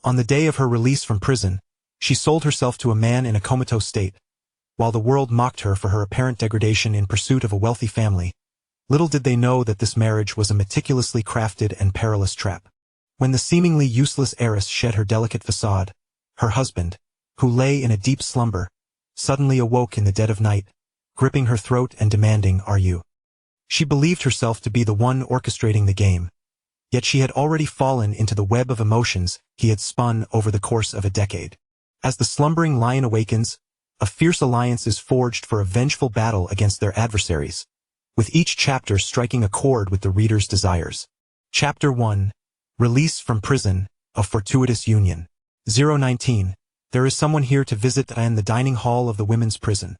On the day of her release from prison, she sold herself to a man in a comatose state. While the world mocked her for her apparent degradation in pursuit of a wealthy family, little did they know that this marriage was a meticulously crafted and perilous trap. When the seemingly useless heiress shed her delicate facade, her husband, who lay in a deep slumber, suddenly awoke in the dead of night, gripping her throat and demanding, "Are you?" She believed herself to be the one orchestrating the game, yet she had already fallen into the web of emotions he had spun over the course of a decade. As the slumbering lion awakens, a fierce alliance is forged for a vengeful battle against their adversaries, with each chapter striking a chord with the reader's desires. Chapter 1. Release from Prison, a Fortuitous Union. 019. There is someone here to visit in the dining hall of the women's prison.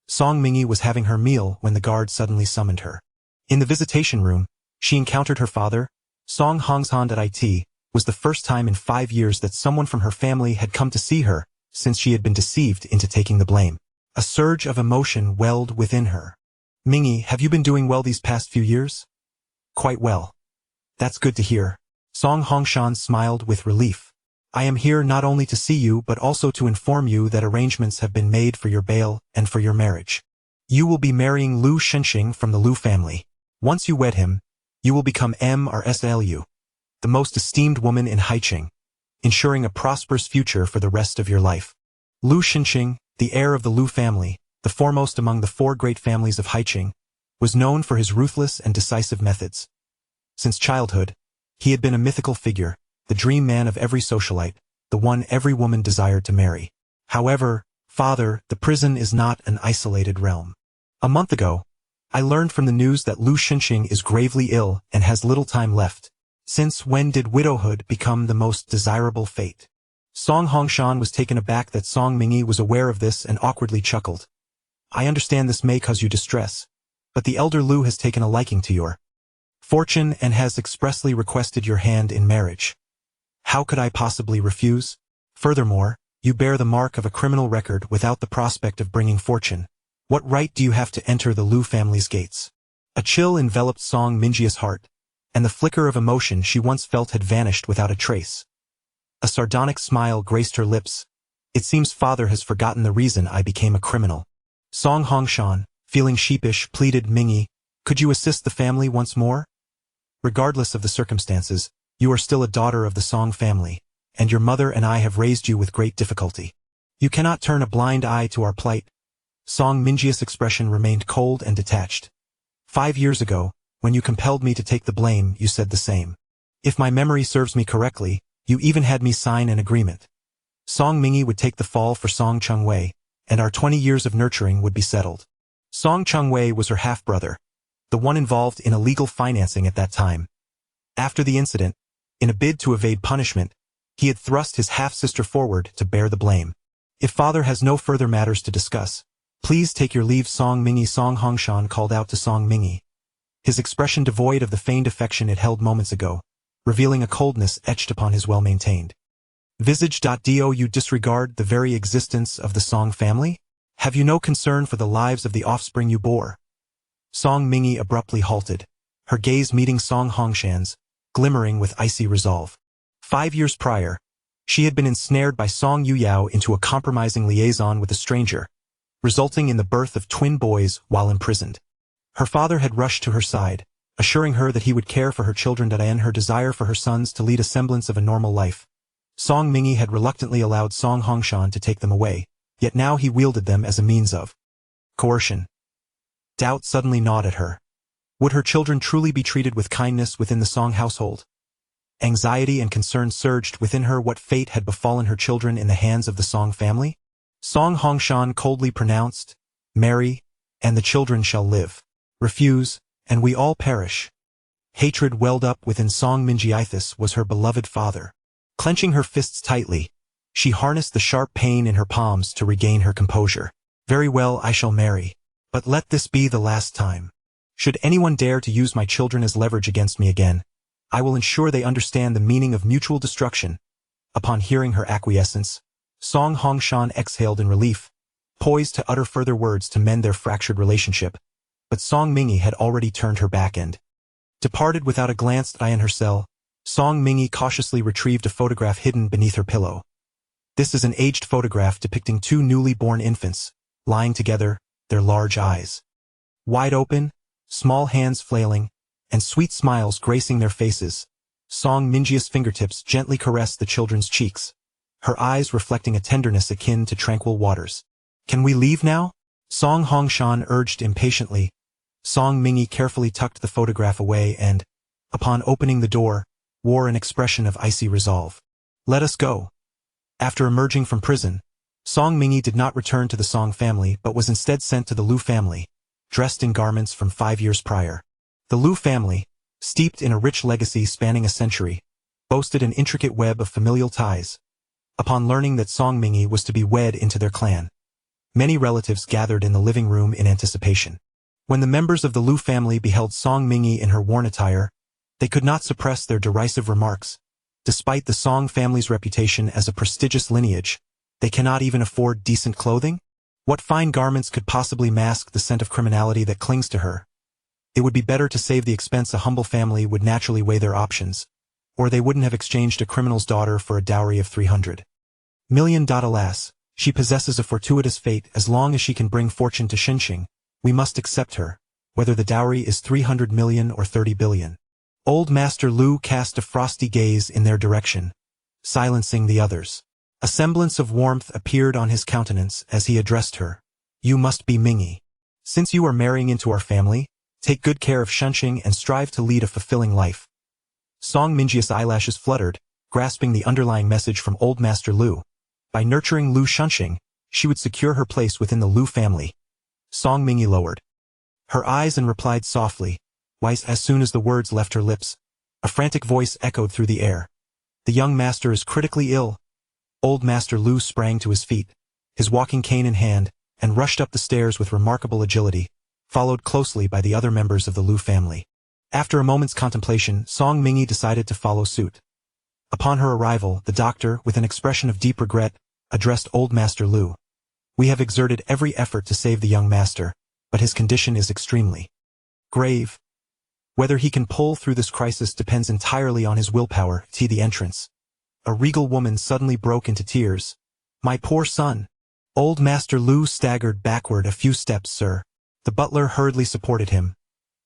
Song Mingi was having her meal when the guard suddenly summoned her. In the visitation room, she encountered her father. Song Hongshan. It was the first time in 5 years that someone from her family had come to see her, since she had been deceived into taking the blame. A surge of emotion welled within her. "Mingi, have you been doing well these past few years?" "Quite well." "That's good to hear." Song Hongshan smiled with relief. "I am here not only to see you but also to inform you that arrangements have been made for your bail and for your marriage. You will be marrying Lu Shenxing from the Lu family. Once you wed him, you will become MRSLU, the most esteemed woman in Haicheng, ensuring a prosperous future for the rest of your life." Lu Shenxing, the heir of the Lu family, the foremost among the 4 great families of Haicheng, was known for his ruthless and decisive methods. Since childhood, he had been a mythical figure, the dream man of every socialite, the one every woman desired to marry. However, father, the prison is not an isolated realm. A month ago, I learned from the news that Lu Shenxing is gravely ill and has little time left. Since when did widowhood become the most desirable fate? Song Hongshan was taken aback that Song Mingi was aware of this and awkwardly chuckled. "I understand this may cause you distress, but the elder Lu has taken a liking to your fortune and has expressly requested your hand in marriage. How could I possibly refuse? Furthermore, you bear the mark of a criminal record without the prospect of bringing fortune. What right do you have to enter the Lu family's gates?" A chill enveloped Song Minji's heart, and the flicker of emotion she once felt had vanished without a trace. A sardonic smile graced her lips. "It seems father has forgotten the reason I became a criminal." Song Hongshan, feeling sheepish, pleaded, "Mingi, could you assist the family once more? Regardless of the circumstances, you are still a daughter of the Song family, and your mother and I have raised you with great difficulty. You cannot turn a blind eye to our plight." Song Minji's expression remained cold and detached. "5 years ago, when you compelled me to take the blame, you said the same. If my memory serves me correctly, you even had me sign an agreement. Song Mingi would take the fall for Song Chengwei, and our 20 years of nurturing would be settled." Song Chengwei was her half-brother, the one involved in illegal financing at that time. After the incident, in a bid to evade punishment, he had thrust his half-sister forward to bear the blame. "If father has no further matters to discuss, please take your leave, Song Mingi." Song Hongshan called out to Song Mingi, his expression devoid of the feigned affection it held moments ago, revealing a coldness etched upon his well-maintained visage. "Do you disregard the very existence of the Song family? Have you no concern for the lives of the offspring you bore?" Song Mingi abruptly halted, her gaze meeting Song Hongshan's, glimmering with icy resolve. 5 years prior, she had been ensnared by Song Yuyao into a compromising liaison with a stranger, resulting in the birth of twin boys while imprisoned. Her father had rushed to her side, assuring her that he would care for her children and her desire for her sons to lead a semblance of a normal life. Song Mingi had reluctantly allowed Song Hongshan to take them away, yet now he wielded them as a means of coercion. Doubt suddenly gnawed at her. Would her children truly be treated with kindness within the Song household? Anxiety and concern surged within her. What fate had befallen her children in the hands of the Song family? Song Hongshan coldly pronounced, "Marry, and the children shall live. Refuse, and we all perish." Hatred welled up within Song Minji. This was her beloved father. Clenching her fists tightly, she harnessed the sharp pain in her palms to regain her composure. "Very well, I shall marry. But let this be the last time. Should anyone dare to use my children as leverage against me again, I will ensure they understand the meaning of mutual destruction." Upon hearing her acquiescence, Song Hongshan exhaled in relief, poised to utter further words to mend their fractured relationship. But Song Mingi had already turned her back and departed without a glance at her cell. Song Mingi cautiously retrieved a photograph hidden beneath her pillow. This is an aged photograph depicting two newly born infants, lying together, their large eyes wide open, small hands flailing, and sweet smiles gracing their faces. Song Mingi's fingertips gently caressed the children's cheeks, her eyes reflecting a tenderness akin to tranquil waters. "Can we leave now?" Song Hongshan urged impatiently. Song Mingi carefully tucked the photograph away and, upon opening the door, wore an expression of icy resolve. "Let us go." After emerging from prison, Song Mingi did not return to the Song family but was instead sent to the Lu family, dressed in garments from 5 years prior. The Lu family, steeped in a rich legacy spanning a century, boasted an intricate web of familial ties. Upon learning that Song Mingi was to be wed into their clan, many relatives gathered in the living room in anticipation. When the members of the Lu family beheld Song Mingi in her worn attire, they could not suppress their derisive remarks. Despite the Song family's reputation as a prestigious lineage, they cannot even afford decent clothing? What fine garments could possibly mask the scent of criminality that clings to her? It would be better to save the expense. A humble family would naturally weigh their options, or they wouldn't have exchanged a criminal's daughter for a dowry of 300 million. Alas, she possesses a fortuitous fate. As long as she can bring fortune to Xinqing, we must accept her, whether the dowry is 300 million or 30 billion. Old Master Lu cast a frosty gaze in their direction, silencing the others. A semblance of warmth appeared on his countenance as he addressed her. "You must be Mingi. Since you are marrying into our family, take good care of Xinqing and strive to lead a fulfilling life." Song Mingi's eyelashes fluttered, grasping the underlying message from Old Master Lu. By nurturing Lu Xinqing, she would secure her place within the Lu family. Song Mingi lowered her eyes and replied softly, wise. As soon as the words left her lips, a frantic voice echoed through the air. "The young master is critically ill." Old Master Lu sprang to his feet, his walking cane in hand, and rushed up the stairs with remarkable agility, followed closely by the other members of the Lu family. After a moment's contemplation, Song Mingi decided to follow suit. Upon her arrival, the doctor, with an expression of deep regret, addressed Old Master Lu. "We have exerted every effort to save the young master, but his condition is extremely grave. Whether he can pull through this crisis depends entirely on his willpower." To the entrance, a regal woman suddenly broke into tears. "My poor son." Old Master Lu staggered backward a few steps. "Sir." The butler hurriedly supported him.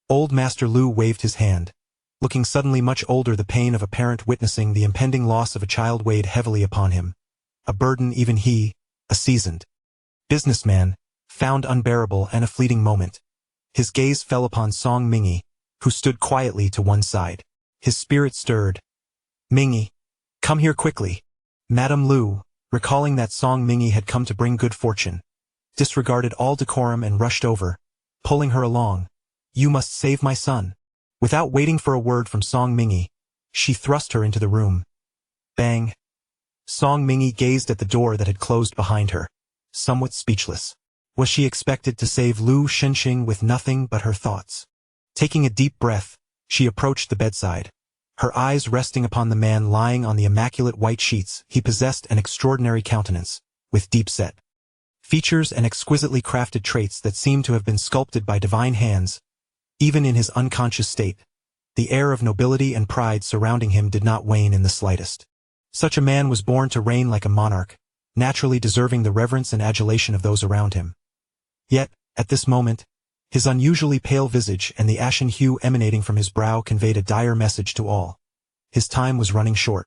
Old Master Lu waved his hand. Looking suddenly much older, the pain of a parent witnessing the impending loss of a child weighed heavily upon him. A burden even he, a seasoned businessman, found unbearable. And a fleeting moment, his gaze fell upon Song Mingi, who stood quietly to one side. His spirit stirred. "Mingi, come here quickly." Madame Lu, recalling that Song Mingi had come to bring good fortune, disregarded all decorum and rushed over, pulling her along. "You must save my son." Without waiting for a word from Song Mingi, she thrust her into the room. Bang! Song Mingi gazed at the door that had closed behind her, somewhat speechless. Was she expected to save Lu Xinqing with nothing but her thoughts? Taking a deep breath, she approached the bedside, her eyes resting upon the man lying on the immaculate white sheets. He possessed an extraordinary countenance, with deep-set features and exquisitely crafted traits that seemed to have been sculpted by divine hands. Even in his unconscious state, the air of nobility and pride surrounding him did not wane in the slightest. Such a man was born to reign like a monarch, naturally deserving the reverence and adulation of those around him. Yet, at this moment, his unusually pale visage and the ashen hue emanating from his brow conveyed a dire message to all. His time was running short.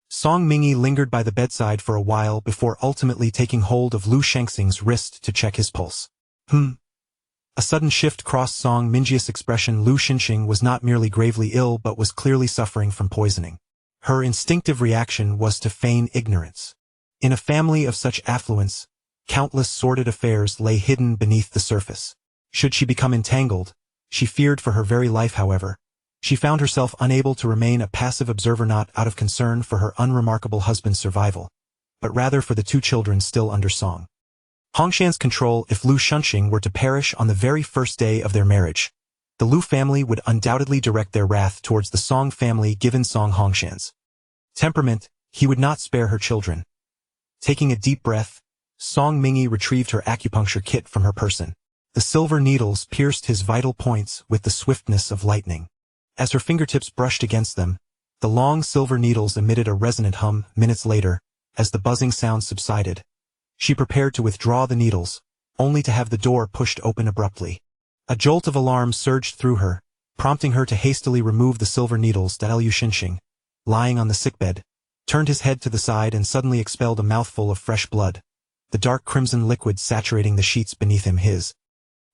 Song Mingi lingered by the bedside for a while before ultimately taking hold of Lu Shengxing's wrist to check his pulse. A sudden shift crossed Song Mingi's expression. Lu Xinqing was not merely gravely ill but was clearly suffering from poisoning. Her instinctive reaction was to feign ignorance. In a family of such affluence, countless sordid affairs lay hidden beneath the surface. Should she become entangled, she feared for her very life. However, she found herself unable to remain a passive observer, not out of concern for her unremarkable husband's survival, but rather for the two children still under Song Hongshan's control. If Lu Xinqing were to perish on the very first day of their marriage, the Lu family would undoubtedly direct their wrath towards the Song family. Given Song Hongshan's temperament, he would not spare her children. Taking a deep breath, Song Mingi retrieved her acupuncture kit from her person. The silver needles pierced his vital points with the swiftness of lightning. As her fingertips brushed against them, The long silver needles emitted a resonant hum. Minutes later, as the buzzing sound subsided, she prepared to withdraw the needles, only to have the door pushed open abruptly. A jolt of alarm surged through her, prompting her to hastily remove the silver needles. Liu Xinxing, lying on the sickbed, turned his head to the side and suddenly expelled a mouthful of fresh blood, the dark crimson liquid saturating the sheets beneath him. His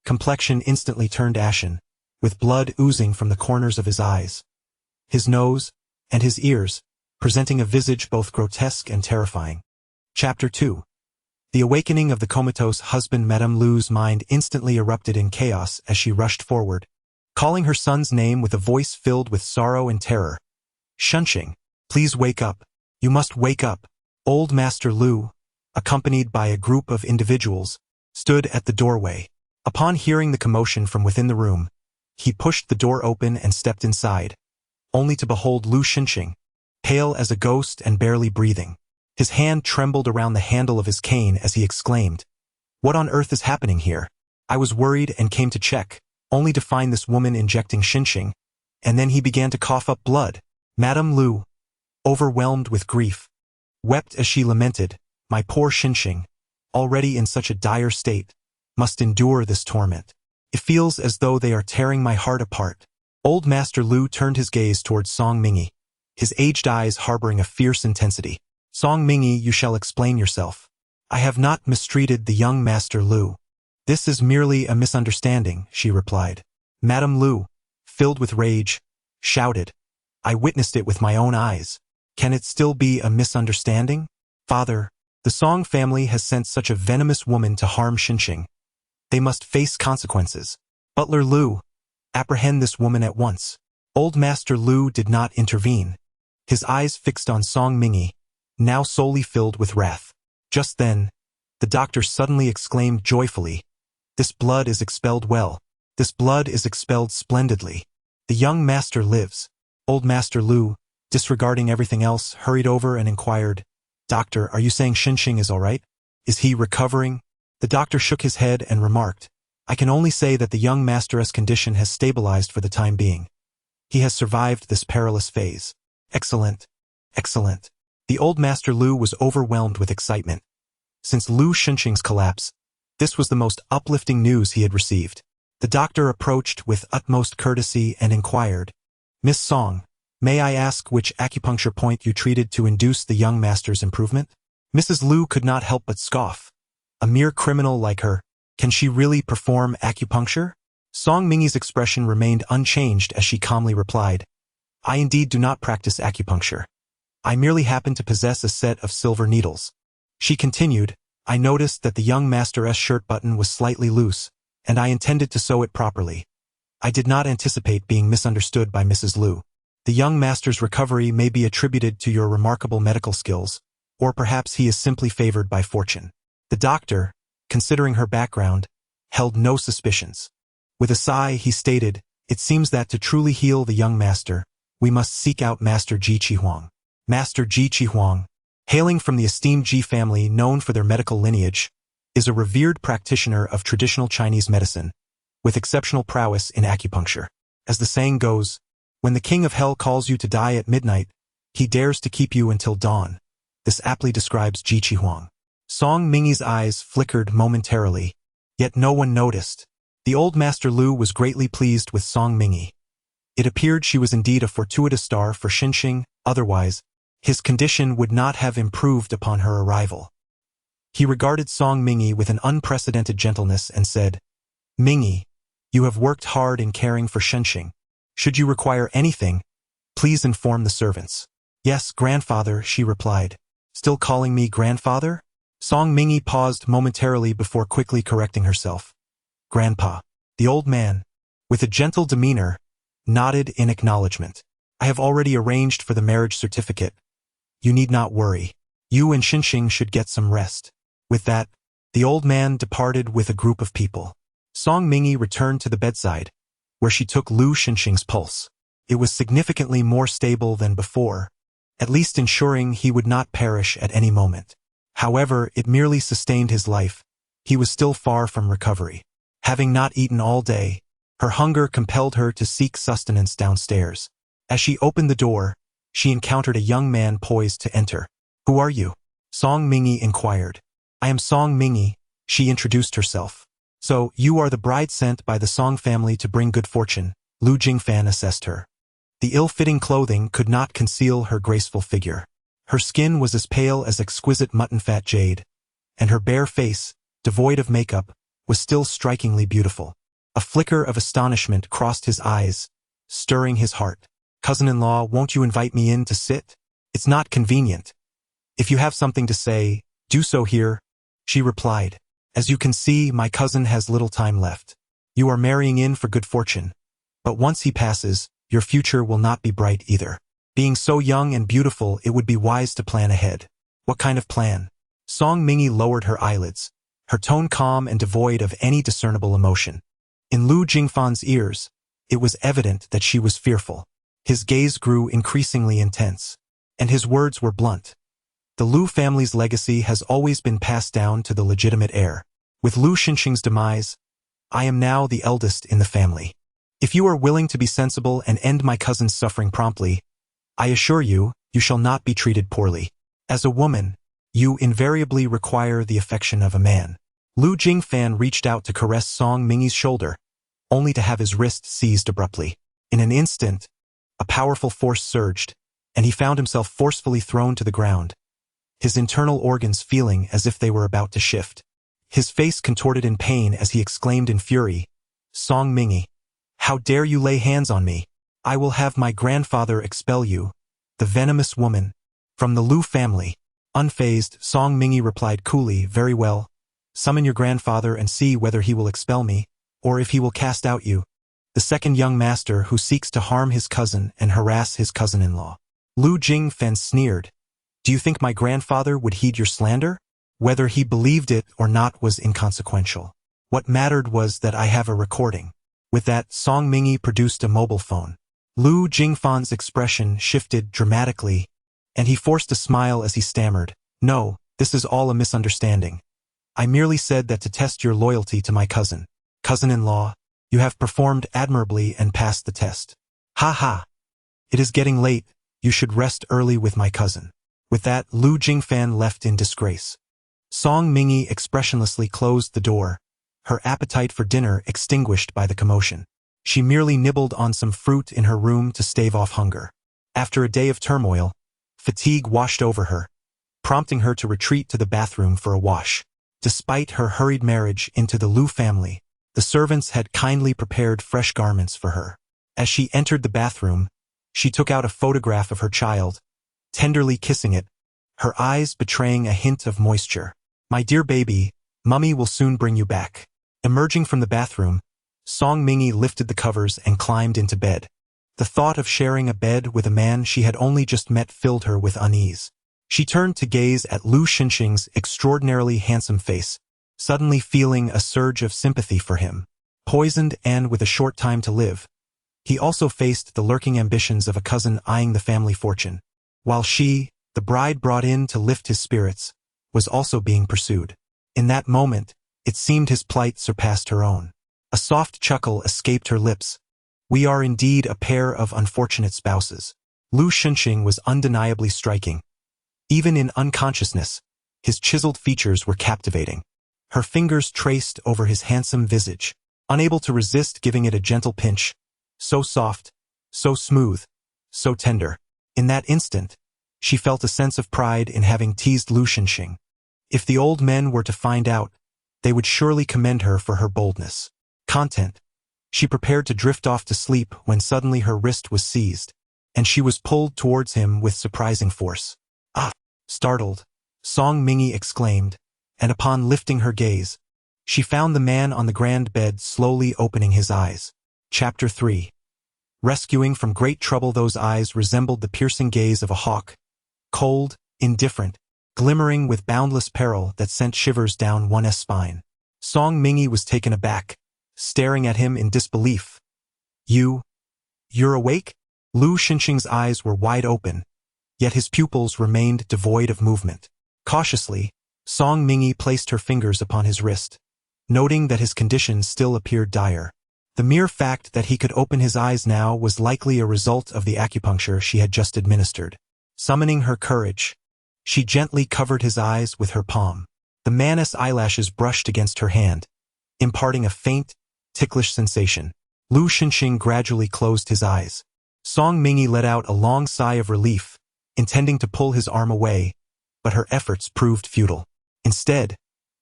complexion instantly turned ashen, with blood oozing from the corners of his eyes, his nose, and his ears, presenting a visage both grotesque and terrifying. Chapter 2. The awakening of the comatose husband. Madame Lu's mind instantly erupted in chaos as she rushed forward, calling her son's name with a voice filled with sorrow and terror. Xinxing, please wake up. You must wake up. Old Master Lu, accompanied by a group of individuals, stood at the doorway. Upon hearing the commotion from within the room, he pushed the door open and stepped inside, only to behold Lu Xinxing, pale as a ghost and barely breathing. His hand trembled around the handle of his cane as he exclaimed, "What on earth is happening here? I was worried and came to check, only to find this woman injecting Xinxing," and then he began to cough up blood. Madame Lu, overwhelmed with grief, wept as she lamented, "My poor Xinxing, already in such a dire state, must endure this torment. It feels as though they are tearing my heart apart." Old Master Lu turned his gaze towards Song Mingy, his aged eyes harboring a fierce intensity. "Song Mingy, you shall explain yourself. I have not mistreated the young Master Lu. This is merely a misunderstanding," she replied. Madame Lu, filled with rage, shouted, "I witnessed it with my own eyes. Can it still be a misunderstanding? Father, the Song family has sent such a venomous woman to harm Xinxing. They must face consequences. Butler Lu, apprehend this woman at once." Old Master Lu did not intervene, his eyes fixed on Song Mingy, now solely filled with wrath. Just then, the doctor suddenly exclaimed joyfully, "This blood is expelled well. This blood is expelled splendidly. The young master lives." Old Master Lu, disregarding everything else, hurried over and inquired, "Doctor, are you saying Xinxing is all right? Is he recovering?" The doctor shook his head and remarked, "I can only say that the young master's condition has stabilized for the time being. He has survived this perilous phase." "Excellent. Excellent." The old Master Lu was overwhelmed with excitement. Since Lu Xinxing's collapse, this was the most uplifting news he had received. The doctor approached with utmost courtesy and inquired, "Miss Song, may I ask which acupuncture point you treated to induce the young master's improvement?" Mrs. Lu could not help but scoff. A mere criminal like her, can she really perform acupuncture? Song Mingy's expression remained unchanged as she calmly replied, "I indeed do not practice acupuncture. I merely happen to possess a set of silver needles." She continued, "I noticed that the young master's shirt button was slightly loose, and I intended to sew it properly. I did not anticipate being misunderstood by Mrs. Lu. The young master's recovery may be attributed to your remarkable medical skills, or perhaps he is simply favored by fortune." The doctor, considering her background, held no suspicions. With a sigh, he stated, "It seems that to truly heal the young master, we must seek out Master Ji Qihuang." Master Ji Qihuang, hailing from the esteemed Ji family known for their medical lineage, is a revered practitioner of traditional Chinese medicine, with exceptional prowess in acupuncture. As the saying goes, when the king of hell calls you to die at midnight, he dares to keep you until dawn. This aptly describes Ji Qihuang. Song Mingy's eyes flickered momentarily, yet no one noticed. The old Master Lu was greatly pleased with Song Mingy. It appeared she was indeed a fortuitous star for Xinxing, otherwise, his condition would not have improved upon her arrival. He regarded Song Mingy with an unprecedented gentleness and said, "Mingy, you have worked hard in caring for Xinxing. Should you require anything, please inform the servants." "Yes, grandfather," she replied. "Still calling me grandfather?" Song Mingy paused momentarily before quickly correcting herself. "Grandpa." The old man, with a gentle demeanor, nodded in acknowledgement. "I have already arranged for the marriage certificate. You need not worry. You and Xinxing should get some rest." With that, the old man departed with a group of people. Song Mingy returned to the bedside, where she took Lu Xinxing's pulse. It was significantly more stable than before, at least ensuring he would not perish at any moment. However, it merely sustained his life. He was still far from recovery. Having not eaten all day, her hunger compelled her to seek sustenance downstairs. As she opened the door, she encountered a young man poised to enter. "Who are you?" Song Mingi inquired. "I am Song Mingi," she introduced herself. "So, you are the bride sent by the Song family to bring good fortune," Lu Jingfan assessed her. The ill-fitting clothing could not conceal her graceful figure. Her skin was as pale as exquisite mutton-fat jade, and her bare face, devoid of makeup, was still strikingly beautiful. A flicker of astonishment crossed his eyes, stirring his heart. "Cousin-in-law, won't you invite me in to sit? It's not convenient. If you have something to say, do so here," she replied. "As you can see, my cousin has little time left. You are marrying in for good fortune, but once he passes, your future will not be bright either. Being so young and beautiful, it would be wise to plan ahead." "What kind of plan?" Song Mingi lowered her eyelids, her tone calm and devoid of any discernible emotion. In Lu Jingfan's ears, it was evident that she was fearful. His gaze grew increasingly intense, and his words were blunt. "The Lu family's legacy has always been passed down to the legitimate heir. With Lu Xinxing's demise, I am now the eldest in the family. If you are willing to be sensible and end my cousin's suffering promptly, I assure you, you shall not be treated poorly. As a woman, you invariably require the affection of a man." Lu Jingfan reached out to caress Song Mingi's shoulder, only to have his wrist seized abruptly. In an instant, a powerful force surged, and he found himself forcefully thrown to the ground, his internal organs feeling as if they were about to shift. His face contorted in pain as he exclaimed in fury, "Song Mingi, how dare you lay hands on me? I will have my grandfather expel you, the venomous woman, from the Lu family." Unfazed, Song Mingi replied coolly, "Very well. Summon your grandfather and see whether he will expel me, or if he will cast out you, the second young master who seeks to harm his cousin and harass his cousin-in-law." Lu Jingfan sneered. "Do you think my grandfather would heed your slander? Whether he believed it or not was inconsequential. What mattered was that I have a recording." With that, Song Mingi produced a mobile phone. Lu Jingfan's expression shifted dramatically, and he forced a smile as he stammered, "No, this is all a misunderstanding. I merely said that to test your loyalty to my cousin. Cousin-in-law, you have performed admirably and passed the test. Ha ha! It is getting late, you should rest early with my cousin." With that, Lu Jingfan left in disgrace. Song Mingi expressionlessly closed the door, her appetite for dinner extinguished by the commotion. She merely nibbled on some fruit in her room to stave off hunger. After a day of turmoil, fatigue washed over her, prompting her to retreat to the bathroom for a wash. Despite her hurried marriage into the Lu family, the servants had kindly prepared fresh garments for her. As she entered the bathroom, she took out a photograph of her child, tenderly kissing it, her eyes betraying a hint of moisture. "My dear baby, Mummy will soon bring you back." Emerging from the bathroom, Song Mingi lifted the covers and climbed into bed. The thought of sharing a bed with a man she had only just met filled her with unease. She turned to gaze at Lu Xinxing's extraordinarily handsome face, suddenly feeling a surge of sympathy for him. Poisoned and with a short time to live, he also faced the lurking ambitions of a cousin eyeing the family fortune, while she, the bride brought in to lift his spirits, was also being pursued. In that moment, it seemed his plight surpassed her own. A soft chuckle escaped her lips. "We are indeed a pair of unfortunate spouses." Lu Xinxing was undeniably striking. Even in unconsciousness, his chiseled features were captivating. Her fingers traced over his handsome visage, unable to resist giving it a gentle pinch. So soft, so smooth, so tender. In that instant, she felt a sense of pride in having teased Lu Xinxing. If the old men were to find out, they would surely commend her for her boldness. Content. She prepared to drift off to sleep when suddenly her wrist was seized, and she was pulled towards him with surprising force. "Ah!" Startled, Song Mingi exclaimed, and upon lifting her gaze, she found the man on the grand bed slowly opening his eyes. Chapter 3. Rescuing from great trouble, those eyes resembled the piercing gaze of a hawk, cold, indifferent, glimmering with boundless peril that sent shivers down one's spine. Song Mingi was taken aback, staring at him in disbelief. You're awake?" Lu Xinxing's eyes were wide open, yet his pupils remained devoid of movement. Cautiously, Song Mingi placed her fingers upon his wrist, noting that his condition still appeared dire. The mere fact that he could open his eyes now was likely a result of the acupuncture she had just administered. Summoning her courage, she gently covered his eyes with her palm. The man's eyelashes brushed against her hand, imparting a faint, ticklish sensation. Lu Xinxing gradually closed his eyes. Song Mingyi let out a long sigh of relief, intending to pull his arm away, but her efforts proved futile. Instead,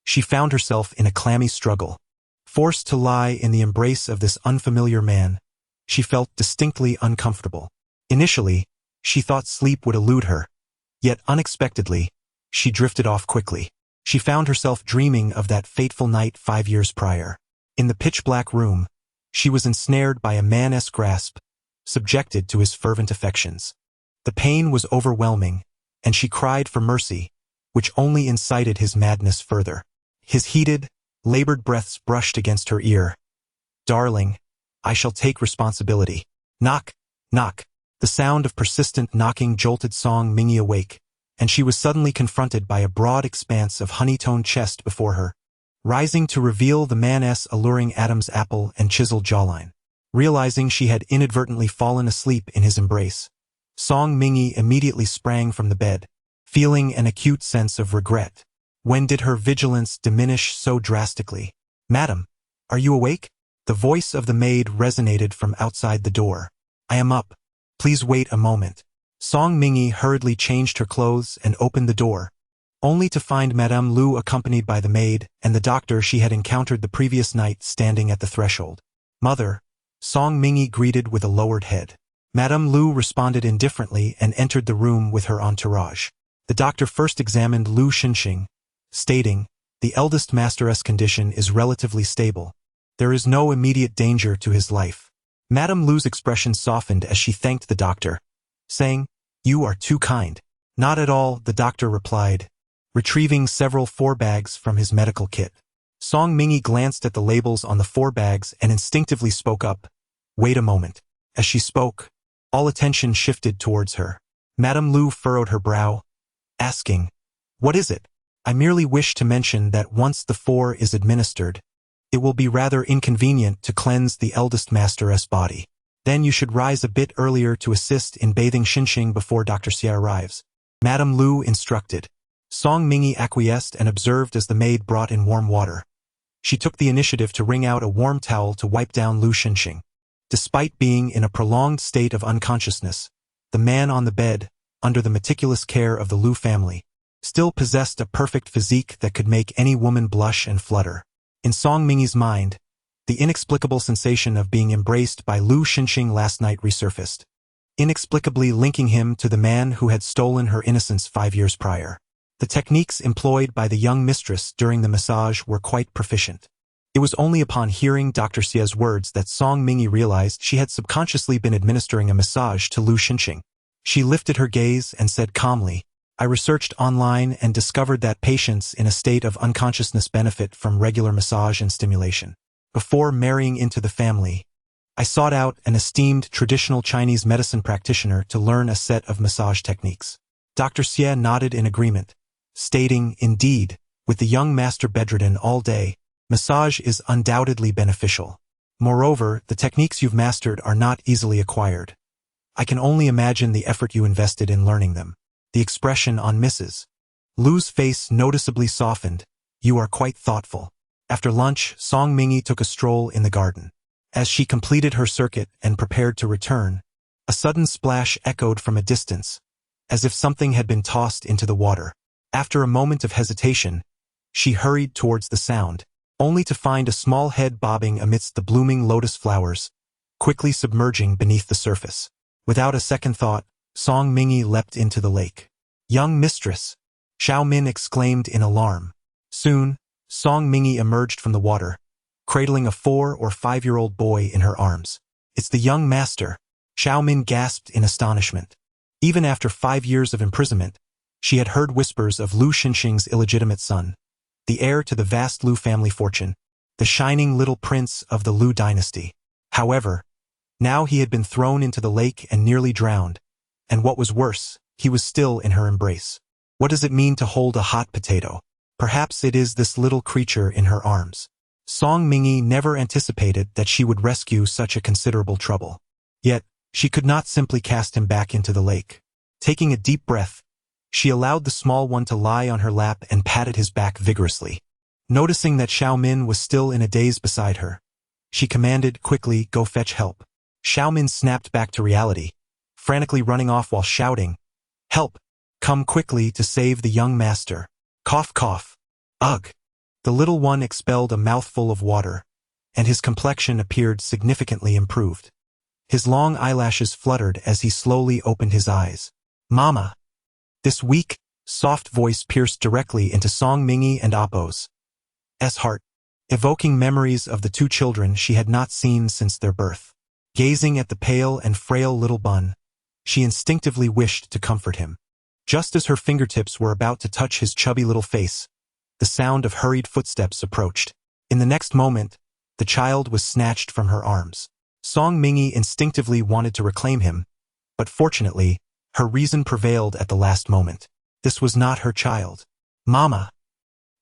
she found herself in a clammy struggle. Forced to lie in the embrace of this unfamiliar man, she felt distinctly uncomfortable. Initially, she thought sleep would elude her, yet unexpectedly, she drifted off quickly. She found herself dreaming of that fateful night 5 years prior. In the pitch-black room, she was ensnared by a man's grasp, subjected to his fervent affections. The pain was overwhelming, and she cried for mercy, which only incited his madness further. His heated, labored breaths brushed against her ear. "Darling, I shall take responsibility." Knock, knock. The sound of persistent knocking jolted Song Mingyi awake, and she was suddenly confronted by a broad expanse of honey-toned chest before her, rising to reveal the man's alluring Adam's apple and chiseled jawline. Realizing she had inadvertently fallen asleep in his embrace, Song Mingyi immediately sprang from the bed, feeling an acute sense of regret. When did her vigilance diminish so drastically? "Madam, are you awake?" The voice of the maid resonated from outside the door. "I am up. Please wait a moment." Song Mingyi hurriedly changed her clothes and opened the door, only to find Madame Lu accompanied by the maid and the doctor she had encountered the previous night standing at the threshold. "Mother," Song Mingyi greeted with a lowered head. Madame Lu responded indifferently and entered the room with her entourage. The doctor first examined Lu Xinxing, stating, "The eldest master's condition is relatively stable. There is no immediate danger to his life." Madame Lu's expression softened as she thanked the doctor, saying, "You are too kind." "Not at all," the doctor replied, retrieving several 4 bags from his medical kit. Song Mingyi glanced at the labels on the 4 bags and instinctively spoke up, "Wait a moment." As she spoke, all attention shifted towards her. Madame Lu furrowed her brow, asking, "What is it?" "I merely wish to mention that once the 4 is administered, it will be rather inconvenient to cleanse the eldest master's body. Then you should rise a bit earlier to assist in bathing Xinxing before Dr. Xie arrives," Madame Lu instructed. Song Mingyi acquiesced and observed as the maid brought in warm water. She took the initiative to wring out a warm towel to wipe down Lu Xinxing. Despite being in a prolonged state of unconsciousness, the man on the bed, under the meticulous care of the Lu family, still possessed a perfect physique that could make any woman blush and flutter. In Song Mingyi's mind, the inexplicable sensation of being embraced by Lu Xinxing last night resurfaced, inexplicably linking him to the man who had stolen her innocence 5 years prior. The techniques employed by the young mistress during the massage were quite proficient. It was only upon hearing Dr. Xie's words that Song Mingyi realized she had subconsciously been administering a massage to Lu Xinxing. She lifted her gaze and said calmly, "I researched online and discovered that patients in a state of unconsciousness benefit from regular massage and stimulation. Before marrying into the family, I sought out an esteemed traditional Chinese medicine practitioner to learn a set of massage techniques." Dr. Xie nodded in agreement, stating, "Indeed, with the young master bedridden all day, massage is undoubtedly beneficial. Moreover, the techniques you've mastered are not easily acquired. I can only imagine the effort you invested in learning them." The expression on Mrs. Lu's face noticeably softened. "You are quite thoughtful." After lunch, Song Mingyi took a stroll in the garden. As she completed her circuit and prepared to return, a sudden splash echoed from a distance, as if something had been tossed into the water. After a moment of hesitation, she hurried towards the sound, only to find a small head bobbing amidst the blooming lotus flowers, quickly submerging beneath the surface. Without a second thought, Song Mingyi leapt into the lake. "Young mistress!" Xiao Min exclaimed in alarm. Soon, Song Mingyi emerged from the water, cradling a 4 or 5-year-old boy in her arms. "It's the young master!" Xiao Min gasped in astonishment. Even after 5 years of imprisonment, she had heard whispers of Lu Xinxing's illegitimate son, the heir to the vast Lu family fortune, the shining little prince of the Lu dynasty. However, now he had been thrown into the lake and nearly drowned, and what was worse, he was still in her embrace. What does it mean to hold a hot potato? Perhaps it is this little creature in her arms. Song Mingi never anticipated that she would rescue such a considerable trouble. Yet, she could not simply cast him back into the lake. Taking a deep breath, she allowed the small one to lie on her lap and patted his back vigorously. Noticing that Xiao Min was still in a daze beside her, she commanded, "Quickly, go fetch help." Xiao Min snapped back to reality, frantically running off while shouting, "Help! Come quickly to save the young master." Cough, cough. Ugh! The little one expelled a mouthful of water, and his complexion appeared significantly improved. His long eyelashes fluttered as he slowly opened his eyes. "Mama!" This weak, soft voice pierced directly into Song Mingi and Appo's heart, evoking memories of the two children she had not seen since their birth. Gazing at the pale and frail little bun, she instinctively wished to comfort him. Just as her fingertips were about to touch his chubby little face, the sound of hurried footsteps approached. In the next moment, the child was snatched from her arms. Song Mingi instinctively wanted to reclaim him, but fortunately, her reason prevailed at the last moment. This was not her child. "Mama!"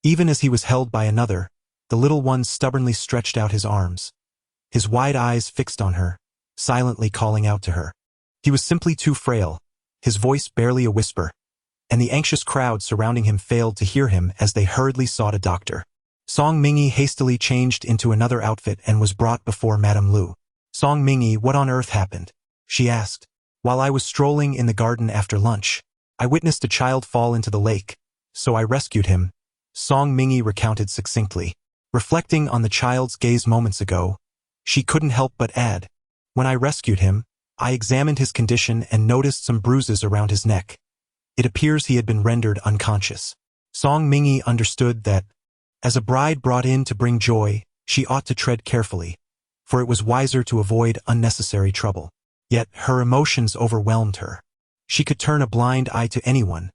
Even as he was held by another, the little one stubbornly stretched out his arms, his wide eyes fixed on her, silently calling out to her. He was simply too frail, his voice barely a whisper, and the anxious crowd surrounding him failed to hear him as they hurriedly sought a doctor. Song Mingi hastily changed into another outfit and was brought before Madame Lu. "Song Mingi, what on earth happened?" she asked. "While I was strolling in the garden after lunch, I witnessed a child fall into the lake, so I rescued him," Song Mingi recounted succinctly. Reflecting on the child's gaze moments ago, she couldn't help but add, "When I rescued him, I examined his condition and noticed some bruises around his neck. It appears he had been rendered unconscious." Song Mingi understood that, as a bride brought in to bring joy, she ought to tread carefully, for it was wiser to avoid unnecessary trouble. Yet her emotions overwhelmed her. She could turn a blind eye to anyone,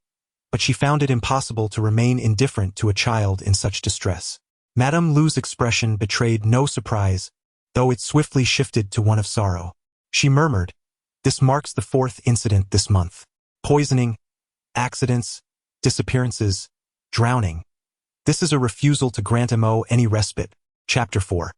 but she found it impossible to remain indifferent to a child in such distress. Madame Lu's expression betrayed no surprise, though it swiftly shifted to one of sorrow. She murmured, "This marks the 4th incident this month. Poisoning, accidents, disappearances, drowning. This is a refusal to grant Mo any respite." Chapter 4.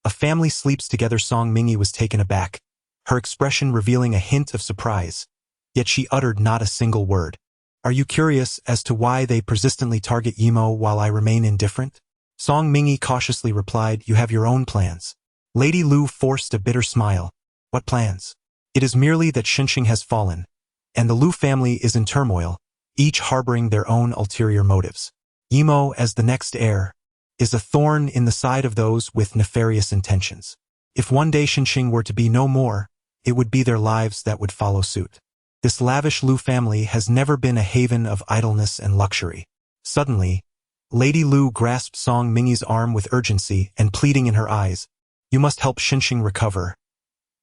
A family sleeps together. Song Mingi was taken aback, her expression revealing a hint of surprise, yet she uttered not a single word. "Are you curious as to why they persistently target Yimo while I remain indifferent?" Song Mingi cautiously replied, "You have your own plans." Lady Lu forced a bitter smile. "What plans?" "It is merely that Xinxing has fallen, and the Lu family is in turmoil, each harboring their own ulterior motives. Yimo, as the next heir, is a thorn in the side of those with nefarious intentions. If one day Xinxing were to be no more, it would be their lives that would follow suit. This lavish Lu family has never been a haven of idleness and luxury." Suddenly, Lady Lu grasped Song Mingi's arm with urgency and pleading in her eyes, "You must help Xinxing recover.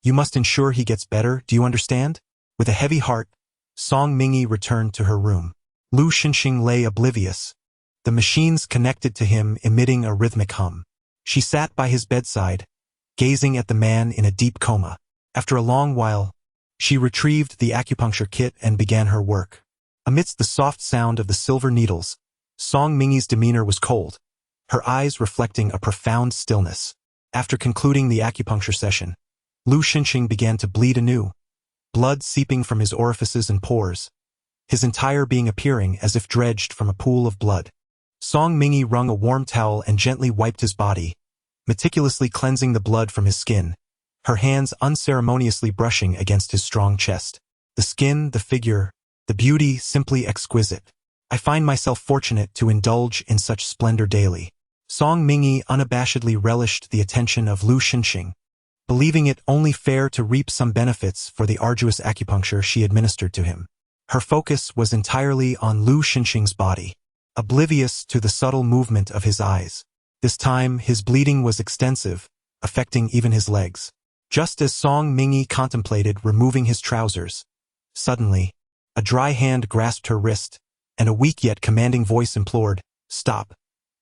You must ensure he gets better, do you understand?" With a heavy heart, Song Mingi returned to her room. Lu Xinxing lay oblivious, the machines connected to him emitting a rhythmic hum. She sat by his bedside, gazing at the man in a deep coma. After a long while, she retrieved the acupuncture kit and began her work. Amidst the soft sound of the silver needles, Song Mingi's demeanor was cold, her eyes reflecting a profound stillness. After concluding the acupuncture session, Lu Xinxing began to bleed anew, blood seeping from his orifices and pores, his entire being appearing as if dredged from a pool of blood. Song Mingi wrung a warm towel and gently wiped his body, meticulously cleansing the blood from his skin, her hands unceremoniously brushing against his strong chest. The skin, the figure, the beauty simply exquisite. "I find myself fortunate to indulge in such splendor daily." Song Mingi unabashedly relished the attention of Lu Xinxing, believing it only fair to reap some benefits for the arduous acupuncture she administered to him. Her focus was entirely on Lu Xinxing's body, oblivious to the subtle movement of his eyes. This time, his bleeding was extensive, affecting even his legs. Just as Song Mingi contemplated removing his trousers, suddenly, a dry hand grasped her wrist, and a weak yet commanding voice implored, "Stop.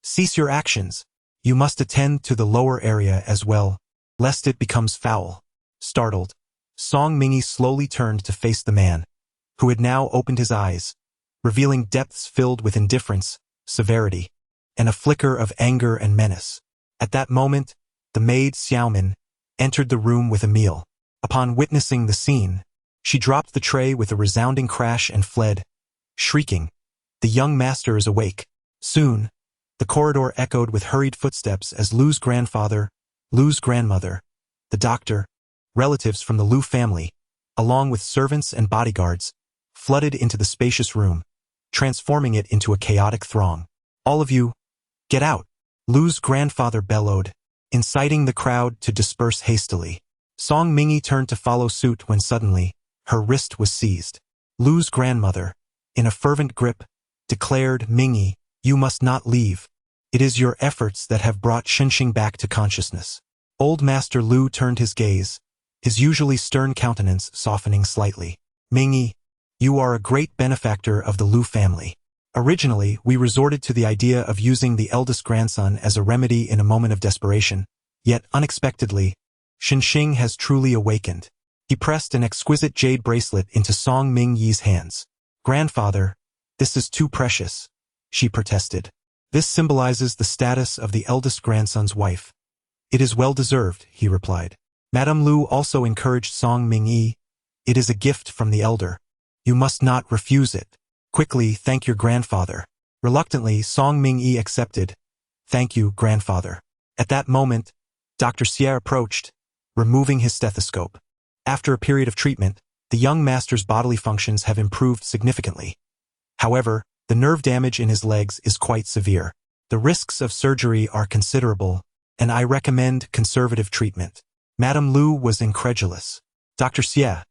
Cease your actions. You must attend to the lower area as well, lest it becomes foul." Startled, Song Mingi slowly turned to face the man, who had now opened his eyes, revealing depths filled with indifference, severity, and a flicker of anger and menace. At that moment, the maid Xiaomin entered the room with a meal. Upon witnessing the scene, she dropped the tray with a resounding crash and fled, shrieking, "The young master is awake." Soon, the corridor echoed with hurried footsteps as Lu's grandfather, Lu's grandmother, the doctor, relatives from the Lu family, along with servants and bodyguards, flooded into the spacious room, transforming it into a chaotic throng. "All of you, get out!" Lu's grandfather bellowed, inciting the crowd to disperse hastily. Song Mingyi turned to follow suit when suddenly, her wrist was seized. Lu's grandmother, in a fervent grip, declared, "Mingyi, you must not leave. It is your efforts that have brought Xinxing back to consciousness." Old Master Lu turned his gaze, his usually stern countenance softening slightly. "Mingyi, you are a great benefactor of the Lu family. Originally, we resorted to the idea of using the eldest grandson as a remedy in a moment of desperation, yet unexpectedly, Xinxing has truly awakened." He pressed an exquisite jade bracelet into Song Mingyi's hands. "Grandfather, this is too precious," she protested. "This symbolizes the status of the eldest grandson's wife." "It is well deserved," he replied. Madame Lu also encouraged Song Mingyi. "It is a gift from the elder. You must not refuse it. Quickly thank your grandfather." Reluctantly, Song Mingyi accepted. "Thank you, grandfather." At that moment, Dr. Xie approached, removing his stethoscope. After a period of treatment, the young master's bodily functions have improved significantly. However, the nerve damage in his legs is quite severe. The risks of surgery are considerable, and I recommend conservative treatment. Madame Lu was incredulous. "Dr. Xie,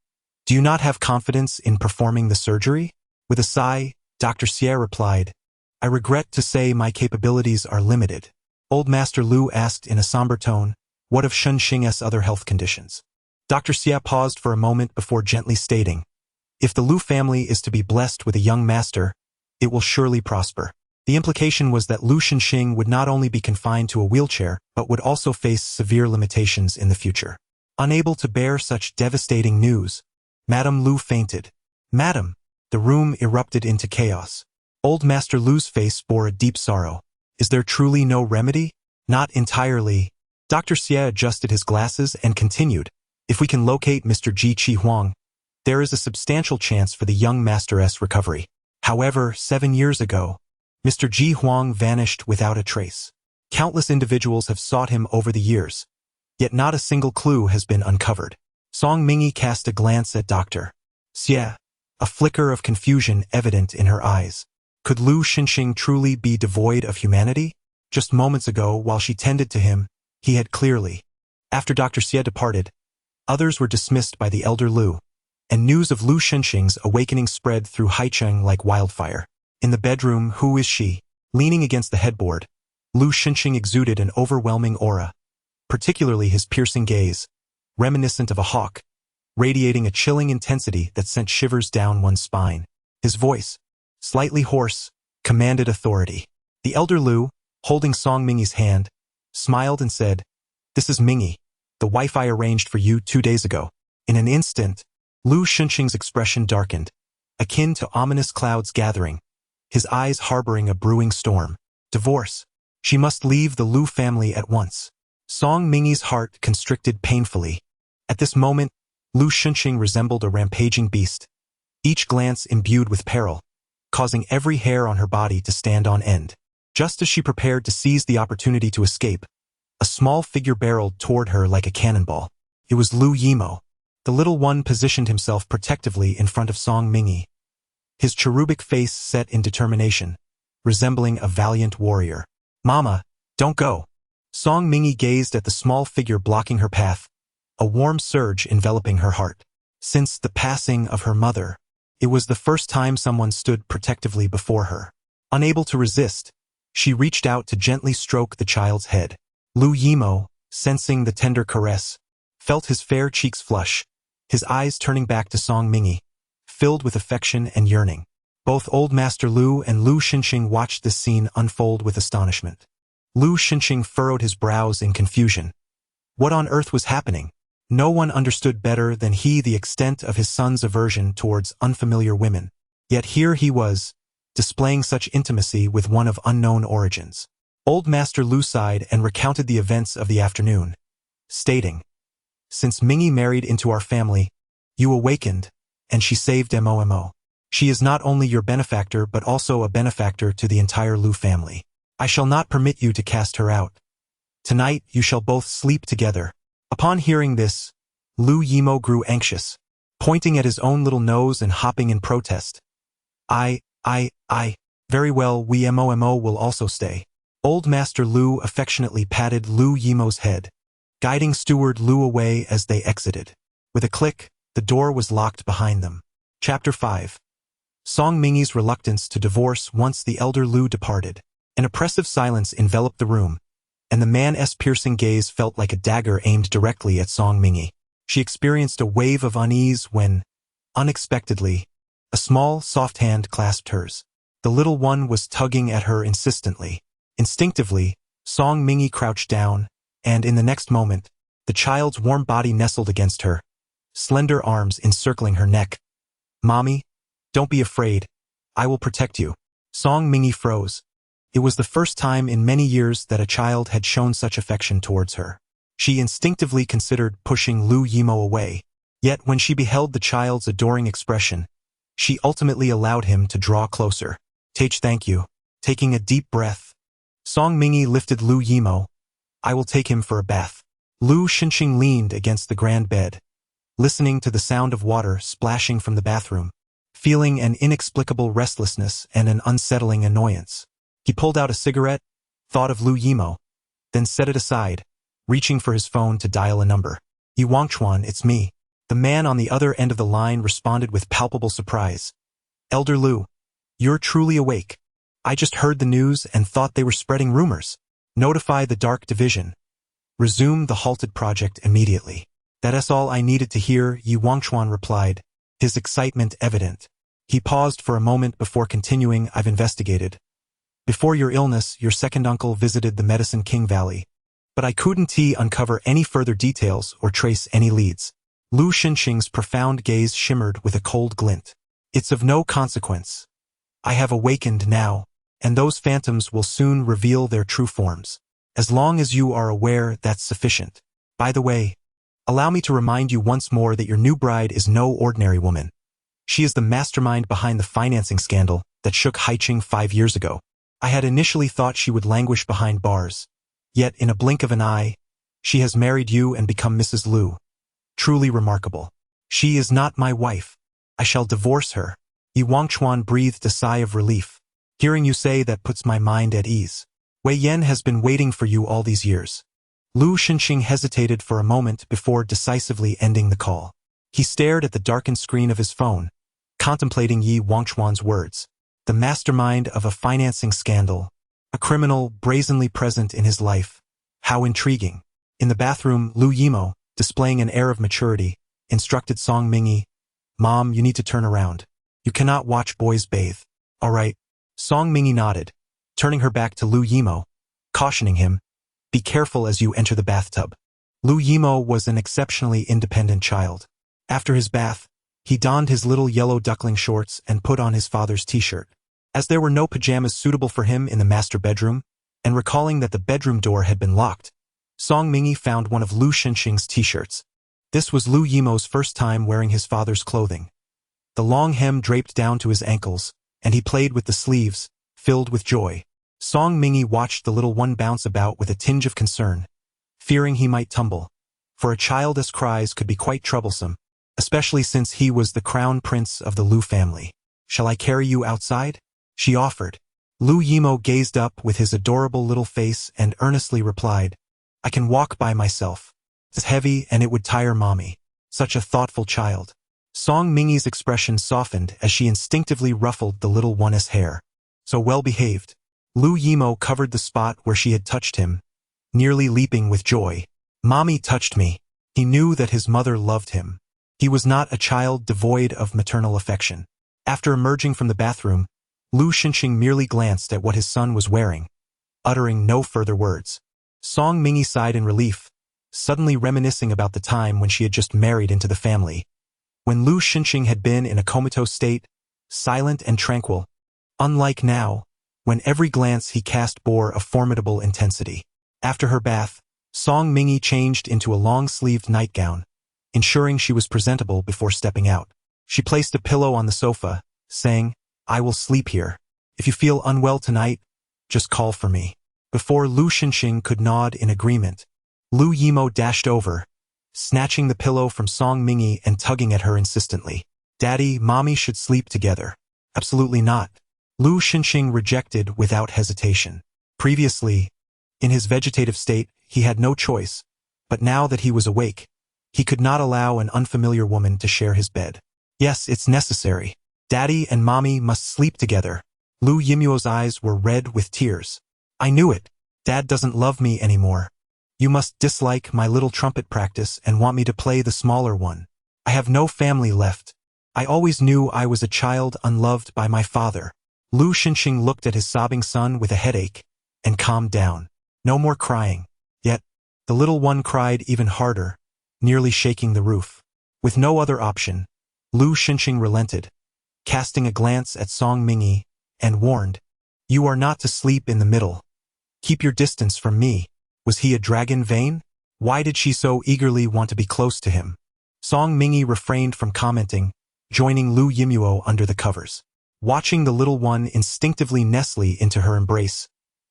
do you not have confidence in performing the surgery?" With a sigh, Dr. Xie replied, "I regret to say my capabilities are limited." Old Master Lu asked in a somber tone, "What of Xinxing's other health conditions?" Dr. Xie paused for a moment before gently stating, "If the Lu family is to be blessed with a young master, it will surely prosper." The implication was that Lu Xinxing would not only be confined to a wheelchair, but would also face severe limitations in the future. Unable to bear such devastating news, Madame Lu fainted. "Madam!" The room erupted into chaos. Old Master Lu's face bore a deep sorrow. "Is there truly no remedy?" "Not entirely." Dr. Xie adjusted his glasses and continued, "If we can locate Mr. Ji Qi Huang, there is a substantial chance for the young master's recovery. However, 7 years ago, Mr. Ji Huang vanished without a trace. Countless individuals have sought him over the years, yet not a single clue has been uncovered." Song Mingyi cast a glance at Dr. Xie, a flicker of confusion evident in her eyes. Could Lu Xinxing truly be devoid of humanity? Just moments ago, while she tended to him, he had clearly. After Dr. Xie departed, others were dismissed by the elder Lu, and news of Lu Xinxing's awakening spread through Haicheng like wildfire. In the bedroom, who is she? Leaning against the headboard, Lu Xinxing exuded an overwhelming aura, particularly his piercing gaze, reminiscent of a hawk, radiating a chilling intensity that sent shivers down one's spine. His voice, slightly hoarse, commanded authority. The elder Lu, holding Song Mingyi's hand, smiled and said, "This is Mingyi, the wife I arranged for you 2 days ago." In an instant, Lu Xinxing's expression darkened, akin to ominous clouds gathering, his eyes harboring a brewing storm. Divorce. She must leave the Lu family at once. Song Mingyi's heart constricted painfully. At this moment, Lu Xinxing resembled a rampaging beast, each glance imbued with peril, causing every hair on her body to stand on end. Just as she prepared to seize the opportunity to escape, a small figure barreled toward her like a cannonball. It was Lu Yimo. The little one positioned himself protectively in front of Song Mingyi, his cherubic face set in determination, resembling a valiant warrior. "Mama, don't go." Song Mingyi gazed at the small figure blocking her path, a warm surge enveloping her heart. Since the passing of her mother, it was the first time someone stood protectively before her. Unable to resist, she reached out to gently stroke the child's head. Lu Yimo, sensing the tender caress, felt his fair cheeks flush, his eyes turning back to Song Mingyi, filled with affection and yearning. Both Old Master Lu and Lu Xinxing watched this scene unfold with astonishment. Lu Xinxing furrowed his brows in confusion. What on earth was happening? No one understood better than he the extent of his son's aversion towards unfamiliar women. Yet here he was, displaying such intimacy with one of unknown origins. Old Master Lu sighed and recounted the events of the afternoon, stating, "Since Mingy married into our family, you awakened, and she saved Momo. She is not only your benefactor but also a benefactor to the entire Lu family. I shall not permit you to cast her out. Tonight you shall both sleep together." Upon hearing this, Lu Yimo grew anxious, pointing at his own little nose and hopping in protest. I, very well, we Momo will also stay." Old Master Lu affectionately patted Lu Yimo's head, guiding Steward Lu away as they exited. With a click, the door was locked behind them. Chapter 5. Song Mingy's reluctance to divorce once the elder Lu departed. An oppressive silence enveloped the room, and the man's piercing gaze felt like a dagger aimed directly at Song Mingy. She experienced a wave of unease when, unexpectedly, a small, soft hand clasped hers. The little one was tugging at her insistently. Instinctively, Song Mingy crouched down, and in the next moment, the child's warm body nestled against her, slender arms encircling her neck. "Mommy, don't be afraid. I will protect you." Song Mingy froze. It was the first time in many years that a child had shown such affection towards her. She instinctively considered pushing Lu Yimo away, yet when she beheld the child's adoring expression, she ultimately allowed him to draw closer. Thank you." Taking a deep breath, Song Mingy lifted Lu Yimo. "I will take him for a bath." Lu Xinxing leaned against the grand bed, listening to the sound of water splashing from the bathroom, feeling an inexplicable restlessness and an unsettling annoyance. He pulled out a cigarette, thought of Lu Yimo, then set it aside, reaching for his phone to dial a number. "Yi Wangchuan, it's me." The man on the other end of the line responded with palpable surprise. "Elder Lu, you're truly awake. I just heard the news and thought they were spreading rumors. Notify the Dark Division. Resume the halted project immediately." "That's all I needed to hear," Yi Wangchuan replied, his excitement evident. He paused for a moment before continuing, "I've investigated. Before your illness, your second uncle visited the Medicine King Valley, but I couldn't uncover any further details or trace any leads." Lu Xinxing's profound gaze shimmered with a cold glint. "It's of no consequence. I have awakened now, and those phantoms will soon reveal their true forms. As long as you are aware, that's sufficient. By the way, allow me to remind you once more that your new bride is no ordinary woman. She is the mastermind behind the financing scandal that shook Haicheng 5 years ago. I had initially thought she would languish behind bars, yet in a blink of an eye, she has married you and become Mrs. Lu. Truly remarkable. She is not my wife. I shall divorce her." Yi Wangchuan breathed a sigh of relief. "Hearing you say that puts my mind at ease. Wei Yan has been waiting for you all these years." Lu Xinxing hesitated for a moment before decisively ending the call. He stared at the darkened screen of his phone, contemplating Yi Wangchuan's words. The mastermind of a financing scandal, a criminal brazenly present in his life. How intriguing. In the bathroom, Lu Yimo, displaying an air of maturity, instructed Song Mingy, "Mom, you need to turn around. You cannot watch boys bathe." "All right." Song Mingy nodded, turning her back to Lu Yimo, cautioning him, "Be careful as you enter the bathtub." Lu Yimo was an exceptionally independent child. After his bath, he donned his little yellow duckling shorts and put on his father's t-shirt. As there were no pajamas suitable for him in the master bedroom, and recalling that the bedroom door had been locked, Song Mingy found one of Lu Xinxing's t-shirts. This was Lu Yimo's first time wearing his father's clothing. The long hem draped down to his ankles, and he played with the sleeves, filled with joy. Song Mingy watched the little one bounce about with a tinge of concern, fearing he might tumble, for a child's cries could be quite troublesome, especially since he was the crown prince of the Lu family. "Shall I carry you outside?" she offered. Lu Yimo gazed up with his adorable little face and earnestly replied, "I can walk by myself. It's heavy and it would tire Mommy." Such a thoughtful child. Song Mingy's expression softened as she instinctively ruffled the little one's hair. So well behaved. Lu Yimo covered the spot where she had touched him, nearly leaping with joy. "Mommy touched me." He knew that his mother loved him. He was not a child devoid of maternal affection. After emerging from the bathroom, Lu Xinxing merely glanced at what his son was wearing, uttering no further words. Song Mingy sighed in relief, suddenly reminiscing about the time when she had just married into the family, when Lu Xinxing had been in a comatose state, silent and tranquil. Unlike now, when every glance he cast bore a formidable intensity. After her bath, Song Mingi changed into a long-sleeved nightgown, ensuring she was presentable before stepping out. She placed a pillow on the sofa, saying, "I will sleep here. If you feel unwell tonight, just call for me." Before Lu Xinxing could nod in agreement, Lu Yimo dashed over, snatching the pillow from Song Mingi and tugging at her insistently. "Daddy, Mommy should sleep together." "Absolutely not," Lu Xinxing rejected without hesitation. Previously, in his vegetative state, he had no choice, but now that he was awake, he could not allow an unfamiliar woman to share his bed. "Yes, it's necessary. Daddy and Mommy must sleep together." Lu Yimuo's eyes were red with tears. "I knew it. Dad doesn't love me anymore. You must dislike my little trumpet practice and want me to play the smaller one. I have no family left. I always knew I was a child unloved by my father." Lu Xinxing looked at his sobbing son with a headache and calmed down. No more crying. Yet, the little one cried even harder, nearly shaking the roof. With no other option, Lu Xinxing relented, casting a glance at Song Mingi, and warned, "You are not to sleep in the middle. Keep your distance from me." Was he a dragon vain? Why did she so eagerly want to be close to him? Song Mingi refrained from commenting, joining Lu Yimuo under the covers. Watching the little one instinctively nestle into her embrace,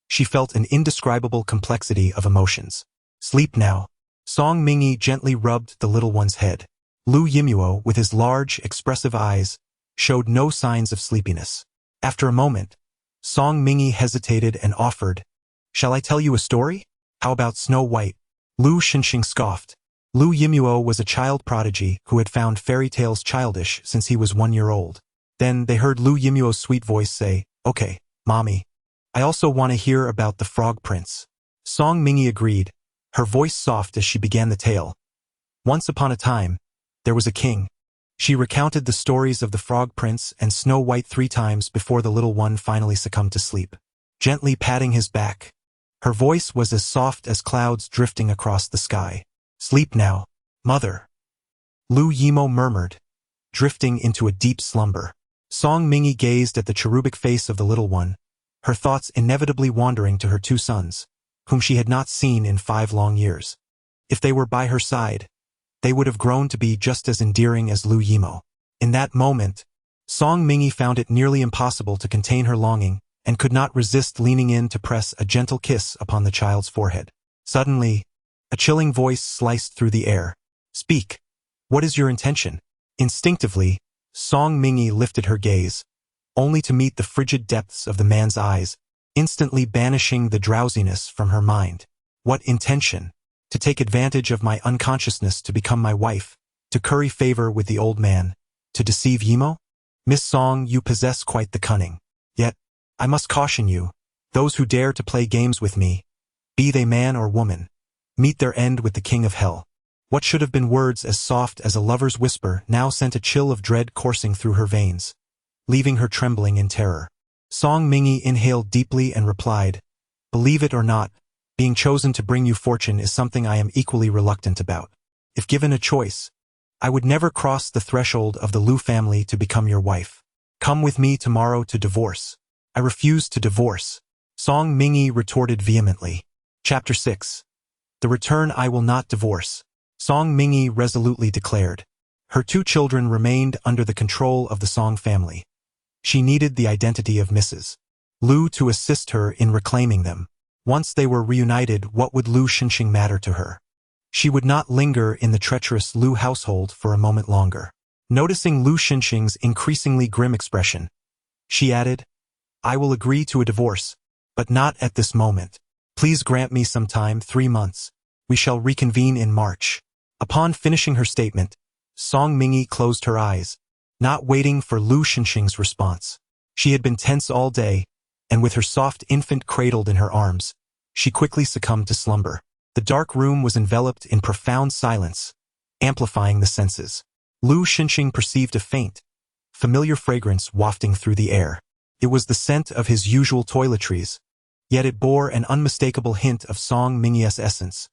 she felt an indescribable complexity of emotions. "Sleep now." Song Mingi gently rubbed the little one's head. Lu Yimuo, with his large, expressive eyes, showed no signs of sleepiness. After a moment, Song Mingi hesitated and offered, "Shall I tell you a story? How about Snow White?" Lu Xinxing scoffed. Lu Yimuo was a child prodigy who had found fairy tales childish since he was 1 year old. Then they heard Lu Yimuo's sweet voice say, "Okay, Mommy. I also want to hear about the Frog Prince." Song Mingi agreed, her voice soft as she began the tale. Once upon a time, there was a king. She recounted the stories of the Frog Prince and Snow White 3 times before the little one finally succumbed to sleep, gently patting his back. Her voice was as soft as clouds drifting across the sky. "Sleep now, Mother," Lu Yimo murmured, drifting into a deep slumber. Song Mingi gazed at the cherubic face of the little one, her thoughts inevitably wandering to her 2 sons, whom she had not seen in 5 long years. If they were by her side, they would have grown to be just as endearing as Lu Yimo. In that moment, Song Mingi found it nearly impossible to contain her longing and could not resist leaning in to press a gentle kiss upon the child's forehead. Suddenly, a chilling voice sliced through the air. "Speak. What is your intention?" Instinctively, Song Mingi lifted her gaze, only to meet the frigid depths of the man's eyes, instantly banishing the drowsiness from her mind. "What intention? To take advantage of my unconsciousness to become my wife, to curry favor with the old man, to deceive Yimo? Miss Song, you possess quite the cunning. Yet, I must caution you, those who dare to play games with me, be they man or woman, meet their end with the king of hell." What should have been words as soft as a lover's whisper now sent a chill of dread coursing through her veins, leaving her trembling in terror. Song Mingi inhaled deeply and replied, "Believe it or not, being chosen to bring you fortune is something I am equally reluctant about. If given a choice, I would never cross the threshold of the Lu family to become your wife. Come with me tomorrow to divorce." "I refuse to divorce," Song Mingi retorted vehemently. Chapter 6. The Return. "I will not divorce," Song Mingi resolutely declared. Her 2 children remained under the control of the Song family. She needed the identity of Mrs. Lu to assist her in reclaiming them. Once they were reunited, what would Lu Xinxing matter to her? She would not linger in the treacherous Lu household for a moment longer. Noticing Lu Xinxing's increasingly grim expression, she added, "I will agree to a divorce, but not at this moment. Please grant me some time, 3 months. We shall reconvene in March." Upon finishing her statement, Song Mingi closed her eyes, not waiting for Lu Xinxing's response. She had been tense all day, and with her soft infant cradled in her arms, she quickly succumbed to slumber. The dark room was enveloped in profound silence, amplifying the senses. Lu Xinxing perceived a faint, familiar fragrance wafting through the air. It was the scent of his usual toiletries, yet it bore an unmistakable hint of Song Mingi's essence,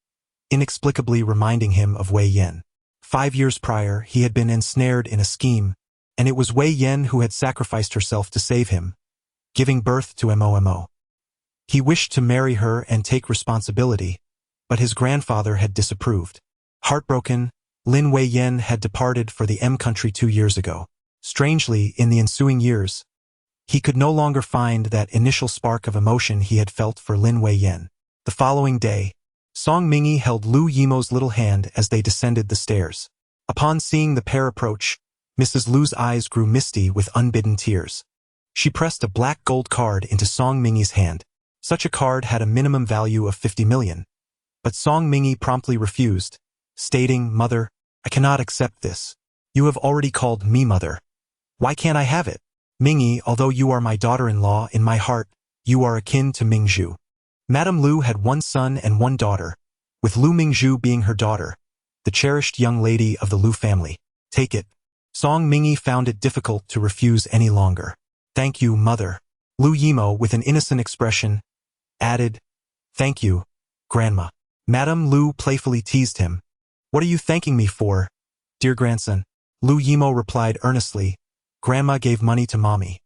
inexplicably reminding him of Wei Yan. 5 years prior, he had been ensnared in a scheme, and it was Wei Yan who had sacrificed herself to save him. giving birth to Momo. He wished to marry her and take responsibility, but his grandfather had disapproved. Heartbroken, Lin Wei-yen had departed for the M country 2 years ago. Strangely, in the ensuing years, he could no longer find that initial spark of emotion he had felt for Lin Wei-yen. The following day, Song Mingi held Lu Yimo's little hand as they descended the stairs. Upon seeing the pair approach, Mrs. Lu's eyes grew misty with unbidden tears. She pressed a black gold card into Song Mingi's hand. Such a card had a minimum value of 50 million. But Song Mingi promptly refused, stating, "Mother, I cannot accept this. You have already called me mother. Why can't I have it? Mingi, although you are my daughter-in-law, in my heart, you are akin to Mingzhu." Madame Lu had 1 son and 1 daughter, with Lu Mingzhu being her daughter, the cherished young lady of the Lu family. "Take it." Song Mingi found it difficult to refuse any longer. "Thank you, mother." Lu Yimo, with an innocent expression, added, "Thank you, grandma." Madame Lu playfully teased him. "What are you thanking me for, dear grandson?" Lu Yimo replied earnestly, "Grandma gave money to mommy.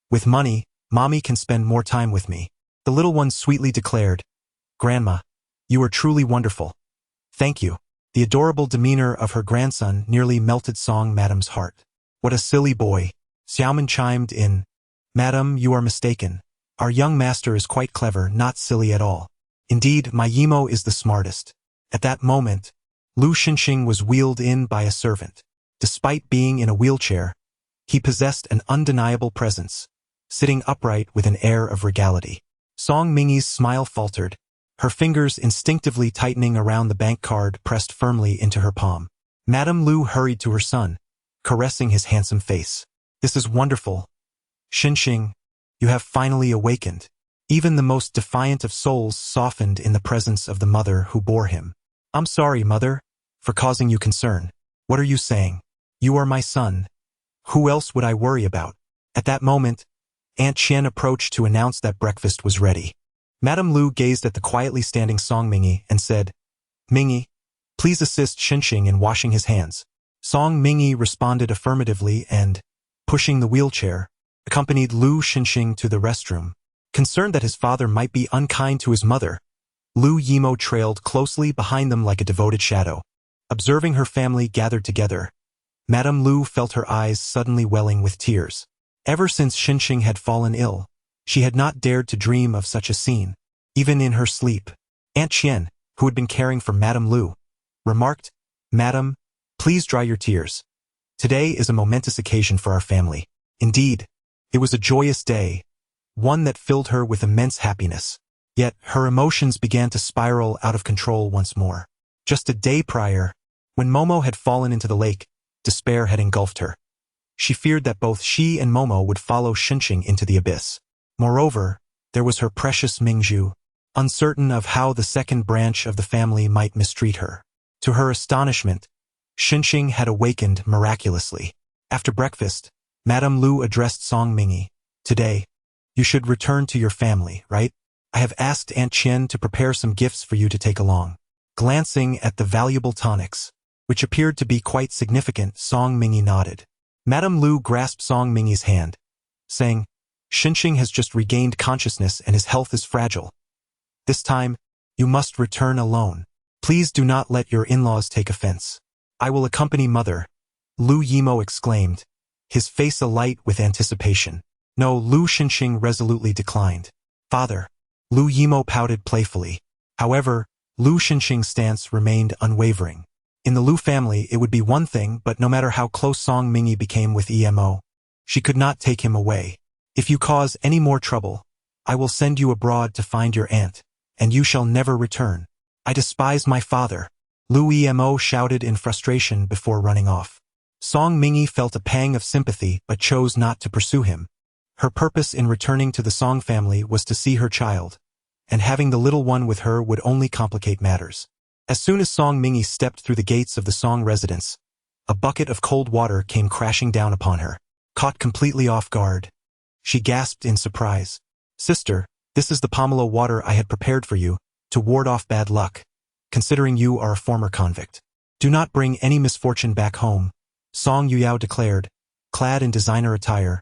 With money, mommy can spend more time with me." The little one sweetly declared, "Grandma, you are truly wonderful. Thank you." The adorable demeanor of her grandson nearly melted Song Madam's heart. "What a silly boy." Xiaoman chimed in, "Madam, you are mistaken. Our young master is quite clever, not silly at all. Indeed, my Yimo is the smartest." At that moment, Lu Xinxing was wheeled in by a servant. Despite being in a wheelchair, he possessed an undeniable presence, sitting upright with an air of regality. Song Mingi's smile faltered, her fingers instinctively tightening around the bank card pressed firmly into her palm. Madame Lu hurried to her son, caressing his handsome face. "This is wonderful. Xinxing, you have finally awakened." Even the most defiant of souls softened in the presence of the mother who bore him. "I'm sorry, mother, for causing you concern. What are you saying? You are my son. Who else would I worry about?" At that moment, Aunt Qian approached to announce that breakfast was ready. Madame Lu gazed at the quietly standing Song Mingi and said, "Mingi, please assist Xinxing in washing his hands." Song Mingi responded affirmatively and, pushing the wheelchair, accompanied Lu Xinxing to the restroom. Concerned that his father might be unkind to his mother, Lu Yimo trailed closely behind them like a devoted shadow. Observing her family gathered together, Madame Lu felt her eyes suddenly welling with tears. Ever since Xinxing had fallen ill, she had not dared to dream of such a scene, even in her sleep. Aunt Qian, who had been caring for Madame Lu, remarked, "Madam, please dry your tears. Today is a momentous occasion for our family." Indeed, it was a joyous day, one that filled her with immense happiness. Yet her emotions began to spiral out of control once more. Just a day prior, when Momo had fallen into the lake, despair had engulfed her. She feared that both she and Momo would follow Xinxing into the abyss. Moreover, there was her precious Mingzhu, uncertain of how the second branch of the family might mistreat her. To her astonishment, Xinxing had awakened miraculously. After breakfast, Madame Lu addressed Song Mingi. "Today, you should return to your family, right? I have asked Aunt Qian to prepare some gifts for you to take along." Glancing at the valuable tonics, which appeared to be quite significant, Song Mingi nodded. Madame Lu grasped Song Mingi's hand, saying, "Xinxing has just regained consciousness and his health is fragile. This time, you must return alone. Please do not let your in-laws take offense." "I will accompany mother," Lu Yimo exclaimed, his face alight with anticipation. "No," Lu Xinxing resolutely declined. "Father." Lu Yimo pouted playfully. However, Lu Xinxing's stance remained unwavering. In the Lu family, it would be one thing, but no matter how close Song Mingi became with Emo, she could not take him away. "If you cause any more trouble, I will send you abroad to find your aunt, and you shall never return. I despise my father," Lu Emo shouted in frustration before running off. Song Mingi felt a pang of sympathy but chose not to pursue him. Her purpose in returning to the Song family was to see her child, and having the little one with her would only complicate matters. As soon as Song Mingi stepped through the gates of the Song residence, a bucket of cold water came crashing down upon her. Caught completely off guard, she gasped in surprise. "Sister, this is the pomelo water I had prepared for you, to ward off bad luck, considering you are a former convict. Do not bring any misfortune back home," Song Yuyao declared, clad in designer attire,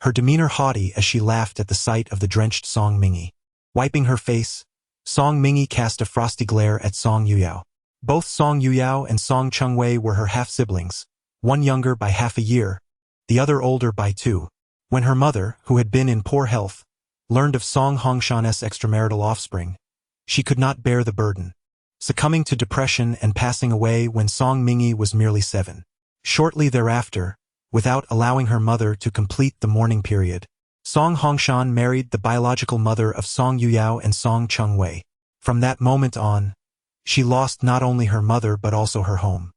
her demeanor haughty as she laughed at the sight of the drenched Song Mingi. Wiping her face, Song Mingi cast a frosty glare at Song Yuyao. Both Song Yuyao and Song Chengwei were her half-siblings, one younger by half a year, the other older by 2. When her mother, who had been in poor health, learned of Song Hongshan's extramarital offspring, she could not bear the burden, succumbing to depression and passing away when Song Mingi was merely 7. Shortly thereafter, without allowing her mother to complete the mourning period, Song Hongshan married the biological mother of Song Yuyao and Song Chengwei. From that moment on, she lost not only her mother but also her home.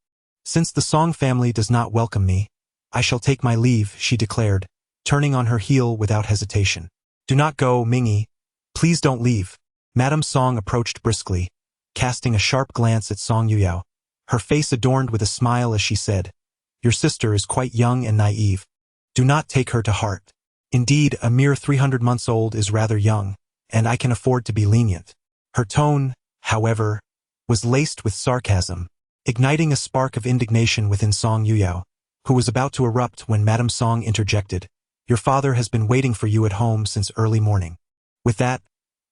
Since the Song family does not welcome me, I shall take my leave, she declared, turning on her heel without hesitation. Do not go, Mingi. Please don't leave. Madame Song approached briskly, casting a sharp glance at Song Yuyao, her face adorned with a smile as she said, Your sister is quite young and naive. Do not take her to heart. Indeed, a mere 300 months old is rather young, and I can afford to be lenient. Her tone, however, was laced with sarcasm, igniting a spark of indignation within Song Yuyao, who was about to erupt when Madame Song interjected, Your father has been waiting for you at home since early morning. With that,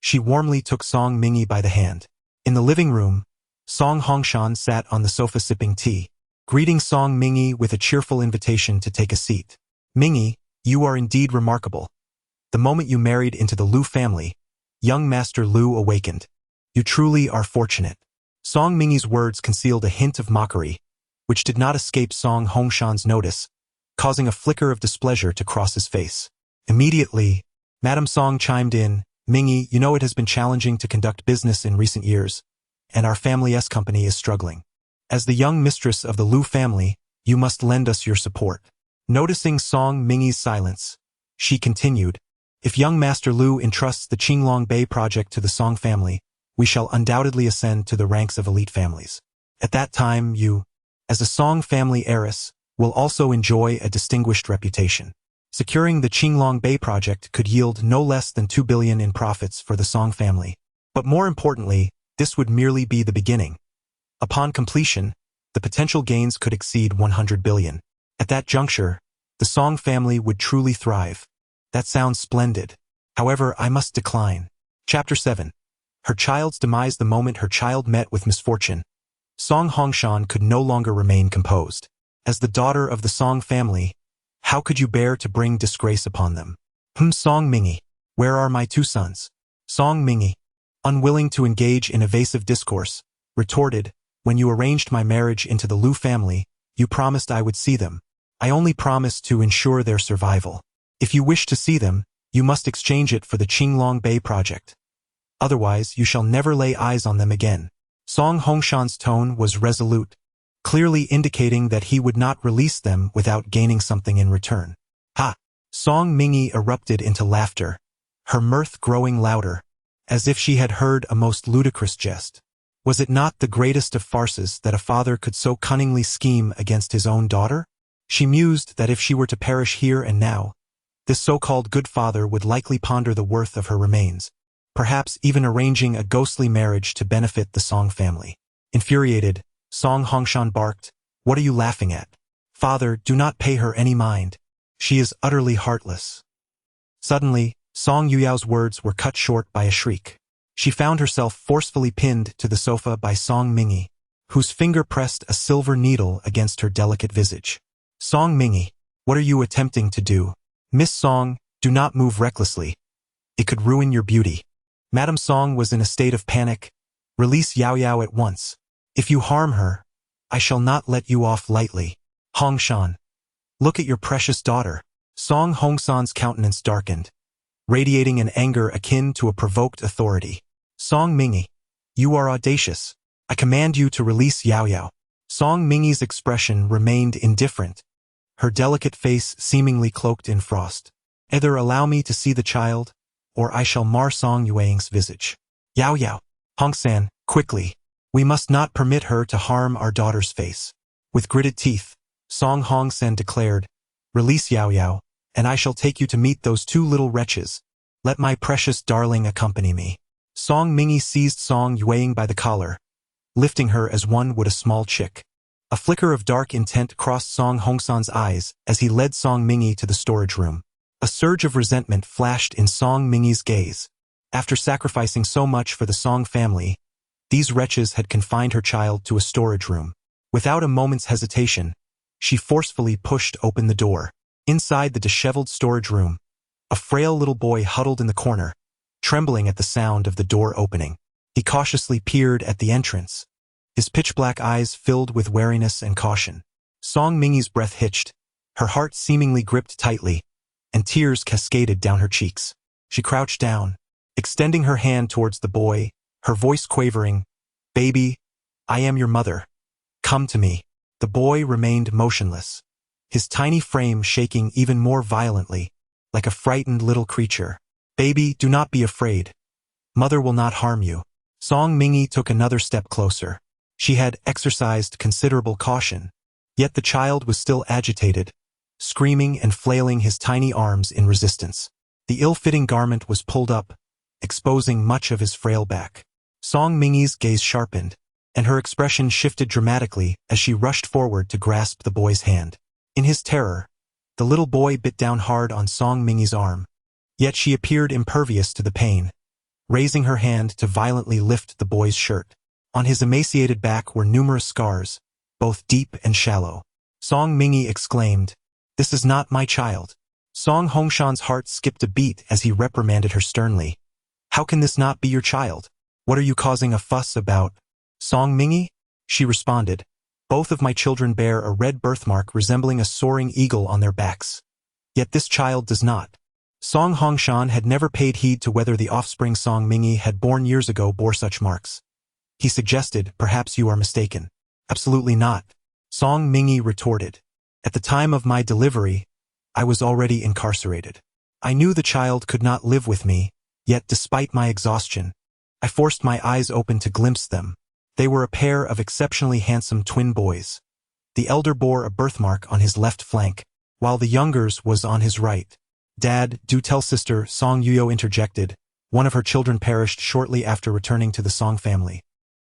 she warmly took Song Mingi by the hand. In the living room, Song Hongshan sat on the sofa sipping tea, greeting Song Mingi with a cheerful invitation to take a seat. Mingi, you are indeed remarkable. The moment you married into the Liu family, young Master Liu awakened. You truly are fortunate. Song Mingi's words concealed a hint of mockery, which did not escape Song Hongshan's notice, causing a flicker of displeasure to cross his face. Immediately, Madame Song chimed in, Mingi, you know it has been challenging to conduct business in recent years, and our family's company is struggling. As the young mistress of the Liu family, you must lend us your support. Noticing Song Mingi's silence, she continued, If young Master Liu entrusts the Qinglong Bay project to the Song family, we shall undoubtedly ascend to the ranks of elite families. At that time you, as a Song family heiress, will also enjoy a distinguished reputation. Securing the Qinglong Bay project could yield no less than 2 billion in profits for the Song family. But more importantly, this would merely be the beginning. Upon completion, the potential gains could exceed 100 billion. At that juncture, the Song family would truly thrive. That sounds splendid. However, I must decline. Chapter 7. Her child's demise. The moment her child met with misfortune, Song Hongshan could no longer remain composed. As the daughter of the Song family, how could you bear to bring disgrace upon them? Song Mingi, where are my 2 sons? Song Mingi, unwilling to engage in evasive discourse, retorted, When you arranged my marriage into the Liu family, you promised I would see them. I only promised to ensure their survival. If you wish to see them, you must exchange it for the Qinglong Bay project. Otherwise, you shall never lay eyes on them again. Song Hongshan's tone was resolute, clearly indicating that he would not release them without gaining something in return. Ha! Song Mingi erupted into laughter, her mirth growing louder, as if she had heard a most ludicrous jest. Was it not the greatest of farces that a father could so cunningly scheme against his own daughter? She mused that if she were to perish here and now, this so-called good father would likely ponder the worth of her remains, perhaps even arranging a ghostly marriage to benefit the Song family. Infuriated, Song Hongshan barked, What are you laughing at? Father, do not pay her any mind. She is utterly heartless. Suddenly, Song Yuyao's words were cut short by a shriek. She found herself forcefully pinned to the sofa by Song Mingi, whose finger pressed a silver needle against her delicate visage. Song Mingi, what are you attempting to do? Miss Song, do not move recklessly. It could ruin your beauty. Madame Song was in a state of panic. Release Yao Yao at once. If you harm her, I shall not let you off lightly. Hongshan, look at your precious daughter. Song Hongshan's countenance darkened, radiating an anger akin to a provoked authority. Song Mingi, you are audacious. I command you to release Yao Yao. Song Mingi's expression remained indifferent, her delicate face seemingly cloaked in frost. Either allow me to see the child, or I shall mar Song Yuang's visage. Yao Yao, Hongsan, quickly. We must not permit her to harm our daughter's face. With gritted teeth, Song Hongsan declared, Release Yao Yao, and I shall take you to meet those 2 little wretches. Let my precious darling accompany me. Song Mingi seized Song Yuang by the collar, lifting her as one would a small chick. A flicker of dark intent crossed Song Hongsan's eyes as he led Song Mingi to the storage room. A surge of resentment flashed in Song Mingyi's gaze. After sacrificing so much for the Song family, these wretches had confined her child to a storage room. Without a moment's hesitation, she forcefully pushed open the door. Inside the disheveled storage room, a frail little boy huddled in the corner, trembling at the sound of the door opening. He cautiously peered at the entrance, his pitch-black eyes filled with wariness and caution. Song Mingyi's breath hitched, her heart seemingly gripped tightly, and tears cascaded down her cheeks. She crouched down, extending her hand towards the boy, her voice quavering, "Baby, I am your mother. Come to me." The boy remained motionless, his tiny frame shaking even more violently, like a frightened little creature. "Baby, do not be afraid. Mother will not harm you." Song Mingyi took another step closer. She had exercised considerable caution, yet the child was still agitated, screaming and flailing his tiny arms in resistance. The ill-fitting garment was pulled up, exposing much of his frail back. Song Mingyi's gaze sharpened, and her expression shifted dramatically as she rushed forward to grasp the boy's hand. In his terror, the little boy bit down hard on Song Mingyi's arm, yet she appeared impervious to the pain, raising her hand to violently lift the boy's shirt. On his emaciated back were numerous scars, both deep and shallow. Song Mingyi exclaimed, "This is not my child." Song Hongshan's heart skipped a beat as he reprimanded her sternly. "How can this not be your child? What are you causing a fuss about?" "Song Mingyi?" she responded. "Both of my children bear a red birthmark resembling a soaring eagle on their backs. Yet this child does not." Song Hongshan had never paid heed to whether the offspring Song Mingyi had born years ago bore such marks. He suggested, "Perhaps you are mistaken." "Absolutely not," Song Mingyi retorted. "At the time of my delivery, I was already incarcerated. I knew the child could not live with me, yet despite my exhaustion, I forced my eyes open to glimpse them. They were a pair of exceptionally handsome twin boys. The elder bore a birthmark on his left flank, while the younger's was on his right. "Dad, do tell sister," Song Yuyo interjected. "One of her children perished shortly after returning to the Song family,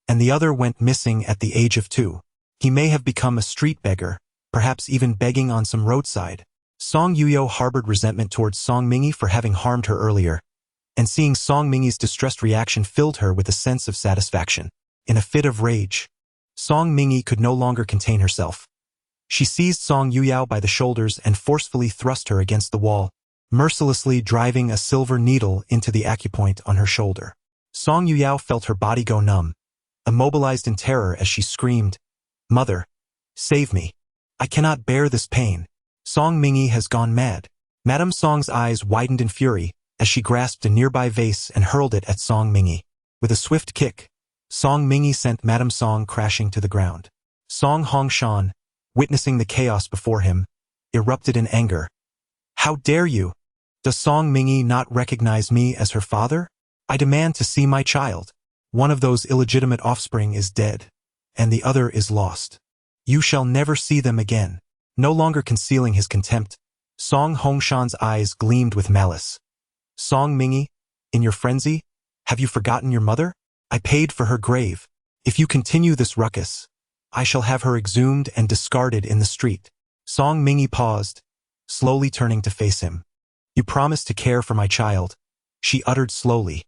and the other went missing at the age of 2. He may have become a street beggar, perhaps even begging on some roadside." Song Yuyo harbored resentment towards Song Mingyi for having harmed her earlier, and seeing Song Mingyi's distressed reaction filled her with a sense of satisfaction. In a fit of rage, Song Mingyi could no longer contain herself. She seized Song Yuyo by the shoulders and forcefully thrust her against the wall, mercilessly driving a silver needle into the acupoint on her shoulder. Song Yuyo felt her body go numb, immobilized in terror as she screamed, "Mother, save me. I cannot bear this pain. Song Mingyi has gone mad." Madame Song's eyes widened in fury as she grasped a nearby vase and hurled it at Song Mingyi. With a swift kick, Song Mingyi sent Madame Song crashing to the ground. Song Hongshan, witnessing the chaos before him, erupted in anger. "How dare you? Does Song Mingyi not recognize me as her father? I demand to see my child. One of those illegitimate offspring is dead, and the other is lost. You shall never see them again." No longer concealing his contempt, Song Hongshan's eyes gleamed with malice. "Song Mingyi, in your frenzy, have you forgotten your mother? I paid for her grave. If you continue this ruckus, I shall have her exhumed and discarded in the street." Song Mingyi paused, slowly turning to face him. "You promised to care for my child," she uttered slowly,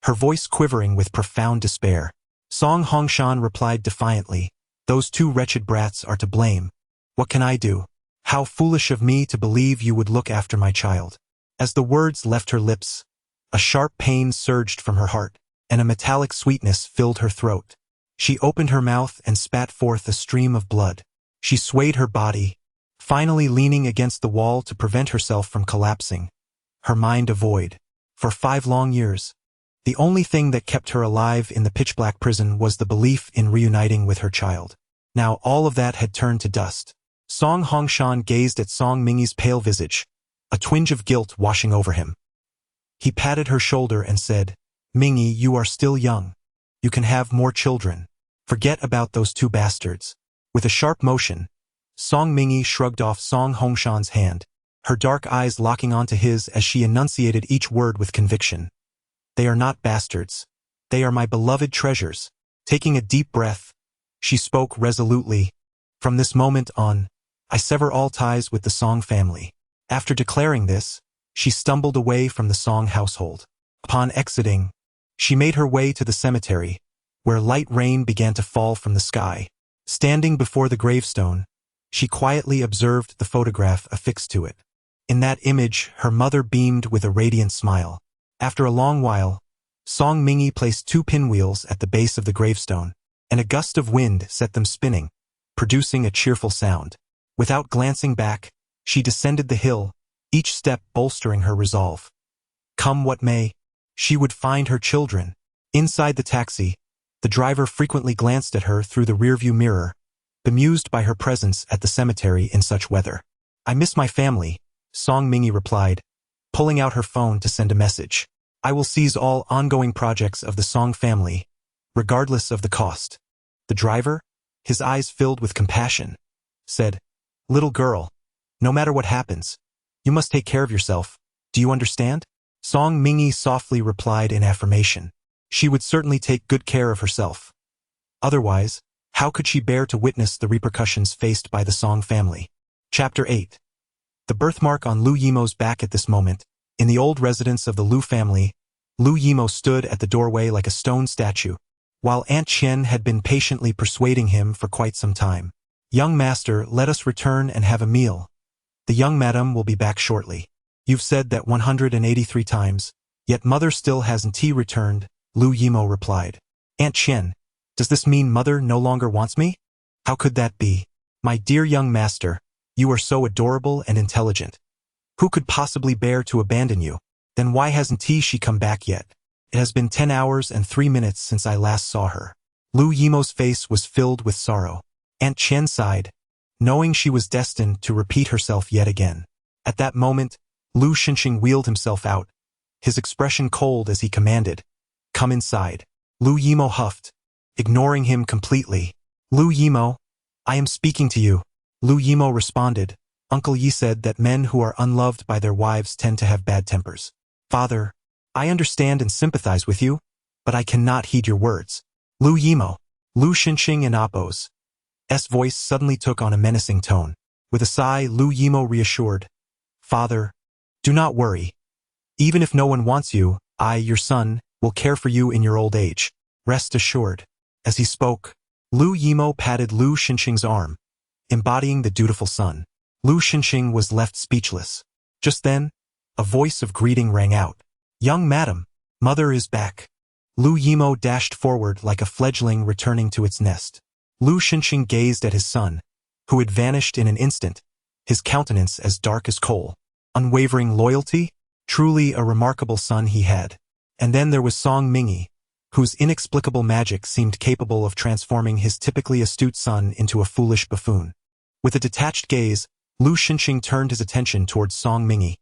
her voice quivering with profound despair. Song Hongshan replied defiantly, "Those 2 wretched brats are to blame. What can I do? How foolish of me to believe you would look after my child." As the words left her lips, a sharp pain surged from her heart, and a metallic sweetness filled her throat. She opened her mouth and spat forth a stream of blood. She swayed her body, finally leaning against the wall to prevent herself from collapsing, her mind a void. For 5 long years, the only thing that kept her alive in the pitch-black prison was the belief in reuniting with her child. Now all of that had turned to dust. Song Hongshan gazed at Song Mingyi's pale visage, a twinge of guilt washing over him. He patted her shoulder and said, "Mingyi, you are still young. You can have more children. Forget about those 2 bastards." With a sharp motion, Song Mingyi shrugged off Song Hongshan's hand, her dark eyes locking onto his as she enunciated each word with conviction. "They are not bastards. They are my beloved treasures." Taking a deep breath, she spoke resolutely, "From this moment on, I sever all ties with the Song family." After declaring this, she stumbled away from the Song household. Upon exiting, she made her way to the cemetery, where light rain began to fall from the sky. Standing before the gravestone, she quietly observed the photograph affixed to it. In that image, her mother beamed with a radiant smile. After a long while, Song Mingi placed 2 pinwheels at the base of the gravestone, and a gust of wind set them spinning, producing a cheerful sound. Without glancing back, she descended the hill, each step bolstering her resolve. Come what may, she would find her children. Inside the taxi, the driver frequently glanced at her through the rearview mirror, bemused by her presence at the cemetery in such weather. I miss my family, Song Mingi replied, pulling out her phone to send a message. I will seize all ongoing projects of the Song family, regardless of the cost. The driver, his eyes filled with compassion, said, Little girl, no matter what happens, you must take care of yourself. Do you understand? Song Mingi softly replied in affirmation. She would certainly take good care of herself. Otherwise, how could she bear to witness the repercussions faced by the Song family? Chapter 8. The birthmark on Lu Yimo's back at this moment. In the old residence of the Lu family, Lu Yimo stood at the doorway like a stone statue, while Aunt Qian had been patiently persuading him for quite some time. Young master, let us return and have a meal. The young madam will be back shortly. You've said that 183 times, yet mother still hasn't returned, Lu Yimo replied. Aunt Qian, does this mean mother no longer wants me? How could that be? My dear young master, you are so adorable and intelligent. Who could possibly bear to abandon you? Then why hasn't she come back yet? It has been 10 hours and 3 minutes since I last saw her. Lu Yimo's face was filled with sorrow. Aunt Qian sighed, knowing she was destined to repeat herself yet again. At that moment, Lu Xinxing wheeled himself out, his expression cold as he commanded, Come inside. Lu Yimo huffed, ignoring him completely. Lu Yimo, I am speaking to you. Lu Yimo responded, Uncle Yi said that men who are unloved by their wives tend to have bad tempers. Father, I understand and sympathize with you, but I cannot heed your words. Lu Yimo. Lu Xinxing in Appo's voice suddenly took on a menacing tone. With a sigh, Lu Yimo reassured, Father, do not worry. Even if no one wants you, I, your son, will care for you in your old age. Rest assured. As he spoke, Lu Yimo patted Lu Xinxing's arm, embodying the dutiful son. Lu Xinxing was left speechless. Just then, a voice of greeting rang out. Young madam, mother is back. Lu Yimo dashed forward like a fledgling returning to its nest. Lu Xinxing gazed at his son, who had vanished in an instant, his countenance as dark as coal. Unwavering loyalty? Truly a remarkable son he had. And then there was Song Mingi, whose inexplicable magic seemed capable of transforming his typically astute son into a foolish buffoon. With a detached gaze, Lu Xinxing turned his attention towards Song Mingi,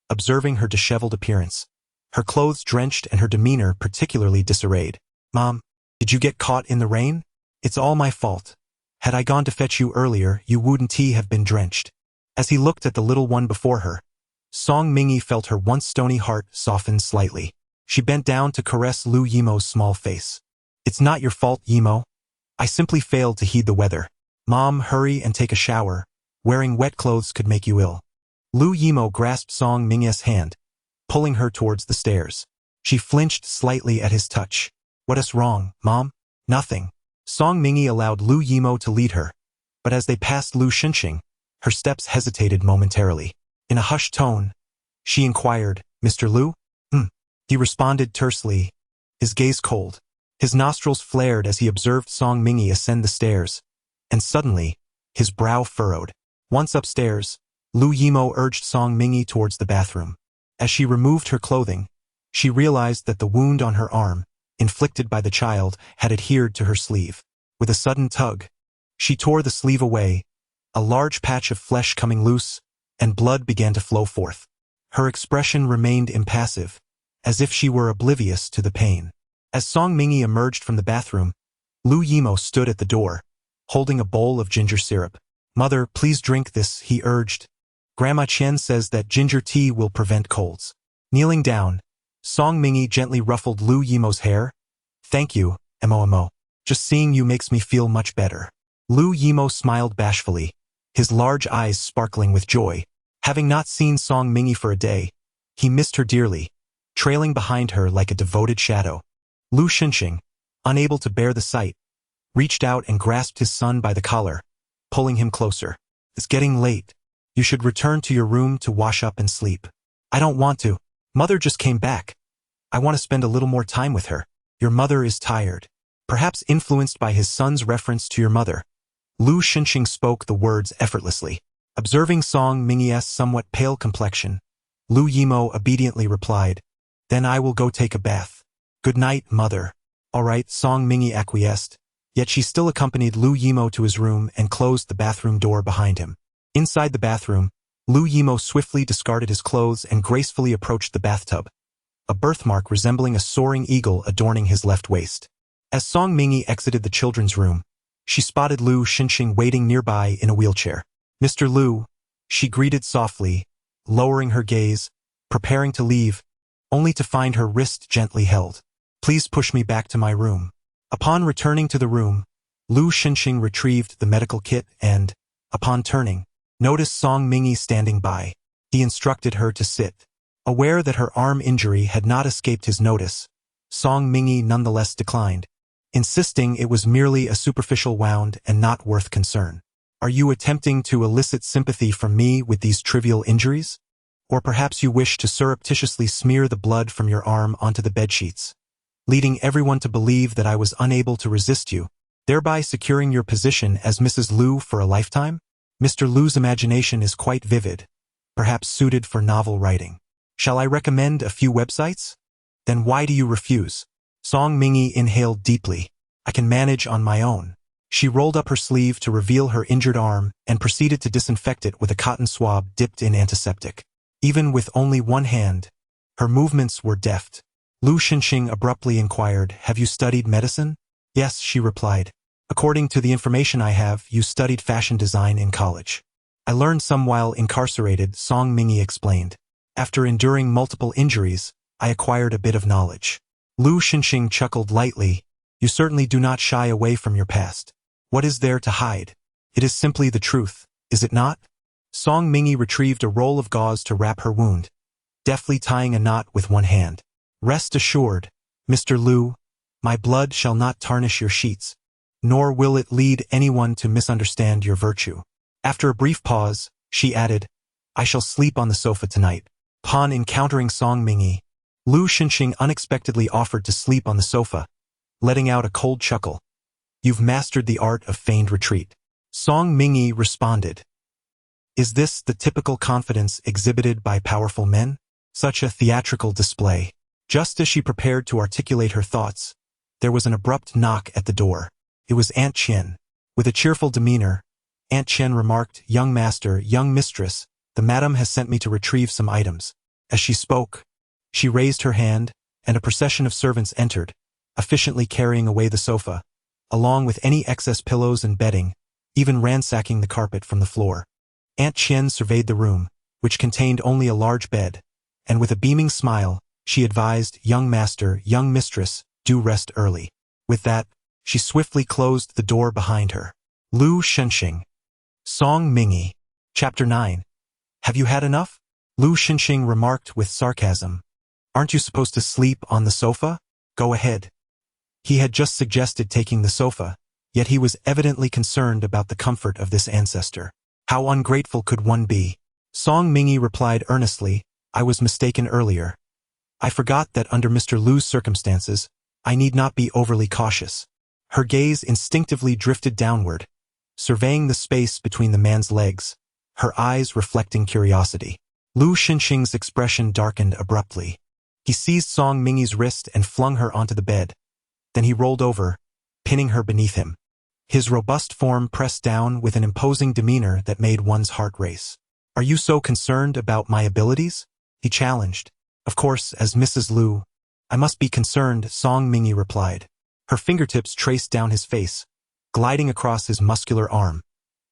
observing her disheveled appearance, her clothes drenched and her demeanor particularly disarrayed. Mom, did you get caught in the rain? It's all my fault. Had I gone to fetch you earlier, you wouldn't have been drenched. As he looked at the little one before her, Song Mingi felt her once stony heart soften slightly. She bent down to caress Lu Yimo's small face. It's not your fault, Yimo. I simply failed to heed the weather. Mom, hurry and take a shower. Wearing wet clothes could make you ill. Lu Yimo grasped Song Mingi's hand, pulling her towards the stairs. She flinched slightly at his touch. What's wrong, Mom? Nothing. Song Mingi allowed Lu Yimo to lead her, but as they passed Lu Xinxing, her steps hesitated momentarily. In a hushed tone, she inquired, Mr. Lu? He responded tersely, his gaze cold. His nostrils flared as he observed Song Mingi ascend the stairs, and suddenly, his brow furrowed. Once upstairs, Lu Yimo urged Song Mingi towards the bathroom. As she removed her clothing, she realized that the wound on her arm, inflicted by the child, had adhered to her sleeve. With a sudden tug, she tore the sleeve away, a large patch of flesh coming loose, and blood began to flow forth. Her expression remained impassive, as if she were oblivious to the pain. As Song Mingi emerged from the bathroom, Lu Yimo stood at the door, holding a bowl of ginger syrup. Mother, please drink this, he urged. Grandma Qian says that ginger tea will prevent colds. Kneeling down, Song Mingi gently ruffled Lu Yimo's hair. Thank you, Mo. Just seeing you makes me feel much better. Lu Yimo smiled bashfully, his large eyes sparkling with joy. Having not seen Song Mingi for a day, He missed her dearly, trailing behind her like a devoted shadow. Lu Xinxing, unable to bear the sight, reached out and grasped his son by the collar, pulling him closer. It's getting late. You should return to your room to wash up and sleep. I don't want to. Mother just came back. I want to spend a little more time with her. Your mother is tired. Perhaps influenced by his son's reference to your mother, Lu Xinxing spoke the words effortlessly. Observing Song Mingyi's somewhat pale complexion, Lu Yimo obediently replied, Then I will go take a bath. Good night, mother. All right, Song Mingyi acquiesced, yet she still accompanied Lu Yimo to his room and closed the bathroom door behind him. Inside the bathroom, Lu Yimo swiftly discarded his clothes and gracefully approached the bathtub, a birthmark resembling a soaring eagle adorning his left waist. As Song Mingyi exited the children's room, she spotted Lu Xinxing waiting nearby in a wheelchair. Mr. Lu, she greeted softly, lowering her gaze, preparing to leave, only to find her wrist gently held. Please push me back to my room. Upon returning to the room, Lu Xinxing retrieved the medical kit and, upon turning, noticed Song Mingyi standing by. He instructed her to sit. Aware that her arm injury had not escaped his notice, Song Mingyi nonetheless declined, insisting it was merely a superficial wound and not worth concern. Are you attempting to elicit sympathy from me with these trivial injuries? Or perhaps you wish to surreptitiously smear the blood from your arm onto the bedsheets, leading everyone to believe that I was unable to resist you, thereby securing your position as Mrs. Lu for a lifetime? Mr. Lu's imagination is quite vivid, perhaps suited for novel writing. Shall I recommend a few websites? Then why do you refuse? Song Mingyi inhaled deeply. I can manage on my own. She rolled up her sleeve to reveal her injured arm and proceeded to disinfect it with a cotton swab dipped in antiseptic. Even with only one hand, her movements were deft. Lu Xinxing abruptly inquired, Have you studied medicine? Yes, she replied. According to the information I have, you studied fashion design in college. I learned some while incarcerated, Song Mingyi explained. After enduring multiple injuries, I acquired a bit of knowledge. Lu Xinxing chuckled lightly. You certainly do not shy away from your past. What is there to hide? It is simply the truth, is it not? Song Mingyi retrieved a roll of gauze to wrap her wound, deftly tying a knot with one hand. Rest assured, Mr. Lu, my blood shall not tarnish your sheets, nor will it lead anyone to misunderstand your virtue. After a brief pause, she added, I shall sleep on the sofa tonight. Upon encountering Song Mingyi, Lu Xinxing unexpectedly offered to sleep on the sofa, letting out a cold chuckle. You've mastered the art of feigned retreat. Song Mingyi responded. Is this the typical confidence exhibited by powerful men? Such a theatrical display. Just as she prepared to articulate her thoughts, there was an abrupt knock at the door. It was Aunt Qian. With a cheerful demeanor, Aunt Qian remarked, Young master, young mistress, the madam has sent me to retrieve some items. As she spoke, she raised her hand, and a procession of servants entered, efficiently carrying away the sofa, along with any excess pillows and bedding, even ransacking the carpet from the floor. Aunt Qian surveyed the room, which contained only a large bed, and with a beaming smile, she advised, Young master, young mistress, do rest early. With that, she swiftly closed the door behind her. Lu Xinxing. Song Mingyi. Chapter 9. Have you had enough? Lu Xinxing remarked with sarcasm. Aren't you supposed to sleep on the sofa? Go ahead. He had just suggested taking the sofa, yet he was evidently concerned about the comfort of this ancestor. How ungrateful could one be? Song Mingyi replied earnestly, I was mistaken earlier. I forgot that under Mr. Lu's circumstances, I need not be overly cautious. Her gaze instinctively drifted downward, surveying the space between the man's legs, her eyes reflecting curiosity. Lu Xinxing's expression darkened abruptly. He seized Song Mingyi's wrist and flung her onto the bed. Then he rolled over, pinning her beneath him. His robust form pressed down with an imposing demeanor that made one's heart race. Are you so concerned about my abilities? He challenged. Of course, as Mrs. Lu, I must be concerned, Song Mingyi replied. Her fingertips traced down his face, gliding across his muscular arm,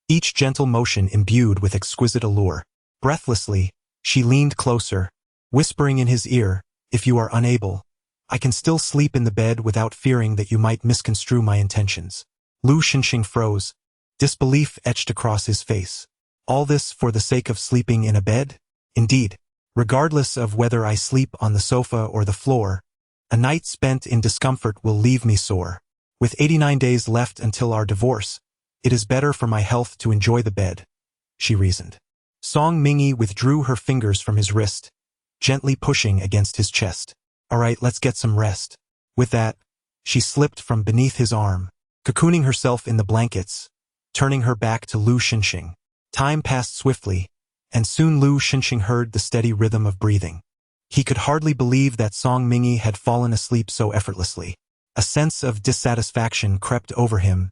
each gentle motion imbued with exquisite allure. Breathlessly, she leaned closer, whispering in his ear, If you are unable, I can still sleep in the bed without fearing that you might misconstrue my intentions. Lu Xinxing froze, disbelief etched across his face. All this for the sake of sleeping in a bed? Indeed. Regardless of whether I sleep on the sofa or the floor, a night spent in discomfort will leave me sore. With 89 days left until our divorce, it is better for my health to enjoy the bed, she reasoned. Song Mingi withdrew her fingers from his wrist, gently pushing against his chest. All right, let's get some rest. With that, she slipped from beneath his arm, cocooning herself in the blankets, turning her back to Lu Xinxing. Time passed swiftly, and soon Lu Xinxing heard the steady rhythm of breathing. He could hardly believe that Song Mingi had fallen asleep so effortlessly. A sense of dissatisfaction crept over him,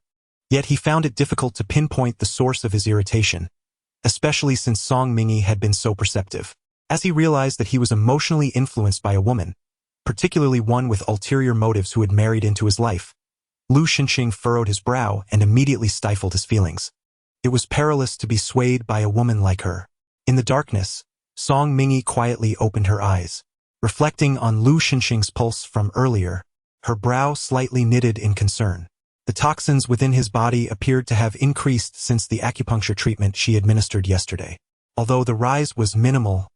yet he found it difficult to pinpoint the source of his irritation, especially since Song Mingi had been so perceptive. As he realized that he was emotionally influenced by a woman, particularly one with ulterior motives who had married into his life, Lu Xinxing furrowed his brow and immediately stifled his feelings. It was perilous to be swayed by a woman like her. In the darkness, Song Mingi quietly opened her eyes. Reflecting on Lu Xinxing's pulse from earlier, her brow slightly knitted in concern. The toxins within his body appeared to have increased since the acupuncture treatment she administered yesterday. Although the rise was minimal,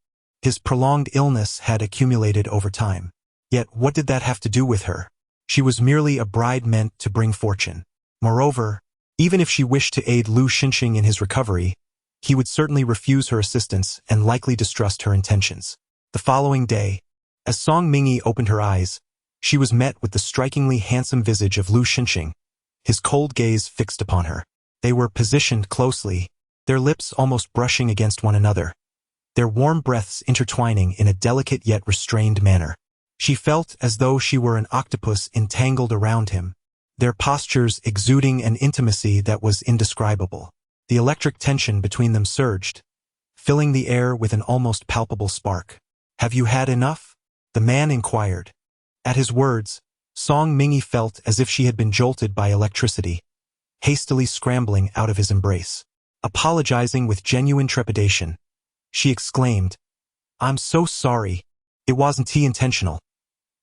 his prolonged illness had accumulated over time. Yet what did that have to do with her? She was merely a bride meant to bring fortune. Moreover, even if she wished to aid Lu Xinxing in his recovery, he would certainly refuse her assistance and likely distrust her intentions. The following day, as Song Mingi opened her eyes, she was met with the strikingly handsome visage of Lu Xinxing, his cold gaze fixed upon her. They were positioned closely, their lips almost brushing against one another, their warm breaths intertwining in a delicate yet restrained manner. She felt as though she were an octopus entangled around him, their postures exuding an intimacy that was indescribable. The electric tension between them surged, filling the air with an almost palpable spark. "Have you had enough?" the man inquired. At his words, Song Mingi felt as if she had been jolted by electricity, hastily scrambling out of his embrace. Apologizing with genuine trepidation, she exclaimed, "I'm so sorry. It wasn't intentional.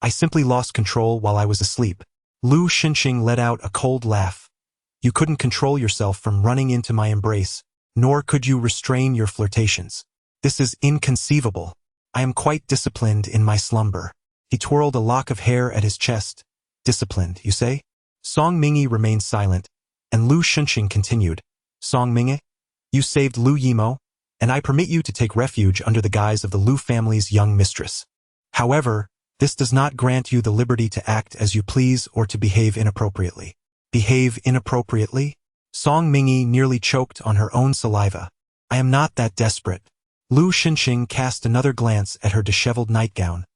I simply lost control while I was asleep." Lu Xinxing let out a cold laugh. "You couldn't control yourself from running into my embrace, nor could you restrain your flirtations. This is inconceivable. I am quite disciplined in my slumber." He twirled a lock of hair at his chest. "Disciplined, you say?" Song Mingi remained silent, and Lu Xinxing continued. "Song Mingi, you saved Lu Yimo, and I permit you to take refuge under the guise of the Lu family's young mistress. However, this does not grant you the liberty to act as you please or to behave inappropriately." "Behave inappropriately?" Song Mingi nearly choked on her own saliva. "I am not that desperate." Lu Xinxing cast another glance at her disheveled nightgown,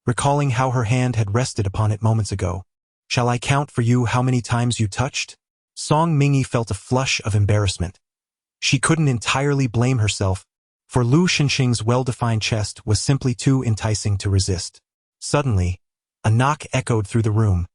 recalling how her hand had rested upon it moments ago. "Shall I count for you how many times you touched?" Song Mingi felt a flush of embarrassment. She couldn't entirely blame herself, for Lu Xinxing's well-defined chest was simply too enticing to resist. Suddenly, a knock echoed through the room,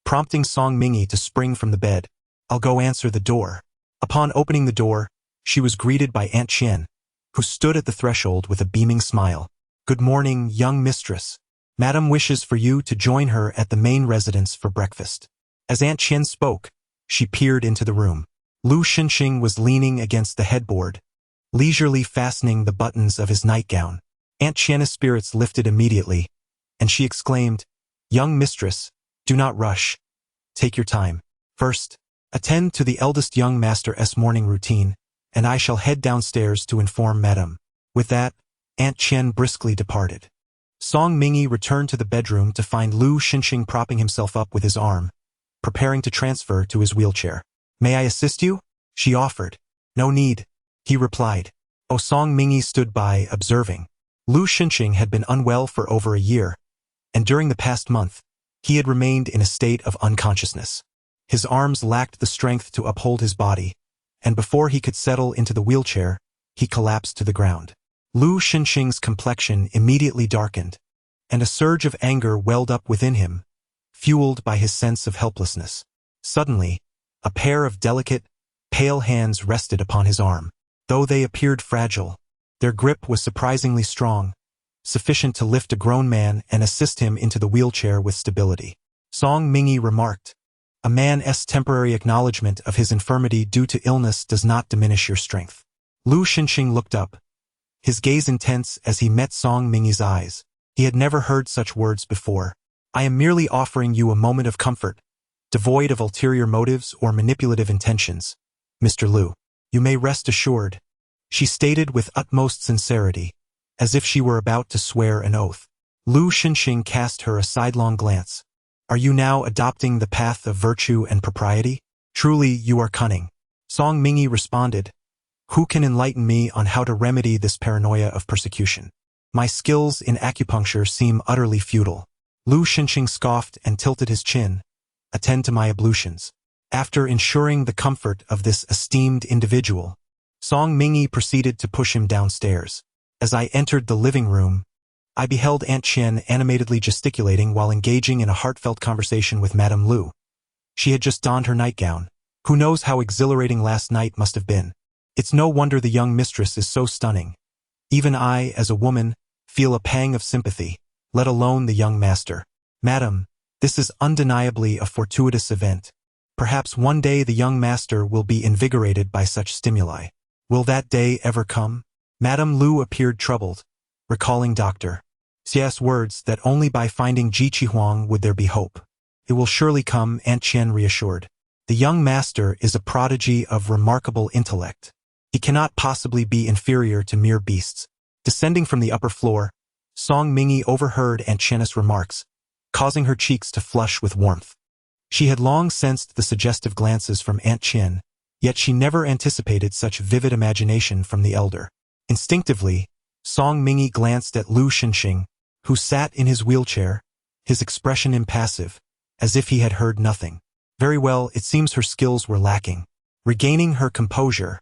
prompting Song Mingi to spring from the bed. "I'll go answer the door." Upon opening the door, she was greeted by Aunt Qian, who stood at the threshold with a beaming smile. "Good morning, young mistress. Madam wishes for you to join her at the main residence for breakfast." As Aunt Qian spoke, she peered into the room. Lu Xinxing was leaning against the headboard, leisurely fastening the buttons of his nightgown. Aunt Qian's spirits lifted immediately, and she exclaimed, "Young mistress, do not rush. Take your time. First, attend to the eldest young master's morning routine, and I shall head downstairs to inform Madam." With that, Aunt Qian briskly departed. Song Mingi returned to the bedroom to find Lu Xinxing propping himself up with his arm, preparing to transfer to his wheelchair. "May I assist you?" she offered. "No need," he replied. Song Mingi stood by, observing. Lu Xinxing had been unwell for over a year, and during the past month, he had remained in a state of unconsciousness. His arms lacked the strength to uphold his body, and before he could settle into the wheelchair, he collapsed to the ground. Lu Xinxing's complexion immediately darkened, and a surge of anger welled up within him, fueled by his sense of helplessness. Suddenly, a pair of delicate, pale hands rested upon his arm. Though they appeared fragile, their grip was surprisingly strong, sufficient to lift a grown man and assist him into the wheelchair with stability. Song Mingi remarked, "A man's temporary acknowledgement of his infirmity due to illness does not diminish your strength." Lu Xinxing looked up, his gaze intense as he met Song Mingyi's eyes. He had never heard such words before. I am merely offering you a moment of comfort, devoid of ulterior motives or manipulative intentions, Mr. Lu. You may rest assured, she stated with utmost sincerity, as if she were about to swear an oath. Lu Xinxing cast her a sidelong glance. Are you now adopting the path of virtue and propriety? Truly, you are cunning. Song Mingyi responded. Who can enlighten me on how to remedy this paranoia of persecution? My skills in acupuncture seem utterly futile. Lu Xinxing scoffed and tilted his chin. Attend to my ablutions. After ensuring the comfort of this esteemed individual, Song Mingyi proceeded to push him downstairs. As I entered the living room, I beheld Aunt Qian animatedly gesticulating while engaging in a heartfelt conversation with Madame Lu. She had just donned her nightgown. Who knows how exhilarating last night must have been. It's no wonder the young mistress is so stunning. Even I, as a woman, feel a pang of sympathy, let alone the young master. Madam, this is undeniably a fortuitous event. Perhaps one day the young master will be invigorated by such stimuli. Will that day ever come? Madame Lu appeared troubled, recalling Dr. Xia's words that only by finding Ji Qihuang would there be hope. It will surely come, Aunt Qian reassured. The young master is a prodigy of remarkable intellect. He cannot possibly be inferior to mere beasts. Descending from the upper floor, Song Mingyi overheard Aunt Qian's remarks, causing her cheeks to flush with warmth. She had long sensed the suggestive glances from Aunt Qian, yet she never anticipated such vivid imagination from the elder. Instinctively, Song Mingyi glanced at Lu Xinxing, who sat in his wheelchair, his expression impassive, as if he had heard nothing. Very well, it seems her skills were lacking. Regaining her composure,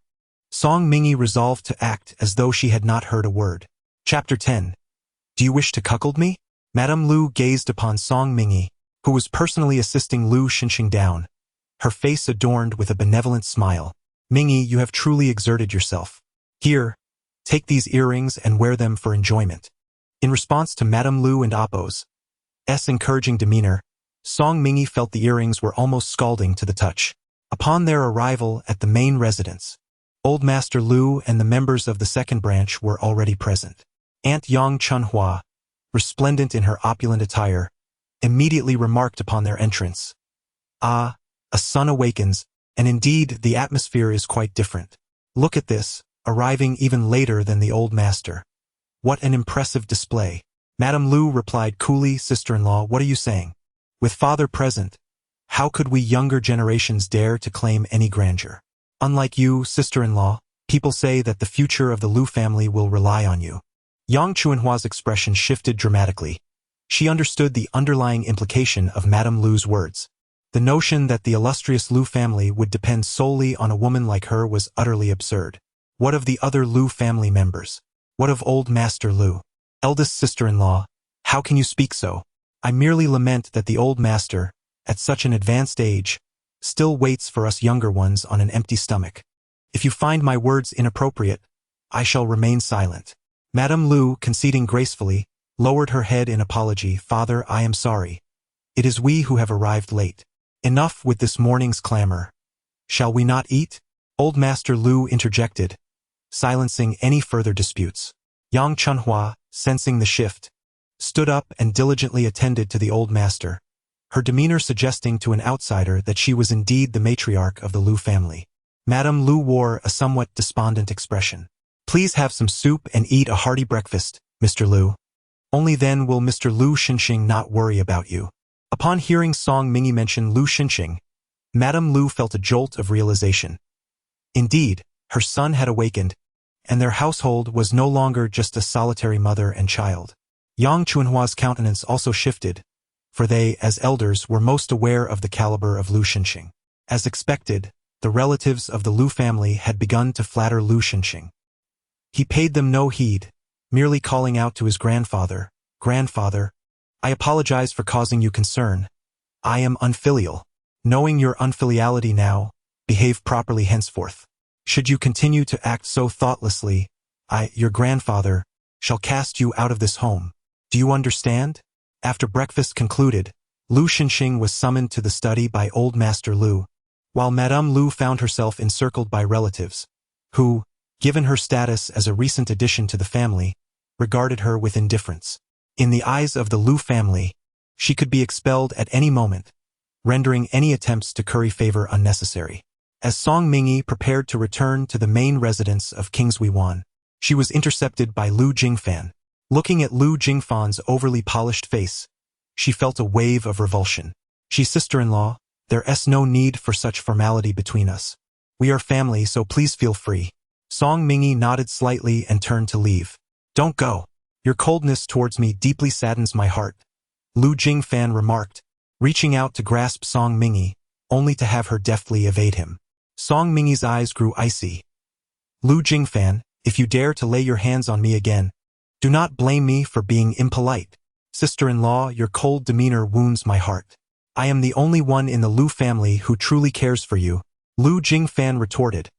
Song Mingyi resolved to act as though she had not heard a word. Chapter 10. Do you wish to cuckold me? Madame Lu gazed upon Song Mingyi, who was personally assisting Lu Xinxing down, her face adorned with a benevolent smile. Mingyi, you have truly exerted yourself. Here, take these earrings and wear them for enjoyment. In response to Madame Lu and Appo's encouraging demeanor, Song Mingyi felt the earrings were almost scalding to the touch. Upon their arrival at the main residence, Old Master Lu and the members of the second branch were already present. Aunt Yang Chunhua, resplendent in her opulent attire, immediately remarked upon their entrance. Ah, a son awakens, and indeed the atmosphere is quite different. Look at this, arriving even later than the old master. What an impressive display. Madame Lu replied coolly, sister-in-law, what are you saying? With father present, how could we younger generations dare to claim any grandeur? Unlike you, sister-in-law, people say that the future of the Lu family will rely on you. Yang Chunhua's expression shifted dramatically. She understood the underlying implication of Madame Lu's words. The notion that the illustrious Lu family would depend solely on a woman like her was utterly absurd. What of the other Lu family members? What of old Master Lu? Eldest sister-in-law, how can you speak so? I merely lament that the old master, at such an advanced age, still waits for us younger ones on an empty stomach. If you find my words inappropriate, I shall remain silent. Madame Lu, conceding gracefully, lowered her head in apology. Father, I am sorry. It is we who have arrived late. Enough with this morning's clamor. Shall we not eat? Old Master Lu interjected, silencing any further disputes. Yang Chunhua, sensing the shift, stood up and diligently attended to the old master, her demeanor suggesting to an outsider that she was indeed the matriarch of the Lu family. Madame Lu wore a somewhat despondent expression. Please have some soup and eat a hearty breakfast, Mr. Lu. Only then will Mr. Lu Xinxing not worry about you. Upon hearing Song Mingyi mention Lu Xinxing, Madame Lu felt a jolt of realization. Indeed, her son had awakened, and their household was no longer just a solitary mother and child. Yang Chunhua's countenance also shifted, for they, as elders, were most aware of the caliber of Lu Xinxing. As expected, the relatives of the Lu family had begun to flatter Lu Xinxing. He paid them no heed, merely calling out to his grandfather, Grandfather, I apologize for causing you concern. I am unfilial. Knowing your unfiliality now, behave properly henceforth. Should you continue to act so thoughtlessly, I, your grandfather, shall cast you out of this home. Do you understand? After breakfast concluded, Lu Xinxing was summoned to the study by old Master Lu, while Madame Lu found herself encircled by relatives, who, given her status as a recent addition to the family, regarded her with indifference. In the eyes of the Lu family, she could be expelled at any moment, rendering any attempts to curry favor unnecessary. As Song Mingyi prepared to return to the main residence of King Zhuiwan, she was intercepted by Lu Jingfan. Looking at Lu Jingfan's overly polished face, she felt a wave of revulsion. "She's sister-in-law, there's no need for such formality between us. We are family, so please feel free." Song Mingyi nodded slightly and turned to leave. "Don't go. Your coldness towards me deeply saddens my heart," Lu Jingfan remarked, reaching out to grasp Song Mingyi, only to have her deftly evade him. Song Mingyi's eyes grew icy. "Lu Jingfan, if you dare to lay your hands on me again, do not blame me for being impolite. Sister-in-law, your cold demeanor wounds my heart. I am the only one in the Lu family who truly cares for you," Lu Jingfan retorted,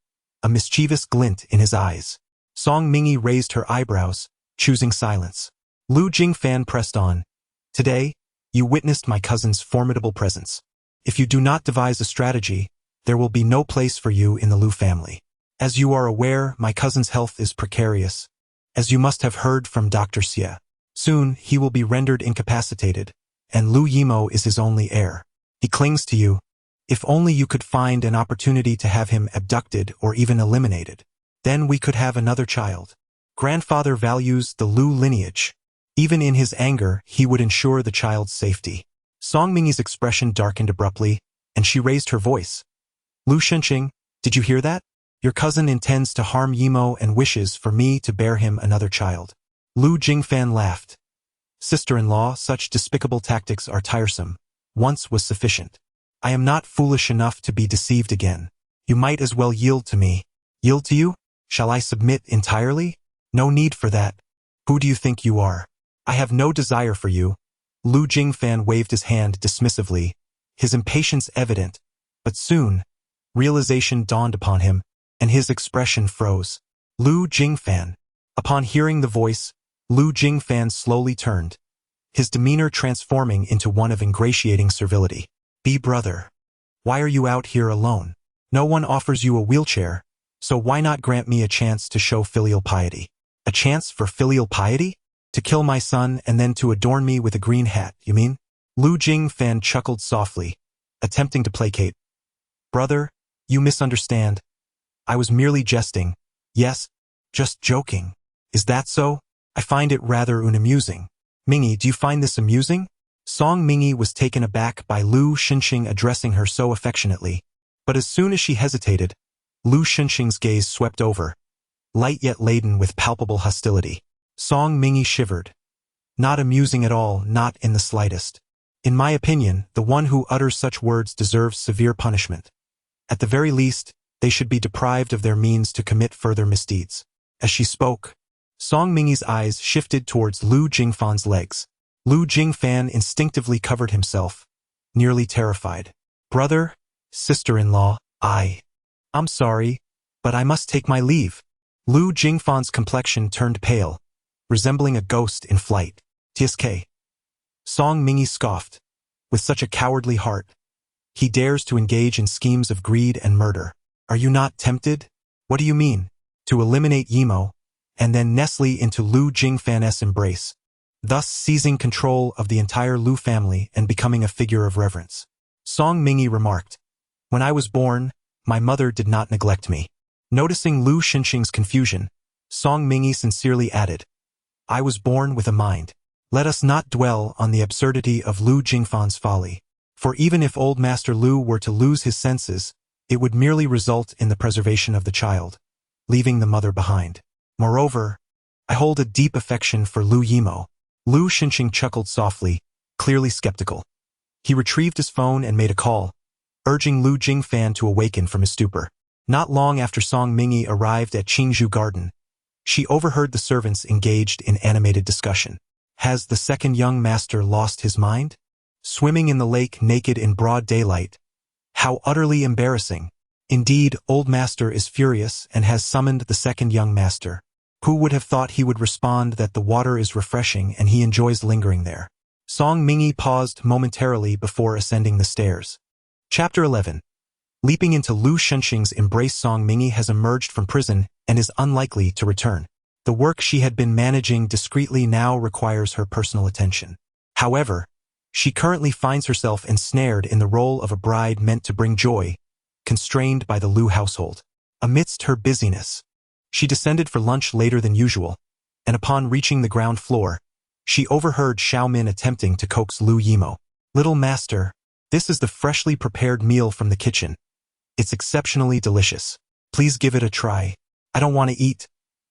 a mischievous glint in his eyes. Song Mingyi raised her eyebrows, choosing silence. Lu Jingfan pressed on. "Today, you witnessed my cousin's formidable presence. If you do not devise a strategy, there will be no place for you in the Lu family. As you are aware, my cousin's health is precarious, as you must have heard from Dr. Xie. Soon, he will be rendered incapacitated, and Lu Yimo is his only heir. He clings to you. If only you could find an opportunity to have him abducted or even eliminated. Then we could have another child. Grandfather values the Lu lineage. Even in his anger, he would ensure the child's safety." Song Mingyi's expression darkened abruptly, and she raised her voice. "Lu Shenxing, did you hear that? Your cousin intends to harm Yimo and wishes for me to bear him another child." Lu Jingfan laughed. "Sister-in-law, such despicable tactics are tiresome. Once was sufficient. I am not foolish enough to be deceived again. You might as well yield to me." "Yield to you? Shall I submit entirely? No need for that. Who do you think you are? I have no desire for you." Lu Jingfan waved his hand dismissively, his impatience evident, but soon, realization dawned upon him, and his expression froze. Lu Jingfan. Upon hearing the voice, Lu Jingfan slowly turned, his demeanor transforming into one of ingratiating servility. "Be brother. Why are you out here alone? No one offers you a wheelchair, so why not grant me a chance to show filial piety?" "A chance for filial piety? To kill my son and then to adorn me with a green hat, you mean?" Lu Jingfan chuckled softly, attempting to placate. "Brother, you misunderstand. I was merely jesting. Yes, just joking. Is that so? I find it rather unamusing. Mingyi, do you find this amusing?" Song Mingyi was taken aback by Lu Shenxing addressing her so affectionately, but as soon as she hesitated, Lu Shenxing's gaze swept over, light yet laden with palpable hostility. Song Mingyi shivered. "Not amusing at all, not in the slightest. In my opinion, the one who utters such words deserves severe punishment. At the very least, they should be deprived of their means to commit further misdeeds." As she spoke, Song Mingyi's eyes shifted towards Lu Jingfan's legs. Lu Jingfan instinctively covered himself, nearly terrified. "Brother, sister-in-law, I'm sorry, but I must take my leave." Lu Jingfan's complexion turned pale, resembling a ghost in flight. "Tsk." Song Mingyi scoffed. "With such a cowardly heart, he dares to engage in schemes of greed and murder. Are you not tempted? What do you mean? To eliminate Yimo, and then nestle into Lu Jingfan's embrace, thus seizing control of the entire Lu family and becoming a figure of reverence." Song Mingyi remarked. "When I was born, my mother did not neglect me." Noticing Lu Shenxing's confusion, Song Mingyi sincerely added, "I was born with a mind." Let us not dwell on the absurdity of Lu Jingfan's folly, for even if old Master Lu were to lose his senses, it would merely result in the preservation of the child, leaving the mother behind. Moreover, I hold a deep affection for Lu Yimo. Lu Shenxing chuckled softly, clearly skeptical. He retrieved his phone and made a call, urging Lu Jingfan to awaken from his stupor. Not long after Song Mingyi arrived at Qingzhou Garden, she overheard the servants engaged in animated discussion. Has the second young master lost his mind? Swimming in the lake naked in broad daylight. How utterly embarrassing. Indeed, old master is furious and has summoned the second young master. Who would have thought he would respond that the water is refreshing and he enjoys lingering there? Song Mingyi paused momentarily before ascending the stairs. Chapter 11. Leaping into Lu Shenxing's embrace, Song Mingyi has emerged from prison, and is unlikely to return. The work she had been managing discreetly now requires her personal attention. However, she currently finds herself ensnared in the role of a bride meant to bring joy, constrained by the Liu household. Amidst her busyness, she descended for lunch later than usual, and upon reaching the ground floor, she overheard Xiaomin attempting to coax Liu Yimo. "Little master, this is the freshly prepared meal from the kitchen. It's exceptionally delicious. Please give it a try. I don't want to eat.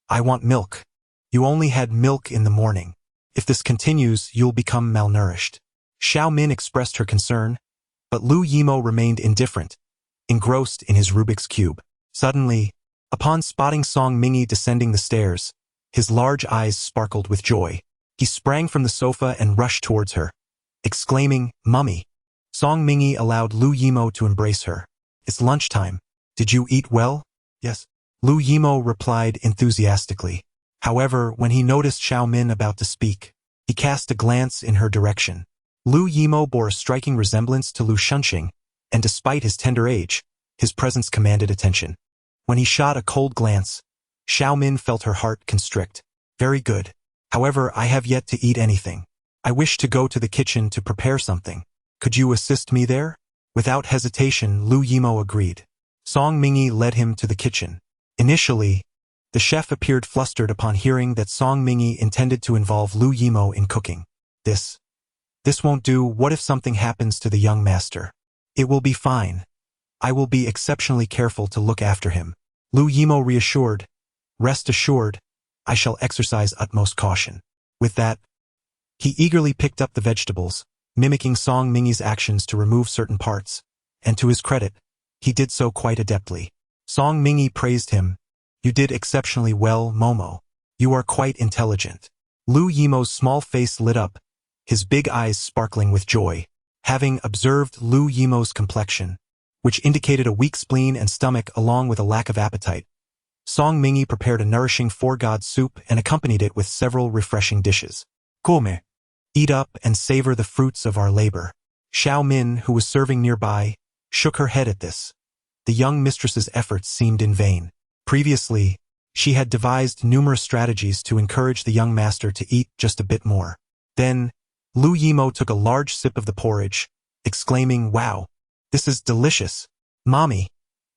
I want milk. You only had milk in the morning. If this continues, you'll become malnourished." Xiaomin expressed her concern, but Liu Yimo remained indifferent, engrossed in his Rubik's Cube. Suddenly, upon spotting Song Mingy descending the stairs, his large eyes sparkled with joy. He sprang from the sofa and rushed towards her, exclaiming, "Mummy." Song Mingy allowed Liu Yimo to embrace her. "It's lunchtime. Did you eat well?" "Yes," Liu Yimo replied enthusiastically. However, when he noticed Xiaomin about to speak, he cast a glance in her direction. Liu Yimo bore a striking resemblance to Liu Shunxing, and despite his tender age, his presence commanded attention. When he shot a cold glance, Xiaomin felt her heart constrict. "Very good. However, I have yet to eat anything. I wish to go to the kitchen to prepare something. Could you assist me there?" Without hesitation, Liu Yimo agreed. Song Mingy led him to the kitchen. Initially, the chef appeared flustered upon hearing that Song Mingy intended to involve Liu Yimo in cooking. This won't do. What if something happens to the young master?" "It will be fine. I will be exceptionally careful to look after him," Liu Yimo reassured. "Rest assured, I shall exercise utmost caution." With that, he eagerly picked up the vegetables, mimicking Song Mingy's actions to remove certain parts, and to his credit, he did so quite adeptly. Song Mingy praised him. "You did exceptionally well, Momo. You are quite intelligent." Liu Yimo's small face lit up, his big eyes sparkling with joy. Having observed Liu Yimo's complexion, which indicated a weak spleen and stomach along with a lack of appetite, Song Mingy prepared a nourishing four-god soup and accompanied it with several refreshing dishes. "Come, eat up and savor the fruits of our labor." Xiaomin, who was serving nearby, shook her head at this. The young mistress's efforts seemed in vain. Previously, she had devised numerous strategies to encourage the young master to eat just a bit more. Then, Liu Yimo took a large sip of the porridge, exclaiming, "Wow, this is delicious. Mommy,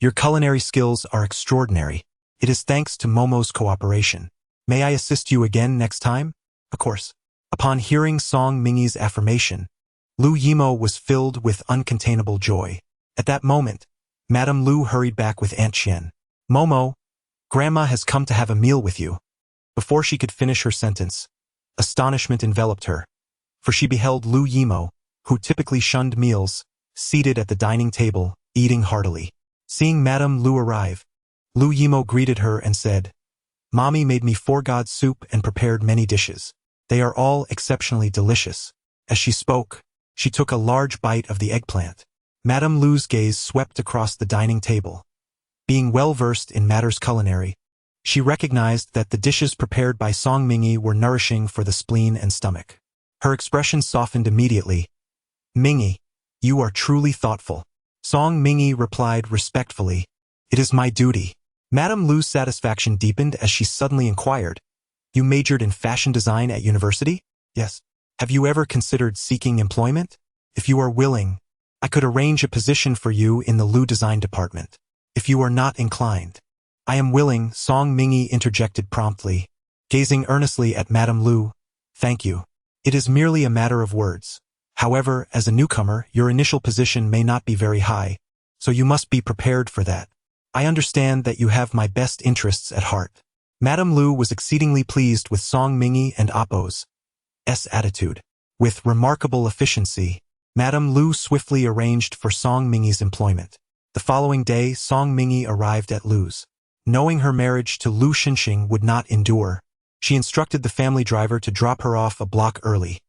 your culinary skills are extraordinary. It is thanks to Momo's cooperation. May I assist you again next time?" "Of course." Upon hearing Song Mingy's affirmation, Liu Yimo was filled with uncontainable joy. At that moment, Madame Liu hurried back with Aunt Qian. "Momo, Grandma has come to have a meal with you." Before she could finish her sentence, astonishment enveloped her, for she beheld Liu Yimo, who typically shunned meals, seated at the dining table, eating heartily. Seeing Madame Liu arrive, Liu Yimo greeted her and said, "Mommy made me four-god soup and prepared many dishes. They are all exceptionally delicious." As she spoke, she took a large bite of the eggplant. Madame Liu's gaze swept across the dining table. Being well-versed in matters culinary, she recognized that the dishes prepared by Song Mingy were nourishing for the spleen and stomach. Her expression softened immediately. "Mingy, you are truly thoughtful." Song Mingy replied respectfully, "It is my duty." Madame Liu's satisfaction deepened as she suddenly inquired, "You majored in fashion design at university?" "Yes." "Have you ever considered seeking employment? If you are willing, I could arrange a position for you in the Liu design department. If you are not inclined." "I am willing," Song Mingy interjected promptly, gazing earnestly at Madame Liu. "Thank you. It is merely a matter of words. However, as a newcomer, your initial position may not be very high, so you must be prepared for that. I understand that you have my best interests at heart." Madame Liu was exceedingly pleased with Song Mingy and Appo's attitude. With remarkable efficiency, Madame Liu swiftly arranged for Song Mingy's employment. The following day, Song Mingy arrived at Liu's. Knowing her marriage to Liu Xinxing would not endure, she instructed the family driver to drop her off a block early,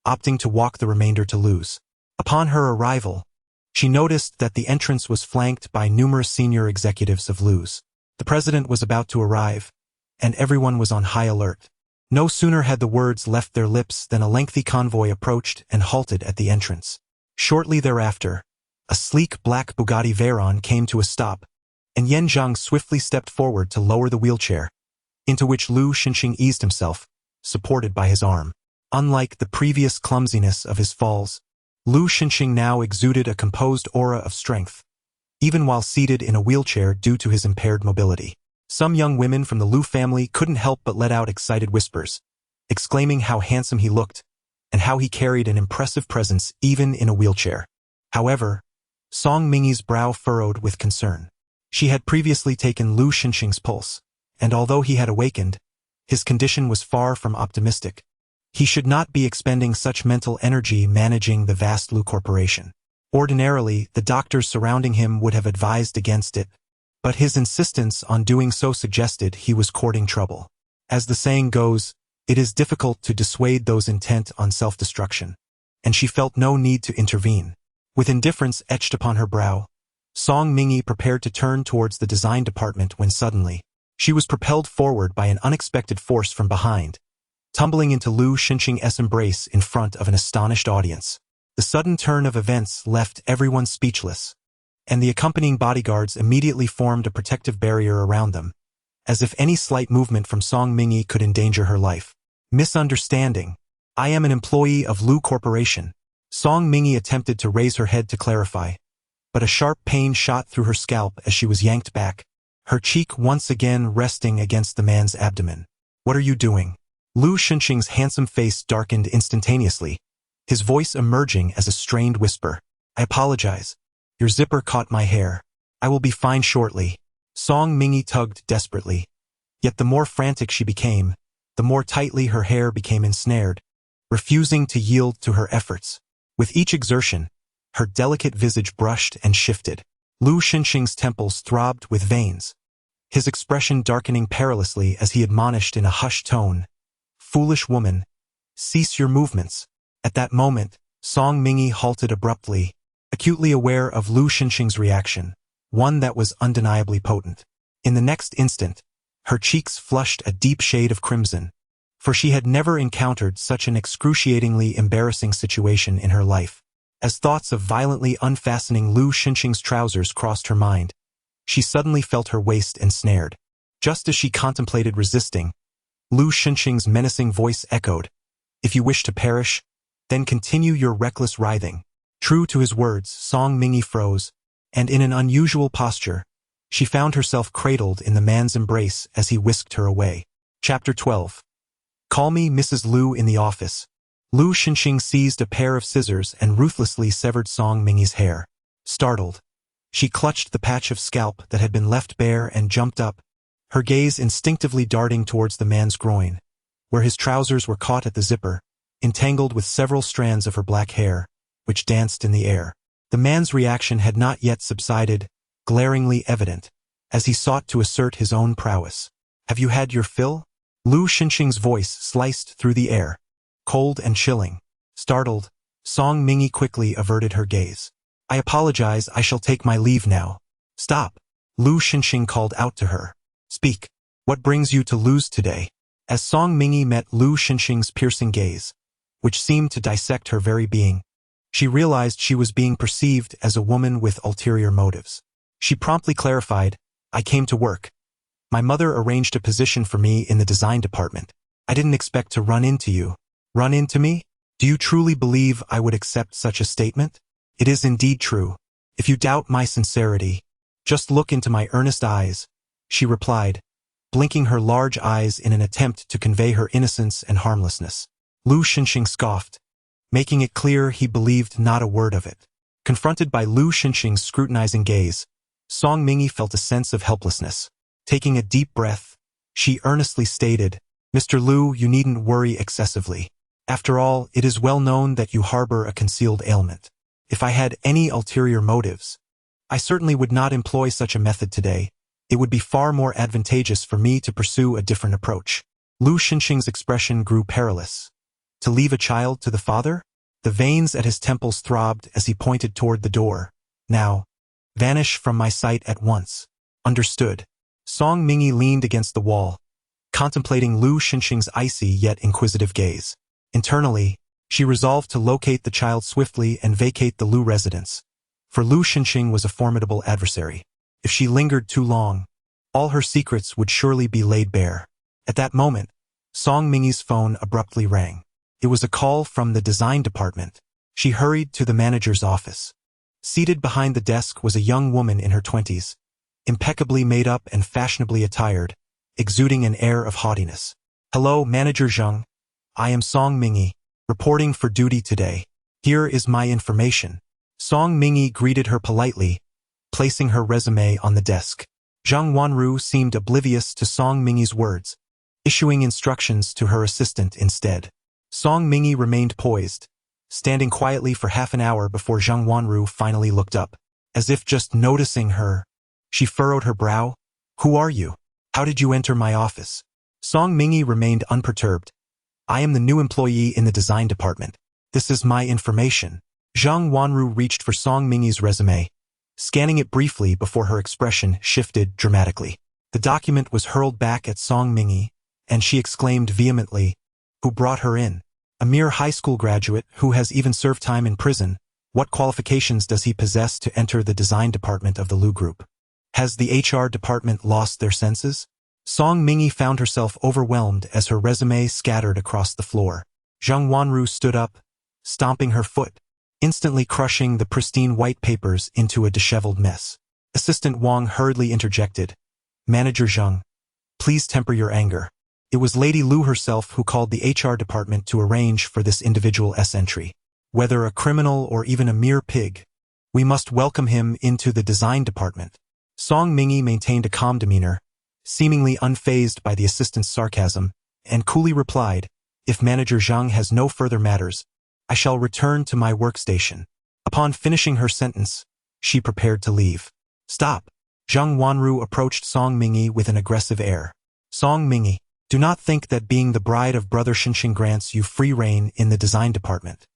opting to walk the remainder to Liu's. Upon her arrival, she noticed that the entrance was flanked by numerous senior executives of Liu's. The president was about to arrive, and everyone was on high alert. No sooner had the words left their lips than a lengthy convoy approached and halted at the entrance. Shortly thereafter, a sleek black Bugatti Veyron came to a stop, and Yan Zhang swiftly stepped forward to lower the wheelchair, into which Lu Xinxing eased himself, supported by his arm. Unlike the previous clumsiness of his falls, Lu Xinxing now exuded a composed aura of strength, even while seated in a wheelchair due to his impaired mobility. Some young women from the Lu family couldn't help but let out excited whispers, exclaiming how handsome he looked, and how he carried an impressive presence even in a wheelchair. However, Song Mingyi's brow furrowed with concern. She had previously taken Lu Xinxing's pulse, and although he had awakened, his condition was far from optimistic. He should not be expending such mental energy managing the vast Lu corporation. Ordinarily, the doctors surrounding him would have advised against it, but his insistence on doing so suggested he was courting trouble. As the saying goes, it is difficult to dissuade those intent on self-destruction, and she felt no need to intervene. With indifference etched upon her brow, Song Mingyi prepared to turn towards the design department when suddenly, she was propelled forward by an unexpected force from behind, tumbling into Lu Xinxing's embrace in front of an astonished audience. The sudden turn of events left everyone speechless, and the accompanying bodyguards immediately formed a protective barrier around them, as if any slight movement from Song Mingyi could endanger her life. Misunderstanding. I am an employee of Lu Corporation. Song Mingyi attempted to raise her head to clarify, but a sharp pain shot through her scalp as she was yanked back, her cheek once again resting against the man's abdomen. What are you doing? Lu Xinxing's handsome face darkened instantaneously, his voice emerging as a strained whisper. I apologize. Your zipper caught my hair. I will be fine shortly. Song Mingyi tugged desperately. Yet the more frantic she became, the more tightly her hair became ensnared, refusing to yield to her efforts. With each exertion, her delicate visage brushed and shifted. Lu Xinxing's temples throbbed with veins, his expression darkening perilously as he admonished in a hushed tone, Foolish woman, cease your movements. At that moment, Song Mingyi halted abruptly, acutely aware of Lu Xinxing's reaction, one that was undeniably potent. In the next instant, her cheeks flushed a deep shade of crimson, for she had never encountered such an excruciatingly embarrassing situation in her life. As thoughts of violently unfastening Lu Xinxing's trousers crossed her mind, she suddenly felt her waist ensnared. Just as she contemplated resisting, Lu Xinxing's menacing voice echoed, If you wish to perish, then continue your reckless writhing. True to his words, Song Mingyi froze, and in an unusual posture, she found herself cradled in the man's embrace as he whisked her away. Chapter 12. Call me Mrs. Lu in the office. Lu Xinxing seized a pair of scissors and ruthlessly severed Song Mingyi's hair. Startled, she clutched the patch of scalp that had been left bare and jumped up, her gaze instinctively darting towards the man's groin, where his trousers were caught at the zipper, entangled with several strands of her black hair, which danced in the air. The man's reaction had not yet subsided, glaringly evident, as he sought to assert his own prowess. Have you had your fill? Lu Xinxing's voice sliced through the air, cold and chilling. Startled, Song Mingyi quickly averted her gaze. I apologize, I shall take my leave now. Stop! Lu Xinxing called out to her. Speak. What brings you to Lu's today? As Song Mingyi met Lu Xinxing's piercing gaze, which seemed to dissect her very being, she realized she was being perceived as a woman with ulterior motives. She promptly clarified, I came to work. My mother arranged a position for me in the design department. I didn't expect to run into you. Run into me? Do you truly believe I would accept such a statement? It is indeed true. If you doubt my sincerity, just look into my earnest eyes, she replied, blinking her large eyes in an attempt to convey her innocence and harmlessness. Lu Xinxing scoffed, making it clear he believed not a word of it. Confronted by Lu Xinxing's scrutinizing gaze, Song Mingyi felt a sense of helplessness. Taking a deep breath, she earnestly stated, Mr. Lu, you needn't worry excessively. After all, it is well known that you harbor a concealed ailment. If I had any ulterior motives, I certainly would not employ such a method today. It would be far more advantageous for me to pursue a different approach. Lu Xinxing's expression grew perilous. To leave a child to the father? The veins at his temples throbbed as he pointed toward the door. Now, vanish from my sight at once. Understood. Song Mingyi leaned against the wall, contemplating Lu Xinxing's icy yet inquisitive gaze. Internally, she resolved to locate the child swiftly and vacate the Lu residence, for Lu Xinxing was a formidable adversary. If she lingered too long, all her secrets would surely be laid bare. At that moment, Song Mingyi's phone abruptly rang. It was a call from the design department. She hurried to the manager's office. Seated behind the desk was a young woman in her 20s, impeccably made up and fashionably attired, exuding an air of haughtiness. "Hello, Manager Zhang. I am Song Mingyi, reporting for duty today. Here is my information." Song Mingyi greeted her politely, placing her resume on the desk. Zhang Wanru seemed oblivious to Song Mingyi's words, issuing instructions to her assistant instead. Song Mingyi remained poised, standing quietly for half an hour before Zhang Wanru finally looked up. As if just noticing her, she furrowed her brow. "Who are you? How did you enter my office?" Song Mingyi remained unperturbed. "I am the new employee in the design department. This is my information." Zhang Wanru reached for Song Mingyi's resume, scanning it briefly before her expression shifted dramatically. The document was hurled back at Song Mingyi, and she exclaimed vehemently, "Who brought her in? A mere high school graduate who has even served time in prison. What qualifications does he possess to enter the design department of the Lu Group? Has the HR department lost their senses?" Song Mingyi found herself overwhelmed as her resume scattered across the floor. Zhang Wanru stood up, stomping her foot, instantly crushing the pristine white papers into a disheveled mess. Assistant Wang hurriedly interjected, "Manager Zhang, please temper your anger. It was Lady Lu herself who called the HR department to arrange for this individual's entry. Whether a criminal or even a mere pig, we must welcome him into the design department." Song Mingyi maintained a calm demeanor, seemingly unfazed by the assistant's sarcasm, and coolly replied, "If Manager Zhang has no further matters, I shall return to my workstation." Upon finishing her sentence, she prepared to leave. "Stop!" Zhang Wanru approached Song Mingyi with an aggressive air. "Song Mingyi, do not think that being the bride of Brother Xinxing grants you free rein in the design department.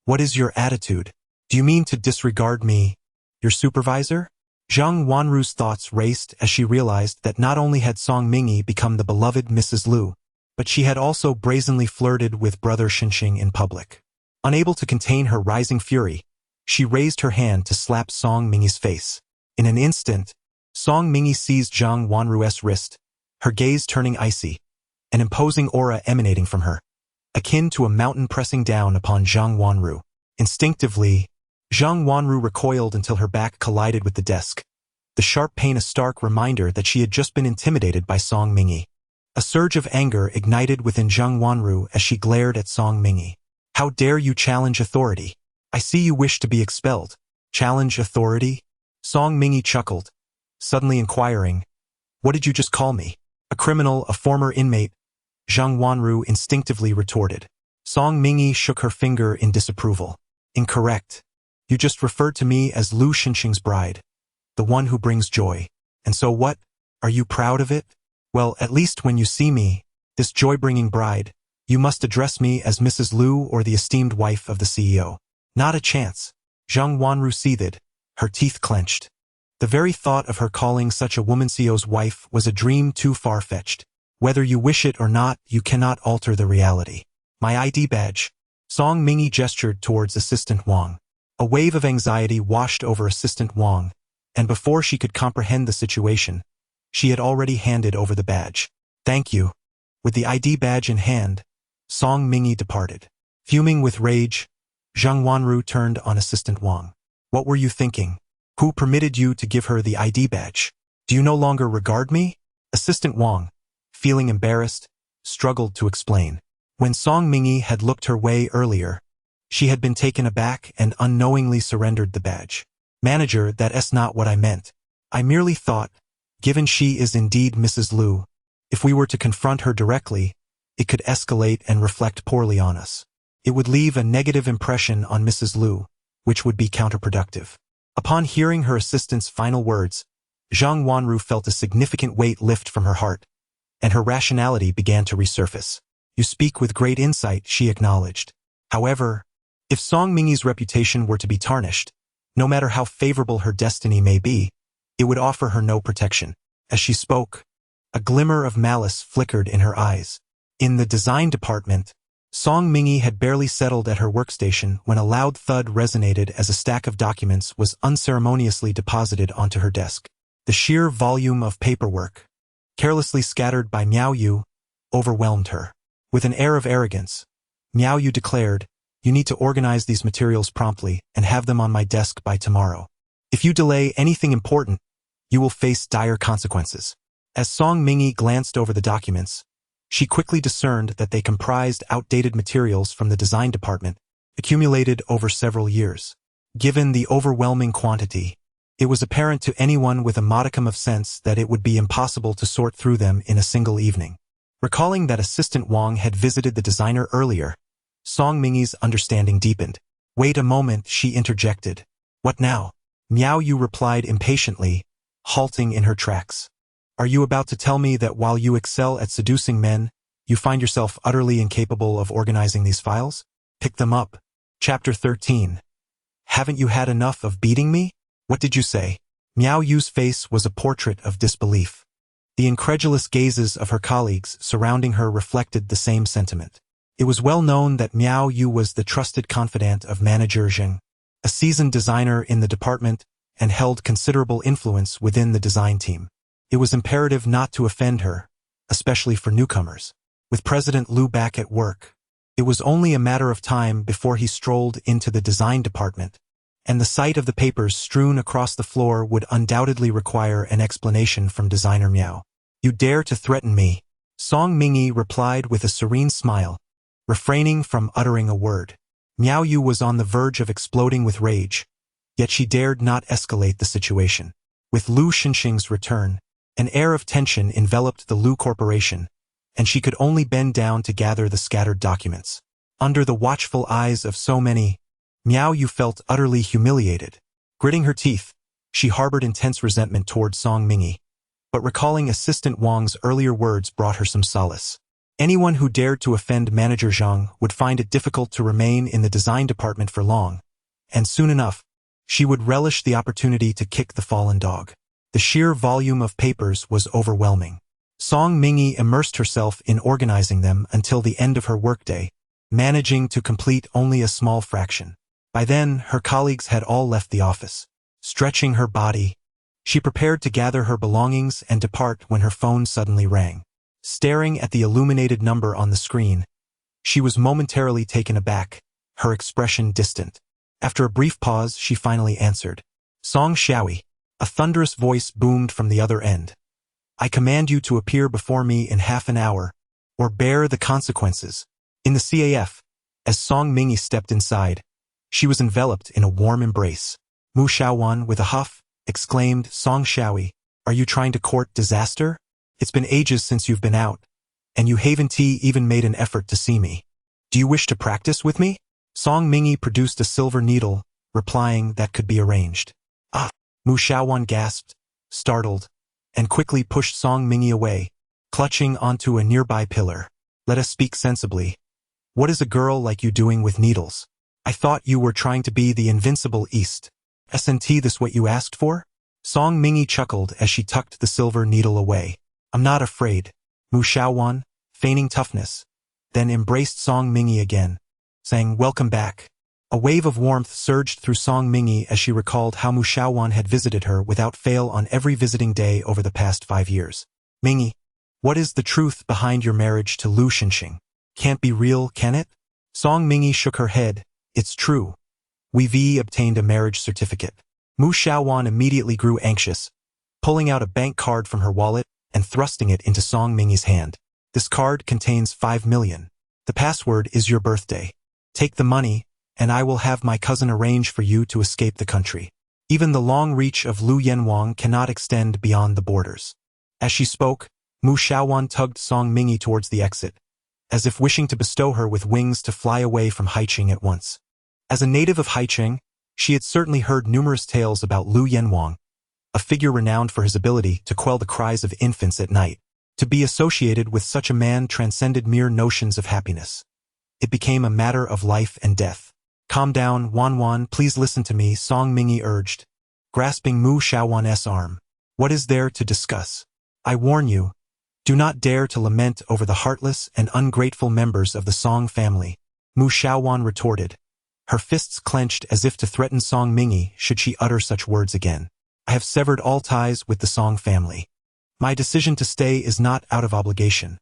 What is your attitude? Do you mean to disregard me, your supervisor?" Zhang Wanru's thoughts raced as she realized that not only had Song Mingyi become the beloved Mrs. Lu, but she had also brazenly flirted with Brother Xinxing in public. Unable to contain her rising fury, she raised her hand to slap Song Mingyi's face. In an instant, Song Mingyi seized Zhang Wanru's wrist, her gaze turning icy, an imposing aura emanating from her, akin to a mountain pressing down upon Zhang Wanru. Instinctively, Zhang Wanru recoiled until her back collided with the desk, the sharp pain a stark reminder that she had just been intimidated by Song Mingyi. A surge of anger ignited within Zhang Wanru as she glared at Song Mingyi. "How dare you challenge authority? I see you wish to be expelled. Challenge authority?" Song Mingyi chuckled, suddenly inquiring, "What did you just call me? A criminal, a former inmate?" Zhang Wanru instinctively retorted. Song Mingyi shook her finger in disapproval. "Incorrect. You just referred to me as Lu Xinxing's bride, the one who brings joy. And so what? Are you proud of it? Well, at least when you see me, this joy-bringing bride, you must address me as Mrs. Lu or the esteemed wife of the CEO. Not a chance." Zhang Wanru seethed, her teeth clenched. The very thought of her calling such a woman CEO's wife was a dream too far-fetched. "Whether you wish it or not, you cannot alter the reality. My ID badge." Song Mingyi gestured towards Assistant Wang. A wave of anxiety washed over Assistant Wang, and before she could comprehend the situation, she had already handed over the badge. "Thank you." With the ID badge in hand, Song Mingyi departed. Fuming with rage, Zhang Wanru turned on Assistant Wang. "What were you thinking? Who permitted you to give her the ID badge? Do you no longer regard me?" Assistant Wang, feeling embarrassed, struggled to explain. When Song Mingyi had looked her way earlier, she had been taken aback and unknowingly surrendered the badge. "Manager, that's not what I meant. I merely thought, given she is indeed Mrs. Lu, if we were to confront her directly, it could escalate and reflect poorly on us. It would leave a negative impression on Mrs. Lu, which would be counterproductive." Upon hearing her assistant's final words, Zhang Wanru felt a significant weight lift from her heart, and her rationality began to resurface. "You speak with great insight," she acknowledged. However, if Song Mingyi's reputation were to be tarnished, no matter how favorable her destiny may be, it would offer her no protection. As she spoke, a glimmer of malice flickered in her eyes. In the design department, Song Mingyi had barely settled at her workstation when a loud thud resonated as a stack of documents was unceremoniously deposited onto her desk. The sheer volume of paperwork, carelessly scattered by Miao Yu, overwhelmed her. With an air of arrogance, Miao Yu declared, "You need to organize these materials promptly and have them on my desk by tomorrow. If you delay anything important, you will face dire consequences." As Song Mingyi glanced over the documents, she quickly discerned that they comprised outdated materials from the design department, accumulated over several years. Given the overwhelming quantity, it was apparent to anyone with a modicum of sense that it would be impossible to sort through them in a single evening. Recalling that Assistant Wang had visited the designer earlier, Song Mingyi's understanding deepened. "Wait a moment," she interjected. "What now?" Miao Yu replied impatiently, halting in her tracks. "Are you about to tell me that while you excel at seducing men, you find yourself utterly incapable of organizing these files? Pick them up." Chapter 13. "Haven't you had enough of beating me? What did you say?" Miao Yu's face was a portrait of disbelief. The incredulous gazes of her colleagues surrounding her reflected the same sentiment. It was well known that Miao Yu was the trusted confidant of manager Zheng, a seasoned designer in the department, and held considerable influence within the design team. It was imperative not to offend her, especially for newcomers. With President Liu back at work, it was only a matter of time before he strolled into the design department, and the sight of the papers strewn across the floor would undoubtedly require an explanation from designer Miao. "You dare to threaten me?" Song Mingyi replied with a serene smile, refraining from uttering a word. Miao Yu was on the verge of exploding with rage, yet she dared not escalate the situation. With Liu Xinxing's return, an air of tension enveloped the Liu Corporation, and she could only bend down to gather the scattered documents. Under the watchful eyes of so many, Miao Yu felt utterly humiliated. Gritting her teeth, she harbored intense resentment toward Song Mingyi, but recalling Assistant Wang's earlier words brought her some solace. Anyone who dared to offend Manager Zhang would find it difficult to remain in the design department for long, and soon enough, she would relish the opportunity to kick the fallen dog. The sheer volume of papers was overwhelming. Song Mingyi immersed herself in organizing them until the end of her workday, managing to complete only a small fraction. By then, her colleagues had all left the office. Stretching her body, she prepared to gather her belongings and depart when her phone suddenly rang. Staring at the illuminated number on the screen, she was momentarily taken aback, her expression distant. After a brief pause, she finally answered. "Song Xiaoyi." A thunderous voice boomed from the other end. "I command you to appear before me in half an hour, or bear the consequences." In the CAF, as Song Mingyi stepped inside, she was enveloped in a warm embrace. Mu Xiaowan, with a huff, exclaimed, "Song Xiaoyi, are you trying to court disaster? It's been ages since you've been out, and you haven't even made an effort to see me. Do you wish to practice with me?" Song Mingyi produced a silver needle, replying that could be arranged. "Ah!" Mu Xiaowan gasped, startled, and quickly pushed Song Mingyi away, clutching onto a nearby pillar. "Let us speak sensibly. What is a girl like you doing with needles? I thought you were trying to be the invincible East. Isn't this what you asked for?" Song Mingyi chuckled as she tucked the silver needle away. "I'm not afraid." Mu Xiaowan, feigning toughness, then embraced Song Mingyi again, saying, "Welcome back." A wave of warmth surged through Song Mingyi as she recalled how Mu Xiaowan had visited her without fail on every visiting day over the past 5 years. "Mingyi, what is the truth behind your marriage to Liu Xinxing? Can't be real, can it?" Song Mingyi shook her head. "It's true. We've obtained a marriage certificate." Mu Xiaowan immediately grew anxious, pulling out a bank card from her wallet and thrusting it into Song Mingyi's hand. "This card contains 5 million. The password is your birthday. Take the money, and I will have my cousin arrange for you to escape the country. Even the long reach of Liu Yanwang cannot extend beyond the borders." As she spoke, Mu Xiaowan tugged Song Mingyi towards the exit, as if wishing to bestow her with wings to fly away from Haiqing at once. As a native of Haiqing, she had certainly heard numerous tales about Liu Yanwang, a figure renowned for his ability to quell the cries of infants at night. To be associated with such a man transcended mere notions of happiness. It became a matter of life and death. "Calm down, Wanwan, please listen to me," Song Mingyi urged, grasping Mu Xiaowan's arm. "What is there to discuss? I warn you, do not dare to lament over the heartless and ungrateful members of the Song family," Mu Xiaowan retorted, her fists clenched as if to threaten Song Mingyi should she utter such words again. I have severed all ties with the Song family. My decision to stay is not out of obligation.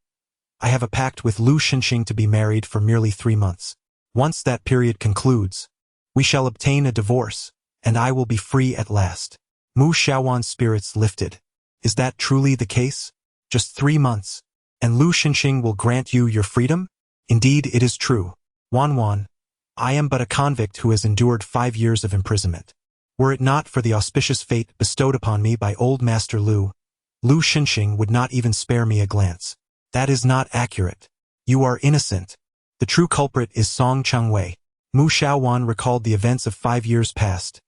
I have a pact with Lu Xinxing to be married for merely 3 months. Once that period concludes, we shall obtain a divorce, and I will be free at last. Mu Xiaowan's spirits lifted. Is that truly the case? Just 3 months, and Lu Xinxing will grant you your freedom? Indeed, it is true. Wan, I am but a convict who has endured 5 years of imprisonment. Were it not for the auspicious fate bestowed upon me by old Master Lu Xinxing would not even spare me a glance. That is not accurate. You are innocent. The true culprit is Song Changwei. Mu Xiaowan recalled the events of 5 years past,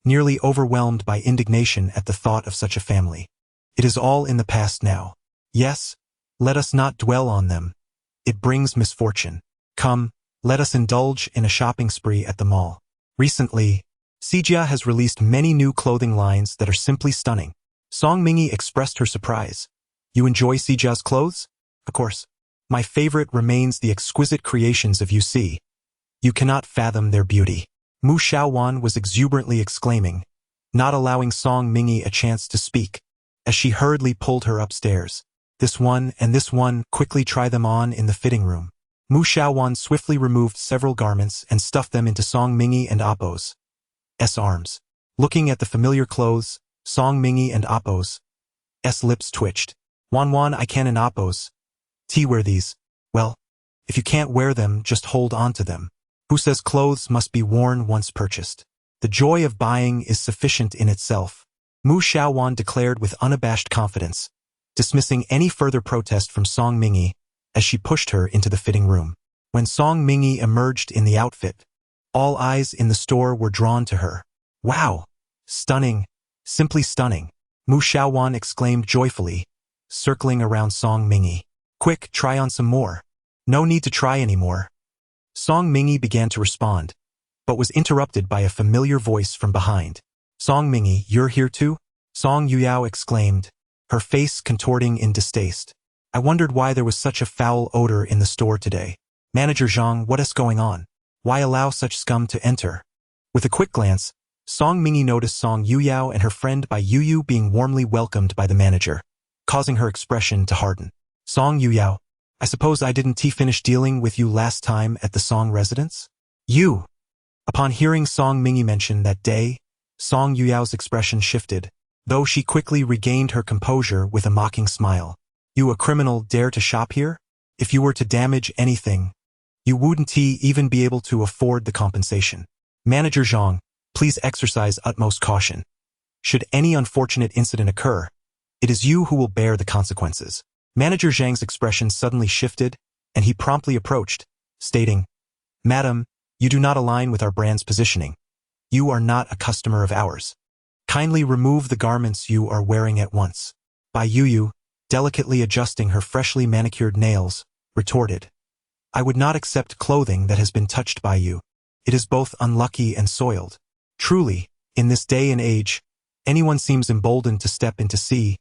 nearly overwhelmed by indignation at the thought of such a family. It is all in the past now. Yes, let us not dwell on them. It brings misfortune. Come, let us indulge in a shopping spree at the mall. Recently, Xijia has released many new clothing lines that are simply stunning. Song Mingy expressed her surprise. You enjoy Xijia's clothes? Of course. My favorite remains the exquisite creations of UC. You cannot fathom their beauty. Mu Xiaowan was exuberantly exclaiming, not allowing Song Mingy a chance to speak, as she hurriedly pulled her upstairs. This one and this one, quickly try them on in the fitting room. Mu Xiaowan swiftly removed several garments and stuffed them into Song Mingy and Appo's arms. Looking at the familiar clothes, Song Mingy and Appo's lips twitched. Wan, I can and Appo's wear these. Well, if you can't wear them, just hold on to them. Who says clothes must be worn once purchased? The joy of buying is sufficient in itself. Mu Xiaowan declared with unabashed confidence, dismissing any further protest from Song Mingy as she pushed her into the fitting room. When Song Mingy emerged in the outfit, all eyes in the store were drawn to her. Wow! Stunning! Simply stunning! Mu Xiaowan exclaimed joyfully, circling around Song Mingy. Quick, try on some more. No need to try anymore. Song Mingy began to respond, but was interrupted by a familiar voice from behind. Song Mingy, you're here too? Song Yuyao exclaimed, her face contorting in distaste. I wondered why there was such a foul odor in the store today. Manager Zhang, what is going on? Why allow such scum to enter? With a quick glance, Song Mingy noticed Song Yuyao and her friend Bai Yuyu being warmly welcomed by the manager, causing her expression to harden. Song Yuyao, I suppose I didn't finish dealing with you last time at the Song residence? You! Upon hearing Song Mingy mention that day, Song Yuyao's expression shifted, though she quickly regained her composure with a mocking smile. You a criminal dare to shop here? If you were to damage anything, you wouldn't even be able to afford the compensation. Manager Zhang, please exercise utmost caution. Should any unfortunate incident occur, it is you who will bear the consequences. Manager Zhang's expression suddenly shifted, and he promptly approached, stating, Madam, you do not align with our brand's positioning. You are not a customer of ours. Kindly remove the garments you are wearing at once. Bai Yuyu, delicately adjusting her freshly manicured nails, retorted, I would not accept clothing that has been touched by you. It is both unlucky and soiled. Truly, in this day and age, anyone seems emboldened to step into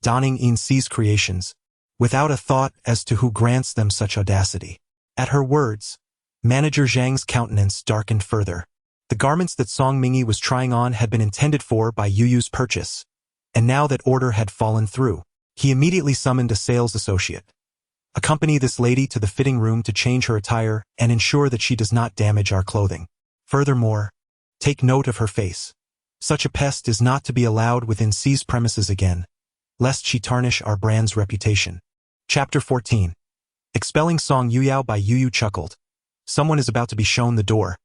donning in C's creations, without a thought as to who grants them such audacity. At her words, Manager Zhang's countenance darkened further. The garments that Song Mingy was trying on had been intended for Bai Yuyu's purchase, and now that order had fallen through, he immediately summoned a sales associate. Accompany this lady to the fitting room to change her attire and ensure that she does not damage our clothing. Furthermore, take note of her face. Such a pest is not to be allowed within C's premises again, lest she tarnish our brand's reputation. Chapter 14. Expelling Song Yuyao. Bai Yuyu chuckled. Someone is about to be shown the door.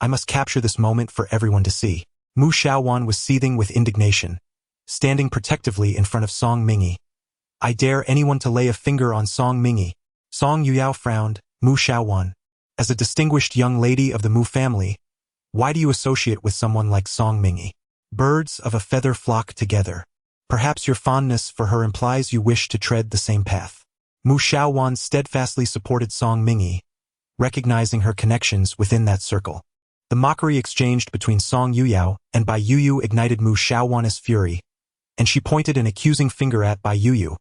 I must capture this moment for everyone to see. Mu Xiaowan was seething with indignation, standing protectively in front of Song Mingy. I dare anyone to lay a finger on Song Mingy. Song Yuyao frowned. Mu Xiaowan, as a distinguished young lady of the Mu family, why do you associate with someone like Song Mingy? Birds of a feather flock together. Perhaps your fondness for her implies you wish to tread the same path. Mu Xiaowan steadfastly supported Song Mingy, recognizing her connections within that circle. The mockery exchanged between Song Yuyao and Bai Yuyu ignited Mu Xiaowan's fury, and she pointed an accusing finger at Bai Yuyu,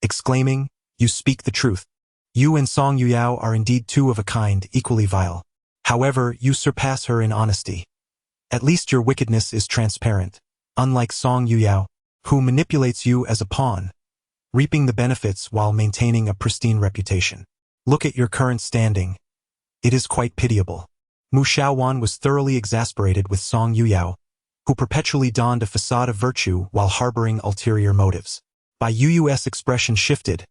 exclaiming, You speak the truth. You and Song Yuyao are indeed two of a kind, equally vile. However, you surpass her in honesty. At least your wickedness is transparent. unlike Song Yuyao, who manipulates you as a pawn, reaping the benefits while maintaining a pristine reputation. Look at your current standing. It is quite pitiable. Mu Xiaowan was thoroughly exasperated with Song Yuyao, who perpetually donned a facade of virtue while harboring ulterior motives. Bai Yuyu's expression shifted,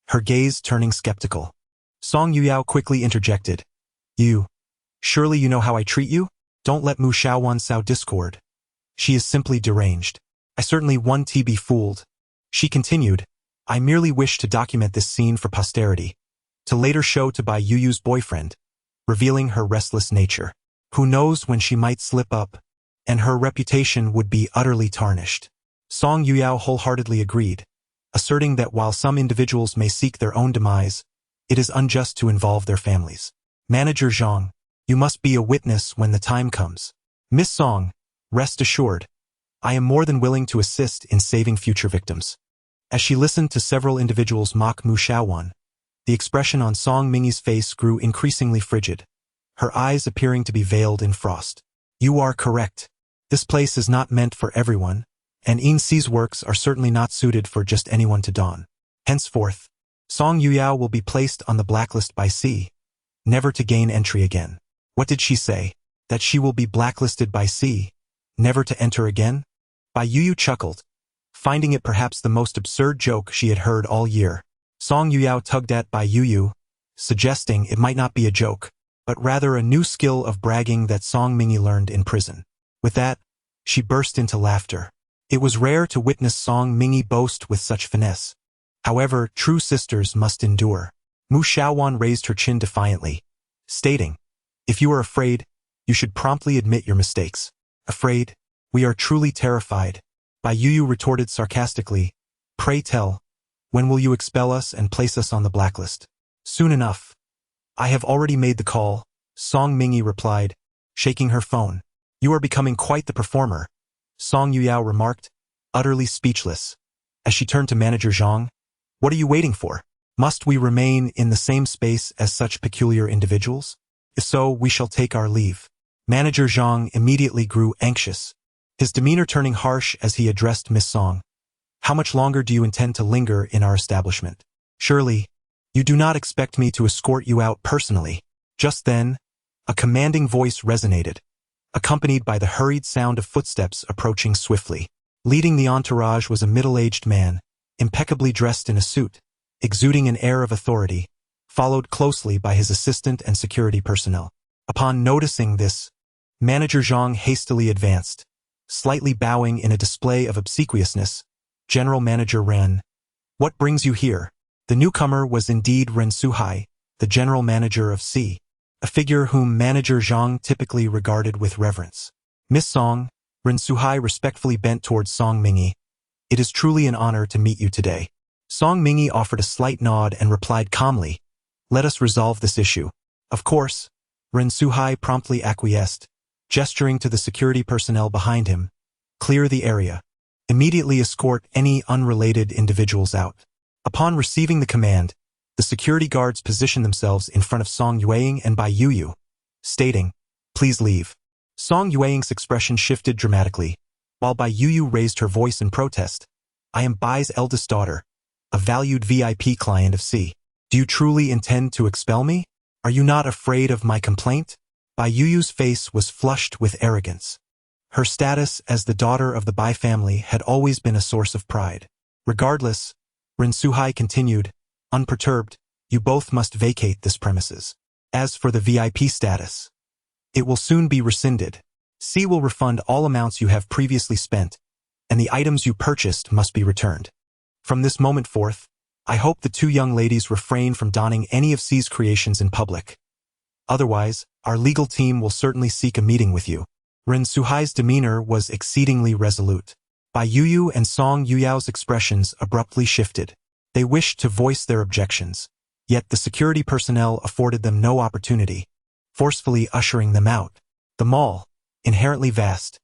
her gaze turning skeptical. Song Yuyao quickly interjected. Surely you know how I treat you? Don't let Mu Xiaowan sow discord. She is simply deranged. I certainly won't be fooled. She continued, I merely wish to document this scene for posterity, to later show to Bai Yuyu's boyfriend, revealing her restless nature. Who knows when she might slip up, and her reputation would be utterly tarnished. Song Yuyao wholeheartedly agreed, asserting that while some individuals may seek their own demise, it is unjust to involve their families. Manager Zhang, you must be a witness when the time comes. Miss Song, rest assured, I am more than willing to assist in saving future victims. As she listened to several individuals mock Mu Xiaowan, the expression on Song Mingyi's face grew increasingly frigid, her eyes appearing to be veiled in frost. You are correct. This place is not meant for everyone, and Yin Xi's works are certainly not suited for just anyone to don. Henceforth, Song Yuyao will be placed on the blacklist by C, never to gain entry again. What did she say? That she will be blacklisted by C, never to enter again? Bai Yuyu chuckled, finding it perhaps the most absurd joke she had heard all year. Song Yuyao tugged at Bai Yuyu, suggesting it might not be a joke, but rather a new skill of bragging that Song Mingyi learned in prison. With that, she burst into laughter. It was rare to witness Song Mingyi boast with such finesse. However, true sisters must endure. Mu Xiaowan raised her chin defiantly, stating, if you are afraid, you should promptly admit your mistakes. Afraid? We are truly terrified. Bai Yuyu retorted sarcastically, pray tell, when will you expel us and place us on the blacklist? Soon enough. I have already made the call, Song Mingyi replied, shaking her phone. You are becoming quite the performer, Song Yuyao remarked, utterly speechless. As she turned to Manager Zhang, what are you waiting for? Must we remain in the same space as such peculiar individuals? If so, we shall take our leave. Manager Zhang immediately grew anxious, his demeanor turning harsh as he addressed Miss Song. How much longer do you intend to linger in our establishment? Surely, you do not expect me to escort you out personally. Just then, a commanding voice resonated, accompanied by the hurried sound of footsteps approaching swiftly. Leading the entourage was a middle-aged man, impeccably dressed in a suit, exuding an air of authority, followed closely by his assistant and security personnel. Upon noticing this, Manager Zhang hastily advanced, slightly bowing in a display of obsequiousness. General Manager Ren, what brings you here? The newcomer was indeed Ren Suhai, the general manager of C, a figure whom Manager Zhang typically regarded with reverence. Miss Song, Ren Suhai respectfully bent towards Song Mingyi. It is truly an honor to meet you today. Song Mingyi offered a slight nod and replied calmly, let us resolve this issue. Of course, Ren Suhai promptly acquiesced, gesturing to the security personnel behind him. Clear the area. Immediately escort any unrelated individuals out. Upon receiving the command, the security guards positioned themselves in front of Song Yueying and Bai Yuyu, stating, please leave. Song Yueying's expression shifted dramatically, while Bai Yuyu raised her voice in protest. I am Bai's eldest daughter, a valued VIP client of C. Do you truly intend to expel me? Are you not afraid of my complaint? Bai Yuyu's face was flushed with arrogance. Her status as the daughter of the Bai family had always been a source of pride. Regardless, Ren Suhai continued, unperturbed, you both must vacate this premises. As for the VIP status, it will soon be rescinded. C will refund all amounts you have previously spent, and the items you purchased must be returned. From this moment forth, I hope the two young ladies refrain from donning any of C's creations in public. Otherwise, our legal team will certainly seek a meeting with you. Ren Suhai's demeanor was exceedingly resolute. Bai Yuyu and Song Yuyao's expressions abruptly shifted. They wished to voice their objections, yet the security personnel afforded them no opportunity, forcefully ushering them out. The mall, inherently vast,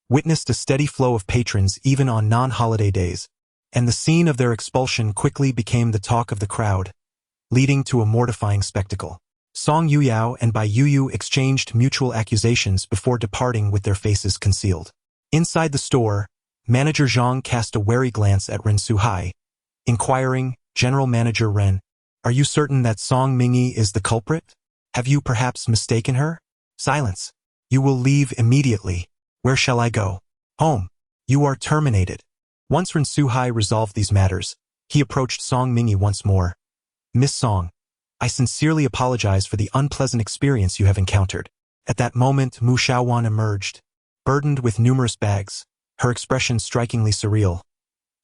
witnessed a steady flow of patrons even on non-holiday days, and the scene of their expulsion quickly became the talk of the crowd, leading to a mortifying spectacle. Song Yuyao and Bai Yuyu exchanged mutual accusations before departing with their faces concealed. Inside the store, Manager Zhang cast a wary glance at Ren Suhai, inquiring, General Manager Ren, are you certain that Song Mingyi is the culprit? Have you perhaps mistaken her? Silence. You will leave immediately. Where shall I go? Home. You are terminated. Once Ren Suhai resolved these matters, he approached Song Mingyi once more. Miss Song, I sincerely apologize for the unpleasant experience you have encountered. At that moment, Mu Xiaowan emerged, burdened with numerous bags, her expression strikingly surreal.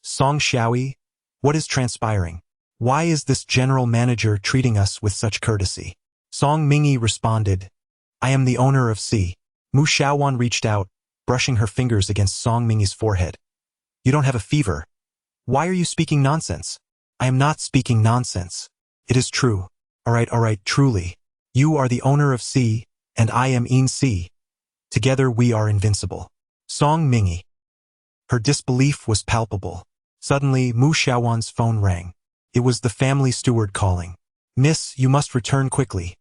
Song Xiaoyi, what is transpiring? Why is this general manager treating us with such courtesy? Song Mingyi responded, I am the owner of C. Mu Xiaowan reached out, brushing her fingers against Song Mingyi's forehead. You don't have a fever. Why are you speaking nonsense? I am not speaking nonsense. It is true. All right, truly. You are the owner of C, and I am In C. Together we are invincible. Song Mingyi. Her disbelief was palpable. Suddenly, Mu Xiaowan's phone rang. It was the family steward calling. Miss, you must return quickly.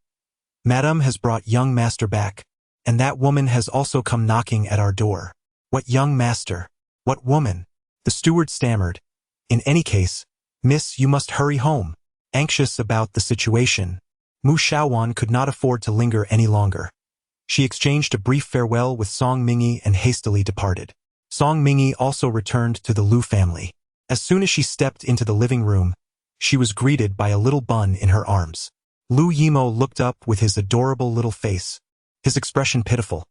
Madame has brought young master back, and that woman has also come knocking at our door. What young master? What woman? The steward stammered. In any case, miss, you must hurry home. Anxious about the situation, Mu Xiaowan could not afford to linger any longer. She exchanged a brief farewell with Song Mingyi and hastily departed. Song Mingyi also returned to the Lu family. As soon as she stepped into the living room, she was greeted by a little bun in her arms. Lu Yimo looked up with his adorable little face, his expression pitiful.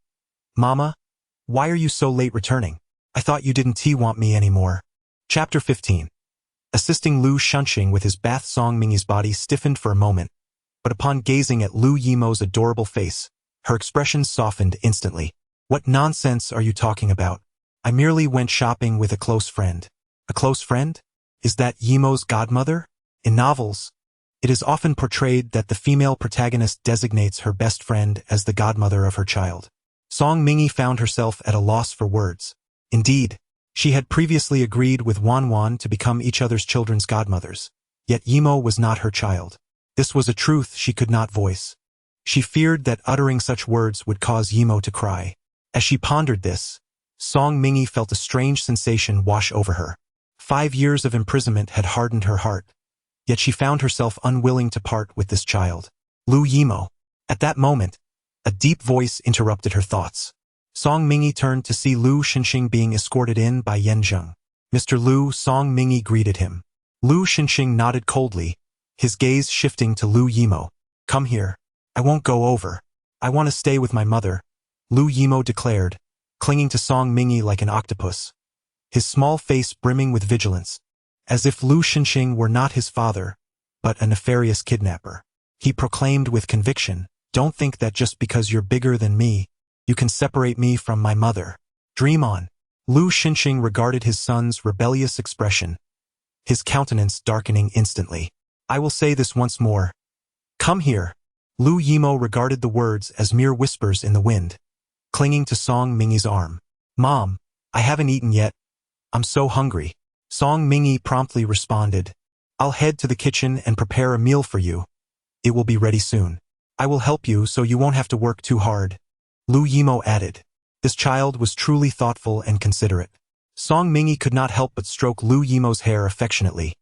Mama, why are you so late returning? I thought you didn't want me anymore. Chapter 15. Assisting Lu Shunxing with his bath, Song Mingyi's body stiffened for a moment, but upon gazing at Lu Yimo's adorable face, her expression softened instantly. What nonsense are you talking about? I merely went shopping with a close friend. A close friend? Is that Yimo's godmother? In novels, it is often portrayed that the female protagonist designates her best friend as the godmother of her child. Song Mingyi found herself at a loss for words. Indeed, she had previously agreed with Wan to become each other's children's godmothers, yet Yimo was not her child. This was a truth she could not voice. She feared that uttering such words would cause Yimo to cry. As she pondered this, Song Mingyi felt a strange sensation wash over her. 5 years of imprisonment had hardened her heart, yet she found herself unwilling to part with this child. Lu Yimo. At that moment, a deep voice interrupted her thoughts. Song Mingyi turned to see Lu Shunxing being escorted in by Yan Zheng. Mr. Lu, Song Mingyi greeted him. Lu Shunxing nodded coldly, his gaze shifting to Lu Yimo. Come here. I won't go over. I want to stay with my mother, Lu Yimo declared, clinging to Song Mingyi like an octopus, his small face brimming with vigilance, as if Lu Shunxing were not his father, but a nefarious kidnapper. He proclaimed with conviction, don't think that just because you're bigger than me, you can separate me from my mother. Dream on. Lu Shunxing regarded his son's rebellious expression, his countenance darkening instantly. I will say this once more. Come here. Lu Yimo regarded the words as mere whispers in the wind, clinging to Song Mingyi's arm. Mom, I haven't eaten yet. I'm so hungry. Song Mingyi promptly responded. I'll head to the kitchen and prepare a meal for you. It will be ready soon. I will help you so you won't have to work too hard. Lu Yimo added. This child was truly thoughtful and considerate. Song Mingyi could not help but stroke Lu Yimo's hair affectionately,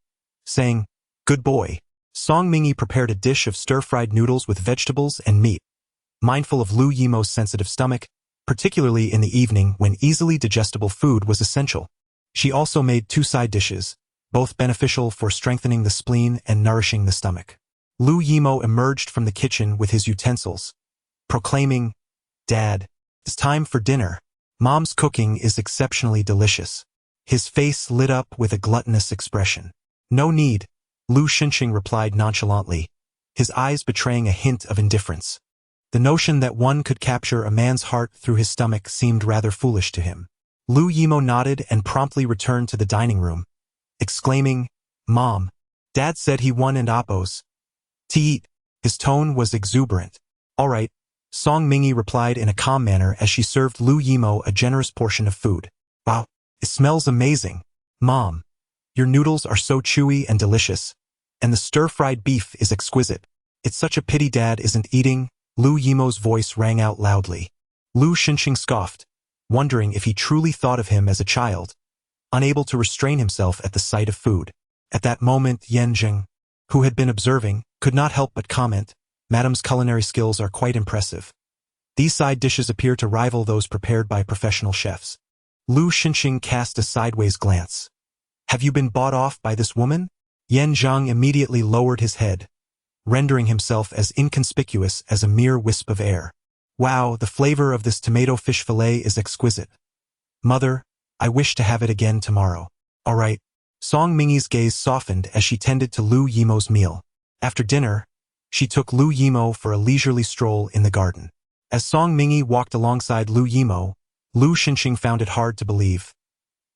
saying, Good boy. Song Mingyi prepared a dish of stir-fried noodles with vegetables and meat. Mindful of Lu Yimo's sensitive stomach, particularly in the evening when easily digestible food was essential, she also made 2 side dishes, both beneficial for strengthening the spleen and nourishing the stomach. Lu Yimo emerged from the kitchen with his utensils, proclaiming, Dad, it's time for dinner. Mom's cooking is exceptionally delicious. His face lit up with a gluttonous expression. No need, Lu Shunxing replied nonchalantly, his eyes betraying a hint of indifference. The notion that one could capture a man's heart through his stomach seemed rather foolish to him. Lu Yimo nodded and promptly returned to the dining room, exclaiming, Mom, Dad said he won and Appos. To eat. His tone was exuberant. All right, Song Mingyi replied in a calm manner as she served Lu Yimo a generous portion of food. Wow, it smells amazing. Mom, your noodles are so chewy and delicious, and the stir-fried beef is exquisite. It's such a pity Dad isn't eating. Lu Yimo's voice rang out loudly. Lu Shunxing scoffed, wondering if he truly thought of him as a child, unable to restrain himself at the sight of food. At that moment Yan Jing, who had been observing, could not help but comment, "Madam's culinary skills are quite impressive. These side dishes appear to rival those prepared by professional chefs." Lu Xinxing cast a sideways glance. "Have you been bought off by this woman?" Yan Zhang immediately lowered his head, rendering himself as inconspicuous as a mere wisp of air. "Wow, the flavor of this tomato fish fillet is exquisite. Mother, I wish to have it again tomorrow." "All right." Song Mingyi's gaze softened as she tended to Lu Yimo's meal. After dinner, she took Lu Yimo for a leisurely stroll in the garden. As Song Mingyi walked alongside Lu Yimo, Lu Xinxing found it hard to believe.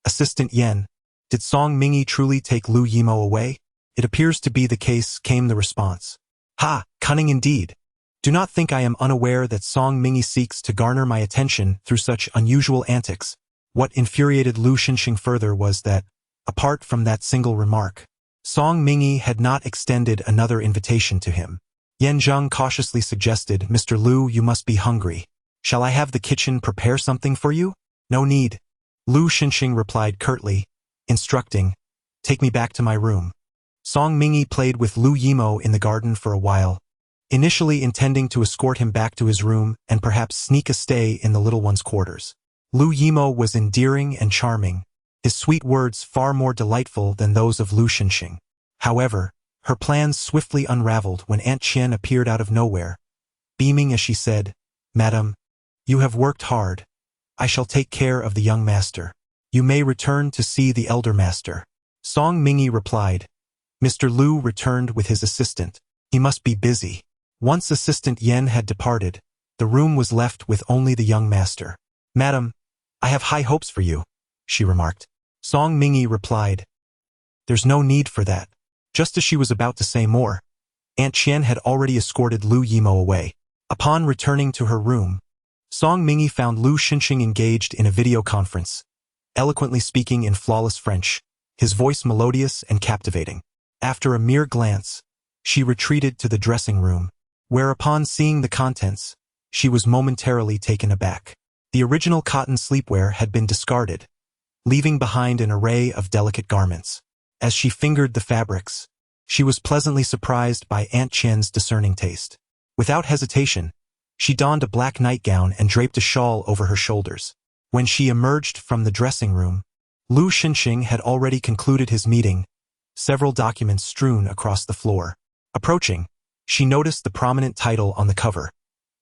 "Assistant Yan, did Song Mingyi truly take Lu Yimo away?" "It appears to be the case," came the response. "Ha, cunning indeed. Do not think I am unaware that Song Mingyi seeks to garner my attention through such unusual antics." What infuriated Lu Xinxing further was that, apart from that single remark, Song Mingyi had not extended another invitation to him. Yan Zhang cautiously suggested, "Mr. Lu, you must be hungry. Shall I have the kitchen prepare something for you?" "No need." Lu Xinxing replied curtly, instructing, "Take me back to my room." Song Mingyi played with Lu Yimo in the garden for a while, initially intending to escort him back to his room and perhaps sneak a stay in the little one's quarters. Lu Yimo was endearing and charming, his sweet words far more delightful than those of Lu Xinxing. However, her plans swiftly unraveled when Aunt Qian appeared out of nowhere, beaming as she said, "Madam, you have worked hard. I shall take care of the young master. You may return to see the elder master." Song Mingyi replied. Mr. Lu returned with his assistant. He must be busy. Once Assistant Yan had departed, the room was left with only the young master. "Madam, I have high hopes for you," she remarked. Song Mingyi replied, "There's no need for that." Just as she was about to say more, Aunt Qian had already escorted Lu Yimo away. Upon returning to her room, Song Mingyi found Lu Xinxing engaged in a video conference, eloquently speaking in flawless French, his voice melodious and captivating. After a mere glance, she retreated to the dressing room, where upon seeing the contents, she was momentarily taken aback. The original cotton sleepwear had been discarded, leaving behind an array of delicate garments. As she fingered the fabrics, she was pleasantly surprised by Aunt Qian's discerning taste. Without hesitation, she donned a black nightgown and draped a shawl over her shoulders. When she emerged from the dressing room, Lu Xinxing had already concluded his meeting, several documents strewn across the floor. Approaching, she noticed the prominent title on the cover,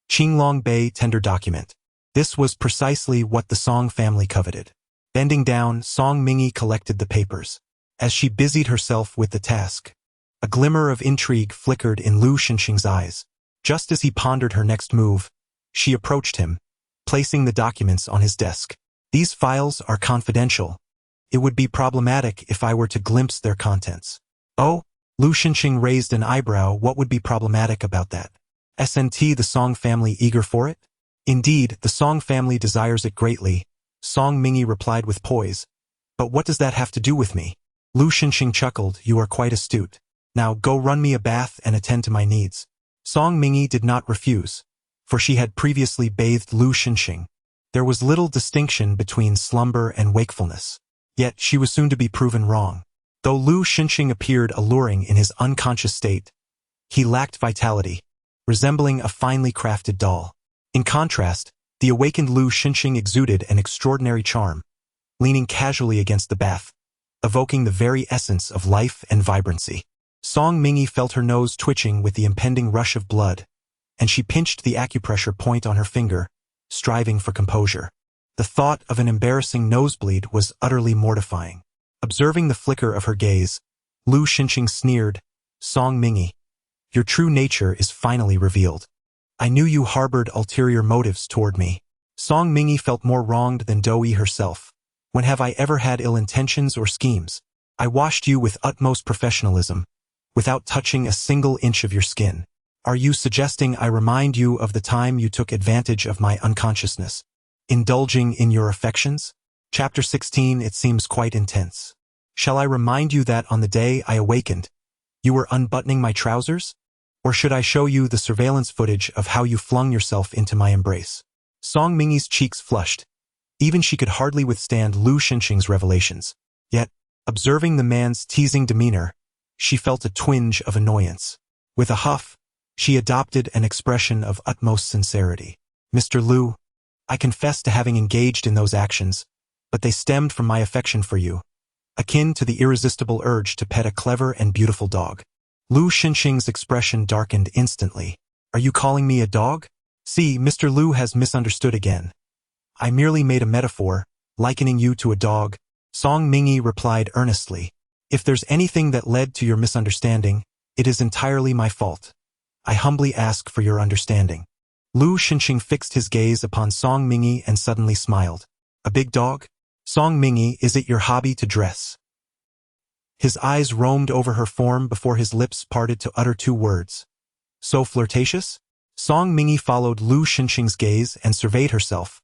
Qinglong Bei Tender Document. This was precisely what the Song family coveted. Bending down, Song Mingyi collected the papers. As she busied herself with the task, a glimmer of intrigue flickered in Lu Xinxing's eyes. Just as he pondered her next move, she approached him, placing the documents on his desk. "These files are confidential. It would be problematic if I were to glimpse their contents." "Oh?" Lu Xinxing raised an eyebrow. "What would be problematic about that? Isn't the Song family eager for it?" "Indeed, the Song family desires it greatly," Song Mingyi replied with poise. "But what does that have to do with me?" Lu Xinxing chuckled. "You are quite astute. Now go run me a bath and attend to my needs." Song Mingyi did not refuse, for she had previously bathed Lu Xinxing. There was little distinction between slumber and wakefulness. Yet she was soon to be proven wrong. Though Lu Xinxing appeared alluring in his unconscious state, he lacked vitality, resembling a finely crafted doll. In contrast, the awakened Lu Xinxing exuded an extraordinary charm, leaning casually against the bath, evoking the very essence of life and vibrancy. Song Mingyi felt her nose twitching with the impending rush of blood, and she pinched the acupressure point on her finger, striving for composure. The thought of an embarrassing nosebleed was utterly mortifying. Observing the flicker of her gaze, Lu Xinxing sneered, "Song Mingyi, your true nature is finally revealed. I knew you harbored ulterior motives toward me." Song Mingyi felt more wronged than Doi herself. "When have I ever had ill intentions or schemes? I washed you with utmost professionalism, without touching a single inch of your skin. Are you suggesting I remind you of the time you took advantage of my unconsciousness, indulging in your affections?" Chapter 16. It seems quite intense. "Shall I remind you that on the day I awakened, you were unbuttoning my trousers? Or should I show you the surveillance footage of how you flung yourself into my embrace?" Song Mingyi's cheeks flushed, Even she could hardly withstand Lu Xinxing's revelations. Yet, observing the man's teasing demeanor, she felt a twinge of annoyance. With a huff, she adopted an expression of utmost sincerity. Mr. Lu, I confess to having engaged in those actions, but they stemmed from my affection for you, akin to the irresistible urge to pet a clever and beautiful dog. Lu Xinxing's expression darkened instantly. Are you calling me a dog? See, Mr. Lu has misunderstood again. I merely made a metaphor, likening you to a dog. Song Mingyi replied earnestly. If there's anything that led to your misunderstanding, it is entirely my fault. I humbly ask for your understanding. Lu Xinxing fixed his gaze upon Song Mingyi and suddenly smiled. A big dog? Song Mingyi, is it your hobby to dress? His eyes roamed over her form before his lips parted to utter two words. So flirtatious? Song Mingyi followed Lu Xinxing's gaze and surveyed herself,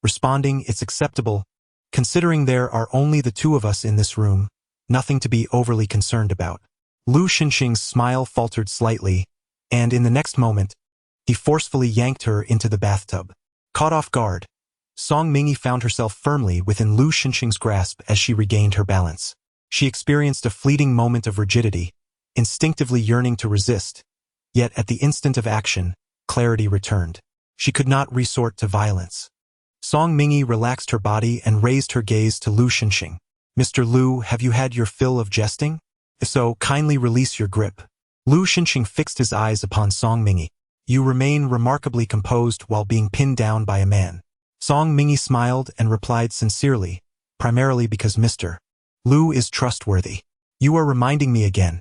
responding, it's acceptable, considering there are only the two of us in this room, nothing to be overly concerned about. Lu Xinxing's smile faltered slightly, and in the next moment, he forcefully yanked her into the bathtub. Caught off guard, Song Mingyi found herself firmly within Lu Xinxing's grasp as she regained her balance. She experienced a fleeting moment of rigidity, instinctively yearning to resist, yet at the instant of action, clarity returned. She could not resort to violence. Song Mingyi relaxed her body and raised her gaze to Lu Xinxing. Mr. Lu, have you had your fill of jesting? If so, kindly release your grip. Lu Xinxing fixed his eyes upon Song Mingyi. You remain remarkably composed while being pinned down by a man. Song Mingyi smiled and replied sincerely, primarily because Mr. Lu is trustworthy. You are reminding me again,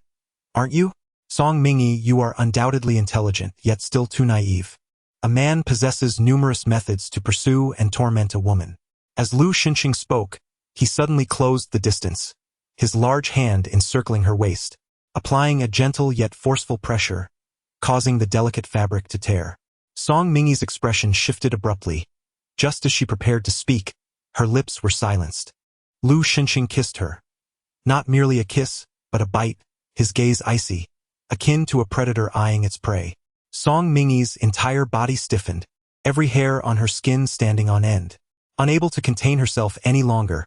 aren't you? Song Mingyi, you are undoubtedly intelligent, yet still too naive. A man possesses numerous methods to pursue and torment a woman. As Lu Xinxing spoke, he suddenly closed the distance, his large hand encircling her waist, applying a gentle yet forceful pressure, causing the delicate fabric to tear. Song Mingyi's expression shifted abruptly. Just as she prepared to speak, her lips were silenced. Lu Xinxing kissed her. Not merely a kiss, but a bite, his gaze icy, akin to a predator eyeing its prey. Song Mingyi's entire body stiffened, every hair on her skin standing on end. Unable to contain herself any longer,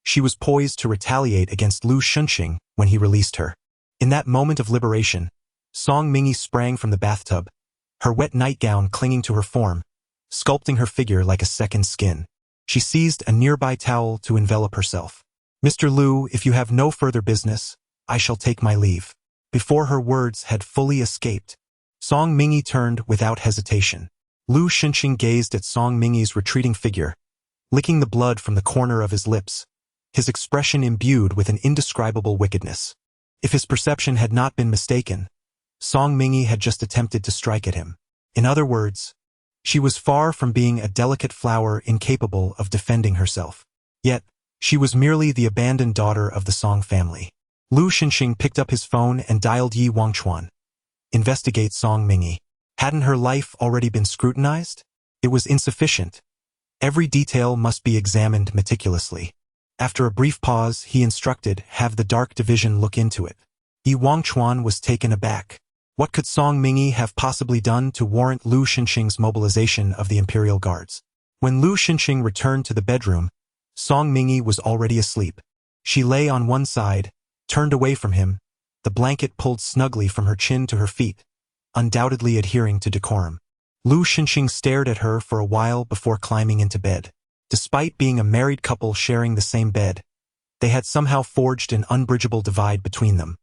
she was poised to retaliate against Lu Xinxing when he released her. In that moment of liberation, Song Mingyi sprang from the bathtub, her wet nightgown clinging to her form, sculpting her figure like a second skin. She seized a nearby towel to envelop herself. Mr. Lu, if you have no further business, I shall take my leave. Before her words had fully escaped, Song Mingyi turned without hesitation. Lu Xinxing gazed at Song Mingyi's retreating figure, licking the blood from the corner of his lips, his expression imbued with an indescribable wickedness. If his perception had not been mistaken, Song Mingyi had just attempted to strike at him. In other words, she was far from being a delicate flower incapable of defending herself. Yet, she was merely the abandoned daughter of the Song family. Lu Xinxing picked up his phone and dialed Yi Wangchuan. Investigate Song Mingyi. Hadn't her life already been scrutinized? It was insufficient. Every detail must be examined meticulously. After a brief pause, he instructed, have the Dark Division look into it. Yi Wangchuan was taken aback. What could Song Mingyi have possibly done to warrant Lu Xinxing's mobilization of the Imperial Guards? When Lu Xinxing returned to the bedroom, Song Mingyi was already asleep. She lay on one side, turned away from him, the blanket pulled snugly from her chin to her feet, undoubtedly adhering to decorum. Lu Xinxing stared at her for a while before climbing into bed. Despite being a married couple sharing the same bed, they had somehow forged an unbridgeable divide between them.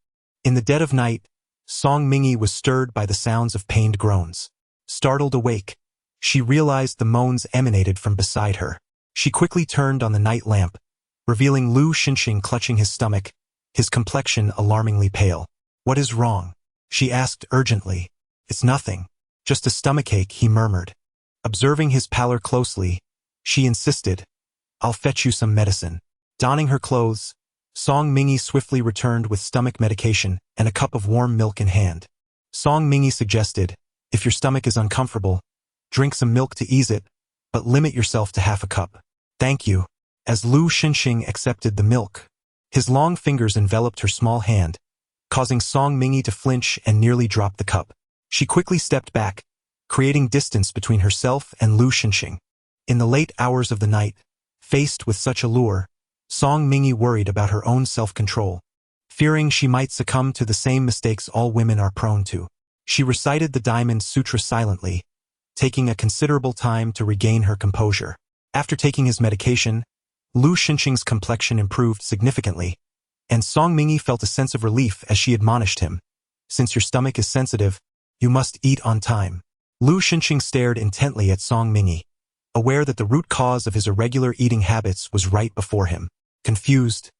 In the dead of night, Song Mingyi was stirred by the sounds of pained groans. Startled awake, she realized the moans emanated from beside her. She quickly turned on the night lamp, revealing Lu Xinxing clutching his stomach, his complexion alarmingly pale. What is wrong? She asked urgently. It's nothing. Just a stomachache, he murmured. Observing his pallor closely, she insisted, I'll fetch you some medicine. Donning her clothes, Song Mingyi swiftly returned with stomach medication and a cup of warm milk in hand. Song Mingyi suggested, if your stomach is uncomfortable, drink some milk to ease it, but limit yourself to half a cup. Thank you. As Lu Xinxing accepted the milk, his long fingers enveloped her small hand, causing Song Mingyi to flinch and nearly drop the cup. She quickly stepped back, creating distance between herself and Lu Xinxing. In the late hours of the night, Faced with such a lure, Song Mingi worried about her own self-control, fearing she might succumb to the same mistakes all women are prone to. She recited the Diamond Sutra silently, taking a considerable time to regain her composure. After taking his medication, Lu Xinxing's complexion improved significantly, and Song Mingi felt a sense of relief as she admonished him. Since your stomach is sensitive, you must eat on time. Lu Xinxing stared intently at Song Mingi, aware that the root cause of his irregular eating habits was right before him. Confused,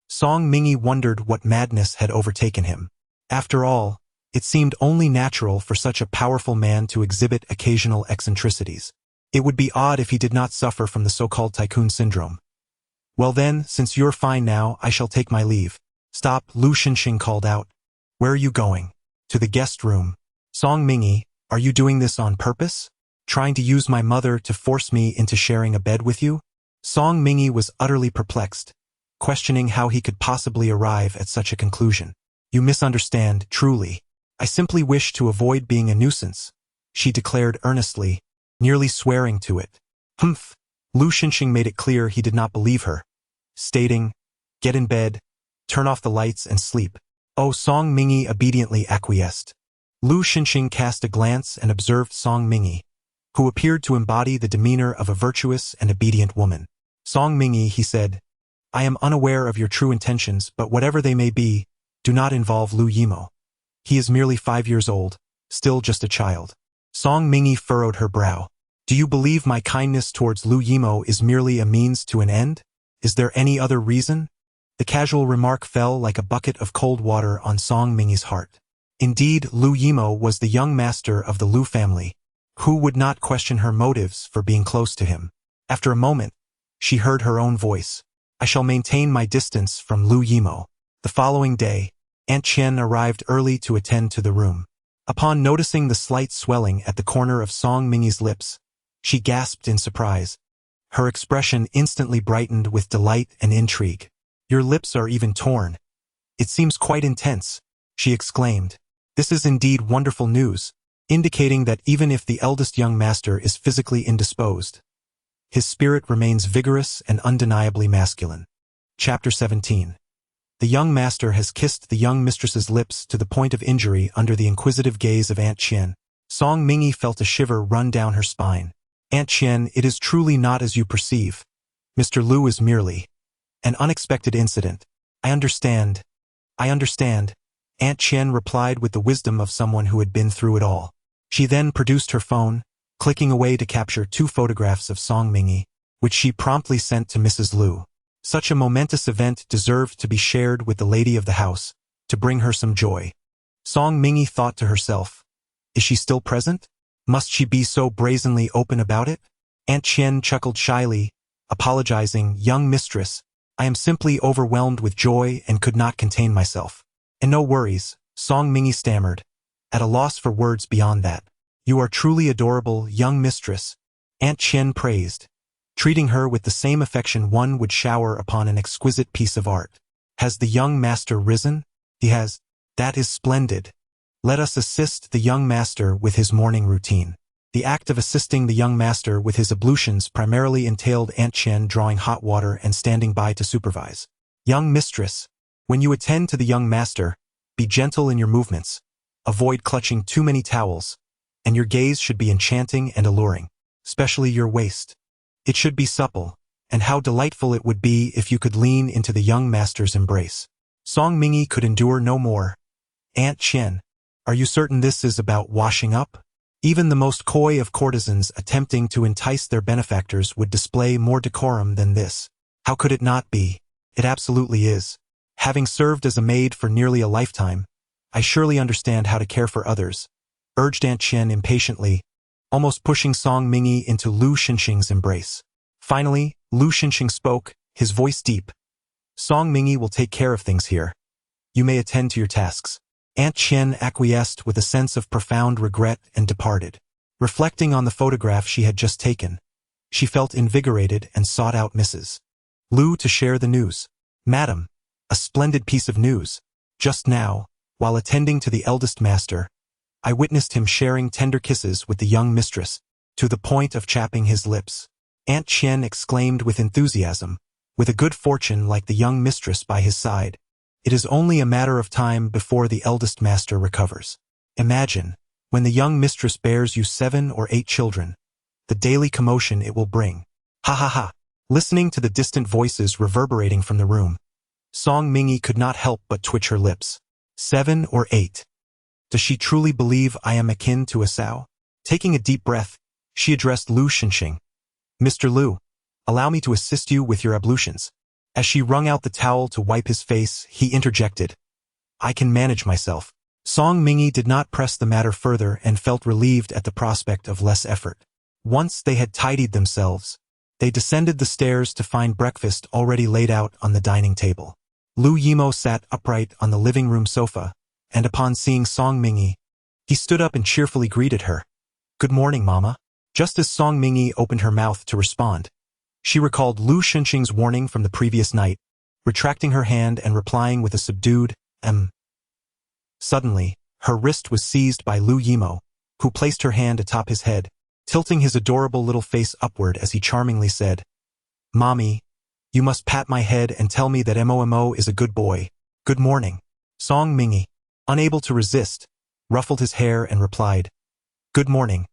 Song Mingi wondered what madness had overtaken him. After all, it seemed only natural for such a powerful man to exhibit occasional eccentricities. It would be odd if he did not suffer from the so-called tycoon syndrome. Well then, since you're fine now, I shall take my leave. Stop, Lu Xinxing called out. Where are you going? To the guest room. Song Mingi, are you doing this on purpose? Trying to use my mother to force me into sharing a bed with you? Song Mingi was utterly perplexed, questioning how he could possibly arrive at such a conclusion. You misunderstand, truly. I simply wish to avoid being a nuisance, she declared earnestly, nearly swearing to it. Humph. Lu Xinxing made it clear he did not believe her, stating, get in bed, turn off the lights and sleep. Oh, Song Mingi obediently acquiesced. Lu Xinxing cast a glance and observed Song Mingi, who appeared to embody the demeanor of a virtuous and obedient woman. Song Mingi, he said, I am unaware of your true intentions, but whatever they may be, do not involve Lu Yimo. He is merely 5 years old, still just a child. Song Mingi furrowed her brow. Do you believe my kindness towards Lu Yimo is merely a means to an end? Is there any other reason? The casual remark fell like a bucket of cold water on Song Mingi's heart. Indeed, Lu Yimo was the young master of the Lu family. Who would not question her motives for being close to him? After a moment, she heard her own voice. I shall maintain my distance from Lu Yimo. The following day, Aunt Qian arrived early to attend to the room. Upon noticing the slight swelling at the corner of Song Mingi's lips, she gasped in surprise. Her expression instantly brightened with delight and intrigue. Your lips are even torn. It seems quite intense, she exclaimed. This is indeed wonderful news, indicating that even if the eldest young master is physically indisposed, his spirit remains vigorous and undeniably masculine. Chapter 17. The young master has kissed the young mistress's lips to the point of injury under the inquisitive gaze of Aunt Qian. Song Mingi felt a shiver run down her spine. Aunt Qian, it is truly not as you perceive. Mr. Lu is merely an unexpected incident. I understand. Aunt Qian replied with the wisdom of someone who had been through it all. She then produced her phone, clicking away to capture 2 photographs of Song Mingi, which she promptly sent to Mrs. Lu. Such a momentous event deserved to be shared with the lady of the house, to bring her some joy. Song Mingi thought to herself, is she still present? Must she be so brazenly open about it? Aunt Qian chuckled shyly, apologizing, young mistress, I am simply overwhelmed with joy and could not contain myself. And no worries, Song Mingi stammered, at a loss for words beyond that. You are truly adorable, young mistress, Aunt Qian praised, treating her with the same affection one would shower upon an exquisite piece of art. Has the young master risen? He has. That is splendid. Let us assist the young master with his morning routine. The act of assisting the young master with his ablutions primarily entailed Aunt Qian drawing hot water and standing by to supervise. Young mistress, when you attend to the young master, be gentle in your movements. Avoid clutching too many towels, and your gaze should be enchanting and alluring, especially your waist. It should be supple, and how delightful it would be if you could lean into the young master's embrace. Song Mingi could endure no more. Aunt Qian, are you certain this is about washing up? Even the most coy of courtesans attempting to entice their benefactors would display more decorum than this. How could it not be? It absolutely is. Having served as a maid for nearly a lifetime, I surely understand how to care for others, urged Aunt Qian impatiently, almost pushing Song Mingi into Lu Xinxing's embrace. Finally, Lu Xinxing spoke, his voice deep. Song Mingi will take care of things here. You may attend to your tasks. Aunt Qian acquiesced with a sense of profound regret and departed. Reflecting on the photograph she had just taken, she felt invigorated and sought out Mrs. Lu to share the news. Madam, a splendid piece of news. Just now, while attending to the eldest master, I witnessed him sharing tender kisses with the young mistress, to the point of chapping his lips. Aunt Qian exclaimed with enthusiasm, with a good fortune like the young mistress by his side. It is only a matter of time before the eldest master recovers. Imagine, when the young mistress bears you 7 or 8 children, the daily commotion it will bring. Ha ha ha. Listening to the distant voices reverberating from the room, Song Mingy could not help but twitch her lips. 7 or 8. Does she truly believe I am akin to a sow? Taking a deep breath, she addressed Lu Xinxing. Mr. Lu, allow me to assist you with your ablutions. As she wrung out the towel to wipe his face, he interjected. I can manage myself. Song Mingy did not press the matter further and felt relieved at the prospect of less effort. Once they had tidied themselves, they descended the stairs to find breakfast already laid out on the dining table. Lu Yimo sat upright on the living room sofa, and upon seeing Song Mingy, he stood up and cheerfully greeted her. Good morning, Mama. Just as Song Mingy opened her mouth to respond, she recalled Lu Xinxing's warning from the previous night, retracting her hand and replying with a subdued, Suddenly, her wrist was seized by Lu Yimo, who placed her hand atop his head, tilting his adorable little face upward as he charmingly said, Mommy, you must pat my head and tell me that Momo is a good boy. Good morning. Song Mingy, unable to resist, ruffled his hair and replied, Good morning.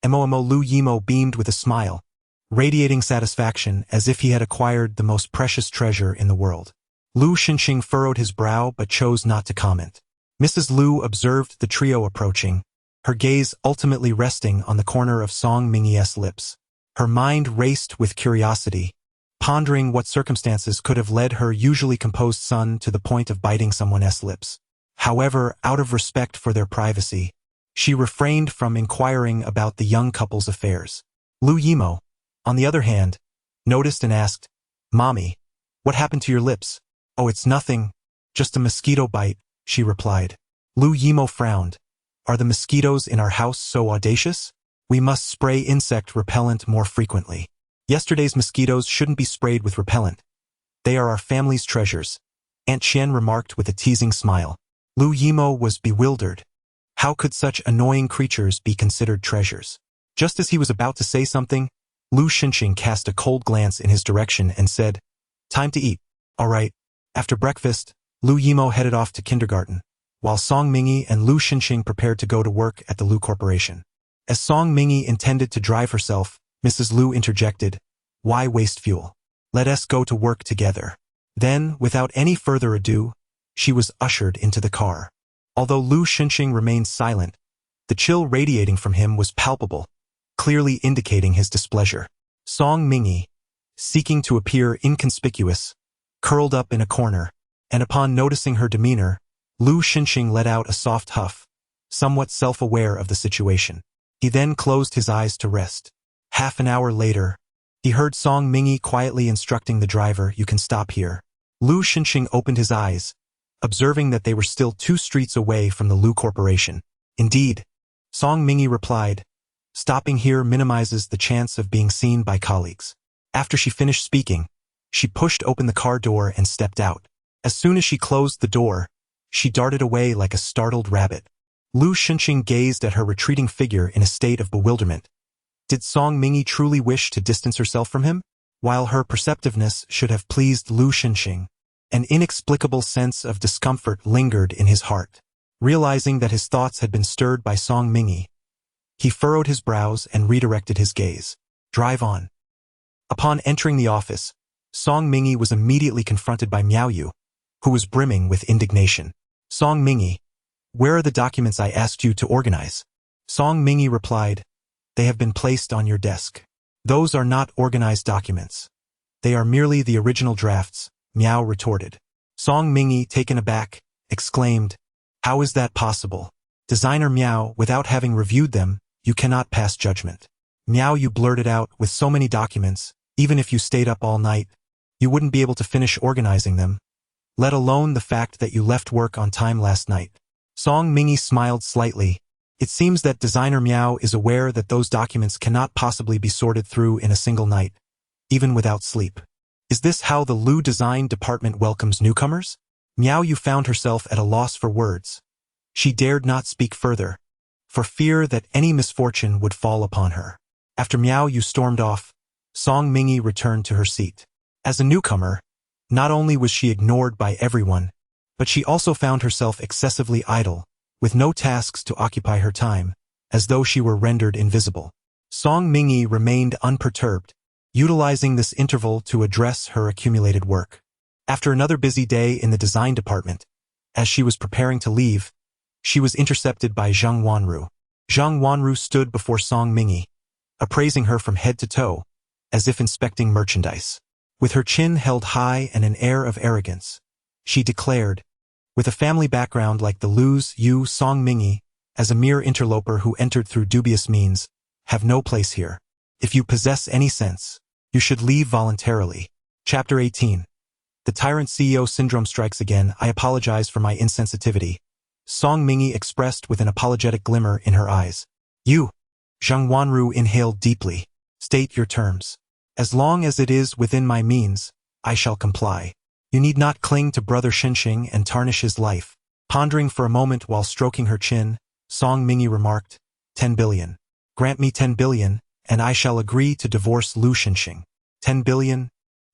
Momo. Lu Yimo beamed with a smile, radiating satisfaction as if he had acquired the most precious treasure in the world. Lu Xinxing furrowed his brow but chose not to comment. Mrs. Lu observed the trio approaching, her gaze ultimately resting on the corner of Song Mingyi's lips. Her mind raced with curiosity, pondering what circumstances could have led her usually composed son to the point of biting someone's lips. However, out of respect for their privacy, she refrained from inquiring about the young couple's affairs. Lu Yimo, on the other hand, noticed and asked, Mommy, what happened to your lips? Oh, it's nothing, just a mosquito bite, she replied. Lu Yimo frowned. Are the mosquitoes in our house so audacious? We must spray insect repellent more frequently. Yesterday's mosquitoes shouldn't be sprayed with repellent. They are our family's treasures, Aunt Qian remarked with a teasing smile. Lu Yimo was bewildered. How could such annoying creatures be considered treasures? Just as he was about to say something, Lu Xinxing cast a cold glance in his direction and said, Time to eat. All right. After breakfast, Lu Yimo headed off to kindergarten, while Song Mingy and Lu Xinxing prepared to go to work at the Lu Corporation. As Song Mingy intended to drive herself, Mrs. Lu interjected, Why waste fuel? Let us go to work together. Then, without any further ado, she was ushered into the car. Although Lu Xinxing remained silent, the chill radiating from him was palpable, clearly indicating his displeasure. Song Mingy, seeking to appear inconspicuous, curled up in a corner, and upon noticing her demeanor, Lu Xinxing let out a soft huff, somewhat self-aware of the situation. He then closed his eyes to rest. Half an hour later, he heard Song Mingy quietly instructing the driver, You can stop here. Lu Xinxing opened his eyes, observing that they were still 2 streets away from the Lu Corporation. Indeed, Song Mingy replied, Stopping here minimizes the chance of being seen by colleagues. After she finished speaking, she pushed open the car door and stepped out. As soon as she closed the door, she darted away like a startled rabbit. Lu Xinxing gazed at her retreating figure in a state of bewilderment. Did Song Mingy truly wish to distance herself from him? While her perceptiveness should have pleased Lu Xinxing, an inexplicable sense of discomfort lingered in his heart. Realizing that his thoughts had been stirred by Song Mingy, he furrowed his brows and redirected his gaze. Drive on. Upon entering the office, Song Mingy was immediately confronted by Miao Yu, who was brimming with indignation. Song Mingy, where are the documents I asked you to organize? Song Mingy replied, They have been placed on your desk. Those are not organized documents. They are merely the original drafts, Miao retorted. Song Mingy, taken aback, exclaimed, How is that possible? Designer Miao, without having reviewed them, you cannot pass judgment. Miao Yu blurted out, With so many documents, even if you stayed up all night, you wouldn't be able to finish organizing them, let alone the fact that you left work on time last night. Song Mingy smiled slightly. It seems that designer Miao is aware that those documents cannot possibly be sorted through in a single night, even without sleep. Is this how the Lu Design Department welcomes newcomers? Miao Yu found herself at a loss for words. She dared not speak further, for fear that any misfortune would fall upon her. After Miao Yu stormed off, Song Mingi returned to her seat. As a newcomer, not only was she ignored by everyone, but she also found herself excessively idle, with no tasks to occupy her time, as though she were rendered invisible. Song Mingi remained unperturbed, utilizing this interval to address her accumulated work. After another busy day in the design department, as she was preparing to leave, she was intercepted by Zhang Wanru. Zhang Wanru stood before Song Mingi, appraising her from head to toe, as if inspecting merchandise. With her chin held high and an air of arrogance, she declared, with a family background like the Lu's, you, Song Mingi, as a mere interloper who entered through dubious means, have no place here. If you possess any sense, you should leave voluntarily. Chapter 18. The Tyrant CEO Syndrome strikes again. I apologize for my insensitivity. Song Mingi expressed with an apologetic glimmer in her eyes. You. Zhang Wanru inhaled deeply. State your terms. As long as it is within my means, I shall comply. You need not cling to Brother Xinxing and tarnish his life. Pondering for a moment while stroking her chin, Song Mingi remarked, 10 billion. Grant me 10 billion, and I shall agree to divorce Lu Xinxing. 10 billion?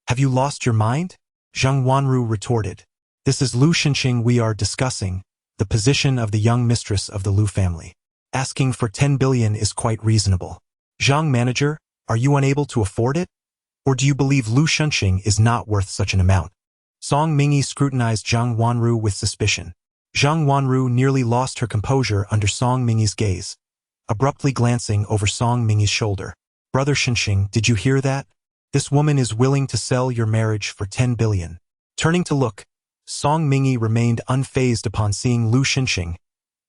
Have you lost your mind? Zhang Wanru retorted. This is Lu Xinxing we are discussing, the position of the young mistress of the Lu family. Asking for 10 billion is quite reasonable. Zhang manager, are you unable to afford it? Or do you believe Lu Xinxing is not worth such an amount? Song Mingi scrutinized Zhang Wanru with suspicion. Zhang Wanru nearly lost her composure under Song Mingi's gaze, abruptly glancing over Song Mingi's shoulder. Brother Xinxing, did you hear that? This woman is willing to sell your marriage for 10 billion. Turning to look, Song Mingi remained unfazed upon seeing Lu Xinxing,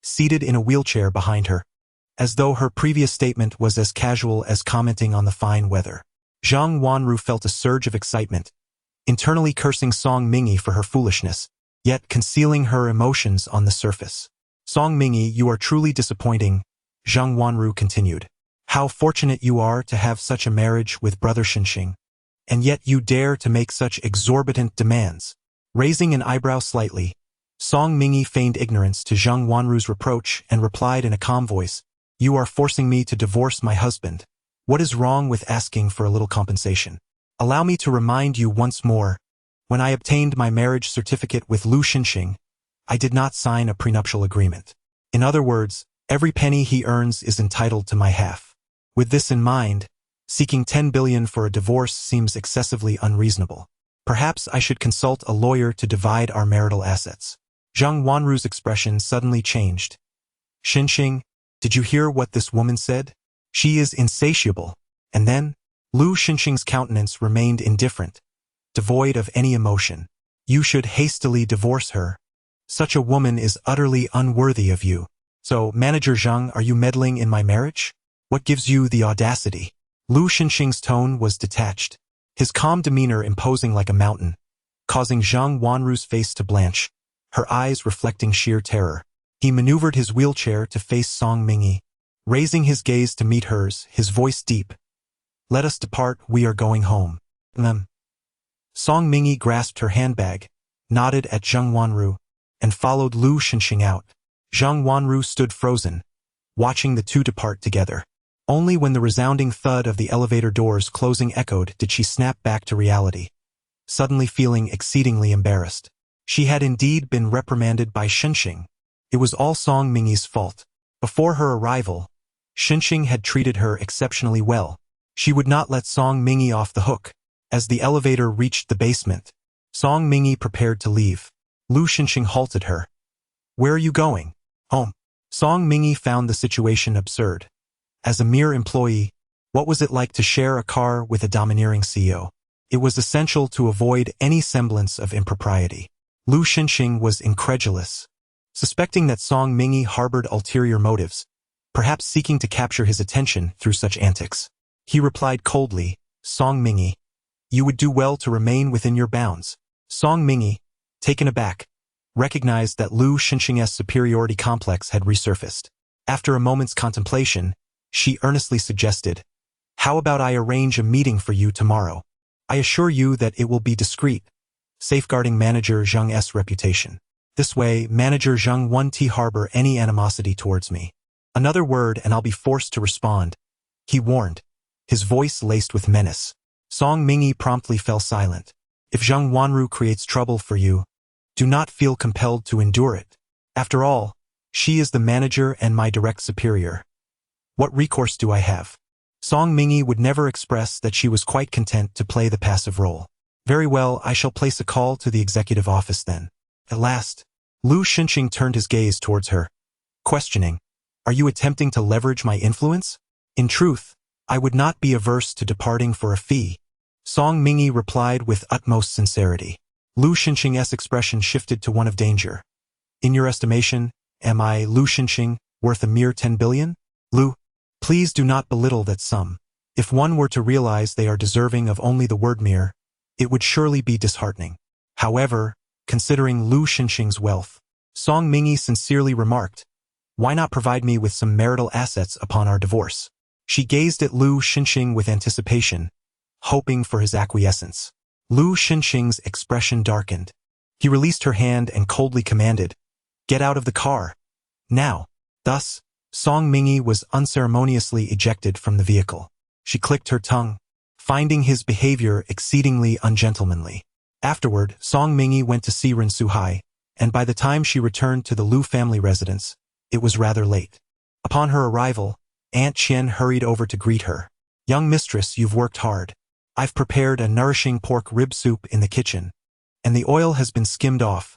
seated in a wheelchair behind her, as though her previous statement was as casual as commenting on the fine weather. Zhang Wanru felt a surge of excitement, internally cursing Song Mingi for her foolishness, yet concealing her emotions on the surface. Song Mingi, you are truly disappointing, Zhang Wanru continued. How fortunate you are to have such a marriage with Brother Xinxing, and yet you dare to make such exorbitant demands. Raising an eyebrow slightly, Song Mingi feigned ignorance to Zhang Wanru's reproach and replied in a calm voice, You are forcing me to divorce my husband. What is wrong with asking for a little compensation? Allow me to remind you once more, when I obtained my marriage certificate with Lu Xinxing, I did not sign a prenuptial agreement. In other words, every penny he earns is entitled to my half. With this in mind, seeking 10 billion for a divorce seems excessively unreasonable. Perhaps I should consult a lawyer to divide our marital assets. Zhang Wanru's expression suddenly changed. Xinxing, did you hear what this woman said? She is insatiable. And then, Lu Xinxing's countenance remained indifferent, devoid of any emotion. You should hastily divorce her. Such a woman is utterly unworthy of you. So, Manager Zhang, are you meddling in my marriage? What gives you the audacity? Lu Xinxing's tone was detached, his calm demeanor imposing like a mountain, causing Zhang Wanru's face to blanch, her eyes reflecting sheer terror. He maneuvered his wheelchair to face Song Mingi, raising his gaze to meet hers, his voice deep. Let us depart, we are going home. Song Mingi grasped her handbag, nodded at Zhang Wanru, and followed Lu Xinxing out. Zhang Wanru stood frozen, watching the two depart together. Only when the resounding thud of the elevator doors closing echoed did she snap back to reality, suddenly feeling exceedingly embarrassed. She had indeed been reprimanded by Xinxing. It was all Song Mingi's fault. Before her arrival, Xinxing had treated her exceptionally well. She would not let Song Mingi off the hook. As the elevator reached the basement, Song Mingi prepared to leave. Lu Xinxing halted her. Where are you going? Home. Song Mingi found the situation absurd. As a mere employee, what was it like to share a car with a domineering CEO? It was essential to avoid any semblance of impropriety. Lu Xinxing was incredulous, suspecting that Song Mingi harbored ulterior motives, perhaps seeking to capture his attention through such antics. He replied coldly, Song Mingi, you would do well to remain within your bounds. Song Mingi, taken aback, recognized that Lu Xinxing's superiority complex had resurfaced. After a moment's contemplation, she earnestly suggested, How about I arrange a meeting for you tomorrow? I assure you that it will be discreet, safeguarding Manager Zhang's reputation. This way, Manager Zhang won't harbor any animosity towards me. Another word and I'll be forced to respond, he warned, his voice laced with menace. Song Mingyi promptly fell silent. If Zheng Wanru creates trouble for you, do not feel compelled to endure it. After all, she is the manager and my direct superior. What recourse do I have? Song Mingyi would never express that she was quite content to play the passive role. Very well, I shall place a call to the executive office then. At last, Lu Xinxing turned his gaze towards her, questioning, are you attempting to leverage my influence? In truth, I would not be averse to departing for a fee. Song Mingyi replied with utmost sincerity. Lu Xinxing's expression shifted to one of danger. In your estimation, am I, Lu Xinxing, worth a mere 10 billion? Lu, please do not belittle that sum. If one were to realize they are deserving of only the word mere, it would surely be disheartening. However, considering Lu Xinxing's wealth, Song Mingyi sincerely remarked, why not provide me with some marital assets upon our divorce? She gazed at Lu Xinxing with anticipation, hoping for his acquiescence. Lu Xinxing's expression darkened. He released her hand and coldly commanded, get out of the car. Now. Thus, Song Mingyi was unceremoniously ejected from the vehicle. She clicked her tongue, finding his behavior exceedingly ungentlemanly. Afterward, Song Mingyi went to see Ren Suhai, and by the time she returned to the Lu family residence, it was rather late. Upon her arrival, Aunt Qian hurried over to greet her. Young mistress, you've worked hard. I've prepared a nourishing pork rib soup in the kitchen, and the oil has been skimmed off.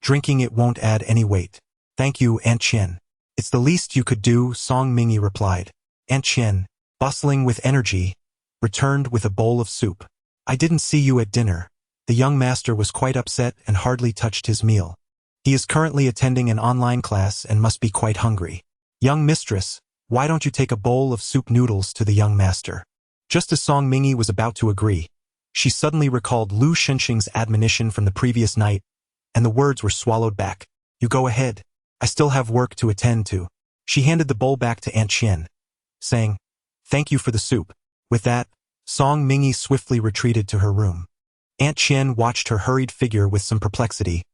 Drinking it won't add any weight. Thank you, Aunt Qian. It's the least you could do, Song Mingyi replied. Aunt Qian, bustling with energy, returned with a bowl of soup. I didn't see you at dinner. The young master was quite upset and hardly touched his meal. He is currently attending an online class and must be quite hungry. Young mistress, why don't you take a bowl of soup noodles to the young master? Just as Song Mingyi was about to agree, she suddenly recalled Lu Xinxing's admonition from the previous night, and the words were swallowed back. You go ahead. I still have work to attend to. She handed the bowl back to Aunt Qian, saying, thank you for the soup. With that, Song Mingyi swiftly retreated to her room. Aunt Qian watched her hurried figure with some perplexity,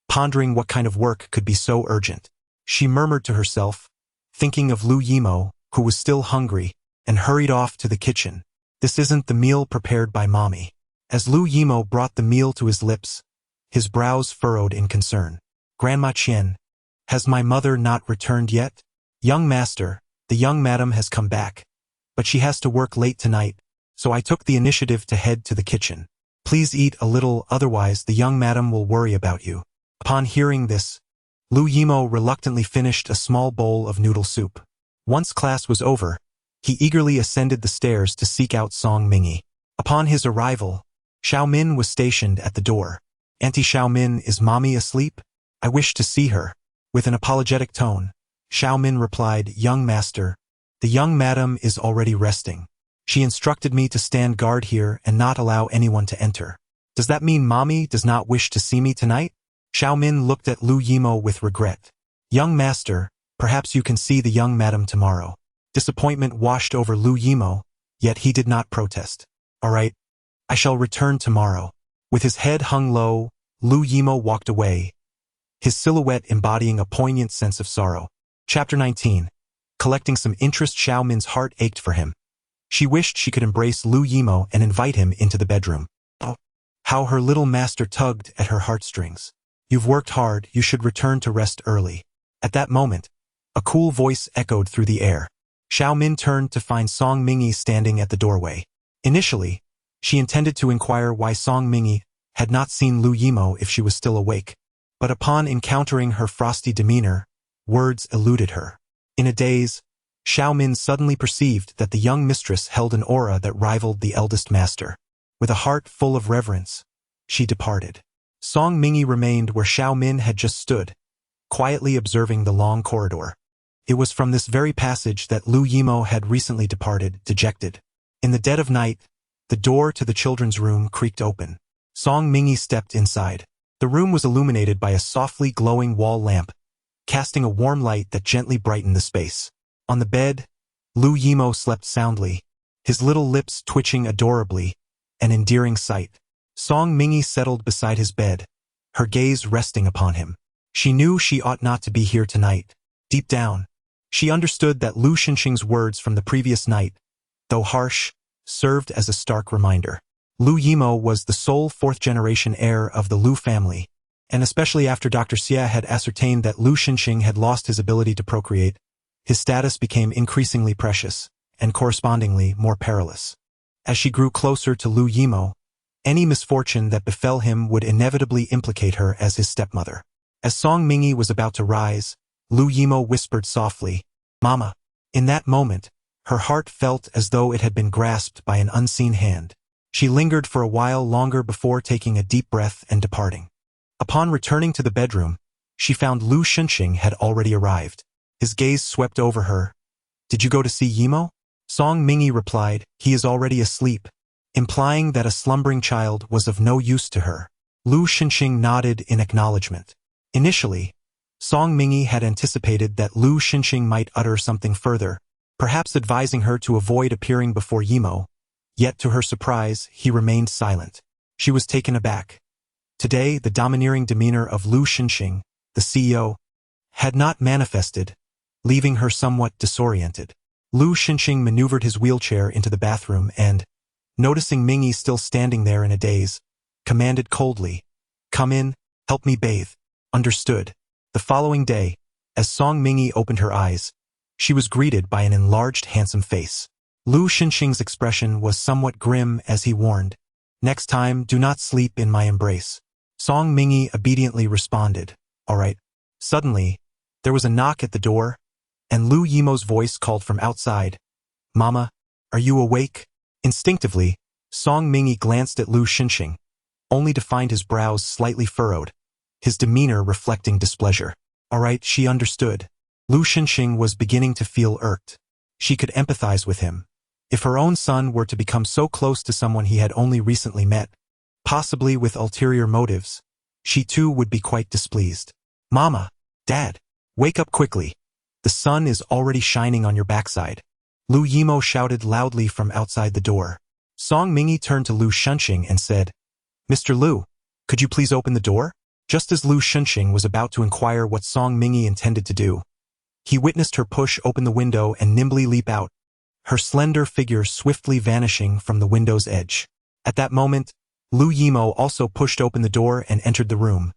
pondering what kind of work could be so urgent. She murmured to herself, thinking of Lu Yimo, who was still hungry, and hurried off to the kitchen. This isn't the meal prepared by Mommy. As Lu Yimo brought the meal to his lips, his brows furrowed in concern. Grandma Qian, has my mother not returned yet? Young master, the young madam has come back, but she has to work late tonight, so I took the initiative to head to the kitchen. Please eat a little, otherwise the young madam will worry about you. Upon hearing this, Lu Yimo reluctantly finished a small bowl of noodle soup. Once class was over, he eagerly ascended the stairs to seek out Song Mingyi. Upon his arrival, Xiaomin was stationed at the door. Auntie Xiaomin, is Mommy asleep? I wish to see her. With an apologetic tone, Xiaomin replied, young master, the young madam is already resting. She instructed me to stand guard here and not allow anyone to enter. Does that mean Mommy does not wish to see me tonight? Xiaomin looked at Lu Yimo with regret. Young master, perhaps you can see the young madam tomorrow. Disappointment washed over Lu Yimo, yet he did not protest. All right, I shall return tomorrow. With his head hung low, Lu Yimo walked away, his silhouette embodying a poignant sense of sorrow. Chapter 19. Collecting some interest. Xiaomin's heart ached for him. She wished she could embrace Lu Yimo and invite him into the bedroom. Oh, how her little master tugged at her heartstrings. You've worked hard, you should return to rest early. At that moment, a cool voice echoed through the air. Xiaomin turned to find Song Mingyi standing at the doorway. Initially, she intended to inquire why Song Mingyi had not seen Lu Yimo if she was still awake. But upon encountering her frosty demeanor, words eluded her. In a daze, Xiaomin suddenly perceived that the young mistress held an aura that rivaled the eldest master. With a heart full of reverence, she departed. Song Mingyi remained where Xiaomin had just stood, quietly observing the long corridor. It was from this very passage that Lu Yimo had recently departed, dejected. In the dead of night, the door to the children's room creaked open. Song Mingyi stepped inside. The room was illuminated by a softly glowing wall lamp, casting a warm light that gently brightened the space. On the bed, Lu Yimo slept soundly, his little lips twitching adorably, an endearing sight. Song Mingyi settled beside his bed, her gaze resting upon him. She knew she ought not to be here tonight. Deep down, she understood that Lu Xinxing's words from the previous night, though harsh, served as a stark reminder. Lu Yimo was the sole fourth-generation heir of the Lu family, and especially after Dr. Xia had ascertained that Lu Xinxing had lost his ability to procreate, his status became increasingly precious, and correspondingly more perilous. As she grew closer to Lu Yimo, any misfortune that befell him would inevitably implicate her as his stepmother. As Song Mingi was about to rise, Lu Yimo whispered softly, "Mama." In that moment, her heart felt as though it had been grasped by an unseen hand. She lingered for a while longer before taking a deep breath and departing. Upon returning to the bedroom, she found Lu Xinxing had already arrived. His gaze swept over her. "Did you go to see Yimo?" Song Mingi replied, "He is already asleep," implying that a slumbering child was of no use to her. Lu Xinxing nodded in acknowledgement. Initially, Song Mingi had anticipated that Lu Xinxing might utter something further, perhaps advising her to avoid appearing before Yimo, yet to her surprise, he remained silent. She was taken aback. Today, the domineering demeanor of Lu Xinxing, the CEO, had not manifested, leaving her somewhat disoriented. Lu Xinxing maneuvered his wheelchair into the bathroom and, noticing Mingi still standing there in a daze, commanded coldly, "Come in, help me bathe." Understood. The following day, as Song Mingi opened her eyes, she was greeted by an enlarged, handsome face. Lu Xinxing's expression was somewhat grim as he warned, "Next time, do not sleep in my embrace." Song Mingi obediently responded, "All right." Suddenly, there was a knock at the door, and Lu Yimo's voice called from outside, "Mama, are you awake?" Instinctively, Song Mingi glanced at Lu Xinxing, only to find his brows slightly furrowed, his demeanor reflecting displeasure. All right, she understood. Lu Xinxing was beginning to feel irked. She could empathize with him. If her own son were to become so close to someone he had only recently met, possibly with ulterior motives, she too would be quite displeased. "Mama, Dad, wake up quickly. The sun is already shining on your backside." Lu Yimo shouted loudly from outside the door. Song Mingi turned to Lu Xinxing and said, "Mr. Lu, could you please open the door?" Just as Lu Xinxing was about to inquire what Song Mingi intended to do, he witnessed her push open the window and nimbly leap out, her slender figure swiftly vanishing from the window's edge. At that moment, Lu Yimo also pushed open the door and entered the room,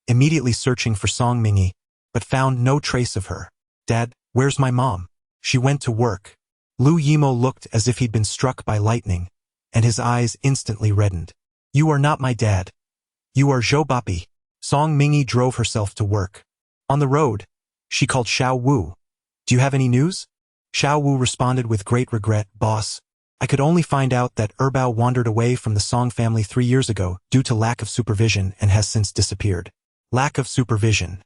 immediately searching for Song Mingi, but found no trace of her. "Dad, where's my mom? She went to work." Lu Yimo looked as if he'd been struck by lightning, and his eyes instantly reddened. "You are not my dad. You are Zhou Bapi." Song Mingi drove herself to work. On the road, she called Xiao Wu. "Do you have any news?" Xiao Wu responded with great regret, "Boss, I could only find out that Erbao wandered away from the Song family 3 years ago due to lack of supervision and has since disappeared." Lack of supervision.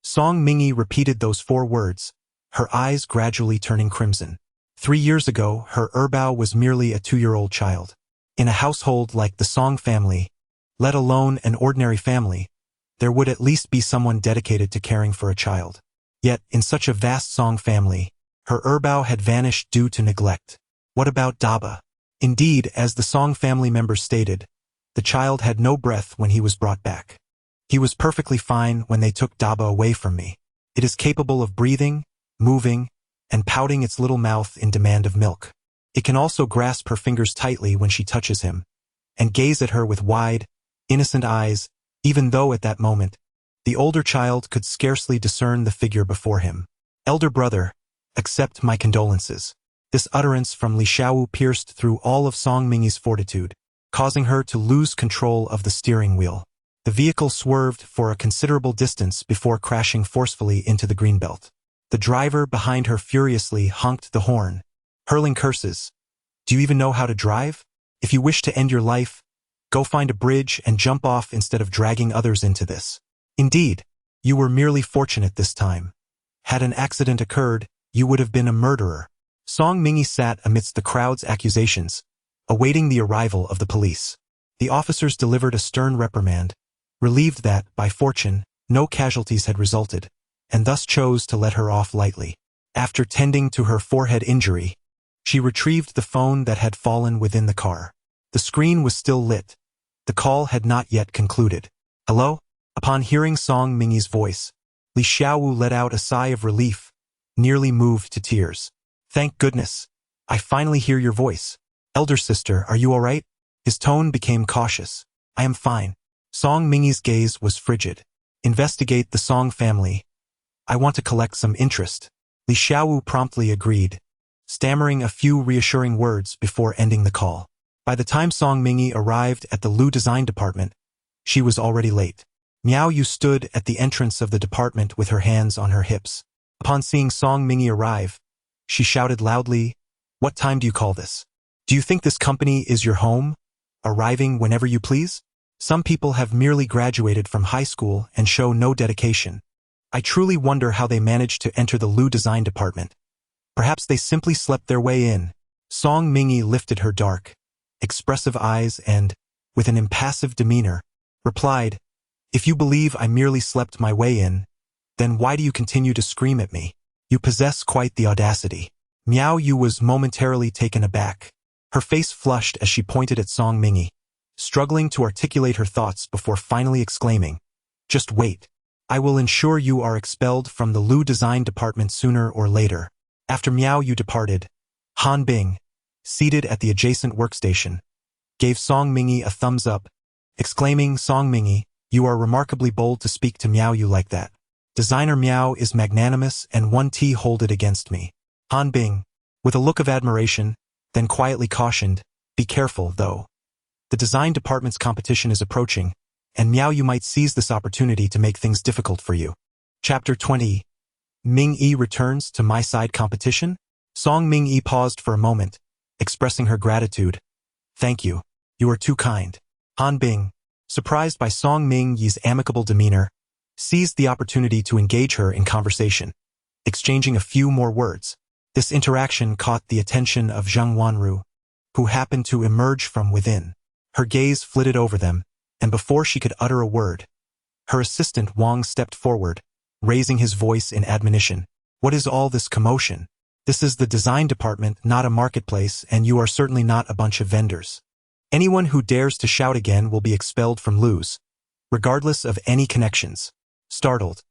Song Mingi repeated those 4 words, her eyes gradually turning crimson. 3 years ago, her Erbao was merely a 2-year-old child. In a household like the Song family, let alone an ordinary family, there would at least be someone dedicated to caring for a child. Yet, in such a vast Song family, her Erbao had vanished due to neglect. What about Daba? Indeed, as the Song family members stated, the child had no breath when he was brought back. "He was perfectly fine when they took Daba away from me. It is capable of breathing, moving, and pouting its little mouth in demand of milk. It can also grasp her fingers tightly when she touches him, and gaze at her with wide, innocent eyes, even though at that moment, the older child could scarcely discern the figure before him. Elder brother, accept my condolences." This utterance from Li Xiaowu pierced through all of Song Mingi's fortitude, causing her to lose control of the steering wheel. The vehicle swerved for a considerable distance before crashing forcefully into the greenbelt. The driver behind her furiously honked the horn, hurling curses. "Do you even know how to drive? If you wish to end your life, go find a bridge and jump off instead of dragging others into this. Indeed, you were merely fortunate this time. Had an accident occurred, you would have been a murderer." Song Mingi sat amidst the crowd's accusations, awaiting the arrival of the police. The officers delivered a stern reprimand, relieved that, by fortune, no casualties had resulted, and thus chose to let her off lightly. After tending to her forehead injury, she retrieved the phone that had fallen within the car. The screen was still lit. The call had not yet concluded. "Hello?" Upon hearing Song Mingi's voice, Li Xiaowu let out a sigh of relief, nearly moved to tears. "Thank goodness. I finally hear your voice. Elder sister, are you alright? His tone became cautious. I am fine. Song Mingyi's gaze was frigid. Investigate the Song family. I want to collect some interest. Li Xiaowu promptly agreed, stammering a few reassuring words before ending the call. By the time Song Mingyi arrived at the Lu design department, she was already late. Miao Yu stood at the entrance of the department with her hands on her hips. Upon seeing Song Mingyi arrive, she shouted loudly, "What time do you call this? Do you think this company is your home, arriving whenever you please? Some people have merely graduated from high school and show no dedication. I truly wonder how they managed to enter the Lu design department. Perhaps they simply slept their way in." Song Mingyi lifted her dark, expressive eyes and, with an impassive demeanor, replied, "If you believe I merely slept my way in, then why do you continue to scream at me? You possess quite the audacity." Miao Yu was momentarily taken aback. Her face flushed as she pointed at Song Mingyi, struggling to articulate her thoughts before finally exclaiming, "Just wait. I will ensure you are expelled from the Lu design department sooner or later." After Miao Yu departed, Han Bing, seated at the adjacent workstation, gave Song Mingyi a thumbs up, exclaiming, "Song Mingyi, you are remarkably bold to speak to Miao Yu like that. Designer Miao is magnanimous and 1T hold it against me." Han Bing, with a look of admiration, then quietly cautioned, "Be careful, though. The design department's competition is approaching, and Miao Yu might seize this opportunity to make things difficult for you." Chapter 20. Ming-Yi returns to my side competition? Song Ming-Yi paused for a moment, expressing her gratitude. "Thank you. You are too kind." Han Bing, surprised by Song Ming-Yi's amicable demeanor, seized the opportunity to engage her in conversation, exchanging a few more words. This interaction caught the attention of Zheng Wanru, who happened to emerge from within. Her gaze flitted over them, and before she could utter a word, her assistant Wang stepped forward, raising his voice in admonition. "What is all this commotion? This is the design department, not a marketplace, and you are certainly not a bunch of vendors. Anyone who dares to shout again will be expelled from Lu's, regardless of any connections." Startled,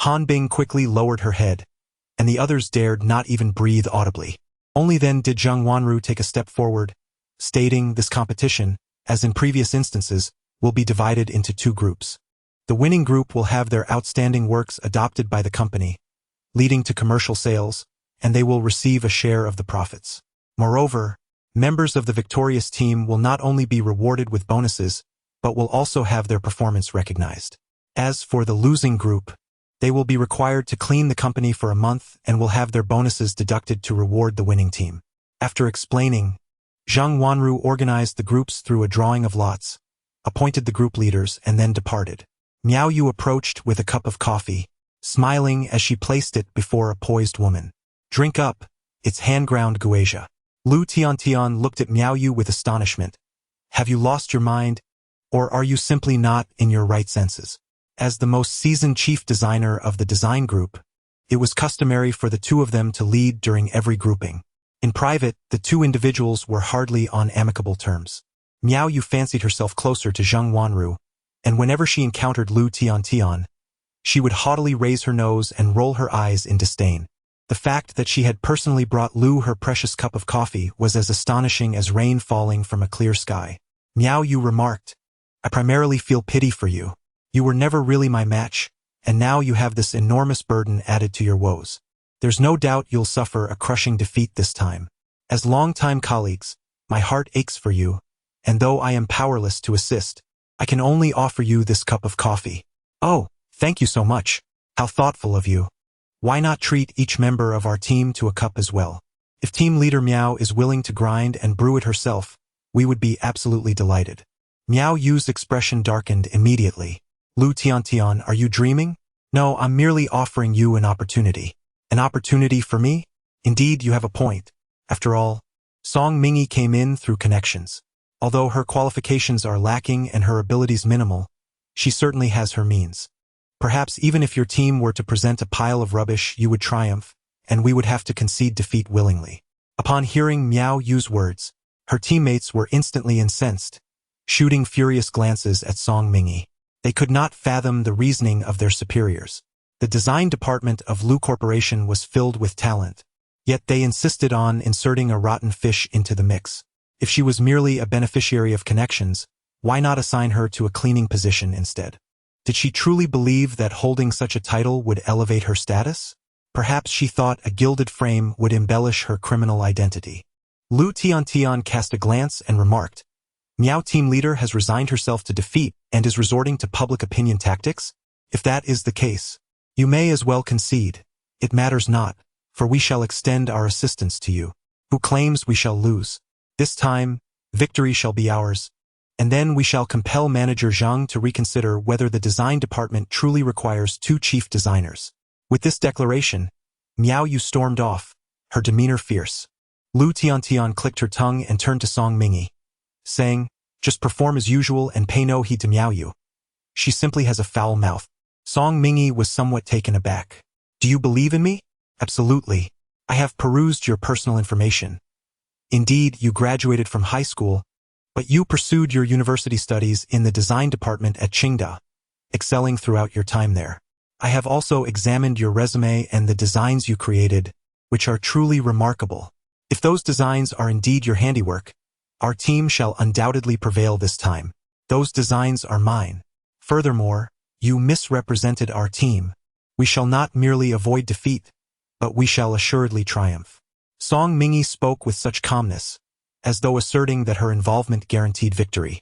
Han Bing quickly lowered her head, and the others dared not even breathe audibly. Only then did Zheng Wanru take a step forward, stating, "This competition, as in previous instances, will be divided into two groups. The winning group will have their outstanding works adopted by the company, leading to commercial sales, and they will receive a share of the profits. Moreover, members of the victorious team will not only be rewarded with bonuses, but will also have their performance recognized. As for the losing group, they will be required to clean the company for a month and will have their bonuses deducted to reward the winning team." After explaining, Zheng Wanru organized the groups through a drawing of lots, appointed the group leaders, and then departed. Miao Yu approached with a cup of coffee, smiling as she placed it before a poised woman. "Drink up, it's hand-ground guasia." Lu Tiantian looked at Miao Yu with astonishment. "Have you lost your mind, or are you simply not in your right senses?" As the most seasoned chief designer of the design group, it was customary for the two of them to lead during every grouping. In private, the two individuals were hardly on amicable terms. Miao Yu fancied herself closer to Zheng Wanru, and whenever she encountered Lu Tiantian, she would haughtily raise her nose and roll her eyes in disdain. The fact that she had personally brought Lu her precious cup of coffee was as astonishing as rain falling from a clear sky. Miao Yu remarked, "I primarily feel pity for you. You were never really my match, and now you have this enormous burden added to your woes. There's no doubt you'll suffer a crushing defeat this time. As longtime colleagues, my heart aches for you, and though I am powerless to assist, I can only offer you this cup of coffee." "Oh, thank you so much. How thoughtful of you. Why not treat each member of our team to a cup as well? If team leader Miao is willing to grind and brew it herself, we would be absolutely delighted." Miao Yu's expression darkened immediately. "Lu Tiantian, are you dreaming? No, I'm merely offering you an opportunity." "An opportunity for me? Indeed, you have a point. After all, Song Mingyi came in through connections. Although her qualifications are lacking and her abilities minimal, she certainly has her means. Perhaps even if your team were to present a pile of rubbish, you would triumph, and we would have to concede defeat willingly." Upon hearing Miao Yu's words, her teammates were instantly incensed, shooting furious glances at Song Mingyi. They could not fathom the reasoning of their superiors. The design department of Lu Corporation was filled with talent, yet they insisted on inserting a rotten fish into the mix. If she was merely a beneficiary of connections, why not assign her to a cleaning position instead? Did she truly believe that holding such a title would elevate her status? Perhaps she thought a gilded frame would embellish her criminal identity. Lu Tiantian cast a glance and remarked, Miao team leader has resigned herself to defeat and is resorting to public opinion tactics? If that is the case, you may as well concede. It matters not, for we shall extend our assistance to you. Who claims we shall lose? This time, victory shall be ours. And then we shall compel manager Zhang to reconsider whether the design department truly requires 2 chief designers. With this declaration, Miao Yu stormed off, her demeanor fierce. Lu Tiantian clicked her tongue and turned to Song Mingyi, saying, just perform as usual and pay no heed to Miao Yu. She simply has a foul mouth. Song Mingyi was somewhat taken aback. Do you believe in me? Absolutely. I have perused your personal information. Indeed, you graduated from high school, but you pursued your university studies in the design department at Qingda, excelling throughout your time there. I have also examined your resume and the designs you created, which are truly remarkable. If those designs are indeed your handiwork, our team shall undoubtedly prevail this time. Those designs are mine. Furthermore, you misrepresented our team. We shall not merely avoid defeat, but we shall assuredly triumph. Song Mingyi spoke with such calmness, as though asserting that her involvement guaranteed victory.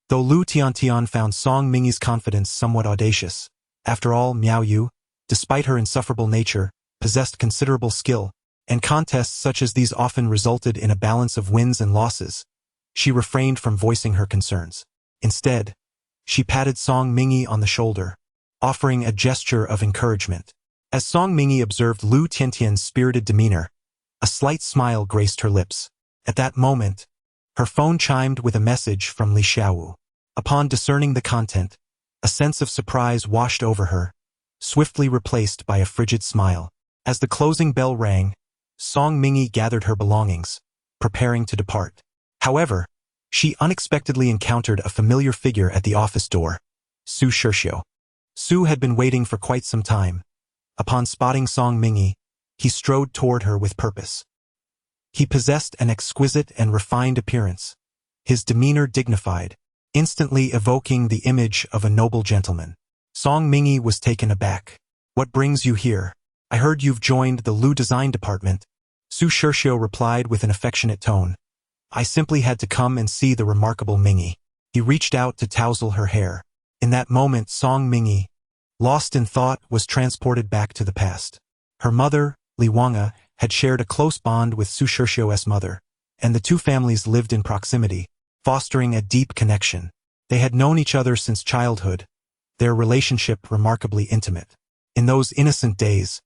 Though Lu Tiantian found Song Mingyi's confidence somewhat audacious, after all, Miao Yu, despite her insufferable nature, possessed considerable skill, and contests such as these often resulted in a balance of wins and losses. She refrained from voicing her concerns. Instead, she patted Song Mingyi on the shoulder, offering a gesture of encouragement. As Song Mingyi observed Lu Tiantian's spirited demeanor, a slight smile graced her lips. At that moment, her phone chimed with a message from Li Xiaowu. Upon discerning the content, a sense of surprise washed over her, swiftly replaced by a frigid smile. As the closing bell rang, Song Mingyi gathered her belongings, preparing to depart. However, she unexpectedly encountered a familiar figure at the office door, Su Shirxiu. Su had been waiting for quite some time. Upon spotting Song Mingyi, he strode toward her with purpose. He possessed an exquisite and refined appearance, his demeanor dignified, instantly evoking the image of a noble gentleman. Song Mingyi was taken aback. What brings you here? I heard you've joined the Lu design department. Su Shirxiu replied with an affectionate tone. I simply had to come and see the remarkable Mingyi. He reached out to tousle her hair. In that moment, Song Mingyi, lost in thought, was transported back to the past. Her mother, Li Wanga, had shared a close bond with Su Shirxiu's mother, and the two families lived in proximity, fostering a deep connection. They had known each other since childhood, their relationship remarkably intimate. In those innocent days,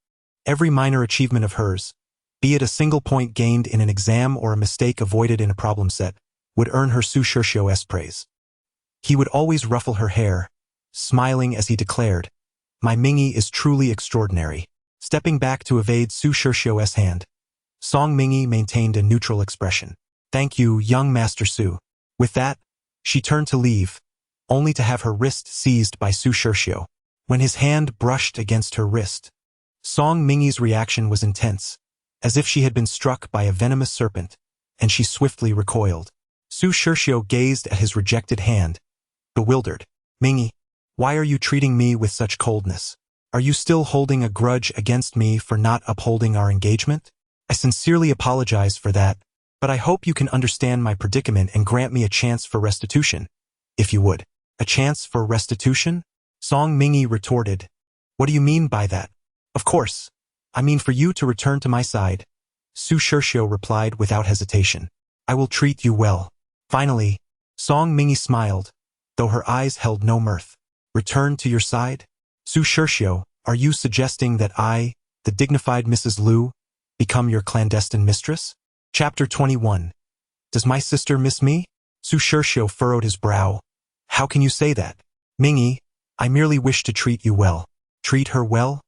every minor achievement of hers, be it a single point gained in an exam or a mistake avoided in a problem set, would earn her Su Shirxiu's praise. He would always ruffle her hair, smiling as he declared, My Mingyi is truly extraordinary. Stepping back to evade Su Shirxiu's hand, Song Mingyi maintained a neutral expression. Thank you, young Master Su. With that, she turned to leave, only to have her wrist seized by Su Shirxiu. When his hand brushed against her wrist, Song Mingyi's reaction was intense, as if she had been struck by a venomous serpent, and she swiftly recoiled. Su Shirxiu gazed at his rejected hand, bewildered. Mingyi, why are you treating me with such coldness? Are you still holding a grudge against me for not upholding our engagement? I sincerely apologize for that, but I hope you can understand my predicament and grant me a chance for restitution, if you would. A chance for restitution? Song Mingyi retorted. What do you mean by that? Of course, I mean for you to return to my side. Su Shirxiu replied without hesitation. I will treat you well. Finally, Song Mingyi smiled, though her eyes held no mirth. Return to your side? Su Shirxiu, are you suggesting that I, the dignified Mrs. Lu, become your clandestine mistress? Chapter 21. Does my sister miss me? Su Shirxiu furrowed his brow. How can you say that? Mingyi, I merely wish to treat you well. Treat her well?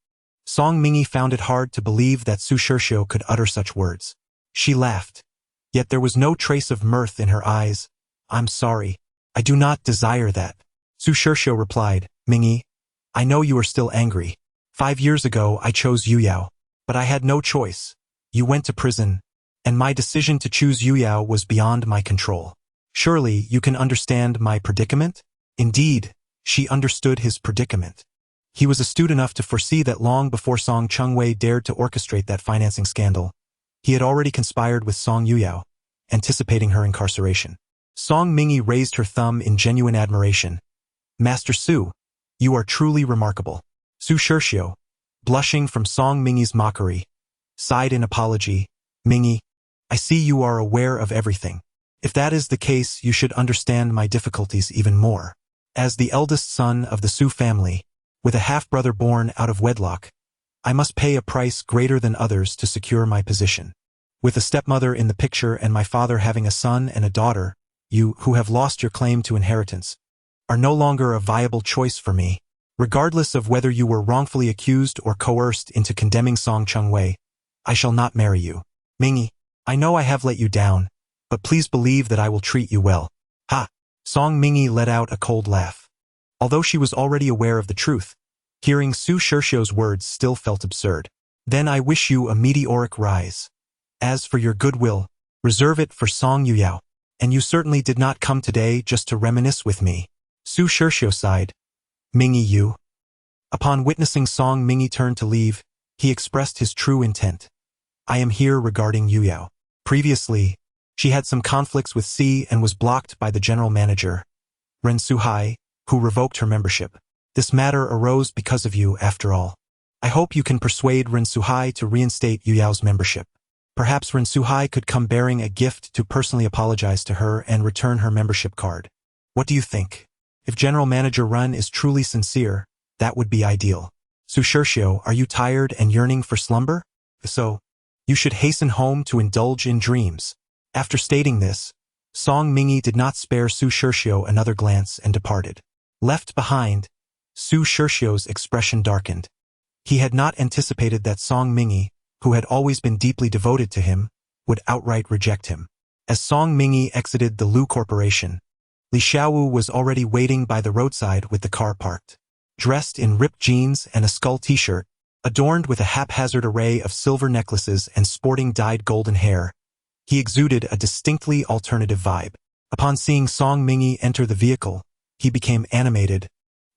Song Mingyi found it hard to believe that Su Shirxiu could utter such words. She laughed, yet there was no trace of mirth in her eyes. I'm sorry. I do not desire that. Su Shirxiu replied, Mingyi, I know you are still angry. 5 years ago I chose Yu Yao, but I had no choice. You went to prison, and my decision to choose Yuyao was beyond my control. Surely you can understand my predicament? Indeed, she understood his predicament. He was astute enough to foresee that long before Song Chengwei dared to orchestrate that financing scandal, he had already conspired with Song Yuyao, anticipating her incarceration. Song Mingyi raised her thumb in genuine admiration. Master Su, you are truly remarkable. Su Shirxiu, blushing from Song Mingyi's mockery, sighed in apology. Mingyi, I see you are aware of everything. If that is the case, you should understand my difficulties even more. As the eldest son of the Su family, with a half-brother born out of wedlock, I must pay a price greater than others to secure my position. With a stepmother in the picture and my father having a son and a daughter, you, who have lost your claim to inheritance, are no longer a viable choice for me. Regardless of whether you were wrongfully accused or coerced into condemning Song Chengwei, I shall not marry you. Mingyi, I know I have let you down, but please believe that I will treat you well. Ha! Song Mingyi let out a cold laugh. Although she was already aware of the truth, hearing Su Shirxiu's words still felt absurd. Then I wish you a meteoric rise. As for your goodwill, reserve it for Song Yuyao, and you certainly did not come today just to reminisce with me. Su Shirxiu sighed. Mingyi, you. Upon witnessing Song Mingyi turn to leave, he expressed his true intent. I am here regarding Yuyao. Previously, she had some conflicts with C and was blocked by the general manager, Ren Suhai, who revoked her membership. This matter arose because of you, after all. I hope you can persuade Ren Suhai to reinstate Yuyao's membership. Perhaps Ren Suhai could come bearing a gift to personally apologize to her and return her membership card. What do you think? If General Manager Ren is truly sincere, that would be ideal. Su Shirxiu, are you tired and yearning for slumber? If so, you should hasten home to indulge in dreams. After stating this, Song Mingyi did not spare Su Shirxiu another glance and departed. Left behind, Su Shirxiu's expression darkened. He had not anticipated that Song Mingyi, who had always been deeply devoted to him, would outright reject him. As Song Mingyi exited the Lu Corporation, Li Xiaowu was already waiting by the roadside with the car parked. Dressed in ripped jeans and a skull t-shirt, adorned with a haphazard array of silver necklaces and sporting dyed golden hair, he exuded a distinctly alternative vibe. Upon seeing Song Mingyi enter the vehicle, he became animated,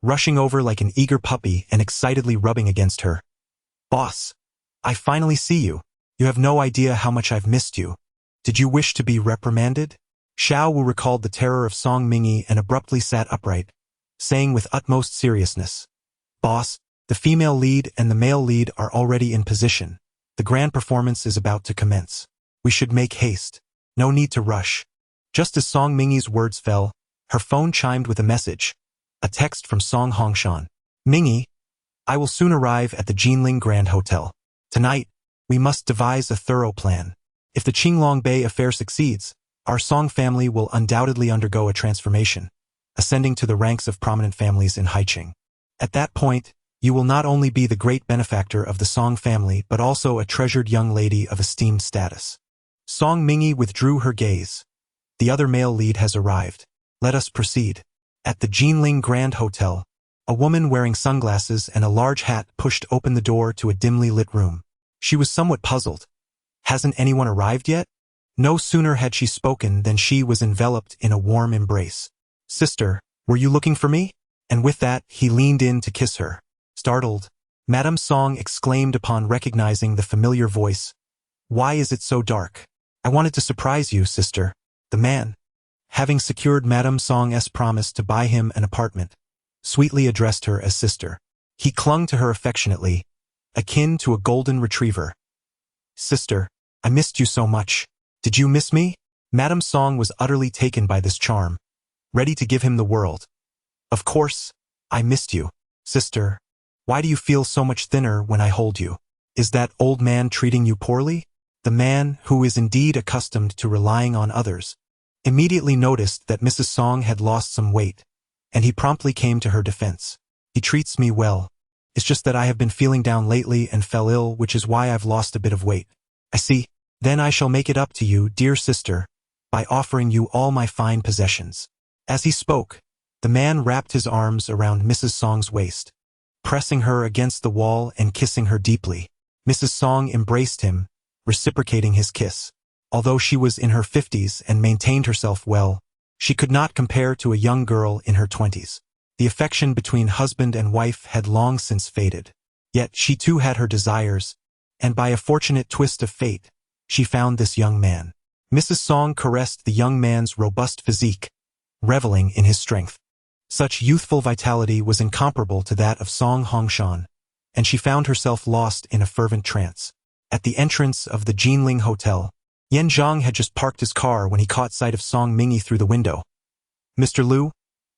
rushing over like an eager puppy and excitedly rubbing against her. Boss, I finally see you. You have no idea how much I've missed you. Did you wish to be reprimanded? Xiao Wu recalled the terror of Song Mingyi and abruptly sat upright, saying with utmost seriousness, Boss, the female lead and the male lead are already in position. The grand performance is about to commence. We should make haste. No need to rush. Just as Song Mingyi's words fell, her phone chimed with a message, a text from Song Hongshan. Mingyi, I will soon arrive at the Jinling Grand Hotel. Tonight, we must devise a thorough plan. If the Qinglong Bay affair succeeds, our Song family will undoubtedly undergo a transformation, ascending to the ranks of prominent families in Haiqing. At that point, you will not only be the great benefactor of the Song family but also a treasured young lady of esteemed status. Song Mingyi withdrew her gaze. The other male lead has arrived. Let us proceed. At the Jinling Grand Hotel, a woman wearing sunglasses and a large hat pushed open the door to a dimly lit room. She was somewhat puzzled. Hasn't anyone arrived yet? No sooner had she spoken than she was enveloped in a warm embrace. Sister, were you looking for me? And with that, he leaned in to kiss her. Startled, Madame Song exclaimed upon recognizing the familiar voice. Why is it so dark? I wanted to surprise you, sister. The man, having secured Madame Song's promise to buy him an apartment, sweetly addressed her as sister. He clung to her affectionately, akin to a golden retriever. Sister, I missed you so much. Did you miss me? Madame Song was utterly taken by this charm, ready to give him the world. Of course, I missed you. Sister, why do you feel so much thinner when I hold you? Is that old man treating you poorly? The man, who is indeed accustomed to relying on others, immediately noticed that Mrs. Song had lost some weight, and he promptly came to her defense. He treats me well. It's just that I have been feeling down lately and fell ill, which is why I've lost a bit of weight. I see. Then I shall make it up to you, dear sister, by offering you all my fine possessions. As he spoke, the man wrapped his arms around Mrs. Song's waist, pressing her against the wall and kissing her deeply. Mrs. Song embraced him, reciprocating his kiss. Although she was in her 50s and maintained herself well, she could not compare to a young girl in her 20s. The affection between husband and wife had long since faded. Yet she too had her desires, and by a fortunate twist of fate, she found this young man. Mrs. Song caressed the young man's robust physique, reveling in his strength. Such youthful vitality was incomparable to that of Song Hongshan, and she found herself lost in a fervent trance. At the entrance of the Jinling Hotel, Yan Zhang had just parked his car when he caught sight of Song Mingy through the window. "Mr. Liu,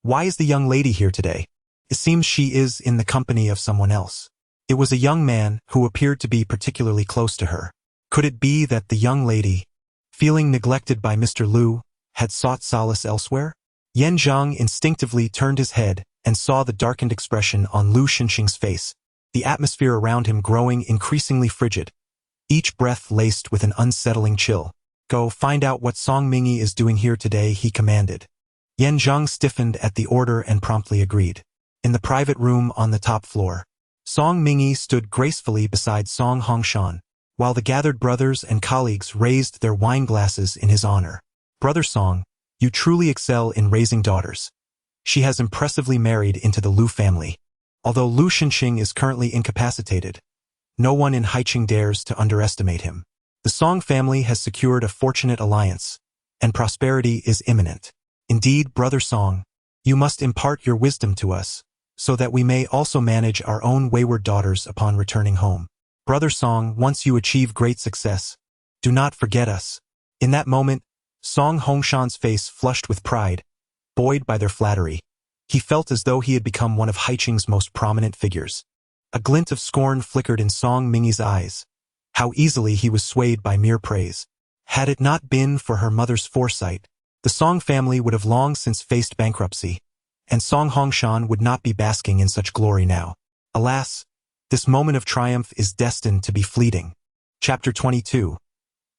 why is the young lady here today? It seems she is in the company of someone else." It was a young man who appeared to be particularly close to her. Could it be that the young lady, feeling neglected by Mr. Liu, had sought solace elsewhere? Yan Zhang instinctively turned his head and saw the darkened expression on Liu Xinxing's face, the atmosphere around him growing increasingly frigid, each breath laced with an unsettling chill. "Go find out what Song Mingy is doing here today," he commanded. Yan Zhang stiffened at the order and promptly agreed. In the private room on the top floor, Song Mingy stood gracefully beside Song Hongshan, while the gathered brothers and colleagues raised their wine glasses in his honor. "Brother Song, you truly excel in raising daughters." She has impressively married into the Liu family. Although Liu Xinxing is currently incapacitated, no one in Haiqing dares to underestimate him. The Song family has secured a fortunate alliance, and prosperity is imminent. Indeed, Brother Song, you must impart your wisdom to us, so that we may also manage our own wayward daughters upon returning home. Brother Song, once you achieve great success, do not forget us. In that moment, Song Hongshan's face flushed with pride, buoyed by their flattery. He felt as though he had become one of Haiqing's most prominent figures. A glint of scorn flickered in Song Mingy's eyes. How easily he was swayed by mere praise. Had it not been for her mother's foresight, the Song family would have long since faced bankruptcy, and Song Hongshan would not be basking in such glory now. Alas, this moment of triumph is destined to be fleeting. Chapter 22.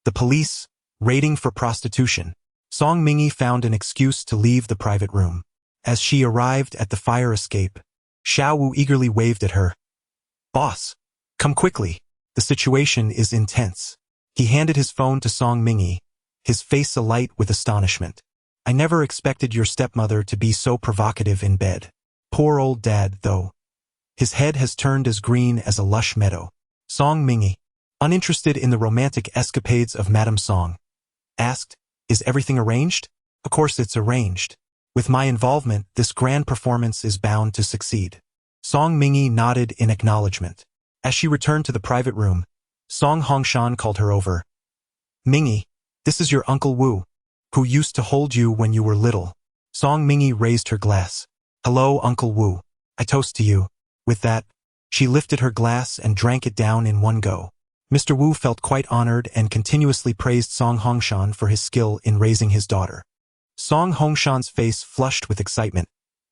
The police, raiding for prostitution. Song Mingy found an excuse to leave the private room. As she arrived at the fire escape, Xiao Wu eagerly waved at her. "Boss, come quickly. The situation is intense." He handed his phone to Song Mingy, his face alight with astonishment. "I never expected your stepmother to be so provocative in bed. Poor old dad, though. His head has turned as green as a lush meadow." Song Mingy, uninterested in the romantic escapades of Madame Song, asked, "Is everything arranged?" "Of course it's arranged. With my involvement, this grand performance is bound to succeed." Song Mingy nodded in acknowledgement. As she returned to the private room, Song Hongshan called her over. "Mingy, this is your Uncle Wu, who used to hold you when you were little." Song Mingy raised her glass. "Hello, Uncle Wu. I toast to you." With that, she lifted her glass and drank it down in one go. Mr. Wu felt quite honored and continuously praised Song Hongshan for his skill in raising his daughter. Song Hongshan's face flushed with excitement,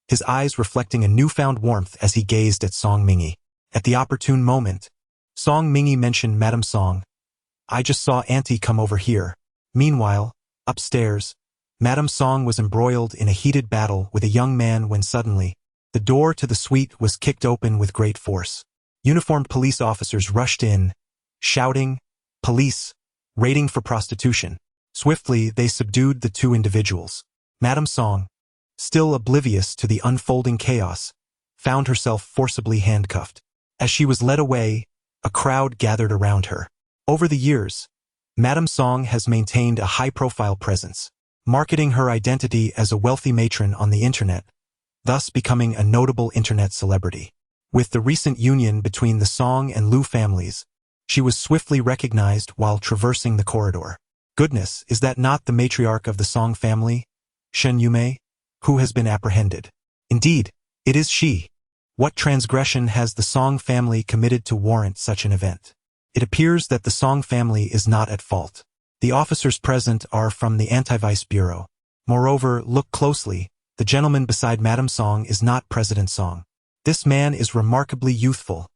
his eyes reflecting a newfound warmth as he gazed at Song Mingy. At the opportune moment, Song Mingy mentioned Madame Song. "I just saw Auntie come over here." Meanwhile, upstairs, Madame Song was embroiled in a heated battle with a young man when suddenly, the door to the suite was kicked open with great force. Uniformed police officers rushed in, shouting, "Police, raiding for prostitution." Swiftly, they subdued the two individuals. Madame Song, still oblivious to the unfolding chaos, found herself forcibly handcuffed. As she was led away, a crowd gathered around her. Over the years, Madame Song has maintained a high-profile presence, marketing her identity as a wealthy matron on the internet, thus becoming a notable internet celebrity. With the recent union between the Song and Liu families, she was swiftly recognized while traversing the corridor. Goodness, is that not the matriarch of the Song family, Shen Yumei, who has been apprehended? Indeed, it is she. What transgression has the Song family committed to warrant such an event? It appears that the Song family is not at fault. The officers present are from the Anti-Vice Bureau. Moreover, look closely, the gentleman beside Madame Song is not President Song. This man is remarkably youthful,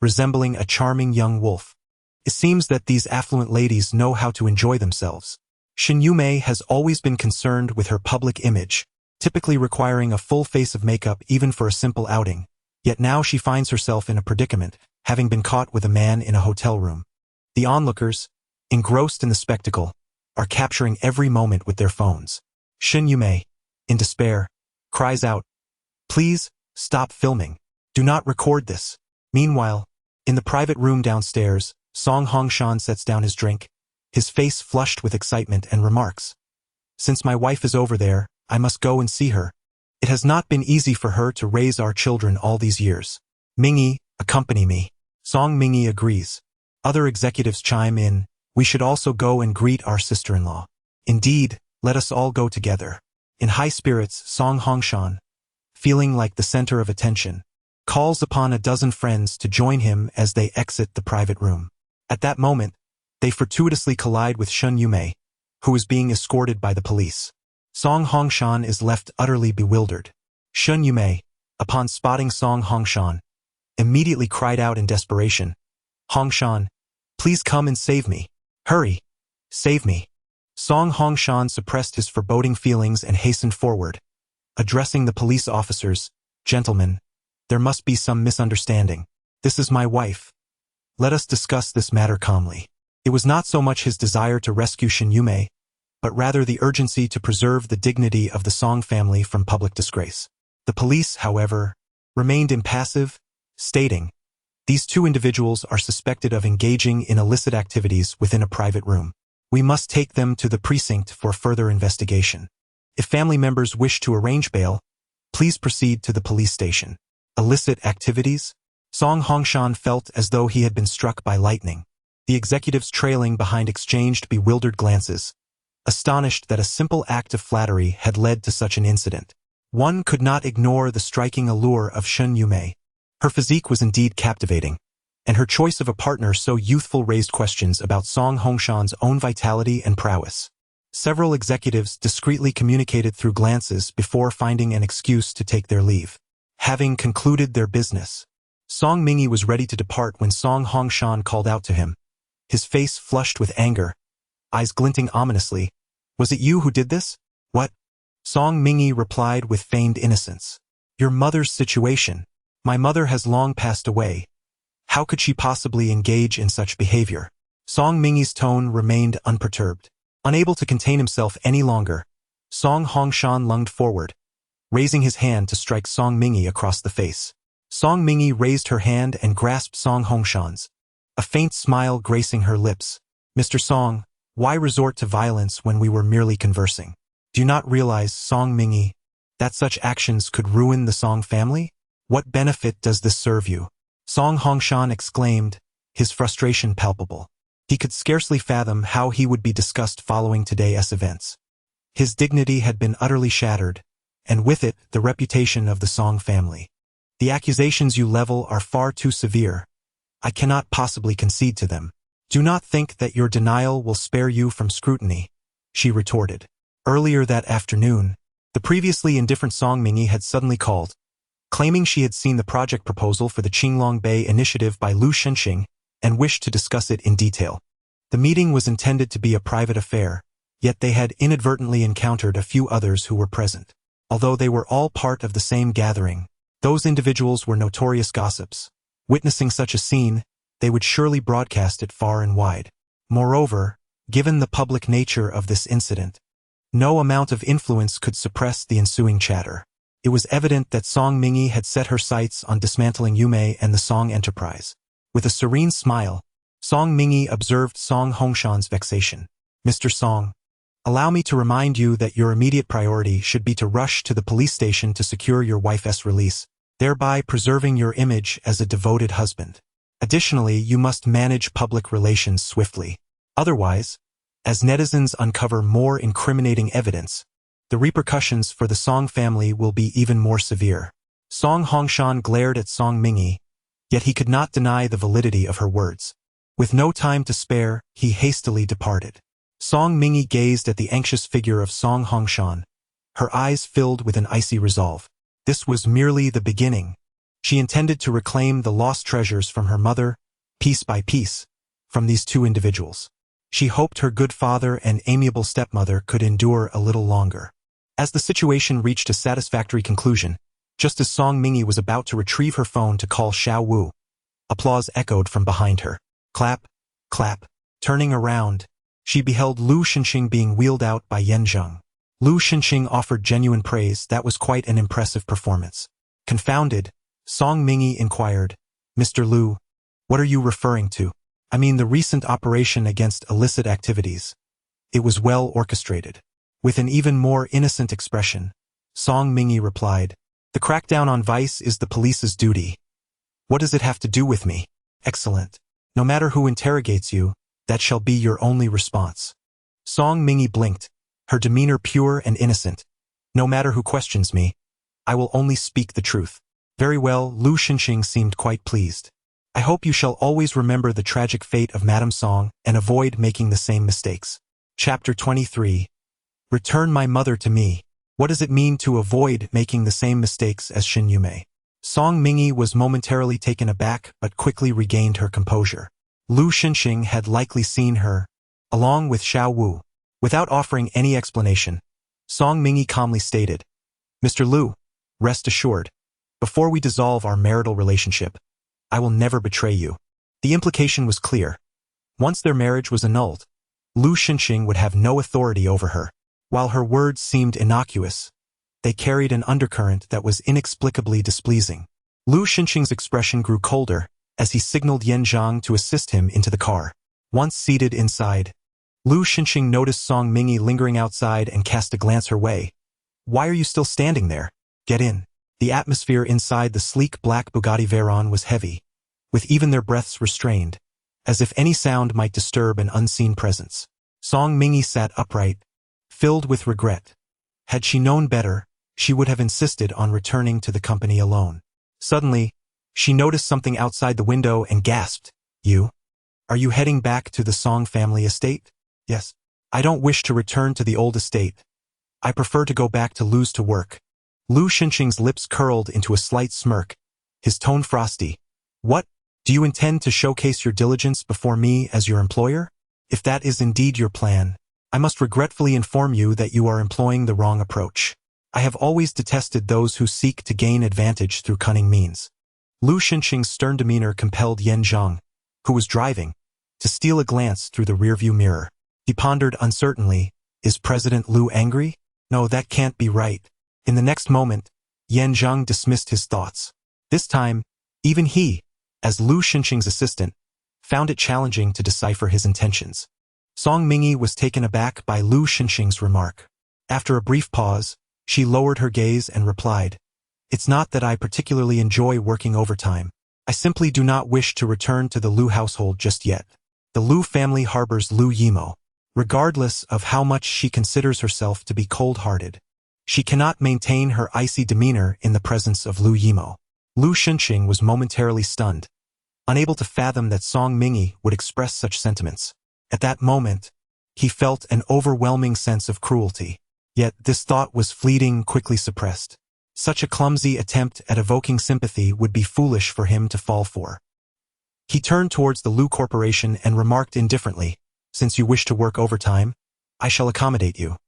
resembling a charming young wolf. It seems that these affluent ladies know how to enjoy themselves. Shen Yumei has always been concerned with her public image, typically requiring a full face of makeup even for a simple outing. Yet now she finds herself in a predicament, having been caught with a man in a hotel room. The onlookers, engrossed in the spectacle, are capturing every moment with their phones. Shin Yumei, in despair, cries out, "Please, stop filming. Do not record this." Meanwhile, in the private room downstairs, Song Hongshan sets down his drink, his face flushed with excitement, and remarks, "Since my wife is over there, I must go and see her. It has not been easy for her to raise our children all these years. Mingy, accompany me." Song Mingy agrees. Other executives chime in, "We should also go and greet our sister-in-law." "Indeed, let us all go together." In high spirits, Song Hongshan, feeling like the center of attention, calls upon a dozen friends to join him as they exit the private room. At that moment, they fortuitously collide with Shun Yumei, who is being escorted by the police. Song Hongshan is left utterly bewildered. Shun Yumei, upon spotting Song Hongshan, immediately cried out in desperation, "Hongshan, please come and save me. Hurry, save me." Song Hongshan suppressed his foreboding feelings and hastened forward, addressing the police officers, "Gentlemen, there must be some misunderstanding. This is my wife. Let us discuss this matter calmly." It was not so much his desire to rescue Shin Yumei, but rather the urgency to preserve the dignity of the Song family from public disgrace. The police, however, remained impassive, stating, "These two individuals are suspected of engaging in illicit activities within a private room. We must take them to the precinct for further investigation. If family members wish to arrange bail, please proceed to the police station." Illicit activities? Song Hongshan felt as though he had been struck by lightning. The executives trailing behind exchanged bewildered glances, astonished that a simple act of flattery had led to such an incident. One could not ignore the striking allure of Shun Yumei. Her physique was indeed captivating, and her choice of a partner so youthful raised questions about Song Hongshan's own vitality and prowess. Several executives discreetly communicated through glances before finding an excuse to take their leave. Having concluded their business, Song Mingy was ready to depart when Song Hongshan called out to him, his face flushed with anger, eyes glinting ominously. "Was it you who did this?" "What?" Song Mingy replied with feigned innocence. "Your mother's situation. My mother has long passed away. How could she possibly engage in such behavior?" Song Mingy's tone remained unperturbed. Unable to contain himself any longer, Song Hongshan lunged forward, raising his hand to strike Song Mingy across the face. Song Mingy raised her hand and grasped Song Hongshan's, a faint smile gracing her lips. "Mr. Song, why resort to violence when we were merely conversing? Do you not realize, Song Mingy, that such actions could ruin the Song family? What benefit does this serve you?" Song Hongshan exclaimed, his frustration palpable. He could scarcely fathom how he would be discussed following today's events. His dignity had been utterly shattered, and with it, the reputation of the Song family. "The accusations you level are far too severe. I cannot possibly concede to them. Do not think that your denial will spare you from scrutiny," she retorted. Earlier that afternoon, the previously indifferent Song Mingy had suddenly called, claiming she had seen the project proposal for the Qinglong Bay initiative by Lu Shenxing and wished to discuss it in detail. The meeting was intended to be a private affair, yet they had inadvertently encountered a few others who were present. Although they were all part of the same gathering, those individuals were notorious gossips. Witnessing such a scene, they would surely broadcast it far and wide. Moreover, given the public nature of this incident, no amount of influence could suppress the ensuing chatter. It was evident that Song Mingy had set her sights on dismantling Yumei and the Song enterprise. With a serene smile, Song Mingy observed Song Hongshan's vexation. "Mr. Song, allow me to remind you that your immediate priority should be to rush to the police station to secure your wife's release, thereby preserving your image as a devoted husband. Additionally, you must manage public relations swiftly. Otherwise, as netizens uncover more incriminating evidence, the repercussions for the Song family will be even more severe." Song Hongshan glared at Song Mingy, yet he could not deny the validity of her words. With no time to spare, he hastily departed. Song Mingy gazed at the anxious figure of Song Hongshan, her eyes filled with an icy resolve. This was merely the beginning. She intended to reclaim the lost treasures from her mother, piece by piece, from these two individuals. She hoped her good father and amiable stepmother could endure a little longer. As the situation reached a satisfactory conclusion, just as Song Mingy was about to retrieve her phone to call Xiao Wu, applause echoed from behind her. Clap, clap. Turning around, she beheld Lu Xinxing being wheeled out by Yan Zheng. Lu Xinxing offered genuine praise. That was quite an impressive performance. Confounded, Song Mingyi inquired, "Mr. Lu, what are you referring to?" "I mean the recent operation against illicit activities. It was well orchestrated." With an even more innocent expression, Song Mingyi replied, "The crackdown on vice is the police's duty. What does it have to do with me?" "Excellent. No matter who interrogates you, that shall be your only response." Song Mingyi blinked, her demeanor pure and innocent. "No matter who questions me, I will only speak the truth." "Very well." Lu Xinxing seemed quite pleased. "I hope you shall always remember the tragic fate of Madame Song and avoid making the same mistakes." Chapter 23. Return my mother to me. What does it mean to avoid making the same mistakes as Xin Yumei? Song Mingyi was momentarily taken aback but quickly regained her composure. Lu Xinxing had likely seen her, along with Xiao Wu. Without offering any explanation, Song Mingyi calmly stated, "Mr. Lu, rest assured, before we dissolve our marital relationship, I will never betray you." The implication was clear. Once their marriage was annulled, Lu Xinxing would have no authority over her. While her words seemed innocuous, they carried an undercurrent that was inexplicably displeasing. Lu Xinxing's expression grew colder as he signaled Yan Zhang to assist him into the car. Once seated inside, Lu Xinxing noticed Song Mingyi lingering outside and cast a glance her way. "Why are you still standing there? Get in." The atmosphere inside the sleek black Bugatti Veyron was heavy, with even their breaths restrained, as if any sound might disturb an unseen presence. Song Mingyi sat upright, filled with regret. Had she known better, she would have insisted on returning to the company alone. Suddenly, she noticed something outside the window and gasped, "You? Are you heading back to the Song family estate?" "Yes. I don't wish to return to the old estate. I prefer to go back to Lu's to work." Lu Xinxing's lips curled into a slight smirk, his tone frosty. "What? Do you intend to showcase your diligence before me as your employer? If that is indeed your plan, I must regretfully inform you that you are employing the wrong approach. I have always detested those who seek to gain advantage through cunning means." Lu Xinxing's stern demeanor compelled Yan Zhang, who was driving, to steal a glance through the rearview mirror. He pondered uncertainly, "Is President Lu angry? No, that can't be right." In the next moment, Yan Zhang dismissed his thoughts. This time, even he, as Lu Xinxing's assistant, found it challenging to decipher his intentions. Song Mingyi was taken aback by Lu Xinxing's remark. After a brief pause, she lowered her gaze and replied, "It's not that I particularly enjoy working overtime. I simply do not wish to return to the Lu household just yet. The Lu family harbors Lu Yimo. Regardless of how much she considers herself to be cold-hearted, she cannot maintain her icy demeanor in the presence of Lu Yimo." Lu Xinxing was momentarily stunned, unable to fathom that Song Mingyi would express such sentiments. At that moment, he felt an overwhelming sense of cruelty. Yet this thought was fleeting, quickly suppressed. Such a clumsy attempt at evoking sympathy would be foolish for him to fall for. He turned towards the Lu Corporation and remarked indifferently, "Since you wish to work overtime, I shall accommodate you."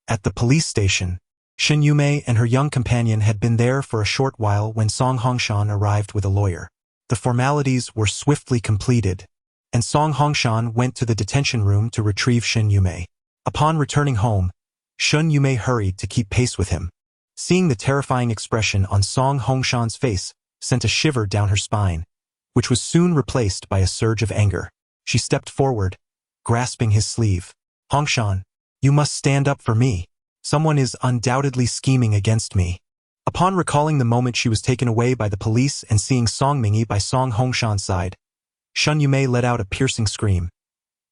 At the police station, Xin Yumei and her young companion had been there for a short while when Song Hongshan arrived with a lawyer. The formalities were swiftly completed, and Song Hongshan went to the detention room to retrieve Xin Yumei. Upon returning home, Xin Yumei hurried to keep pace with him. Seeing the terrifying expression on Song Hongshan's face sent a shiver down her spine, which was soon replaced by a surge of anger. She stepped forward, grasping his sleeve. "Hongshan, you must stand up for me. Someone is undoubtedly scheming against me." Upon recalling the moment she was taken away by the police and seeing Song Mingyi by Song Hongshan's side, Xin Yumei let out a piercing scream.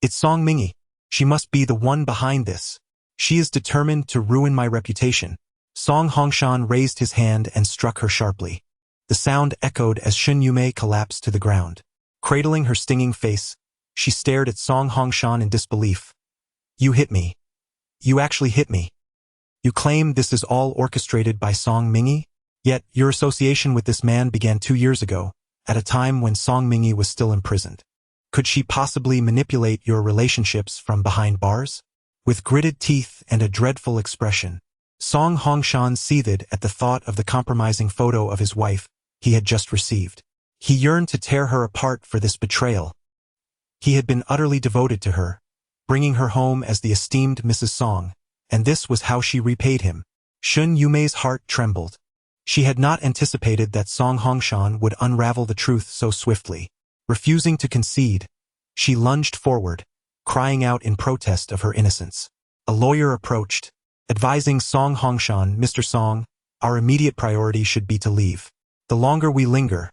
"It's Song Mingyi. She must be the one behind this. She is determined to ruin my reputation." Song Hongshan raised his hand and struck her sharply. The sound echoed as Xin Yumei collapsed to the ground. Cradling her stinging face, she stared at Song Hongshan in disbelief. "You hit me. You actually hit me. You claim this is all orchestrated by Song Mingyi? Yet your association with this man began 2 years ago, at a time when Song Mingyi was still imprisoned. Could she possibly manipulate your relationships from behind bars?" With gritted teeth and a dreadful expression, Song Hongshan seethed at the thought of the compromising photo of his wife he had just received. He yearned to tear her apart for this betrayal. He had been utterly devoted to her, bringing her home as the esteemed Mrs. Song, and this was how she repaid him. Shun Yumei's heart trembled. She had not anticipated that Song Hongshan would unravel the truth so swiftly. Refusing to concede, she lunged forward, crying out in protest of her innocence. A lawyer approached, advising Song Hongshan, "Mr. Song, our immediate priority should be to leave. The longer we linger,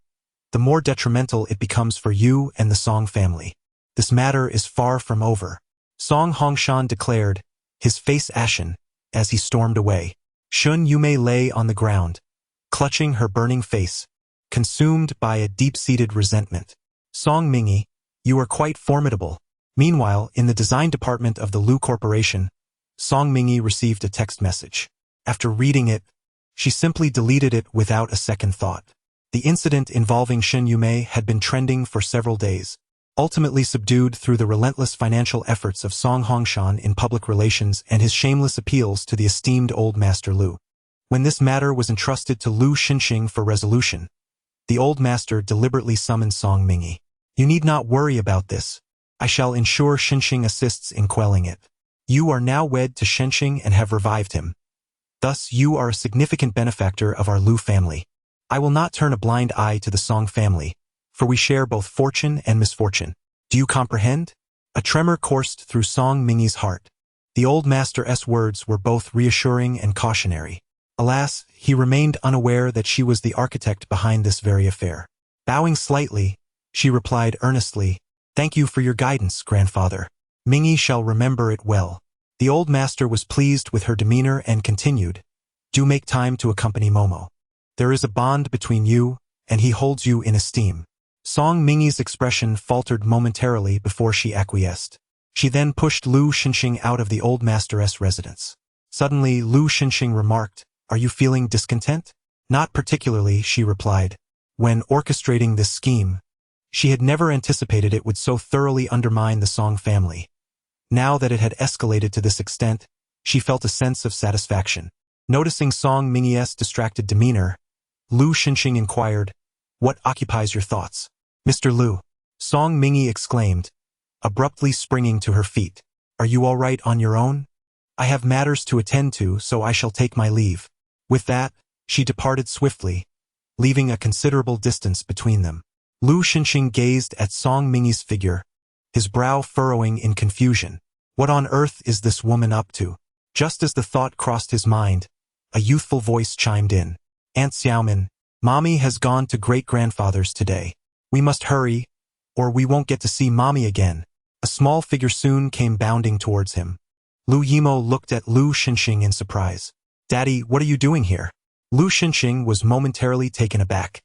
the more detrimental it becomes for you and the Song family. This matter is far from over," Song Hongshan declared, his face ashen, as he stormed away. Shun Yumei lay on the ground, clutching her burning face, consumed by a deep-seated resentment. "Song Mingi, you are quite formidable." Meanwhile, in the design department of the Lu Corporation, Song Mingi received a text message. After reading it, she simply deleted it without a second thought. The incident involving Shun Yumei had been trending for several days, ultimately subdued through the relentless financial efforts of Song Hongshan in public relations and his shameless appeals to the esteemed old master Lu. When this matter was entrusted to Lu Xinxing for resolution, the old master deliberately summoned Song Mingi. "You need not worry about this. I shall ensure Xinxing assists in quelling it. You are now wed to Xinxing and have revived him. Thus you are a significant benefactor of our Lu family. I will not turn a blind eye to the Song family, for we share both fortune and misfortune. Do you comprehend?" A tremor coursed through Song Mingi's heart. The old master's words were both reassuring and cautionary. Alas, he remained unaware that she was the architect behind this very affair. Bowing slightly, she replied earnestly, "Thank you for your guidance, grandfather. Mingi shall remember it well." The old master was pleased with her demeanor and continued, "Do make time to accompany Momo. There is a bond between you, and he holds you in esteem." Song Mingi's expression faltered momentarily before she acquiesced. She then pushed Lu Xinxing out of the old master's residence. Suddenly, Lu Xinxing remarked, "Are you feeling discontent?" "Not particularly," she replied. When orchestrating this scheme, she had never anticipated it would so thoroughly undermine the Song family. Now that it had escalated to this extent, she felt a sense of satisfaction. Noticing Song Mingi's distracted demeanor, Lu Xinxing inquired, "What occupies your thoughts?" "Mr. Lu," Song Mingi exclaimed, abruptly springing to her feet. "Are you all right on your own? I have matters to attend to, so I shall take my leave." With that, she departed swiftly, leaving a considerable distance between them. Lu Xinxing gazed at Song Mingi's figure, his brow furrowing in confusion. What on earth is this woman up to? Just as the thought crossed his mind, a youthful voice chimed in. "Aunt Xiaomin, Mommy has gone to great-grandfather's today. We must hurry, or we won't get to see Mommy again." A small figure soon came bounding towards him. Lu Yimo looked at Lu Xinxing in surprise. "Daddy, what are you doing here?" Lu Xinxing was momentarily taken aback.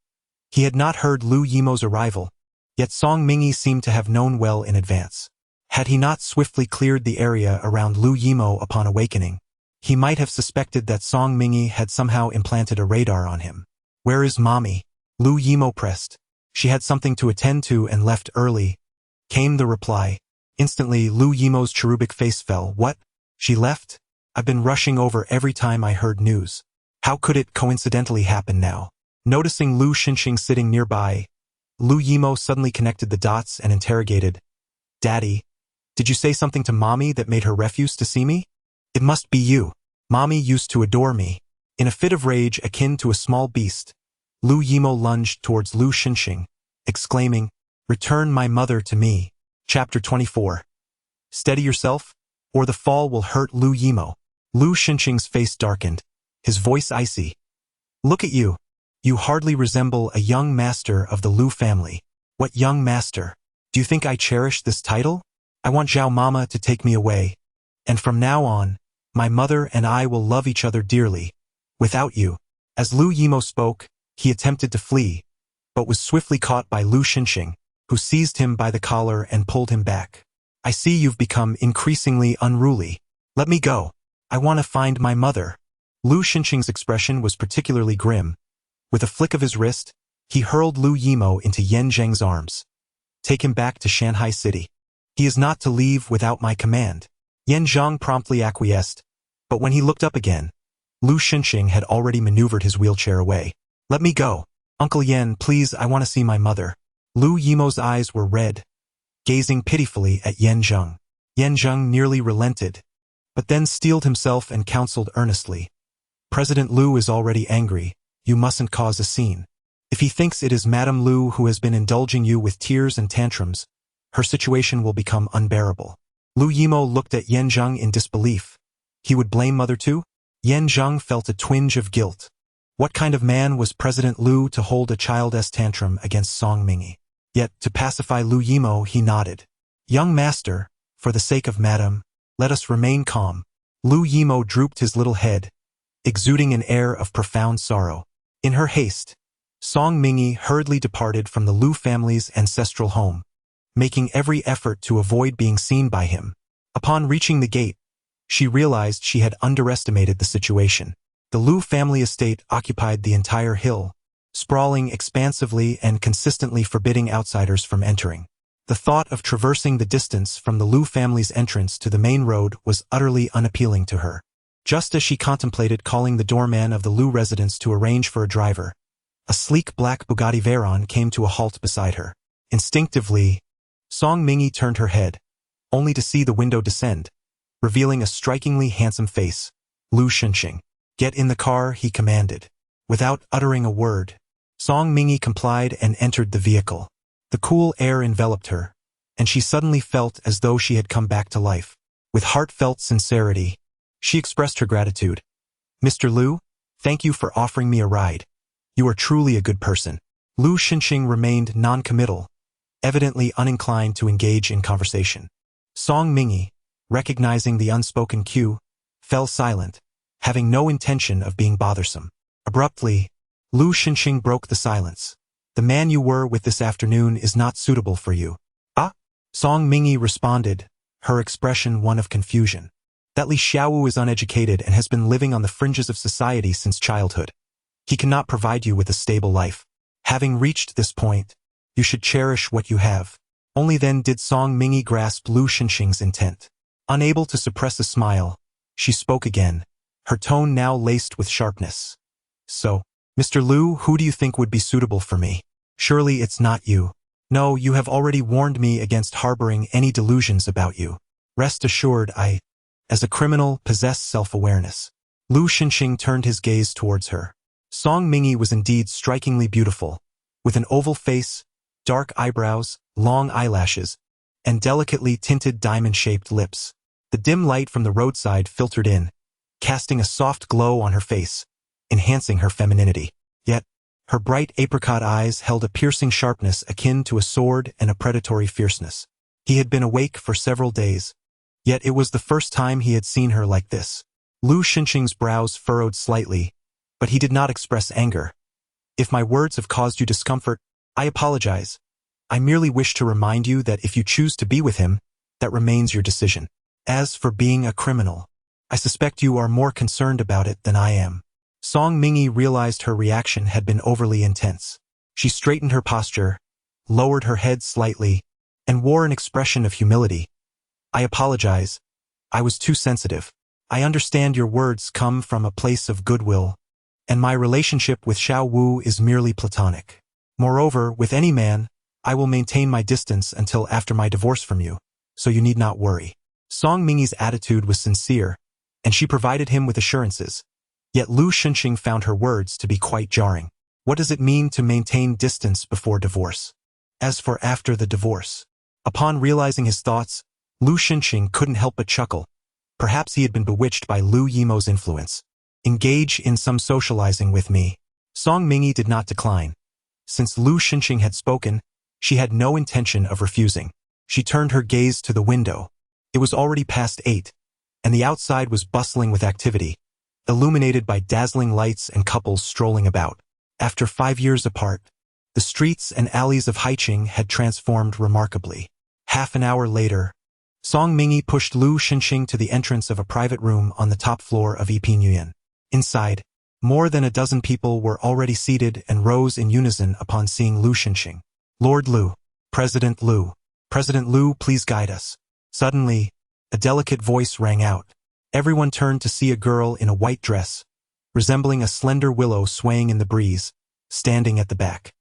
He had not heard Lu Yimo's arrival, yet Song Mingi seemed to have known well in advance. Had he not swiftly cleared the area around Lu Yimo upon awakening, he might have suspected that Song Mingi had somehow implanted a radar on him. "Where is Mommy?" Lu Yimo pressed. "She had something to attend to and left early," came the reply. Instantly, Lu Yimo's cherubic face fell. "What? She left? I've been rushing over every time I heard news. How could it coincidentally happen now?" Noticing Lu Xinxing sitting nearby, Lu Yimo suddenly connected the dots and interrogated, "Daddy, did you say something to Mommy that made her refuse to see me?" "It must be you. Mommy used to adore me." In a fit of rage akin to a small beast, Lu Yimo lunged towards Lu Xinxing, exclaiming, "Return my mother to me." Chapter 24. Steady yourself, or the fall will hurt Lu Yimo. Lu Xinxing's face darkened, his voice icy. "Look at you. You hardly resemble a young master of the Lu family." "What young master? Do you think I cherish this title? I want Zhao Mama to take me away, and from now on, my mother and I will love each other dearly, without you." As Lu Yimo spoke, he attempted to flee, but was swiftly caught by Lu Xinxing, who seized him by the collar and pulled him back. "I see you've become increasingly unruly. Let me go. I want to find my mother." Lu Xinxing's expression was particularly grim. With a flick of his wrist, he hurled Lu Yimo into Yan Zheng's arms. "Take him back to Shanghai City. He is not to leave without my command." Yan Zheng promptly acquiesced, but when he looked up again, Lu Xinxing had already maneuvered his wheelchair away. "Let me go. Uncle Yan, please, I want to see my mother." Lu Yimo's eyes were red, gazing pitifully at Yan Zheng. Yan Zheng nearly relented, but then steeled himself and counseled earnestly. President Liu is already angry. You mustn't cause a scene. If he thinks it is Madame Liu who has been indulging you with tears and tantrums, her situation will become unbearable. Lu Yimo looked at Yan Zheng in disbelief. He would blame Mother too? Yan Zheng felt a twinge of guilt. What kind of man was President Liu to hold a child's tantrum against Song Mingy? Yet, to pacify Lu Yimo, he nodded. Young master, for the sake of Madame, let us remain calm. Lu Yimo drooped his little head, exuding an air of profound sorrow. In her haste, Song Mingy hurriedly departed from the Liu family's ancestral home, making every effort to avoid being seen by him. Upon reaching the gate, she realized she had underestimated the situation. The Liu family estate occupied the entire hill, sprawling expansively and consistently forbidding outsiders from entering. The thought of traversing the distance from the Liu family's entrance to the main road was utterly unappealing to her. Just as she contemplated calling the doorman of the Liu residence to arrange for a driver, a sleek black Bugatti Veyron came to a halt beside her. Instinctively, Song Mingy turned her head, only to see the window descend, revealing a strikingly handsome face. Lu Shenxing. Get in the car, he commanded. Without uttering a word, Song Mingy complied and entered the vehicle. The cool air enveloped her, and she suddenly felt as though she had come back to life. With heartfelt sincerity, she expressed her gratitude. Mr. Liu, thank you for offering me a ride. You are truly a good person. Lu Shenxing remained non-committal, evidently uninclined to engage in conversation. Song Mingy, recognizing the unspoken cue, fell silent, having no intention of being bothersome. Abruptly, Lu Shenxing broke the silence. The man you were with this afternoon is not suitable for you. Ah? Song Mingy responded, her expression one of confusion. That Li Xiaowu is uneducated and has been living on the fringes of society since childhood. He cannot provide you with a stable life. Having reached this point, you should cherish what you have. Only then did Song Mingy grasp Lu Shenxing's intent. Unable to suppress a smile, she spoke again, her tone now laced with sharpness. So, Mr. Liu, who do you think would be suitable for me? Surely it's not you. No, you have already warned me against harboring any delusions about you. Rest assured I, as a criminal, possess self-awareness. Lu Shenxing turned his gaze towards her. Song Mingy was indeed strikingly beautiful, with an oval face, dark eyebrows, long eyelashes, and delicately tinted diamond-shaped lips. The dim light from the roadside filtered in, casting a soft glow on her face, enhancing her femininity. Yet, her bright apricot eyes held a piercing sharpness akin to a sword and a predatory fierceness. He had been awake for several days, yet it was the first time he had seen her like this. Lu Shenxing's brows furrowed slightly, but he did not express anger. If my words have caused you discomfort, I apologize. I merely wish to remind you that if you choose to be with him, that remains your decision. As for being a criminal, I suspect you are more concerned about it than I am. Song Mingy realized her reaction had been overly intense. She straightened her posture, lowered her head slightly, and wore an expression of humility. I apologize. I was too sensitive. I understand your words come from a place of goodwill, and my relationship with Xiao Wu is merely platonic. Moreover, with any man, I will maintain my distance until after my divorce from you, so you need not worry. Song Mingy's attitude was sincere, and she provided him with assurances. Yet Lu Shenxing found her words to be quite jarring. What does it mean to maintain distance before divorce? As for after the divorce? Upon realizing his thoughts, Lu Shenxing couldn't help but chuckle. Perhaps he had been bewitched by Lu Yimo's influence. Engage in some socializing with me. Song Mingy did not decline. Since Lu Shenxing had spoken, she had no intention of refusing. She turned her gaze to the window. It was already past 8, and the outside was bustling with activity, illuminated by dazzling lights and couples strolling about. After 5 years apart, the streets and alleys of Haiqing had transformed remarkably. Half an hour later, Song Mingy pushed Lu Shenxing to the entrance of a private room on the top floor of Yiping. Inside, more than a dozen people were already seated and rose in unison upon seeing Lu Shenxing. Lord Liu, President Liu, please guide us. Suddenly, a delicate voice rang out. Everyone turned to see a girl in a white dress, resembling a slender willow swaying in the breeze, standing at the back.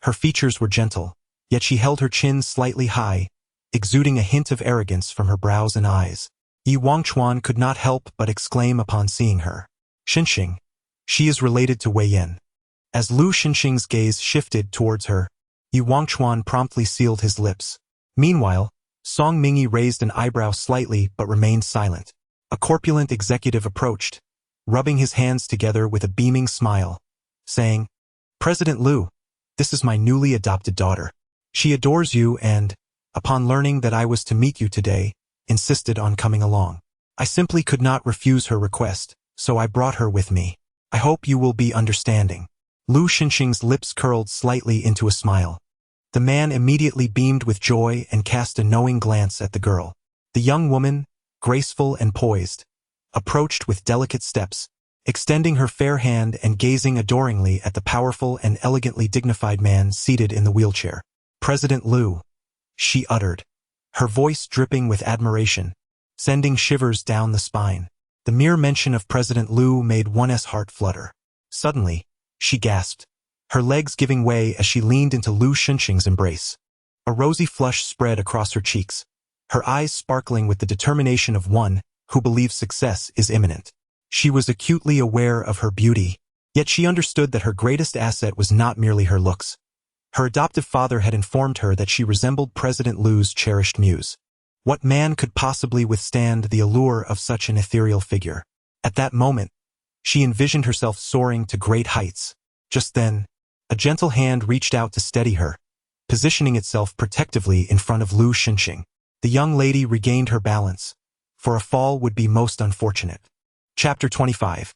Her features were gentle, yet she held her chin slightly high, exuding a hint of arrogance from her brows and eyes. Yi Wangchuan could not help but exclaim upon seeing her. Xinxing. She is related to Wei Yan. As Lu Xinxing's gaze shifted towards her, Yi Wangchuan promptly sealed his lips. Meanwhile, Song Mingyi raised an eyebrow slightly but remained silent. A corpulent executive approached, rubbing his hands together with a beaming smile, saying, "President Lu, this is my newly adopted daughter. She adores you and, upon learning that I was to meet you today, insisted on coming along. I simply could not refuse her request, so I brought her with me. I hope you will be understanding." Lu Xinxing's lips curled slightly into a smile. The man immediately beamed with joy and cast a knowing glance at the girl. The young woman, graceful and poised, approached with delicate steps, extending her fair hand and gazing adoringly at the powerful and elegantly dignified man seated in the wheelchair. "President Lu," she uttered, her voice dripping with admiration, sending shivers down the spine. The mere mention of President Lu made one's heart flutter. Suddenly, she gasped, her legs giving way as she leaned into Lu Xinxing's embrace. A rosy flush spread across her cheeks, her eyes sparkling with the determination of one who believes success is imminent. She was acutely aware of her beauty, yet she understood that her greatest asset was not merely her looks. Her adoptive father had informed her that she resembled President Lu's cherished muse. What man could possibly withstand the allure of such an ethereal figure? At that moment, she envisioned herself soaring to great heights. Just then, a gentle hand reached out to steady her, positioning itself protectively in front of Lu Xinxing. The young lady regained her balance, for a fall would be most unfortunate. Chapter 25.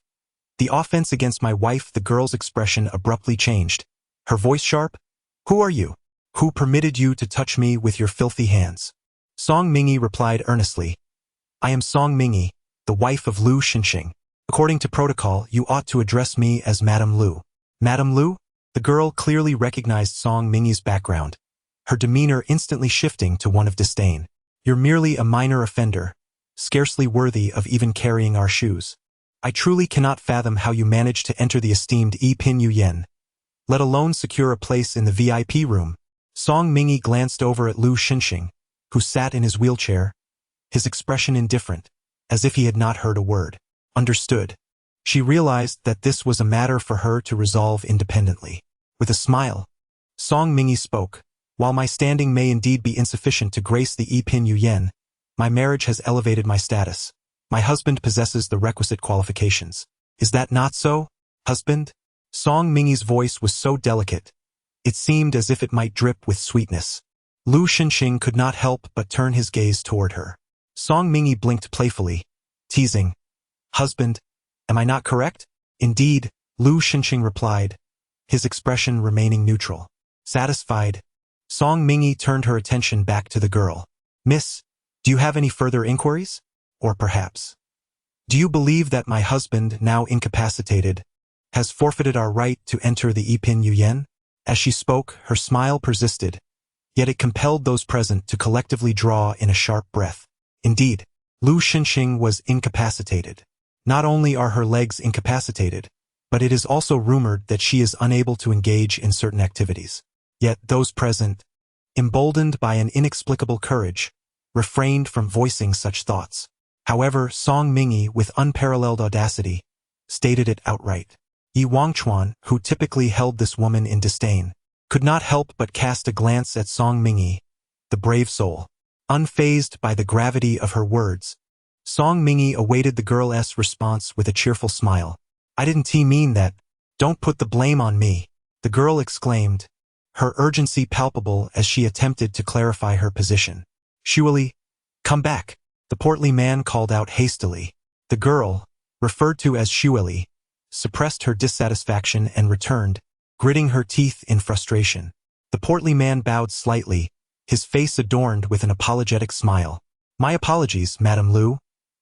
The offense against my wife. The girl's expression abruptly changed, her voice sharp. "Who are you? Who permitted you to touch me with your filthy hands?" Song Mingyi replied earnestly, "I am Song Mingyi, the wife of Lu Xinxing. According to protocol, you ought to address me as Madame Lu." "Madame Lu?" The girl clearly recognized Song Mingyi's background, her demeanor instantly shifting to one of disdain. "You're merely a minor offender, scarcely worthy of even carrying our shoes. I truly cannot fathom how you managed to enter the esteemed Yi Pin Yu Yen, let alone secure a place in the VIP room." Song Mingyi glanced over at Lu Xinxing, who sat in his wheelchair, his expression indifferent, as if he had not heard a word. Understood. She realized that this was a matter for her to resolve independently. With a smile, Song Mingyi spoke, "While my standing may indeed be insufficient to grace the Yi Pin Yu Yen, my marriage has elevated my status. My husband possesses the requisite qualifications. Is that not so, husband?" Song Mingyi's voice was so delicate, it seemed as if it might drip with sweetness. Lu Xinxing could not help but turn his gaze toward her. Song Mingyi blinked playfully, teasing, "Husband, am I not correct?" "Indeed," Lu Xinxing replied, his expression remaining neutral. Satisfied, Song Mingyi turned her attention back to the girl. "Miss, do you have any further inquiries? Or perhaps, do you believe that my husband, now incapacitated, has forfeited our right to enter the Yi Pin Yu Yen?" As she spoke, her smile persisted, yet it compelled those present to collectively draw in a sharp breath. Indeed, Lu Xinxing was incapacitated. Not only are her legs incapacitated, but it is also rumored that she is unable to engage in certain activities. Yet those present, emboldened by an inexplicable courage, refrained from voicing such thoughts. However, Song Mingyi, with unparalleled audacity, stated it outright. Yi Wangchuan, who typically held this woman in disdain, could not help but cast a glance at Song Mingyi, the brave soul. Unfazed by the gravity of her words, Song Mingyi awaited the girl's response with a cheerful smile. "I didn't mean that. Don't put the blame on me," the girl exclaimed, her urgency palpable as she attempted to clarify her position. "Xueli, come back," the portly man called out hastily. The girl, referred to as Xueli, suppressed her dissatisfaction and returned, gritting her teeth in frustration. The portly man bowed slightly, his face adorned with an apologetic smile. "My apologies, Madame Lu.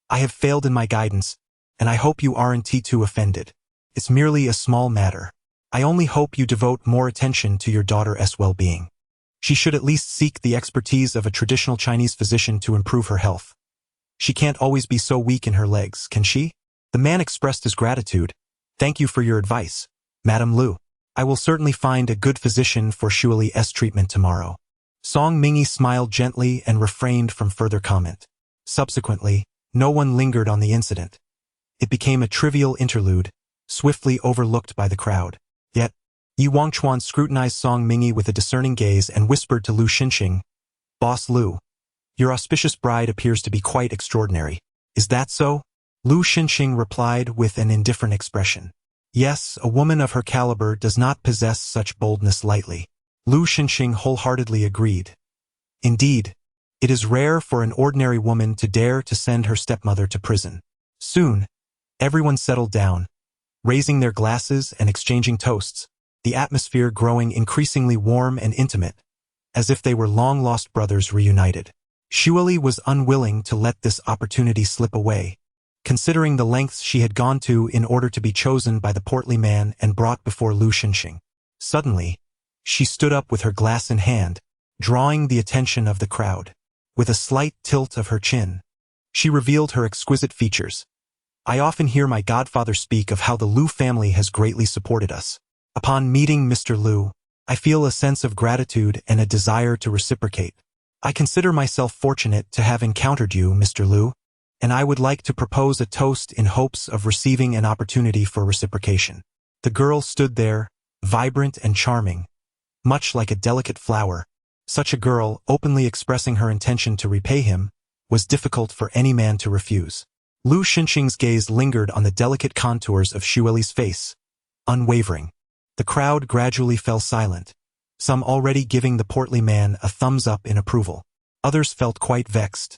I have failed in my guidance, and I hope you aren't too offended. It's merely a small matter. I only hope you devote more attention to your daughter's well-being. She should at least seek the expertise of a traditional Chinese physician to improve her health. She can't always be so weak in her legs, can she?" The man expressed his gratitude. "Thank you for your advice, Madame Lu. I will certainly find a good physician for Xueli's treatment tomorrow." Song Mingyi smiled gently and refrained from further comment. Subsequently, no one lingered on the incident. It became a trivial interlude, swiftly overlooked by the crowd. Yet, Yi Wangchuan scrutinized Song Mingyi with a discerning gaze and whispered to Lu Xinxing, "Boss Lu, your auspicious bride appears to be quite extraordinary. Is that so?" Lu Xinxing replied with an indifferent expression. "Yes, a woman of her caliber does not possess such boldness lightly." Lu Xinxing wholeheartedly agreed. Indeed, it is rare for an ordinary woman to dare to send her stepmother to prison. Soon, everyone settled down, raising their glasses and exchanging toasts, the atmosphere growing increasingly warm and intimate, as if they were long-lost brothers reunited. Xueli was unwilling to let this opportunity slip away, considering the lengths she had gone to in order to be chosen by the portly man and brought before Lu Xinxing. Suddenly, she stood up with her glass in hand, drawing the attention of the crowd. With a slight tilt of her chin, she revealed her exquisite features. "I often hear my godfather speak of how the Lu family has greatly supported us. Upon meeting Mr. Lu, I feel a sense of gratitude and a desire to reciprocate. I consider myself fortunate to have encountered you, Mr. Lu, and I would like to propose a toast in hopes of receiving an opportunity for reciprocation." The girl stood there, vibrant and charming, much like a delicate flower. Such a girl, openly expressing her intention to repay him, was difficult for any man to refuse. Lu Xinxing's gaze lingered on the delicate contours of Xueli's face, unwavering. The crowd gradually fell silent, some already giving the portly man a thumbs up in approval. Others felt quite vexed,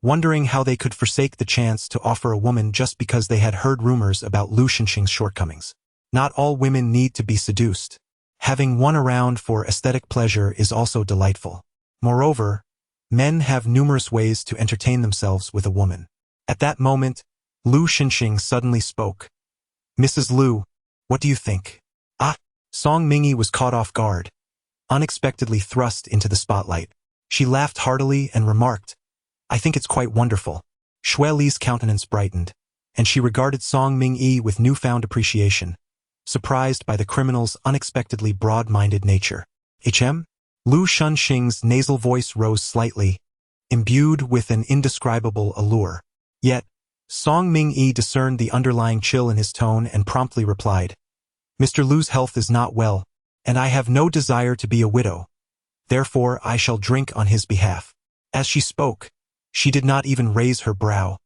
wondering how they could forsake the chance to offer a woman just because they had heard rumors about Lu Xinxing's shortcomings. Not all women need to be seduced. Having one around for aesthetic pleasure is also delightful. Moreover, men have numerous ways to entertain themselves with a woman. At that moment, Lu Xinxing suddenly spoke. "Mrs. Lu, what do you think?" "Ah!" Song Mingyi was caught off guard, unexpectedly thrust into the spotlight. She laughed heartily and remarked, "I think it's quite wonderful." Xueli's countenance brightened, and she regarded Song Mingyi with newfound appreciation, surprised by the criminal's unexpectedly broad-minded nature. "Hm?" Lu Xinxing's nasal voice rose slightly, imbued with an indescribable allure. Yet, Song Mingyi discerned the underlying chill in his tone and promptly replied, "Mr. Lu's health is not well, and I have no desire to be a widow. Therefore, I shall drink on his behalf." As she spoke, she did not even raise her brow,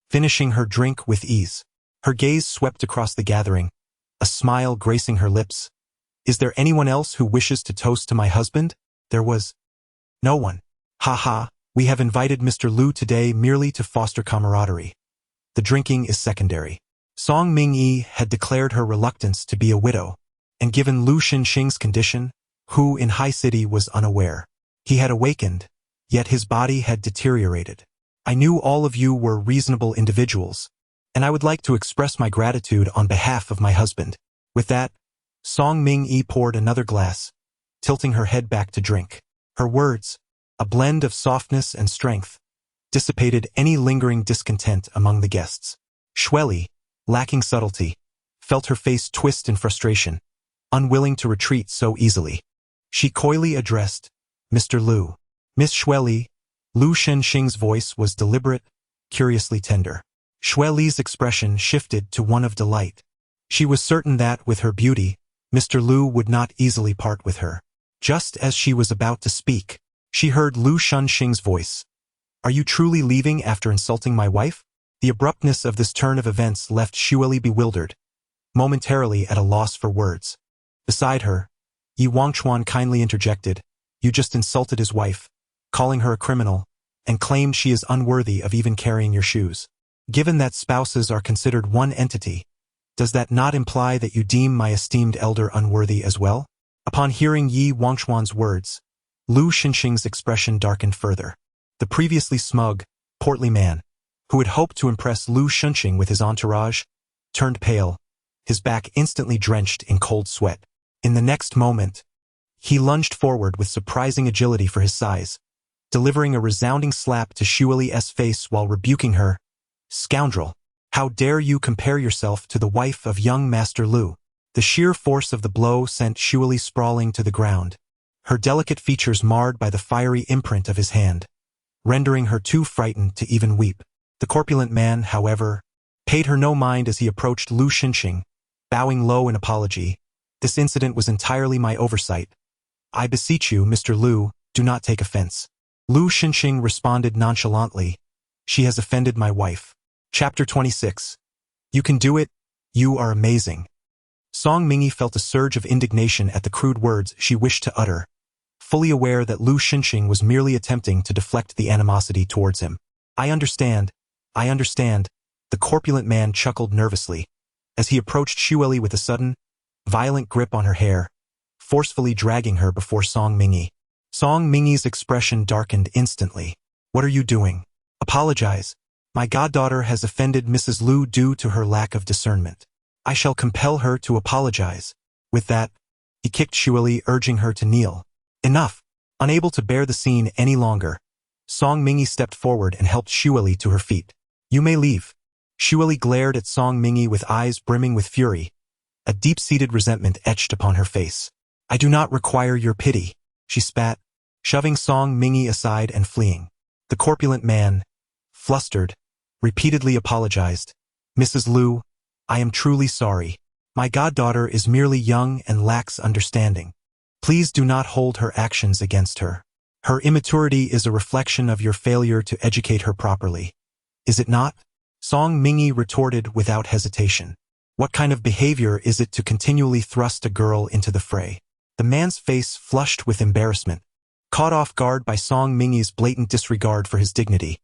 finishing her drink with ease. Her gaze swept across the gathering, a smile gracing her lips. "Is there anyone else who wishes to toast to my husband?" There was no one. "Ha ha, we have invited Mr. Lu today merely to foster camaraderie. The drinking is secondary." Song Mingyi had declared her reluctance to be a widow, and given Lu Xinxing's condition, who in High City was unaware. He had awakened, yet his body had deteriorated. "I knew all of you were reasonable individuals, and I would like to express my gratitude on behalf of my husband." With that, Song Mingyi poured another glass, tilting her head back to drink. Her words, a blend of softness and strength, dissipated any lingering discontent among the guests. Xueli, lacking subtlety, felt her face twist in frustration, unwilling to retreat so easily. She coyly addressed, "Mr. Lu." "Miss Xueli." Lu Xinxing's voice was deliberate, curiously tender. Xueli's expression shifted to one of delight. She was certain that, with her beauty, Mr. Lu would not easily part with her. Just as she was about to speak, she heard Lu Xinxing's voice. "Are you truly leaving after insulting my wife?" The abruptness of this turn of events left Xueli bewildered, momentarily at a loss for words. Beside her, Yi Wangchuan kindly interjected, "You just insulted his wife, calling her a criminal, and claimed she is unworthy of even carrying your shoes. Given that spouses are considered one entity, does that not imply that you deem my esteemed elder unworthy as well?" Upon hearing Yi Wangchuan's words, Lu Xinxing's expression darkened further. The previously smug, portly man, who had hoped to impress Lu Xinxing with his entourage, turned pale, his back instantly drenched in cold sweat. In the next moment, he lunged forward with surprising agility for his size, delivering a resounding slap to Xueli's face while rebuking her. "Scoundrel! How dare you compare yourself to the wife of young Master Lu?" The sheer force of the blow sent Xueli sprawling to the ground, her delicate features marred by the fiery imprint of his hand, rendering her too frightened to even weep. The corpulent man, however, paid her no mind as he approached Lu Xinxing, bowing low in apology. This incident was entirely my oversight. I beseech you, Mr. Lu, do not take offense. Lu Xinxing responded nonchalantly. She has offended my wife. Chapter 26. You can do it. You are amazing. Song Mingy felt a surge of indignation at the crude words she wished to utter, fully aware that Lu Xinxing was merely attempting to deflect the animosity towards him. I understand. The corpulent man chuckled nervously, as he approached Xueli with a sudden, violent grip on her hair, forcefully dragging her before Song Mingy. Song Mingy's expression darkened instantly. What are you doing? Apologize. My goddaughter has offended Mrs. Lu due to her lack of discernment. I shall compel her to apologize. With that, he kicked Xueli, urging her to kneel. Enough. Unable to bear the scene any longer, Song Mingy stepped forward and helped Xueli to her feet. You may leave. Xueli glared at Song Mingy with eyes brimming with fury. A deep-seated resentment etched upon her face. I do not require your pity, she spat, shoving Song Mingy aside and fleeing. The corpulent man, flustered, repeatedly apologized. Mrs. Lu, I am truly sorry. My goddaughter is merely young and lacks understanding. Please do not hold her actions against her. Her immaturity is a reflection of your failure to educate her properly. Is it not? Song Mingy retorted without hesitation. What kind of behavior is it to continually thrust a girl into the fray? The man's face flushed with embarrassment, caught off guard by Song Mingy's blatant disregard for his dignity,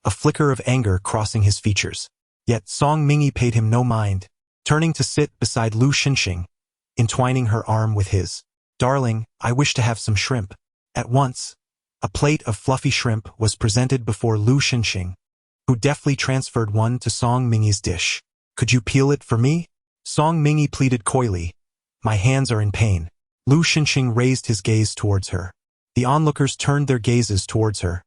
a flicker of anger crossing his features. Yet Song Mingy paid him no mind, turning to sit beside Lu Xinxing, entwining her arm with his. Darling, I wish to have some shrimp. At once, a plate of fluffy shrimp was presented before Lu Xinxing, who deftly transferred one to Song Mingy's dish. Could you peel it for me? Song Mingy pleaded coyly. My hands are in pain. Lu Xinxing raised his gaze towards her. The onlookers turned their gazes towards her,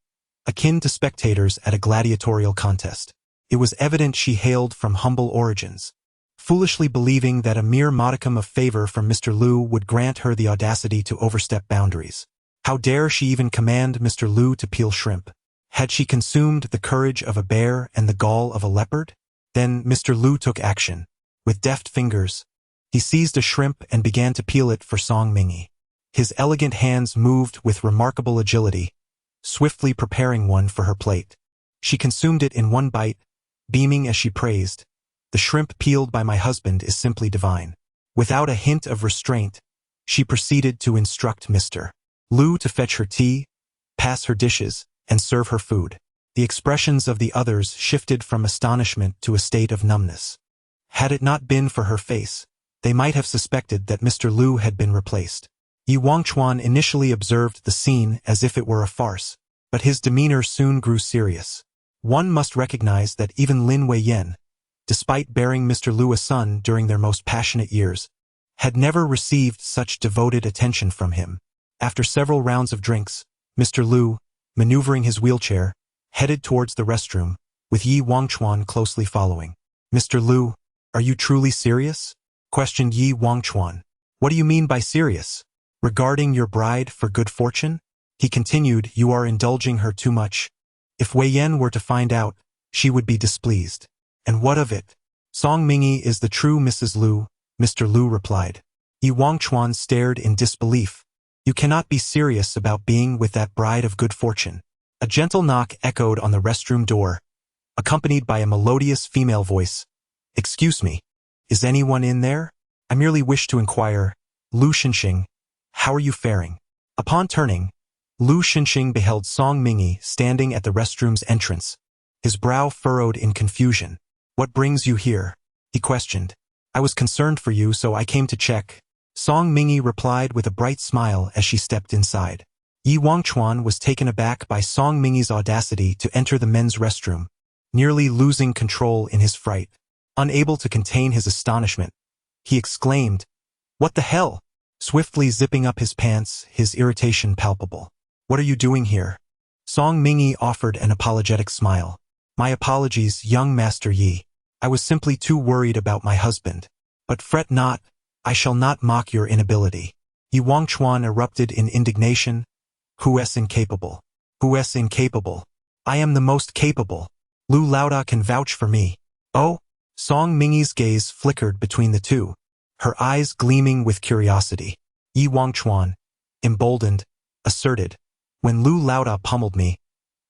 akin to spectators at a gladiatorial contest. It was evident she hailed from humble origins, foolishly believing that a mere modicum of favor from Mr. Lu would grant her the audacity to overstep boundaries. How dare she even command Mr. Lu to peel shrimp? Had she consumed the courage of a bear and the gall of a leopard? Then Mr. Lu took action. With deft fingers, he seized a shrimp and began to peel it for Song Mingy. His elegant hands moved with remarkable agility, swiftly preparing one for her plate. She consumed it in one bite, beaming as she praised. The shrimp peeled by my husband is simply divine. Without a hint of restraint, she proceeded to instruct Mr. Lu to fetch her tea, pass her dishes, and serve her food. The expressions of the others shifted from astonishment to a state of numbness. Had it not been for her face, they might have suspected that Mr. Lu had been replaced. Yi Wangchuan initially observed the scene as if it were a farce, but his demeanor soon grew serious. One must recognize that even Lin Weiyan, despite bearing Mr. Lu a son during their most passionate years, had never received such devoted attention from him. After several rounds of drinks, Mr. Lu, maneuvering his wheelchair, headed towards the restroom, with Yi Wangchuan closely following. Mr. Lu, are you truly serious? Questioned Yi Wangchuan. What do you mean by serious? Regarding your bride for good fortune? He continued, you are indulging her too much. If Weiyan were to find out, she would be displeased. And what of it? Song Mingy is the true Mrs. Lu, Mr. Lu replied. Yi Wangchuan stared in disbelief. You cannot be serious about being with that bride of good fortune. A gentle knock echoed on the restroom door, accompanied by a melodious female voice. Excuse me, is anyone in there? I merely wish to inquire, Lu Xinxing, how are you faring? Upon turning, Lu Xinxing beheld Song Mingy standing at the restroom's entrance, his brow furrowed in confusion. What brings you here? He questioned. I was concerned for you, so I came to check. Song Mingy replied with a bright smile as she stepped inside. Yi Wangchuan was taken aback by Song Mingy's audacity to enter the men's restroom, nearly losing control in his fright. Unable to contain his astonishment, he exclaimed, What the hell? Swiftly zipping up his pants, his irritation palpable. What are you doing here? Song Mingy offered an apologetic smile. My apologies, young Master Yi. I was simply too worried about my husband. But fret not, I shall not mock your inability. Yi Wangchuan erupted in indignation. Who is incapable? Who is incapable? I am the most capable. Lu Laoda can vouch for me. Oh? Song Mingyi's gaze flickered between the two, her eyes gleaming with curiosity. Yi Wangchuan, emboldened, asserted, when Lu Laoda pummeled me,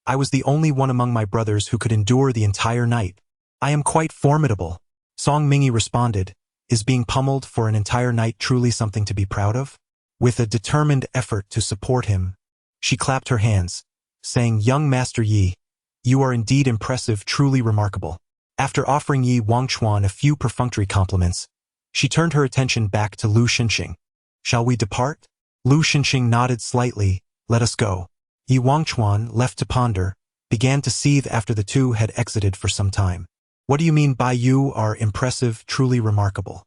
I was the only one among my brothers who could endure the entire night. I am quite formidable. Song Mingyi responded, is being pummeled for an entire night truly something to be proud of? With a determined effort to support him, she clapped her hands, saying, Young Master Yi, you are indeed impressive, truly remarkable. After offering Yi Wangchuan a few perfunctory compliments, she turned her attention back to Lu Xinxing. Shall we depart? Lu Xinxing nodded slightly. Let us go. Yi Wangchuan, left to ponder, began to seethe after the two had exited for some time. What do you mean by you are impressive, truly remarkable?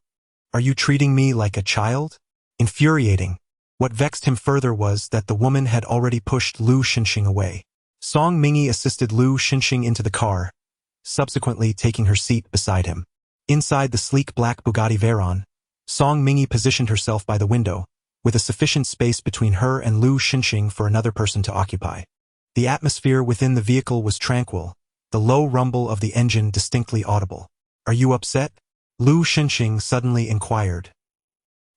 Are you treating me like a child? Infuriating. What vexed him further was that the woman had already pushed Lu Xinxing away. Song Mingyi assisted Lu Xinxing into the car, subsequently taking her seat beside him. Inside the sleek black Bugatti Veyron, Song Mingyi positioned herself by the window, with a sufficient space between her and Lu Xinxing for another person to occupy. The atmosphere within the vehicle was tranquil, the low rumble of the engine distinctly audible. Are you upset? Lu Xinxing suddenly inquired.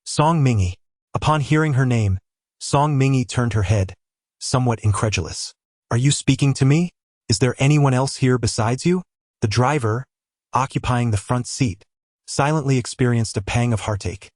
Song Mingyi. Upon hearing her name, Song Mingyi turned her head, somewhat incredulous. Are you speaking to me? Is there anyone else here besides you? The driver, occupying the front seat, silently experienced a pang of heartache.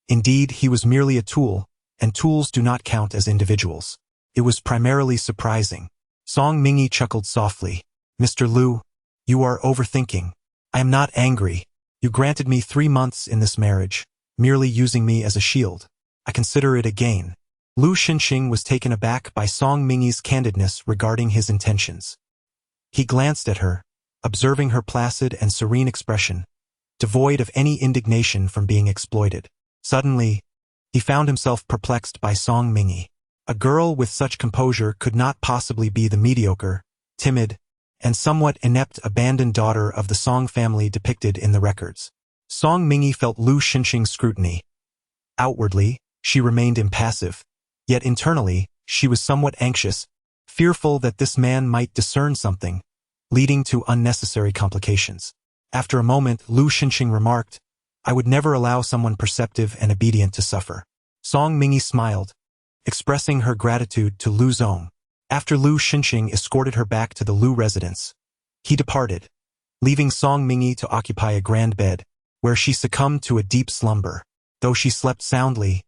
Indeed, he was merely a tool, and tools do not count as individuals. It was primarily surprising. Song Mingyi chuckled softly. Mr. Lu, you are overthinking. I am not angry. You granted me 3 months in this marriage, merely using me as a shield. I consider it a gain. Lu Xinxing was taken aback by Song Mingyi's candidness regarding his intentions. He glanced at her, observing her placid and serene expression, devoid of any indignation from being exploited. Suddenly, he found himself perplexed by Song Mingyi. A girl with such composure could not possibly be the mediocre, timid, and somewhat inept abandoned daughter of the Song family depicted in the records. Song Mingyi felt Lu Xinxing's scrutiny. Outwardly, she remained impassive, yet internally, she was somewhat anxious, fearful that this man might discern something, leading to unnecessary complications. After a moment, Lu Xinxing remarked, I would never allow someone perceptive and obedient to suffer. Song Mingyi smiled, expressing her gratitude to Lu Zong. After Lu Xinxing escorted her back to the Lu residence, he departed, leaving Song Mingyi to occupy a grand bed, where she succumbed to a deep slumber. Though she slept soundly,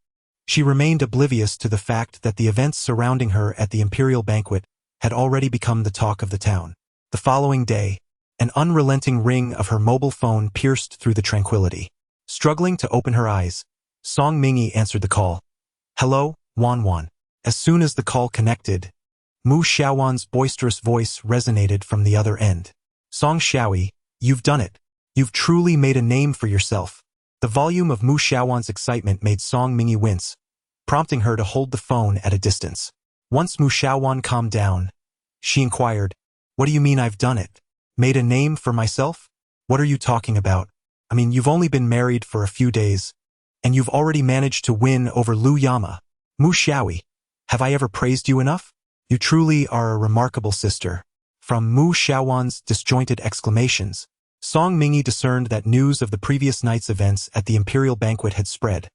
she remained oblivious to the fact that the events surrounding her at the imperial banquet had already become the talk of the town. The following day, an unrelenting ring of her mobile phone pierced through the tranquility. Struggling to open her eyes, Song Mingyi answered the call. Hello, Wan Wan. As soon as the call connected, Mu Xiaowan's boisterous voice resonated from the other end. Song Xiaoyi, you've done it. You've truly made a name for yourself. The volume of Mu Xiaowan's excitement made Song Mingyi wince, prompting her to hold the phone at a distance. Once Mu Xiaowan calmed down, she inquired, What do you mean I've done it? Made a name for myself? What are you talking about? I mean, you've only been married for a few days, and you've already managed to win over Lu Yama. Mu Xiaoyi, have I ever praised you enough? You truly are a remarkable sister. From Mu Xiaowan's disjointed exclamations, Song Mingyi discerned that news of the previous night's events at the imperial banquet had spread,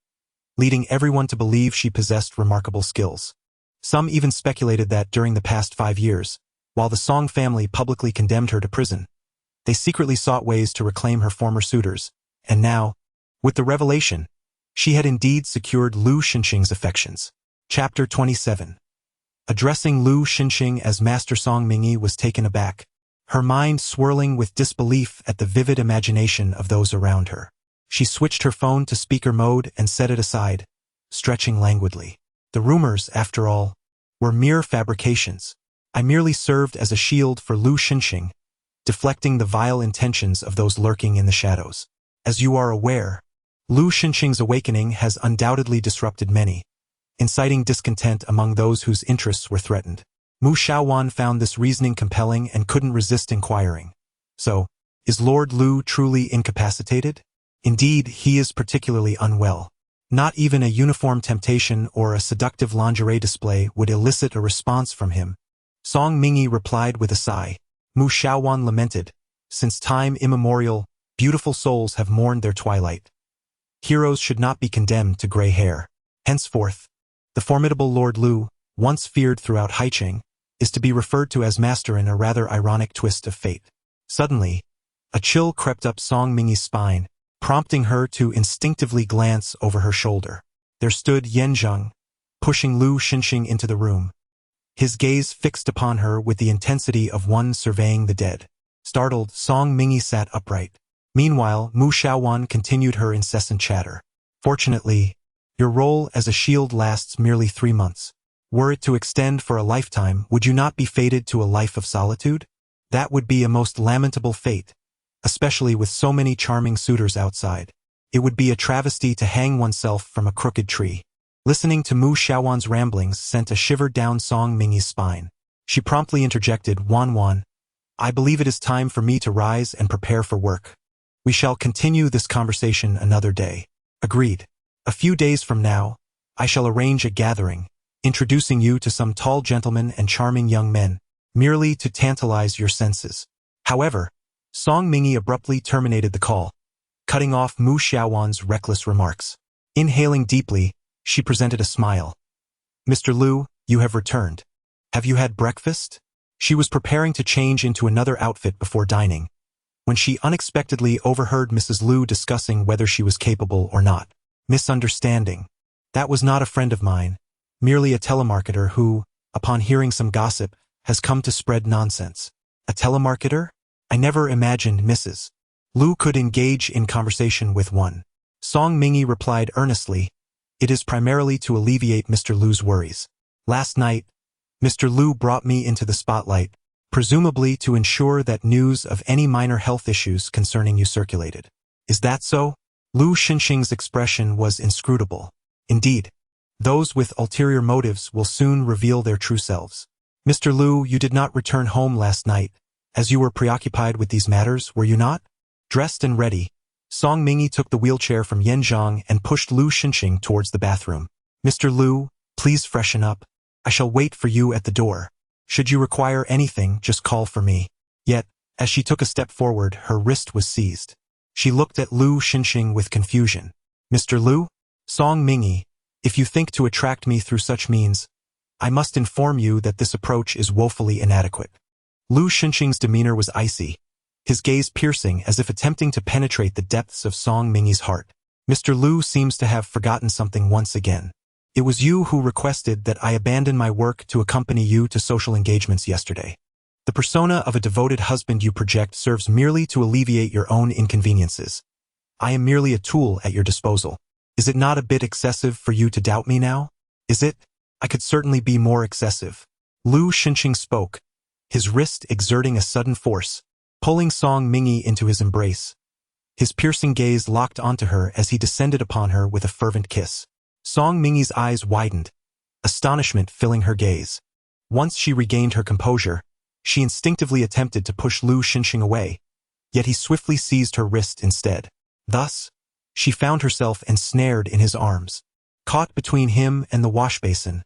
leading everyone to believe she possessed remarkable skills. Some even speculated that during the past 5 years, while the Song family publicly condemned her to prison, they secretly sought ways to reclaim her former suitors, and now, with the revelation, she had indeed secured Lu Xinxing's affections. Chapter 27. Addressing Lu Xinxing as Master Song Mingyi was taken aback, her mind swirling with disbelief at the vivid imagination of those around her. She switched her phone to speaker mode and set it aside, stretching languidly. The rumors, after all, were mere fabrications. I merely served as a shield for Lu Xinxing, deflecting the vile intentions of those lurking in the shadows. As you are aware, Lu Xinxing's awakening has undoubtedly disrupted many, inciting discontent among those whose interests were threatened. Mu Xiaowan found this reasoning compelling and couldn't resist inquiring. So, is Lord Lu truly incapacitated? Indeed, he is particularly unwell. Not even a uniform temptation or a seductive lingerie display would elicit a response from him. Song Mingi replied with a sigh. Mu Xiaowan lamented, since time immemorial, beautiful souls have mourned their twilight. Heroes should not be condemned to gray hair. Henceforth, the formidable Lord Lu, once feared throughout Haicheng, is to be referred to as master in a rather ironic twist of fate. Suddenly, a chill crept up Song Mingi's spine, prompting her to instinctively glance over her shoulder. There stood Yan Zheng, pushing Lu Xinxing into the room, his gaze fixed upon her with the intensity of one surveying the dead. Startled, Song Mingi sat upright. Meanwhile, Mu Xiaowan continued her incessant chatter. Fortunately, your role as a shield lasts merely 3 months. Were it to extend for a lifetime, would you not be fated to a life of solitude? That would be a most lamentable fate, especially with so many charming suitors outside. It would be a travesty to hang oneself from a crooked tree. Listening to Mu Xiaowan's ramblings sent a shiver down Song Mingi's spine. She promptly interjected, Wan, I believe it is time for me to rise and prepare for work. We shall continue this conversation another day. Agreed. A few days from now, I shall arrange a gathering, introducing you to some tall gentlemen and charming young men, merely to tantalize your senses. However, Song Mingi abruptly terminated the call, cutting off Mu Xiaowan's reckless remarks. Inhaling deeply, she presented a smile. Mr. Lu, you have returned. Have you had breakfast? She was preparing to change into another outfit before dining, when she unexpectedly overheard Mrs. Lu discussing whether she was capable or not. Misunderstanding. That was not a friend of mine, merely a telemarketer who, upon hearing some gossip, has come to spread nonsense. A telemarketer? I never imagined Mrs. Lu could engage in conversation with one. Song Mingi replied earnestly, it is primarily to alleviate Mr. Lu's worries. Last night, Mr. Lu brought me into the spotlight, presumably to ensure that news of any minor health issues concerning you circulated. Is that so? Lu Xinxing's expression was inscrutable. Indeed, those with ulterior motives will soon reveal their true selves. Mr. Lu, you did not return home last night, as you were preoccupied with these matters, were you not? Dressed and ready, Song Mingi took the wheelchair from Yan Zheng and pushed Lu Xinxing towards the bathroom. Mr. Lu, please freshen up. I shall wait for you at the door. Should you require anything, just call for me. Yet, as she took a step forward, her wrist was seized. She looked at Lu Xinxing with confusion. Mr. Lu? Song Mingi, if you think to attract me through such means, I must inform you that this approach is woefully inadequate. Lu Xinxing's demeanor was icy, his gaze piercing as if attempting to penetrate the depths of Song Mingi's heart. Mr. Lu seems to have forgotten something once again. It was you who requested that I abandon my work to accompany you to social engagements yesterday. The persona of a devoted husband you project serves merely to alleviate your own inconveniences. I am merely a tool at your disposal. Is it not a bit excessive for you to doubt me now? Is it? I could certainly be more excessive. Lu Xinxing spoke, his wrist exerting a sudden force, pulling Song Mingi into his embrace. His piercing gaze locked onto her as he descended upon her with a fervent kiss. Song Mingi's eyes widened, astonishment filling her gaze. Once she regained her composure, she instinctively attempted to push Lu Xinxing away, yet he swiftly seized her wrist instead. Thus, she found herself ensnared in his arms, caught between him and the wash basin,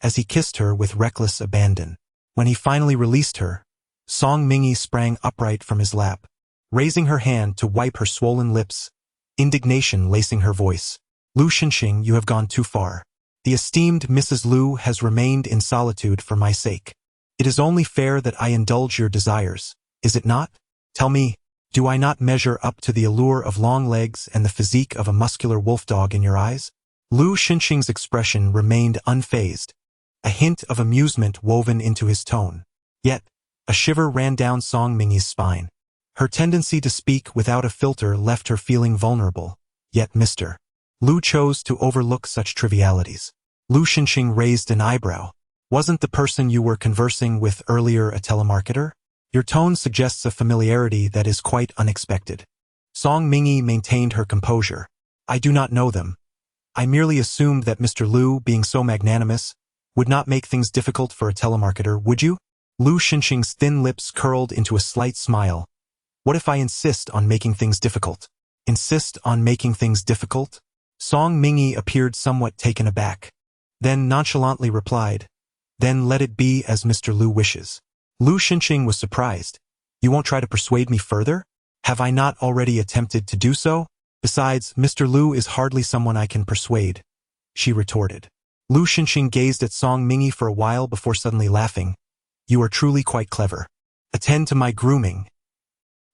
as he kissed her with reckless abandon. When he finally released her, Song Mingi sprang upright from his lap, raising her hand to wipe her swollen lips, indignation lacing her voice. Lu Xinxing, you have gone too far. The esteemed Mrs. Lu has remained in solitude for my sake. It is only fair that I indulge your desires, is it not? Tell me, do I not measure up to the allure of long legs and the physique of a muscular wolf-dog in your eyes? Lu Xinxing's expression remained unfazed, a hint of amusement woven into his tone. Yet, a shiver ran down Song Mingi's spine. Her tendency to speak without a filter left her feeling vulnerable. Yet Mr. Lu chose to overlook such trivialities. Lu Xinxing raised an eyebrow. Wasn't the person you were conversing with earlier a telemarketer? Your tone suggests a familiarity that is quite unexpected. Song Mingi maintained her composure. I do not know them. I merely assumed that Mr. Lu, being so magnanimous, would not make things difficult for a telemarketer, would you? Lu Xinxing's thin lips curled into a slight smile. What if I insist on making things difficult? Insist on making things difficult? Song Mingy appeared somewhat taken aback. Then nonchalantly replied, "Then let it be as Mr. Lu wishes." Lu Xinxing was surprised. "You won't try to persuade me further? Have I not already attempted to do so? Besides, Mr. Lu is hardly someone I can persuade," she retorted. Lu Xinxing gazed at Song Mingy for a while before suddenly laughing. "You are truly quite clever. Attend to my grooming."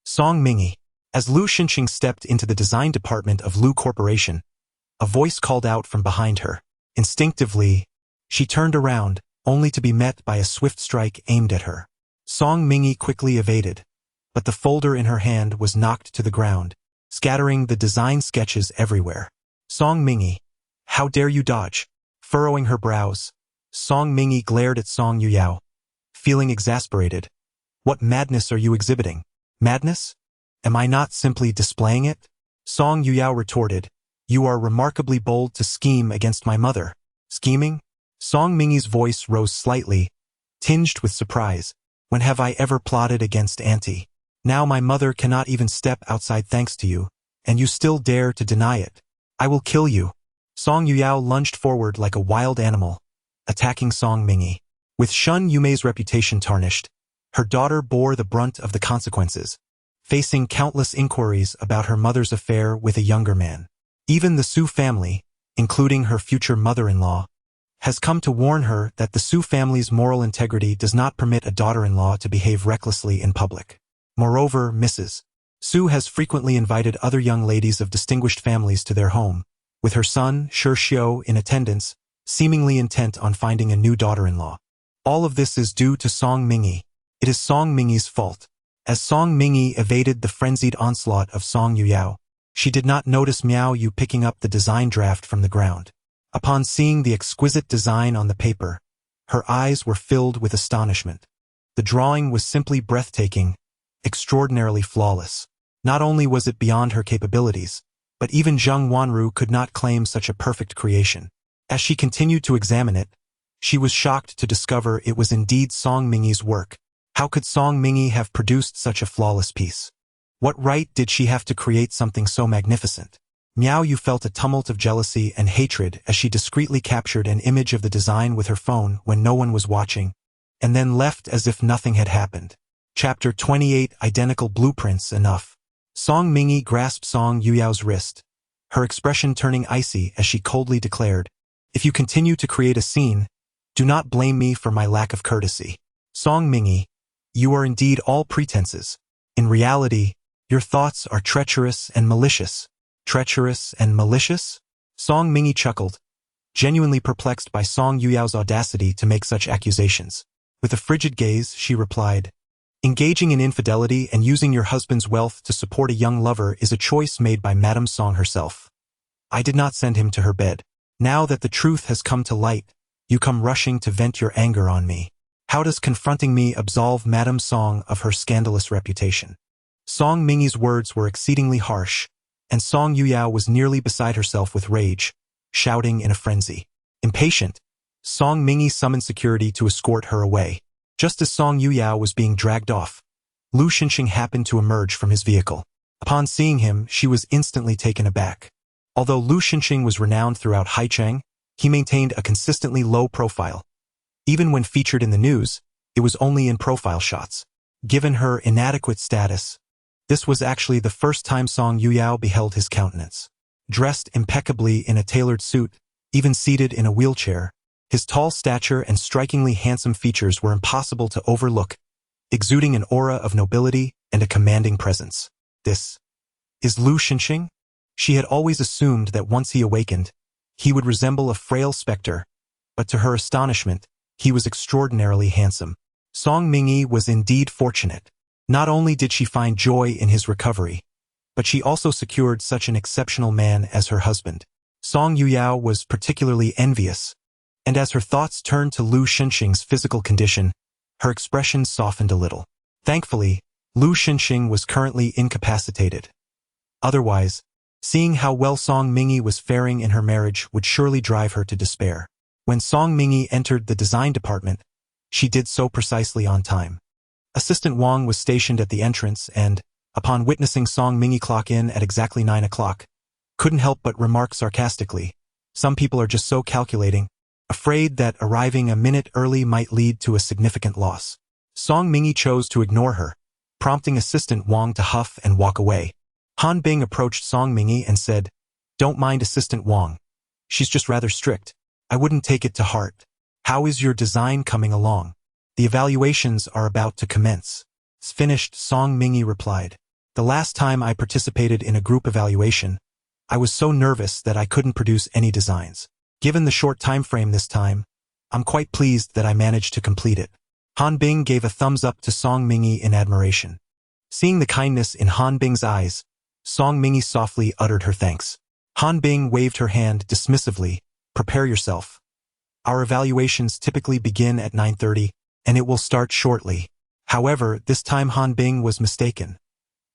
Song Mingy. As Lu Xinxing stepped into the design department of Lu Corporation, a voice called out from behind her. Instinctively, she turned around, only to be met by a swift strike aimed at her. Song Mingy quickly evaded, but the folder in her hand was knocked to the ground, scattering the design sketches everywhere. "Song Mingy, how dare you dodge?" Furrowing her brows, Song Mingy glared at Song Yuyao, feeling exasperated. "What madness are you exhibiting? Madness? Am I not simply displaying it?" Song Yuyao retorted, "You are remarkably bold to scheme against my mother." "Scheming?" Song Mingy's voice rose slightly, tinged with surprise. "When have I ever plotted against Auntie? Now my mother cannot even step outside thanks to you, and you still dare to deny it. I will kill you." Song Yuyao lunged forward like a wild animal, attacking Song Mingy. With Shun Yumei's reputation tarnished, her daughter bore the brunt of the consequences, facing countless inquiries about her mother's affair with a younger man. Even the Su family, including her future mother-in-law, has come to warn her that the Su family's moral integrity does not permit a daughter-in-law to behave recklessly in public. Moreover, Mrs. Su has frequently invited other young ladies of distinguished families to their home, with her son, Shi Xiu, in attendance, seemingly intent on finding a new daughter-in-law. All of this is due to Song Mingy. It is Song Mingy's fault. As Song Mingy evaded the frenzied onslaught of Song Yuyao, she did not notice Miao Yu picking up the design draft from the ground. Upon seeing the exquisite design on the paper, her eyes were filled with astonishment. The drawing was simply breathtaking, extraordinarily flawless. Not only was it beyond her capabilities, but even Zheng Wanru could not claim such a perfect creation. As she continued to examine it, she was shocked to discover it was indeed Song Mingy's work. How could Song Mingy have produced such a flawless piece? What right did she have to create something so magnificent? Miao Yu felt a tumult of jealousy and hatred as she discreetly captured an image of the design with her phone when no one was watching, and then left as if nothing had happened. Chapter 28 Identical Blueprints. Enough. Song Mingy grasped Song Yuyao's wrist, her expression turning icy as she coldly declared, "If you continue to create a scene, do not blame me for my lack of courtesy. Song Mingy, you are indeed all pretenses. In reality, your thoughts are treacherous and malicious." "Treacherous and malicious?" Song Mingy chuckled, genuinely perplexed by Song Yuyao's audacity to make such accusations. With a frigid gaze, she replied, "Engaging in infidelity and using your husband's wealth to support a young lover is a choice made by Madame Song herself. I did not send him to her bed. Now that the truth has come to light, you come rushing to vent your anger on me. How does confronting me absolve Madame Song of her scandalous reputation?" Song Mingy's words were exceedingly harsh, and Song Yuyao was nearly beside herself with rage, shouting in a frenzy. Impatient, Song Mingy summoned security to escort her away. Just as Song Yuyao was being dragged off, Lu Xinxing happened to emerge from his vehicle. Upon seeing him, she was instantly taken aback. Although Lu Xinxing was renowned throughout Haicheng, he maintained a consistently low profile. Even when featured in the news, it was only in profile shots. Given her inadequate status, this was actually the first time Song Yuyao beheld his countenance. Dressed impeccably in a tailored suit, even seated in a wheelchair, his tall stature and strikingly handsome features were impossible to overlook, exuding an aura of nobility and a commanding presence. This is Lu Xinxing? She had always assumed that once he awakened, he would resemble a frail specter, but to her astonishment, he was extraordinarily handsome. Song Mingy was indeed fortunate. Not only did she find joy in his recovery, but she also secured such an exceptional man as her husband. Song Yuyao was particularly envious, and as her thoughts turned to Lu Xinxing's physical condition, her expression softened a little. Thankfully, Lu Xinxing was currently incapacitated. Otherwise, seeing how well Song Mingy was faring in her marriage would surely drive her to despair. When Song Mingy entered the design department, she did so precisely on time. Assistant Wang was stationed at the entrance and, upon witnessing Song Mingy clock in at exactly 9 o'clock, couldn't help but remark sarcastically. Some people are just so calculating, afraid that arriving a minute early might lead to a significant loss. Song Mingi chose to ignore her, prompting Assistant Wang to huff and walk away. Han Bing approached Song Mingi and said, "Don't mind Assistant Wang. She's just rather strict. I wouldn't take it to heart. How is your design coming along? The evaluations are about to commence." "It's finished," Song Mingi replied. "The last time I participated in a group evaluation, I was so nervous that I couldn't produce any designs. Given the short time frame this time, I'm quite pleased that I managed to complete it." Han Bing gave a thumbs up to Song Mingi in admiration. Seeing the kindness in Han Bing's eyes, Song Mingi softly uttered her thanks. Han Bing waved her hand dismissively. "Prepare yourself. Our evaluations typically begin at 9:30, and it will start shortly." However, this time Han Bing was mistaken.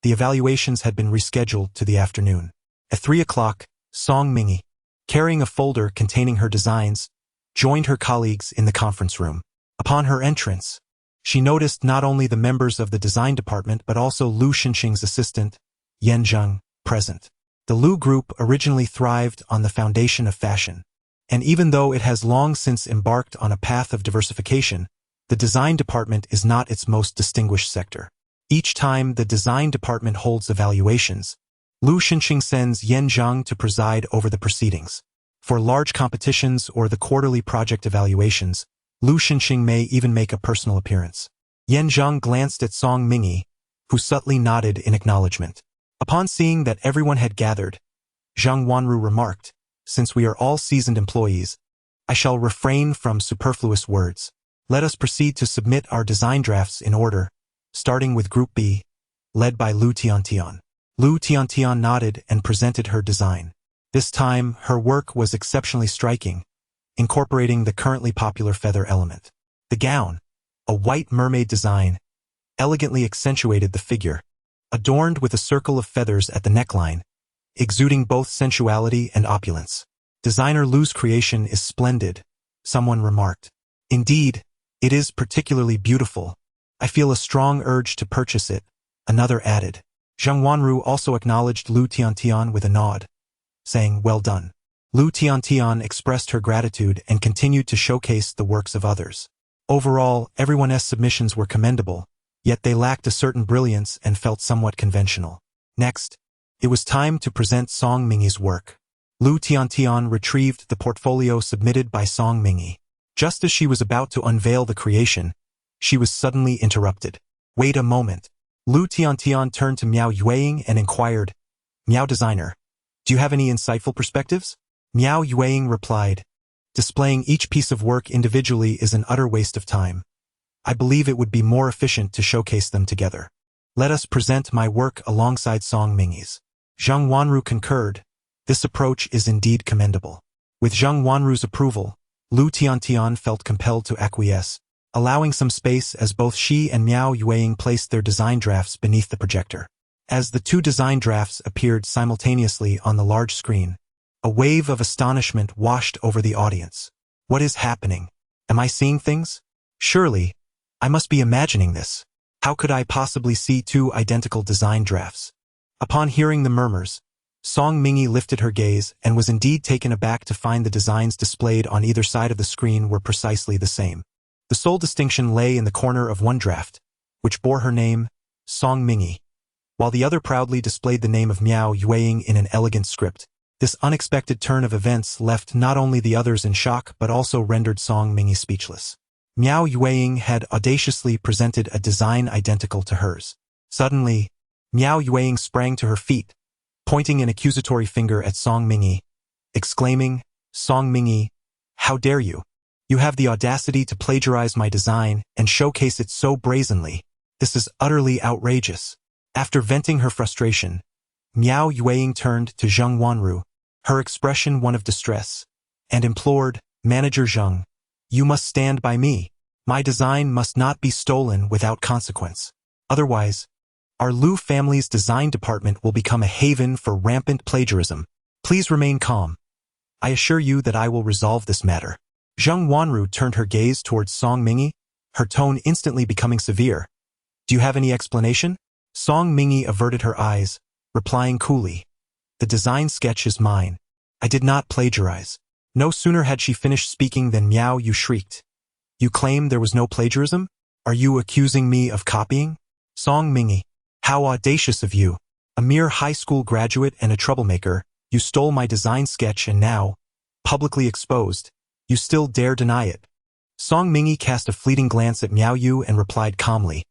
The evaluations had been rescheduled to the afternoon. At 3 o'clock, Song Mingi, carrying a folder containing her designs, joined her colleagues in the conference room. Upon her entrance, she noticed not only the members of the design department but also Lu Xinxing's assistant, Yan Zheng, present. The Lu group originally thrived on the foundation of fashion, and even though it has long since embarked on a path of diversification, the design department is not its most distinguished sector. Each time the design department holds evaluations, Lu Xinxing sends Yan Zheng to preside over the proceedings. For large competitions or the quarterly project evaluations, Lu Xinxing may even make a personal appearance. Yan Zheng glanced at Song Mingi, who subtly nodded in acknowledgement. Upon seeing that everyone had gathered, Zhang Wanru remarked, "Since we are all seasoned employees, I shall refrain from superfluous words. Let us proceed to submit our design drafts in order, starting with Group B, led by Lu Tiantian." Lu Tiantian nodded and presented her design. This time, her work was exceptionally striking, incorporating the currently popular feather element. The gown, a white mermaid design, elegantly accentuated the figure, adorned with a circle of feathers at the neckline, exuding both sensuality and opulence. "Designer Lu's creation is splendid," someone remarked. "Indeed, it is particularly beautiful. I feel a strong urge to purchase it," another added. Zhang Wanru also acknowledged Lu Tiantian with a nod, saying, "Well done." Lu Tiantian expressed her gratitude and continued to showcase the works of others. Overall, everyone's submissions were commendable, yet they lacked a certain brilliance and felt somewhat conventional. Next, it was time to present Song Mingi's work. Lu Tiantian retrieved the portfolio submitted by Song Mingi. Just as she was about to unveil the creation, she was suddenly interrupted. "Wait a moment." Lu Tiantian turned to Miao Yueying and inquired, "Miao designer, do you have any insightful perspectives?" Miao Yueying replied, "Displaying each piece of work individually is an utter waste of time. I believe it would be more efficient to showcase them together. Let us present my work alongside Song Mingi's." Zhang Wanru concurred. This approach is indeed commendable. With Zhang Wanru's approval, Lu Tiantian felt compelled to acquiesce, allowing some space as both she and Miao Yueying placed their design drafts beneath the projector. As the two design drafts appeared simultaneously on the large screen, a wave of astonishment washed over the audience. "What is happening? Am I seeing things? Surely, I must be imagining this. How could I possibly see two identical design drafts?" Upon hearing the murmurs, Song Mingi lifted her gaze and was indeed taken aback to find the designs displayed on either side of the screen were precisely the same. The sole distinction lay in the corner of one draft, which bore her name, Song Mingi, while the other proudly displayed the name of Miao Yueying in an elegant script. This unexpected turn of events left not only the others in shock but also rendered Song Mingi speechless. Miao Yueying had audaciously presented a design identical to hers. Suddenly, Miao Yueying sprang to her feet, pointing an accusatory finger at Song Mingi, exclaiming, "Song Mingi, how dare you? You have the audacity to plagiarize my design and showcase it so brazenly. This is utterly outrageous." After venting her frustration, Miao Yueying turned to Zhang Wanru, her expression one of distress, and implored, "Manager Zheng, you must stand by me. My design must not be stolen without consequence. Otherwise, our Lu family's design department will become a haven for rampant plagiarism. Please remain calm. I assure you that I will resolve this matter." Zhang Wanru turned her gaze towards Song Mingi, her tone instantly becoming severe. "Do you have any explanation?" Song Mingi averted her eyes, replying coolly, The design sketch is mine. I did not plagiarize. No sooner had she finished speaking than Miao Yu shrieked. You claim there was no plagiarism? Are you accusing me of copying? Song Mingy. How audacious of you. A mere high school graduate and a troublemaker, you stole my design sketch and now, publicly exposed, you still dare deny it. Song Mingy cast a fleeting glance at Miao Yu and replied calmly.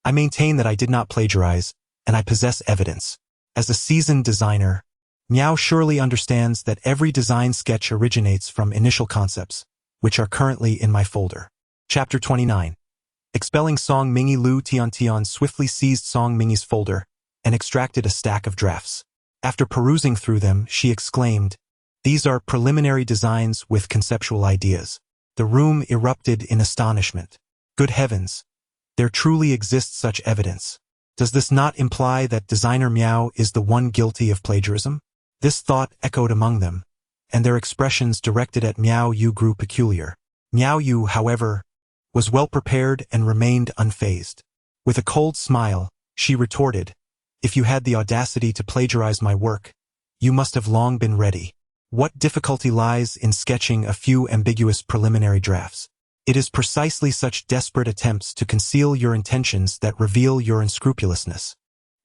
I maintain that I did not plagiarize, and I possess evidence. As a seasoned designer, Miao surely understands that every design sketch originates from initial concepts, which are currently in my folder. Chapter 29. Expelling Song Mingy. Lu Tiantian swiftly seized Song Mingy's folder and extracted a stack of drafts. After perusing through them, she exclaimed, These are preliminary designs with conceptual ideas. The room erupted in astonishment. Good heavens! There truly exists such evidence. Does this not imply that designer Miao is the one guilty of plagiarism? This thought echoed among them, and their expressions directed at Miao Yu grew peculiar. Miao Yu, however, was well prepared and remained unfazed. With a cold smile, she retorted, If you had the audacity to plagiarize my work, you must have long been ready. What difficulty lies in sketching a few ambiguous preliminary drafts? It is precisely such desperate attempts to conceal your intentions that reveal your unscrupulousness.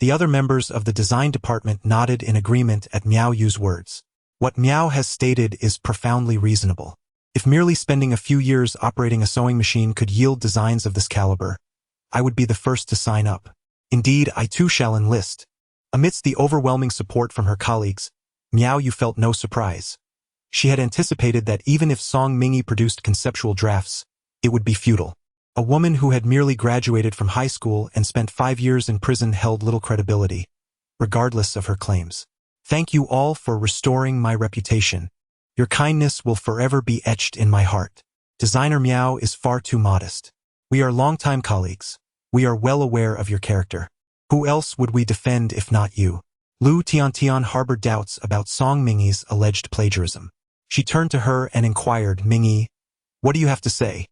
The other members of the design department nodded in agreement at Miao Yu's words. What Miao has stated is profoundly reasonable. If merely spending a few years operating a sewing machine could yield designs of this caliber, I would be the first to sign up. Indeed, I too shall enlist. Amidst the overwhelming support from her colleagues, Miao Yu felt no surprise. She had anticipated that even if Song Mingy produced conceptual drafts, it would be futile. A woman who had merely graduated from high school and spent 5 years in prison held little credibility, regardless of her claims. Thank you all for restoring my reputation. Your kindness will forever be etched in my heart. Designer Miao is far too modest. We are longtime colleagues. We are well aware of your character. Who else would we defend if not you? Lu Tiantian harbored doubts about Song Mingy's alleged plagiarism. She turned to her and inquired, Mingy, what do you have to say?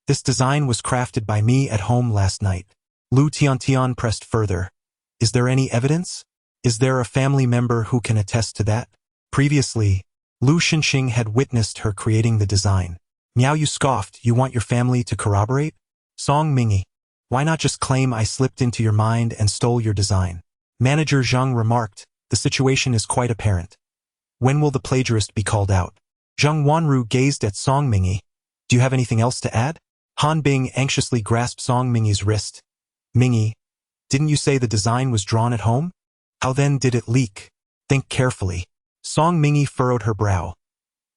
This design was crafted by me at home last night. Lu Tiantian pressed further. Is there any evidence? Is there a family member who can attest to that? Previously, Lu Xinxing had witnessed her creating the design. Miao Yu scoffed, You want your family to corroborate? Song Mingy, why not just claim I slipped into your mind and stole your design? Manager Zhang remarked, The situation is quite apparent. When will the plagiarist be called out? Zhang Wanru gazed at Song Mingy. Do you have anything else to add? Han Bing anxiously grasped Song Mingy's wrist. Mingy, didn't you say the design was drawn at home? How then did it leak? Think carefully. Song Mingy furrowed her brow.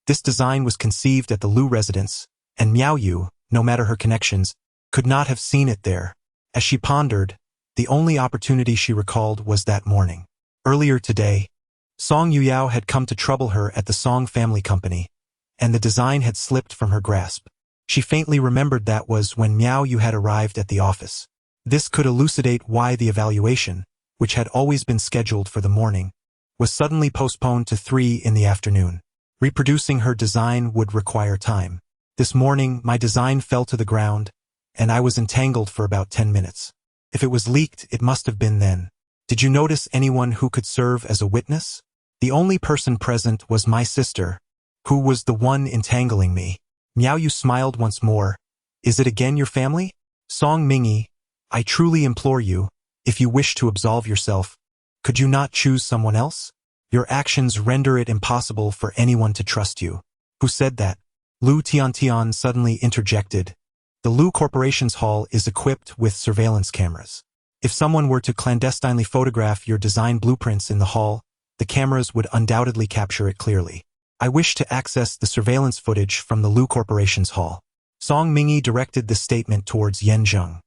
This design was conceived at the Lu residence, and Miao Yu, no matter her connections, could not have seen it there. As she pondered, the only opportunity she recalled was that morning. Earlier today, Song Yuyao had come to trouble her at the Song family company, and the design had slipped from her grasp. She faintly remembered that was when Miao Yu had arrived at the office. This could elucidate why the evaluation, which had always been scheduled for the morning, was suddenly postponed to 3 in the afternoon. Reproducing her design would require time. This morning, my design fell to the ground, and I was entangled for about 10 minutes. If it was leaked, it must have been then. Did you notice anyone who could serve as a witness? The only person present was my sister, who was the one entangling me. Miao Yu smiled once more. Is it again your family? Song Mingy, I truly implore you, if you wish to absolve yourself, could you not choose someone else? Your actions render it impossible for anyone to trust you. Who said that? Lu Tiantian suddenly interjected. The Lu Corporation's hall is equipped with surveillance cameras. If someone were to clandestinely photograph your design blueprints in the hall, the cameras would undoubtedly capture it clearly. I wish to access the surveillance footage from the Lu Corporation's hall. Song Mingy directed this statement towards Yan Zheng.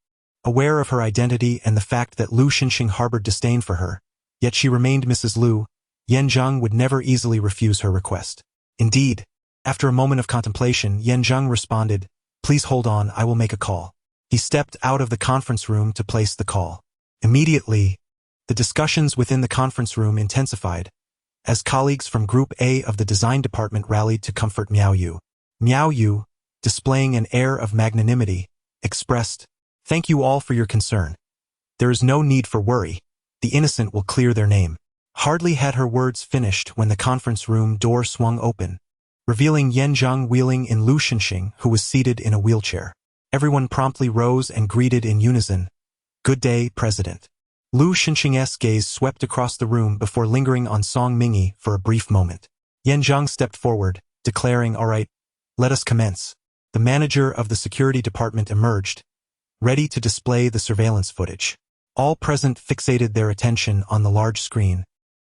Aware of her identity and the fact that Lu Xinxing harbored disdain for her, yet she remained Mrs. Lu, Yan Zheng would never easily refuse her request. Indeed, after a moment of contemplation, Yan Zheng responded, Please hold on, I will make a call. He stepped out of the conference room to place the call. Immediately, the discussions within the conference room intensified, as colleagues from Group A of the design department rallied to comfort Miao Yu. Miao Yu, displaying an air of magnanimity, expressed, Thank you all for your concern. There is no need for worry. The innocent will clear their name. Hardly had her words finished when the conference room door swung open, revealing Yan Zhang wheeling in Lu Xinxing, who was seated in a wheelchair. Everyone promptly rose and greeted in unison, "Good day, President." Lu Xinxing's gaze swept across the room before lingering on Song Mingyi for a brief moment. Yan Zhang stepped forward, declaring, "All right, let us commence." The manager of the security department emerged, ready to display the surveillance footage. All present fixated their attention on the large screen,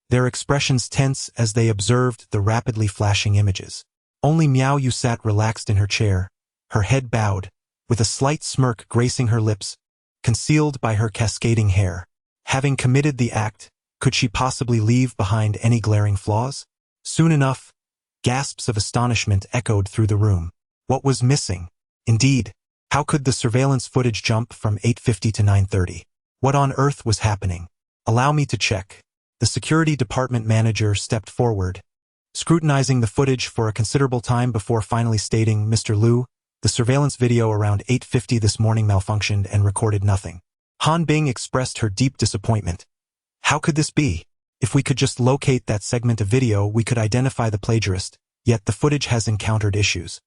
their expressions tense as they observed the rapidly flashing images. Only Miao Yu sat relaxed in her chair, her head bowed, with a slight smirk gracing her lips, concealed by her cascading hair. Having committed the act, could she possibly leave behind any glaring flaws? Soon enough, gasps of astonishment echoed through the room. What was missing? Indeed, how could the surveillance footage jump from 8:50 to 9:30? What on earth was happening? Allow me to check. The security department manager stepped forward, scrutinizing the footage for a considerable time before finally stating, "Mr. Lu, the surveillance video around 8:50 this morning malfunctioned and recorded nothing." Han Bing expressed her deep disappointment. How could this be? If we could just locate that segment of video, we could identify the plagiarist, yet the footage has encountered issues.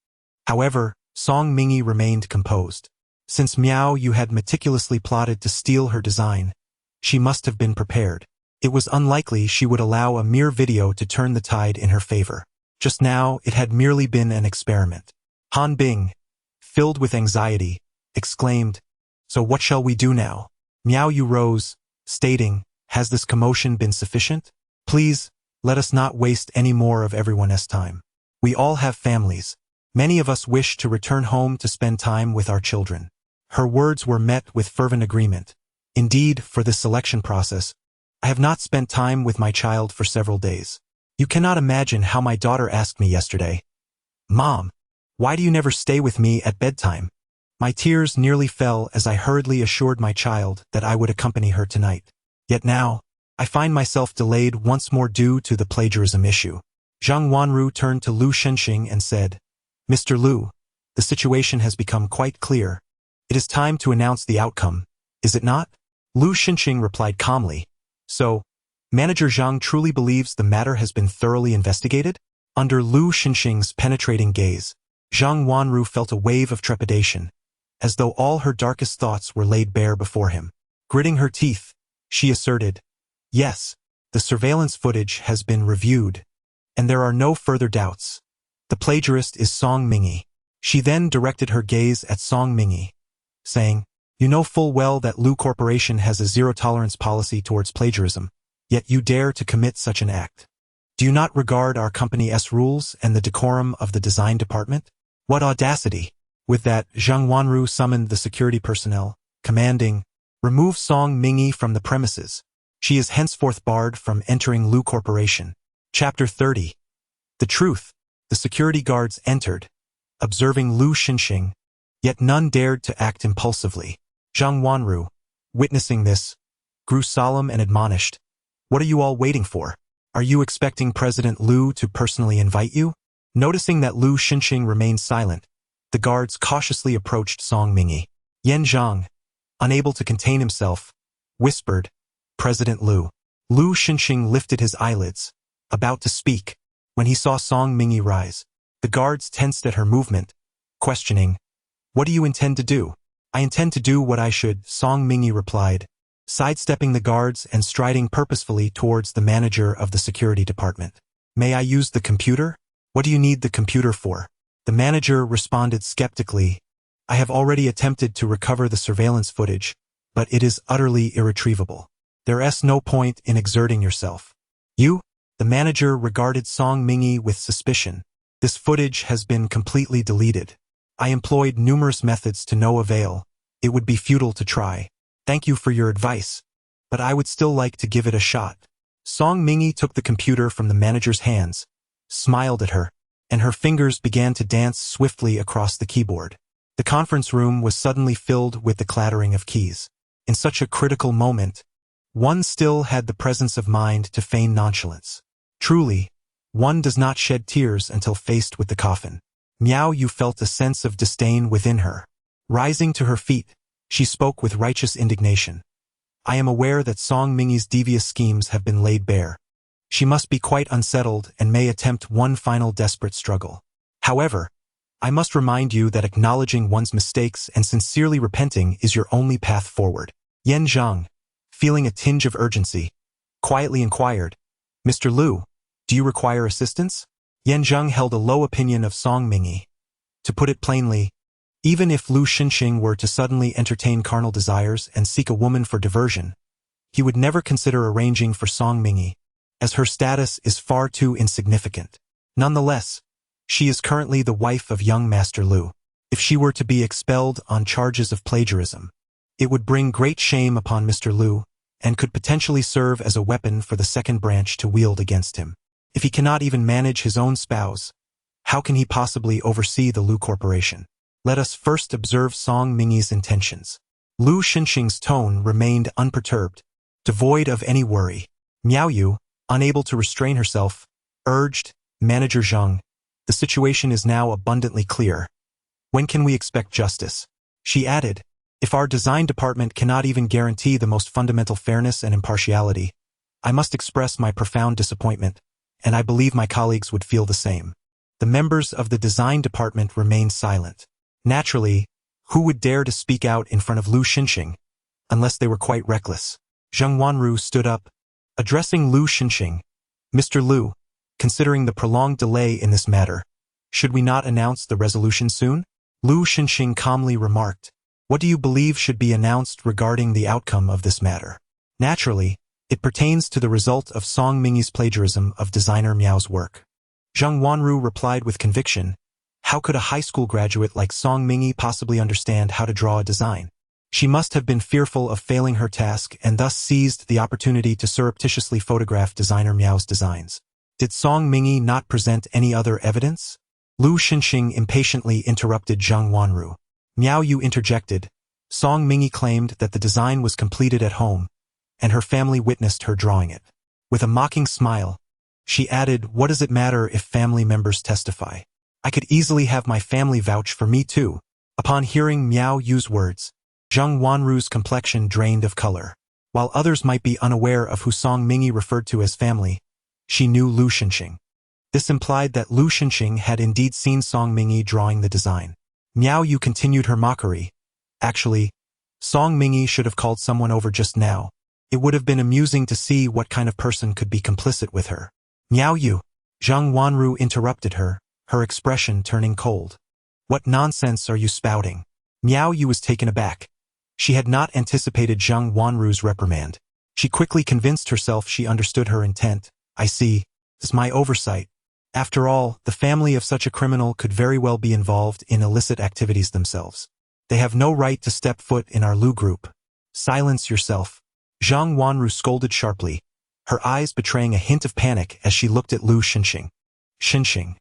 However, Song Mingyi remained composed. Since Miao Yu had meticulously plotted to steal her design, she must have been prepared. It was unlikely she would allow a mere video to turn the tide in her favor. Just now, it had merely been an experiment. Han Bing, filled with anxiety, exclaimed, "So what shall we do now?" Miao Yu rose, stating, "Has this commotion been sufficient? Please, let us not waste any more of everyone's time. We all have families. Many of us wish to return home to spend time with our children." Her words were met with fervent agreement. Indeed, for this selection process, I have not spent time with my child for several days. You cannot imagine how my daughter asked me yesterday, "Mom, why do you never stay with me at bedtime?" My tears nearly fell as I hurriedly assured my child that I would accompany her tonight. Yet now, I find myself delayed once more due to the plagiarism issue. Zhang Wanru turned to Lu Xinxing and said, "Mr. Lu, the situation has become quite clear. It is time to announce the outcome, is it not?" Lu Xinxing replied calmly, "So, Manager Zhang truly believes the matter has been thoroughly investigated?" Under Lu Xinxing's penetrating gaze, Zhang Wanru felt a wave of trepidation, as though all her darkest thoughts were laid bare before him. Gritting her teeth, she asserted, "Yes, the surveillance footage has been reviewed, and there are no further doubts. The plagiarist is Song Mingyi." She then directed her gaze at Song Mingyi, saying, "You know full well that Lu Corporation has a zero-tolerance policy towards plagiarism, yet you dare to commit such an act. Do you not regard our company's rules and the decorum of the design department? What audacity!" With that, Zhang Wanru summoned the security personnel, commanding, "Remove Song Mingyi from the premises. She is henceforth barred from entering Lu Corporation." Chapter 30. The truth. The security guards entered, observing Lu Xinxing, yet none dared to act impulsively. Zhang Wanru, witnessing this, grew solemn and admonished, "What are you all waiting for? Are you expecting President Lu to personally invite you?" Noticing that Lu Xinxing remained silent, the guards cautiously approached Song Mingyi. Yan Zhang, unable to contain himself, whispered, "President Lu." Lu Xinxing lifted his eyelids, about to speak, when he saw Song Mingyi rise. The guards tensed at her movement, questioning, "What do you intend to do?" "I intend to do what I should," Song Mingyi replied, sidestepping the guards and striding purposefully towards the manager of the security department. "May I use the computer?" "What do you need the computer for?" The manager responded skeptically, "I have already attempted to recover the surveillance footage, but it is utterly irretrievable. There's no point in exerting yourself." "You?" The manager regarded Song Mingyi with suspicion. "This footage has been completely deleted. I employed numerous methods to no avail. It would be futile to try. Thank you for your advice, but I would still like to give it a shot." Song Mingyi took the computer from the manager's hands, smiled at her, and her fingers began to dance swiftly across the keyboard. The conference room was suddenly filled with the clattering of keys. In such a critical moment, one still had the presence of mind to feign nonchalance. Truly, one does not shed tears until faced with the coffin. Miao Yu felt a sense of disdain within her. Rising to her feet, she spoke with righteous indignation. "I am aware that Song Mingyi's devious schemes have been laid bare. She must be quite unsettled and may attempt one final desperate struggle. However, I must remind you that acknowledging one's mistakes and sincerely repenting is your only path forward. Yan Zhang, feeling a tinge of urgency, quietly inquired, Mr. Liu, do you require assistance? Yan Zhang held a low opinion of Song Mingyi. To put it plainly, even if Lu Xinxing were to suddenly entertain carnal desires and seek a woman for diversion, he would never consider arranging for Song Mingyi, as her status is far too insignificant. Nonetheless, she is currently the wife of young Master Liu. If she were to be expelled on charges of plagiarism, it would bring great shame upon Mr. Liu and could potentially serve as a weapon for the second branch to wield against him. If he cannot even manage his own spouse, how can he possibly oversee the Liu Corporation? Let us first observe Song Mingyi's intentions. Lu Xinxing's tone remained unperturbed, devoid of any worry. Miao Yu, unable to restrain herself, urged, Manager Zhang, the situation is now abundantly clear. When can we expect justice? She added, if our design department cannot even guarantee the most fundamental fairness and impartiality, I must express my profound disappointment, and I believe my colleagues would feel the same. The members of the design department remained silent. Naturally, who would dare to speak out in front of Lu Xinxing, unless they were quite reckless? Zheng Wanru stood up, addressing Lu Xinxing. Mr. Liu, considering the prolonged delay in this matter, should we not announce the resolution soon? Lu Xinxing calmly remarked, what do you believe should be announced regarding the outcome of this matter? Naturally, it pertains to the result of Song Mingyi's plagiarism of designer Miao's work. Zheng Wanru replied with conviction, how could a high school graduate like Song Mingyi possibly understand how to draw a design? She must have been fearful of failing her task and thus seized the opportunity to surreptitiously photograph designer Miao's designs. Did Song Mingyi not present any other evidence? Lu Xinxing impatiently interrupted Zheng Wanru. Miao Yu interjected. Song Mingyi claimed that the design was completed at home, and her family witnessed her drawing it. With a mocking smile, she added, what does it matter if family members testify? I could easily have my family vouch for me too. Upon hearing Miao Yu's words, Zheng Wanru's complexion drained of color. While others might be unaware of who Song Mingyi referred to as family, she knew Lu Xinxing. This implied that Lu Xinxing had indeed seen Song Mingyi drawing the design. Miao Yu continued her mockery. Actually, Song Mingyi should have called someone over just now. It would have been amusing to see what kind of person could be complicit with her. Miao Yu, Zheng Wanru interrupted her, her expression turning cold. What nonsense are you spouting? Miao Yu was taken aback. She had not anticipated Zheng Wanru's reprimand. She quickly convinced herself she understood her intent. I see. It's my oversight. After all, the family of such a criminal could very well be involved in illicit activities themselves. They have no right to step foot in our Lu group. Silence yourself. Zheng Wanru scolded sharply, her eyes betraying a hint of panic as she looked at Lu Xinxing. Xinxing.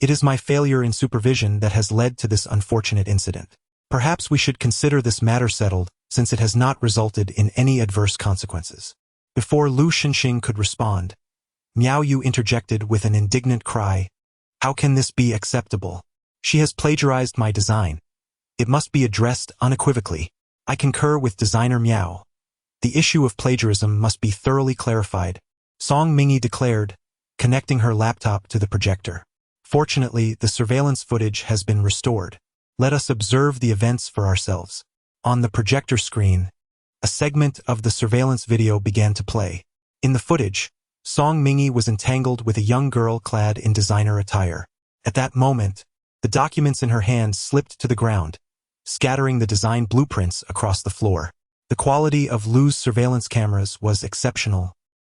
It is my failure in supervision that has led to this unfortunate incident. Perhaps we should consider this matter settled, since it has not resulted in any adverse consequences. Before Lu Xinxing could respond, Miao Yu interjected with an indignant cry. How can this be acceptable? She has plagiarized my design. It must be addressed unequivocally. I concur with designer Miao. The issue of plagiarism must be thoroughly clarified, Song Mingyi declared, connecting her laptop to the projector. Fortunately, the surveillance footage has been restored. Let us observe the events for ourselves. On the projector screen, a segment of the surveillance video began to play. In the footage, Song Mingyi was entangled with a young girl clad in designer attire. At that moment, the documents in her hand slipped to the ground, scattering the design blueprints across the floor. The quality of Lu's surveillance cameras was exceptional,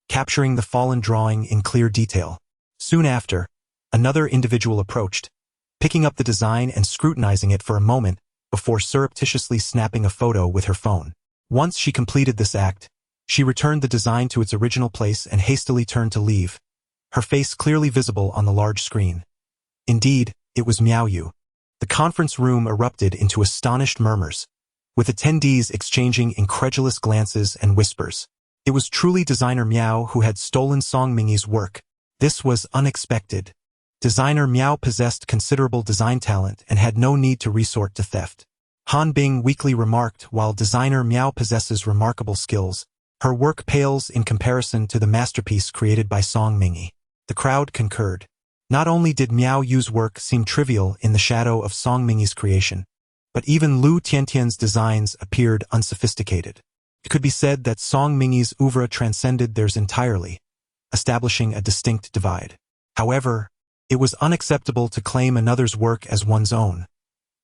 capturing the fallen drawing in clear detail. Soon after, another individual approached, picking up the design and scrutinizing it for a moment before surreptitiously snapping a photo with her phone. Once she completed this act, she returned the design to its original place and hastily turned to leave, her face clearly visible on the large screen. Indeed, it was Miao Yu. The conference room erupted into astonished murmurs, with attendees exchanging incredulous glances and whispers. It was truly designer Miao who had stolen Song Mingyi's work. This was unexpected. Designer Miao possessed considerable design talent and had no need to resort to theft. Han Bing weakly remarked, while designer Miao possesses remarkable skills, Her work pales in comparison to the masterpiece created by Song Mingi. The crowd concurred. Not only did Miao Yu's work seem trivial in the shadow of Song Mingi's creation, but even Lu Tiantian's designs appeared unsophisticated. It could be said that Song Mingi's oeuvre transcended theirs entirely, establishing a distinct divide. However, it was unacceptable to claim another's work as one's own.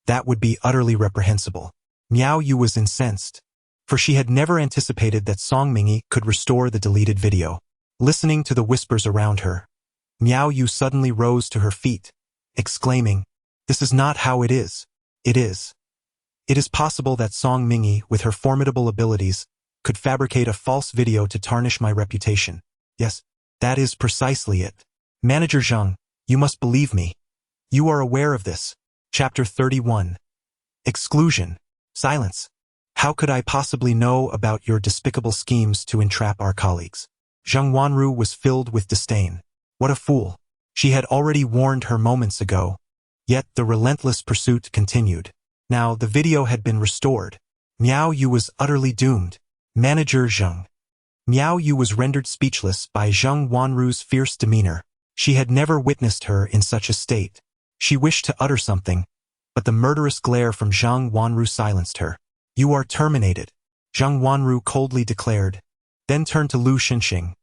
That would be utterly reprehensible. Miao Yu was incensed, for she had never anticipated that Song Mingi could restore the deleted video. Listening to the whispers around her, Miao Yu suddenly rose to her feet, exclaiming, "This is not how it is. It is. It is possible that Song Mingi, with her formidable abilities, could fabricate a false video to tarnish my reputation. Yes, that is precisely it. Manager Zhang, you must believe me. You are aware of this." Chapter 31. Exclusion. Silence. How could I possibly know about your despicable schemes to entrap our colleagues? Zhang Wanru was filled with disdain. What a fool. She had already warned her moments ago. Yet the relentless pursuit continued. Now the video had been restored. Miao Yu was utterly doomed. Manager Zhang. Miao Yu was rendered speechless by Zhang Wanru's fierce demeanor. She had never witnessed her in such a state. She wished to utter something, but the murderous glare from Zhang Wanru silenced her. "You are terminated," Zhang Wanru coldly declared, then turned to Lu Xinxing.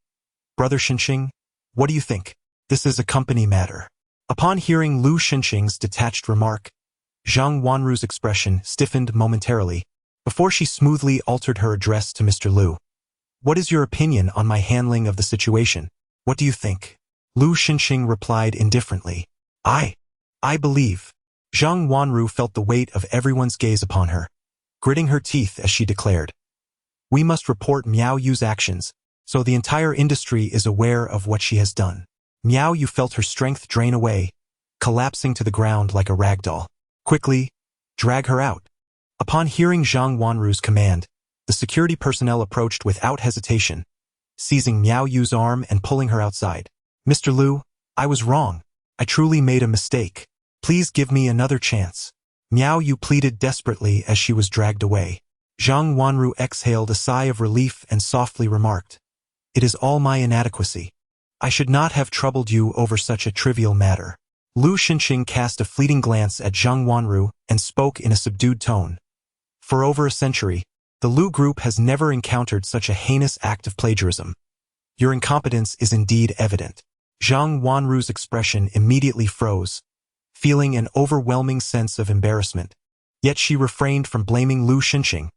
"Brother Xinxing, what do you think? This is a company matter." Upon hearing Lu Xinxing's detached remark, Zhang Wanru's expression stiffened momentarily, before she smoothly altered her address to Mr. Lu. "What is your opinion on my handling of the situation? What do you think?" Lu Xinxing replied indifferently. I believe." Zhang Wanru felt the weight of everyone's gaze upon her, gritting her teeth as she declared, "We must report Miao Yu's actions, so the entire industry is aware of what she has done." Miao Yu felt her strength drain away, collapsing to the ground like a rag doll. "Quickly, drag her out." Upon hearing Zhang Wanru's command, the security personnel approached without hesitation, seizing Miao Yu's arm and pulling her outside. "Mr. Lu, I was wrong. I truly made a mistake. Please give me another chance." Miao Yu pleaded desperately as she was dragged away. Zhang Wanru exhaled a sigh of relief and softly remarked, "It is all my inadequacy. I should not have troubled you over such a trivial matter." Lu Xinxing cast a fleeting glance at Zhang Wanru and spoke in a subdued tone. "For over a century, the Lu Group has never encountered such a heinous act of plagiarism. Your incompetence is indeed evident." Zhang Wanru's expression immediately froze, feeling an overwhelming sense of embarrassment. Yet she refrained from blaming Lu Xinxing,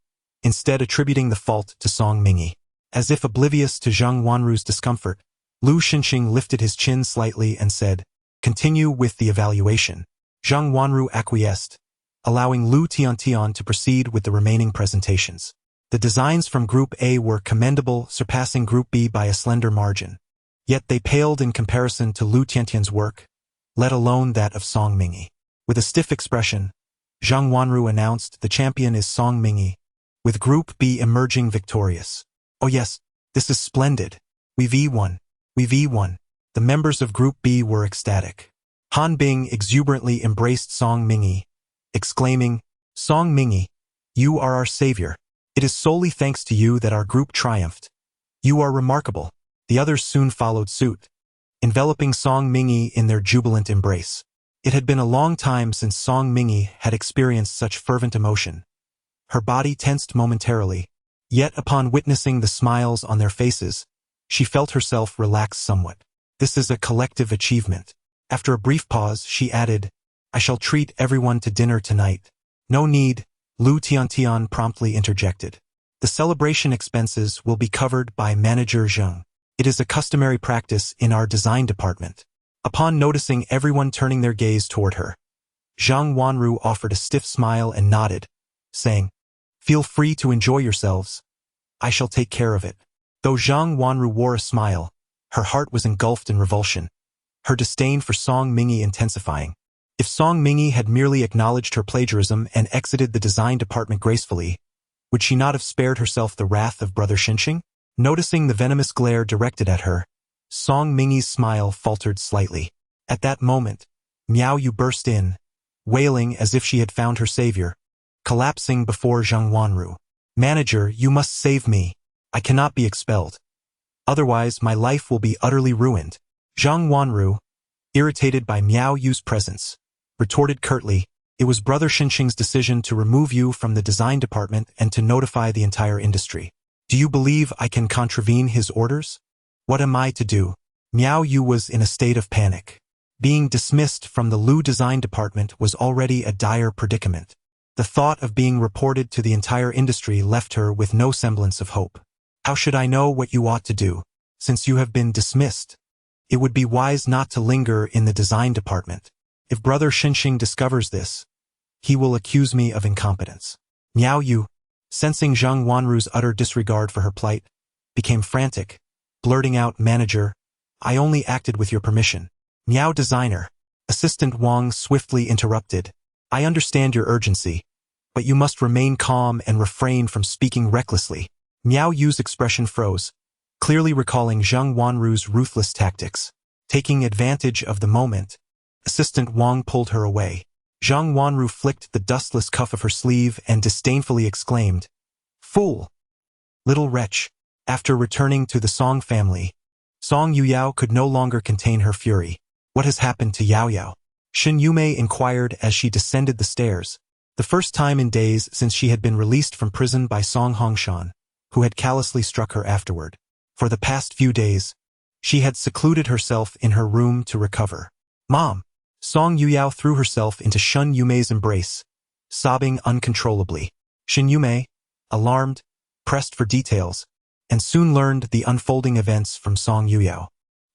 instead attributing the fault to Song Mingi. As if oblivious to Zhang Wanru's discomfort, Lu Xinxing lifted his chin slightly and said, "Continue with the evaluation." Zhang Wanru acquiesced, allowing Lu Tiantian to proceed with the remaining presentations. The designs from Group A were commendable, surpassing Group B by a slender margin. Yet they paled in comparison to Lu Tiantian's work, let alone that of Song Mingi. With a stiff expression, Zhang Wanru announced the champion is Song Mingi, with Group B emerging victorious. "Oh yes, this is splendid. We've won. We've won." The members of Group B were ecstatic. Han Bing exuberantly embraced Song Mingi, exclaiming, "Song Mingi, you are our savior. It is solely thanks to you that our group triumphed. You are remarkable." The others soon followed suit, enveloping Song Mingi in their jubilant embrace. It had been a long time since Song Mingi had experienced such fervent emotion. Her body tensed momentarily, yet upon witnessing the smiles on their faces, she felt herself relax somewhat. "This is a collective achievement." After a brief pause, she added, "I shall treat everyone to dinner tonight." "No need," Lu Tiantian promptly interjected. "The celebration expenses will be covered by Manager Zhang. It is a customary practice in our design department." Upon noticing everyone turning their gaze toward her, Zhang Wanru offered a stiff smile and nodded, saying, "Feel free to enjoy yourselves. I shall take care of it." Though Zhang Wanru wore a smile, her heart was engulfed in revulsion, her disdain for Song Mingi intensifying. If Song Mingi had merely acknowledged her plagiarism and exited the design department gracefully, would she not have spared herself the wrath of Brother Xinxing? Noticing the venomous glare directed at her, Song Mingi's smile faltered slightly. At that moment, Miao Yu burst in, wailing as if she had found her savior, collapsing before Zhang Wanru. "Manager, you must save me. I cannot be expelled. Otherwise, my life will be utterly ruined. Zhang Wanru, irritated by Miao Yu's presence, retorted curtly, it was Brother Xinxing's decision to remove you from the design department and to notify the entire industry. Do you believe I can contravene his orders? What am I to do? Miao Yu was in a state of panic. Being dismissed from the Lu design department was already a dire predicament. The thought of being reported to the entire industry left her with no semblance of hope. How should I know what you ought to do, since you have been dismissed? It would be wise not to linger in the design department. If Brother Xinxing discovers this, he will accuse me of incompetence. Miao Yu, sensing Zhang Wanru's utter disregard for her plight, became frantic, blurting out, Manager, I only acted with your permission. Miao Designer, Assistant Wang swiftly interrupted, I understand your urgency, but you must remain calm and refrain from speaking recklessly. Miao Yu's expression froze, clearly recalling Zhang Wanru's ruthless tactics. Taking advantage of the moment, Assistant Wang pulled her away. Zhang Wanru flicked the dustless cuff of her sleeve and disdainfully exclaimed, Fool! Little wretch! After returning to the Song family, Song Yuyao could no longer contain her fury. What has happened to Yao Yao? Shen Yumei inquired as she descended the stairs, the first time in days since she had been released from prison by Song Hongshan, who had callously struck her afterward. For the past few days, she had secluded herself in her room to recover. Mom! Song Yuyao threw herself into Shen Yumei's embrace, sobbing uncontrollably. Shen Yumei, alarmed, pressed for details, and soon learned the unfolding events from Song Yuyao.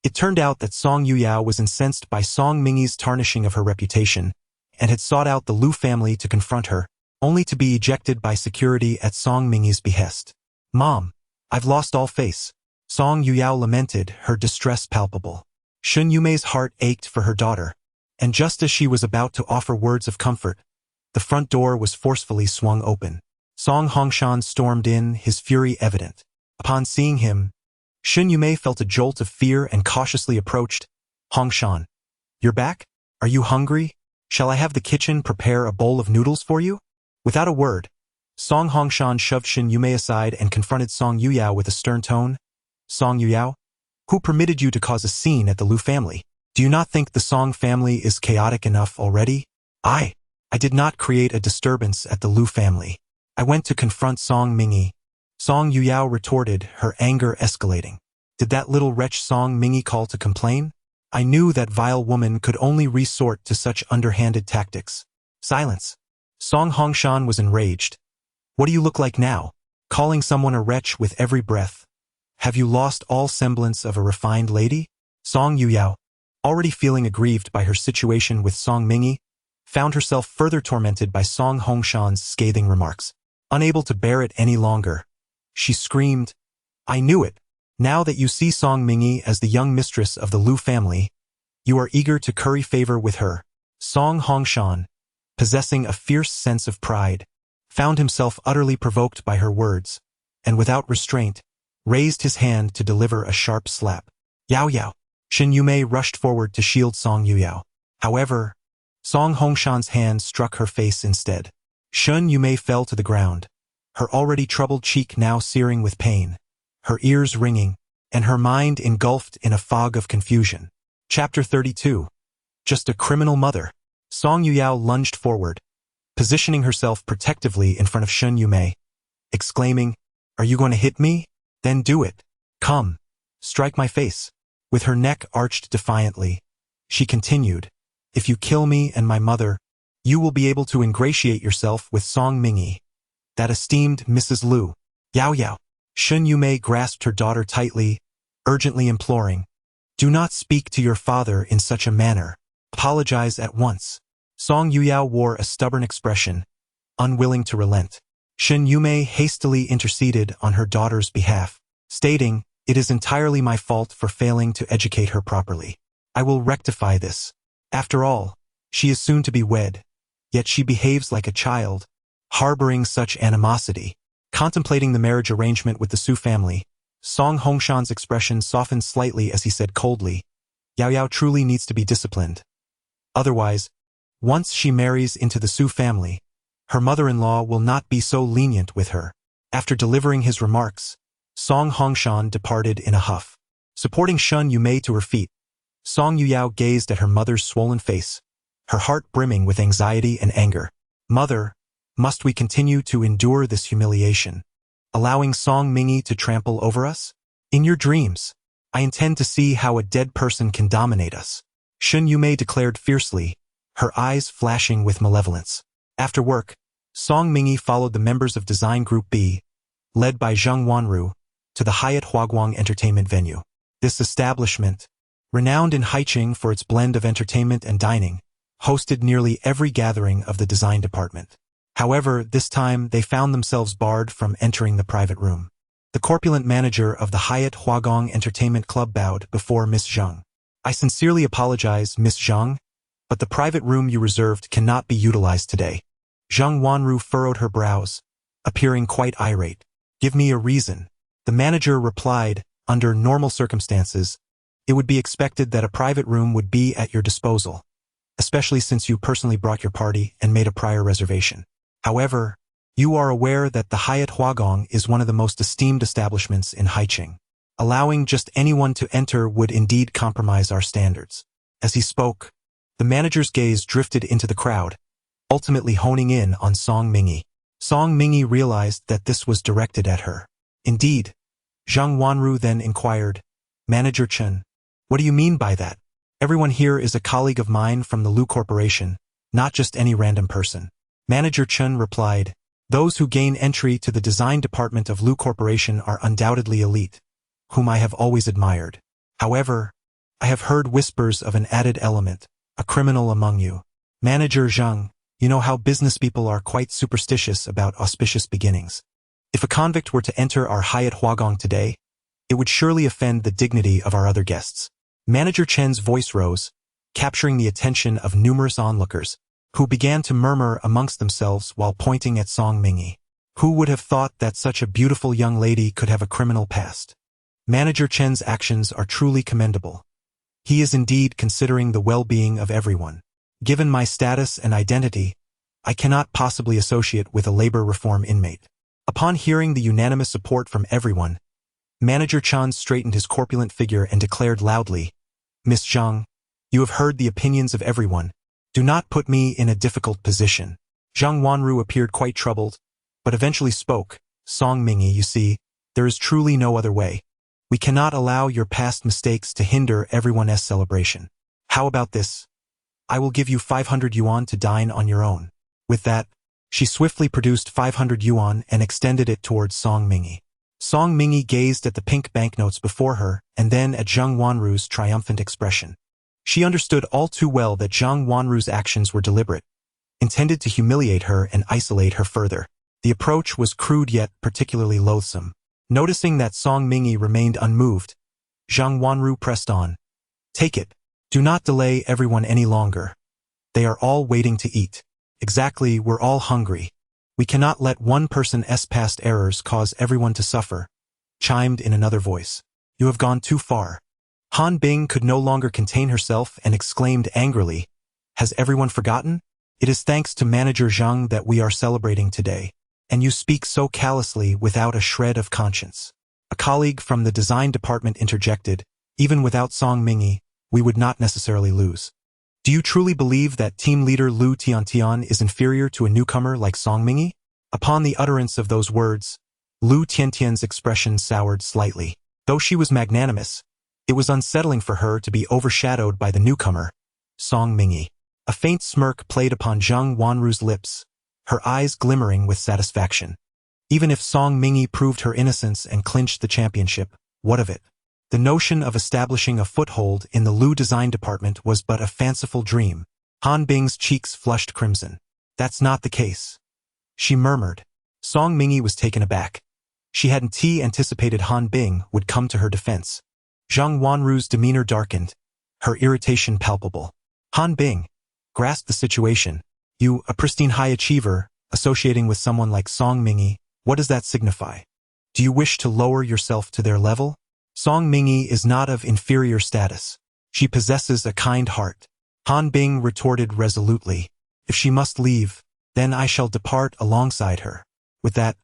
It turned out that Song Yuyao was incensed by Song Mingyi's tarnishing of her reputation, and had sought out the Lu family to confront her, only to be ejected by security at Song Mingyi's behest. Mom, I've lost all face. Song Yuyao lamented, her distress palpable. Shen Yumei's heart ached for her daughter, and just as she was about to offer words of comfort, the front door was forcefully swung open. Song Hongshan stormed in, his fury evident. Upon seeing him, Shen Yumei felt a jolt of fear and cautiously approached. Hongshan, you're back? Are you hungry? Shall I have the kitchen prepare a bowl of noodles for you? Without a word, Song Hongshan shoved Shen Yumei aside and confronted Song Yuyao with a stern tone. Song Yuyao, who permitted you to cause a scene at the Lu family? Do you not think the Song family is chaotic enough already? I did not create a disturbance at the Lu family. I went to confront Song Mingyi. Song Yuyao retorted, her anger escalating. Did that little wretch Song Mingyi call to complain? I knew that vile woman could only resort to such underhanded tactics. Silence. Song Hongshan was enraged. What do you look like now? Calling someone a wretch with every breath. Have you lost all semblance of a refined lady? Song Yuyao, already feeling aggrieved by her situation with Song Mingyi, found herself further tormented by Song Hongshan's scathing remarks. Unable to bear it any longer, she screamed, I knew it. Now that you see Song Mingyi as the young mistress of the Lu family, you are eager to curry favor with her. Song Hongshan, possessing a fierce sense of pride, found himself utterly provoked by her words, and without restraint, raised his hand to deliver a sharp slap. Yao Yao. Shen Yumei rushed forward to shield Song Yuyao. However, Song Hongshan's hand struck her face instead. Shen Yumei fell to the ground, her already troubled cheek now searing with pain, her ears ringing, and her mind engulfed in a fog of confusion. Chapter 32. Just a criminal mother. Song Yuyao lunged forward, positioning herself protectively in front of Shen Yumei, exclaiming, Are you going to hit me? Then do it. Come, strike my face. With her neck arched defiantly, she continued, If you kill me and my mother, you will be able to ingratiate yourself with Song Mingyi, that esteemed Mrs. Lu. Yao Yao. Shen Yumei grasped her daughter tightly, urgently imploring, Do not speak to your father in such a manner. Apologize at once. Song Yuyao wore a stubborn expression, unwilling to relent. Shen Yumei hastily interceded on her daughter's behalf, stating, It is entirely my fault for failing to educate her properly. I will rectify this. After all, she is soon to be wed, yet she behaves like a child, harboring such animosity. Contemplating the marriage arrangement with the Su family, Song Hongshan's expression softened slightly as he said coldly, Yao Yao truly needs to be disciplined. Otherwise, once she marries into the Su family, her mother-in-law will not be so lenient with her. After delivering his remarks, Song Hongshan departed in a huff. Supporting Shun Yumei to her feet, Song Yuyao gazed at her mother's swollen face, her heart brimming with anxiety and anger. Mother, must we continue to endure this humiliation, allowing Song Mingi to trample over us? In your dreams, I intend to see how a dead person can dominate us, Shun Yumei declared fiercely, her eyes flashing with malevolence. After work, Song Mingi followed the members of Design Group B, led by Zheng Wanru, to the Hyatt Huaguang entertainment venue. This establishment, renowned in Haiqing for its blend of entertainment and dining, hosted nearly every gathering of the design department. However, this time they found themselves barred from entering the private room. The corpulent manager of the Hyatt Huaguang Entertainment Club bowed before Miss Zheng. I sincerely apologize, Miss Zheng, but the private room you reserved cannot be utilized today. Zheng Wanru furrowed her brows, appearing quite irate. Give me a reason. The manager replied, under normal circumstances, it would be expected that a private room would be at your disposal, especially since you personally brought your party and made a prior reservation. However, you are aware that the Hyatt Huaguang is one of the most esteemed establishments in Haiqing. Allowing just anyone to enter would indeed compromise our standards. As he spoke, the manager's gaze drifted into the crowd, ultimately honing in on Song Mingi. Song Mingi realized that this was directed at her. Indeed, Zheng Wanru then inquired, Manager Chen, what do you mean by that? Everyone here is a colleague of mine from the Lu Corporation, not just any random person. Manager Chen replied, those who gain entry to the design department of Lu Corporation are undoubtedly elite, whom I have always admired. However, I have heard whispers of an added element, a criminal among you. Manager Zheng, you know how business people are quite superstitious about auspicious beginnings. If a convict were to enter our Hyatt Huaguang today, it would surely offend the dignity of our other guests. Manager Chen's voice rose, capturing the attention of numerous onlookers, who began to murmur amongst themselves while pointing at Song Mingi. Who would have thought that such a beautiful young lady could have a criminal past? Manager Chen's actions are truly commendable. He is indeed considering the well-being of everyone. Given my status and identity, I cannot possibly associate with a labor reform inmate. Upon hearing the unanimous support from everyone, Manager Chan straightened his corpulent figure and declared loudly, Miss Zheng, you have heard the opinions of everyone. Do not put me in a difficult position. Zheng Wanru appeared quite troubled, but eventually spoke, Song Mingi, you see, there is truly no other way. We cannot allow your past mistakes to hinder everyone's celebration. How about this? I will give you 500 yuan to dine on your own. With that, she swiftly produced 500 yuan and extended it towards Song Mingi. Song Mingi gazed at the pink banknotes before her and then at Zheng Wanru's triumphant expression. She understood all too well that Zheng Wanru's actions were deliberate, intended to humiliate her and isolate her further. The approach was crude yet particularly loathsome. Noticing that Song Mingi remained unmoved, Zheng Wanru pressed on. Take it. Do not delay everyone any longer. They are all waiting to eat. Exactly, we're all hungry. We cannot let one person's past errors cause everyone to suffer, chimed in another voice. You have gone too far. Han Bing could no longer contain herself and exclaimed angrily, has everyone forgotten? It is thanks to Manager Zheng that we are celebrating today, and you speak so callously without a shred of conscience. A colleague from the design department interjected, even without Song Mingi, we would not necessarily lose. Do you truly believe that team leader Lu Tiantian is inferior to a newcomer like Song Mingi? Upon the utterance of those words, Lu Tiantian's expression soured slightly. Though she was magnanimous, it was unsettling for her to be overshadowed by the newcomer, Song Mingi. A faint smirk played upon Zheng Wanru's lips, her eyes glimmering with satisfaction. Even if Song Mingi proved her innocence and clinched the championship, what of it? The notion of establishing a foothold in the Lu design department was but a fanciful dream. Han Bing's cheeks flushed crimson. That's not the case, she murmured. Song Mingi was taken aback. She hadn't anticipated Han Bing would come to her defense. Zheng Wanru's demeanor darkened, her irritation palpable. Han Bing grasped the situation. You, a pristine high achiever, associating with someone like Song Mingi, what does that signify? Do you wish to lower yourself to their level? Song Mingi is not of inferior status. She possesses a kind heart. Han Bing retorted resolutely. If she must leave, then I shall depart alongside her. With that,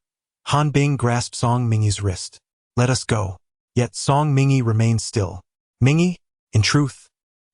Han Bing grasped Song Mingi's wrist. Let us go. Yet Song Mingi remained still. Mingi? In truth,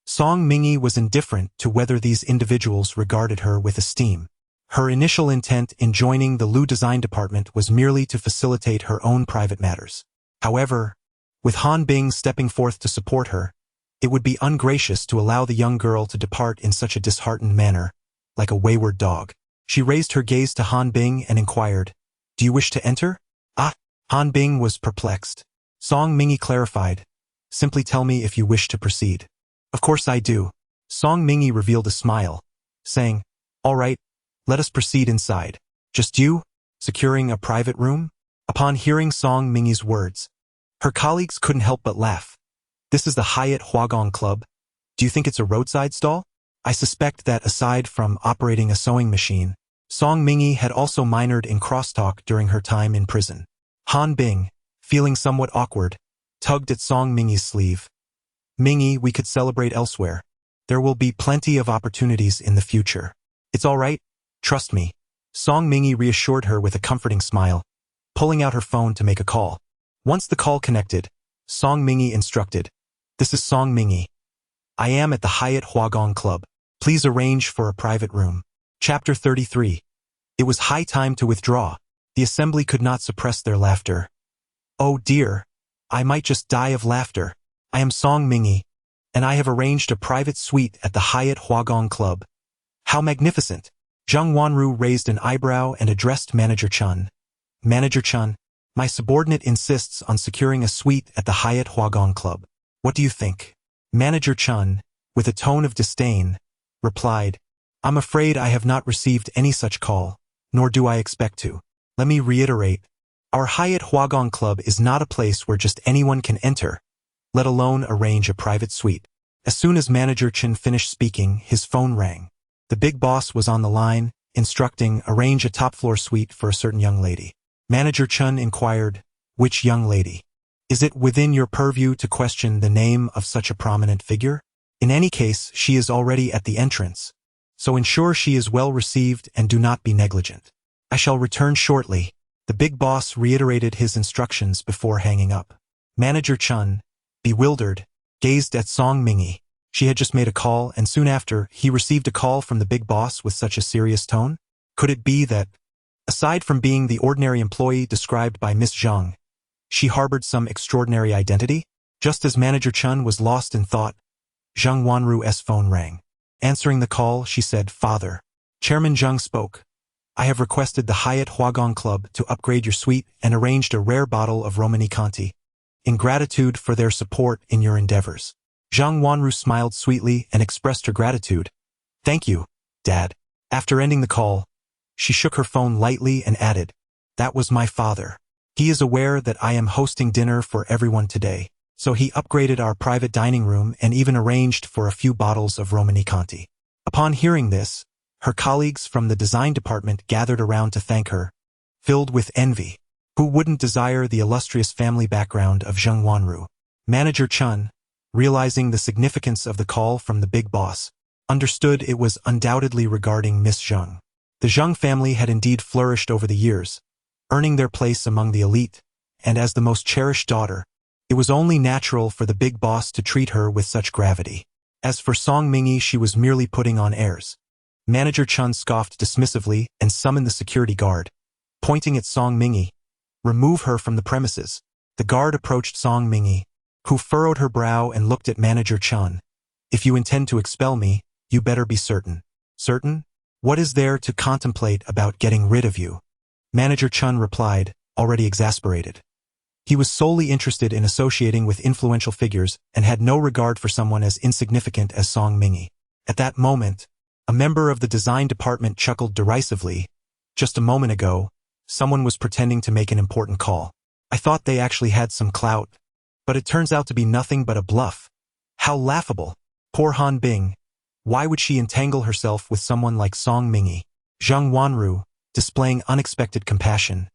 Song Mingi was indifferent to whether these individuals regarded her with esteem. Her initial intent in joining the Lu design department was merely to facilitate her own private matters. However, with Han Bing stepping forth to support her, it would be ungracious to allow the young girl to depart in such a disheartened manner, like a wayward dog. She raised her gaze to Han Bing and inquired, "Do you wish to enter?" "Ah." Han Bing was perplexed. Song Mingi clarified, "Simply tell me if you wish to proceed." "Of course I do." Song Mingi revealed a smile, saying, "All right, let us proceed inside." "Just you? Securing a private room?" Upon hearing Song Mingi's words, her colleagues couldn't help but laugh. "This is the Hyatt Huagong Club. Do you think it's a roadside stall?" I suspect that aside from operating a sewing machine, Song Mingi had also minored in crosstalk during her time in prison. Han Bing, feeling somewhat awkward, tugged at Song Mingi's sleeve. "Mingi, we could celebrate elsewhere. There will be plenty of opportunities in the future. It's all right, trust me." Song Mingi reassured her with a comforting smile, pulling out her phone to make a call. Once the call connected, Song Mingi instructed, "This is Song Mingi. I am at the Hyatt Huagong Club. Please arrange for a private room." Chapter 33. It was high time to withdraw. The assembly could not suppress their laughter. "Oh dear, I might just die of laughter. I am Song Mingi, and I have arranged a private suite at the Hyatt Huagong Club." "How magnificent!" Zheng Wanru raised an eyebrow and addressed Manager Chun. "Manager Chun, my subordinate insists on securing a suite at the Hyatt Huagong Club. What do you think?" Manager Chun, with a tone of disdain, replied, "I'm afraid I have not received any such call, nor do I expect to. Let me reiterate, our Hyatt Huagong Club is not a place where just anyone can enter, let alone arrange a private suite." As soon as Manager Chun finished speaking, his phone rang. The big boss was on the line, instructing, "Arrange a top-floor suite for a certain young lady." Manager Chun inquired, "Which young lady? Is it within your purview to question the name of such a prominent figure? In any case, she is already at the entrance, so ensure she is well received and do not be negligent." "I shall return shortly." The big boss reiterated his instructions before hanging up. Manager Chun, bewildered, gazed at Song Mingi. She had just made a call, and soon after, he received a call from the big boss with such a serious tone? Could it be that, aside from being the ordinary employee described by Miss Zhang, she harbored some extraordinary identity? Just as Manager Chun was lost in thought, Zheng Wanru's phone rang. Answering the call, she said, "Father." Chairman Zheng spoke. "I have requested the Hyatt Huagong Club to upgrade your suite and arranged a rare bottle of Romani Conti, in gratitude for their support in your endeavors." Zheng Wanru smiled sweetly and expressed her gratitude. "Thank you, Dad." After ending the call, she shook her phone lightly and added, "That was my father. He is aware that I am hosting dinner for everyone today, so he upgraded our private dining room and even arranged for a few bottles of Romani Conti." Upon hearing this, her colleagues from the design department gathered around to thank her, filled with envy. Who wouldn't desire the illustrious family background of Zheng Wanru? Manager Chun, realizing the significance of the call from the big boss, understood it was undoubtedly regarding Miss Zheng. The Zheng family had indeed flourished over the years, earning their place among the elite, and as the most cherished daughter, it was only natural for the big boss to treat her with such gravity. As for Song Mingi, she was merely putting on airs. Manager Chun scoffed dismissively and summoned the security guard, pointing at Song Mingi. "Remove her from the premises." The guard approached Song Mingi, who furrowed her brow and looked at Manager Chun. "If you intend to expel me, you better be certain." "Certain? What is there to contemplate about getting rid of you?" Manager Chun replied, already exasperated. He was solely interested in associating with influential figures and had no regard for someone as insignificant as Song Mingi. At that moment, a member of the design department chuckled derisively. "Just a moment ago, someone was pretending to make an important call. I thought they actually had some clout, but it turns out to be nothing but a bluff. How laughable. Poor Han Bing. Why would she entangle herself with someone like Song Mingi?" Zheng Wanru, displaying unexpected compassion,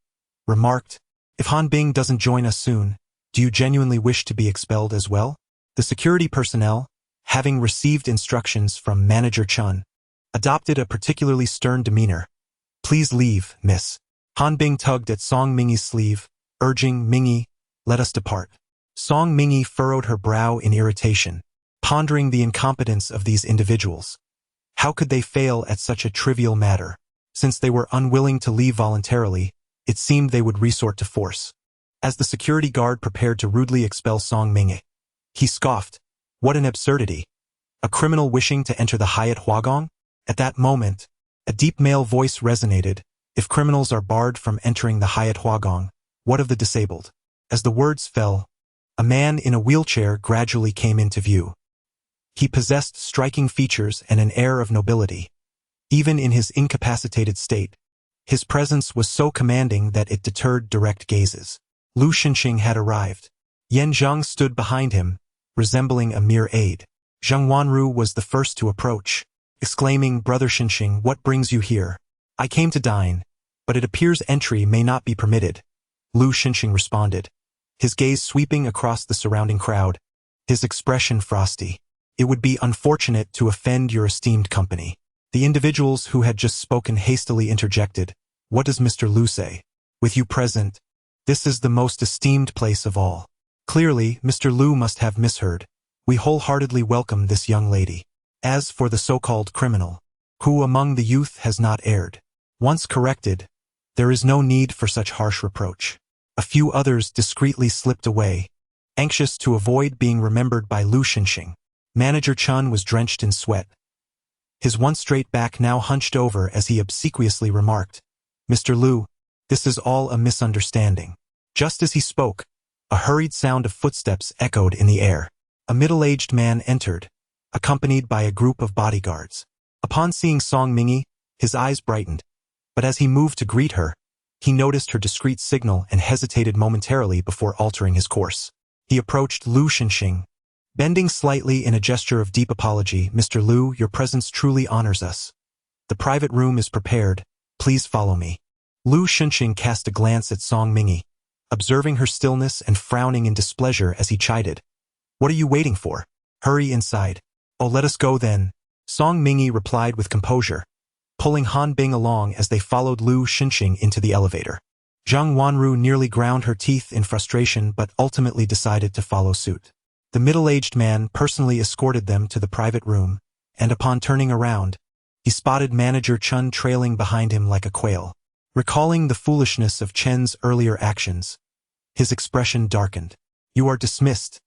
remarked, "If Han Bing doesn't join us soon, do you genuinely wish to be expelled as well?" The security personnel, having received instructions from Manager Chun, adopted a particularly stern demeanor. "Please leave, miss." Han Bing tugged at Song Mingi's sleeve, urging, "Mingi, Let us depart. Song Mingy furrowed her brow in irritation, pondering the incompetence of these individuals. How could they fail at such a trivial matter? Since they were unwilling to leave voluntarily, it seemed they would resort to force. As the security guard prepared to rudely expel Song Mingy, he scoffed. What an absurdity! A criminal wishing to enter the Hyatt Huagong? At that moment, a deep male voice resonated. If criminals are barred from entering the Hyatt Huagong, what of the disabled? As the words fell, a man in a wheelchair gradually came into view. He possessed striking features and an air of nobility. Even in his incapacitated state, his presence was so commanding that it deterred direct gazes. Lu Xinxing had arrived. Yan Zhang stood behind him, resembling a mere aide. Zhang Wanru was the first to approach, exclaiming, "Brother Xinxing, what brings you here?" "I came to dine, but it appears entry may not be permitted," Lu Xinxing responded, his gaze sweeping across the surrounding crowd, his expression frosty. "It would be unfortunate to offend your esteemed company." The individuals who had just spoken hastily interjected, "What does Mr. Lu say? With you present, this is the most esteemed place of all." Clearly, Mr. Lu must have misheard. "We wholeheartedly welcome this young lady. As for the so-called criminal, who among the youth has not erred? Once corrected, there is no need for such harsh reproach." A few others discreetly slipped away, anxious to avoid being remembered by Lu Xinxing. Manager Chun was drenched in sweat, his once straight back now hunched over as he obsequiously remarked, "Mr. Lu, this is all a misunderstanding." Just as he spoke, a hurried sound of footsteps echoed in the air. A middle-aged man entered, accompanied by a group of bodyguards. Upon seeing Song Mingy, his eyes brightened, but as he moved to greet her, he noticed her discreet signal and hesitated momentarily before altering his course. He approached Lu Xinxing, bending slightly in a gesture of deep apology. "Mr. Lu, your presence truly honors us. The private room is prepared. Please follow me." Lu Xinxing cast a glance at Song Mingy, observing her stillness and frowning in displeasure as he chided. "What are you waiting for? Hurry inside." "Oh, let us go then," Song Mingy replied with composure, pulling Han Bing along as they followed Lu Xinxing into the elevator. Zhang Wanru nearly ground her teeth in frustration but ultimately decided to follow suit. The middle-aged man personally escorted them to the private room, and upon turning around, he spotted Manager Chun trailing behind him like a quail. Recalling the foolishness of Chen's earlier actions, his expression darkened. "You are dismissed.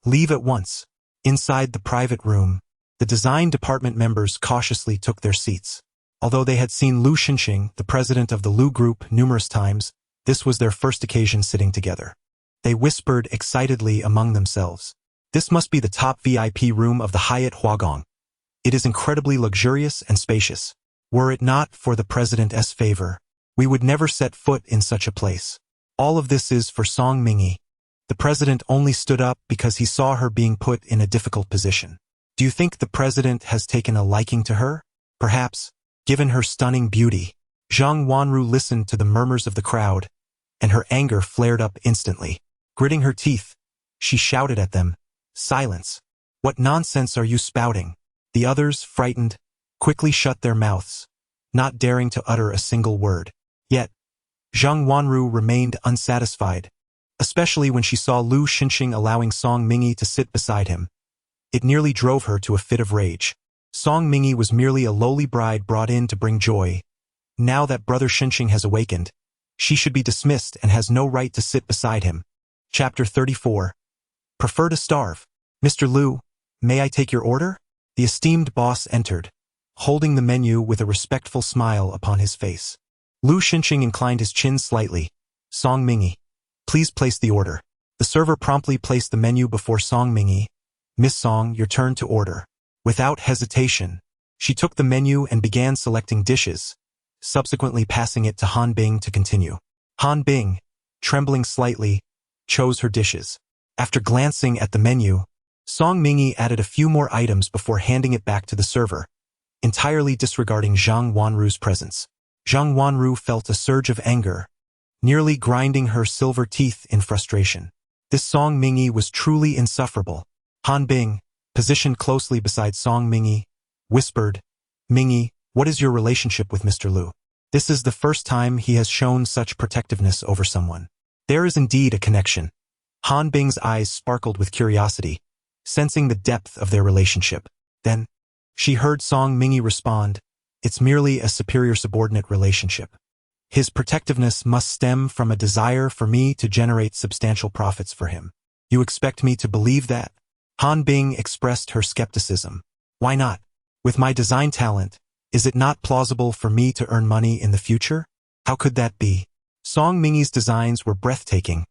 Leave at once." Inside the private room, the design department members cautiously took their seats. Although they had seen Lu Xinxing, the president of the Lu Group, numerous times, this was their first occasion sitting together. They whispered excitedly among themselves, "This must be the top VIP room of the Hyatt Huagong. It is incredibly luxurious and spacious. Were it not for the president's favor, we would never set foot in such a place. All of this is for Song Mingy." The president only stood up because he saw her being put in a difficult position. Do you think the president has taken a liking to her? Perhaps, given her stunning beauty. Zhang Wanru listened to the murmurs of the crowd, and her anger flared up instantly. Gritting her teeth, she shouted at them, "Silence! What nonsense are you spouting?" The others, frightened, quickly shut their mouths, not daring to utter a single word. Yet, Zhang Wanru remained unsatisfied, especially when she saw Lu Xinxing allowing Song Mingy to sit beside him. It nearly drove her to a fit of rage. Song Mingy was merely a lowly bride brought in to bring joy. Now that Brother Xinxing has awakened, she should be dismissed and has no right to sit beside him. Chapter 34. Prefer to starve. "Mr. Lu, may I take your order?" The esteemed boss entered, holding the menu with a respectful smile upon his face. Lu Xinxing inclined his chin slightly. "Song Mingy, please place the order." The server promptly placed the menu before Song Mingy. "Miss Song, your turn to order." Without hesitation, she took the menu and began selecting dishes, subsequently passing it to Han Bing to continue. Han Bing, trembling slightly, chose her dishes. After glancing at the menu, Song Mingy added a few more items before handing it back to the server, entirely disregarding Zhang Wanru's presence. Zhang Wanru felt a surge of anger, nearly grinding her silver teeth in frustration. This Song Mingy was truly insufferable. Han Bing, positioned closely beside Song Mingy, whispered, "Mingy, what is your relationship with Mr. Lu? This is the first time he has shown such protectiveness over someone." "There is indeed a connection," Han Bing's eyes sparkled with curiosity, sensing the depth of their relationship. Then, she heard Song Mingy respond, "It's merely a superior-subordinate relationship. His protectiveness must stem from a desire for me to generate substantial profits for him. You expect me to believe that?" Han Bing expressed her skepticism. "Why not? With my design talent, is it not plausible for me to earn money in the future? How could that be?" Song Mingy's designs were breathtaking,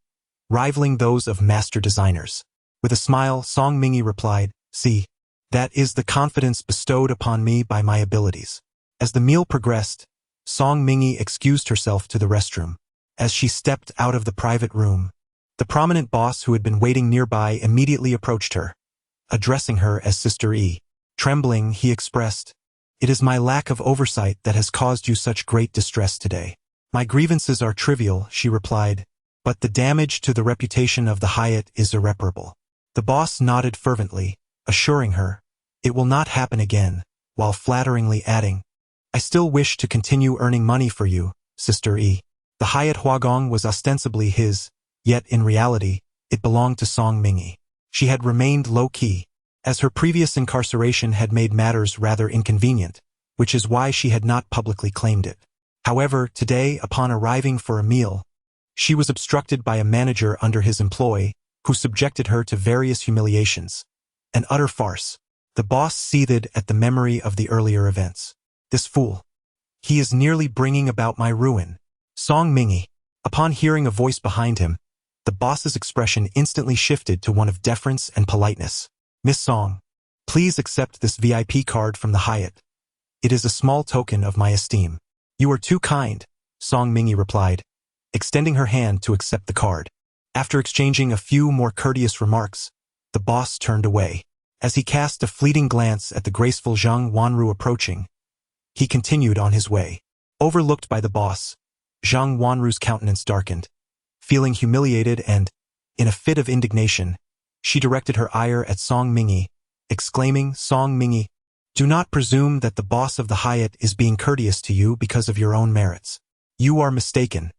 rivaling those of master designers. With a smile, Song Mingy replied, "See, that is the confidence bestowed upon me by my abilities." As the meal progressed, Song Mingy excused herself to the restroom. As she stepped out of the private room, the prominent boss who had been waiting nearby immediately approached her, addressing her as Sister E. Trembling, he expressed, "It is my lack of oversight that has caused you such great distress today." "My grievances are trivial," she replied, "but the damage to the reputation of the Hyatt is irreparable." The boss nodded fervently, assuring her, "It will not happen again," while flatteringly adding, "I still wish to continue earning money for you, Sister E." The Hyatt Huagong was ostensibly his, yet in reality, it belonged to Song Mingy. She had remained low-key, as her previous incarceration had made matters rather inconvenient, which is why she had not publicly claimed it. However, today, upon arriving for a meal, she was obstructed by a manager under his employ, who subjected her to various humiliations. An utter farce. The boss seethed at the memory of the earlier events. "This fool. He is nearly bringing about my ruin." Song Mingy. Upon hearing a voice behind him, the boss's expression instantly shifted to one of deference and politeness. "Miss Song, please accept this VIP card from the Hyatt. It is a small token of my esteem." "You are too kind," Song Mingy replied, extending her hand to accept the card. After exchanging a few more courteous remarks, the boss turned away. As he cast a fleeting glance at the graceful Zhang Wanru approaching, he continued on his way. Overlooked by the boss, Zhang Wanru's countenance darkened. Feeling humiliated and, in a fit of indignation, she directed her ire at Song Mingy, exclaiming, "Song Mingy, do not presume that the boss of the Hyatt is being courteous to you because of your own merits. You are mistaken.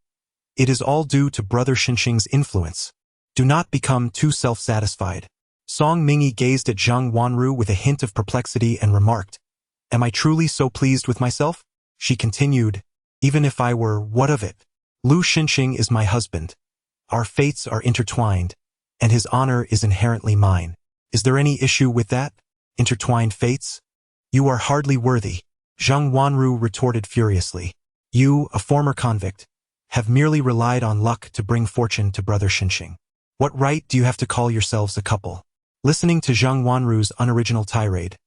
It is all due to Brother Xinxing's influence. Do not become too self-satisfied." Song Mingy gazed at Zhang Wanru with a hint of perplexity and remarked, "Am I truly so pleased with myself?" She continued, "Even if I were, what of it? Lu Xinxing is my husband. Our fates are intertwined, and his honor is inherently mine. Is there any issue with that? Intertwined fates? You are hardly worthy," Zhang Wanru retorted furiously. "You, a former convict, have merely relied on luck to bring fortune to Brother Xinxing. What right do you have to call yourselves a couple?" Listening to Zhang Wanru's unoriginal tirade,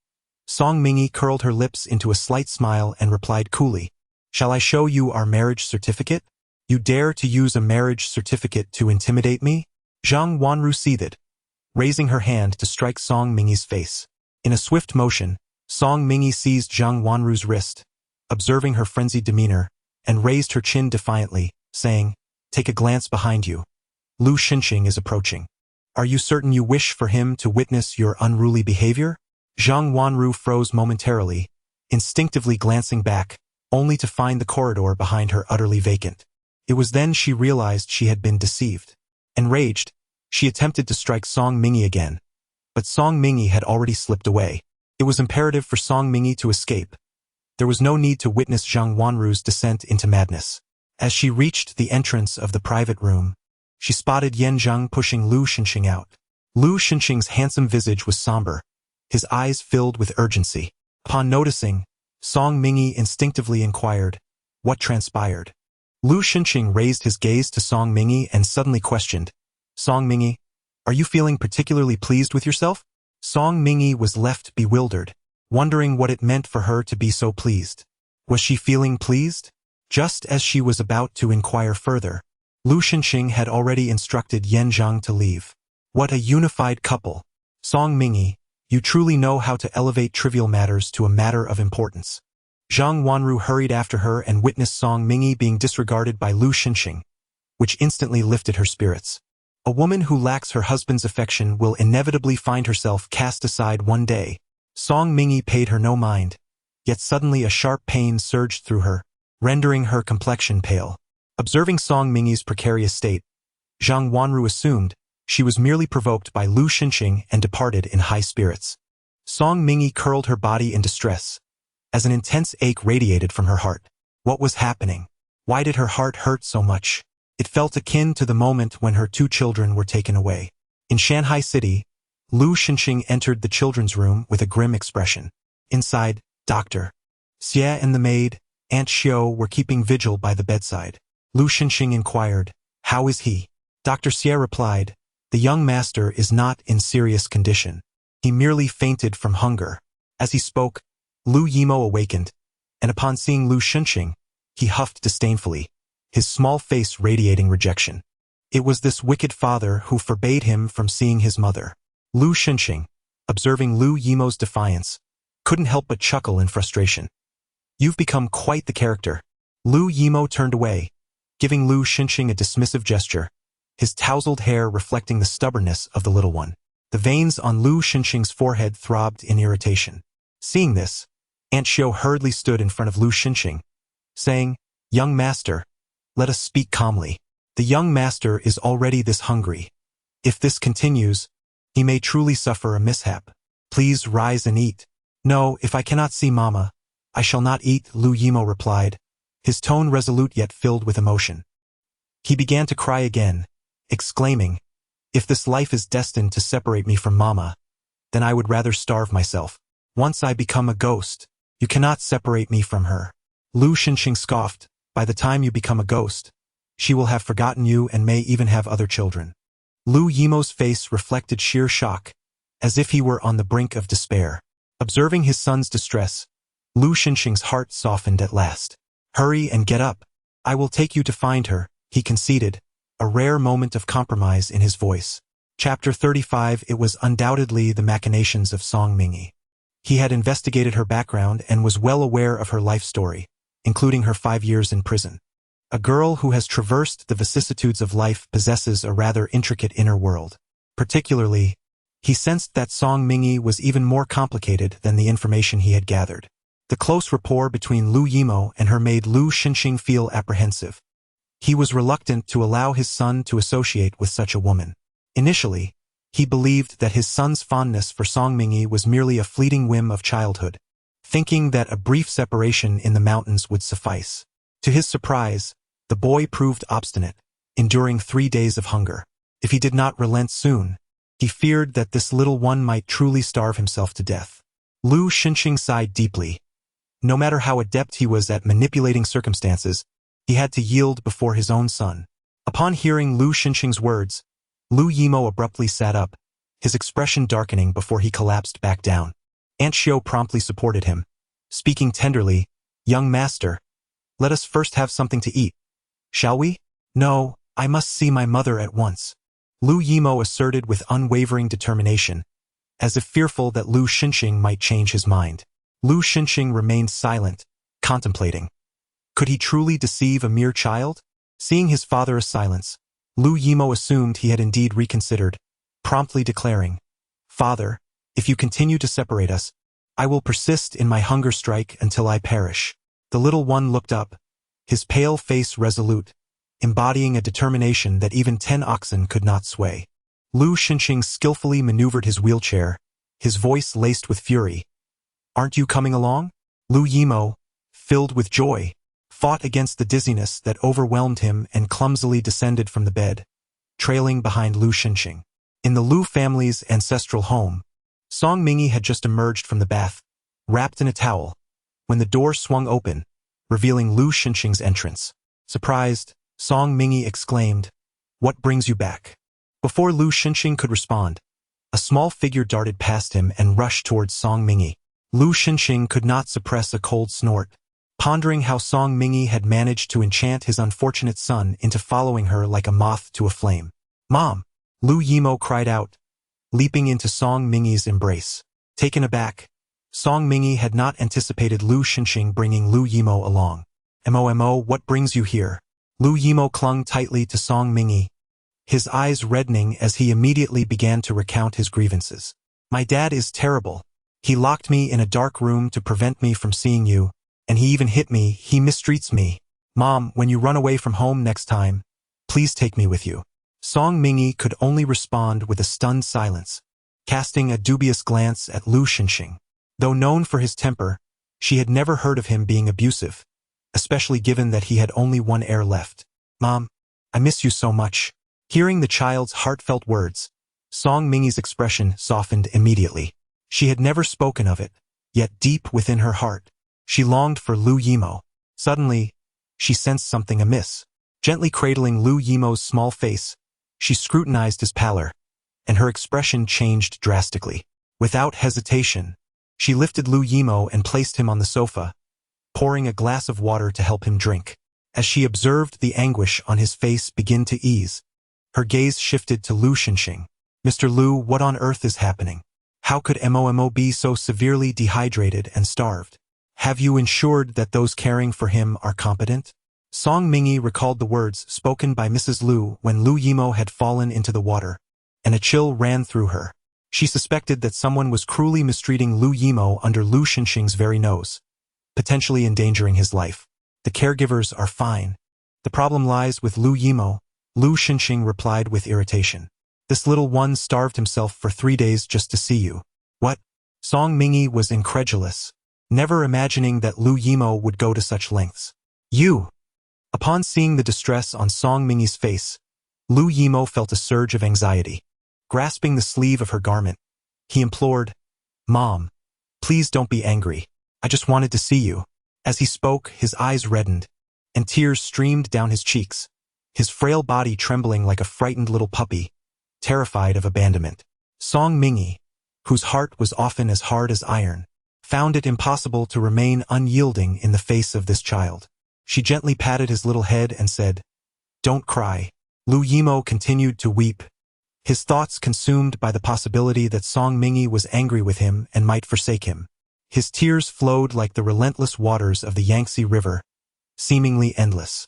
Song Mingy curled her lips into a slight smile and replied coolly, "Shall I show you our marriage certificate? You dare to use a marriage certificate to intimidate me?" Zhang Wanru seethed, raising her hand to strike Song Mingy's face. In a swift motion, Song Mingy seized Zhang Wanru's wrist, observing her frenzied demeanor, and raised her chin defiantly, saying, "Take a glance behind you. Lu Xinxing is approaching. Are you certain you wish for him to witness your unruly behavior?" Zhang Wanru froze momentarily, instinctively glancing back, only to find the corridor behind her utterly vacant. It was then she realized she had been deceived. Enraged, she attempted to strike Song Mingy again, but Song Mingy had already slipped away. It was imperative for Song Mingy to escape. There was no need to witness Zhang Wanru's descent into madness. As she reached the entrance of the private room, she spotted Yan Zheng pushing Lu Xinxing out. Lu Xinxing's handsome visage was somber, his eyes filled with urgency. Upon noticing, Song Mingy instinctively inquired, "What transpired?" Lu Xinxing raised his gaze to Song Mingy and suddenly questioned, "Song Mingy, are you feeling particularly pleased with yourself?" Song Mingy was left bewildered, wondering what it meant for her to be so pleased. Was she feeling pleased? Just as she was about to inquire further, Lu Xinxing had already instructed Yan Zheng to leave. What a unified couple. Song Mingy, you truly know how to elevate trivial matters to a matter of importance. Zhang Wanru hurried after her and witnessed Song Mingy being disregarded by Lu Xinxing, which instantly lifted her spirits. A woman who lacks her husband's affection will inevitably find herself cast aside one day. Song Mingy paid her no mind, yet suddenly a sharp pain surged through her, rendering her complexion pale. Observing Song Mingy's precarious state, Zhang Wanru assumed, She was merely provoked by Lu Xinxing and departed in high spirits. Song Mingyi curled her body in distress, as an intense ache radiated from her heart. What was happening? Why did her heart hurt so much? It felt akin to the moment when her 2 children were taken away. In Shanghai City, Lu Xinxing entered the children's room with a grim expression. Inside, Dr. Xie and the maid, Aunt Xiao, were keeping vigil by the bedside. Lu Xinxing inquired, "How is he?" Dr. Xie replied, "The young master is not in serious condition. He merely fainted from hunger." As he spoke, Lu Yimo awakened, and upon seeing Lu Xinxing, he huffed disdainfully, his small face radiating rejection. It was this wicked father who forbade him from seeing his mother. Lu Xinxing, observing Lu Yimo's defiance, couldn't help but chuckle in frustration. "You've become quite the character." Lu Yimo turned away, giving Lu Xinxing a dismissive gesture, his tousled hair reflecting the stubbornness of the little one. The veins on Lu Xinxing's forehead throbbed in irritation. Seeing this, Aunt Xiao hurriedly stood in front of Lu Xinxing, saying, "Young master, let us speak calmly. The young master is already this hungry. If this continues, he may truly suffer a mishap. Please rise and eat." "No, if I cannot see Mama, I shall not eat," Lu Yimo replied, his tone resolute yet filled with emotion. He began to cry again, exclaiming, "If this life is destined to separate me from Mama, then I would rather starve myself. Once I become a ghost, you cannot separate me from her." Lu Xinxing scoffed, "By the time you become a ghost, she will have forgotten you and may even have other children." Lu Yimo's face reflected sheer shock, as if he were on the brink of despair. Observing his son's distress, Lu Xinxing's heart softened at last. "Hurry and get up. I will take you to find her," he conceded, a rare moment of compromise in his voice. Chapter 35. It was undoubtedly the machinations of Song Mingyi. He had investigated her background and was well aware of her life story, including her 5 years in prison. A girl who has traversed the vicissitudes of life possesses a rather intricate inner world. Particularly, he sensed that Song Mingyi was even more complicated than the information he had gathered. The close rapport between Lu Yimo and her made Lu Xinxing feel apprehensive. He was reluctant to allow his son to associate with such a woman. Initially, he believed that his son's fondness for Song Mingyi was merely a fleeting whim of childhood, thinking that a brief separation in the mountains would suffice. To his surprise, the boy proved obstinate, enduring 3 days of hunger. If he did not relent soon, he feared that this little one might truly starve himself to death. Lu Xinxing sighed deeply. No matter how adept he was at manipulating circumstances, he had to yield before his own son. Upon hearing Lu Xinxing's words, Lu Yimo abruptly sat up, his expression darkening before he collapsed back down. Aunt Xiao promptly supported him, speaking tenderly, "Young master, let us first have something to eat. Shall we?" "No, I must see my mother at once," Lu Yimo asserted with unwavering determination, as if fearful that Lu Xinxing might change his mind. Lu Xinxing remained silent, contemplating. Could he truly deceive a mere child? Seeing his father's silence, Lu Yimo assumed he had indeed reconsidered, promptly declaring, "Father, if you continue to separate us, I will persist in my hunger strike until I perish." The little one looked up, his pale face resolute, embodying a determination that even 10 oxen could not sway. Lu Xinxing skillfully maneuvered his wheelchair, his voice laced with fury. "Aren't you coming along?" Lu Yimo, filled with joy, fought against the dizziness that overwhelmed him and clumsily descended from the bed, trailing behind Lu Xinxing. In the Lu family's ancestral home, Song Mingyi had just emerged from the bath, wrapped in a towel, when the door swung open, revealing Lu Xinxing's entrance. Surprised, Song Mingyi exclaimed, "What brings you back?" Before Lu Xinxing could respond, a small figure darted past him and rushed towards Song Mingyi. Lu Xinxing could not suppress a cold snort, pondering how Song Mingyi had managed to enchant his unfortunate son into following her like a moth to a flame. "Mom!" Lu Yimo cried out, leaping into Song Mingyi's embrace. Taken aback, Song Mingyi had not anticipated Lu Xinxing bringing Lu Yimo along. "Mo, what brings you here?" Lu Yimo clung tightly to Song Mingyi, his eyes reddening as he immediately began to recount his grievances. "My dad is terrible. He locked me in a dark room to prevent me from seeing you, and he even hit me. He mistreats me. Mom, when you run away from home next time, please take me with you." Song Mingyi could only respond with a stunned silence, casting a dubious glance at Lu Xinxing. Though known for his temper, she had never heard of him being abusive, especially given that he had only one heir left. "Mom, I miss you so much." Hearing the child's heartfelt words, Song Mingyi's expression softened immediately. She had never spoken of it, yet deep within her heart, she longed for Lu Yimo. Suddenly, she sensed something amiss. Gently cradling Lu Yimo's small face, she scrutinized his pallor, and her expression changed drastically. Without hesitation, she lifted Lu Yimo and placed him on the sofa, pouring a glass of water to help him drink. As she observed the anguish on his face begin to ease, her gaze shifted to Lu Xinxing. "Mr. Lu, what on earth is happening? How could Momo be so severely dehydrated and starved? Have you ensured that those caring for him are competent?" Song Mingyi recalled the words spoken by Mrs. Lu when Lu Yimo had fallen into the water, and a chill ran through her. She suspected that someone was cruelly mistreating Lu Yimo under Lu Xinxing's very nose, potentially endangering his life. "The caregivers are fine. The problem lies with Lu Yimo," Lu Xinxing replied with irritation. "This little one starved himself for 3 days just to see you." "What?" Song Mingyi was incredulous, never imagining that Lu Yimo would go to such lengths. "You!" Upon seeing the distress on Song Mingyi's face, Lu Yimo felt a surge of anxiety. Grasping the sleeve of her garment, he implored, "Mom, please don't be angry. I just wanted to see you." As he spoke, his eyes reddened, and tears streamed down his cheeks, his frail body trembling like a frightened little puppy, terrified of abandonment. Song Mingyi, whose heart was often as hard as iron, found it impossible to remain unyielding in the face of this child. She gently patted his little head and said, "Don't cry." Lu Yimo continued to weep, his thoughts consumed by the possibility that Song Mingyi was angry with him and might forsake him. His tears flowed like the relentless waters of the Yangtze River, seemingly endless.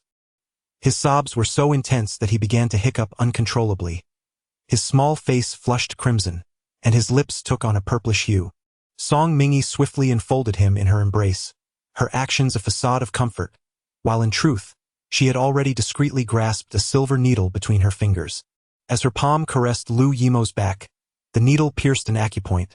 His sobs were so intense that he began to hiccup uncontrollably. His small face flushed crimson, and his lips took on a purplish hue. Song Mingyi swiftly enfolded him in her embrace, her actions a facade of comfort, while in truth, she had already discreetly grasped a silver needle between her fingers. As her palm caressed Lu Yimo's back, the needle pierced an acupoint,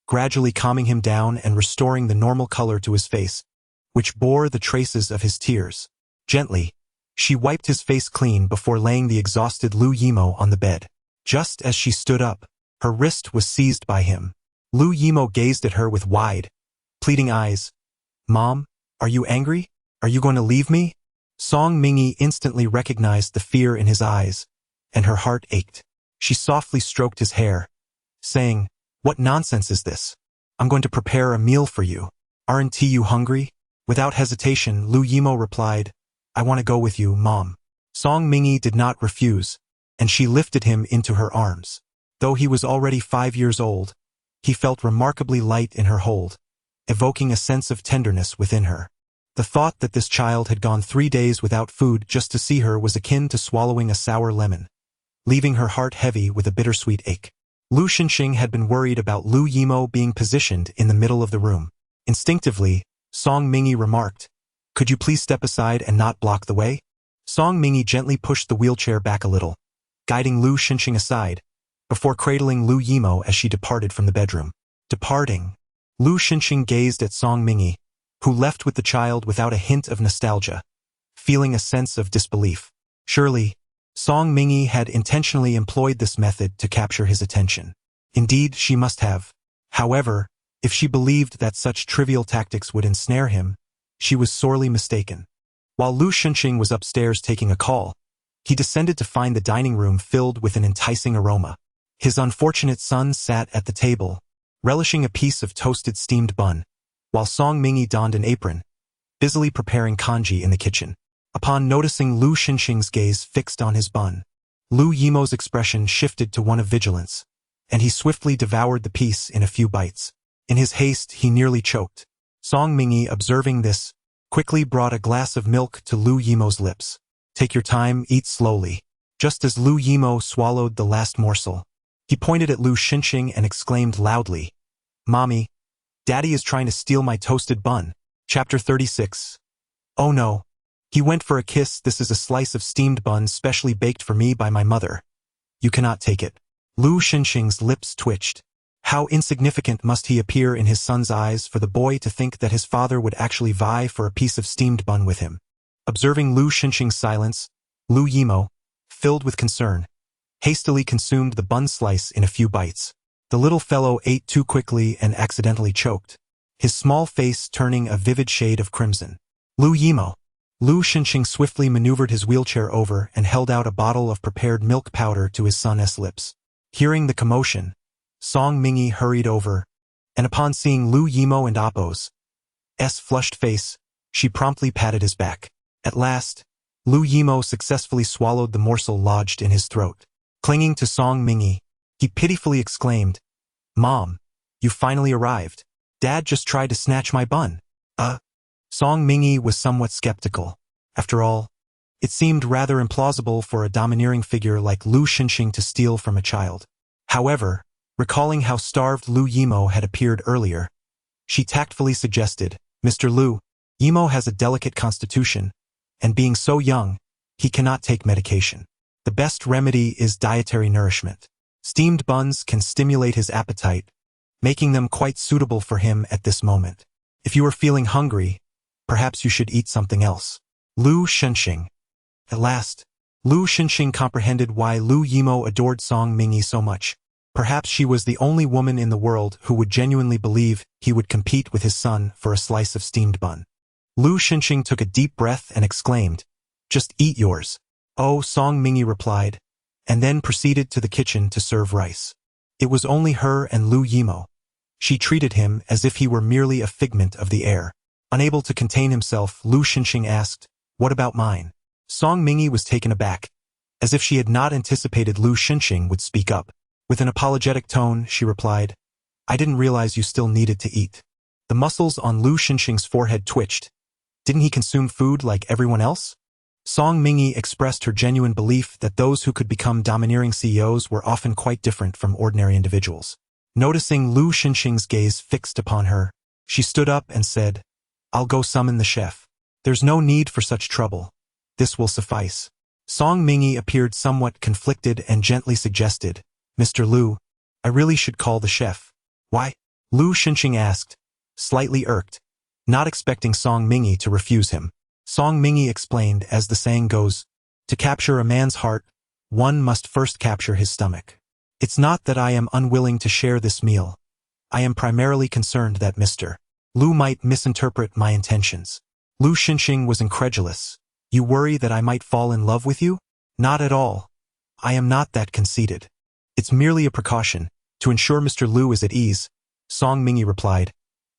gradually calming him down and restoring the normal color to his face, which bore the traces of his tears. Gently, she wiped his face clean before laying the exhausted Lu Yimo on the bed. Just as she stood up, her wrist was seized by him. Lu Yimo gazed at her with wide, pleading eyes. "Mom, are you angry? Are you going to leave me?" Song Mingyi instantly recognized the fear in his eyes, and her heart ached. She softly stroked his hair, saying, "What nonsense is this? I'm going to prepare a meal for you. Aren't you hungry?" Without hesitation, Lu Yimo replied, "I want to go with you, Mom." Song Mingyi did not refuse, and she lifted him into her arms. Though he was already 5 years old, he felt remarkably light in her hold, evoking a sense of tenderness within her. The thought that this child had gone 3 days without food just to see her was akin to swallowing a sour lemon, leaving her heart heavy with a bittersweet ache. Lu Xinxing had been worried about Lu Yimo being positioned in the middle of the room. Instinctively, Song Mingyi remarked, "Could you please step aside and not block the way?" Song Mingyi gently pushed the wheelchair back a little, guiding Lu Xinxing aside, before cradling Lu Yimo as she departed from the bedroom. Departing, Lu Xinxing gazed at Song Mingyi, who left with the child without a hint of nostalgia, feeling a sense of disbelief. Surely, Song Mingyi had intentionally employed this method to capture his attention. Indeed, she must have. However, if she believed that such trivial tactics would ensnare him, she was sorely mistaken. While Lu Xinxing was upstairs taking a call, he descended to find the dining room filled with an enticing aroma. His unfortunate son sat at the table, relishing a piece of toasted steamed bun, while Song Mingyi donned an apron, busily preparing congee in the kitchen. Upon noticing Lu Xinxing's gaze fixed on his bun, Lu Yimo's expression shifted to one of vigilance, and he swiftly devoured the piece in a few bites. In his haste, he nearly choked. Song Mingyi, observing this, quickly brought a glass of milk to Lu Yimo's lips. "Take your time, eat slowly." Just as Lu Yimo swallowed the last morsel, he pointed at Lu Xinxing and exclaimed loudly, "Mommy, Daddy is trying to steal my toasted bun." Chapter 36. Oh no. He went for a kiss. "This is a slice of steamed bun specially baked for me by my mother. You cannot take it. Lu Xinxing's lips twitched. How insignificant must he appear in his son's eyes for the boy to think that his father would actually vie for a piece of steamed bun with him. Observing Lu Xinxing's silence, Lu Yimo, filled with concern, hastily consumed the bun slice in a few bites. The little fellow ate too quickly and accidentally choked, his small face turning a vivid shade of crimson. Lu Yimo. Lu Xinxing swiftly maneuvered his wheelchair over and held out a bottle of prepared milk powder to his son's lips. Hearing the commotion, Song Mingy hurried over, and upon seeing Lu Yimo and Appo's flushed face, she promptly patted his back. At last, Lu Yimo successfully swallowed the morsel lodged in his throat. Clinging to Song Mingy, he pitifully exclaimed, "Mom, you finally arrived. Dad just tried to snatch my bun." Song Mingy was somewhat skeptical. After all, it seemed rather implausible for a domineering figure like Lu Xinxing to steal from a child. However, recalling how starved Lu Yimo had appeared earlier, she tactfully suggested, "Mr. Lu, Yimo has a delicate constitution, and being so young, he cannot take medication. The best remedy is dietary nourishment. Steamed buns can stimulate his appetite, making them quite suitable for him at this moment. If you are feeling hungry, perhaps you should eat something else." Lu Xinxing. At last, Lu Xinxing comprehended why Lu Yimo adored Song Mingy so much. Perhaps she was the only woman in the world who would genuinely believe he would compete with his son for a slice of steamed bun. Lu Xinxing took a deep breath and exclaimed, "Just eat yours." "Oh," Song Mingy replied, and then proceeded to the kitchen to serve rice. It was only her and Lu Yimo. She treated him as if he were merely a figment of the air. Unable to contain himself, Lu Xinxing asked, "What about mine?" Song Mingy was taken aback, as if she had not anticipated Lu Xinxing would speak up. With an apologetic tone, she replied, "I didn't realize you still needed to eat." The muscles on Lu Xinxing's forehead twitched. Didn't he consume food like everyone else? Song Mingy expressed her genuine belief that those who could become domineering CEOs were often quite different from ordinary individuals. Noticing Lu Xinxing's gaze fixed upon her, she stood up and said, "I'll go summon the chef. There's no need for such trouble. This will suffice." Song Mingy appeared somewhat conflicted and gently suggested, "Mr. Lu, I really should call the chef." "Why?" Lu Xinxing asked, slightly irked, not expecting Song Mingy to refuse him. Song Mingy explained, as the saying goes, "To capture a man's heart, one must first capture his stomach. It's not that I am unwilling to share this meal. I am primarily concerned that Mr. Lu might misinterpret my intentions." Lu Xinxing was incredulous. "You worry that I might fall in love with you?" "Not at all. I am not that conceited. It's merely a precaution, to ensure Mr. Lu is at ease," Song Mingy replied,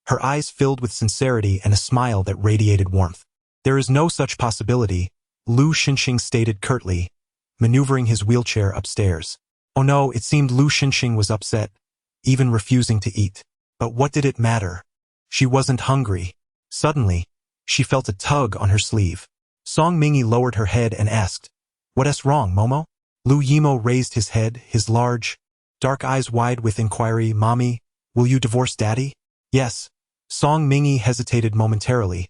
her eyes filled with sincerity and a smile that radiated warmth. "There is no such possibility," Lu Xinxing stated curtly, maneuvering his wheelchair upstairs. Oh no, it seemed Lu Xinxing was upset, even refusing to eat. But what did it matter? She wasn't hungry. Suddenly, she felt a tug on her sleeve. Song Mingy lowered her head and asked, "What's wrong, Momo?" Lu Yimo raised his head, his large, dark eyes wide with inquiry. "Mommy, will you divorce Daddy?" "Yes." Song Mingy hesitated momentarily,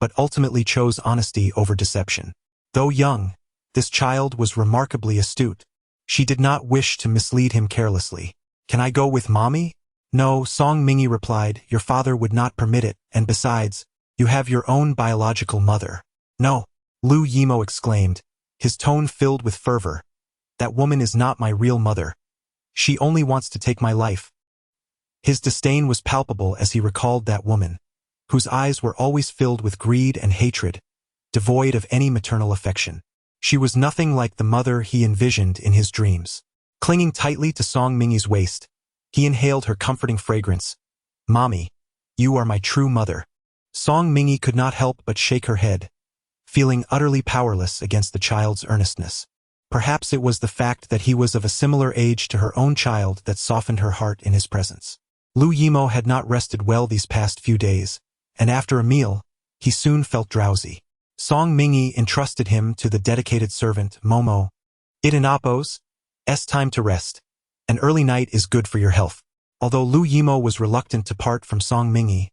but ultimately chose honesty over deception. Though young, this child was remarkably astute. She did not wish to mislead him carelessly. "Can I go with Mommy?" "No," Song Mingy replied, "your father would not permit it, and besides, you have your own biological mother." "No," Lu Yimo exclaimed, his tone filled with fervor. "That woman is not my real mother. She only wants to take my life." His disdain was palpable as he recalled that woman, whose eyes were always filled with greed and hatred, devoid of any maternal affection. She was nothing like the mother he envisioned in his dreams. Clinging tightly to Song Mingy's waist, he inhaled her comforting fragrance. "Mommy, you are my true mother." Song Mingy could not help but shake her head, feeling utterly powerless against the child's earnestness. Perhaps it was the fact that he was of a similar age to her own child that softened her heart in his presence. Lu Yimo had not rested well these past few days, and after a meal, he soon felt drowsy. Song Mingy entrusted him to the dedicated servant, Momo. "It in Appo's time to rest. An early night is good for your health." Although Lu Yimo was reluctant to part from Song Mingy,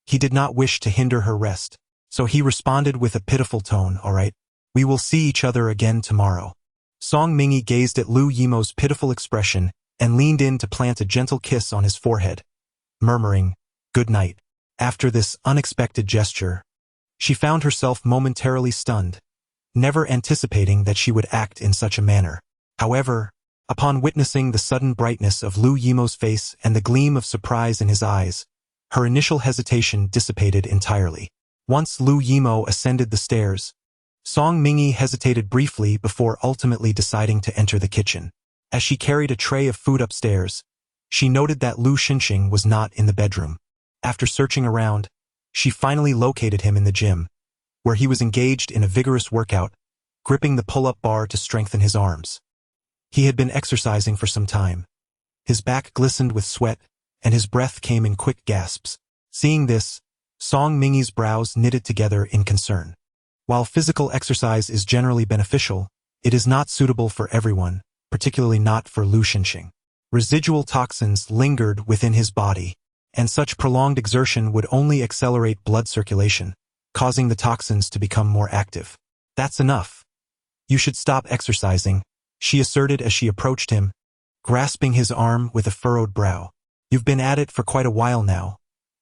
he did not wish to hinder her rest, so he responded with a pitiful tone, "All right, we will see each other again tomorrow." Song Mingi gazed at Lu Yimo's pitiful expression and leaned in to plant a gentle kiss on his forehead, murmuring, "Good night." After this unexpected gesture, she found herself momentarily stunned, never anticipating that she would act in such a manner. However, upon witnessing the sudden brightness of Lu Yimo's face and the gleam of surprise in his eyes, her initial hesitation dissipated entirely. Once Lu Yimo ascended the stairs, Song Mingi hesitated briefly before ultimately deciding to enter the kitchen. As she carried a tray of food upstairs, she noted that Lu Xinxing was not in the bedroom. After searching around, she finally located him in the gym, where he was engaged in a vigorous workout, gripping the pull-up bar to strengthen his arms. He had been exercising for some time. His back glistened with sweat, and his breath came in quick gasps. Seeing this, Song Mingi's brows knitted together in concern. While physical exercise is generally beneficial, it is not suitable for everyone, particularly not for Lu Xinxing. Residual toxins lingered within his body, and such prolonged exertion would only accelerate blood circulation, causing the toxins to become more active. "That's enough. You should stop exercising," she asserted as she approached him, grasping his arm with a furrowed brow. "You've been at it for quite a while now.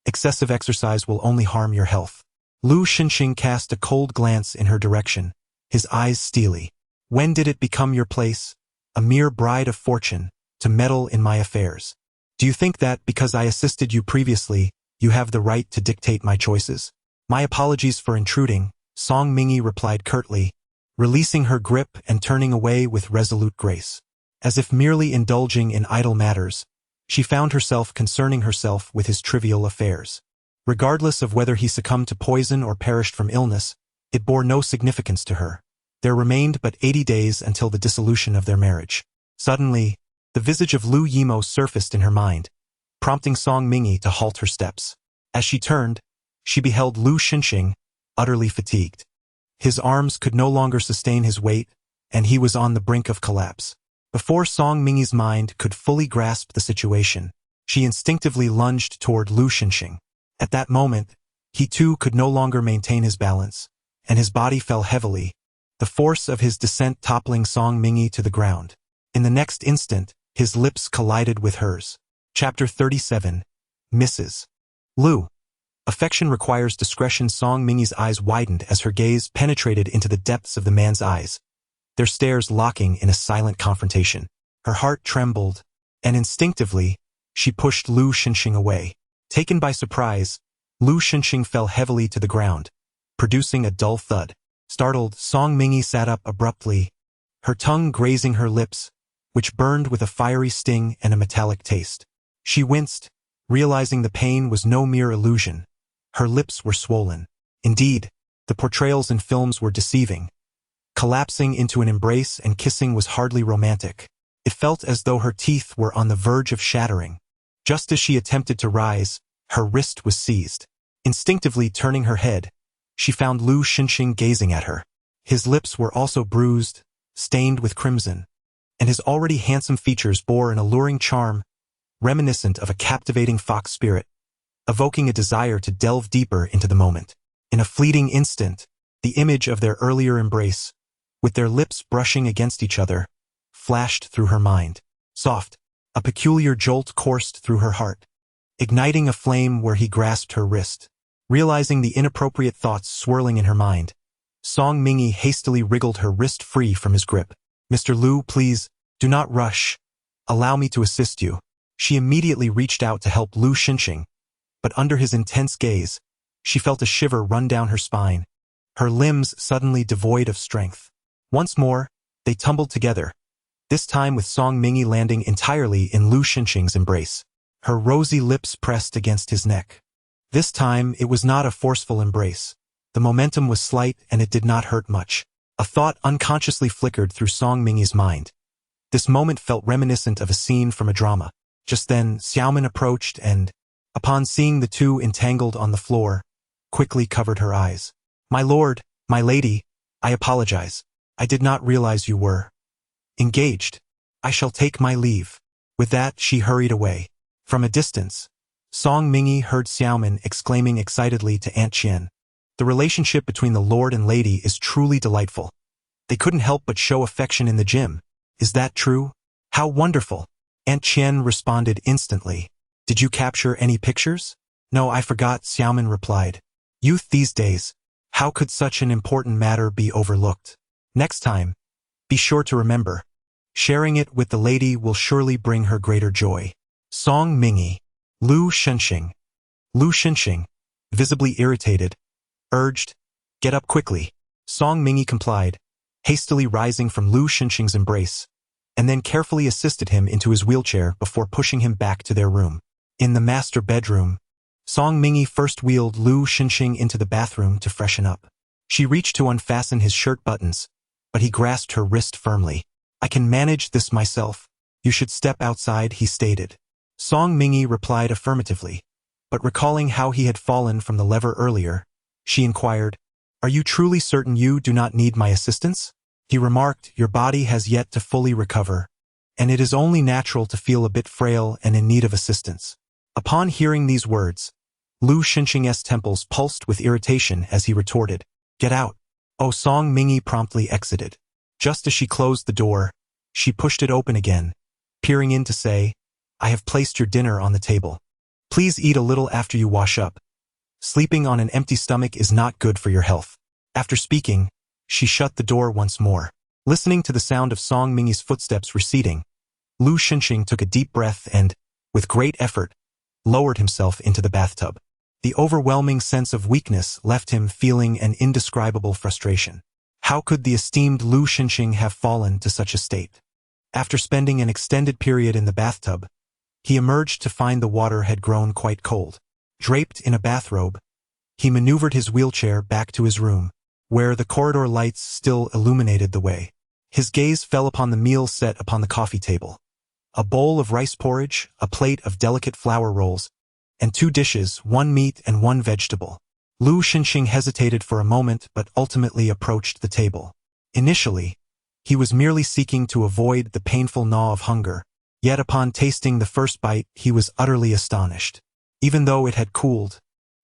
Excessive exercise will only harm your health." Lu Xinxing cast a cold glance in her direction, his eyes steely. "When did it become your place, a mere bride of fortune, to meddle in my affairs? Do you think that because I assisted you previously, you have the right to dictate my choices?" "My apologies for intruding," Song Mingi replied curtly, releasing her grip and turning away with resolute grace. As if merely indulging in idle matters, she found herself concerning herself with his trivial affairs. Regardless of whether he succumbed to poison or perished from illness, it bore no significance to her. There remained but 80 days until the dissolution of their marriage. Suddenly, the visage of Lu Yimo surfaced in her mind, prompting Song Mingi to halt her steps. As she turned, she beheld Lu Xinxing, utterly fatigued. His arms could no longer sustain his weight, and he was on the brink of collapse. Before Song Mingi's mind could fully grasp the situation, she instinctively lunged toward Lu Xinxing. At that moment, he too could no longer maintain his balance, and his body fell heavily, the force of his descent toppling Song Mingi to the ground. In the next instant, his lips collided with hers. Chapter 37. Mrs. Lu. Affection requires discretion. Song Mingi's eyes widened as her gaze penetrated into the depths of the man's eyes, their stares locking in a silent confrontation. Her heart trembled, and instinctively, she pushed Lu Xinxing away. Taken by surprise, Lu Xinxing fell heavily to the ground, producing a dull thud. Startled, Song Mingi sat up abruptly, her tongue grazing her lips, which burned with a fiery sting and a metallic taste. She winced, realizing the pain was no mere illusion. Her lips were swollen. Indeed, the portrayals in films were deceiving. Collapsing into an embrace and kissing was hardly romantic. It felt as though her teeth were on the verge of shattering. Just as she attempted to rise, her wrist was seized. Instinctively turning her head, she found Lu Xinxing gazing at her. His lips were also bruised, stained with crimson, and his already handsome features bore an alluring charm, reminiscent of a captivating fox spirit, evoking a desire to delve deeper into the moment. In a fleeting instant, the image of their earlier embrace, with their lips brushing against each other, flashed through her mind. Soft, a peculiar jolt coursed through her heart, igniting a flame where he grasped her wrist. Realizing the inappropriate thoughts swirling in her mind, Song Mingi hastily wriggled her wrist free from his grip. "Mr. Lu, please, do not rush. Allow me to assist you." She immediately reached out to help Lu Xinxing, but under his intense gaze, she felt a shiver run down her spine, her limbs suddenly devoid of strength. Once more, they tumbled together, this time with Song Mingi landing entirely in Lu Xinxing's embrace. Her rosy lips pressed against his neck. This time, it was not a forceful embrace. The momentum was slight and it did not hurt much. A thought unconsciously flickered through Song Mingi's mind. This moment felt reminiscent of a scene from a drama. Just then, Xiaomin approached and, upon seeing the two entangled on the floor, quickly covered her eyes. "My lord, my lady, I apologize. I did not realize you were engaged. I shall take my leave." With that, she hurried away. From a distance, Song Mingi heard Xiaomin exclaiming excitedly to Aunt Qian. "The relationship between the lord and lady is truly delightful. They couldn't help but show affection in the gym. Is that true? How wonderful. Aunt Qian responded instantly. Did you capture any pictures? No, I forgot, Xiaomin replied. Youth these days. How could such an important matter be overlooked? Next time, be sure to remember. Sharing it with the lady will surely bring her greater joy. Song Mingyi. Lu Shenxing. Lu Shenxing, visibly irritated, urged, Get up quickly. Song Mingyi complied, hastily rising from Lu Shenxing's embrace, and then carefully assisted him into his wheelchair before pushing him back to their room. In the master bedroom, Song Mingyi first wheeled Lu Shenxing into the bathroom to freshen up. She reached to unfasten his shirt buttons, but he grasped her wrist firmly. I can manage this myself. You should step outside, he stated. Song Mingyi replied affirmatively, but recalling how he had fallen from the lever earlier, she inquired, Are you truly certain you do not need my assistance? He remarked, Your body has yet to fully recover, and it is only natural to feel a bit frail and in need of assistance. Upon hearing these words, Lu Shenxing's temples pulsed with irritation as he retorted, Get out. Oh, Song Mingyi promptly exited. Just as she closed the door, she pushed it open again, peering in to say, I have placed your dinner on the table. Please eat a little after you wash up. Sleeping on an empty stomach is not good for your health. After speaking, she shut the door once more. Listening to the sound of Song Mingyi's footsteps receding, Lu Shenxing took a deep breath and, with great effort, lowered himself into the bathtub. The overwhelming sense of weakness left him feeling an indescribable frustration. How could the esteemed Lu Shenxing have fallen to such a state? After spending an extended period in the bathtub, he emerged to find the water had grown quite cold. Draped in a bathrobe, he maneuvered his wheelchair back to his room, where the corridor lights still illuminated the way. His gaze fell upon the meal set upon the coffee table. A bowl of rice porridge, a plate of delicate flour rolls, and 2 dishes, 1 meat and 1 vegetable. Lu Shenxing hesitated for a moment but ultimately approached the table. Initially, he was merely seeking to avoid the painful gnaw of hunger, yet upon tasting the first bite he was utterly astonished. Even though it had cooled,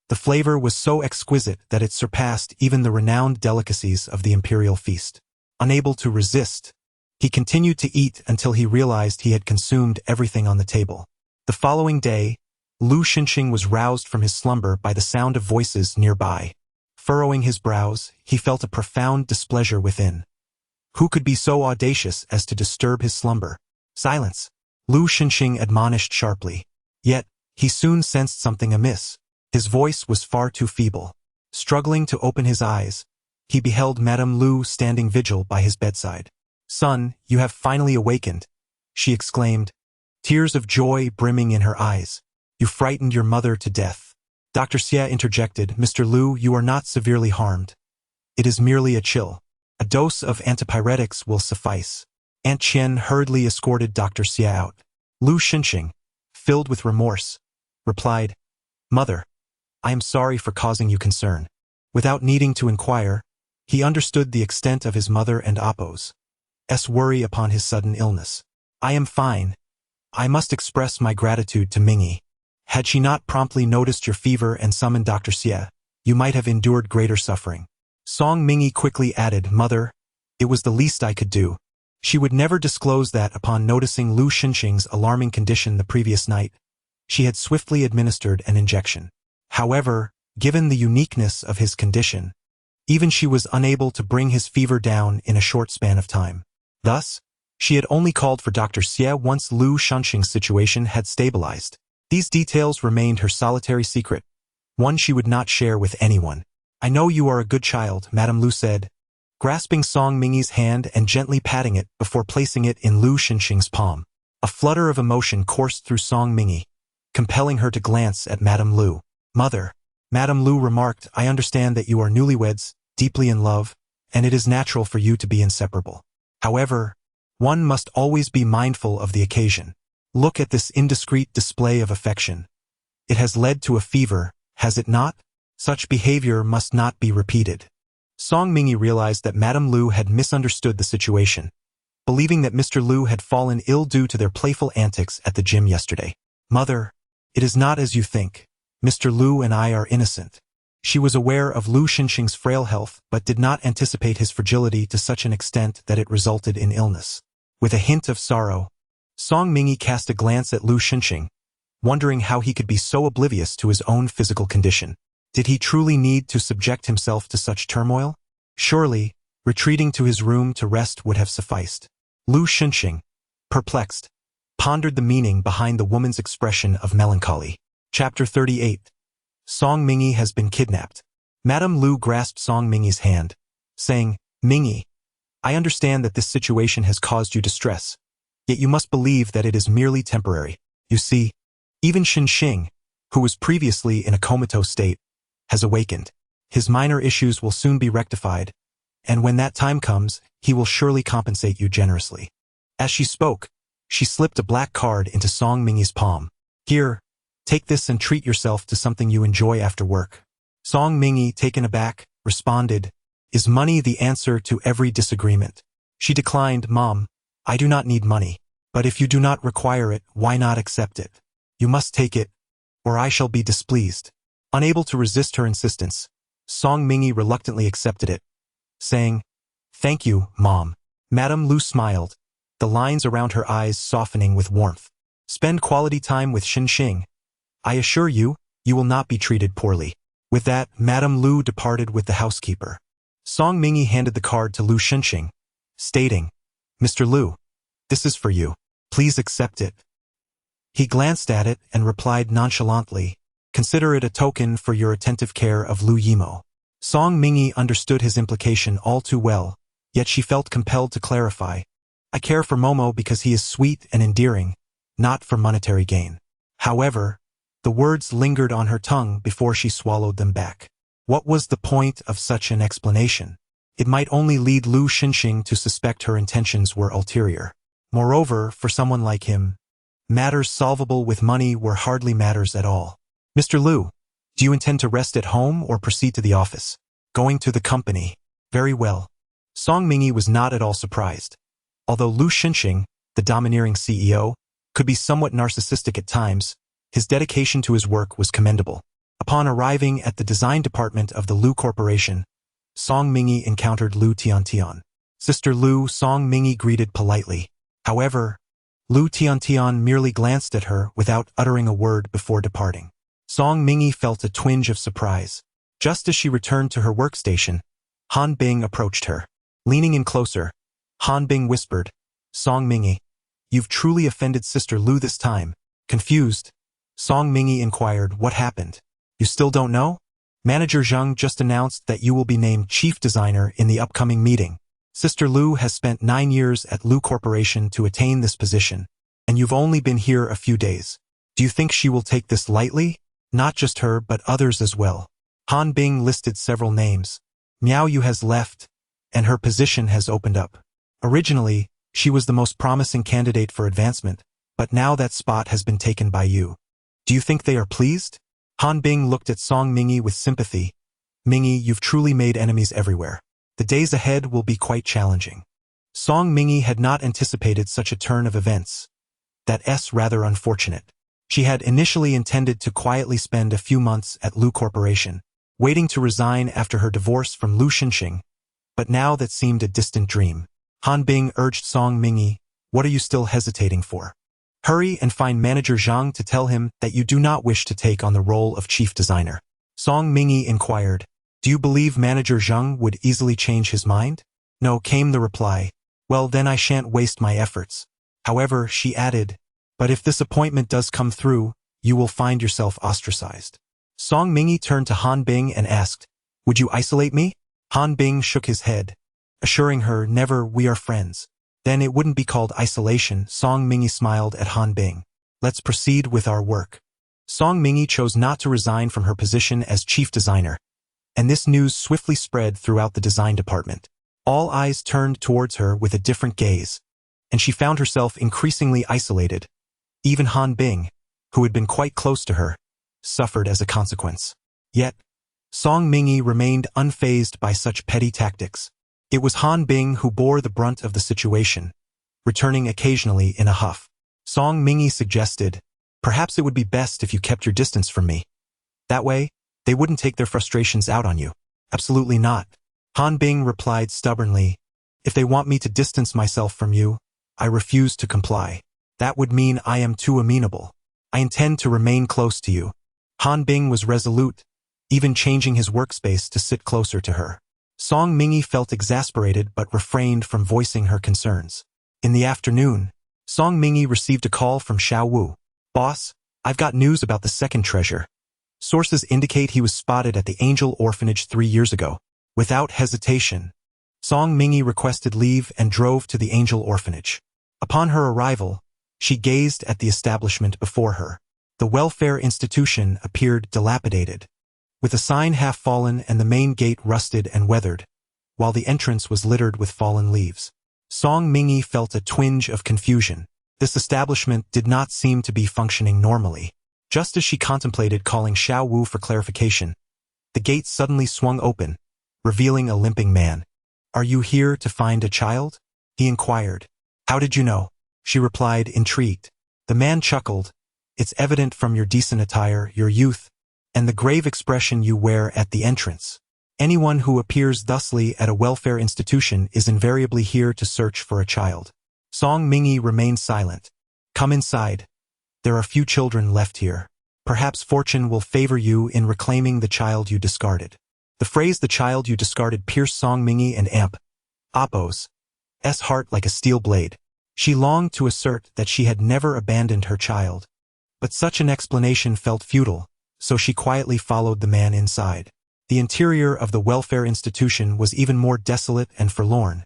the flavor was so exquisite that it surpassed even the renowned delicacies of the imperial feast. Unable to resist, he continued to eat until he realized he had consumed everything on the table. The following day, Lu Shenxing was roused from his slumber by the sound of voices nearby. Furrowing his brows, he felt a profound displeasure within. Who could be so audacious as to disturb his slumber? Silence! Lu Shenxing admonished sharply. Yet, he soon sensed something amiss. His voice was far too feeble. Struggling to open his eyes, he beheld Madame Lu standing vigil by his bedside. Son, you have finally awakened, she exclaimed, tears of joy brimming in her eyes. You frightened your mother to death. Dr. Xie interjected, Mr. Lu, you are not severely harmed. It is merely a chill. A dose of antipyretics will suffice. Aunt Qian hurriedly escorted Dr. Xie out. Lu Shenxing, filled with remorse, replied, Mother, I am sorry for causing you concern. Without needing to inquire, he understood the extent of his mother and Appo's worry upon his sudden illness. I am fine. I must express my gratitude to Mingyi. Had she not promptly noticed your fever and summoned Dr. Xie, you might have endured greater suffering. Song Mingyi quickly added, Mother, it was the least I could do. She would never disclose that upon noticing Lu Shenxing's alarming condition the previous night, she had swiftly administered an injection. However, given the uniqueness of his condition, even she was unable to bring his fever down in a short span of time. Thus, she had only called for Dr. Xie once Lu Shenxing's situation had stabilized. These details remained her solitary secret, one she would not share with anyone. I know you are a good child, Madame Lu said, grasping Song Mingyi's hand and gently patting it before placing it in Lu Shenxing's palm. A flutter of emotion coursed through Song Mingyi, compelling her to glance at Madame Lu. Mother, Madame Lu remarked, I understand that you are newlyweds, deeply in love, and it is natural for you to be inseparable. However, one must always be mindful of the occasion. Look at this indiscreet display of affection. It has led to a fever, has it not? Such behavior must not be repeated. Song Mingyi realized that Madame Lu had misunderstood the situation, believing that Mr. Lu had fallen ill due to their playful antics at the gym yesterday. Mother, it is not as you think. Mr. Lu and I are innocent. She was aware of Lu Xinxing's frail health but did not anticipate his fragility to such an extent that it resulted in illness. With a hint of sorrow, Song Mingyi cast a glance at Lu Xinxing, wondering how he could be so oblivious to his own physical condition. Did he truly need to subject himself to such turmoil? Surely, retreating to his room to rest would have sufficed. Lu Xinxing, perplexed, pondered the meaning behind the woman's expression of melancholy. Chapter 38. Song Mingyi has been kidnapped. Madame Lu grasped Song Mingyi's hand, saying, "Mingyi, I understand that this situation has caused you distress, yet you must believe that it is merely temporary. You see, even Xinxing, who was previously in a comatose state, has awakened. His minor issues will soon be rectified, and when that time comes, he will surely compensate you generously." As she spoke, she slipped a black card into Song Mingyi's palm. "Here, take this and treat yourself to something you enjoy after work." Song Mingyi, taken aback, responded, "Is money the answer to every disagreement?" She declined, "Mom, I do not need money, but if you do not require it, why not accept it? You must take it, or I shall be displeased." Unable to resist her insistence, Song Mingyi reluctantly accepted it, saying, "Thank you, Mom." Madame Lu smiled, the lines around her eyes softening with warmth. "Spend quality time with Xinxing. I assure you, you will not be treated poorly." With that, Madame Lu departed with the housekeeper. Song Mingyi handed the card to Lu Xinxing, stating, "Mr. Lu, this is for you. Please accept it." He glanced at it and replied nonchalantly, "Consider it a token for your attentive care of Lu Yimo." Song Mingyi understood his implication all too well, yet she felt compelled to clarify, "I care for Momo because he is sweet and endearing, not for monetary gain." However, the words lingered on her tongue before she swallowed them back. What was the point of such an explanation? It might only lead Lu Xinxing to suspect her intentions were ulterior. Moreover, for someone like him, matters solvable with money were hardly matters at all. "Mr. Lu, do you intend to rest at home or proceed to the office?" "Going to the company." "Very well." Song Mingyi was not at all surprised. Although Lu Xinxing, the domineering CEO, could be somewhat narcissistic at times, his dedication to his work was commendable. Upon arriving at the design department of the Lu Corporation, Song Mingyi encountered Lu Tiantian. "Sister Lu," Song Mingyi greeted politely. However, Lu Tiantian merely glanced at her without uttering a word before departing. Song Mingyi felt a twinge of surprise. Just as she returned to her workstation, Han Bing approached her. Leaning in closer, Han Bing whispered, "Song Mingyi, you've truly offended Sister Lu this time." Confused, Song Mingyi inquired, "What happened? You still don't know? Manager Zhang just announced that you will be named chief designer in the upcoming meeting. Sister Lu has spent 9 years at Lu Corporation to attain this position, and you've only been here a few days. Do you think she will take this lightly? Not just her, but others as well." Han Bing listed several names. Miao Yu has left, and her position has opened up. Originally, she was the most promising candidate for advancement, but now that spot has been taken by you. Do you think they are pleased? Han Bing looked at Song Mingyi with sympathy. "Mingyi, you've truly made enemies everywhere. The days ahead will be quite challenging." Song Mingyi had not anticipated such a turn of events. That's rather unfortunate. She had initially intended to quietly spend a few months at Lu Corporation, waiting to resign after her divorce from Lu Xinxing, but now that seemed a distant dream. Han Bing urged Song Mingyi, "What are you still hesitating for? Hurry and find Manager Zhang to tell him that you do not wish to take on the role of chief designer." Song Mingyi inquired, "Do you believe Manager Zhang would easily change his mind?" "No," came the reply. "Well, then I shan't waste my efforts." However, she added, "But if this appointment does come through, you will find yourself ostracized." Song Mingyi turned to Han Bing and asked, "Would you isolate me?" Han Bing shook his head, assuring her, "Never, we are friends." "Then it wouldn't be called isolation." Song Mingyi smiled at Han Bing. "Let's proceed with our work." Song Mingyi chose not to resign from her position as chief designer, and this news swiftly spread throughout the design department. All eyes turned towards her with a different gaze, and she found herself increasingly isolated. Even Han Bing, who had been quite close to her, suffered as a consequence. Yet, Song Mingyi remained unfazed by such petty tactics. It was Han Bing who bore the brunt of the situation, returning occasionally in a huff. Song Mingyi suggested, "Perhaps it would be best if you kept your distance from me. That way, They wouldn't take their frustrations out on you. Absolutely not. Han Bing replied stubbornly. If they want me to distance myself from you, I refuse to comply. That would mean I am too amenable. I intend to remain close to you. Han Bing was resolute, even changing his workspace to sit closer to her. Song Mingy felt exasperated but refrained from voicing her concerns. In the afternoon, Song Mingy received a call from Xiao Wu. Boss, I've got news about the second treasure. Sources indicate he was spotted at the Angel Orphanage 3 years ago. Without hesitation, Song Mingy requested leave and drove to the Angel Orphanage. Upon her arrival, she gazed at the establishment before her. The welfare institution appeared dilapidated, with a sign half fallen and the main gate rusted and weathered, while the entrance was littered with fallen leaves. Song Mingy felt a twinge of confusion. This establishment did not seem to be functioning normally. Just as she contemplated calling Xiao Wu for clarification, the gate suddenly swung open, revealing a limping man. Are you here to find a child? He inquired. How did you know? She replied, intrigued. The man chuckled. It's evident from your decent attire, your youth, and the grave expression you wear at the entrance. Anyone who appears thusly at a welfare institution is invariably here to search for a child. Song Mingy remained silent. Come inside. There are few children left here. Perhaps fortune will favor you in reclaiming the child you discarded. The phrase the child you discarded pierced Song Mingy and Appo's heart like a steel blade. She longed to assert that she had never abandoned her child. But such an explanation felt futile, so she quietly followed the man inside. The interior of the welfare institution was even more desolate and forlorn,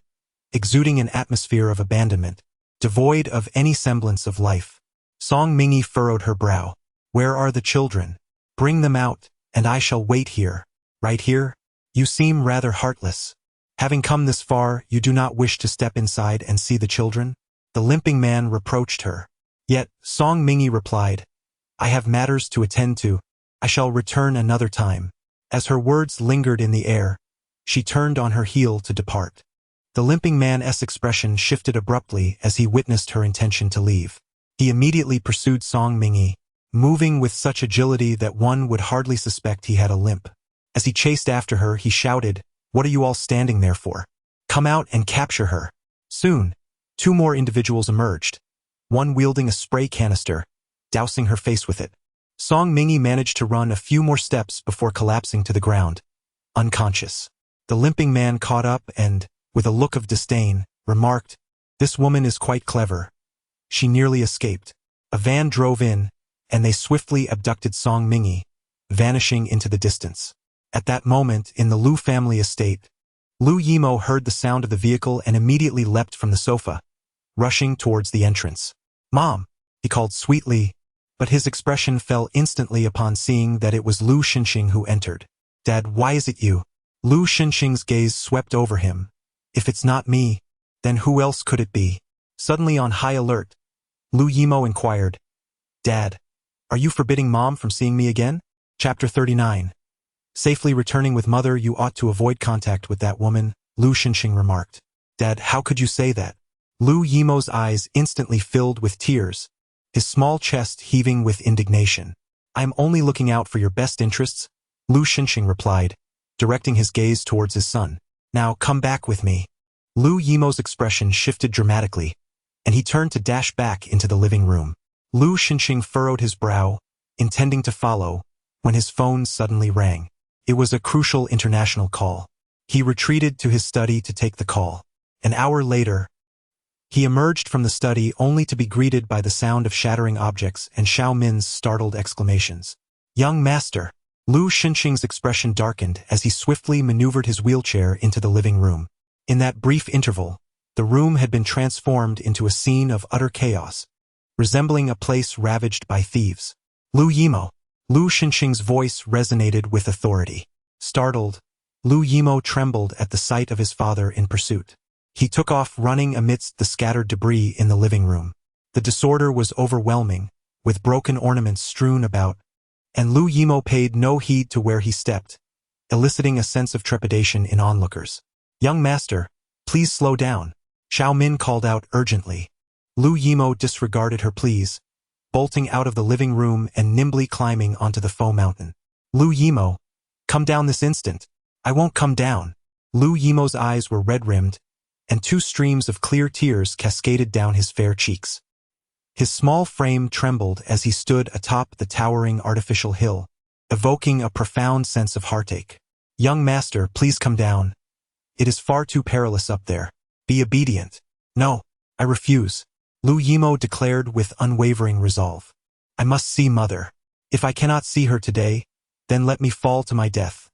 exuding an atmosphere of abandonment, devoid of any semblance of life. Song Mingy furrowed her brow. Where are the children? Bring them out, and I shall wait here. Right here? You seem rather heartless. Having come this far, you do not wish to step inside and see the children? The limping man reproached her. Yet, Song Mingy replied, I have matters to attend to. I shall return another time. As her words lingered in the air, she turned on her heel to depart. The limping man's expression shifted abruptly as he witnessed her intention to leave. He immediately pursued Song Mingy, moving with such agility that one would hardly suspect he had a limp. As he chased after her, he shouted, What are you all standing there for? Come out and capture her. Soon, 2 more individuals emerged, one wielding a spray canister, dousing her face with it. Song Mingy managed to run a few more steps before collapsing to the ground, unconscious. The limping man caught up and, with a look of disdain, remarked, This woman is quite clever. She nearly escaped. A van drove in, and they swiftly abducted Song Mingy, vanishing into the distance. At that moment, in the Liu family estate, Liu Yimo heard the sound of the vehicle and immediately leapt from the sofa, rushing towards the entrance. Mom, he called sweetly, but his expression fell instantly upon seeing that it was Liu Xinxing who entered. Dad, why is it you? Liu Xinxing's gaze swept over him. If it's not me, then who else could it be? Suddenly on high alert, Liu Yimo inquired, Dad, are you forbidding Mom from seeing me again? Chapter 39. Safely returning with Mother, you ought to avoid contact with that woman, Liu Xinxing remarked. Dad, how could you say that? Liu Yimo's eyes instantly filled with tears, his small chest heaving with indignation. I am only looking out for your best interests, Liu Xinxing replied, directing his gaze towards his son. Now come back with me. Liu Yimo's expression shifted dramatically, and he turned to dash back into the living room. Liu Xinxing furrowed his brow, intending to follow, when his phone suddenly rang. It was a crucial international call. He retreated to his study to take the call. An hour later, he emerged from the study only to be greeted by the sound of shattering objects and Xiao Min's startled exclamations. Young master! Liu Xinxing's expression darkened as he swiftly maneuvered his wheelchair into the living room. In that brief interval, the room had been transformed into a scene of utter chaos, resembling a place ravaged by thieves. Liu Yimo! Liu Xinxing's voice resonated with authority. Startled, Liu Yimo trembled at the sight of his father in pursuit. He took off running amidst the scattered debris in the living room. The disorder was overwhelming, with broken ornaments strewn about, and Liu Yimo paid no heed to where he stepped, eliciting a sense of trepidation in onlookers. Young master, please slow down, Xiao Min called out urgently. Liu Yimo disregarded her pleas, bolting out of the living room and nimbly climbing onto the faux mountain. Liu Yimo, Come down this instant. I won't come down. Lu Yimo's eyes were red-rimmed, and 2 streams of clear tears cascaded down his fair cheeks. His small frame trembled as he stood atop the towering artificial hill, evoking a profound sense of heartache. Young master, please come down. It is far too perilous up there. Be obedient. No, I refuse, Lu Yimo declared with unwavering resolve. I must see mother. If I cannot see her today, then let me fall to my death.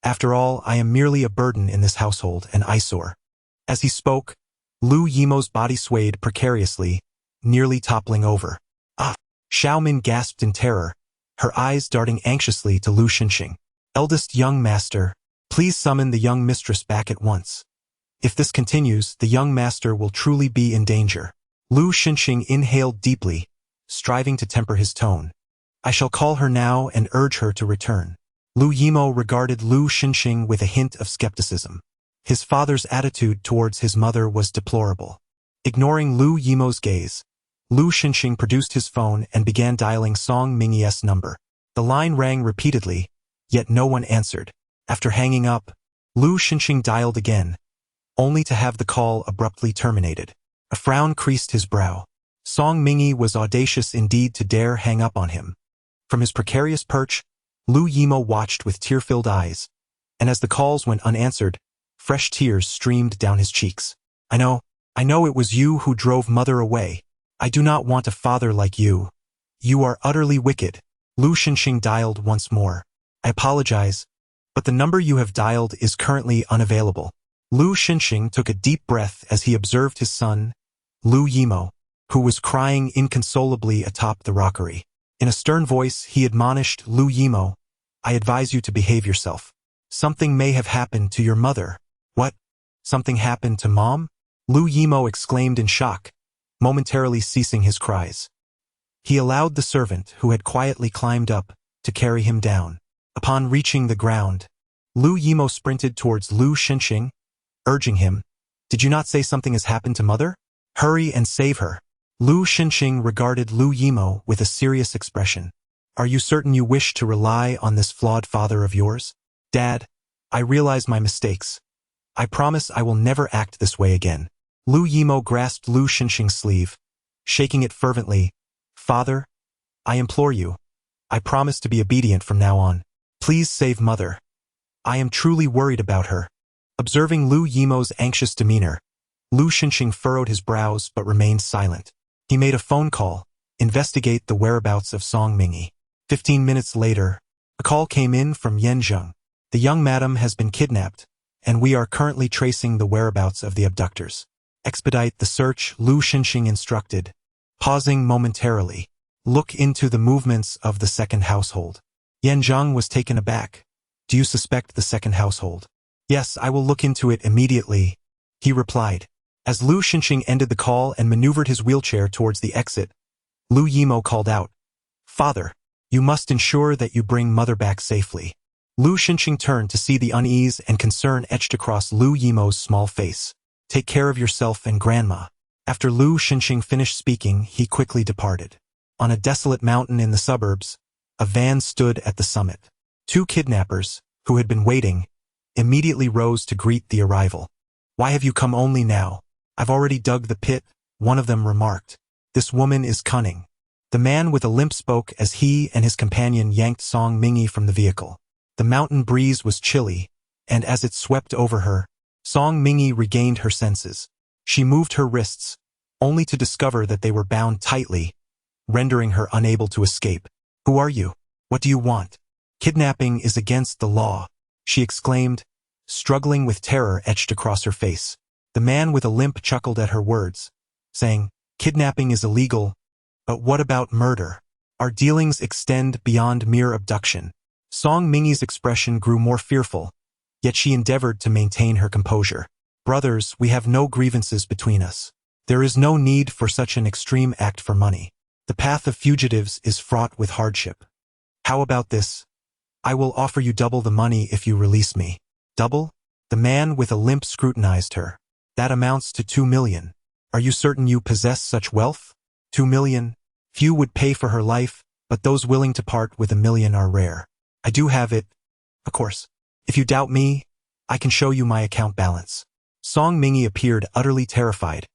After all, I am merely a burden in this household, an eyesore. As he spoke, Lu Yimo's body swayed precariously, nearly toppling over. Ah! Xiaomin gasped in terror, her eyes darting anxiously to Lu Xinxing. Eldest young master, please summon the young mistress back at once. If this continues, the young master will truly be in danger. Lu Xinxing inhaled deeply, striving to temper his tone. I shall call her now and urge her to return. Lu Yimo regarded Lu Xinxing with a hint of skepticism. His father's attitude towards his mother was deplorable. Ignoring Lu Yimo's gaze, Lu Xinxing produced his phone and began dialing Song Mingyi's number. The line rang repeatedly, yet no one answered. After hanging up, Lu Xinxing dialed again, only to have the call abruptly terminated. A frown creased his brow. Song Mingyi was audacious indeed to dare hang up on him. From his precarious perch, Lu Yimo watched with tear-filled eyes, and as the calls went unanswered, fresh tears streamed down his cheeks. I know it was you who drove mother away. I do not want a father like you. You are utterly wicked. Lu Xinxing dialed once more. I apologize, but the number you have dialed is currently unavailable. Lu Xinxing took a deep breath as he observed his son, Lu Yimo, who was crying inconsolably atop the rockery. In a stern voice, he admonished Lu Yimo, I advise you to behave yourself. Something may have happened to your mother. What? Something happened to Mom? Lu Yimo exclaimed in shock, momentarily ceasing his cries. He allowed the servant, who had quietly climbed up, to carry him down. Upon reaching the ground, Lu Yimo sprinted towards Lu Xinxing, urging him, Did you not say something has happened to mother? Hurry and save her. Lu Xinxing regarded Lu Yimo with a serious expression. Are you certain you wish to rely on this flawed father of yours? Dad, I realize my mistakes. I promise I will never act this way again. Lu Yimo grasped Lu Xinxing's sleeve, shaking it fervently. Father, I implore you. I promise to be obedient from now on. Please save mother. I am truly worried about her. Observing Lu Yimo's anxious demeanor, Lu Xinxing furrowed his brows but remained silent. He made a phone call, investigate the whereabouts of Song Mingyi. 15 minutes later, a call came in from Yanzheng. The young madam has been kidnapped, and we are currently tracing the whereabouts of the abductors. Expedite the search, Lu Xinxing instructed, pausing momentarily. Look into the movements of the second household. Yanzheng was taken aback. Do you suspect the second household? Yes, I will look into it immediately, he replied. As Lu Xinxing ended the call and maneuvered his wheelchair towards the exit, Lu Yimo called out, Father, you must ensure that you bring mother back safely. Lu Xinxing turned to see the unease and concern etched across Lu Yimo's small face. Take care of yourself and grandma. After Lu Xinxing finished speaking, he quickly departed. On a desolate mountain in the suburbs, a van stood at the summit. 2 kidnappers, who had been waiting, immediately rose to greet the arrival. Why have you come only now? I've already dug the pit, one of them remarked. This woman is cunning. The man with a limp spoke as he and his companion yanked Song Mingyi from the vehicle. The mountain breeze was chilly, and as it swept over her, Song Mingyi regained her senses. She moved her wrists, only to discover that they were bound tightly, rendering her unable to escape. Who are you? What do you want? Kidnapping is against the law, she exclaimed, struggling with terror etched across her face. The man with a limp chuckled at her words, saying, Kidnapping is illegal, but what about murder? Our dealings extend beyond mere abduction. Song Mingyi's expression grew more fearful, yet she endeavored to maintain her composure. Brothers, we have no grievances between us. There is no need for such an extreme act for money. The path of fugitives is fraught with hardship. How about this? I will offer you double the money if you release me. Double? The man with a limp scrutinized her. That amounts to 2 million. Are you certain you possess such wealth? 2 million? Few would pay for her life, but those willing to part with 1 million are rare. I do have it, Of course. If you doubt me, I can show you my account balance. Song Mingi appeared utterly terrified,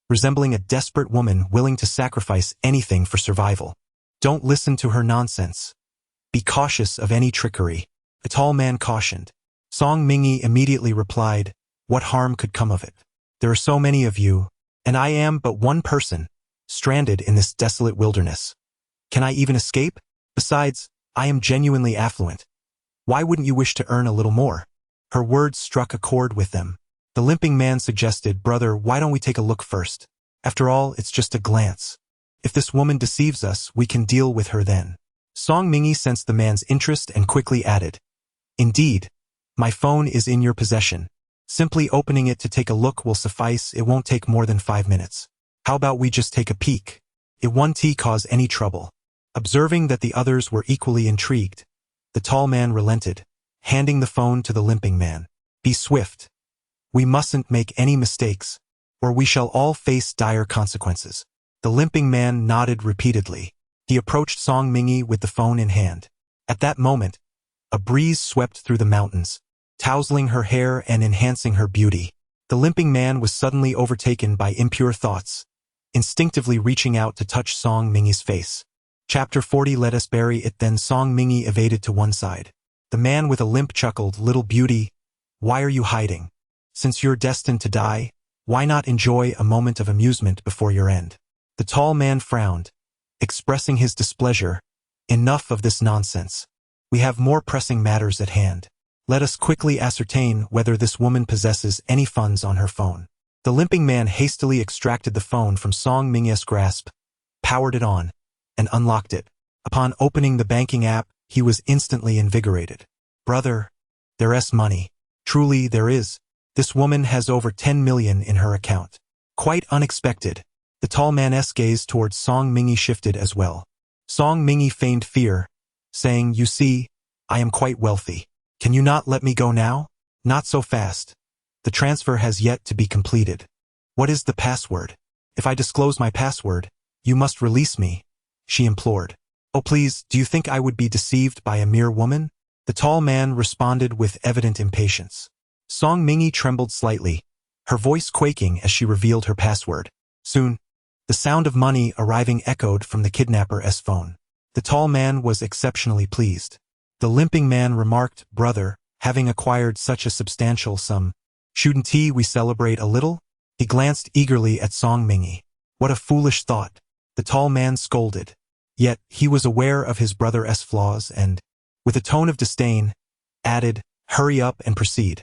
resembling a desperate woman willing to sacrifice anything for survival. Don't listen to her nonsense. Be cautious of any trickery, the tall man cautioned. Song Mingi immediately replied, what harm could come of it? There are so many of you, and I am but one person, stranded in this desolate wilderness. Can I even escape? Besides, I am genuinely affluent. Why wouldn't you wish to earn a little more? Her words struck a chord with them. The limping man suggested, brother, why don't we take a look first? After all, it's just a glance. If this woman deceives us, we can deal with her then. Song Mingi sensed the man's interest and quickly added, indeed, my phone is in your possession. Simply opening it to take a look will suffice. It won't take more than 5 minutes. How about we just take a peek? It won't cause any trouble. Observing that the others were equally intrigued, the tall man relented, handing the phone to the limping man. Be swift. We mustn't make any mistakes, or we shall all face dire consequences. The limping man nodded repeatedly. He approached Song Mingi with the phone in hand. At that moment, a breeze swept through the mountains, tousling her hair and enhancing her beauty. The limping man was suddenly overtaken by impure thoughts, instinctively reaching out to touch Song Mingi's face. Chapter 40. Let us bury it then. Song Mingi evaded to one side. The man with a limp chuckled, little beauty, why are you hiding? Since you're destined to die, why not enjoy a moment of amusement before your end? The tall man frowned, expressing his displeasure. Enough of this nonsense. We have more pressing matters at hand. Let us quickly ascertain whether this woman possesses any funds on her phone. The limping man hastily extracted the phone from Song Mingi's grasp, powered it on, and unlocked it. Upon opening the banking app, he was instantly invigorated. Brother, there's money. Truly there is. This woman has over 10 million in her account. Quite unexpected. The tall man's gaze towards Song Mingi shifted as well. Song Mingi feigned fear, saying, you see, I am quite wealthy. Can you not let me go now? Not so fast. The transfer has yet to be completed. What is the password? If I disclose my password, you must release me, she implored. Oh please, do you think I would be deceived by a mere woman? The tall man responded with evident impatience. Song Mingi trembled slightly, her voice quaking as she revealed her password. Soon, the sound of money arriving echoed from the kidnapper's phone. The tall man was exceptionally pleased. The limping man remarked, brother, having acquired such a substantial sum, shouldn't we celebrate a little? He glanced eagerly at Song Mingi. What a foolish thought, the tall man scolded. Yet, he was aware of his brother's flaws and, with a tone of disdain, added, hurry up and proceed.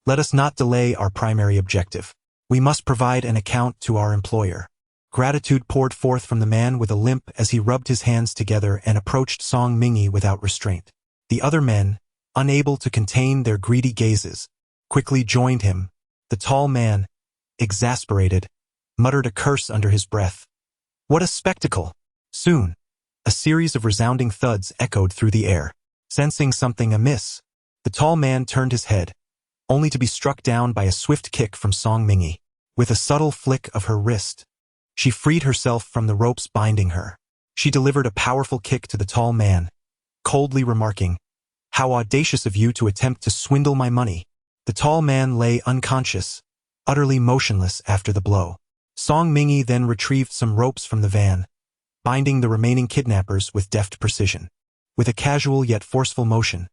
Let us not delay our primary objective. We must provide an account to our employer. Gratitude poured forth from the man with a limp as he rubbed his hands together and approached Song Mingi without restraint. The other men, unable to contain their greedy gazes, quickly joined him. The tall man, exasperated, muttered a curse under his breath. What a spectacle! Soon, a series of resounding thuds echoed through the air. Sensing something amiss, the tall man turned his head, only to be struck down by a swift kick from Song Mingi. With a subtle flick of her wrist, she freed herself from the ropes binding her. She delivered a powerful kick to the tall man, coldly remarking, how audacious of you to attempt to swindle my money. The tall man lay unconscious, utterly motionless after the blow. Song Mingi then retrieved some ropes from the van, binding the remaining kidnappers with deft precision. With a casual yet forceful motion,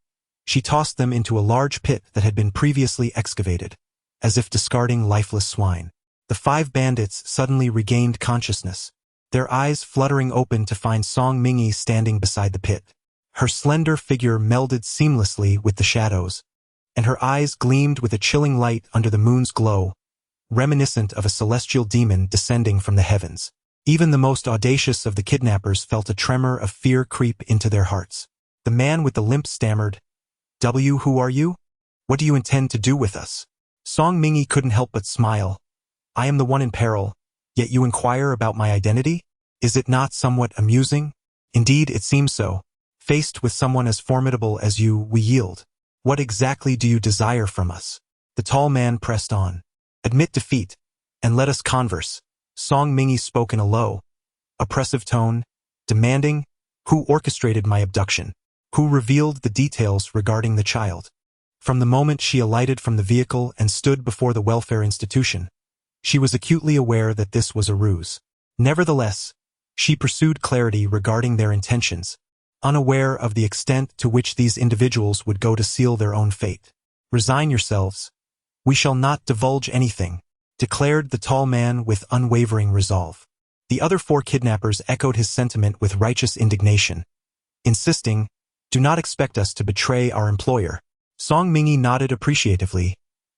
she tossed them into a large pit that had been previously excavated, as if discarding lifeless swine. The 5 bandits suddenly regained consciousness, their eyes fluttering open to find Song Mingi standing beside the pit. Her slender figure melded seamlessly with the shadows, and her eyes gleamed with a chilling light under the moon's glow, reminiscent of a celestial demon descending from the heavens. Even the most audacious of the kidnappers felt a tremor of fear creep into their hearts. The man with the limp stammered, who are you? What do you intend to do with us? Song Mingi couldn't help but smile. I am the one in peril, yet you inquire about my identity? Is it not somewhat amusing? Indeed, it seems so. Faced with someone as formidable as you, we yield. What exactly do you desire from us? The tall man pressed on. Admit defeat, and let us converse. Song Mingi spoke in a low, oppressive tone, demanding, who orchestrated my abduction? who revealed the details regarding the child. From the moment she alighted from the vehicle and stood before the welfare institution, she was acutely aware that this was a ruse. Nevertheless, she pursued clarity regarding their intentions, unaware of the extent to which these individuals would go to seal their own fate. "Resign yourselves. We shall not divulge anything," declared the tall man with unwavering resolve. The other 4 kidnappers echoed his sentiment with righteous indignation, insisting, "Do not expect us to betray our employer." Song Mingi nodded appreciatively.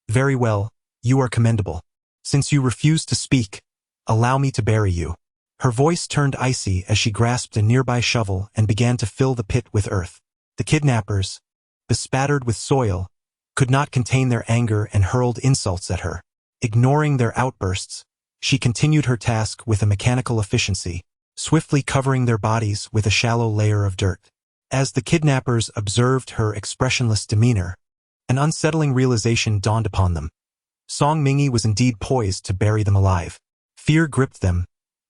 "Very well, you are commendable. Since you refuse to speak, allow me to bury you." Her voice turned icy as she grasped a nearby shovel and began to fill the pit with earth. The kidnappers, bespattered with soil, could not contain their anger and hurled insults at her. Ignoring their outbursts, she continued her task with a mechanical efficiency, swiftly covering their bodies with a shallow layer of dirt. As the kidnappers observed her expressionless demeanor, an unsettling realization dawned upon them. Song Mingi was indeed poised to bury them alive. Fear gripped them,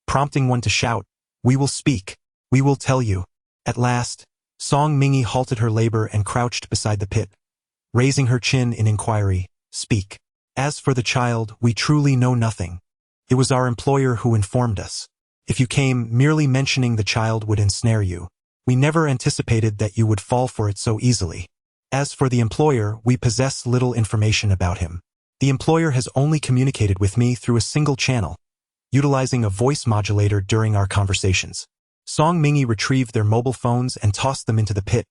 prompting one to shout, "We will speak. We will tell you." At last, Song Mingi halted her labor and crouched beside the pit, raising her chin in inquiry. "Speak. As for the child, we truly know nothing. It was our employer who informed us. If you came, merely mentioning the child would ensnare you. We never anticipated that you would fall for it so easily. As for the employer, we possess little information about him. The employer has only communicated with me through a single channel, utilizing a voice modulator during our conversations." Song Mingi retrieved their mobile phones and tossed them into the pit,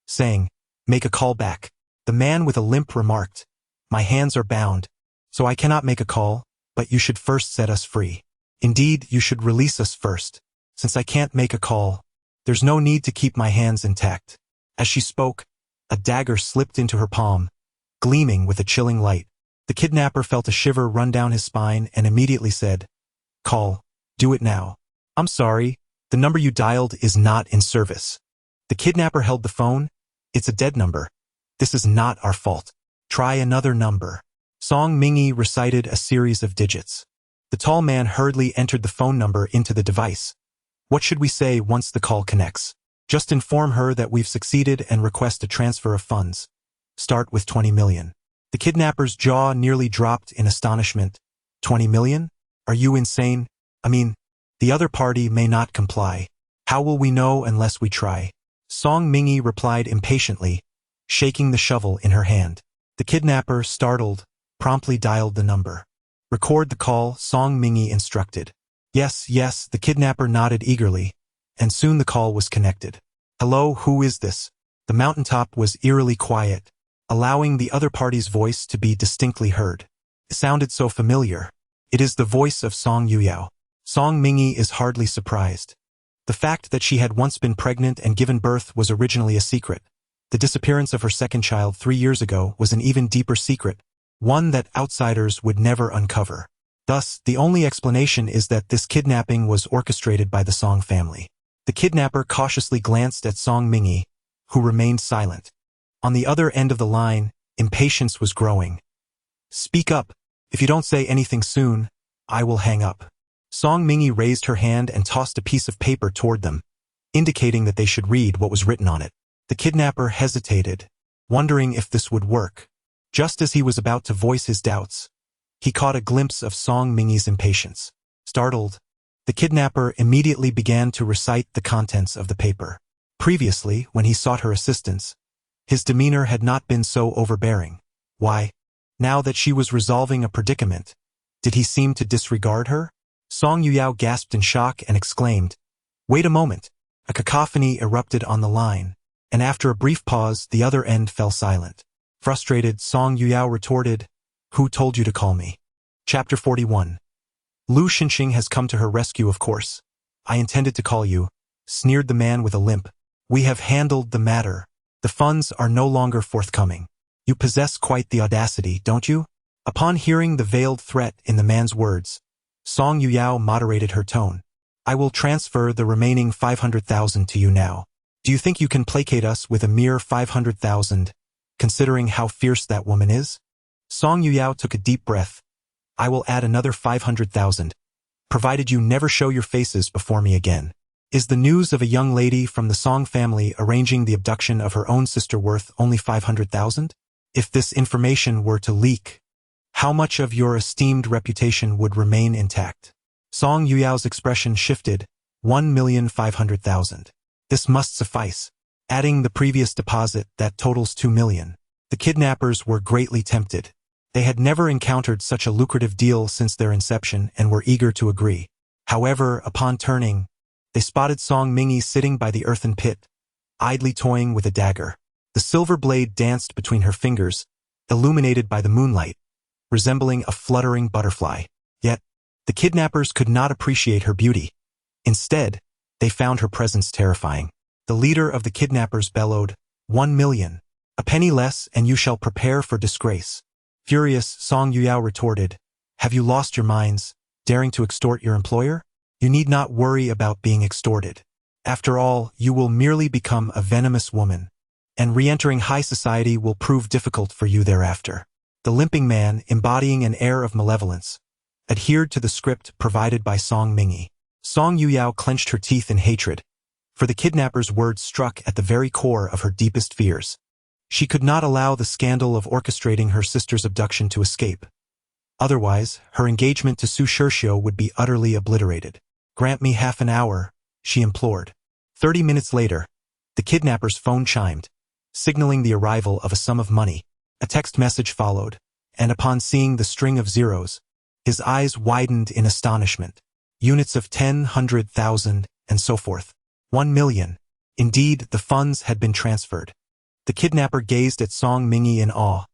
saying, "Make a call back." The man with a limp remarked, "My hands are bound, so I cannot make a call, but you should first set us free. Indeed, you should release us first. Since I can't make a call, there's no need to keep my hands intact." As she spoke, a dagger slipped into her palm, gleaming with a chilling light. The kidnapper felt a shiver run down his spine and immediately said, "Call. Do it now." "I'm sorry, the number you dialed is not in service." The kidnapper held the phone. "It's a dead number. This is not our fault. Try another number." Song Mingi recited a series of digits. The tall man hurriedly entered the phone number into the device. "What should we say once the call connects?" "Just inform her that we've succeeded and request a transfer of funds. Start with 20 million. The kidnapper's jaw nearly dropped in astonishment. 20 million? Are you insane? I mean, the other party may not comply. How will we know unless we try?" Song Mingi replied impatiently, shaking the shovel in her hand. The kidnapper, startled, promptly dialed the number. "Record the call," Song Mingi instructed. "Yes, yes," the kidnapper nodded eagerly, and soon the call was connected. "Hello, who is this?" The mountaintop was eerily quiet, allowing the other party's voice to be distinctly heard. It sounded so familiar. "It is the voice of Song Yuyao." Song Mingi is hardly surprised. The fact that she had once been pregnant and given birth was originally a secret. The disappearance of her second child 3 years ago was an even deeper secret, one that outsiders would never uncover. Thus, the only explanation is that this kidnapping was orchestrated by the Song family. The kidnapper cautiously glanced at Song Mingi, who remained silent. On the other end of the line, impatience was growing. "Speak up. If you don't say anything soon, I will hang up." Song Mingi raised her hand and tossed a piece of paper toward them, indicating that they should read what was written on it. The kidnapper hesitated, wondering if this would work. Just as he was about to voice his doubts, he caught a glimpse of Song Mingi's impatience. Startled, the kidnapper immediately began to recite the contents of the paper. Previously, when he sought her assistance, his demeanor had not been so overbearing. Why, now that she was resolving a predicament, did he seem to disregard her? Song Yuyao gasped in shock and exclaimed, "Wait a moment." A cacophony erupted on the line, and after a brief pause, the other end fell silent. Frustrated, Song Yuyao retorted, "Who told you to call me?" Chapter 41. Lu Xinxing has come to her rescue, of course. "I intended to call you," sneered the man with a limp. "We have handled the matter. The funds are no longer forthcoming. You possess quite the audacity, don't you?" Upon hearing the veiled threat in the man's words, Song Yuyao moderated her tone. "I will transfer the remaining 500,000 to you now. Do you think you can placate us with a mere 500,000, considering how fierce that woman is?" Song Yuyao took a deep breath. "I will add another 500,000, provided you never show your faces before me again." Is the news of a young lady from the Song family arranging the abduction of her own sister worth only 500,000? If this information were to leak, how much of your esteemed reputation would remain intact? Song Yuyao's expression shifted. 1,500,000. This must suffice. Adding the previous deposit, that totals 2 million. The kidnappers were greatly tempted. They had never encountered such a lucrative deal since their inception and were eager to agree. However, upon turning, they spotted Song Mingy sitting by the earthen pit, idly toying with a dagger. The silver blade danced between her fingers, illuminated by the moonlight, resembling a fluttering butterfly. Yet, the kidnappers could not appreciate her beauty. Instead, they found her presence terrifying. The leader of the kidnappers bellowed, 1 million. A penny less and you shall prepare for disgrace. Furious, Song Yuyao retorted, have you lost your minds, daring to extort your employer? You need not worry about being extorted. After all, you will merely become a venomous woman, and re-entering high society will prove difficult for you thereafter. The limping man, embodying an air of malevolence, adhered to the script provided by Song Mingy. Song Yuyao clenched her teeth in hatred, for the kidnapper's words struck at the very core of her deepest fears. She could not allow the scandal of orchestrating her sister's abduction to escape. Otherwise, her engagement to Su Shirshio would be utterly obliterated. Grant me half an hour, she implored. 30 minutes later, the kidnapper's phone chimed, signaling the arrival of a sum of money. A text message followed, and upon seeing the string of zeros, his eyes widened in astonishment. Units of 10, 100,000, and so forth. 1 million. Indeed, the funds had been transferred. The kidnapper gazed at Song Mingy in awe.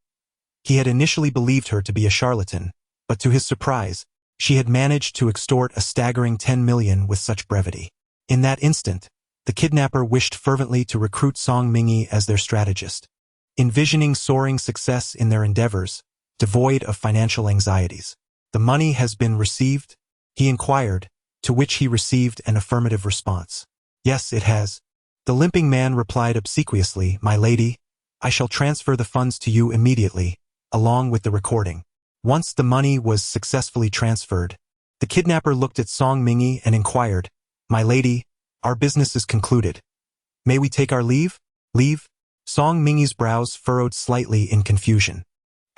He had initially believed her to be a charlatan, but to his surprise, she had managed to extort a staggering 10 million with such brevity. In that instant, the kidnapper wished fervently to recruit Song Mingy as their strategist. Envisioning soaring success in their endeavors, devoid of financial anxieties. The money has been received? He inquired, to which he received an affirmative response. Yes, it has. The limping man replied obsequiously, my lady, I shall transfer the funds to you immediately, along with the recording. Once the money was successfully transferred, the kidnapper looked at Song Mingy and inquired, my lady, our business is concluded. May we take our leave? Leave? Song Mingy's brows furrowed slightly in confusion.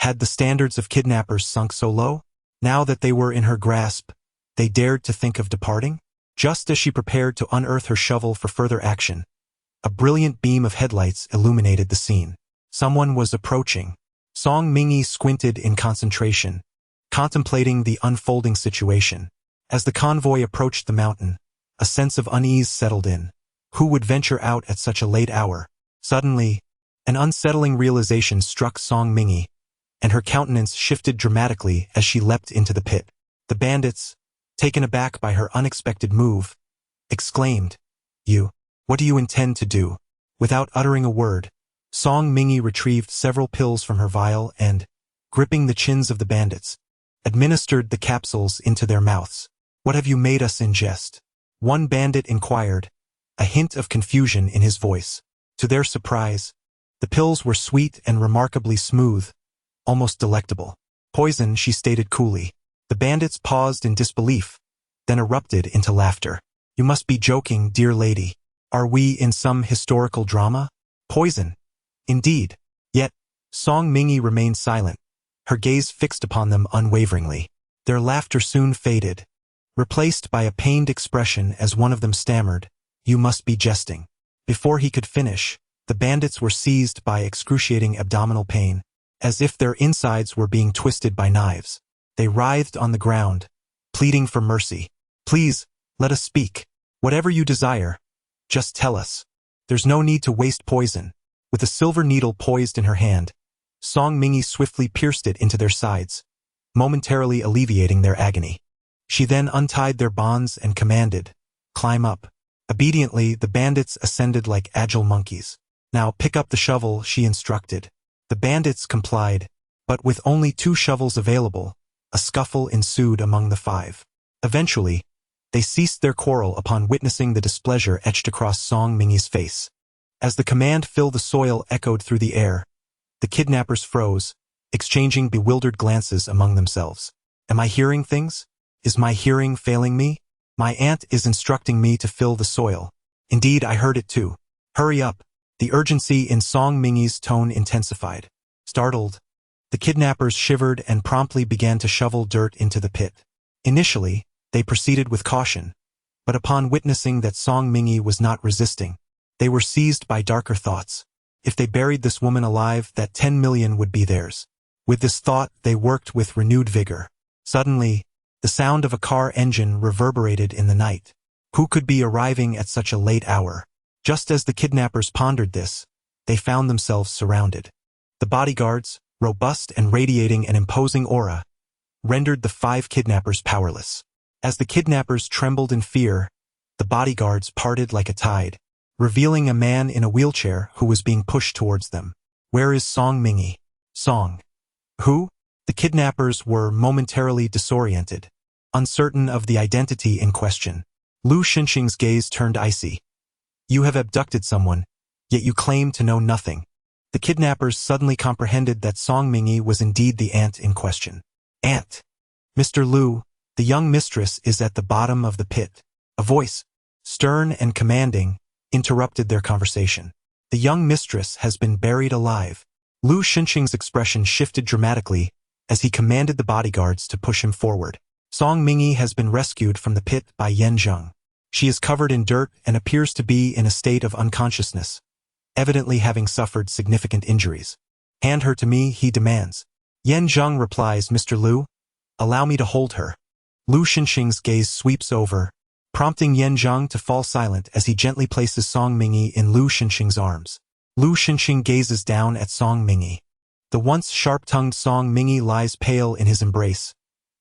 Had the standards of kidnappers sunk so low? Now that they were in her grasp, they dared to think of departing? Just as she prepared to unearth her shovel for further action, a brilliant beam of headlights illuminated the scene. Someone was approaching. Song Mingy squinted in concentration, contemplating the unfolding situation. As the convoy approached the mountain, a sense of unease settled in. Who would venture out at such a late hour? Suddenly, an unsettling realization struck Song Mingy, and her countenance shifted dramatically as she leapt into the pit. The bandits, taken aback by her unexpected move, exclaimed, what do you intend to do? Without uttering a word, Song Mingy retrieved several pills from her vial and, gripping the chins of the bandits, administered the capsules into their mouths. What have you made us ingest? One bandit inquired, a hint of confusion in his voice. To their surprise, the pills were sweet and remarkably smooth, almost delectable. Poison, she stated coolly. The bandits paused in disbelief, then erupted into laughter. You must be joking, dear lady. Are we in some historical drama? Poison. Indeed. Yet, Song Mingy remained silent, her gaze fixed upon them unwaveringly. Their laughter soon faded, replaced by a pained expression as one of them stammered, you must be jesting. Before he could finish, the bandits were seized by excruciating abdominal pain, as if their insides were being twisted by knives. They writhed on the ground, pleading for mercy. Please, let us speak. Whatever you desire, just tell us. There's no need to waste poison. With a silver needle poised in her hand, Song Mingy swiftly pierced it into their sides, momentarily alleviating their agony. She then untied their bonds and commanded, climb up. Obediently, the bandits ascended like agile monkeys. Now pick up the shovel, she instructed. The bandits complied, but with only 2 shovels available, a scuffle ensued among the 5. Eventually, they ceased their quarrel upon witnessing the displeasure etched across Song Mingy's face. As the command fill the soil echoed through the air, the kidnappers froze, exchanging bewildered glances among themselves. Am I hearing things? Is my hearing failing me? My aunt is instructing me to fill the soil. Indeed, I heard it too. Hurry up. The urgency in Song Mingyi's tone intensified. Startled, the kidnappers shivered and promptly began to shovel dirt into the pit. Initially, they proceeded with caution, but upon witnessing that Song Mingyi was not resisting, they were seized by darker thoughts. If they buried this woman alive, that 10 million would be theirs. With this thought, they worked with renewed vigor. Suddenly, the sound of a car engine reverberated in the night. Who could be arriving at such a late hour? Just as the kidnappers pondered this, they found themselves surrounded. The bodyguards, robust and radiating an imposing aura, rendered the 5 kidnappers powerless. As the kidnappers trembled in fear, the bodyguards parted like a tide, revealing a man in a wheelchair who was being pushed towards them. Where is Song Mingyi? Song. Who? The kidnappers were momentarily disoriented, uncertain of the identity in question. Lu Xinxing's gaze turned icy. You have abducted someone, yet you claim to know nothing. The kidnappers suddenly comprehended that Song Mingyi was indeed the aunt in question. Aunt. Mr. Lu, the young mistress is at the bottom of the pit. A voice, stern and commanding, interrupted their conversation. The young mistress has been buried alive. Lu Xinxing's expression shifted dramatically as he commanded the bodyguards to push him forward. Song Mingyi has been rescued from the pit by Yan Zheng. She is covered in dirt and appears to be in a state of unconsciousness, evidently having suffered significant injuries. Hand her to me, he demands. Yan Zheng replies, Mr. Lu, allow me to hold her. Lu Xinxing's gaze sweeps over, prompting Yan Zheng to fall silent as he gently places Song Mingyi in Lu Xinxing's arms. Lu Xinxing gazes down at Song Mingyi. The once sharp-tongued Song Mingyi lies pale in his embrace,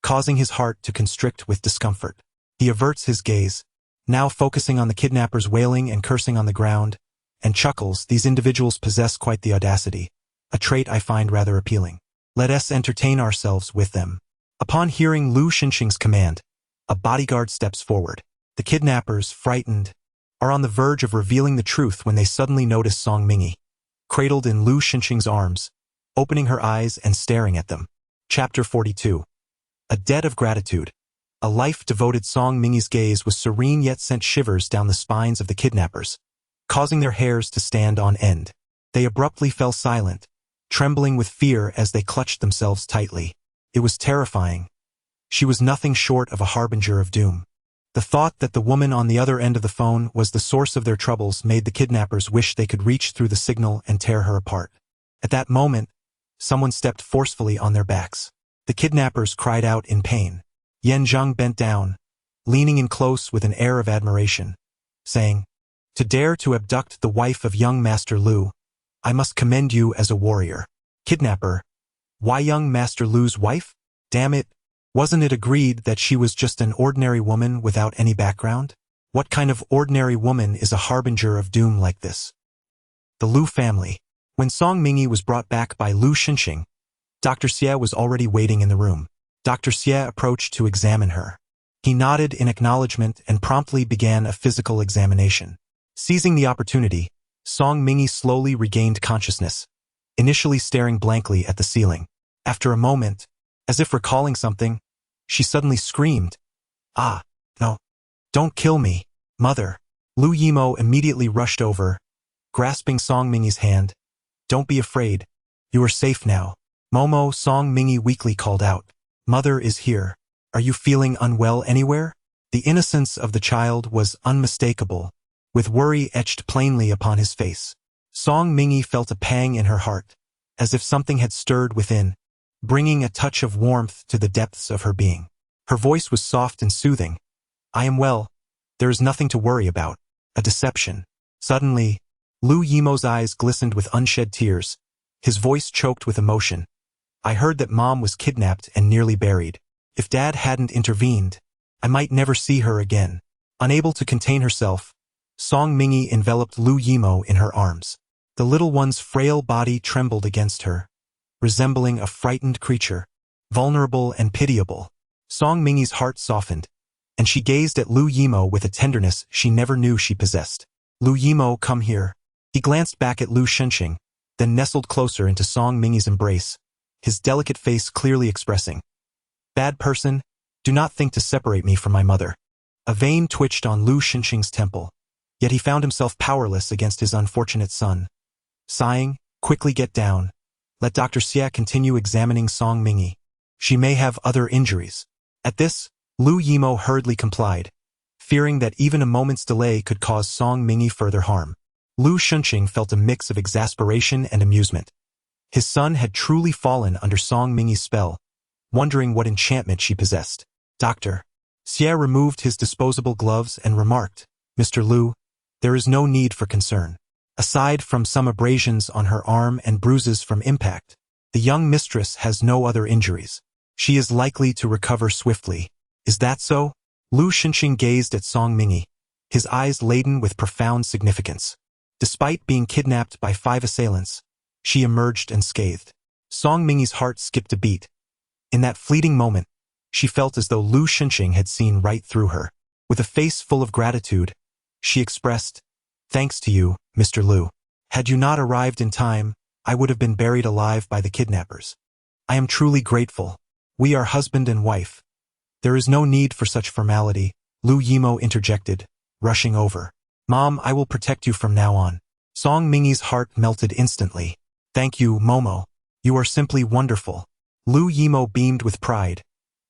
causing his heart to constrict with discomfort. He averts his gaze, now focusing on the kidnappers wailing and cursing on the ground, and chuckles. These individuals possess quite the audacity, a trait I find rather appealing. Let us entertain ourselves with them. Upon hearing Lu Xinxing's command, a bodyguard steps forward. The kidnappers, frightened, are on the verge of revealing the truth when they suddenly notice Song Mingyi, cradled in Lu Xinxing's arms, opening her eyes and staring at them. Chapter 42. A debt of gratitude. A life-devoted Song Mingyi's gaze was serene yet sent shivers down the spines of the kidnappers, causing their hairs to stand on end. They abruptly fell silent, trembling with fear as they clutched themselves tightly. It was terrifying. She was nothing short of a harbinger of doom. The thought that the woman on the other end of the phone was the source of their troubles made the kidnappers wish they could reach through the signal and tear her apart. At that moment, someone stepped forcefully on their backs. The kidnappers cried out in pain. Yan Zheng bent down, leaning in close with an air of admiration, saying, To dare to abduct the wife of young Master Lu, I must commend you as a warrior. Kidnapper, why young Master Lu's wife? Damn it, wasn't it agreed that she was just an ordinary woman without any background? What kind of ordinary woman is a harbinger of doom like this? The Lu family. When Song Mingyi was brought back by Lu Xinxing, Dr. Xie was already waiting in the room. Dr. Xie approached to examine her. He nodded in acknowledgement and promptly began a physical examination. Seizing the opportunity, Song Mingyi slowly regained consciousness, initially staring blankly at the ceiling. After a moment, as if recalling something, she suddenly screamed, Ah, no, don't kill me, mother. Lu Yimo immediately rushed over, grasping Song Mingyi's hand. Don't be afraid, you are safe now. Momo, Song Mingyi weakly called out. Mother is here. Are you feeling unwell anywhere? The innocence of the child was unmistakable, with worry etched plainly upon his face. Song Mingyi felt a pang in her heart, as if something had stirred within, bringing a touch of warmth to the depths of her being. Her voice was soft and soothing. I am well. There is nothing to worry about. A deception. Suddenly, Lu Yimo's eyes glistened with unshed tears. His voice choked with emotion. I heard that Mom was kidnapped and nearly buried. If Dad hadn't intervened, I might never see her again. Unable to contain herself, Song Mingyi enveloped Lu Yimo in her arms. The little one's frail body trembled against her, resembling a frightened creature, vulnerable and pitiable. Song Mingyi's heart softened, and she gazed at Lu Yimo with a tenderness she never knew she possessed. Lu Yimo, come here. He glanced back at Lu Xinxing, then nestled closer into Song Mingyi's embrace, his delicate face clearly expressing, Bad person, do not think to separate me from my mother. A vein twitched on Lu Xinxing's temple, yet he found himself powerless against his unfortunate son. Sighing, "Quickly get down. Let Dr. Xie continue examining Song Mingyi. She may have other injuries." At this, Lu Yimo hurriedly complied, fearing that even a moment's delay could cause Song Mingyi further harm. Lu Xinxing felt a mix of exasperation and amusement. His son had truly fallen under Song Mingyi's spell, wondering what enchantment she possessed. Dr. Xie removed his disposable gloves and remarked, "Mr. Lu, there is no need for concern. Aside from some abrasions on her arm and bruises from impact, the young mistress has no other injuries. She is likely to recover swiftly. Is that so?" Lu Xinxing gazed at Song Mingyi, his eyes laden with profound significance. Despite being kidnapped by 5 assailants, she emerged unscathed. Song Mingyi's heart skipped a beat. In that fleeting moment, she felt as though Lu Xinxing had seen right through her. With a face full of gratitude, she expressed, "Thanks to you, Mr. Lu. Had you not arrived in time, I would have been buried alive by the kidnappers. I am truly grateful. We are husband and wife." "There is no need for such formality," Lu Yimo interjected, rushing over. "Mom, I will protect you from now on." Song Mingyi's heart melted instantly. "Thank you, Momo. You are simply wonderful." Lu Yimo beamed with pride,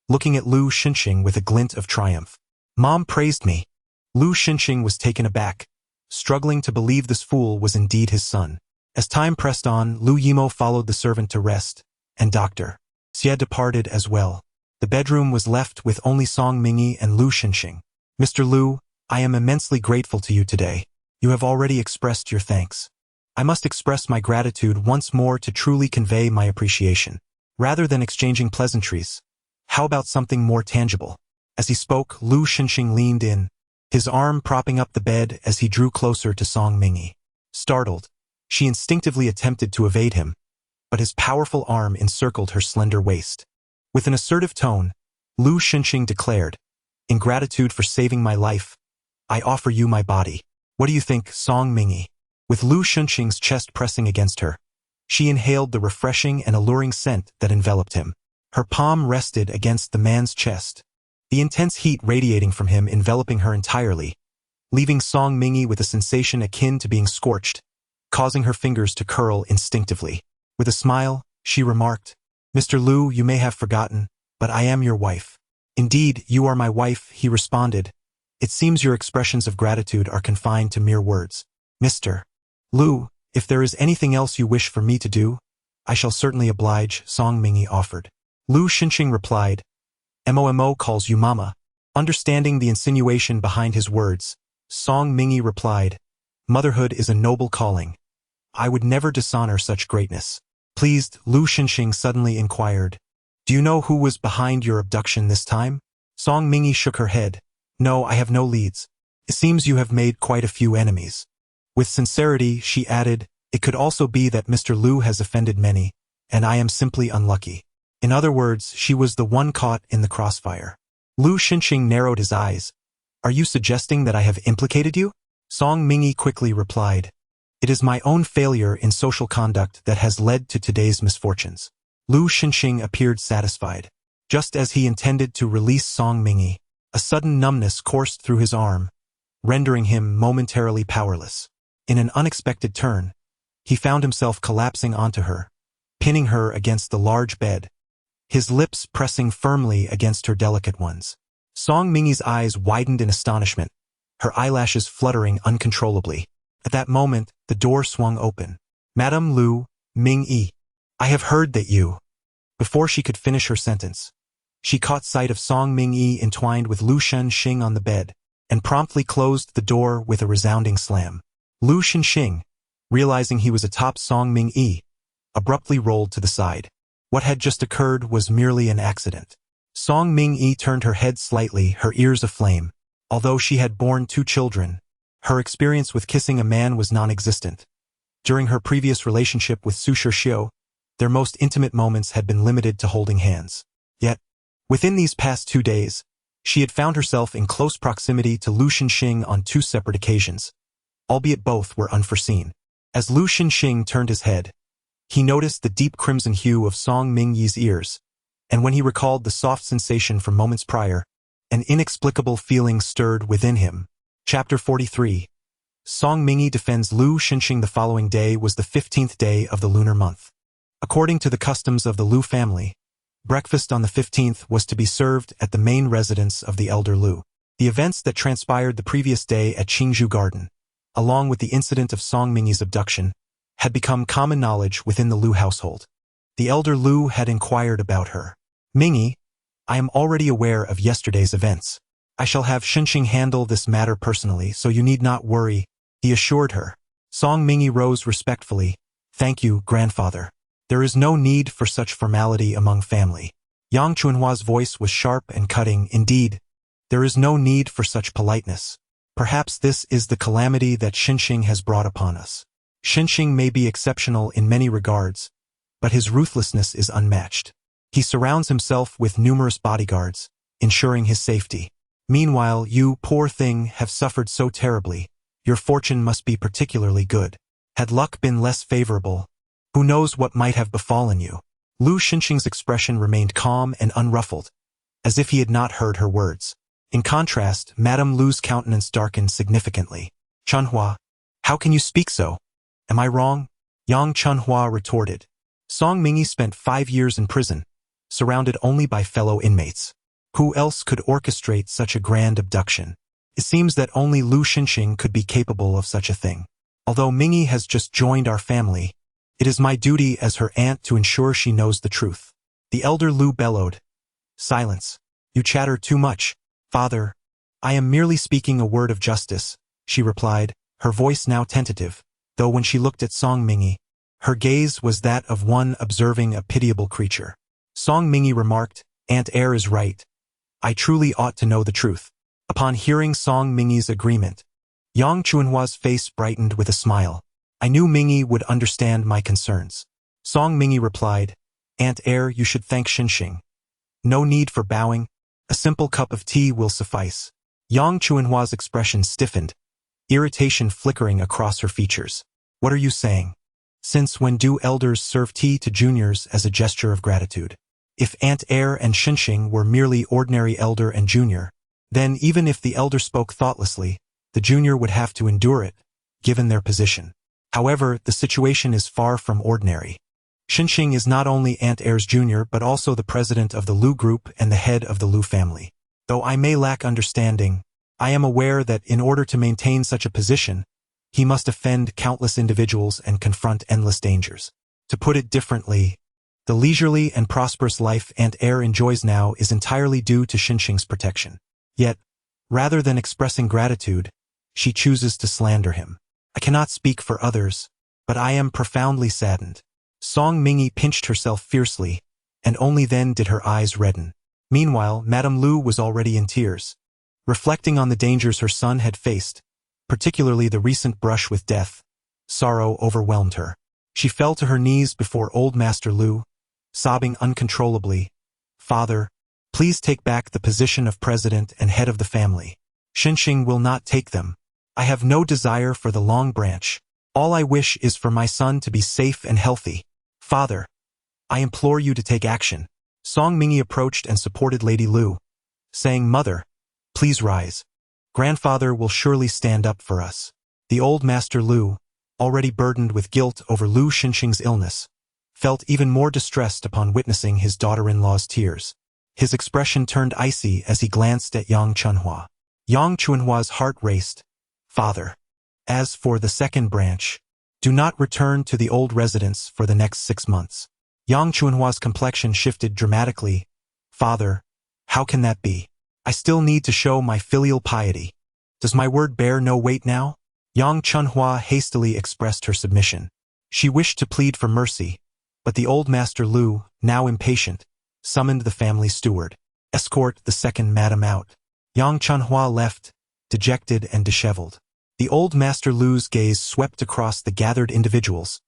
looking at Lu Xinxing with a glint of triumph. "Mom praised me." Lu Xinxing was taken aback, struggling to believe this fool was indeed his son. As time pressed on, Lu Yimo followed the servant to rest, and Dr. Xie departed as well. The bedroom was left with only Song Mingyi and Lu Xinxing. "Mr. Lu, I am immensely grateful to you today. You have already expressed your thanks. I must express my gratitude once more to truly convey my appreciation. Rather than exchanging pleasantries, how about something more tangible?" As he spoke, Lu Xinxing leaned in, his arm propping up the bed as he drew closer to Song Mingyi. Startled, she instinctively attempted to evade him, but his powerful arm encircled her slender waist. With an assertive tone, Lu Xinxing declared, "In gratitude for saving my life, I offer you my body. What do you think, Song Mingyi?" With Lu Xinxing's chest pressing against her, she inhaled the refreshing and alluring scent that enveloped him. Her palm rested against the man's chest, the intense heat radiating from him enveloping her entirely, leaving Song Mingyi with a sensation akin to being scorched, causing her fingers to curl instinctively. With a smile, she remarked, "Mr. Lu, you may have forgotten, but I am your wife." "Indeed, you are my wife," he responded. "It seems your expressions of gratitude are confined to mere words. Mr. Lu, if there is anything else you wish for me to do, I shall certainly oblige," Song Mingyi offered. Lu Xinxing replied, "Momo calls you mama." Understanding the insinuation behind his words, Song Mingyi replied, "Motherhood is a noble calling. I would never dishonor such greatness." Pleased, Lu Xinxing suddenly inquired, "Do you know who was behind your abduction this time?" Song Mingyi shook her head. "No, I have no leads. It seems you have made quite a few enemies." With sincerity, she added, "It could also be that Mr. Lu has offended many, and I am simply unlucky." In other words, she was the one caught in the crossfire. Lu Xinxing narrowed his eyes. "Are you suggesting that I have implicated you?" Song Mingyi quickly replied, "It is my own failure in social conduct that has led to today's misfortunes." Lu Xinxing appeared satisfied. Just as he intended to release Song Mingyi, a sudden numbness coursed through his arm, rendering him momentarily powerless. In an unexpected turn, he found himself collapsing onto her, pinning her against the large bed, his lips pressing firmly against her delicate ones. Song Mingyi's eyes widened in astonishment, her eyelashes fluttering uncontrollably. At that moment, the door swung open. "Madame Lu, Mingyi, I have heard that you—" Before she could finish her sentence, she caught sight of Song Mingyi entwined with Lu Xinxing on the bed, and promptly closed the door with a resounding slam. Lu Xinxing, realizing he was atop Song Mingyi, abruptly rolled to the side. What had just occurred was merely an accident. Song Mingyi turned her head slightly, her ears aflame. Although she had borne 2 children, her experience with kissing a man was non-existent. During her previous relationship with Su Shixiu, their most intimate moments had been limited to holding hands. Yet, within these past 2 days, she had found herself in close proximity to Lu Xinxing on 2 separate occasions, albeit both were unforeseen. As Lu Xinxing turned his head, he noticed the deep crimson hue of Song Mingyi's ears, and when he recalled the soft sensation from moments prior, An inexplicable feeling stirred within him. Chapter 43. Song Mingi defends Lu Xinxing. The following day was the 15th day of the lunar month. According to the customs of the Lu family, breakfast on the 15th was to be served at the main residence of the elder Lu. The events that transpired the previous day at Qingzhou Garden, along with the incident of Song Mingi's abduction, had become common knowledge within the Lu household. The elder Lu had inquired about her. Mingi, I am already aware of yesterday's events. I shall have Xinxing handle this matter personally, so you need not worry, he assured her. Song Mingi rose respectfully. Thank you, grandfather. There is no need for such formality among family. Yang Chunhua's voice was sharp and cutting. Indeed, there is no need for such politeness. Perhaps this is the calamity that Xinxing has brought upon us. Xinxing may be exceptional in many regards, but his ruthlessness is unmatched. He surrounds himself with numerous bodyguards, ensuring his safety. Meanwhile, you, poor thing, have suffered so terribly. Your fortune must be particularly good. Had luck been less favorable, who knows what might have befallen you? Lu Xinxing's expression remained calm and unruffled, as if he had not heard her words. In contrast, Madame Lu's countenance darkened significantly. Chunhua, how can you speak so? Am I wrong? Yang Chunhua retorted. Song Mingi spent 5 years in prison, surrounded only by fellow inmates. Who else could orchestrate such a grand abduction? It seems that only Lu Xinxing could be capable of such a thing. Although Mingi has just joined our family, it is my duty as her aunt to ensure she knows the truth. The elder Lu bellowed. Silence. You chatter too much. Father, I am merely speaking a word of justice, she replied, her voice now tentative, though when she looked at Song Mingi, her gaze was that of one observing a pitiable creature. Song Mingi remarked, Aunt Heir is right. I truly ought to know the truth. Upon hearing Song Mingi's agreement, Yang Chunhua's face brightened with a smile. I knew Mingi would understand my concerns. Song Mingi replied, Aunt Heir, you should thank Xinxing. No need for bowing. A simple cup of tea will suffice. Yang Chunhua's expression stiffened, irritation flickering across her features. What are you saying? Since when do elders serve tea to juniors as a gesture of gratitude? If Aunt Heir and Xinxing were merely ordinary elder and junior, then even if the elder spoke thoughtlessly, the junior would have to endure it, given their position. However, the situation is far from ordinary. Xinxing is not only Aunt Heir's junior but also the president of the Lu group and the head of the Lu family. Though I may lack understanding, I am aware that in order to maintain such a position, he must offend countless individuals and confront endless dangers. To put it differently, the leisurely and prosperous life Aunt Heir enjoys now is entirely due to Xinxing's protection. Yet, rather than expressing gratitude, she chooses to slander him. I cannot speak for others, but I am profoundly saddened. Song Mingi pinched herself fiercely, and only then did her eyes redden. Meanwhile, Madame Lu was already in tears. Reflecting on the dangers her son had faced, particularly the recent brush with death, sorrow overwhelmed her. She fell to her knees before old Master Lu, sobbing uncontrollably. Father, please take back the position of president and head of the family. Xinxing will not take them. I have no desire for the long branch. All I wish is for my son to be safe and healthy. Father, I implore you to take action. Song Mingi approached and supported Lady Lu, saying, Mother, please rise. Grandfather will surely stand up for us. The old Master Lu, already burdened with guilt over Lu Xinxing's illness, felt even more distressed upon witnessing his daughter-in-law's tears. His expression turned icy as he glanced at Yang Chunhua. Yang Chunhua's heart raced. Father, as for the second branch, do not return to the old residence for the next 6 months. Yang Chunhua's complexion shifted dramatically. Father, how can that be? I still need to show my filial piety. Does my word bear no weight now? Yang Chunhua hastily expressed her submission. She wished to plead for mercy, but the old Master Lu, now impatient, summoned the family steward. Escort the second madam out. Yang Chunhua left, dejected and disheveled. The old Master Lu's gaze swept across the gathered individuals,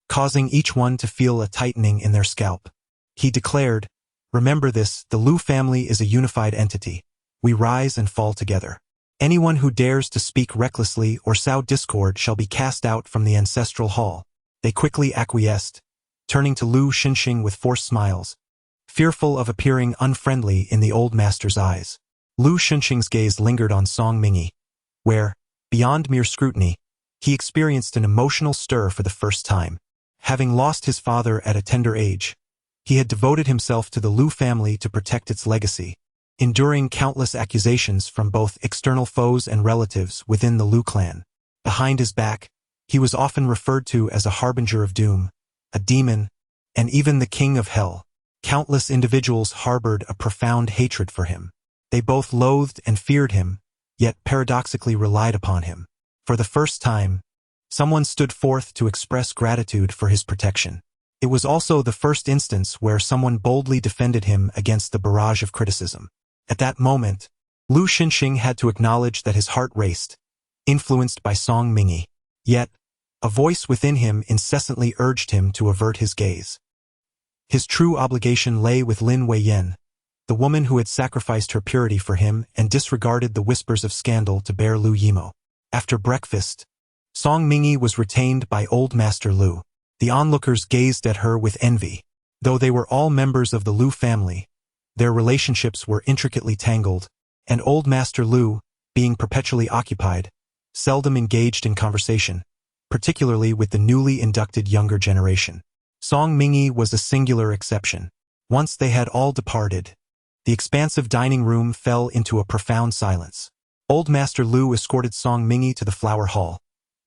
causing each one to feel a tightening in their scalp. He declared, Remember this, the Lu family is a unified entity. We rise and fall together. Anyone who dares to speak recklessly or sow discord shall be cast out from the ancestral hall. They quickly acquiesced, turning to Lu Xinxing with forced smiles, fearful of appearing unfriendly in the old master's eyes. Lu Shunxing's gaze lingered on Song Mingi, where, beyond mere scrutiny, he experienced an emotional stir for the first time. Having lost his father at a tender age, he had devoted himself to the Lu family to protect its legacy, enduring countless accusations from both external foes and relatives within the Lu clan. Behind his back, he was often referred to as a harbinger of doom, a demon, and even the king of hell. Countless individuals harbored a profound hatred for him. They both loathed and feared him, yet paradoxically relied upon him. For the first time, someone stood forth to express gratitude for his protection. It was also the first instance where someone boldly defended him against the barrage of criticism. At that moment, Lu Xinxing had to acknowledge that his heart raced, influenced by Song Mingi. Yet, a voice within him incessantly urged him to avert his gaze. His true obligation lay with Lin Weiyan, the woman who had sacrificed her purity for him and disregarded the whispers of scandal to bear Lu Yimo. After breakfast, Song Mingi was retained by Old Master Lu. The onlookers gazed at her with envy. Though they were all members of the Lu family, their relationships were intricately tangled, and Old Master Lu, being perpetually occupied, seldom engaged in conversation, particularly with the newly inducted younger generation. Song Mingi was a singular exception. Once they had all departed, the expansive dining room fell into a profound silence. Old Master Lu escorted Song Mingi to the flower hall,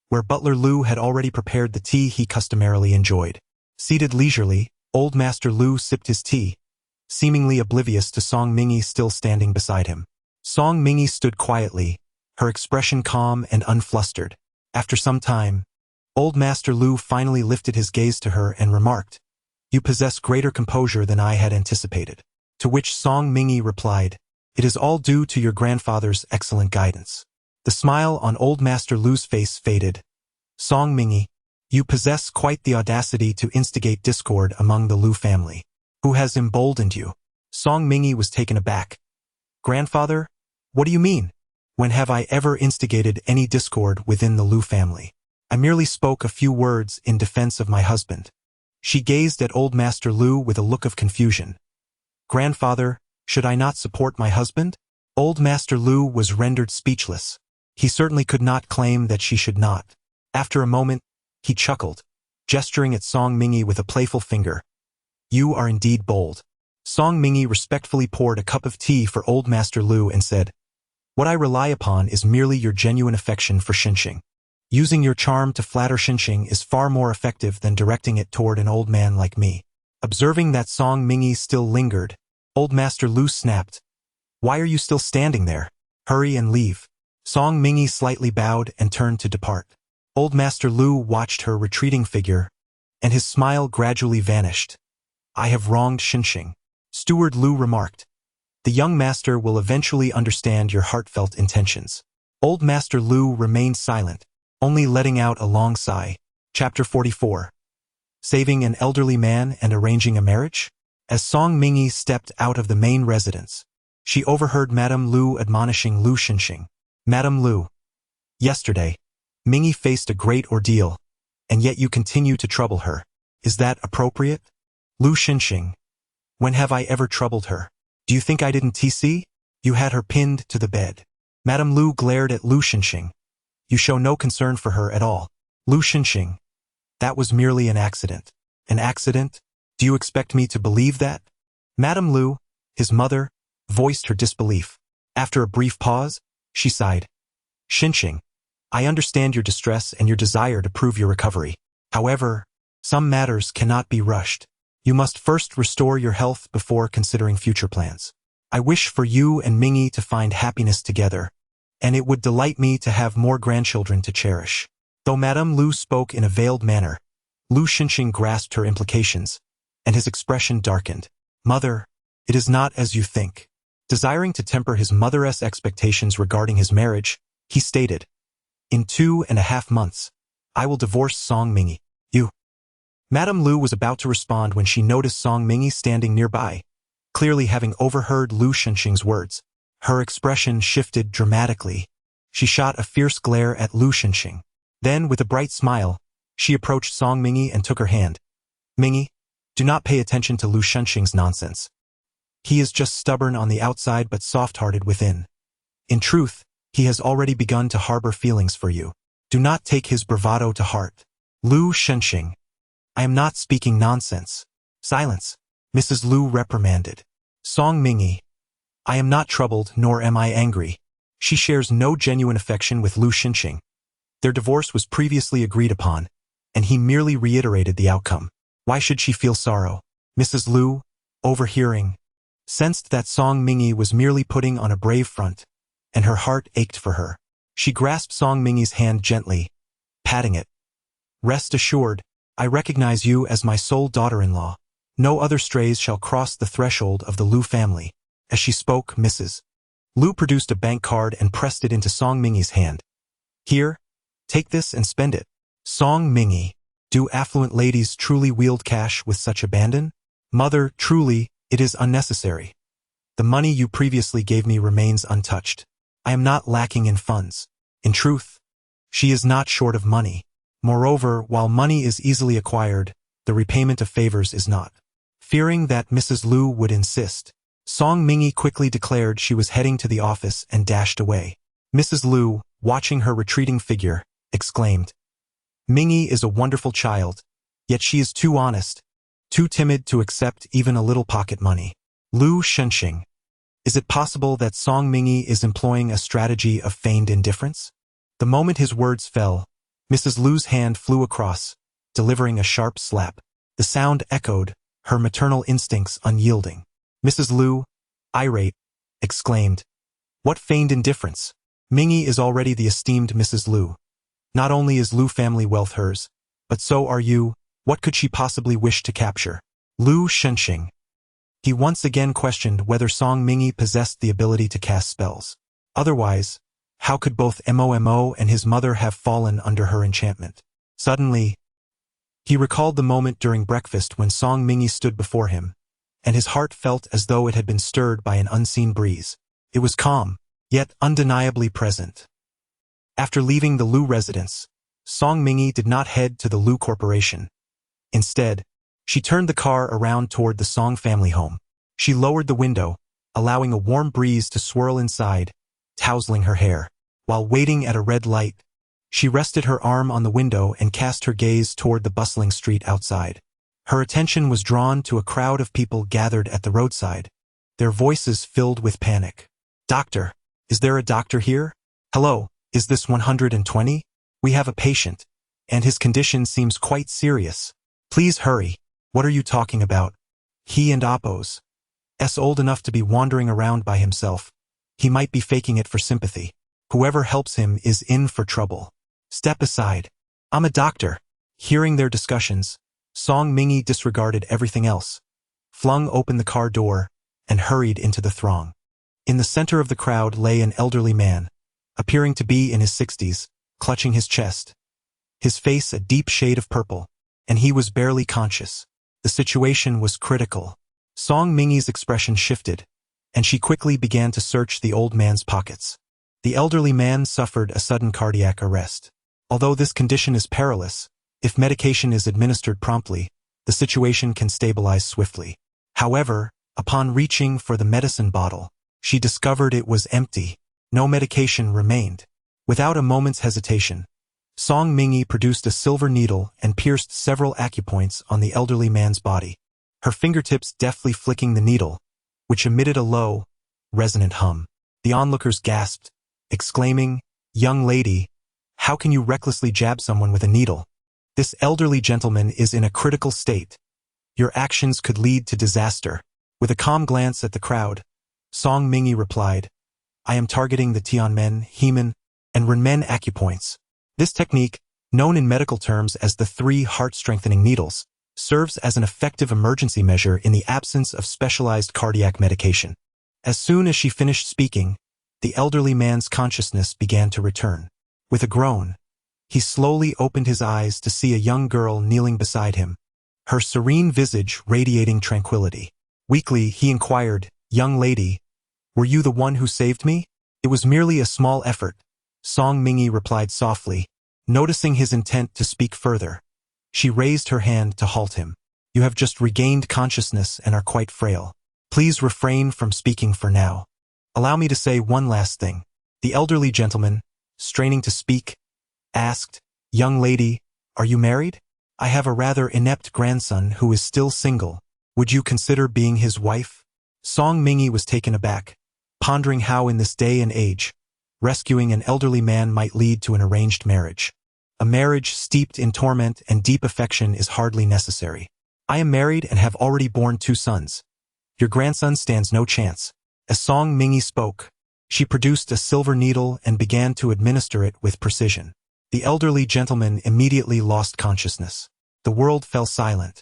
where Butler Lu had already prepared the tea he customarily enjoyed. Seated leisurely, Old Master Lu sipped his tea, seemingly oblivious to Song Mingi still standing beside him. Song Mingi stood quietly, her expression calm and unflustered. After some time, Old Master Lu finally lifted his gaze to her and remarked, "You possess greater composure than I had anticipated." To which Song Mingi replied, "It is all due to your grandfather's excellent guidance." The smile on Old Master Lu's face faded. "Song Mingi, you possess quite the audacity to instigate discord among the Lu family. Who has emboldened you?" Song Mingi was taken aback. "Grandfather? What do you mean? When have I ever instigated any discord within the Lu family? I merely spoke a few words in defense of my husband." She gazed at Old Master Lu with a look of confusion. "Grandfather, should I not support my husband?" Old Master Lu was rendered speechless. He certainly could not claim that she should not. After a moment, he chuckled, gesturing at Song Mingi with a playful finger. "You are indeed bold." Song Mingi respectfully poured a cup of tea for Old Master Lu and said, "What I rely upon is merely your genuine affection for Xinxing. Using your charm to flatter Xinxing is far more effective than directing it toward an old man like me." Observing that Song Mingi still lingered, Old Master Lu snapped, "Why are you still standing there? Hurry and leave." Song Mingi slightly bowed and turned to depart. Old Master Lu watched her retreating figure, and his smile gradually vanished. "I have wronged Xinxing," Steward Lu remarked. "The young master will eventually understand your heartfelt intentions." Old Master Lu remained silent, only letting out a long sigh. Chapter 44. Saving an elderly man and arranging a marriage? As Song Mingi stepped out of the main residence, she overheard Madame Lu admonishing Lu Xinxing. "Madame Lu, yesterday, Mingi faced a great ordeal, and yet you continue to trouble her. Is that appropriate?" "Lu Xinxing, when have I ever troubled her? Do you think I didn't TC? You had her pinned to the bed." Madame Lu glared at Lu Xinxing. "You show no concern for her at all." "Lu Xinxing, that was merely an accident." "An accident? Do you expect me to believe that?" Madame Lu, his mother, voiced her disbelief. After a brief pause, she sighed. "Xinxing, I understand your distress and your desire to prove your recovery. However, some matters cannot be rushed. You must first restore your health before considering future plans. I wish for you and Mingi to find happiness together, and it would delight me to have more grandchildren to cherish." Though Madame Lu spoke in a veiled manner, Lu Xinxing grasped her implications, and his expression darkened. "Mother, it is not as you think." Desiring to temper his mother's expectations regarding his marriage, he stated, "In 2.5 months, I will divorce Song Mingi. You." Madame Lu was about to respond when she noticed Song Mingi standing nearby, clearly having overheard Lu Xinxing's words. Her expression shifted dramatically. She shot a fierce glare at Lu Xinxing. Then, with a bright smile, she approached Song Mingi and took her hand. "Mingi, do not pay attention to Lu Xinxing's nonsense. He is just stubborn on the outside but soft-hearted within. In truth, he has already begun to harbor feelings for you. Do not take his bravado to heart. Lu Shenxing. I am not speaking nonsense. Silence. Mrs. Lu reprimanded. Song Mingyi. I am not troubled, nor am I angry. She shares no genuine affection with Lu Shenxing. Their divorce was previously agreed upon, and he merely reiterated the outcome. Why should she feel sorrow? Mrs. Lu, overhearing, sensed that Song Mingyi was merely putting on a brave front, and her heart ached for her. She grasped Song Mingyi's hand gently, patting it. Rest assured, I recognize you as my sole daughter-in-law. No other strays shall cross the threshold of the Lu family. As she spoke, Mrs. Lu produced a bank card and pressed it into Song Mingyi's hand. Here, take this and spend it. Song Mingyi, do affluent ladies truly wield cash with such abandon? Mother, truly, it is unnecessary. The money you previously gave me remains untouched. I am not lacking in funds. In truth, she is not short of money. Moreover, while money is easily acquired, the repayment of favors is not. Fearing that Mrs. Lu would insist, Song Mingyi quickly declared she was heading to the office and dashed away. Mrs. Lu, watching her retreating figure, exclaimed, Mingyi is a wonderful child, yet she is too honest, too timid to accept even a little pocket money. Lu Shenxing. Is it possible that Song Mingyi is employing a strategy of feigned indifference? The moment his words fell, Mrs. Lu's hand flew across, delivering a sharp slap. The sound echoed, her maternal instincts unyielding. Mrs. Lu, irate, exclaimed, What feigned indifference? Mingyi is already the esteemed Mrs. Lu. Not only is Lu family wealth hers, but so are you. What could she possibly wish to capture? Lu Shenxing. He once again questioned whether Song Mingyi possessed the ability to cast spells. Otherwise, how could both Mo and his mother have fallen under her enchantment? Suddenly, he recalled the moment during breakfast when Song Mingyi stood before him, and his heart felt as though it had been stirred by an unseen breeze. It was calm, yet undeniably present. After leaving the Lu residence, Song Mingyi did not head to the Lu Corporation. Instead, she turned the car around toward the Song family home. She lowered the window, allowing a warm breeze to swirl inside, tousling her hair. While waiting at a red light, she rested her arm on the window and cast her gaze toward the bustling street outside. Her attention was drawn to a crowd of people gathered at the roadside, their voices filled with panic. Doctor, is there a doctor here? Hello, is this 120? We have a patient, and his condition seems quite serious. Please hurry. What are you talking about? He and Appo's old enough to be wandering around by himself. He might be faking it for sympathy. Whoever helps him is in for trouble. Step aside. I'm a doctor. Hearing their discussions, Song Mingyi disregarded everything else, flung open the car door, and hurried into the throng. In the center of the crowd lay an elderly man, appearing to be in his 60s, clutching his chest. His face a deep shade of purple, and he was barely conscious. The situation was critical. Song Mingyi's expression shifted, and she quickly began to search the old man's pockets. The elderly man suffered a sudden cardiac arrest. Although this condition is perilous, if medication is administered promptly, the situation can stabilize swiftly. However, upon reaching for the medicine bottle, she discovered it was empty. No medication remained. Without a moment's hesitation, Song Mingyi produced a silver needle and pierced several acupoints on the elderly man's body, her fingertips deftly flicking the needle, which emitted a low, resonant hum. The onlookers gasped, exclaiming, Young lady, how can you recklessly jab someone with a needle? This elderly gentleman is in a critical state. Your actions could lead to disaster. With a calm glance at the crowd, Song Mingyi replied, I am targeting the Tianmen, Hemen, and Renmen acupoints. This technique, known in medical terms as the 3 heart-strengthening needles, serves as an effective emergency measure in the absence of specialized cardiac medication. As soon as she finished speaking, the elderly man's consciousness began to return. With a groan, he slowly opened his eyes to see a young girl kneeling beside him, her serene visage radiating tranquility. Weakly, he inquired, Young lady, were you the one who saved me? It was merely a small effort, Song Mingyi replied softly. Noticing his intent to speak further, she raised her hand to halt him. You have just regained consciousness and are quite frail. Please refrain from speaking for now. Allow me to say one last thing. The elderly gentleman, straining to speak, asked, "Young lady, are you married? I have a rather inept grandson who is still single. Would you consider being his wife?" Song Mingi was taken aback, pondering how in this day and age, rescuing an elderly man might lead to an arranged marriage. A marriage steeped in torment and deep affection is hardly necessary. I am married and have already borne 2 sons. Your grandson stands no chance. As Song Mingi spoke, she produced a silver needle and began to administer it with precision. The elderly gentleman immediately lost consciousness. The world fell silent.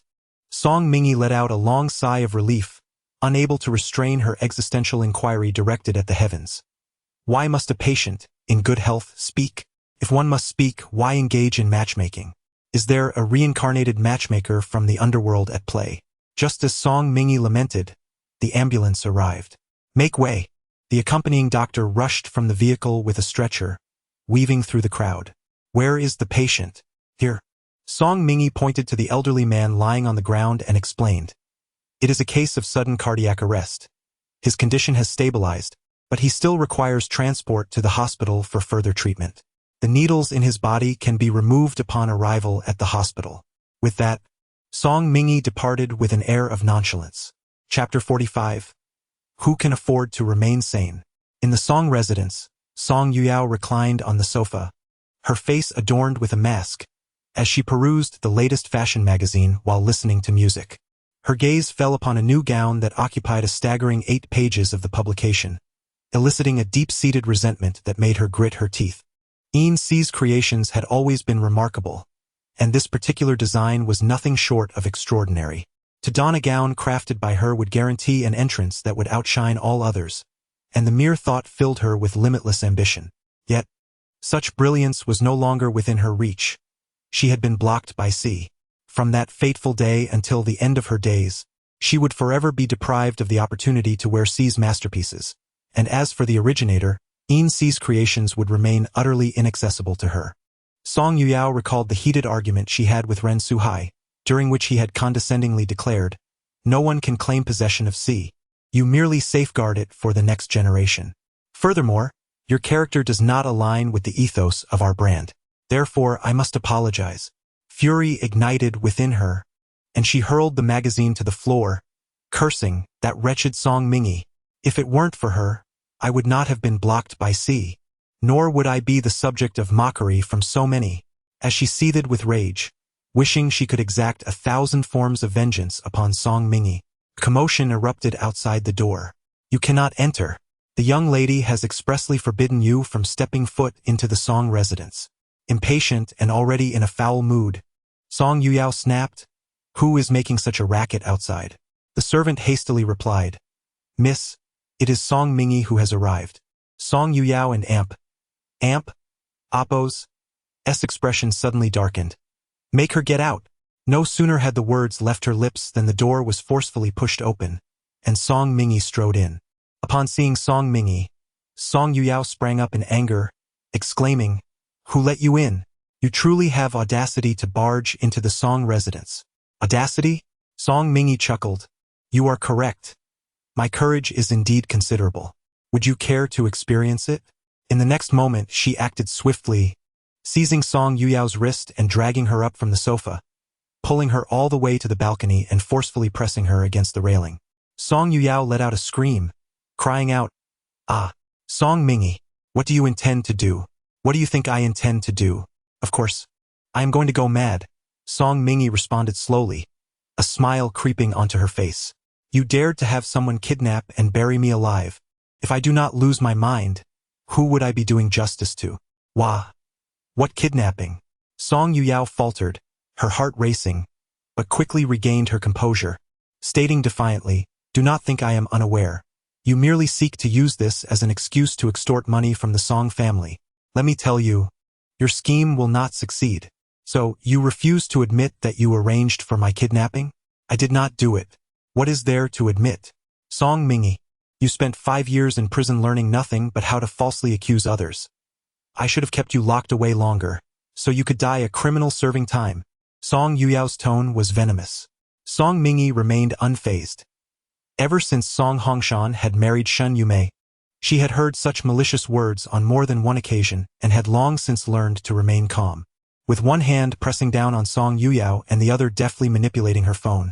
Song Mingi let out a long sigh of relief, unable to restrain her existential inquiry directed at the heavens. Why must a patient, in good health, speak? If one must speak, why engage in matchmaking? Is there a reincarnated matchmaker from the underworld at play? Just as Song Mingi lamented, the ambulance arrived. "Make way!" The accompanying doctor rushed from the vehicle with a stretcher, weaving through the crowd. "Where is the patient?" "Here." Song Mingi pointed to the elderly man lying on the ground and explained. "It is a case of sudden cardiac arrest. His condition has stabilized, but he still requires transport to the hospital for further treatment. The needles in his body can be removed upon arrival at the hospital." With that, Song Mingi departed with an air of nonchalance. Chapter 45. Who can afford to remain sane? In the Song residence, Song Yuyao reclined on the sofa, her face adorned with a mask, as she perused the latest fashion magazine while listening to music. Her gaze fell upon a new gown that occupied a staggering 8 pages of the publication, eliciting a deep-seated resentment that made her grit her teeth. HANDCUFFS creations had always been remarkable, and this particular design was nothing short of extraordinary. To don a gown crafted by her would guarantee an entrance that would outshine all others, and the mere thought filled her with limitless ambition. Yet, such brilliance was no longer within her reach. She had been blocked by C. From that fateful day until the end of her days, she would forever be deprived of the opportunity to wear C's masterpieces, and as for the originator, HANDCUFFS creations would remain utterly inaccessible to her. Song Yuyao recalled the heated argument she had with Ren Suhai, during which he had condescendingly declared, "No one can claim possession of C. You merely safeguard it for the next generation. Furthermore, your character does not align with the ethos of our brand. Therefore, I must apologize." Fury ignited within her, and she hurled the magazine to the floor, cursing that wretched Song Mingi. If it weren't for her, I would not have been blocked by C. Nor would I be the subject of mockery from so many. As she seethed with rage, wishing she could exact 1,000 forms of vengeance upon Song Mingi, commotion erupted outside the door. "You cannot enter. The young lady has expressly forbidden you from stepping foot into the Song residence." Impatient and already in a foul mood, Song Yuyao snapped, "Who is making such a racket outside?" The servant hastily replied, "Miss, it is Song Mingi who has arrived." Song Yuyao and Amp, Oppo's expression suddenly darkened. "Make her get out." No sooner had the words left her lips than the door was forcefully pushed open, and Song Mingi strode in. Upon seeing Song Mingi, Song Yuyao sprang up in anger, exclaiming, "Who let you in? You truly have audacity to barge into the Song residence." "Audacity?" Song Mingi chuckled. "You are correct. My courage is indeed considerable. Would you care to experience it?" In the next moment she acted swiftly, seizing Song Yuyao's wrist and dragging her up from the sofa, pulling her all the way to the balcony and forcefully pressing her against the railing. Song Yuyao let out a scream, crying out, "Ah, Song Mingi, what do you intend to do? What do you think I intend to do? Of course, I am going to go mad." Song Mingi responded slowly, a smile creeping onto her face. "You dared to have someone kidnap and bury me alive. If I do not lose my mind, who would I be doing justice to?" "Wah! What kidnapping?" Song Yuyao faltered, her heart racing, but quickly regained her composure, stating defiantly, "Do not think I am unaware. You merely seek to use this as an excuse to extort money from the Song family. Let me tell you, your scheme will not succeed. So, you refuse to admit that you arranged for my kidnapping?" "I did not do it. What is there to admit?" "Song Mingi, you spent 5 years in prison learning nothing but how to falsely accuse others. I should have kept you locked away longer, so you could die a criminal serving time." Song Yuyao's tone was venomous. Song Mingi remained unfazed. Ever since Song Hongshan had married Shun Yumei, she had heard such malicious words on more than one occasion and had long since learned to remain calm. With one hand pressing down on Song Yuyao and the other deftly manipulating her phone,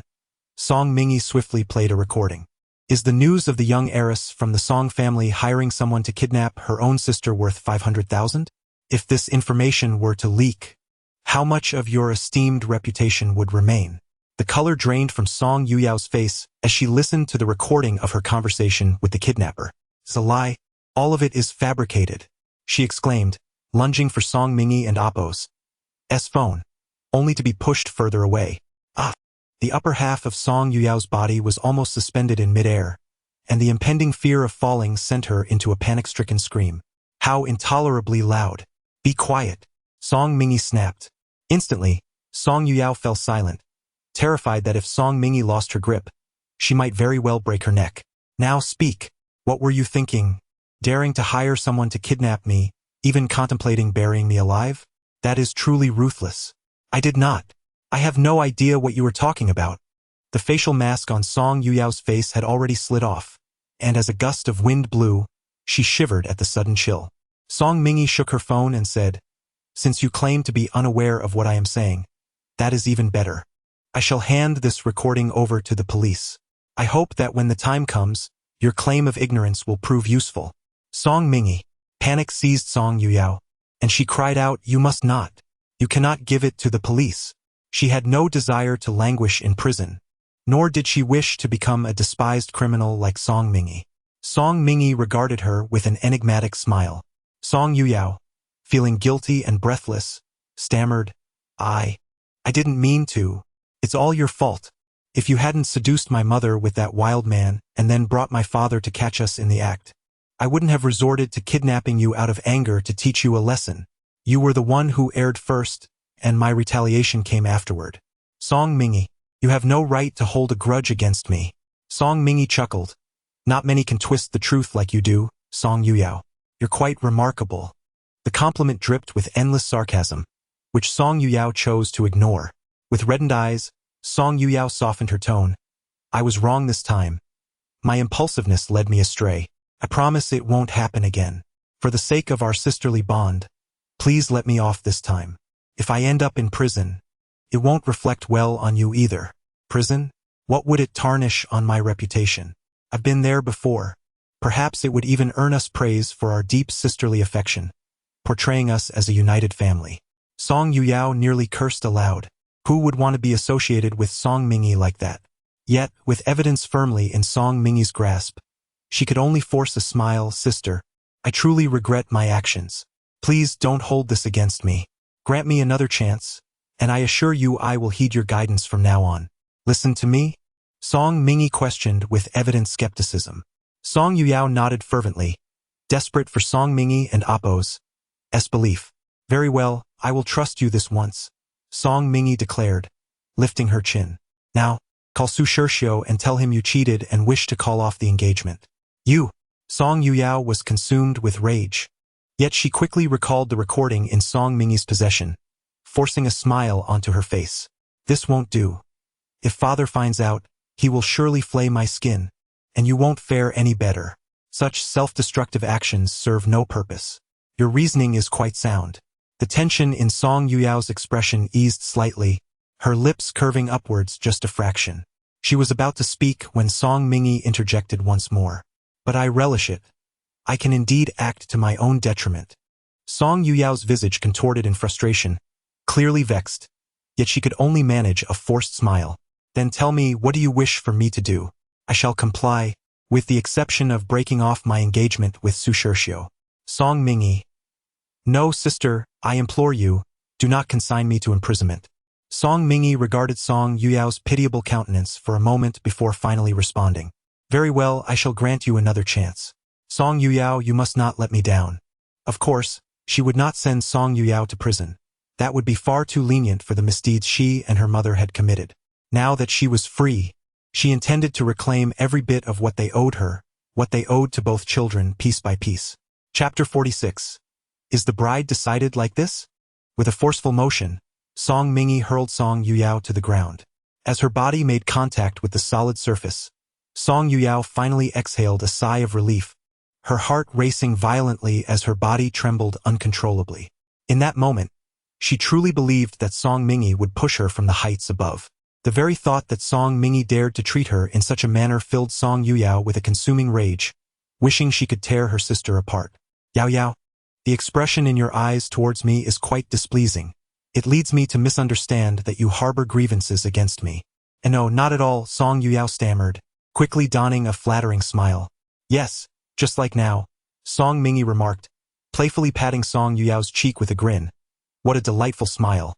Song Mingi swiftly played a recording. Is the news of the young heiress from the Song family hiring someone to kidnap her own sister worth 500,000? If this information were to leak, how much of your esteemed reputation would remain? The color drained from Song Yuyao's face as she listened to the recording of her conversation with the kidnapper. It's a lie. All of it is fabricated, she exclaimed, lunging for Song Mingi and Appo's phone, only to be pushed further away. The upper half of Song Yuyao's body was almost suspended in midair, and the impending fear of falling sent her into a panic-stricken scream. How intolerably loud! Be quiet! Song Mingi snapped. Instantly, Song Yuyao fell silent, terrified that if Song Mingi lost her grip, she might very well break her neck. Now speak. What were you thinking? Daring to hire someone to kidnap me, even contemplating burying me alive? That is truly ruthless. I did not. I have no idea what you were talking about. The facial mask on Song Yuyao's face had already slid off, and as a gust of wind blew, she shivered at the sudden chill. Song Mingi shook her phone and said, "Since you claim to be unaware of what I am saying, that is even better. I shall hand this recording over to the police. I hope that when the time comes, your claim of ignorance will prove useful." Song Mingi. Panic seized Song Yuyao, and she cried out, "You must not. You cannot give it to the police." She had no desire to languish in prison, nor did she wish to become a despised criminal like Song Mingi. Song Mingi regarded her with an enigmatic smile. Song Yuyao, feeling guilty and breathless, stammered, I didn't mean to. It's all your fault. If you hadn't seduced my mother with that wild man and then brought my father to catch us in the act, I wouldn't have resorted to kidnapping you out of anger to teach you a lesson. You were the one who erred first, and my retaliation came afterward. Song Mingi, you have no right to hold a grudge against me. Song Mingi chuckled. Not many can twist the truth like you do, Song Yuyao. You're quite remarkable. The compliment dripped with endless sarcasm, which Song Yuyao chose to ignore. With reddened eyes, Song Yuyao softened her tone. I was wrong this time. My impulsiveness led me astray. I promise it won't happen again. For the sake of our sisterly bond, please let me off this time. If I end up in prison, it won't reflect well on you either. Prison? What would it tarnish on my reputation? I've been there before. Perhaps it would even earn us praise for our deep sisterly affection, portraying us as a united family. Song Yuyao nearly cursed aloud. Who would want to be associated with Song Mingi like that? Yet, with evidence firmly in Song Mingi's grasp, she could only force a smile. Sister, I truly regret my actions. Please don't hold this against me. Grant me another chance, and I assure you I will heed your guidance from now on. Listen to me? Song Mingi questioned with evident skepticism. Song Yuyao nodded fervently, desperate for Song Mingi and Appo's belief. Very well, I will trust you this once, Song Mingi declared, lifting her chin. Now, call Su Shirshio and tell him you cheated and wish to call off the engagement. You! Song Yuyao was consumed with rage. Yet she quickly recalled the recording in Song Mingi's possession, forcing a smile onto her face. This won't do. If father finds out, he will surely flay my skin, and you won't fare any better. Such self-destructive actions serve no purpose. Your reasoning is quite sound. The tension in Song Yuyao's expression eased slightly, her lips curving upwards just a fraction. She was about to speak when Song Mingi interjected once more. But I relish it. I can indeed act to my own detriment. Song Yuyao's visage contorted in frustration, clearly vexed, yet she could only manage a forced smile. Then tell me, what do you wish for me to do? I shall comply, with the exception of breaking off my engagement with Su Shirshio. Song Mingi. No, sister, I implore you, do not consign me to imprisonment. Song Mingi regarded Song Yuyao's pitiable countenance for a moment before finally responding. Very well, I shall grant you another chance. Song Yuyao, you must not let me down. Of course, she would not send Song Yuyao to prison. That would be far too lenient for the misdeeds she and her mother had committed. Now that she was free, she intended to reclaim every bit of what they owed her, what they owed to both children, piece by piece. Chapter 46. Is the bride decided like this? With a forceful motion, Song Mingi hurled Song Yuyao to the ground. As her body made contact with the solid surface, Song Yuyao finally exhaled a sigh of relief, her heart racing violently as her body trembled uncontrollably. In that moment, she truly believed that Song Mingi would push her from the heights above. The very thought that Song Mingi dared to treat her in such a manner filled Song Yuyao with a consuming rage, wishing she could tear her sister apart. Yao Yao, the expression in your eyes towards me is quite displeasing. It leads me to misunderstand that you harbor grievances against me. And no, not at all, Song Yuyao stammered, quickly donning a flattering smile. Yes, just like now, Song Mingi remarked, playfully patting Song Yuyao's cheek with a grin. What a delightful smile.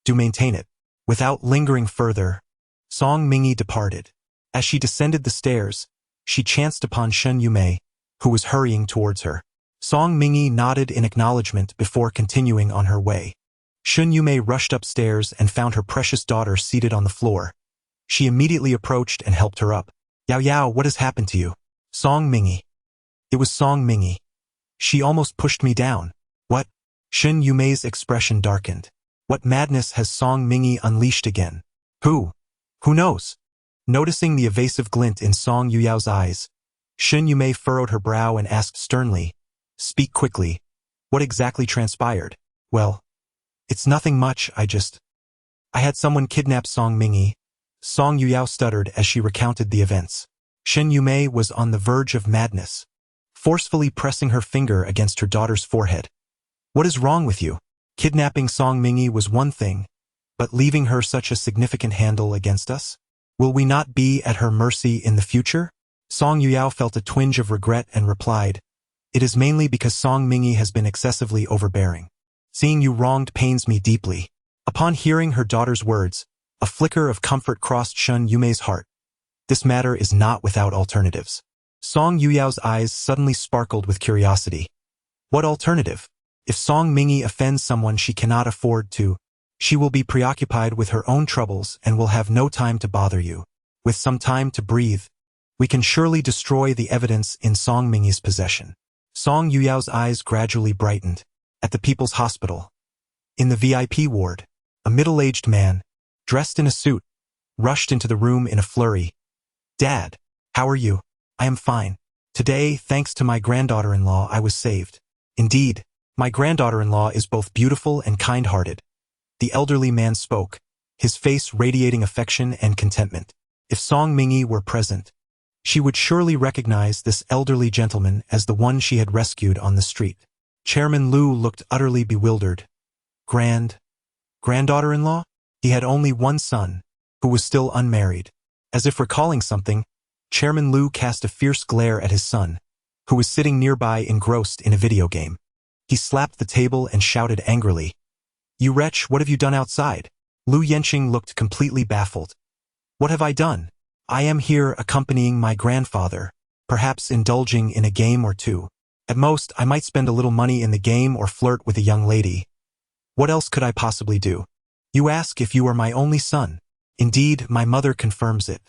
Do maintain it. Without lingering further, Song Mingi departed. As she descended the stairs, she chanced upon Shen Yumei, who was hurrying towards her. Song Mingi nodded in acknowledgement before continuing on her way. Shen Yumei rushed upstairs and found her precious daughter seated on the floor. She immediately approached and helped her up. Yao Yao, what has happened to you? Song Mingi. It was Song Mingi. She almost pushed me down. What? Shen Yumei's expression darkened. What madness has Song Mingi unleashed again? Who knows? Noticing the evasive glint in Song Yuyao's eyes, Shen Yumei furrowed her brow and asked sternly, speak quickly. What exactly transpired? Well, it's nothing much, I had someone kidnap Song Mingi. Song Yuyao stuttered as she recounted the events. Shen Yumei was on the verge of madness, forcefully pressing her finger against her daughter's forehead. What is wrong with you? Kidnapping Song Mingi was one thing, but leaving her such a significant handle against us? Will we not be at her mercy in the future? Song Yuyao felt a twinge of regret and replied, it is mainly because Song Mingi has been excessively overbearing. Seeing you wronged pains me deeply. Upon hearing her daughter's words, a flicker of comfort crossed Shen Yumei's heart. This matter is not without alternatives. Song Yuyao's eyes suddenly sparkled with curiosity. What alternative? If Song Mingi offends someone she cannot afford to, she will be preoccupied with her own troubles and will have no time to bother you. With some time to breathe, we can surely destroy the evidence in Song Mingi's possession. Song Yuyao's eyes gradually brightened. At the People's Hospital, in the VIP ward, a middle-aged man, dressed in a suit, rushed into the room in a flurry. Dad, how are you? I am fine. Today, thanks to my granddaughter-in-law, I was saved. Indeed, my granddaughter-in-law is both beautiful and kind-hearted. The elderly man spoke, his face radiating affection and contentment. If Song Mingi were present, she would surely recognize this elderly gentleman as the one she had rescued on the street. Chairman Lu looked utterly bewildered. Granddaughter-in-law? He had only one son, who was still unmarried. As if recalling something, Chairman Lu cast a fierce glare at his son, who was sitting nearby engrossed in a video game. He slapped the table and shouted angrily, You wretch, what have you done outside? Lu Yenqing looked completely baffled. What have I done? I am here accompanying my grandfather, perhaps indulging in a game or two. At most, I might spend a little money in the game or flirt with a young lady. What else could I possibly do? You ask if you are my only son. Indeed, my mother confirms it.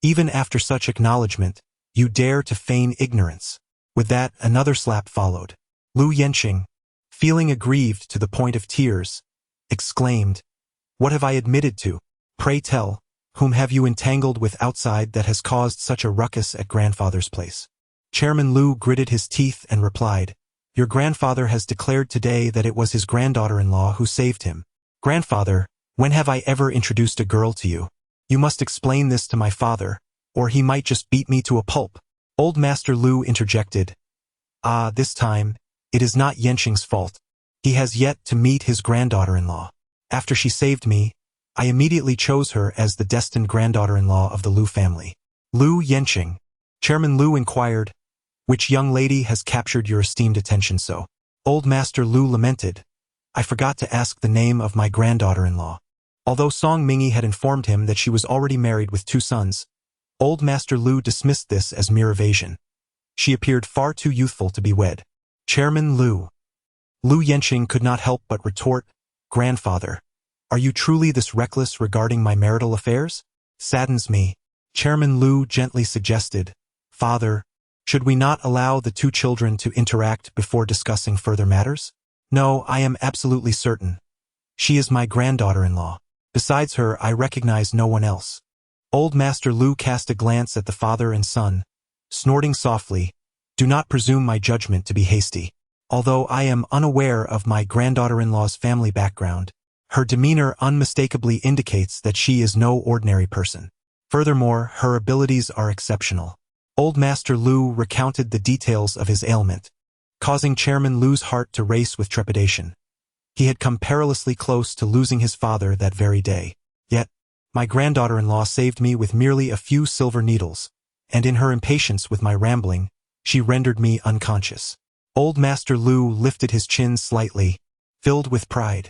Even after such acknowledgement, you dare to feign ignorance. With that, another slap followed. Lu Yenqing, feeling aggrieved to the point of tears, exclaimed, What have I admitted to? Pray tell, whom have you entangled with outside that has caused such a ruckus at grandfather's place? Chairman Lu gritted his teeth and replied, Your grandfather has declared today that it was his granddaughter-in-law who saved him. Grandfather, when have I ever introduced a girl to you? You must explain this to my father, or he might just beat me to a pulp. Old Master Lu interjected, This time, it is not Yenqing's fault. He has yet to meet his granddaughter-in-law. After she saved me, I immediately chose her as the destined granddaughter-in-law of the Lu family. Lu Yenqing. Chairman Lu inquired, Which young lady has captured your esteemed attention so? Old Master Lu lamented, I forgot to ask the name of my granddaughter-in-law. Although Song Mingi had informed him that she was already married with 2 sons, Old Master Lu dismissed this as mere evasion. She appeared far too youthful to be wed. Chairman Lu. Lu Yenqing could not help but retort, Grandfather, are you truly this reckless regarding my marital affairs? Saddens me. Chairman Lu gently suggested, Father, should we not allow the 2 children to interact before discussing further matters? No, I am absolutely certain. She is my granddaughter-in-law. Besides her, I recognize no one else. Old Master Lu cast a glance at the father and son, snorting softly, "Do not presume my judgment to be hasty. Although I am unaware of my granddaughter-in-law's family background, her demeanor unmistakably indicates that she is no ordinary person. Furthermore, her abilities are exceptional." Old Master Lu recounted the details of his ailment, causing Chairman Lu's heart to race with trepidation. He had come perilously close to losing his father that very day. Yet, my granddaughter-in-law saved me with merely a few silver needles, and in her impatience with my rambling, she rendered me unconscious. Old Master Lu lifted his chin slightly, filled with pride.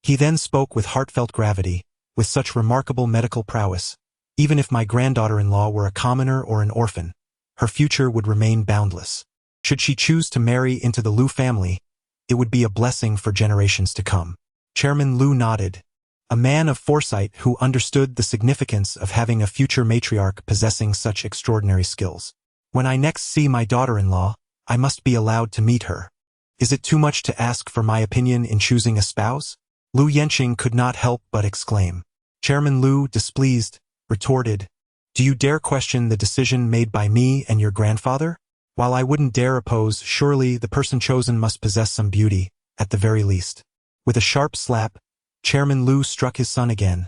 He then spoke with heartfelt gravity, "With such remarkable medical prowess, even if my granddaughter-in-law were a commoner or an orphan, her future would remain boundless. Should she choose to marry into the Lu family, it would be a blessing for generations to come." Chairman Lu nodded, a man of foresight who understood the significance of having a future matriarch possessing such extraordinary skills. "When I next see my daughter-in-law, I must be allowed to meet her. Is it too much to ask for my opinion in choosing a spouse?" Lu Yenqing could not help but exclaim. Chairman Lu, displeased, retorted, "Do you dare question the decision made by me and your grandfather? While I wouldn't dare oppose, surely the person chosen must possess some beauty, at the very least." With a sharp slap, Chairman Lu struck his son again,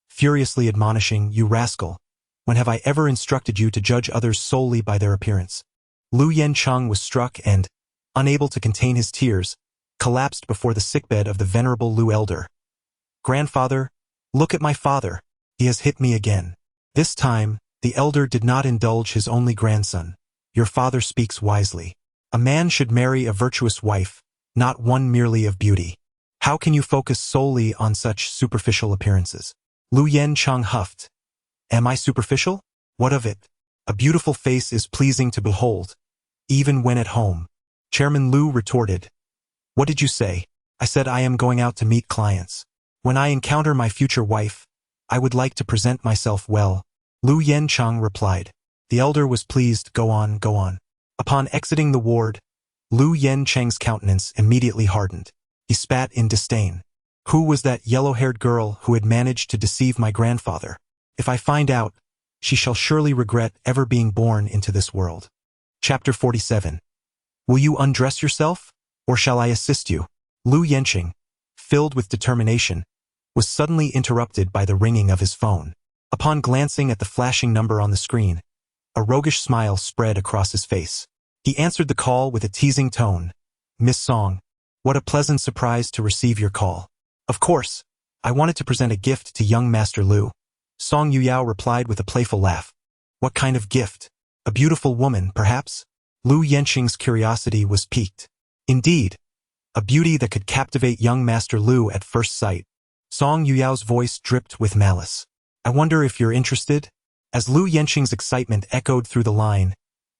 furiously admonishing, "You rascal, when have I ever instructed you to judge others solely by their appearance?" Lu Yencheng was struck and, unable to contain his tears, collapsed before the sickbed of the venerable Lu elder. "Grandfather, look at my father. He has hit me again." This time, the elder did not indulge his only grandson. "Your father speaks wisely. A man should marry a virtuous wife, not one merely of beauty. How can you focus solely on such superficial appearances?" Lu Yencheng huffed. "Am I superficial? What of it? A beautiful face is pleasing to behold, even when at home." Chairman Lu retorted, "What did you say?" "I said I am going out to meet clients. When I encounter my future wife, I would like to present myself well." Lu Yencheng replied. The elder was pleased. Go on, go on." Upon exiting the ward, Lu Yencheng's countenance immediately hardened. He spat in disdain. "Who was that yellow-haired girl who had managed to deceive my grandfather? If I find out, she shall surely regret ever being born into this world." Chapter 47. "Will you undress yourself, or shall I assist you?" Lu Yencheng, filled with determination, was suddenly interrupted by the ringing of his phone. Upon glancing at the flashing number on the screen, a roguish smile spread across his face. He answered the call with a teasing tone. "Miss Song, what a pleasant surprise to receive your call. Of course, I wanted to present a gift to young Master Lu." Song Yuyao replied with a playful laugh. "What kind of gift? A beautiful woman, perhaps?" Lu Yencheng's curiosity was piqued. "Indeed, a beauty that could captivate young Master Lu at first sight." Song Yuyao's voice dripped with malice. "I wonder if you're interested?" As Lu Yencheng's excitement echoed through the line,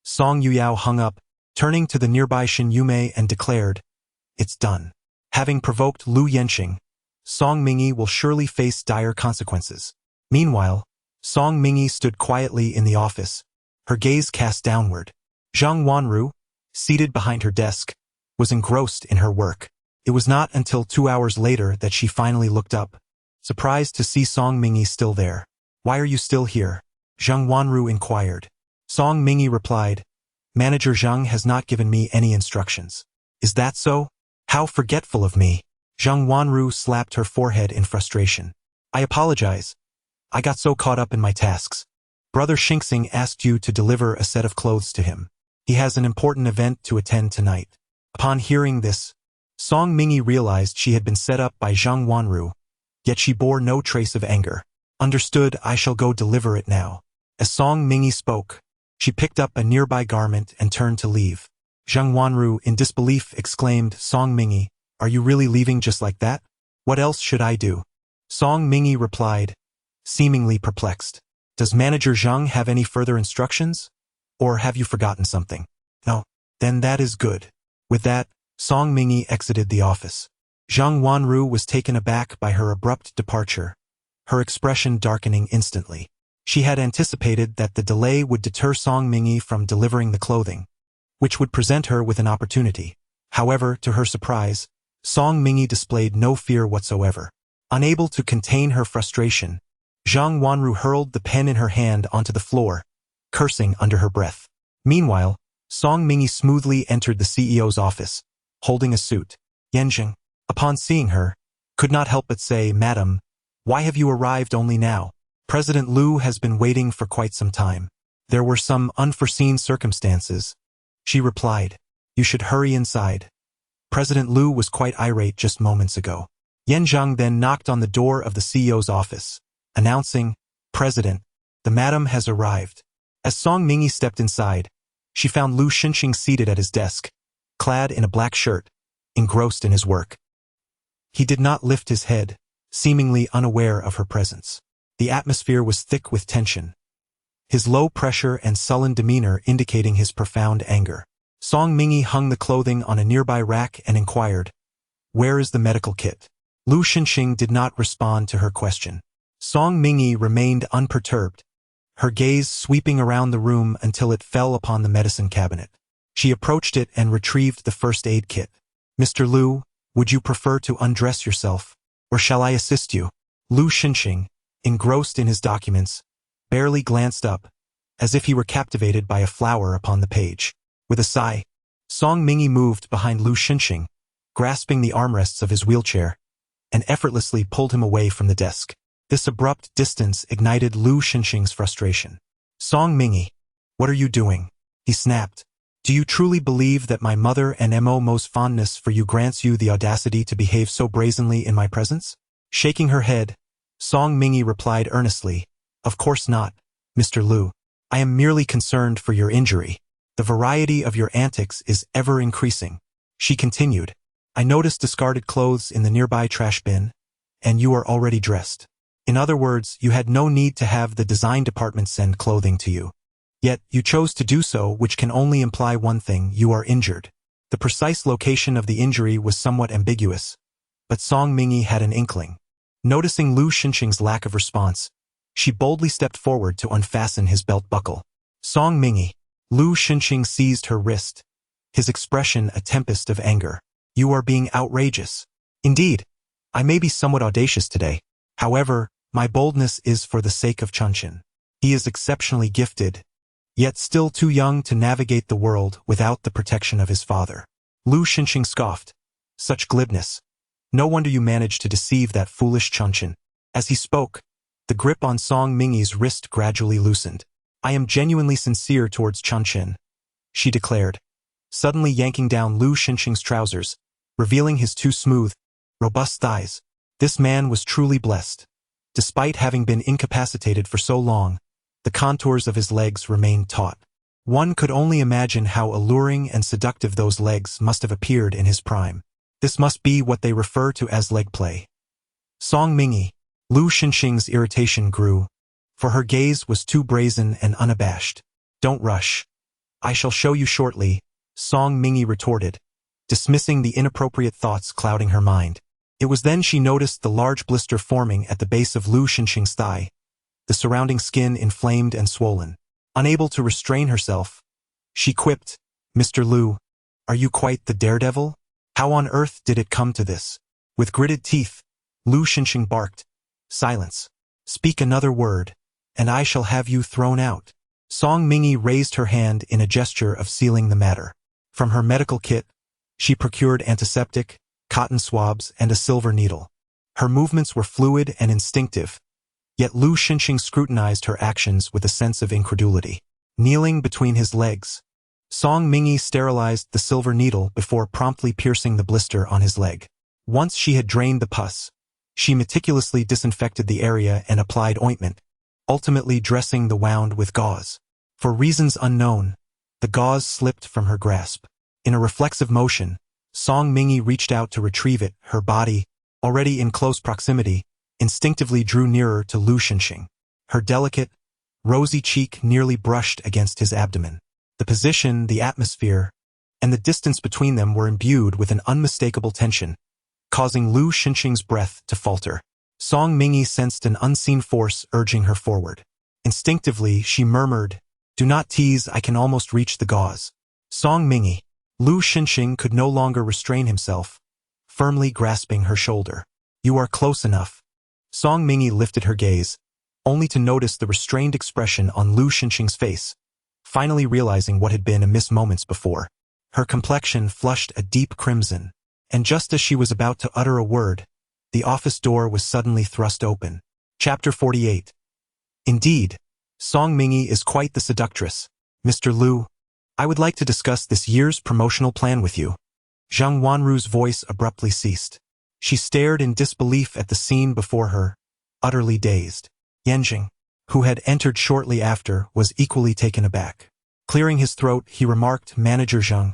Song Yuyao hung up, turning to the nearby Shin Yume and declared, "It's done." Having provoked Lu Yencheng, Song Mingyi will surely face dire consequences. Meanwhile, Song Mingyi stood quietly in the office, her gaze cast downward. Zhang Wanru, seated behind her desk, was engrossed in her work. It was not until 2 hours later that she finally looked up, surprised to see Song Mingyi still there. "Why are you still here?" Zhang Wanru inquired. Song Mingyi replied, "Manager Zhang has not given me any instructions." "Is that so? How forgetful of me." Zhang Wanru slapped her forehead in frustration. "I apologize. I got so caught up in my tasks. Brother Xingxing asked you to deliver a set of clothes to him. He has an important event to attend tonight." Upon hearing this, Song Mingyi realized she had been set up by Zhang Wanru, yet she bore no trace of anger. "Understood, I shall go deliver it now." As Song Mingyi spoke, she picked up a nearby garment and turned to leave. Zhang Wanru, in disbelief, exclaimed, "Song Mingyi, are you really leaving just like that? What else should I do?" Song Mingyi replied, seemingly perplexed, "Does Manager Zhang have any further instructions? Or have you forgotten something?" "No." "Then that is good." With that, Song Mingyi exited the office. Zhang Wanru was taken aback by her abrupt departure, her expression darkening instantly. She had anticipated that the delay would deter Song Mingyi from delivering the clothing, which would present her with an opportunity. However, to her surprise, Song Mingyi displayed no fear whatsoever. Unable to contain her frustration, Zhang Wanru hurled the pen in her hand onto the floor, cursing under her breath. Meanwhile, Song Mingy smoothly entered the CEO's office, holding a suit. Yanjing, upon seeing her, could not help but say, "Madam, why have you arrived only now? President Liu has been waiting for quite some time. There were some unforeseen circumstances." She replied, "You should hurry inside. President Liu was quite irate just moments ago." Yan Zhang then knocked on the door of the CEO's office, announcing, "President, the madam has arrived." As Song Mingy stepped inside, she found Lu Xinxing seated at his desk, clad in a black shirt, engrossed in his work. He did not lift his head, seemingly unaware of her presence. The atmosphere was thick with tension, his low pressure and sullen demeanor indicating his profound anger. Song Mingy hung the clothing on a nearby rack and inquired, "Where is the medical kit?" Lu Xinxing did not respond to her question. Song Mingy remained unperturbed, her gaze sweeping around the room until it fell upon the medicine cabinet. She approached it and retrieved the first aid kit. "Mr. Liu, would you prefer to undress yourself, or shall I assist you?" Lu Xinxing, engrossed in his documents, barely glanced up, as if he were captivated by a flower upon the page. With a sigh, Song Mingy moved behind Lu Xinxing, grasping the armrests of his wheelchair, and effortlessly pulled him away from the desk. This abrupt distance ignited Lu Xinxing's frustration. "Song Mingy, what are you doing?" he snapped. "Do you truly believe that my mother and Mo's fondness for you grants you the audacity to behave so brazenly in my presence?" Shaking her head, Song Mingy replied earnestly, "Of course not, Mr. Liu. I am merely concerned for your injury. The variety of your antics is ever increasing." She continued, "I noticed discarded clothes in the nearby trash bin, and you are already dressed. In other words, you had no need to have the design department send clothing to you. Yet, you chose to do so, which can only imply one thing: you are injured." The precise location of the injury was somewhat ambiguous, but Song Mingy had an inkling. Noticing Lu Xinxing's lack of response, she boldly stepped forward to unfasten his belt buckle. "Song Mingy." Lu Xinxing seized her wrist, his expression a tempest of anger. "You are being outrageous. Indeed, I may be somewhat audacious today. However, my boldness is for the sake of Chunqin. He is exceptionally gifted, yet still too young to navigate the world without the protection of his father." Lu Xinxing scoffed. "Such glibness. No wonder you managed to deceive that foolish Chunqin." As he spoke, the grip on Song Mingy's wrist gradually loosened. "I am genuinely sincere towards Chunqin," she declared, suddenly yanking down Lu Xinxing's trousers, revealing his two smooth, robust thighs. This man was truly blessed. Despite having been incapacitated for so long, the contours of his legs remained taut. One could only imagine how alluring and seductive those legs must have appeared in his prime. This must be what they refer to as leg play. Song Mingy. Lu Xinxing's irritation grew, for her gaze was too brazen and unabashed. "Don't rush. I shall show you shortly," Song Mingy retorted, dismissing the inappropriate thoughts clouding her mind. It was then she noticed the large blister forming at the base of Lu Xinxing's thigh, the surrounding skin inflamed and swollen. Unable to restrain herself, she quipped, "Mr. Liu, are you quite the daredevil? How on earth did it come to this?" With gritted teeth, Lu Xinxing barked, "Silence. Speak another word, and I shall have you thrown out." Song Mingy raised her hand in a gesture of sealing the matter. From her medical kit, she procured antiseptic, cotton swabs, and a silver needle. Her movements were fluid and instinctive, yet Lu Xinxing scrutinized her actions with a sense of incredulity. Kneeling between his legs, Song Mingy sterilized the silver needle before promptly piercing the blister on his leg. Once she had drained the pus, she meticulously disinfected the area and applied ointment, ultimately dressing the wound with gauze. For reasons unknown, the gauze slipped from her grasp. In a reflexive motion, Song Mingy reached out to retrieve it. Her body, already in close proximity, instinctively drew nearer to Lu Xinxing. Her delicate, rosy cheek nearly brushed against his abdomen. The position, the atmosphere, and the distance between them were imbued with an unmistakable tension, causing Lu Xinxing's breath to falter. Song Mingy sensed an unseen force urging her forward. Instinctively, she murmured, "Do not tease, I can almost reach the gauze." Song Mingy. Lu Xinxing could no longer restrain himself, firmly grasping her shoulder. "You are close enough." Song Mingy lifted her gaze, only to notice the restrained expression on Lu Xinxing's face, finally realizing what had been amiss moments before. Her complexion flushed a deep crimson, and just as she was about to utter a word, the office door was suddenly thrust open. Chapter 48. Indeed, Song Mingyi is quite the seductress. Mr. Lu, I would like to discuss this year's promotional plan with you. Zhang Wanru's voice abruptly ceased. She stared in disbelief at the scene before her, utterly dazed. Yanjing, who had entered shortly after, was equally taken aback. Clearing his throat, he remarked, Manager Zhang,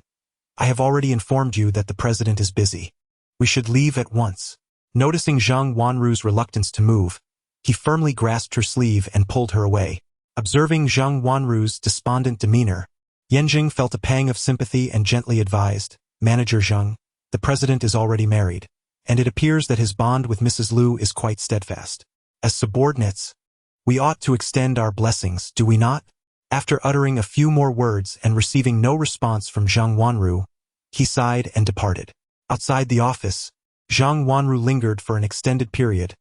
I have already informed you that the president is busy. We should leave at once. Noticing Zhang Wanru's reluctance to move, he firmly grasped her sleeve and pulled her away. Observing Zhang Wanru's despondent demeanor, Yanjing felt a pang of sympathy and gently advised, Manager Zhang, the president is already married, and it appears that his bond with Mrs. Lu is quite steadfast. As subordinates, we ought to extend our blessings, do we not? After uttering a few more words and receiving no response from Zhang Wanru, he sighed and departed. Outside the office, Zhang Wanru lingered for an extended period,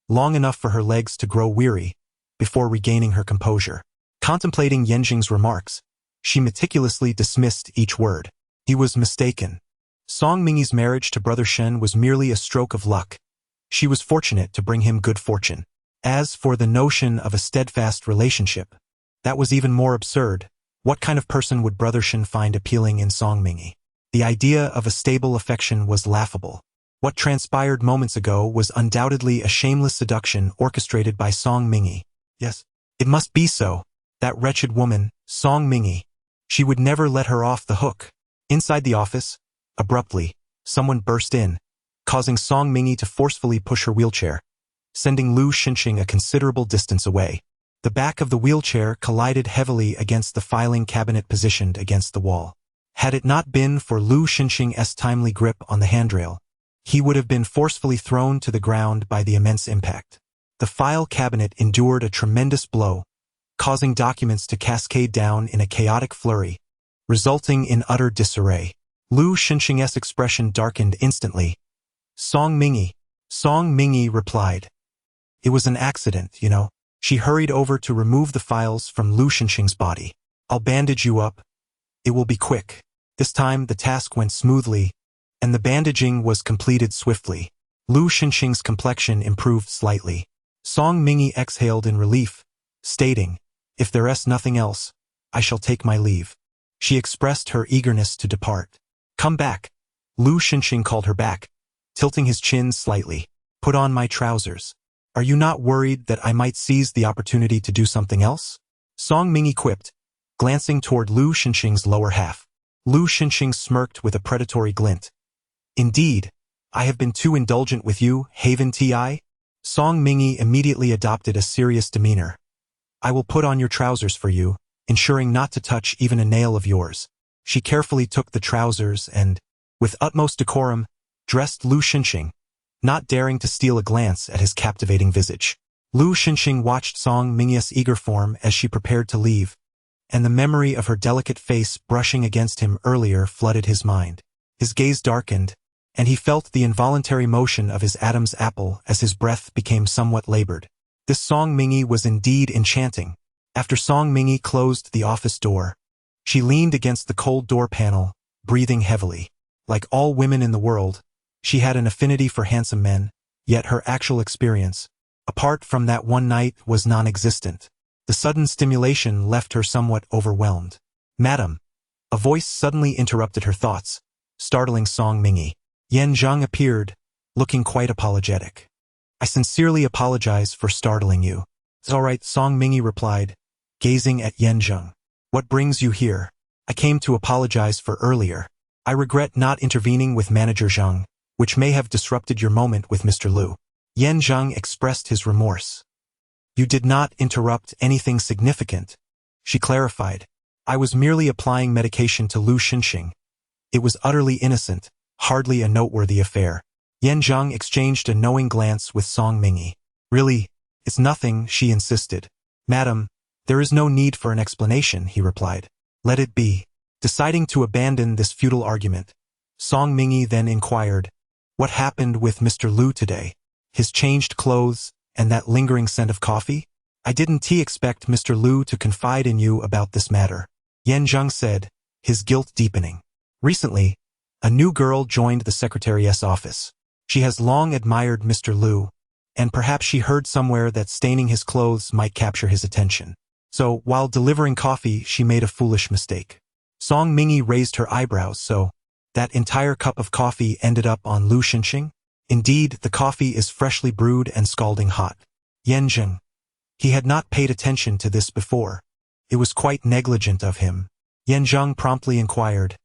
long enough for her legs to grow weary, before regaining her composure. Contemplating Yanjing's remarks, she meticulously dismissed each word. He was mistaken. Song Mingyi's marriage to Brother Shen was merely a stroke of luck. She was fortunate to bring him good fortune. As for the notion of a steadfast relationship, that was even more absurd. What kind of person would Brother Shen find appealing in Song Mingyi? The idea of a stable affection was laughable. What transpired moments ago was undoubtedly a shameless seduction orchestrated by Song Mingyi. Yes, it must be so. That wretched woman, Song Mingyi. She would never let her off the hook. Inside the office, abruptly, someone burst in, causing Song Mingyi to forcefully push her wheelchair, sending Lu Xinxing a considerable distance away. The back of the wheelchair collided heavily against the filing cabinet positioned against the wall. Had it not been for Lu Xinxing's timely grip on the handrail, he would have been forcefully thrown to the ground by the immense impact. The file cabinet endured a tremendous blow, causing documents to cascade down in a chaotic flurry, resulting in utter disarray. Lu Xinxing's expression darkened instantly. Song Mingyi replied. It was an accident, you know. She hurried over to remove the files from Lu Xinxing's body. I'll bandage you up. It will be quick. This time the task went smoothly, and the bandaging was completed swiftly. Lu Xinxing's complexion improved slightly. Song Mingyi exhaled in relief, stating, If there's nothing else, I shall take my leave. She expressed her eagerness to depart. Come back. Lu Xinxing called her back, tilting his chin slightly. Put on my trousers. Are you not worried that I might seize the opportunity to do something else? Song Mingyi quipped, glancing toward Lu Xinxing's lower half. Lu Xinxing smirked with a predatory glint. Indeed, I have been too indulgent with you, Haven Ti? Song Mingyi immediately adopted a serious demeanor. I will put on your trousers for you, ensuring not to touch even a nail of yours. She carefully took the trousers and, with utmost decorum, dressed Lu Xinxing, not daring to steal a glance at his captivating visage. Lu Xinxing watched Song Mingyi's eager form as she prepared to leave, and the memory of her delicate face brushing against him earlier flooded his mind. His gaze darkened, and he felt the involuntary motion of his Adam's apple as his breath became somewhat labored. This Song Mingyi was indeed enchanting. After Song Mingyi closed the office door, she leaned against the cold door panel, breathing heavily. Like all women in the world, she had an affinity for handsome men, yet her actual experience, apart from that one night, was non-existent. The sudden stimulation left her somewhat overwhelmed. Madam, a voice suddenly interrupted her thoughts, startling Song Mingyi. Yan Zhang appeared, looking quite apologetic. I sincerely apologize for startling you. It's all right, Song Mingyi replied, gazing at Yan Zhang. What brings you here? I came to apologize for earlier. I regret not intervening with Manager Zhang, which may have disrupted your moment with Mr. Lu. Yan Zhang expressed his remorse. You did not interrupt anything significant, she clarified. I was merely applying medication to Lu Xinxing. It was utterly innocent, hardly a noteworthy affair. Yan Zhang exchanged a knowing glance with Song Mingyi. Really, it's nothing, she insisted. Madam, there is no need for an explanation, he replied. Let it be. Deciding to abandon this futile argument, Song Mingyi then inquired, what happened with Mr. Lu today? His changed clothes, and that lingering scent of coffee? I didn't expect Mr. Liu to confide in you about this matter, Yan Zheng said, his guilt deepening. Recently, a new girl joined the secretary's office. She has long admired Mr. Liu, and perhaps she heard somewhere that staining his clothes might capture his attention. So, while delivering coffee, she made a foolish mistake. Song Mingyi raised her eyebrows. So, that entire cup of coffee ended up on Lu Xinxing? Indeed, the coffee is freshly brewed and scalding hot. Yan Zheng. He had not paid attention to this before. It was quite negligent of him. Yan Zheng promptly inquired,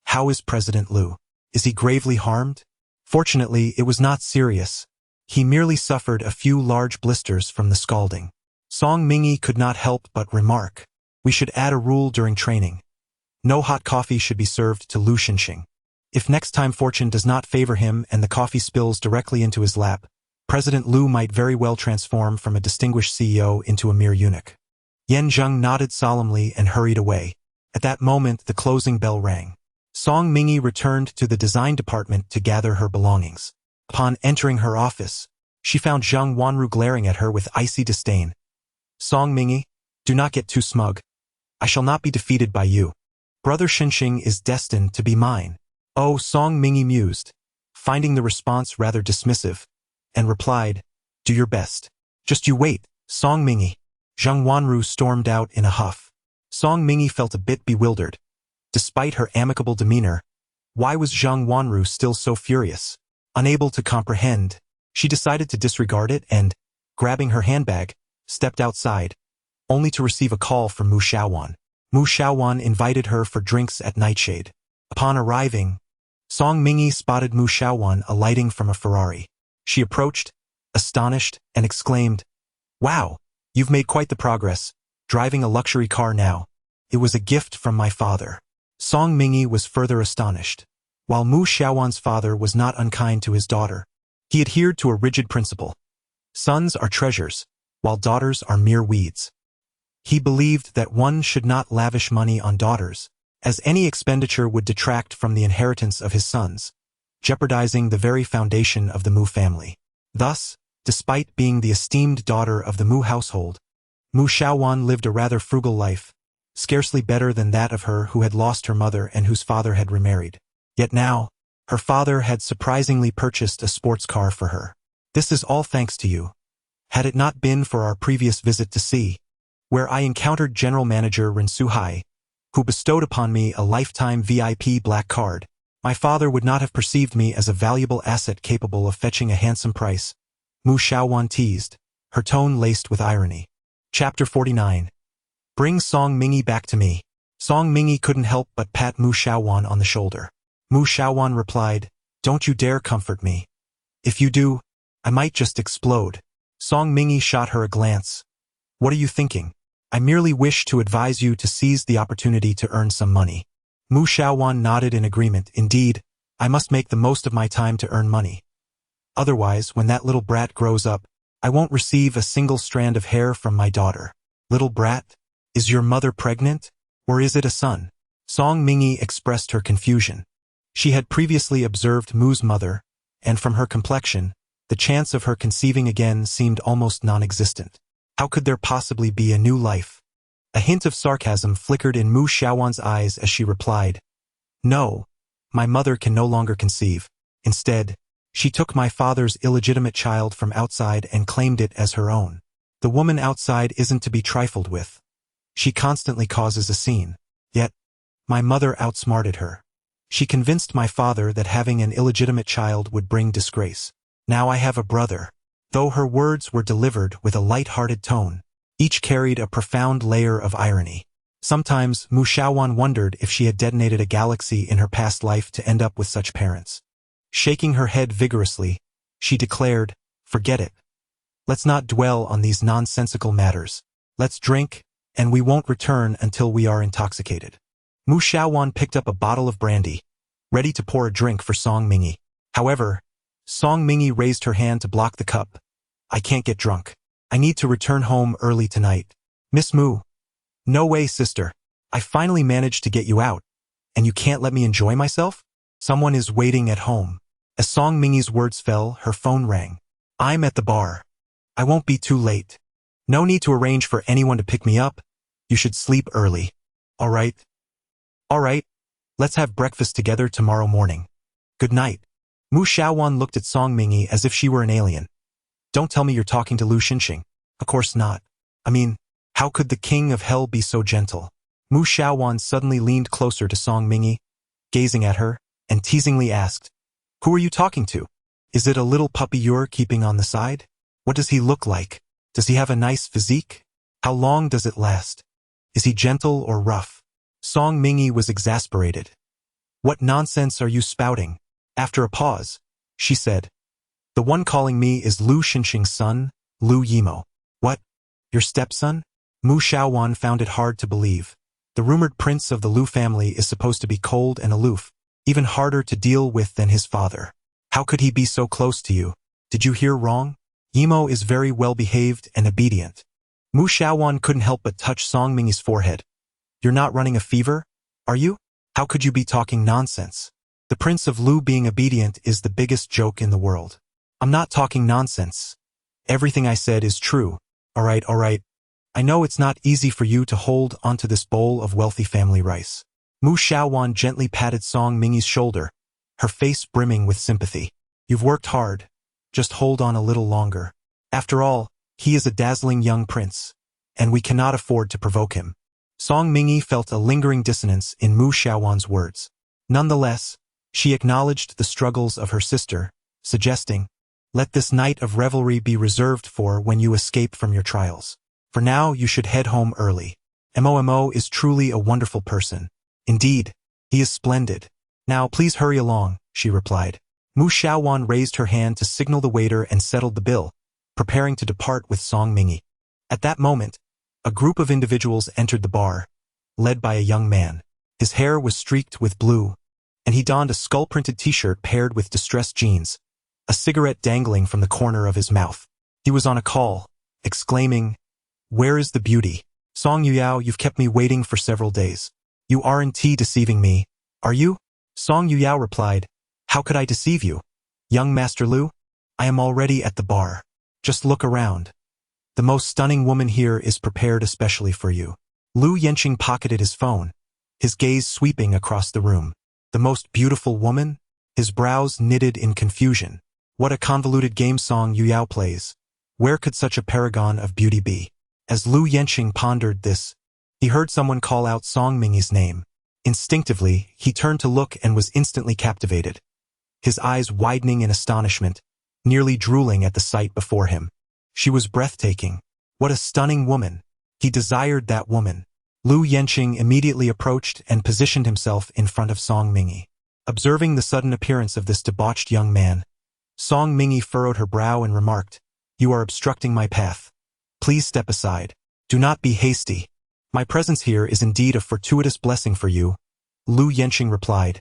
"How is President Liu? Is he gravely harmed?" Fortunately, it was not serious. He merely suffered a few large blisters from the scalding. Song Mingyi could not help but remark, "We should add a rule during training. No hot coffee should be served to Lu Xinxing. If next time fortune does not favor him and the coffee spills directly into his lap, President Liu might very well transform from a distinguished CEO into a mere eunuch." Yan Zheng nodded solemnly and hurried away. At that moment, the closing bell rang. Song Mingyi returned to the design department to gather her belongings. Upon entering her office, she found Zheng Wanru glaring at her with icy disdain. "Song Mingyi, do not get too smug. I shall not be defeated by you. Brother Xinxing is destined to be mine." "Oh," Song Mingyi mused, finding the response rather dismissive, and replied, "Do your best. Just you wait, Song Mingyi." Zheng Wanru stormed out in a huff. Song Mingyi felt a bit bewildered. Despite her amicable demeanor, why was Zheng Wanru still so furious? Unable to comprehend, she decided to disregard it and, grabbing her handbag, stepped outside, only to receive a call from Mu Xiaowan. Mu Xiaowan invited her for drinks at Nightshade. Upon arriving, Song Mingyi spotted Mu Xiaowan alighting from a Ferrari. She approached, astonished, and exclaimed, "Wow, you've made quite the progress, driving a luxury car now. It was a gift from my father." Song Mingyi was further astonished. While Mu Xiaowan's father was not unkind to his daughter, he adhered to a rigid principle. Sons are treasures, while daughters are mere weeds. He believed that one should not lavish money on daughters, as any expenditure would detract from the inheritance of his sons, jeopardizing the very foundation of the Mu family. Thus, despite being the esteemed daughter of the Mu household, Mu Xiaowan lived a rather frugal life, scarcely better than that of her who had lost her mother and whose father had remarried. Yet now, her father had surprisingly purchased a sports car for her. "This is all thanks to you. Had it not been for our previous visit to sea, where I encountered General Manager Ren Suhai, who bestowed upon me a lifetime VIP black card, my father would not have perceived me as a valuable asset capable of fetching a handsome price," Mu Xiaowan teased, her tone laced with irony. Chapter 49. Bring Song Mingyi back to me. Song Mingyi couldn't help but pat Mu Xiaowan on the shoulder. Mu Xiaowan replied, "Don't you dare comfort me. If you do, I might just explode." Song Mingyi shot her a glance. "What are you thinking? I merely wish to advise you to seize the opportunity to earn some money." Mu Xiaowan nodded in agreement. "Indeed, I must make the most of my time to earn money. Otherwise, when that little brat grows up, I won't receive a single strand of hair from my daughter." "Little brat? Is your mother pregnant? Or is it a son?" Song Mingyi expressed her confusion. She had previously observed Mu's mother, and from her complexion, the chance of her conceiving again seemed almost non-existent. How could there possibly be a new life? A hint of sarcasm flickered in Mu Xiaowan's eyes as she replied, "No, my mother can no longer conceive. Instead, she took my father's illegitimate child from outside and claimed it as her own. The woman outside isn't to be trifled with. She constantly causes a scene. Yet, my mother outsmarted her. She convinced my father that having an illegitimate child would bring disgrace. Now I have a brother." Though her words were delivered with a light-hearted tone, each carried a profound layer of irony. Sometimes Mu Xiaowan wondered if she had detonated a galaxy in her past life to end up with such parents. Shaking her head vigorously, she declared, "Forget it. Let's not dwell on these nonsensical matters. Let's drink, and we won't return until we are intoxicated." Mu Xiaowan picked up a bottle of brandy, ready to pour a drink for Song Mingyi. However, Song Mingyi raised her hand to block the cup. "I can't get drunk. I need to return home early tonight." "Miss Mu." "No way, sister. I finally managed to get you out, and you can't let me enjoy myself? Someone is waiting at home." As Song Mingyi's words fell, her phone rang. "I'm at the bar. I won't be too late." No need to arrange for anyone to pick me up. You should sleep early. All right. All right. Let's have breakfast together tomorrow morning. Good night. Mu Xiaowan looked at Song Mingyi as if she were an alien. Don't tell me you're talking to Lu Xinxing. Of course not. I mean, how could the king of hell be so gentle? Mu Xiaowan suddenly leaned closer to Song Mingyi, gazing at her, and teasingly asked, Who are you talking to? Is it a little puppy you're keeping on the side? What does he look like? Does he have a nice physique? How long does it last? Is he gentle or rough? Song Mingyi was exasperated. What nonsense are you spouting? After a pause, she said, The one calling me is Lu Xinxing's son, Lu Yimo. What? Your stepson? Mu Xiaowan found it hard to believe. The rumored prince of the Lu family is supposed to be cold and aloof, even harder to deal with than his father. How could he be so close to you? Did you hear wrong? Yimo is very well-behaved and obedient. Mu Xiaowan couldn't help but touch Song Mingyi's forehead. You're not running a fever, are you? How could you be talking nonsense? The Prince of Lu being obedient is the biggest joke in the world. I'm not talking nonsense. Everything I said is true. All right. I know it's not easy for you to hold onto this bowl of wealthy family rice. Mu Xiaowan gently patted Song Mingyi's shoulder, her face brimming with sympathy. You've worked hard. Just hold on a little longer. After all, he is a dazzling young prince, and we cannot afford to provoke him. Song Mingyi felt a lingering dissonance in Mu Xiaowan's words. Nonetheless, she acknowledged the struggles of her sister, suggesting, Let this night of revelry be reserved for when you escape from your trials. For now, you should head home early. Mo is truly a wonderful person. Indeed, he is splendid. Now, please hurry along, she replied. Mu Xiaowan raised her hand to signal the waiter and settled the bill, preparing to depart with Song Mingyi. At that moment, a group of individuals entered the bar, led by a young man. His hair was streaked with blue, and he donned a skull-printed t-shirt paired with distressed jeans, a cigarette dangling from the corner of his mouth. He was on a call, exclaiming, Where is the beauty? Song Yuyao, you've kept me waiting for several days. You aren't deceiving me, are you? Song Yuyao replied, How could I deceive you? Young Master Lu, I am already at the bar. Just look around. The most stunning woman here is prepared especially for you. Lu Yanqing pocketed his phone, his gaze sweeping across the room. The most beautiful woman? His brows knitted in confusion. What a convoluted game Song Yuyao plays. Where could such a paragon of beauty be? As Lu Yanqing pondered this, he heard someone call out Song Mingyi's name. Instinctively, he turned to look and was instantly captivated, his eyes widening in astonishment, nearly drooling at the sight before him. She was breathtaking. What a stunning woman. He desired that woman. Lu Yanqing immediately approached and positioned himself in front of Song Mingyi. Observing the sudden appearance of this debauched young man, Song Mingyi furrowed her brow and remarked, You are obstructing my path. Please step aside. Do not be hasty. My presence here is indeed a fortuitous blessing for you, Lu Yanqing replied,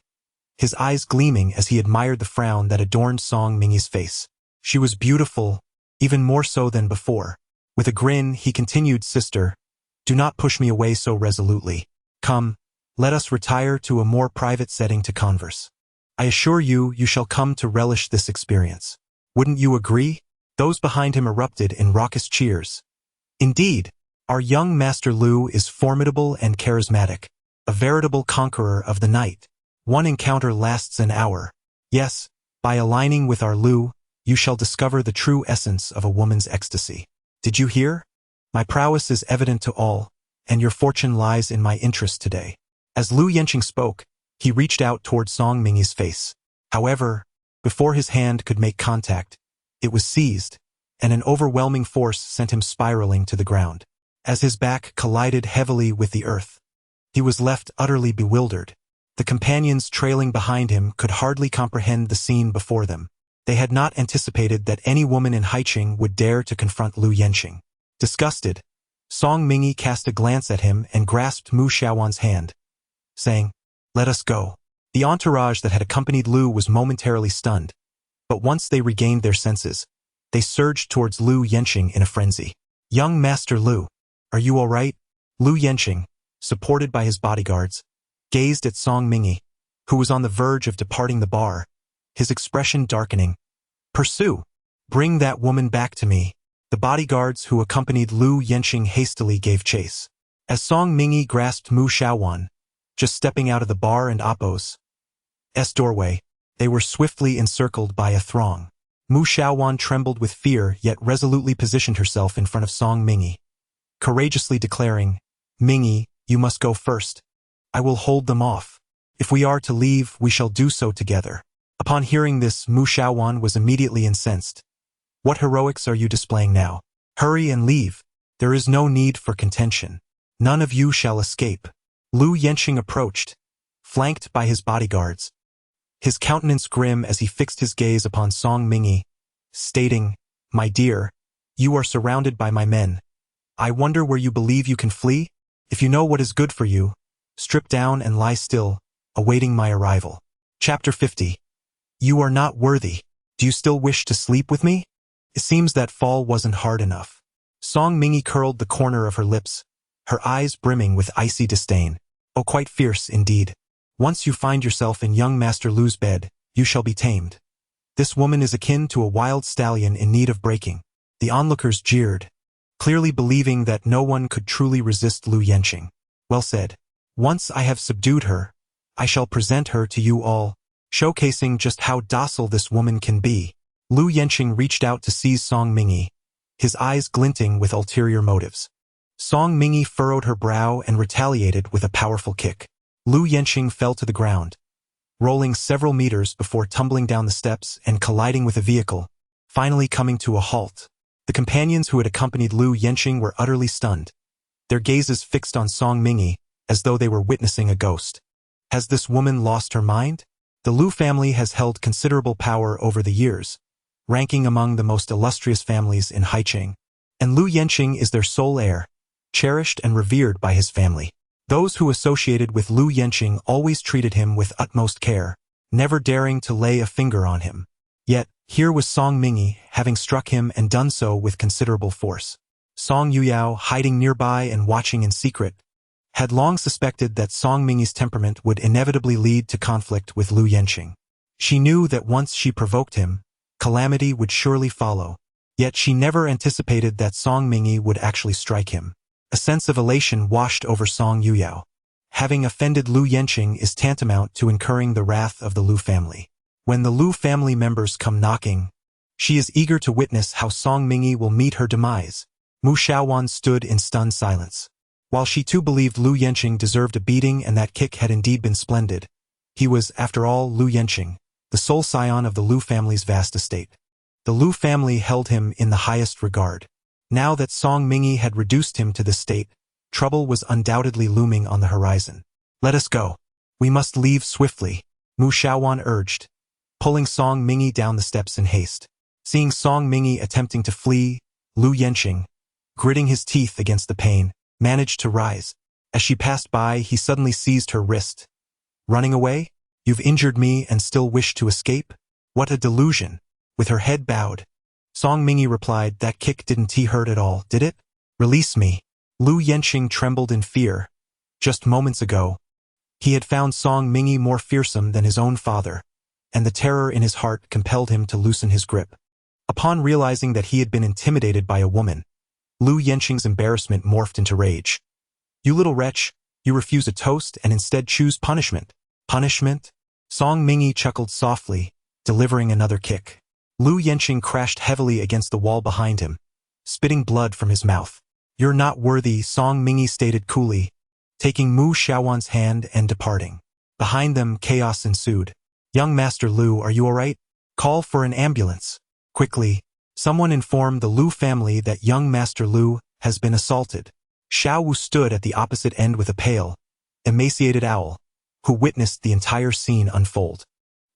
his eyes gleaming as he admired the frown that adorned Song Mingyi's face. She was beautiful, even more so than before. With a grin, he continued, Sister, do not push me away so resolutely. Come, let us retire to a more private setting to converse. I assure you, you shall come to relish this experience. Wouldn't you agree? Those behind him erupted in raucous cheers. Indeed, our young Master Lu is formidable and charismatic, a veritable conqueror of the night. One encounter lasts an hour. Yes, by aligning with our Lu, you shall discover the true essence of a woman's ecstasy. Did you hear? My prowess is evident to all, and your fortune lies in my interest today. As Lu Yanqing spoke, he reached out toward Song Mingyi's face. However, before his hand could make contact, it was seized, and an overwhelming force sent him spiraling to the ground. As his back collided heavily with the earth, he was left utterly bewildered. The companions trailing behind him could hardly comprehend the scene before them. They had not anticipated that any woman in Haiqing would dare to confront Lu Yanqing. Disgusted, Song Mingyi cast a glance at him and grasped Mu Xiaowan's hand, saying, Let us go. The entourage that had accompanied Lu was momentarily stunned, but once they regained their senses, they surged towards Lu Yanqing in a frenzy. Young Master Lu, are you all right? Lu Yanqing, supported by his bodyguards, gazed at Song Mingyi, who was on the verge of departing the bar, his expression darkening. Pursue! Bring that woman back to me. The bodyguards who accompanied Lu Yenqing hastily gave chase. As Song Mingyi grasped Mu Xiaowan, just stepping out of the bar and Oppo's doorway, they were swiftly encircled by a throng. Mu Xiaowan trembled with fear yet resolutely positioned herself in front of Song Mingyi, courageously declaring, "Mingyi, you must go first. I will hold them off. If we are to leave, we shall do so together." Upon hearing this, Mu Xiaowan was immediately incensed. "What heroics are you displaying now? Hurry and leave. There is no need for contention. None of you shall escape." Lu Yenqing approached, flanked by his bodyguards, his countenance grim as he fixed his gaze upon Song Mingyi, stating, "My dear, you are surrounded by my men. I wonder where you believe you can flee? If you know what is good for you, strip down and lie still, awaiting my arrival." Chapter 50. You are not worthy. Do you still wish to sleep with me? It seems that fall wasn't hard enough. Song Mingyi curled the corner of her lips, her eyes brimming with icy disdain. Oh, quite fierce indeed. Once you find yourself in young Master Lu's bed, you shall be tamed. This woman is akin to a wild stallion in need of breaking. The onlookers jeered, clearly believing that no one could truly resist Lu Yenqing. Well said. Once I have subdued her, I shall present her to you all, showcasing just how docile this woman can be. Lu Yenqing reached out to seize Song Mingyi, his eyes glinting with ulterior motives. Song Mingyi furrowed her brow and retaliated with a powerful kick. Lu Yenqing fell to the ground, rolling several meters before tumbling down the steps and colliding with a vehicle, finally coming to a halt. The companions who had accompanied Lu Yenqing were utterly stunned, their gazes fixed on Song Mingyi as though they were witnessing a ghost. Has this woman lost her mind? The Lu family has held considerable power over the years, ranking among the most illustrious families in Haicheng, and Lu Yenqing is their sole heir, cherished and revered by his family. Those who associated with Lu Yenqing always treated him with utmost care, never daring to lay a finger on him. Yet, here was Song Mingyi, having struck him and done so with considerable force. Song Yuyao, hiding nearby and watching in secret, had long suspected that Song Mingyi's temperament would inevitably lead to conflict with Lu Yenqing. She knew that once she provoked him, calamity would surely follow, yet she never anticipated that Song Mingyi would actually strike him. A sense of elation washed over Song Yuyao. Having offended Lu Yenqing is tantamount to incurring the wrath of the Lu family. When the Lu family members come knocking, she is eager to witness how Song Mingyi will meet her demise. Mu Xiaowan stood in stunned silence. While she too believed Lu Yenqing deserved a beating and that kick had indeed been splendid, he was, after all, Lu Yenqing, the sole scion of the Lu family's vast estate. The Lu family held him in the highest regard. Now that Song Mingyi had reduced him to this state, trouble was undoubtedly looming on the horizon. "Let us go. We must leave swiftly," Mu Xiaowan urged, pulling Song Mingyi down the steps in haste. Seeing Song Mingyi attempting to flee, Lu Yenqing, gritting his teeth against the pain, managed to rise. As she passed by, he suddenly seized her wrist. "Running away? You've injured me and still wish to escape? What a delusion!" With her head bowed, Song Mingyi replied, "That kick didn't hurt at all, did it? Release me." Lu Yenqing trembled in fear. Just moments ago, he had found Song Mingyi more fearsome than his own father, and the terror in his heart compelled him to loosen his grip. Upon realizing that he had been intimidated by a woman, Lu Yenqing's embarrassment morphed into rage. "You little wretch, you refuse a toast and instead choose punishment." "Punishment?" Song Mingyi chuckled softly, delivering another kick. Lu Yenqing crashed heavily against the wall behind him, spitting blood from his mouth. "You're not worthy," Song Mingyi stated coolly, taking Mu Xiaowan's hand and departing. Behind them, chaos ensued. "Young Master Lu, are you all right? Call for an ambulance." Quickly, someone informed the Lu family that young Master Lu has been assaulted. Xiao Wu stood at the opposite end with a pale, emaciated owl, who witnessed the entire scene unfold.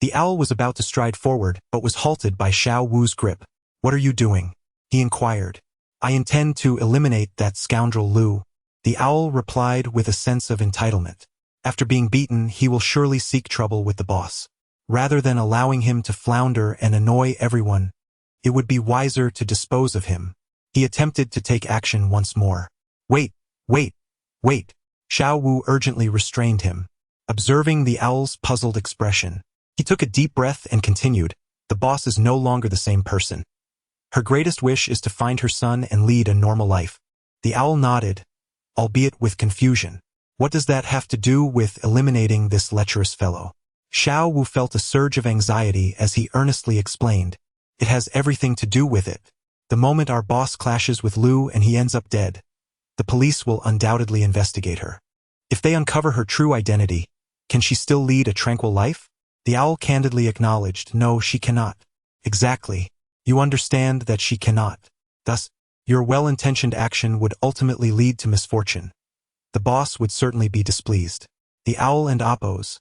The owl was about to stride forward, but was halted by Xiao Wu's grip. "What are you doing?" he inquired. "I intend to eliminate that scoundrel Lu," the owl replied with a sense of entitlement. "After being beaten, he will surely seek trouble with the boss. Rather than allowing him to flounder and annoy everyone, it would be wiser to dispose of him." He attempted to take action once more. Wait, wait. Xiao Wu urgently restrained him, observing the owl's puzzled expression. He took a deep breath and continued, "The boss is no longer the same person. Her greatest wish is to find her son and lead a normal life. The owl nodded, albeit with confusion. What does that have to do with eliminating this lecherous fellow? Xiao Wu felt a surge of anxiety as he earnestly explained. It has everything to do with it. The moment our boss clashes with Lu and he ends up dead, the police will undoubtedly investigate her. If they uncover her true identity, can she still lead a tranquil life? The owl candidly acknowledged, no, she cannot. Exactly. You understand that she cannot. Thus, your well-intentioned action would ultimately lead to misfortune. The boss would certainly be displeased. The owl and Appo's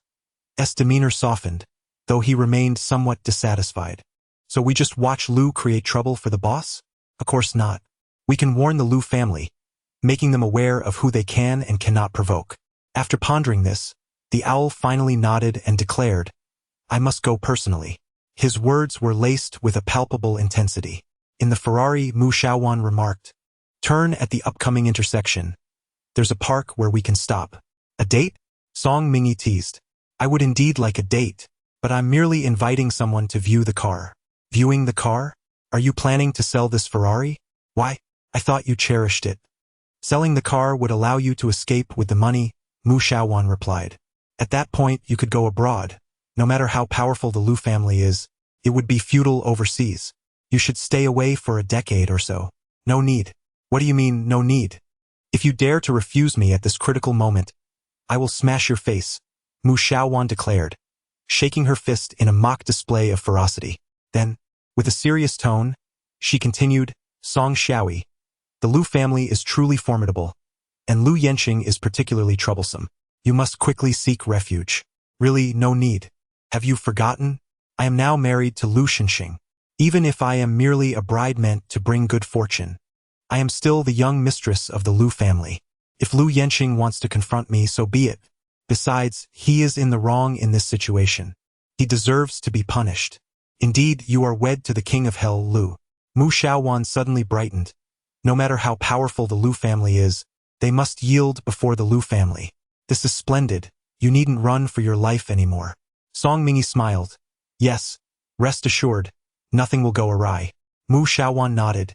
demeanor softened, though he remained somewhat dissatisfied. So we just watch Lu create trouble for the boss? Of course not. We can warn the Lu family, making them aware of who they can and cannot provoke. After pondering this, the owl finally nodded and declared, I must go personally. His words were laced with a palpable intensity. In the Ferrari, Mu Xiaowan remarked, turn at the upcoming intersection. There's a park where we can stop. A date? Song Mingyi teased. I would indeed like a date, but I'm merely inviting someone to view the car. Viewing the car? Are you planning to sell this Ferrari? Why, I thought you cherished it. Selling the car would allow you to escape with the money, Mu Xiaowan replied. At that point, you could go abroad. No matter how powerful the Lu family is, it would be feudal overseas. You should stay away for a decade or so. No need. What do you mean, no need? If you dare to refuse me at this critical moment, I will smash your face, Mu Xiaowan declared, shaking her fist in a mock display of ferocity. Then, with a serious tone, she continued, Song Xiaoyi, the Lu family is truly formidable, and Lu Yanqing is particularly troublesome. You must quickly seek refuge. Really, no need. Have you forgotten? I am now married to Lu Xinxing. Even if I am merely a bride meant to bring good fortune, I am still the young mistress of the Lu family. If Lu Yanqing wants to confront me, so be it. Besides, he is in the wrong in this situation. He deserves to be punished. Indeed, you are wed to the king of hell, Lu. Mu Xiaowan suddenly brightened. No matter how powerful the Lu family is, they must yield before the Lu family. This is splendid. You needn't run for your life anymore. Song Mingyi smiled. Yes, rest assured, nothing will go awry. Mu Xiaowan nodded,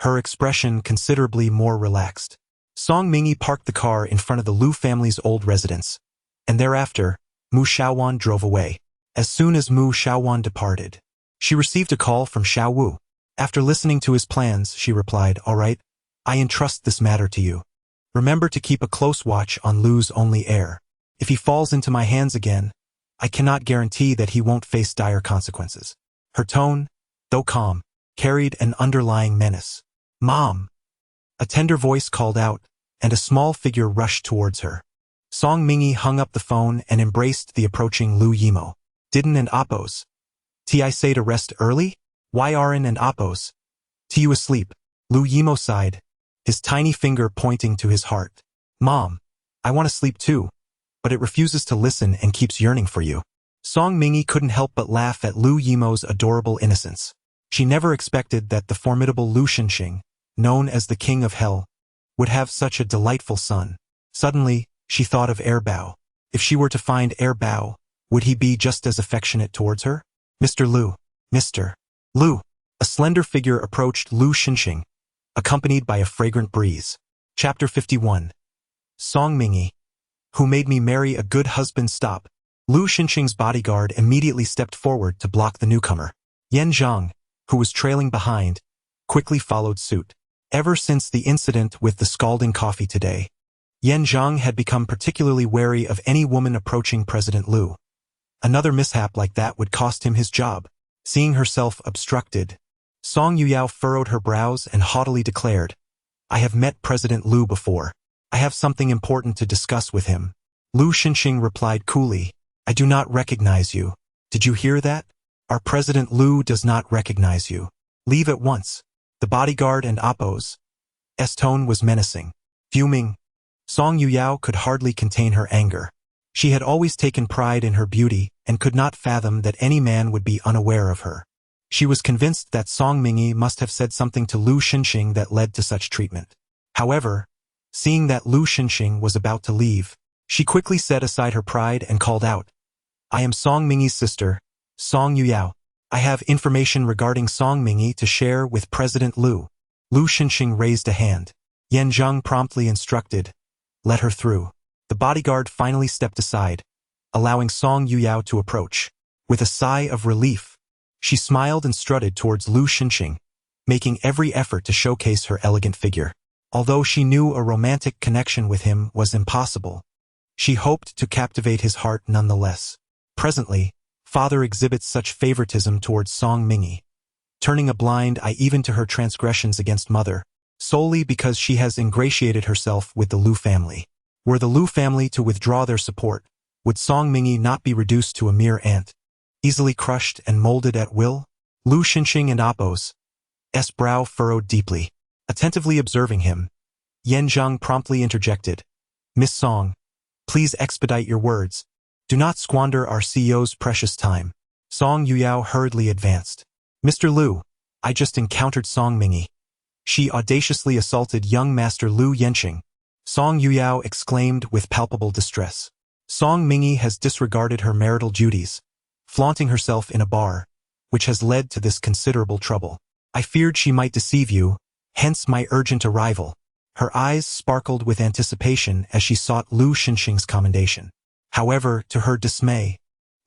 her expression considerably more relaxed. Song Mingyi parked the car in front of the Lu family's old residence, and thereafter, Mu Xiaowan drove away. As soon as Mu Xiaowan departed, she received a call from Xiao Wu. After listening to his plans, she replied, all right, I entrust this matter to you. Remember to keep a close watch on Lu's only heir. If he falls into my hands again, I cannot guarantee that he won't face dire consequences. Her tone, though calm, carried an underlying menace. Mom! A tender voice called out, and a small figure rushed towards her. Song Mingyi hung up the phone and embraced the approaching Lu Yimo. Didn't and Appo's. I say to rest early? Why aren't and Appo's? You asleep? Lu Yimo sighed, his tiny finger pointing to his heart. Mom, I want to sleep too, but it refuses to listen and keeps yearning for you. Song Mingyi couldn't help but laugh at Lu Yimo's adorable innocence. She never expected that the formidable Lu Xinxing, known as the King of Hell, would have such a delightful son. Suddenly, she thought of Heir Bao. If she were to find Heir Bao, would he be just as affectionate towards her? Mr. Lu. Mr. Lu. A slender figure approached Lu Xinxing, accompanied by a fragrant breeze. Chapter 51. Song Mingyi. Who made me marry a good husband? Stop. Lu Xinxing's bodyguard immediately stepped forward to block the newcomer. Yan Zhang, who was trailing behind, quickly followed suit. Ever since the incident with the scalding coffee today, Yan Zhang had become particularly wary of any woman approaching President Lu. Another mishap like that would cost him his job. Seeing herself obstructed, Song Yuyao furrowed her brows and haughtily declared, I have met President Lu before. I have something important to discuss with him. Lu Xinxing replied coolly, I do not recognize you. Did you hear that? Our President Lu does not recognize you. Leave at once. The bodyguard and Appo's tone was menacing. Fuming, Song Yuyao could hardly contain her anger. She had always taken pride in her beauty and could not fathom that any man would be unaware of her. She was convinced that Song Mingyi must have said something to Lu Xinxing that led to such treatment. However, seeing that Lu Xinxing was about to leave, she quickly set aside her pride and called out, I am Song Mingyi's sister, Song Yuyao. I have information regarding Song Mingyi to share with President Lu. Lu Xinxing raised a hand. Yan Zheng promptly instructed, "Let her through." The bodyguard finally stepped aside, allowing Song Yuyao to approach. With a sigh of relief, she smiled and strutted towards Lu Xinxing, making every effort to showcase her elegant figure. Although she knew a romantic connection with him was impossible, she hoped to captivate his heart nonetheless. Presently, father exhibits such favoritism towards Song Mingyi, turning a blind eye even to her transgressions against mother, solely because she has ingratiated herself with the Lu family. Were the Lu family to withdraw their support, would Song Mingyi not be reduced to a mere ant, easily crushed and molded at will? Lu Xinxing and Appo's brow furrowed deeply. Attentively observing him, Yan Zheng promptly interjected, "Miss Song, please expedite your words. Do not squander our CEO's precious time." Song Yuyao hurriedly advanced. "Mr. Lu, I just encountered Song Mingyi. She audaciously assaulted young Master Lu Yenqing." Song Yuyao exclaimed with palpable distress. "Song Mingyi has disregarded her marital duties, flaunting herself in a bar, which has led to this considerable trouble. I feared she might deceive you, hence my urgent arrival." Her eyes sparkled with anticipation as she sought Lu Xinxing's commendation. However, to her dismay,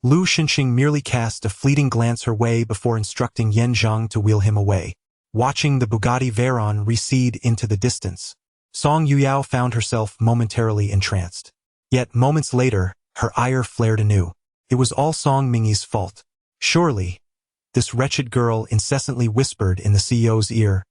Lu Xinxing merely cast a fleeting glance her way before instructing Yan Zheng to wheel him away. Watching the Bugatti Veyron recede into the distance, Song Yuyao found herself momentarily entranced. Yet moments later, her ire flared anew. It was all Song Mingyi's fault. Surely, this wretched girl incessantly whispered in the CEO's ear,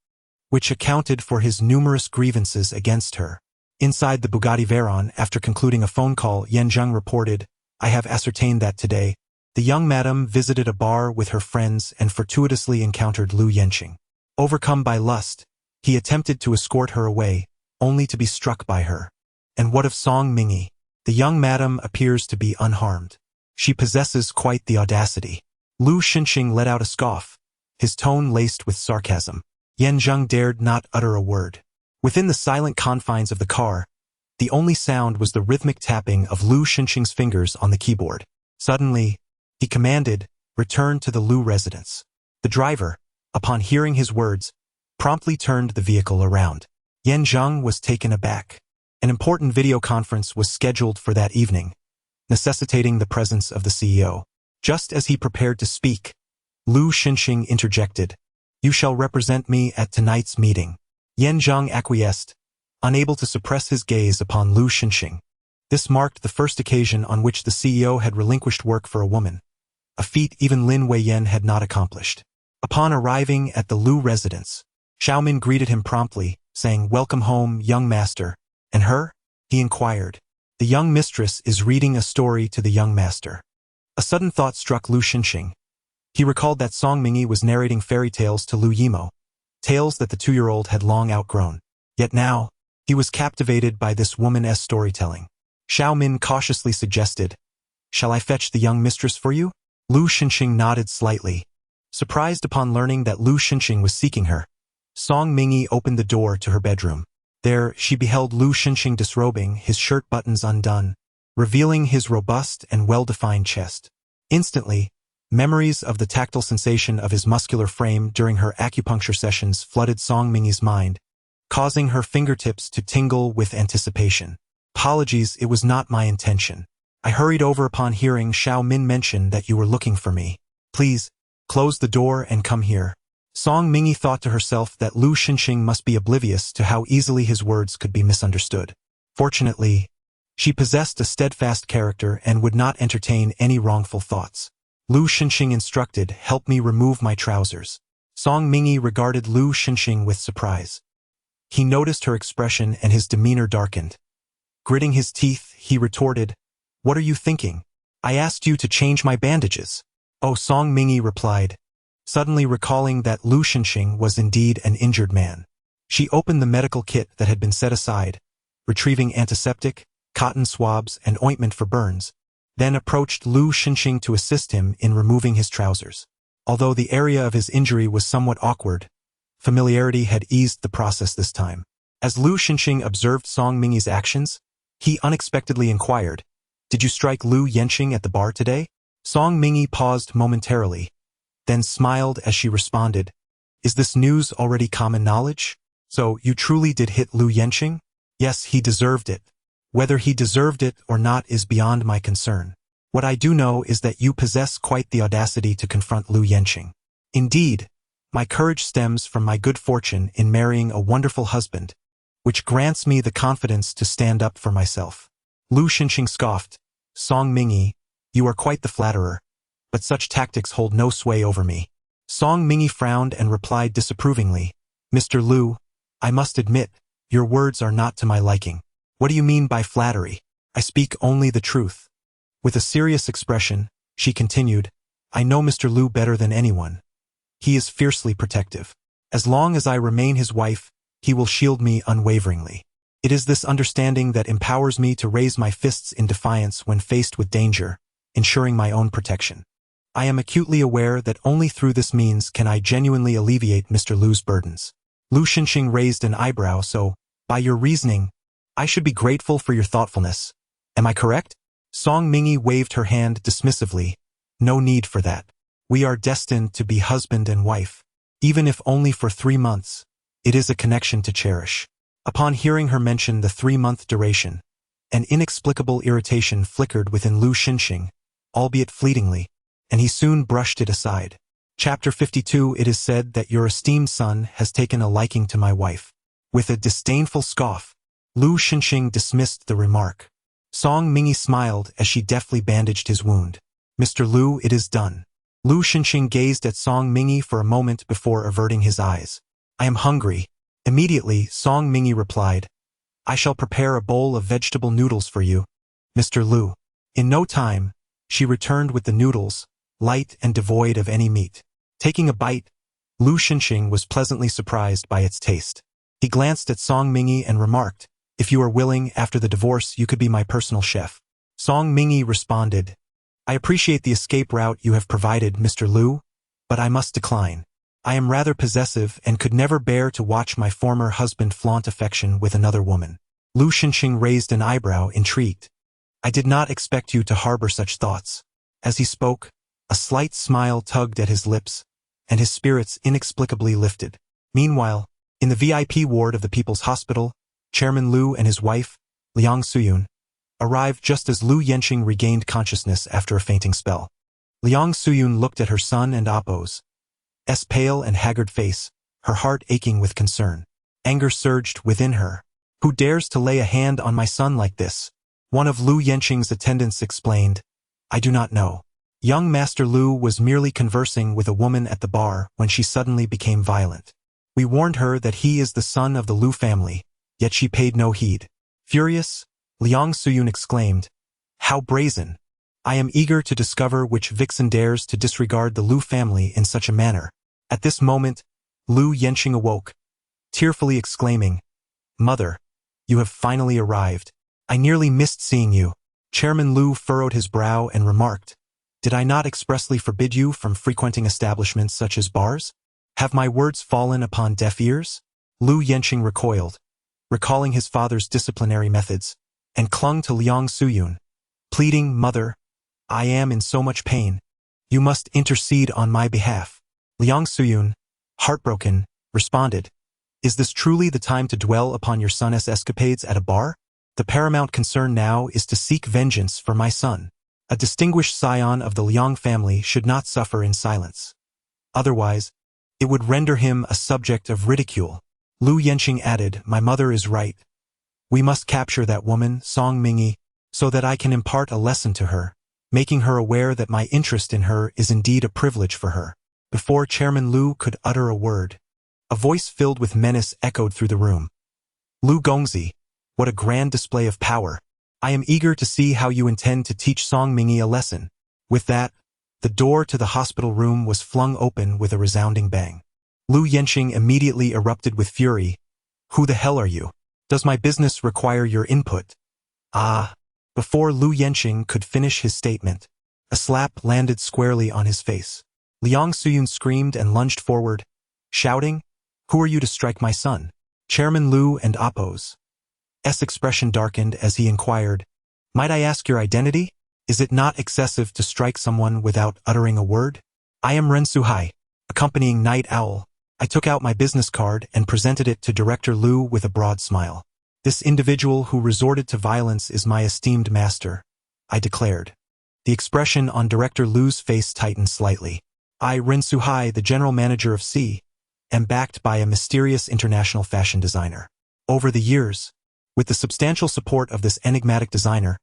which accounted for his numerous grievances against her. Inside the Bugatti Veyron, after concluding a phone call, Yan Zheng reported, "I have ascertained that today, the young madam visited a bar with her friends and fortuitously encountered Lu Yenqing. Overcome by lust, he attempted to escort her away, only to be struck by her. And what of Song Mingyi? The young madam appears to be unharmed. She possesses quite the audacity." Lu Xinxing let out a scoff, his tone laced with sarcasm. Yan Zheng dared not utter a word. Within the silent confines of the car, the only sound was the rhythmic tapping of Lu Xinxing's fingers on the keyboard. Suddenly, he commanded, "Return to the Lu residence." The driver, upon hearing his words, promptly turned the vehicle around. Yan Zheng was taken aback. An important video conference was scheduled for that evening, necessitating the presence of the CEO. Just as he prepared to speak, Lu Xinxing interjected, "You shall represent me at tonight's meeting." Yan Zheng acquiesced, unable to suppress his gaze upon Lu Xinxing. This marked the first occasion on which the CEO had relinquished work for a woman, a feat even Lin Weiyan had not accomplished. Upon arriving at the Lu residence, Xiaomin greeted him promptly, saying, "Welcome home, young master." "And her?" he inquired. "The young mistress is reading a story to the young master." A sudden thought struck Lu Xinxing. He recalled that Song Mingyi was narrating fairy tales to Lu Yimo, tales that the 2-year-old had long outgrown. Yet now, he was captivated by this woman's storytelling. Xiaomin cautiously suggested, "Shall I fetch the young mistress for you?" Lu Xinxing nodded slightly. Surprised upon learning that Lu Xinxing was seeking her, Song Mingyi opened the door to her bedroom. There, she beheld Lu Xinxing disrobing, his shirt buttons undone, revealing his robust and well-defined chest. Instantly, memories of the tactile sensation of his muscular frame during her acupuncture sessions flooded Song Mingyi's mind, causing her fingertips to tingle with anticipation. "Apologies, it was not my intention. I hurried over upon hearing Xiaomin mention that you were looking for me. Please, close the door and come here." Song Mingyi thought to herself that Lu Xinxing must be oblivious to how easily his words could be misunderstood. Fortunately, she possessed a steadfast character and would not entertain any wrongful thoughts. Lu Xinxing instructed, "Help me remove my trousers." Song Mingyi regarded Lu Xinxing with surprise. He noticed her expression and his demeanor darkened. Gritting his teeth, he retorted, "What are you thinking? I asked you to change my bandages." "Oh," Song Mingyi replied, suddenly recalling that Lu Xinxing was indeed an injured man. She opened the medical kit that had been set aside, retrieving antiseptic, cotton swabs, and ointment for burns, then approached Lu Xinxing to assist him in removing his trousers. Although the area of his injury was somewhat awkward, familiarity had eased the process this time. As Lu Xinxing observed Song Mingyi's actions, he unexpectedly inquired, "Did you strike Lu Yenqing at the bar today?" Song Mingyi paused momentarily, then smiled as she responded, "Is this news already common knowledge? So you truly did hit Lu Yenqing?" "Yes, he deserved it. Whether he deserved it or not is beyond my concern. What I do know is that you possess quite the audacity to confront Lu Yenqing. Indeed, my courage stems from my good fortune in marrying a wonderful husband, which grants me the confidence to stand up for myself." Lu Yenqing scoffed, "Song Mingyi, you are quite the flatterer, but such tactics hold no sway over me." Song Mingyi frowned and replied disapprovingly, "Mr. Lu, I must admit, your words are not to my liking. What do you mean by flattery? I speak only the truth." With a serious expression, she continued, "I know Mr. Lu better than anyone. He is fiercely protective. As long as I remain his wife, he will shield me unwaveringly. It is this understanding that empowers me to raise my fists in defiance when faced with danger, ensuring my own protection. I am acutely aware that only through this means can I genuinely alleviate Mr. Lu's burdens." Lu Yenqing raised an eyebrow. "So, by your reasoning, I should be grateful for your thoughtfulness. Am I correct?" Song Mingyi waved her hand dismissively. "No need for that. We are destined to be husband and wife. Even if only for 3 months, it is a connection to cherish." Upon hearing her mention the 3-month duration, an inexplicable irritation flickered within Lu Yenqing, albeit fleetingly, and he soon brushed it aside. Chapter 52. It is said that your esteemed son has taken a liking to my wife. With a disdainful scoff, Lu Yenqing dismissed the remark. Song Mingyi smiled as she deftly bandaged his wound. "Mr. Lu, it is done." Lu Yenqing gazed at Song Mingyi for a moment before averting his eyes. "I am hungry." Immediately, Song Mingyi replied, "I shall prepare a bowl of vegetable noodles for you, Mr. Lu." In no time, she returned with the noodles, light and devoid of any meat. Taking a bite, Lu Yenqing was pleasantly surprised by its taste. He glanced at Song Mingyi and remarked, "If you are willing, after the divorce you could be my personal chef." Song Mingyi responded, "I appreciate the escape route you have provided, Mr. Lu, but I must decline. I am rather possessive and could never bear to watch my former husband flaunt affection with another woman." Lu Yenqing raised an eyebrow, intrigued. "I did not expect you to harbor such thoughts." As he spoke, a slight smile tugged at his lips, and his spirits inexplicably lifted. Meanwhile, in the VIP ward of the People's Hospital, Chairman Lu and his wife, Liang Suyun, arrived just as Lu Yenqing regained consciousness after a fainting spell. Liang Suyun looked at her son and Appo's pale and haggard face, her heart aching with concern. Anger surged within her. "Who dares to lay a hand on my son like this?" One of Lu Yenqing's attendants explained, "I do not know. Young Master Lu was merely conversing with a woman at the bar when she suddenly became violent. We warned her that he is the son of the Lu family, yet she paid no heed." Furious, Liang Suyun exclaimed, "How brazen! I am eager to discover which vixen dares to disregard the Lu family in such a manner." At this moment, Lu Yenqing awoke, tearfully exclaiming, "Mother, you have finally arrived. I nearly missed seeing you." Chairman Lu furrowed his brow and remarked, "Did I not expressly forbid you from frequenting establishments such as bars? Have my words fallen upon deaf ears?" Lu Yenqing recoiled, recalling his father's disciplinary methods, and clung to Liang Suyun, pleading, "Mother, I am in so much pain. You must intercede on my behalf." Liang Suyun, heartbroken, responded, "Is this truly the time to dwell upon your son's escapades at a bar? The paramount concern now is to seek vengeance for my son. A distinguished scion of the Liang family should not suffer in silence. Otherwise, it would render him a subject of ridicule." Lu Yenqing added, "My mother is right. We must capture that woman, Song Mingyi, so that I can impart a lesson to her, making her aware that my interest in her is indeed a privilege for her." Before Chairman Lu could utter a word, a voice filled with menace echoed through the room. "Lu Gongzi, what a grand display of power! I am eager to see how you intend to teach Song Mingyi a lesson." With that, the door to the hospital room was flung open with a resounding bang. Lu Yenqing immediately erupted with fury. "Who the hell are you? Does my business require your input?" "Ah!" Before Lu Yenqing could finish his statement, a slap landed squarely on his face. Liang Suyun screamed and lunged forward, shouting, "Who are you to strike my son?" Chairman Lu and Appo's expression darkened as he inquired, "Might I ask your identity? Is it not excessive to strike someone without uttering a word?" I am Ren Suhai, accompanying Night Owl. I took out my business card and presented it to Director Liu with a broad smile. This individual who resorted to violence is my esteemed master, I declared. The expression on Director Liu's face tightened slightly. I, Ren Suhai, the general manager of C, am backed by a mysterious international fashion designer. Over the years, with the substantial support of this enigmatic designer,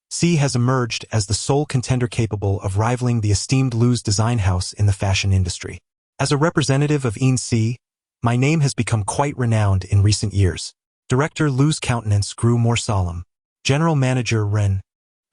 C has emerged as the sole contender capable of rivaling the esteemed Liu's design house in the fashion industry. As a representative of C, my name has become quite renowned in recent years. Director Liu's countenance grew more solemn. General Manager Ren,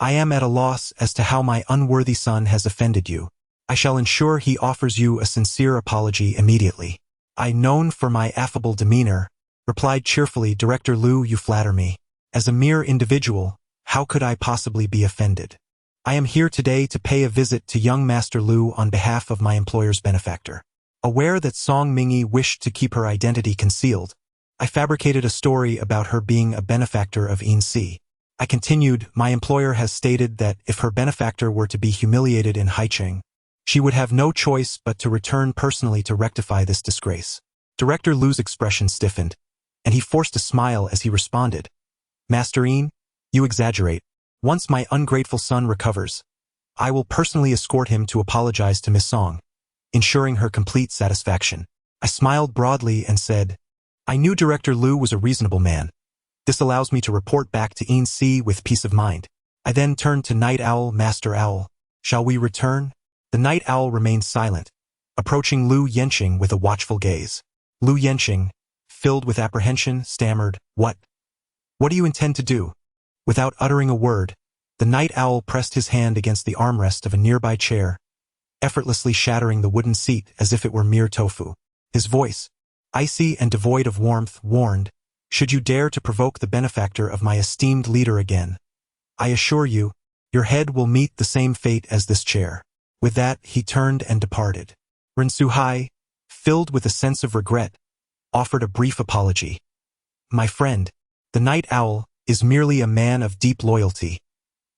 I am at a loss as to how my unworthy son has offended you. I shall ensure he offers you a sincere apology immediately. I, known for my affable demeanor, replied cheerfully, Director Liu, you flatter me. As a mere individual, how could I possibly be offended? I am here today to pay a visit to young Master Liu on behalf of my employer's benefactor. Aware that Song Mingy wished to keep her identity concealed, I fabricated a story about her being a benefactor of C. I continued, my employer has stated that if her benefactor were to be humiliated in Haicheng, she would have no choice but to return personally to rectify this disgrace. Director Liu's expression stiffened, and he forced a smile as he responded. Master Yin, you exaggerate. Once my ungrateful son recovers, I will personally escort him to apologize to Miss Song, ensuring her complete satisfaction. I smiled broadly and said, I knew Director Liu was a reasonable man. This allows me to report back to C with peace of mind. I then turned to Night Owl, Master Owl. Shall we return? The Night Owl remained silent, approaching Liu Yenqing with a watchful gaze. Liu Yenqing, filled with apprehension, stammered, What do you intend to do? Without uttering a word, the Night Owl pressed his hand against the armrest of a nearby chair, effortlessly shattering the wooden seat as if it were mere tofu. His voice, icy and devoid of warmth, warned, Should you dare to provoke the benefactor of my esteemed leader again, I assure you, your head will meet the same fate as this chair. With that, he turned and departed. Ren Suhai, filled with a sense of regret, offered a brief apology. My friend, the Night Owl, is merely a man of deep loyalty.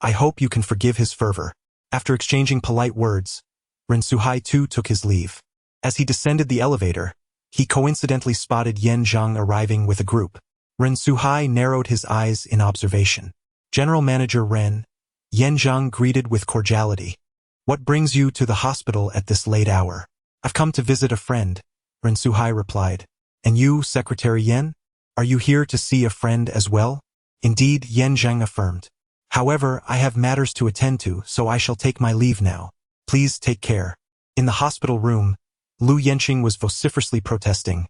I hope you can forgive his fervor. After exchanging polite words, Ren Suhai too took his leave. As he descended the elevator, he coincidentally spotted Yan Zhang arriving with a group. Ren Suhai narrowed his eyes in observation. General Manager Ren, Yan Zhang greeted with cordiality. What brings you to the hospital at this late hour? I've come to visit a friend, Ren Suhai replied. And you, Secretary Yan? Are you here to see a friend as well? Indeed, Yan Zhang affirmed. However, I have matters to attend to, so I shall take my leave now. Please take care. In the hospital room, Liu Yenqing was vociferously protesting.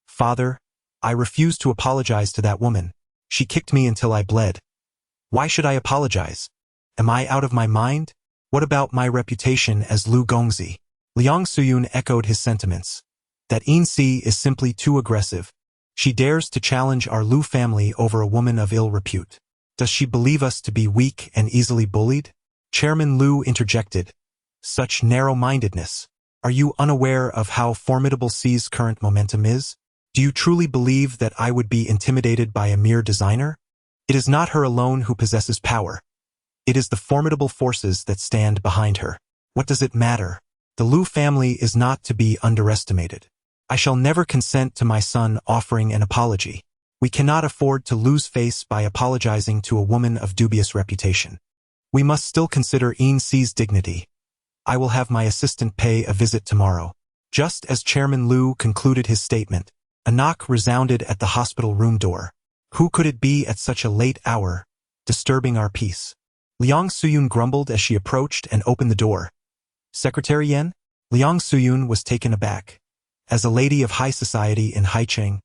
Father, I refuse to apologize to that woman. She kicked me until I bled. Why should I apologize? Am I out of my mind? What about my reputation as Liu Gongzi? Liang Suyun echoed his sentiments. That C is simply too aggressive. She dares to challenge our Liu family over a woman of ill repute. Does she believe us to be weak and easily bullied? Chairman Liu interjected. Such narrow-mindedness. Are you unaware of how formidable C's current momentum is? Do you truly believe that I would be intimidated by a mere designer? It is not her alone who possesses power. It is the formidable forces that stand behind her. What does it matter? The Liu family is not to be underestimated. I shall never consent to my son offering an apology. We cannot afford to lose face by apologizing to a woman of dubious reputation. We must still consider C's dignity. I will have my assistant pay a visit tomorrow. Just as Chairman Liu concluded his statement, a knock resounded at the hospital room door. Who could it be at such a late hour, disturbing our peace? Liang Suyun grumbled as she approached and opened the door. Secretary Yan? Liang Suyun was taken aback. As a lady of high society in Haicheng,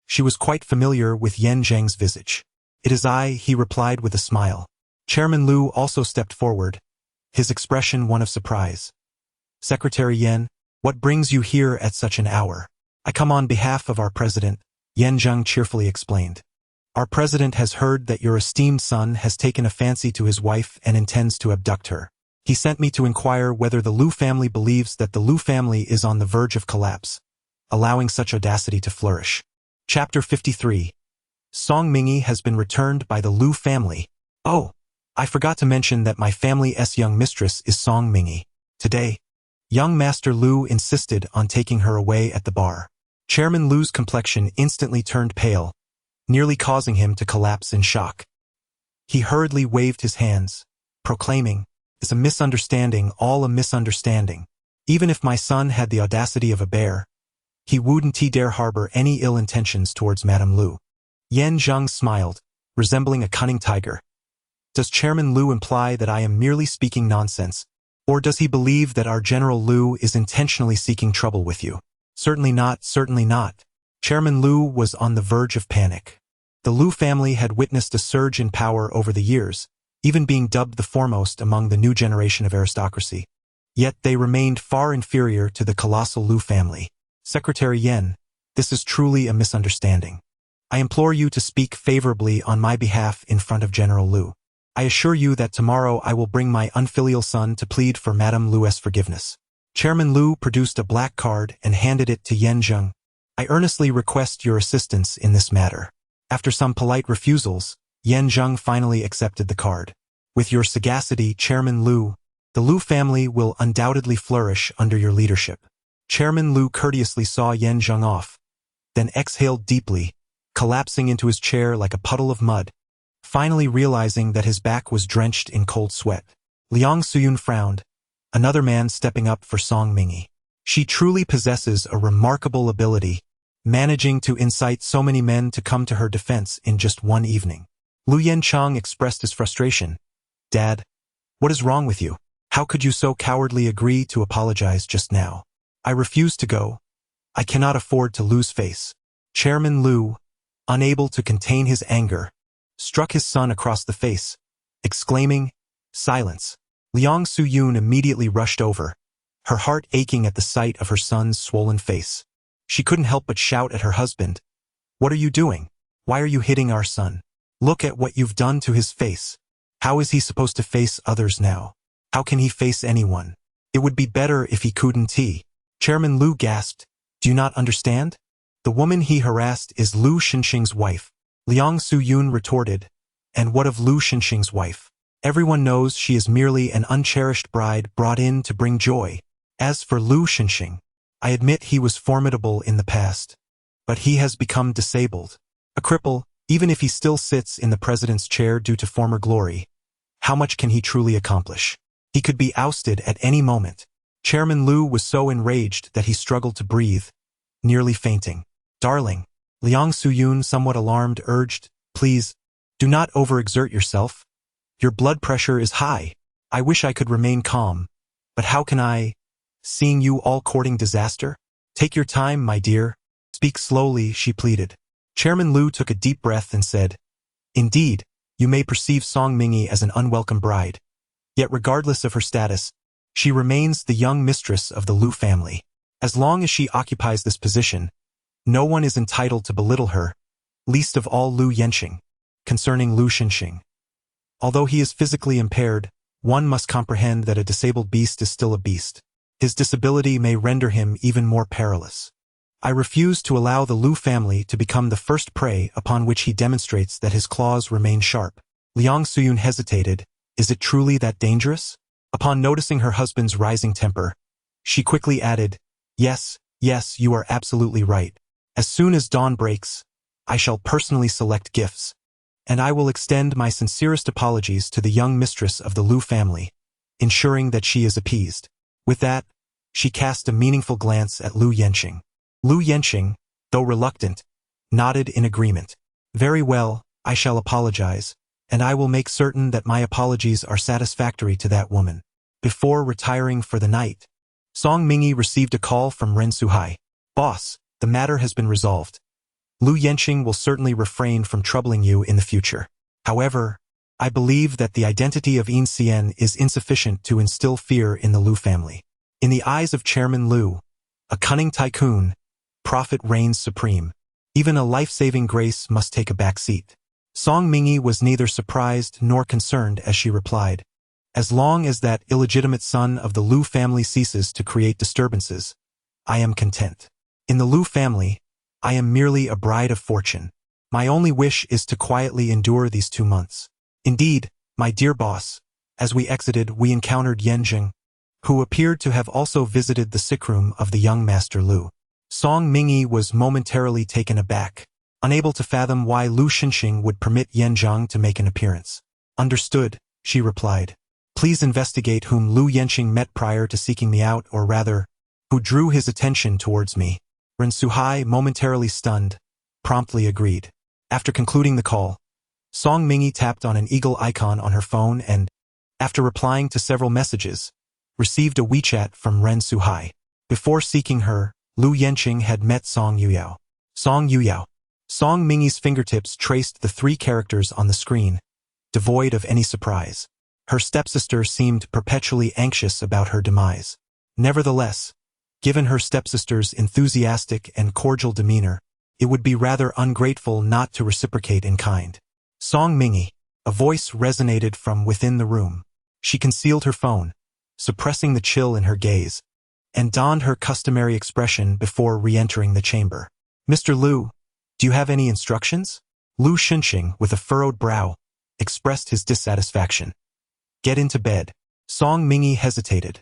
she was quite familiar with Yan Zhang's visage. It is I, he replied with a smile. Chairman Liu also stepped forward, his expression one of surprise. Secretary Yan, what brings you here at such an hour? I come on behalf of our president, Yan Zhang cheerfully explained. Our president has heard that your esteemed son has taken a fancy to his wife and intends to abduct her. He sent me to inquire whether the Liu family believes that the Liu family is on the verge of collapse, allowing such audacity to flourish. Chapter 53. Song Mingy has been returned by the Liu family. Oh, I forgot to mention that my family's young mistress is Song Mingy. Today, Young Master Lu insisted on taking her away at the bar. Chairman Lu's complexion instantly turned pale, nearly causing him to collapse in shock. He hurriedly waved his hands, proclaiming, "It's a misunderstanding, all a misunderstanding. Even if my son had the audacity of a bear, he wouldn't dare harbor any ill intentions towards Madame Lu." Yan Zheng smiled, resembling a cunning tiger. Does Chairman Lu imply that I am merely speaking nonsense, or does he believe that our General Lu is intentionally seeking trouble with you? Certainly not, certainly not. Chairman Lu was on the verge of panic. The Lu family had witnessed a surge in power over the years, even being dubbed the foremost among the new generation of aristocracy. Yet they remained far inferior to the colossal Lu family. Secretary Yan, this is truly a misunderstanding. I implore you to speak favorably on my behalf in front of General Lu. I assure you that tomorrow I will bring my unfilial son to plead for Madame Lu's forgiveness. Chairman Lu produced a black card and handed it to Yan Zheng. I earnestly request your assistance in this matter. After some polite refusals, Yan Zheng finally accepted the card. With your sagacity, Chairman Lu, the Lu family will undoubtedly flourish under your leadership. Chairman Lu courteously saw Yan Zheng off, then exhaled deeply, collapsing into his chair like a puddle of mud, finally realizing that his back was drenched in cold sweat. Liang Suyun frowned, another man stepping up for Song Mingyi. She truly possesses a remarkable ability, managing to incite so many men to come to her defense in just one evening. Lu Yancheng expressed his frustration. Dad, what is wrong with you? How could you so cowardly agree to apologize just now? I refuse to go. I cannot afford to lose face. Chairman Lu, unable to contain his anger, struck his son across the face, exclaiming, "Silence." Liang Suyun immediately rushed over, her heart aching at the sight of her son's swollen face. She couldn't help but shout at her husband, "What are you doing? Why are you hitting our son? Look at what you've done to his face. How is he supposed to face others now? How can he face anyone? It would be better if he couldn't." Chairman Lu gasped, "Do you not understand? The woman he harassed is Lu Xinxing's wife." Liang Suyun retorted, "And what of Lu Xinxing's wife? Everyone knows she is merely an uncherished bride brought in to bring joy. As for Lu Xinxing, I admit he was formidable in the past, but he has become disabled. A cripple, even if he still sits in the president's chair due to former glory. How much can he truly accomplish? He could be ousted at any moment." Chairman Lu was so enraged that he struggled to breathe, nearly fainting. "Darling," Liang Suyun, somewhat alarmed, urged, "Please, do not overexert yourself. Your blood pressure is high. I wish I could remain calm, but how can I, seeing you all courting disaster? Take your time, my dear. Speak slowly," she pleaded. Chairman Lu took a deep breath and said, "Indeed, you may perceive Song Mingyi as an unwelcome bride. Yet regardless of her status, she remains the young mistress of the Lu family. As long as she occupies this position, no one is entitled to belittle her, least of all Lu Yanxing. Concerning Lu Xinxing, although he is physically impaired, one must comprehend that a disabled beast is still a beast. His disability may render him even more perilous. I refuse to allow the Lu family to become the first prey upon which he demonstrates that his claws remain sharp." Liang Suyun hesitated. Is it truly that dangerous? Upon noticing her husband's rising temper, she quickly added, Yes, you are absolutely right. As soon as dawn breaks, I shall personally select gifts, and I will extend my sincerest apologies to the young mistress of the Lu family, ensuring that she is appeased." With that, she cast a meaningful glance at Lu Yanxing. Lu Yanxing, though reluctant, nodded in agreement. "Very well, I shall apologize, and I will make certain that my apologies are satisfactory to that woman." Before retiring for the night, Song Mingyi received a call from Ren Suhai. "Boss, the matter has been resolved. Lu Yanxing will certainly refrain from troubling you in the future. However, I believe that the identity of Yin Xian is insufficient to instill fear in the Lu family. In the eyes of Chairman Lu, a cunning tycoon, profit reigns supreme. Even a life-saving grace must take a back seat." Song Mingyi was neither surprised nor concerned as she replied, "As long as that illegitimate son of the Lu family ceases to create disturbances, I am content. In the Lu family, I am merely a bride of fortune. My only wish is to quietly endure these 2 months. Indeed, my dear boss, as we exited we encountered Yan Zheng. who appeared to have also visited the sickroom of the young Master Lu. Song Mingyi was momentarily taken aback, unable to fathom why Lu Xinxing would permit Yan Zhang to make an appearance. Understood, she replied. Please investigate whom Lu Yanxing met prior to seeking me out, or rather, who drew his attention towards me. Ren Suhai, momentarily stunned, promptly agreed. After concluding the call, Song Mingyi tapped on an eagle icon on her phone and, after replying to several messages, received a WeChat from Ren Suhai. Before seeking her, Lu Yanxing had met Song Yuyao. Song Yuyao. Song Mingyi's fingertips traced the 3 characters on the screen, devoid of any surprise. Her stepsister seemed perpetually anxious about her demise. Nevertheless, given her stepsister's enthusiastic and cordial demeanor, it would be rather ungrateful not to reciprocate in kind. Song Mingyi. A voice resonated from within the room. She concealed her phone, suppressing the chill in her gaze, and donned her customary expression before re-entering the chamber. Mr. Lu, do you have any instructions? Lu Xinxing, with a furrowed brow, expressed his dissatisfaction. Get into bed. Song Mingyi hesitated,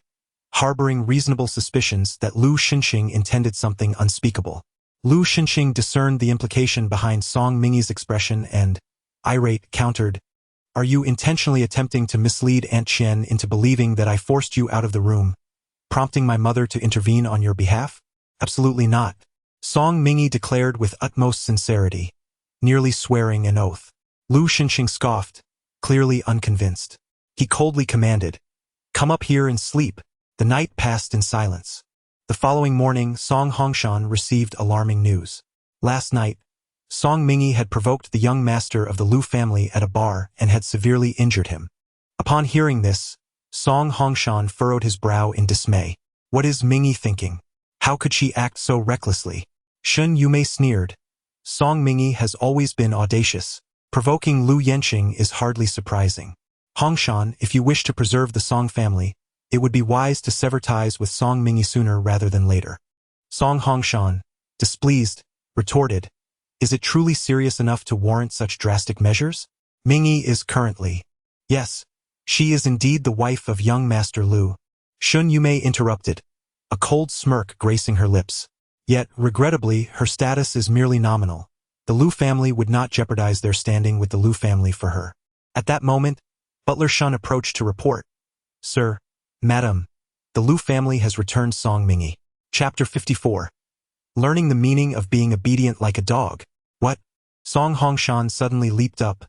harboring reasonable suspicions that Lu Xinxing intended something unspeakable. Lu Xinxing discerned the implication behind Song Mingyi's expression and, irate, countered, Are you intentionally attempting to mislead Aunt Qian into believing that I forced you out of the room, prompting my mother to intervene on your behalf? Absolutely not, Song Mingyi declared with utmost sincerity, nearly swearing an oath. Lu Xinxing scoffed, clearly unconvinced. He coldly commanded, Come up here and sleep. The night passed in silence. The following morning, Song Hongshan received alarming news. Last night, Song Mingyi had provoked the young master of the Lu family at a bar and had severely injured him. Upon hearing this, Song Hongshan furrowed his brow in dismay. What is Mingyi thinking? How could she act so recklessly? Shun Yumei sneered. Song Mingyi has always been audacious. Provoking Lu Yanxing is hardly surprising. Hongshan, if you wish to preserve the Song family, it would be wise to sever ties with Song Mingyi sooner rather than later. Song Hongshan, displeased, retorted, Is it truly serious enough to warrant such drastic measures? Mingyi is currently. Yes, she is indeed the wife of young Master Lu. Shun Yumei interrupted, a cold smirk gracing her lips. Yet, regrettably, her status is merely nominal. The Lu family would not jeopardize their standing with the Lu family for her. At that moment, Butler Shun approached to report. Sir, Madam, the Lu family has returned Song Mingyi. Chapter 54. Learning the meaning of being obedient like a dog. What? Song Hongshan suddenly leaped up,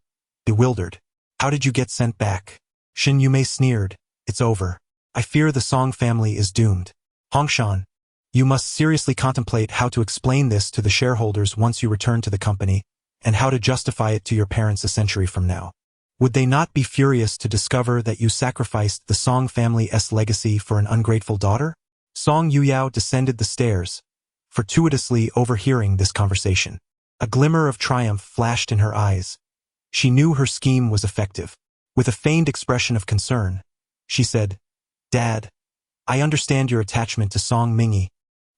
bewildered. How did you get sent back? Shin Yumei sneered. It's over. I fear the Song family is doomed. Hongshan, you must seriously contemplate how to explain this to the shareholders once you return to the company, and how to justify it to your parents a century from now. Would they not be furious to discover that you sacrificed the Song family's legacy for an ungrateful daughter? Song Yuyao descended the stairs, fortuitously overhearing this conversation. A glimmer of triumph flashed in her eyes. She knew her scheme was effective. With a feigned expression of concern, she said, Dad, I understand your attachment to Song Mingyi,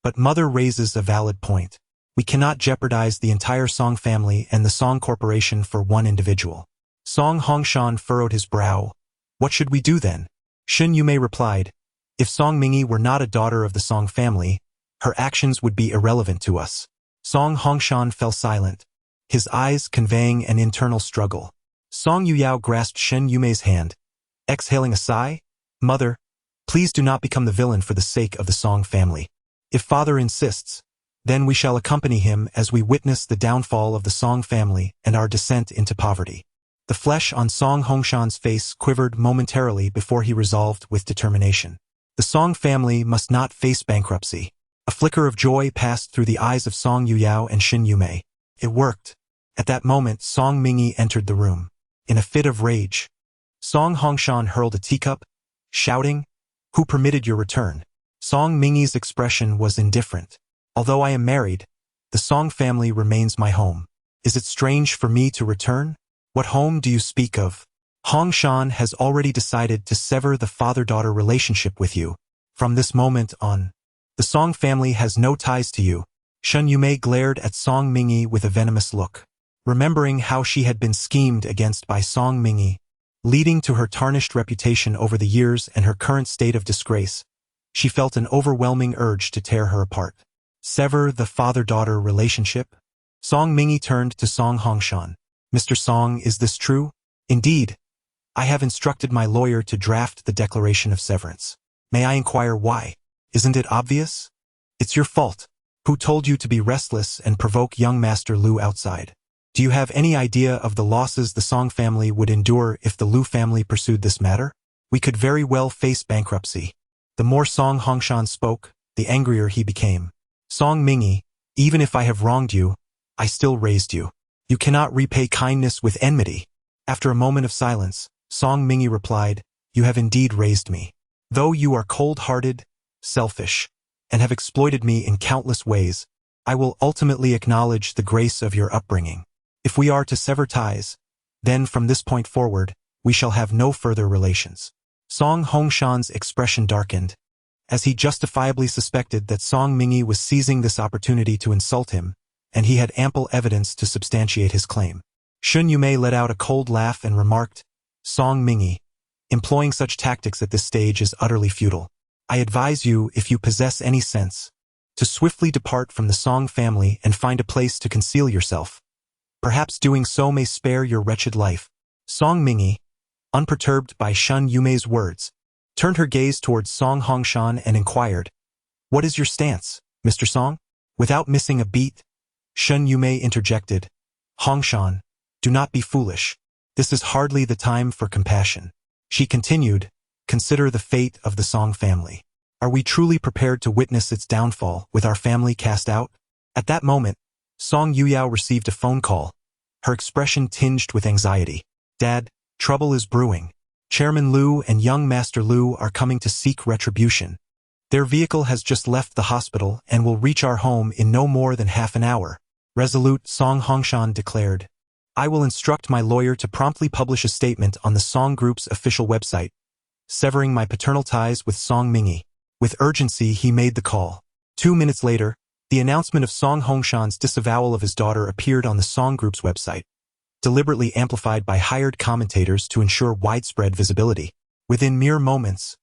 but Mother raises a valid point. We cannot jeopardize the entire Song family and the Song Corporation for one individual. Song Hongshan furrowed his brow. What should we do then? Shun Yumei replied, If Song Mingyi were not a daughter of the Song family, her actions would be irrelevant to us. Song Hongshan fell silent, his eyes conveying an internal struggle. Song Yuyao grasped Shen Yumei's hand, exhaling a sigh. Mother, please do not become the villain for the sake of the Song family. If Father insists, then we shall accompany him as we witness the downfall of the Song family and our descent into poverty. The flesh on Song Hongshan's face quivered momentarily before he resolved with determination. The Song family must not face bankruptcy. A flicker of joy passed through the eyes of Song Yuyao and Shin Yumei. It worked. At that moment, Song Mingyi entered the room. In a fit of rage, Song Hongshan hurled a teacup, shouting, Who permitted your return? Song Mingyi's expression was indifferent. Although I am married, the Song family remains my home. Is it strange for me to return? What home do you speak of? Hongshan has already decided to sever the father-daughter relationship with you. From this moment on, the Song family has no ties to you. Shun Yumei glared at Song Mingyi with a venomous look. Remembering how she had been schemed against by Song Mingyi, leading to her tarnished reputation over the years and her current state of disgrace. She felt an overwhelming urge to tear her apart. Sever the father-daughter relationship? Song Mingi turned to Song Hongshan. Mr. Song, is this true? Indeed. I have instructed my lawyer to draft the declaration of severance. May I inquire why? Isn't it obvious? It's your fault. Who told you to be restless and provoke young Master Lu outside? Do you have any idea of the losses the Song family would endure if the Lu family pursued this matter? We could very well face bankruptcy. The more Song Hongshan spoke, the angrier he became. Song Mingi, even if I have wronged you, I still raised you. You cannot repay kindness with enmity. After a moment of silence, Song Mingi replied, You have indeed raised me. Though you are cold-hearted, selfish, and have exploited me in countless ways, I will ultimately acknowledge the grace of your upbringing. If we are to sever ties, then from this point forward, we shall have no further relations. Song Hongshan's expression darkened, as he justifiably suspected that Song Mingi was seizing this opportunity to insult him, and he had ample evidence to substantiate his claim. Shun Yumei let out a cold laugh and remarked, Song Mingi, employing such tactics at this stage is utterly futile. I advise you, if you possess any sense, to swiftly depart from the Song family and find a place to conceal yourself. Perhaps doing so may spare your wretched life. Song Mingi, unperturbed by Shun Yumei's words, turned her gaze towards Song Hongshan and inquired, What is your stance, Mr. Song? Without missing a beat, Shun Yumei interjected, Hongshan, do not be foolish. This is hardly the time for compassion. She continued, Consider the fate of the Song family. Are we truly prepared to witness its downfall with our family cast out? At that moment, Song Yuyao received a phone call, her expression tinged with anxiety. Dad, trouble is brewing. Chairman Lu and young Master Lu are coming to seek retribution. Their vehicle has just left the hospital and will reach our home in no more than half an hour. Resolute, Song Hongshan declared, I will instruct my lawyer to promptly publish a statement on the Song Group's official website, severing my paternal ties with Song Mingi. With urgency, he made the call. 2 minutes later, the announcement of Song Hongshan's disavowal of his daughter appeared on the Song Group's website, deliberately amplified by hired commentators to ensure widespread visibility. Within mere moments,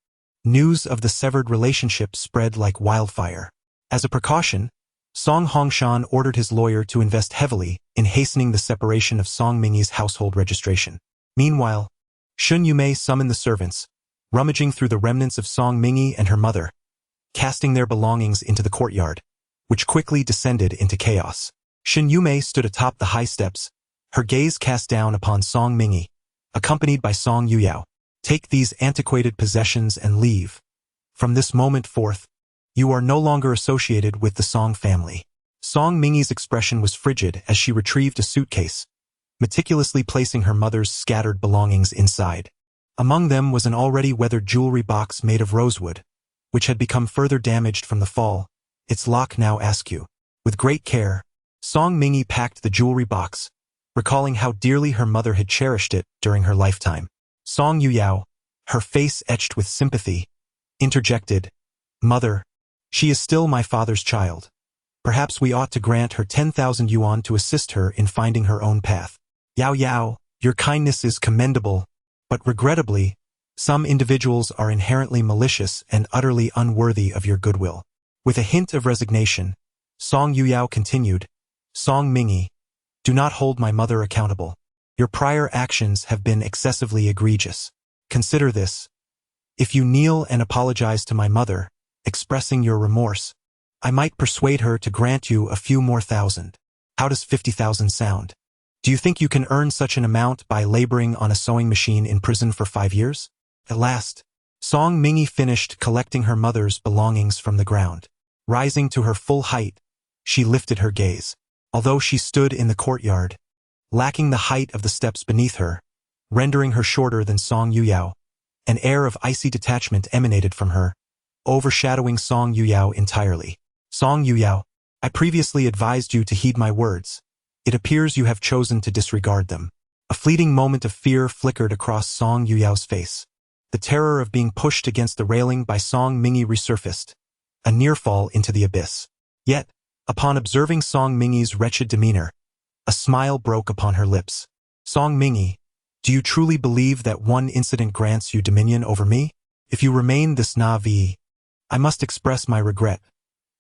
news of the severed relationship spread like wildfire. As a precaution, Song Hongshan ordered his lawyer to invest heavily in hastening the separation of Song Mingi's household registration. Meanwhile, Shun Yumei summoned the servants, rummaging through the remnants of Song Mingi and her mother, casting their belongings into the courtyard, which quickly descended into chaos. Shun Yumei stood atop the high steps, her gaze cast down upon Song Mingi, accompanied by Song Yuyao. Take these antiquated possessions and leave. From this moment forth, you are no longer associated with the Song family. Song Mingi's expression was frigid as she retrieved a suitcase, meticulously placing her mother's scattered belongings inside. Among them was an already weathered jewelry box made of rosewood, which had become further damaged from the fall, its lock now askew. With great care, Song Mingi packed the jewelry box, recalling how dearly her mother had cherished it during her lifetime. Song Yuyao, her face etched with sympathy, interjected, Mother, she is still my father's child. Perhaps we ought to grant her 10,000 yuan to assist her in finding her own path. Yao Yao, your kindness is commendable, but regrettably, some individuals are inherently malicious and utterly unworthy of your goodwill. With a hint of resignation, Song Yuyao continued, Song Mingi, do not hold my mother accountable. Your prior actions have been excessively egregious. Consider this. If you kneel and apologize to my mother, expressing your remorse, I might persuade her to grant you a few more thousand. How does 50,000 sound? Do you think you can earn such an amount by laboring on a sewing machine in prison for 5 years? At last, Song Mingi finished collecting her mother's belongings from the ground. Rising to her full height, she lifted her gaze. Although she stood in the courtyard, lacking the height of the steps beneath her, rendering her shorter than Song Yuyao, an air of icy detachment emanated from her, overshadowing Song Yuyao entirely. Song Yuyao, I previously advised you to heed my words. It appears you have chosen to disregard them. A fleeting moment of fear flickered across Song Yuyao's face. The terror of being pushed against the railing by Song Mingi resurfaced, a near fall into the abyss. Yet, upon observing Song Mingi's wretched demeanor, a smile broke upon her lips. Song Mingi, Do you truly believe that one incident grants you dominion over me? If you remain this naive, I must express my regret.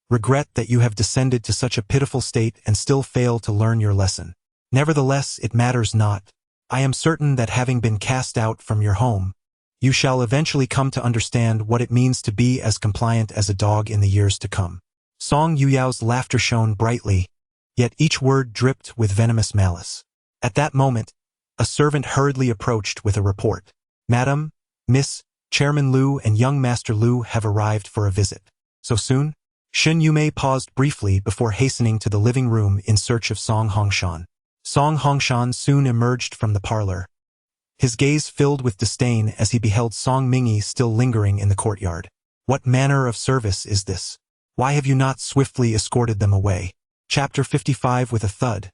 Regret that you have descended to such a pitiful state and still fail to learn your lesson. Nevertheless, it matters not. I am certain that having been cast out from your home, you shall eventually come to understand what it means to be as compliant as a dog in the years to come. Song Yuyao's laughter shone brightly, yet each word dripped with venomous malice. At that moment, a servant hurriedly approached with a report. Madam, Miss, Chairman Lu and young Master Lu have arrived for a visit. So soon? Shen Yumei paused briefly before hastening to the living room in search of Song Hongshan. Song Hongshan soon emerged from the parlor. His gaze filled with disdain as he beheld Song Mingyi still lingering in the courtyard. What manner of service is this? Why have you not swiftly escorted them away? Chapter 55. With a thud,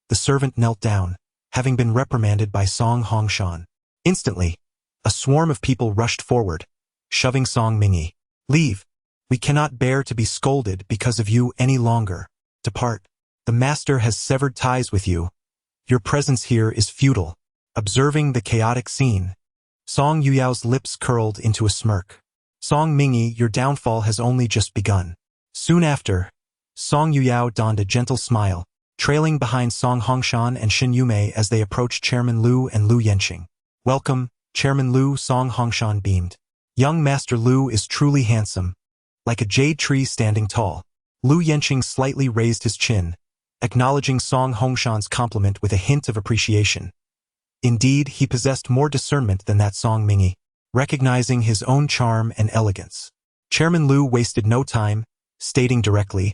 the servant knelt down, having been reprimanded by Song Hongshan. Instantly, a swarm of people rushed forward, shoving Song Mingyi. Leave. We cannot bear to be scolded because of you any longer. Depart. The master has severed ties with you. Your presence here is futile. Observing the chaotic scene, Song Yuyao's lips curled into a smirk. Song Mingyi, your downfall has only just begun. Soon after, Song Yuyao donned a gentle smile, trailing behind Song Hongshan and Shen Yumei as they approached Chairman Lu and Lu Yenqing. Welcome, Chairman Lu, Song Hongshan beamed. Young Master Lu is truly handsome, like a jade tree standing tall. Lu Yenqing slightly raised his chin, acknowledging Song Hongshan's compliment with a hint of appreciation. Indeed, he possessed more discernment than that Song Mingyi, recognizing his own charm and elegance. Chairman Lu wasted no time, stating directly,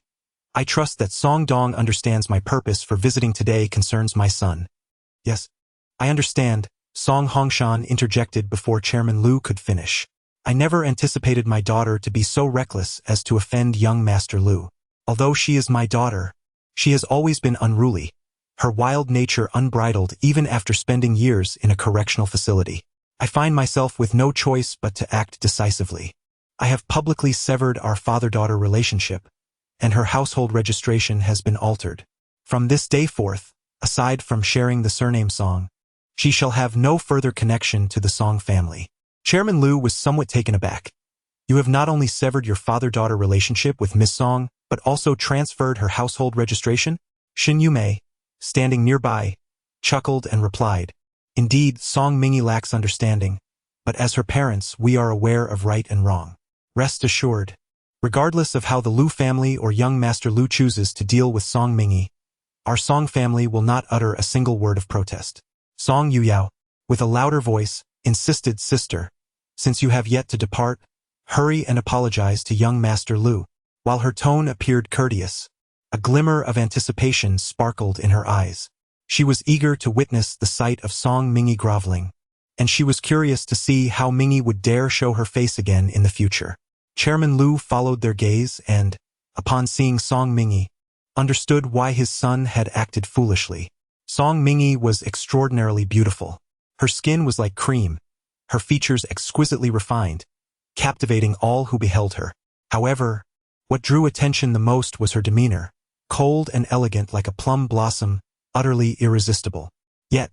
I trust that Song Dong understands my purpose for visiting today concerns my son. Yes, I understand, Song Hongshan interjected before Chairman Lu could finish. I never anticipated my daughter to be so reckless as to offend young Master Lu. Although she is my daughter, she has always been unruly, her wild nature unbridled even after spending years in a correctional facility. I find myself with no choice but to act decisively. I have publicly severed our father-daughter relationship, and her household registration has been altered. From this day forth, aside from sharing the surname Song, she shall have no further connection to the Song family. Chairman Lu was somewhat taken aback. You have not only severed your father-daughter relationship with Miss Song, but also transferred her household registration? Shen Yumei, standing nearby, chuckled and replied, Indeed, Song Mingyi lacks understanding, but as her parents we are aware of right and wrong. Rest assured, regardless of how the Lu family or young Master Lu chooses to deal with Song Mingyi, our Song family will not utter a single word of protest. Song Yuyao, with a louder voice, insisted, Sister, since you have yet to depart, hurry and apologize to young Master Lu. While her tone appeared courteous, a glimmer of anticipation sparkled in her eyes. She was eager to witness the sight of Song Mingyi groveling, and she was curious to see how Mingyi would dare show her face again in the future. Chairman Lu followed their gaze and, upon seeing Song Mingyi, understood why his son had acted foolishly. Song Mingyi was extraordinarily beautiful. Her skin was like cream, her features exquisitely refined, captivating all who beheld her. However, what drew attention the most was her demeanor, cold and elegant like a plum blossom, utterly irresistible. Yet,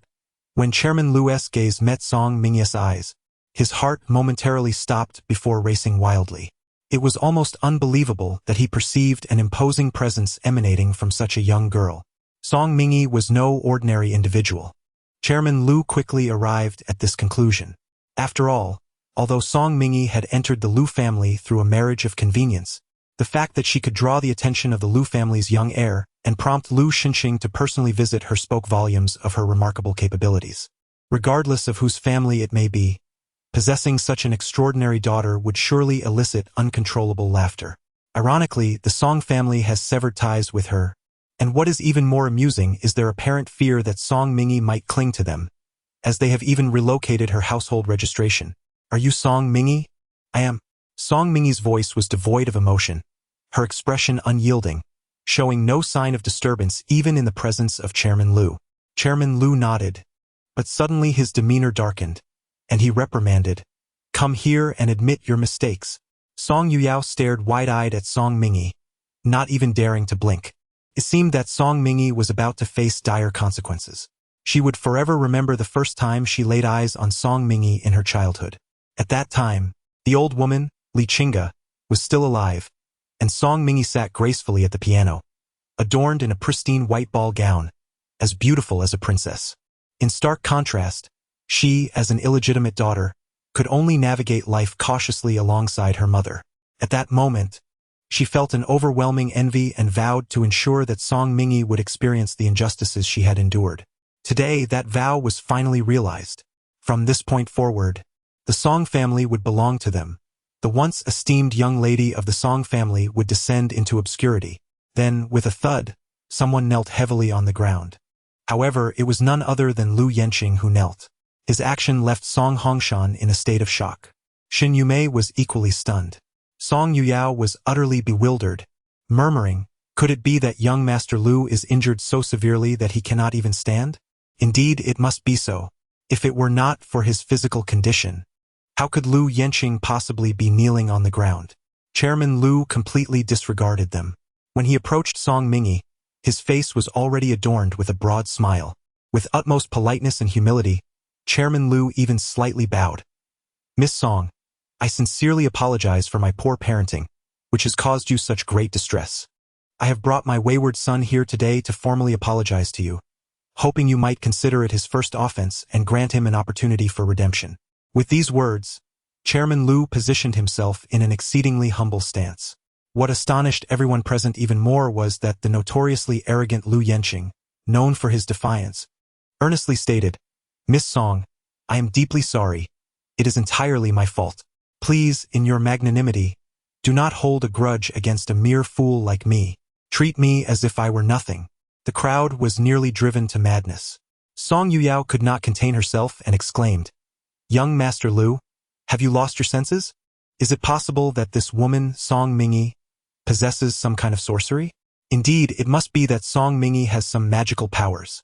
when Chairman Lu's gaze met Song Mingyi's eyes, his heart momentarily stopped before racing wildly. It was almost unbelievable that he perceived an imposing presence emanating from such a young girl. Song Mingyi was no ordinary individual. Chairman Lu quickly arrived at this conclusion. After all, although Song Mingyi had entered the Lu family through a marriage of convenience, the fact that she could draw the attention of the Lu family's young heir and prompt Lu Xinqing to personally visit her spoke volumes of her remarkable capabilities. Regardless of whose family it may be, possessing such an extraordinary daughter would surely elicit uncontrollable laughter. Ironically, the Song family has severed ties with her, and what is even more amusing is their apparent fear that Song Mingyi might cling to them, as they have even relocated her household registration. Are you Song Mingyi? I am. Song Mingyi's voice was devoid of emotion, her expression unyielding, showing no sign of disturbance even in the presence of Chairman Lu. Chairman Lu nodded, but suddenly his demeanor darkened, and he reprimanded, Come here and admit your mistakes. Song Yuyao stared wide-eyed at Song Mingyi, not even daring to blink. It seemed that Song Mingyi was about to face dire consequences. She would forever remember the first time she laid eyes on Song Mingi in her childhood. At that time, the old woman, Li Qingge, was still alive, and Song Mingi sat gracefully at the piano, adorned in a pristine white ball gown, as beautiful as a princess. In stark contrast, she, as an illegitimate daughter, could only navigate life cautiously alongside her mother. At that moment, she felt an overwhelming envy and vowed to ensure that Song Mingi would experience the injustices she had endured. Today, that vow was finally realized. From this point forward, the Song family would belong to them. The once esteemed young lady of the Song family would descend into obscurity. Then, with a thud, someone knelt heavily on the ground. However, it was none other than Lu Yanqing who knelt. His action left Song Hongshan in a state of shock. Xin Yumei was equally stunned. Song Yuyao was utterly bewildered, murmuring, "Could it be that young Master Lu is injured so severely that he cannot even stand? Indeed, it must be so. If it were not for his physical condition, how could Lu Yanqing possibly be kneeling on the ground?" Chairman Lu completely disregarded them. When he approached Song Mingi, his face was already adorned with a broad smile. With utmost politeness and humility, Chairman Lu even slightly bowed. "Miss Song, I sincerely apologize for my poor parenting, which has caused you such great distress. I have brought my wayward son here today to formally apologize to you, hoping you might consider it his first offense and grant him an opportunity for redemption." With these words, Chairman Lu positioned himself in an exceedingly humble stance. What astonished everyone present even more was that the notoriously arrogant Lu Yanqing, known for his defiance, earnestly stated, "Miss Song, I am deeply sorry. It is entirely my fault. Please, in your magnanimity, do not hold a grudge against a mere fool like me. Treat me as if I were nothing." The crowd was nearly driven to madness. Song Yuyao could not contain herself and exclaimed, "Young Master Lu, have you lost your senses? Is it possible that this woman, Song Mingi, possesses some kind of sorcery? Indeed, it must be that Song Mingi has some magical powers.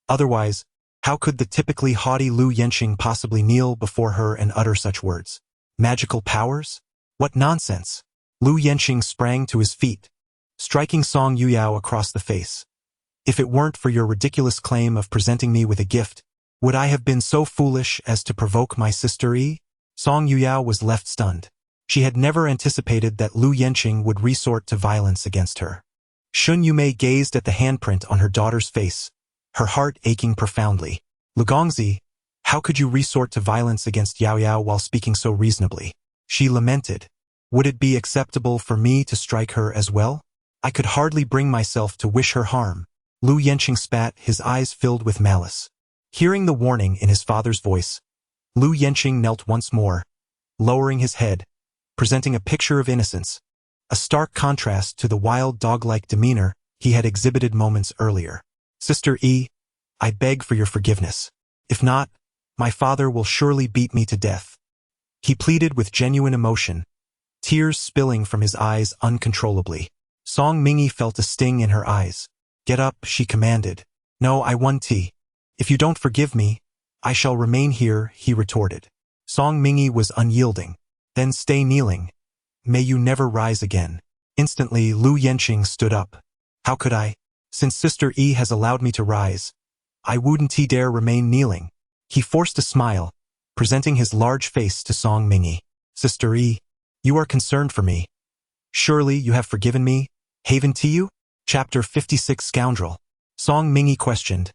Otherwise, how could the typically haughty Lu Yanqing possibly kneel before her and utter such words? Magical powers? What nonsense!" Lu Yanqing sprang to his feet, striking Song Yuyao across the face. "If it weren't for your ridiculous claim of presenting me with a gift, would I have been so foolish as to provoke my sister Yi?" Song Yuyao was left stunned. She had never anticipated that Lu Yanqing would resort to violence against her. Xun Yumei gazed at the handprint on her daughter's face, her heart aching profoundly. "Lu Gongzi, how could you resort to violence against Yao Yao while speaking so reasonably?" She lamented. "Would it be acceptable for me to strike her as well? I could hardly bring myself to wish her harm." Lu Yanqing spat, his eyes filled with malice. Hearing the warning in his father's voice, Lu Yanqing knelt once more, lowering his head, presenting a picture of innocence, a stark contrast to the wild dog-like demeanor he had exhibited moments earlier. "Sister Yi, I beg for your forgiveness. If not, my father will surely beat me to death." He pleaded with genuine emotion, tears spilling from his eyes uncontrollably. Song Mingi felt a sting in her eyes. "Get up," she commanded. "No, I want tea. If you don't forgive me, I shall remain here," he retorted. Song Mingi was unyielding. "Then stay kneeling. May you never rise again." Instantly, Lu Yanqing stood up. "How could I? Since Sister Yi has allowed me to rise, I wouldn't dare remain kneeling." He forced a smile, presenting his large face to Song Mingi. "Sister Yi, you are concerned for me. Surely you have forgiven me, haven to you?" Chapter 56 Scoundrel. Song Mingi questioned,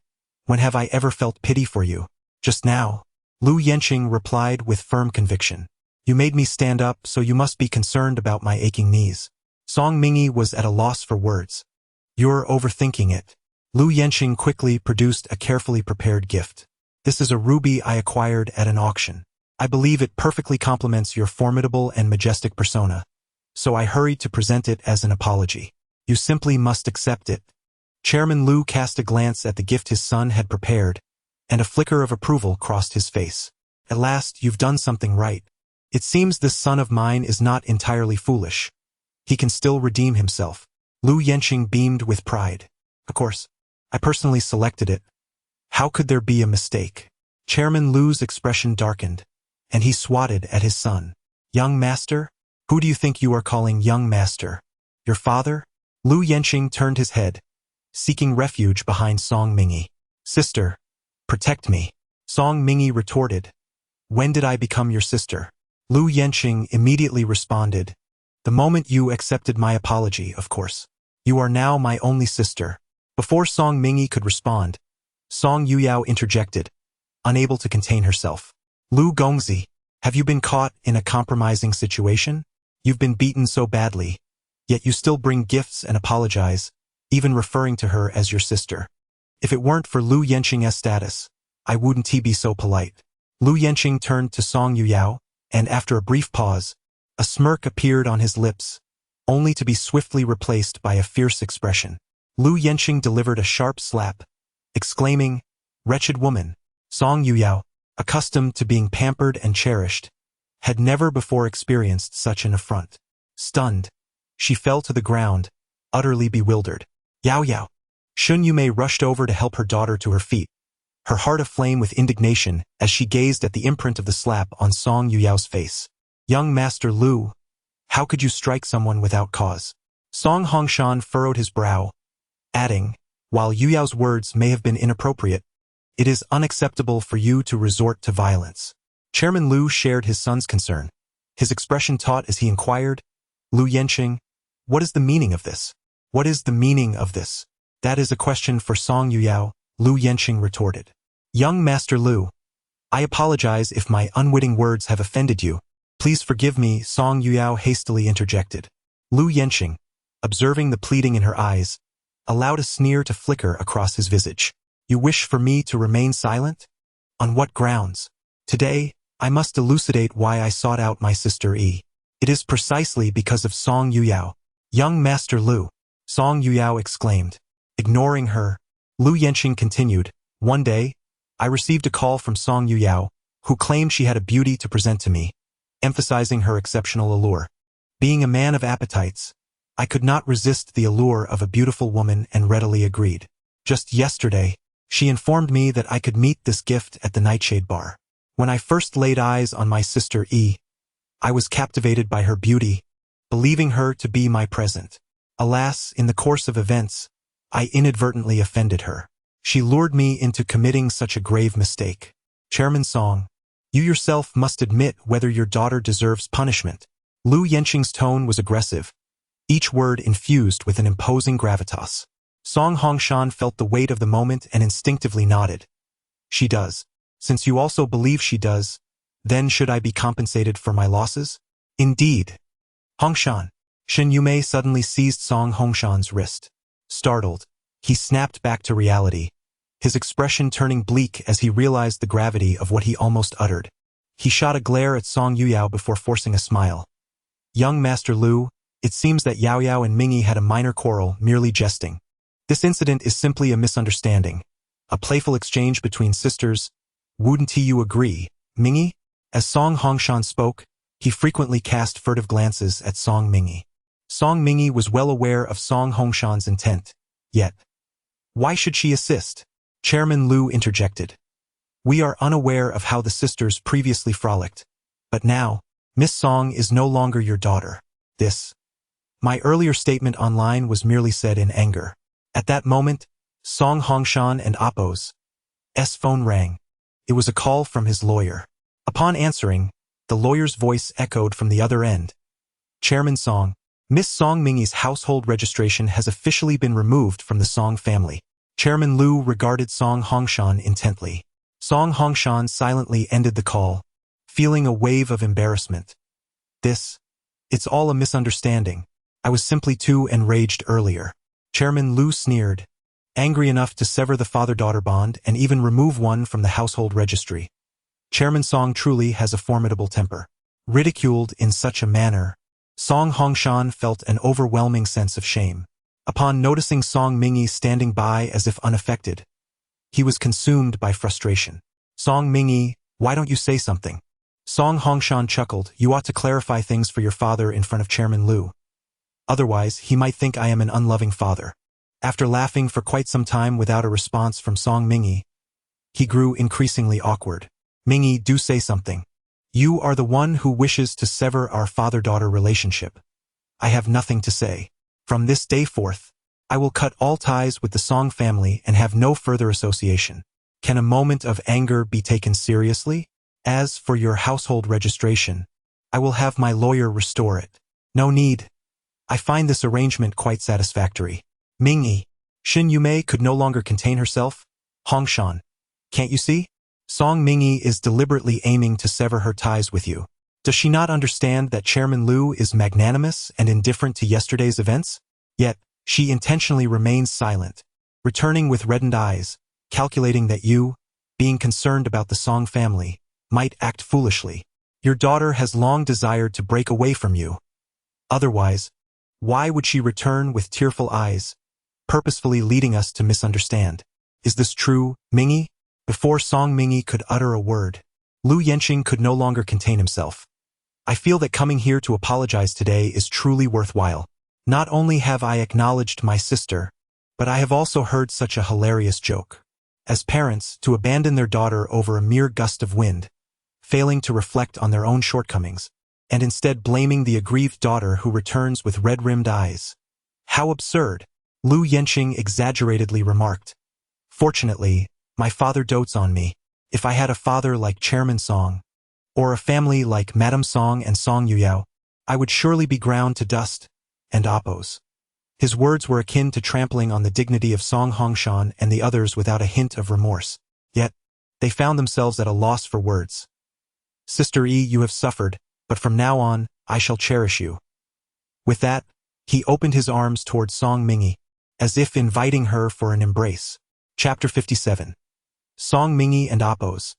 "When have I ever felt pity for you?" "Just now," Lu Yanqing replied with firm conviction. "You made me stand up, so you must be concerned about my aching knees." Song Mingi was at a loss for words. "You're overthinking it." Lu Yanqing quickly produced a carefully prepared gift. "This is a ruby I acquired at an auction. I believe it perfectly complements your formidable and majestic persona, so I hurried to present it as an apology. You simply must accept it." Chairman Lu cast a glance at the gift his son had prepared, and a flicker of approval crossed his face. "At last, you've done something right. It seems this son of mine is not entirely foolish. He can still redeem himself." Lu Yanqing beamed with pride. "Of course, I personally selected it. How could there be a mistake?" Chairman Lu's expression darkened, and he swatted at his son. "Young master? Who do you think you are calling young master? Your father?" Lu Yanqing turned his head, seeking refuge behind Song Mingi. "Sister, Protect me. Song Mingy retorted. When did I become your sister? Lu Yenqing immediately responded. The moment you accepted my apology, of course. You are now my only sister. Before Song Mingy could respond, Song Yuyao interjected, unable to contain herself. Lu Gongzi, have you been caught in a compromising situation? You've been beaten so badly, yet you still bring gifts and apologize, even referring to her as your sister. If it weren't for Lu Yenqing's status, I wouldn't be so polite. Lu Yenqing turned to Song Yuyao, and after a brief pause, a smirk appeared on his lips, only to be swiftly replaced by a fierce expression. Lu Yenqing delivered a sharp slap, exclaiming, Wretched woman! Song Yuyao, accustomed to being pampered and cherished, had never before experienced such an affront. Stunned, she fell to the ground, utterly bewildered. Yao Yao! Shun Yumei rushed over to help her daughter to her feet, her heart aflame with indignation as she gazed at the imprint of the slap on Song Yuyao's face. Young Master Lu, how could you strike someone without cause? Song Hongshan furrowed his brow, adding, while Yuyao's words may have been inappropriate, it is unacceptable for you to resort to violence. Chairman Lu shared his son's concern, his expression taut as he inquired, Lu Yenqing, what is the meaning of this? What is the meaning of this? That is a question for Song Yuyao, Lu Yenqing retorted. Young Master Lu, I apologize if my unwitting words have offended you. Please forgive me, Song Yuyao hastily interjected. Lu Yenqing, observing the pleading in her eyes, allowed a sneer to flicker across his visage. You wish for me to remain silent? On what grounds? Today, I must elucidate why I sought out my sister Yi. It is precisely because of Song Yuyao. Young Master Lu, Song Yuyao exclaimed. Ignoring her, Lu Yenqing continued, one day, I received a call from Song Yuyao, who claimed she had a beauty to present to me, emphasizing her exceptional allure. Being a man of appetites, I could not resist the allure of a beautiful woman and readily agreed. Just yesterday, she informed me that I could meet this gift at the Nightshade Bar. When I first laid eyes on my sister Yi, I was captivated by her beauty, believing her to be my present. Alas, in the course of events, I inadvertently offended her. She lured me into committing such a grave mistake. Chairman Song, you yourself must admit whether your daughter deserves punishment. Lu Yenqing's tone was aggressive, each word infused with an imposing gravitas. Song Hongshan felt the weight of the moment and instinctively nodded. She does. Since you also believe she does, then should I be compensated for my losses? Indeed. Hongshan. Shin Yumei suddenly seized Song Hongshan's wrist. Startled, he snapped back to reality, his expression turning bleak as he realized the gravity of what he almost uttered. He shot a glare at Song Yuyao before forcing a smile. Young Master Lu, it seems that Yao Yao and Mingy had a minor quarrel, merely jesting. This incident is simply a misunderstanding, a playful exchange between sisters. Wouldn't you agree, Mingy? As Song Hongshan spoke, he frequently cast furtive glances at Song Mingy. Song Mingy was well aware of Song Hongshan's intent, yet, why should she assist? Chairman Lu interjected. We are unaware of how the sisters previously frolicked, but now, Miss Song is no longer your daughter. My earlier statement online was merely said in anger. At that moment, Song Hongshan and Appo's phone rang. It was a call from his lawyer. Upon answering, the lawyer's voice echoed from the other end. Chairman Song, Miss Song Mingy's household registration has officially been removed from the Song family. Chairman Lu regarded Song Hongshan intently. Song Hongshan silently ended the call, feeling a wave of embarrassment. It's all a misunderstanding. I was simply too enraged earlier. Chairman Lu sneered, angry enough to sever the father-daughter bond and even remove one from the household registry. Chairman Song truly has a formidable temper. Ridiculed in such a manner, Song Hongshan felt an overwhelming sense of shame. Upon noticing Song Mingy standing by as if unaffected, he was consumed by frustration. Song Mingy, why don't you say something? Song Hongshan chuckled, you ought to clarify things for your father in front of Chairman Lu. Otherwise, he might think I am an unloving father. After laughing for quite some time without a response from Song Mingy, he grew increasingly awkward. Mingy, do say something. You are the one who wishes to sever our father-daughter relationship. I have nothing to say. From this day forth, I will cut all ties with the Song family and have no further association. Can a moment of anger be taken seriously? As for your household registration, I will have my lawyer restore it. No need. I find this arrangement quite satisfactory. Mingyi. Shin Yumei could no longer contain herself. Hongshan. Can't you see? Song Mingyi is deliberately aiming to sever her ties with you. Does she not understand that Chairman Liu is magnanimous and indifferent to yesterday's events? Yet, she intentionally remains silent, returning with reddened eyes, calculating that you, being concerned about the Song family, might act foolishly. Your daughter has long desired to break away from you. Otherwise, why would she return with tearful eyes, purposefully leading us to misunderstand? Is this true, Mingyi? Before Song Mingyi could utter a word, Lu Yenqing could no longer contain himself. I feel that coming here to apologize today is truly worthwhile. Not only have I acknowledged my sister, but I have also heard such a hilarious joke. As parents, to abandon their daughter over a mere gust of wind, failing to reflect on their own shortcomings, and instead blaming the aggrieved daughter who returns with red-rimmed eyes. How absurd, Lu Yenqing exaggeratedly remarked. Fortunately, my father dotes on me. If I had a father like Chairman Song, or a family like Madame Song and Song Yuyao, I would surely be ground to dust and oppose. His words were akin to trampling on the dignity of Song Hongshan and the others without a hint of remorse. Yet, they found themselves at a loss for words. Sister Yi, you have suffered, but from now on, I shall cherish you. With that, he opened his arms towards Song Mingyi, as if inviting her for an embrace. Chapter 57. Song Mingyi and Oppose.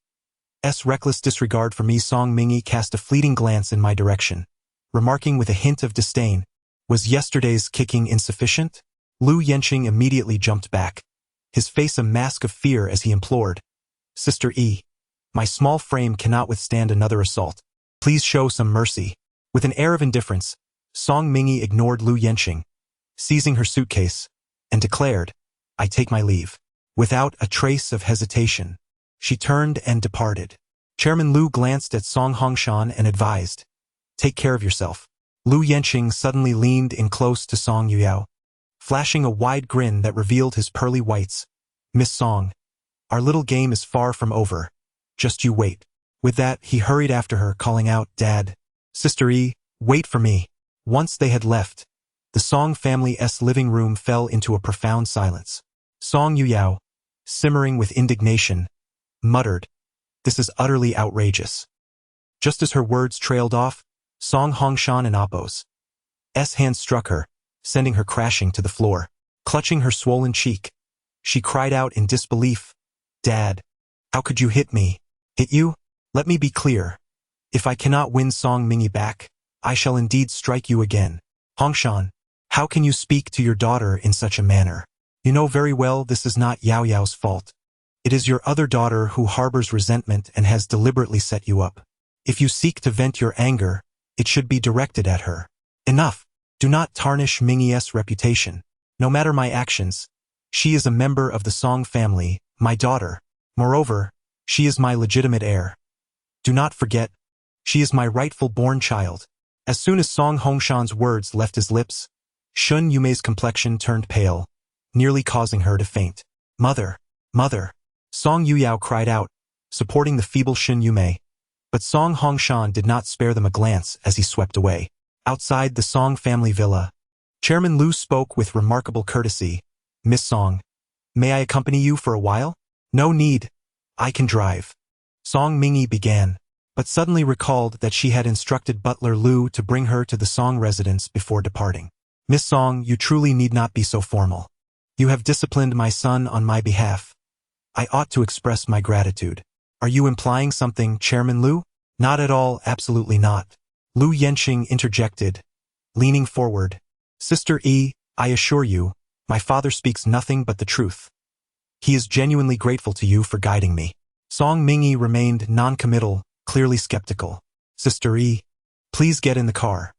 Reckless disregard for me. Song Mingyi cast a fleeting glance in my direction, remarking with a hint of disdain, was yesterday's kicking insufficient? Lu Yenqing immediately jumped back, his face a mask of fear as he implored. Sister Yi, my small frame cannot withstand another assault. Please show some mercy. With an air of indifference, Song Mingyi ignored Lu Yenqing, seizing her suitcase, and declared, I take my leave. Without a trace of hesitation, she turned and departed. Chairman Liu glanced at Song Hongshan and advised, take care of yourself. Lu Yenqing suddenly leaned in close to Song Yuyao, flashing a wide grin that revealed his pearly whites. Miss Song, our little game is far from over. Just you wait. With that, he hurried after her, calling out, Dad. Sister Yi, wait for me. Once they had left, the Song family's living room fell into a profound silence. Song Yuyao, simmering with indignation, muttered, this is utterly outrageous. Just as her words trailed off, Song Hongshan and Oppo's hand struck her, sending her crashing to the floor. Clutching her swollen cheek, she cried out in disbelief, Dad, how could you hit me? Hit you? Let me be clear. If I cannot win Song Mingyi back, I shall indeed strike you again. Hongshan, how can you speak to your daughter in such a manner? You know very well this is not Yao Yao's fault. It is your other daughter who harbors resentment and has deliberately set you up. If you seek to vent your anger, it should be directed at her. Enough. Do not tarnish Mingyi's reputation. No matter my actions, she is a member of the Song family, my daughter. Moreover, she is my legitimate heir. Do not forget, she is my rightful born child. As soon as Song Hongshan's words left his lips, Shun Yumei's complexion turned pale, nearly causing her to faint. Mother, mother, Song Yuyao cried out, supporting the feeble Shun Yumei. But Song Hongshan did not spare them a glance as he swept away. Outside the Song family villa, Chairman Liu spoke with remarkable courtesy. Miss Song, may I accompany you for a while? No need. I can drive. Song Mingyi began, but suddenly recalled that she had instructed butler Liu to bring her to the Song residence before departing. Miss Song, you truly need not be so formal. You have disciplined my son on my behalf. I ought to express my gratitude. Are you implying something, Chairman Liu? Not at all, absolutely not. Lu Yenqing interjected, leaning forward. Sister Yi, I assure you, my father speaks nothing but the truth. He is genuinely grateful to you for guiding me. Song Mingyi remained non-committal, clearly skeptical. Sister Yi, please get in the car.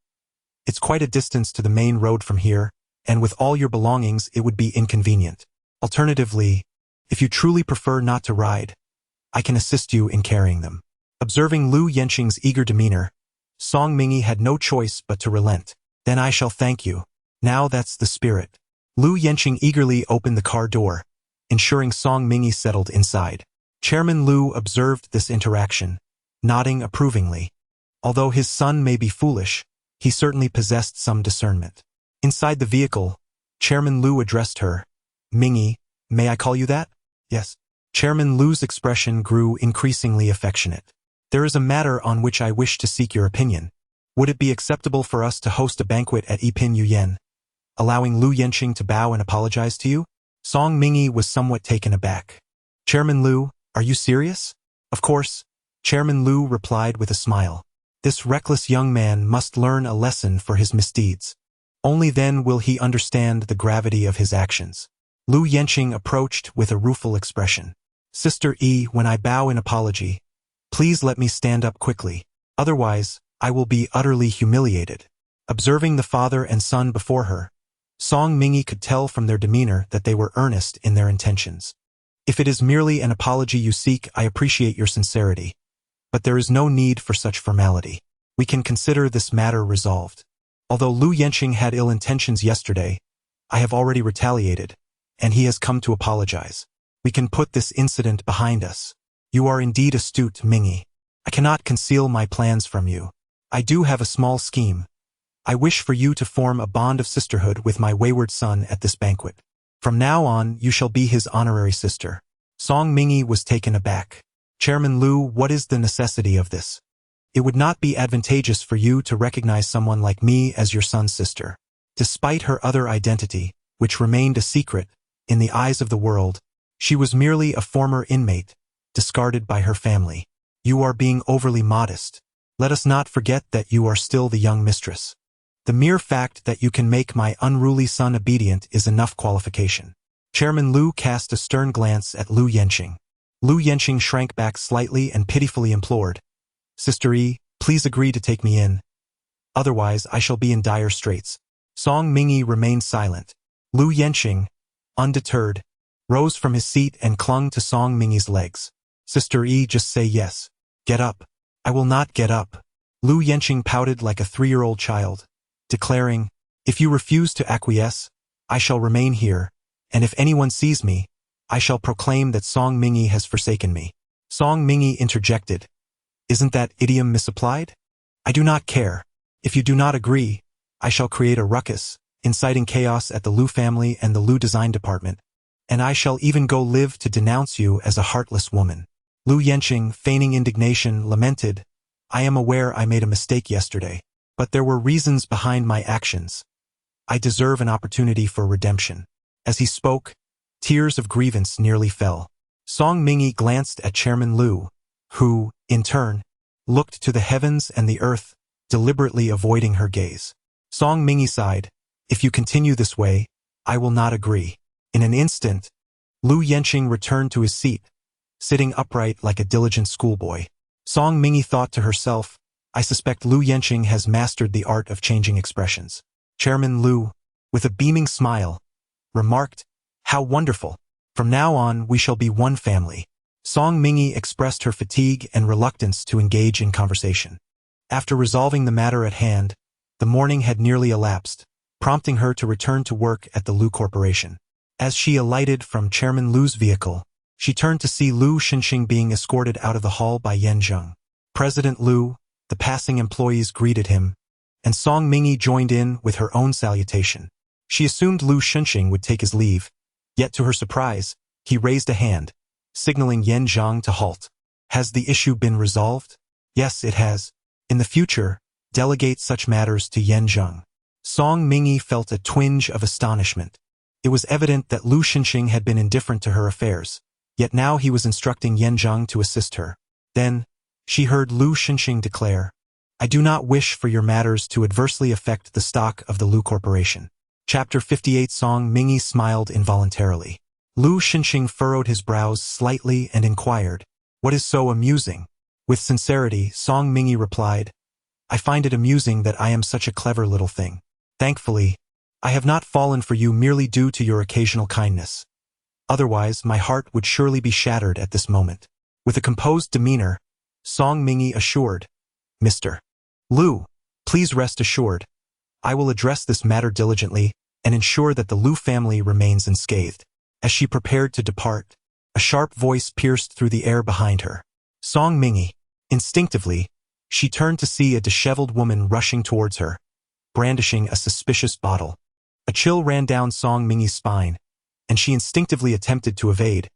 It's quite a distance to the main road from here, and with all your belongings it would be inconvenient. Alternatively, if you truly prefer not to ride, I can assist you in carrying them. Observing Lu Yenqing's eager demeanor, Song Mingyi had no choice but to relent. Then I shall thank you. Now that's the spirit. Lu Yenqing eagerly opened the car door, ensuring Song Mingyi settled inside. Chairman Lu observed this interaction, nodding approvingly. Although his son may be foolish, he certainly possessed some discernment. Inside the vehicle, Chairman Lu addressed her. "Mingy, may I call you that?" "Yes." Chairman Lu's expression grew increasingly affectionate. "There is a matter on which I wish to seek your opinion. Would it be acceptable for us to host a banquet at Yipin Yuyan, allowing Lu Yenqing to bow and apologize to you?" Song Mingy was somewhat taken aback. "Chairman Lu, are you serious?" "Of course," Chairman Lu replied with a smile. "This reckless young man must learn a lesson for his misdeeds. Only then will he understand the gravity of his actions." Lu Yenqing approached with a rueful expression. "Sister E, when I bow in apology, please let me stand up quickly. Otherwise, I will be utterly humiliated." Observing the father and son before her, Song Mingy could tell from their demeanor that they were earnest in their intentions. "If it is merely an apology you seek, I appreciate your sincerity. But there is no need for such formality. We can consider this matter resolved. Although Lu Yenqing had ill intentions yesterday, I have already retaliated, and he has come to apologize. We can put this incident behind us. You are indeed astute, Mingy. I cannot conceal my plans from you. I do have a small scheme. I wish for you to form a bond of sisterhood with my wayward son at this banquet. From now on, you shall be his honorary sister." Song Mingy was taken aback. "Chairman Lu, what is the necessity of this? It would not be advantageous for you to recognize someone like me as your son's sister." Despite her other identity, which remained a secret, in the eyes of the world, she was merely a former inmate, discarded by her family. "You are being overly modest. Let us not forget that you are still the young mistress. The mere fact that you can make my unruly son obedient is enough qualification." Chairman Lu cast a stern glance at Lu Yenqing. Lu Yenqing shrank back slightly and pitifully implored, "Sister E, please agree to take me in. Otherwise, I shall be in dire straits." Song Mingy remained silent. Lu Yenqing, undeterred, rose from his seat and clung to Song Mingy's legs. "Sister E, just say yes. Get up." "I will not get up." Lu Yenqing pouted like a 3-year-old child, declaring, "If you refuse to acquiesce, I shall remain here, and if anyone sees me, I shall proclaim that Song Mingy has forsaken me." Song Mingy interjected, "Isn't that idiom misapplied?" "I do not care. If you do not agree, I shall create a ruckus, inciting chaos at the Lu family and the Lu design department, and I shall even go live to denounce you as a heartless woman." Lu Yenqing, feigning indignation, lamented, "I am aware I made a mistake yesterday, but there were reasons behind my actions. I deserve an opportunity for redemption." As he spoke, tears of grievance nearly fell. Song Mingy glanced at Chairman Lu, who, in turn, looked to the heavens and the earth, deliberately avoiding her gaze. Song Mingy sighed, "If you continue this way, I will not agree." In an instant, Lu Yenqing returned to his seat, sitting upright like a diligent schoolboy. Song Mingy thought to herself, "I suspect Lu Yenqing has mastered the art of changing expressions." Chairman Lu, with a beaming smile, remarked, "How wonderful! From now on, we shall be one family." Song Mingy expressed her fatigue and reluctance to engage in conversation. After resolving the matter at hand, the morning had nearly elapsed, prompting her to return to work at the Lu Corporation. As she alighted from Chairman Lu's vehicle, she turned to see Lu Xinxing being escorted out of the hall by Yan Zheng. President Lu, the passing employees greeted him, and Song Mingy joined in with her own salutation. She assumed Lu Xinxing would take his leave, yet to her surprise, he raised a hand, signaling Yan Zheng to halt. "Has the issue been resolved?" "Yes, it has. In the future, delegate such matters to Yan Zheng." Song Mingy felt a twinge of astonishment. It was evident that Lu Xinxing had been indifferent to her affairs, yet now he was instructing Yan Zheng to assist her. Then, she heard Lu Xinxing declare, "I do not wish for your matters to adversely affect the stock of the Lu Corporation." Chapter 58. Song Mingy smiled involuntarily. Lu Xinxing furrowed his brows slightly and inquired, "What is so amusing?" With sincerity, Song Mingy replied, "I find it amusing that I am such a clever little thing. Thankfully, I have not fallen for you merely due to your occasional kindness. Otherwise, my heart would surely be shattered at this moment." With a composed demeanor, Song Mingy assured, "Mr. Lu, please rest assured, I will address this matter diligently and ensure that the Lu family remains unscathed." As she prepared to depart, A sharp voice pierced through the air behind her. Song Mingy. Instinctively, she turned to see a disheveled woman rushing towards her, brandishing a suspicious bottle. A chill ran down Song Mingy's spine, and she instinctively attempted to evade,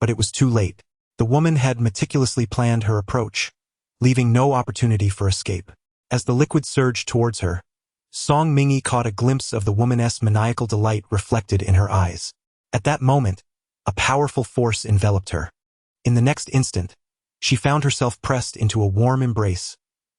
but it was too late. The woman had meticulously planned her approach, leaving no opportunity for escape. As the liquid surged towards her, Song Mingy caught a glimpse of the woman's maniacal delight reflected in her eyes. At that moment, a powerful force enveloped her. In the next instant, she found herself pressed into a warm embrace,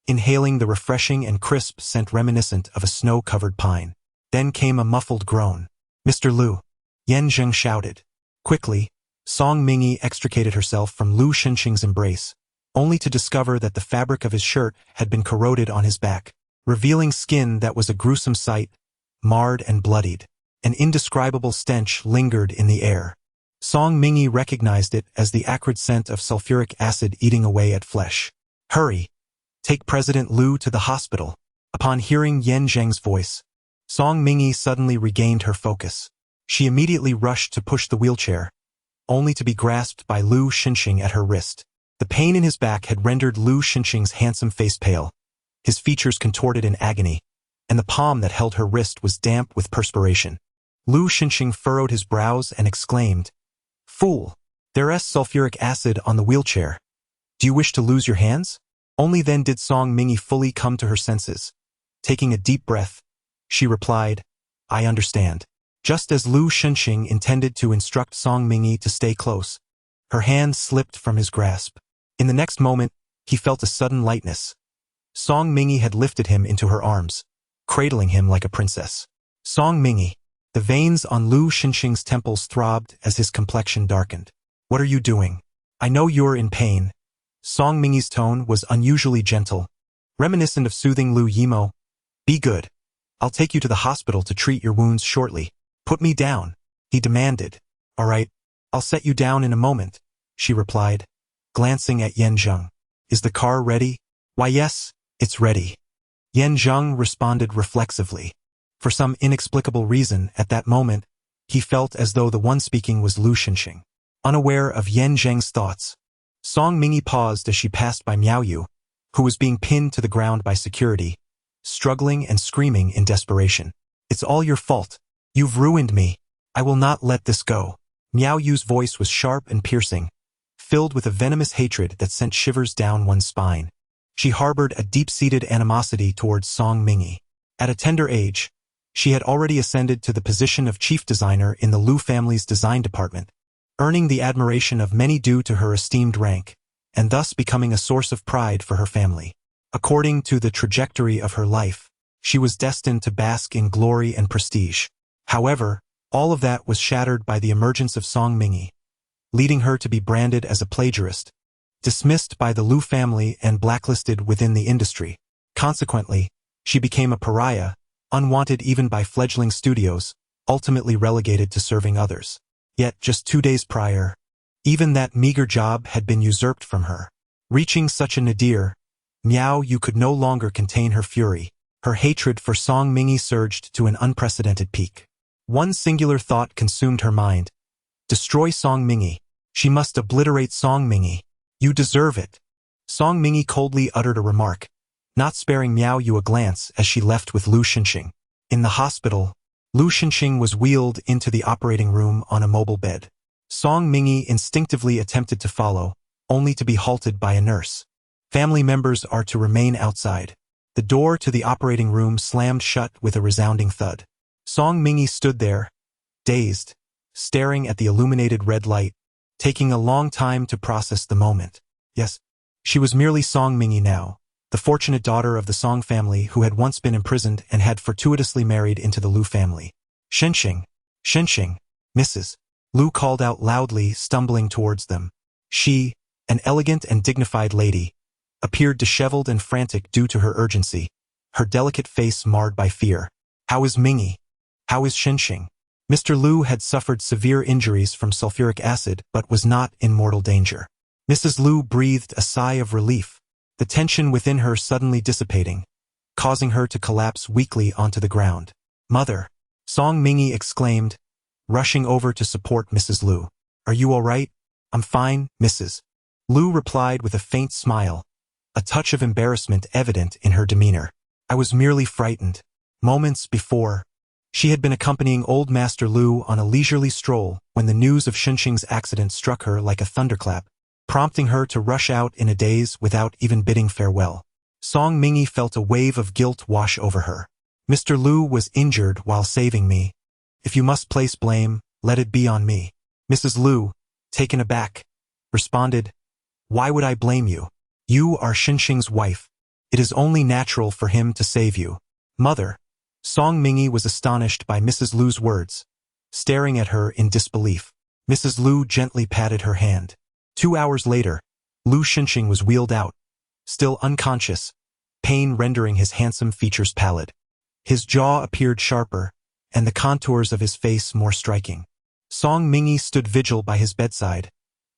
inhaling the refreshing and crisp scent reminiscent of a snow-covered pine. Then came a muffled groan. "Mr. Lu!" Yan Zheng shouted. Quickly, Song Mingy extricated herself from Lu Xinxing's embrace, only to discover that the fabric of his shirt had been corroded on his back, revealing skin that was a gruesome sight, marred and bloodied. An indescribable stench lingered in the air. Song Mingy recognized it as the acrid scent of sulfuric acid eating away at flesh. "Hurry! Take President Lu to the hospital." Upon hearing Yan Zheng's voice, Song Mingy suddenly regained her focus. She immediately rushed to push the wheelchair, only to be grasped by Lu Xinxing at her wrist. The pain in his back had rendered Lu Xinxing's handsome face pale, his features contorted in agony, and the palm that held her wrist was damp with perspiration. Lu Xinxing furrowed his brows and exclaimed, "Fool! There's sulfuric acid on the wheelchair. Do you wish to lose your hands?" Only then did Song Mingy fully come to her senses. Taking a deep breath, she replied, "I understand." Just as Lu Xinxing intended to instruct Song Mingy to stay close, her hand slipped from his grasp. In the next moment, he felt a sudden lightness. Song Mingy had lifted him into her arms, cradling him like a princess. Song Mingy. The veins on Lu Xinxing's temples throbbed as his complexion darkened. "What are you doing? I know you're in pain." Song Mingy's tone was unusually gentle, reminiscent of soothing Lu Yimo. "Be good. I'll take you to the hospital to treat your wounds shortly." "Put me down," he demanded. "All right, I'll set you down in a moment," she replied, glancing at Yan Zheng. "Is the car ready?" "Why yes, it's ready," Yan Zheng responded reflexively. For some inexplicable reason, at that moment, he felt as though the one speaking was Lu Xinxing. Unaware of Yan Zheng's thoughts, Song Mingy paused as she passed by Miao Yu, who was being pinned to the ground by security, struggling and screaming in desperation. "It's all your fault. You've ruined me. I will not let this go." Miao Yu's voice was sharp and piercing, filled with a venomous hatred that sent shivers down one's spine. She harbored a deep-seated animosity towards Song Mingy. At a tender age, she had already ascended to the position of chief designer in the Lu family's design department, earning the admiration of many due to her esteemed rank, and thus becoming a source of pride for her family. According to the trajectory of her life, she was destined to bask in glory and prestige. However, all of that was shattered by the emergence of Song Mingy, leading her to be branded as a plagiarist, dismissed by the Lu family and blacklisted within the industry. Consequently, she became a pariah, unwanted even by fledgling studios, ultimately relegated to serving others. Yet just 2 days prior, even that meager job had been usurped from her. Reaching such a nadir, Miao Yu could no longer contain her fury. Her hatred for Song Mingy surged to an unprecedented peak. One singular thought consumed her mind. Destroy Song Mingy. She must obliterate Song Mingy. "You deserve it." Song Mingy coldly uttered a remark, not sparing Miao Yu a glance as she left with Lu Xinxing. In the hospital, Lu Xinxing was wheeled into the operating room on a mobile bed. Song Mingy instinctively attempted to follow, only to be halted by a nurse. "Family members are to remain outside." The door to the operating room slammed shut with a resounding thud. Song Mingy stood there, dazed, staring at the illuminated red light, taking a long time to process the moment. Yes, she was merely Song Mingy now, the fortunate daughter of the Song family who had once been imprisoned and had fortuitously married into the Lu family. "Xinxing, Xinxing, Mrs. Lu called out loudly, stumbling towards them. She, an elegant and dignified lady, appeared disheveled and frantic due to her urgency, her delicate face marred by fear. "How is Mingy? How is Xinxing?" Mr. Lu had suffered severe injuries from sulfuric acid but was not in mortal danger. Mrs. Lu breathed a sigh of relief, the tension within her suddenly dissipating, causing her to collapse weakly onto the ground. "Mother!" Song Mingy exclaimed, rushing over to support Mrs. Lu. "Are you all right?" I'm fine, Mrs. Lu replied with a faint smile, a touch of embarrassment evident in her demeanor. I was merely frightened. Moments before, she had been accompanying old Master Lu on a leisurely stroll when the news of Xinxing's accident struck her like a thunderclap, prompting her to rush out in a daze without even bidding farewell. Song Mingy felt a wave of guilt wash over her. Mr. Lu was injured while saving me. If you must place blame, let it be on me. Mrs. Lu, taken aback, responded, Why would I blame you? You are Xinxing's wife. It is only natural for him to save you. Mother. Song Mingy was astonished by Mrs. Lu's words, staring at her in disbelief. Mrs. Lu gently patted her hand. 2 hours later, Lu Xinxing was wheeled out, still unconscious, pain rendering his handsome features pallid. His jaw appeared sharper, and the contours of his face more striking. Song Mingy stood vigil by his bedside,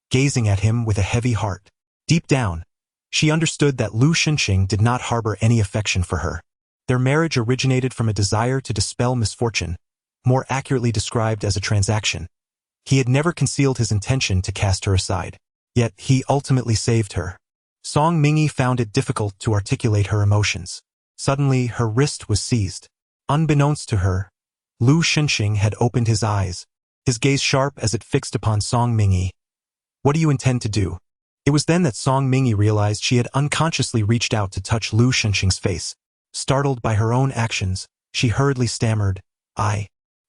gazing at him with a heavy heart. Deep down, she understood that Lu Xinxing did not harbor any affection for her. Their marriage originated from a desire to dispel misfortune, more accurately described as a transaction. He had never concealed his intention to cast her aside. Yet he ultimately saved her. Song Mingy found it difficult to articulate her emotions. Suddenly, her wrist was seized. Unbeknownst to her, Lu Xinxing had opened his eyes, his gaze sharp as it fixed upon Song Mingy. What do you intend to do? It was then that Song Mingy realized she had unconsciously reached out to touch Lu Xinxing's face. Startled by her own actions, she hurriedly stammered, I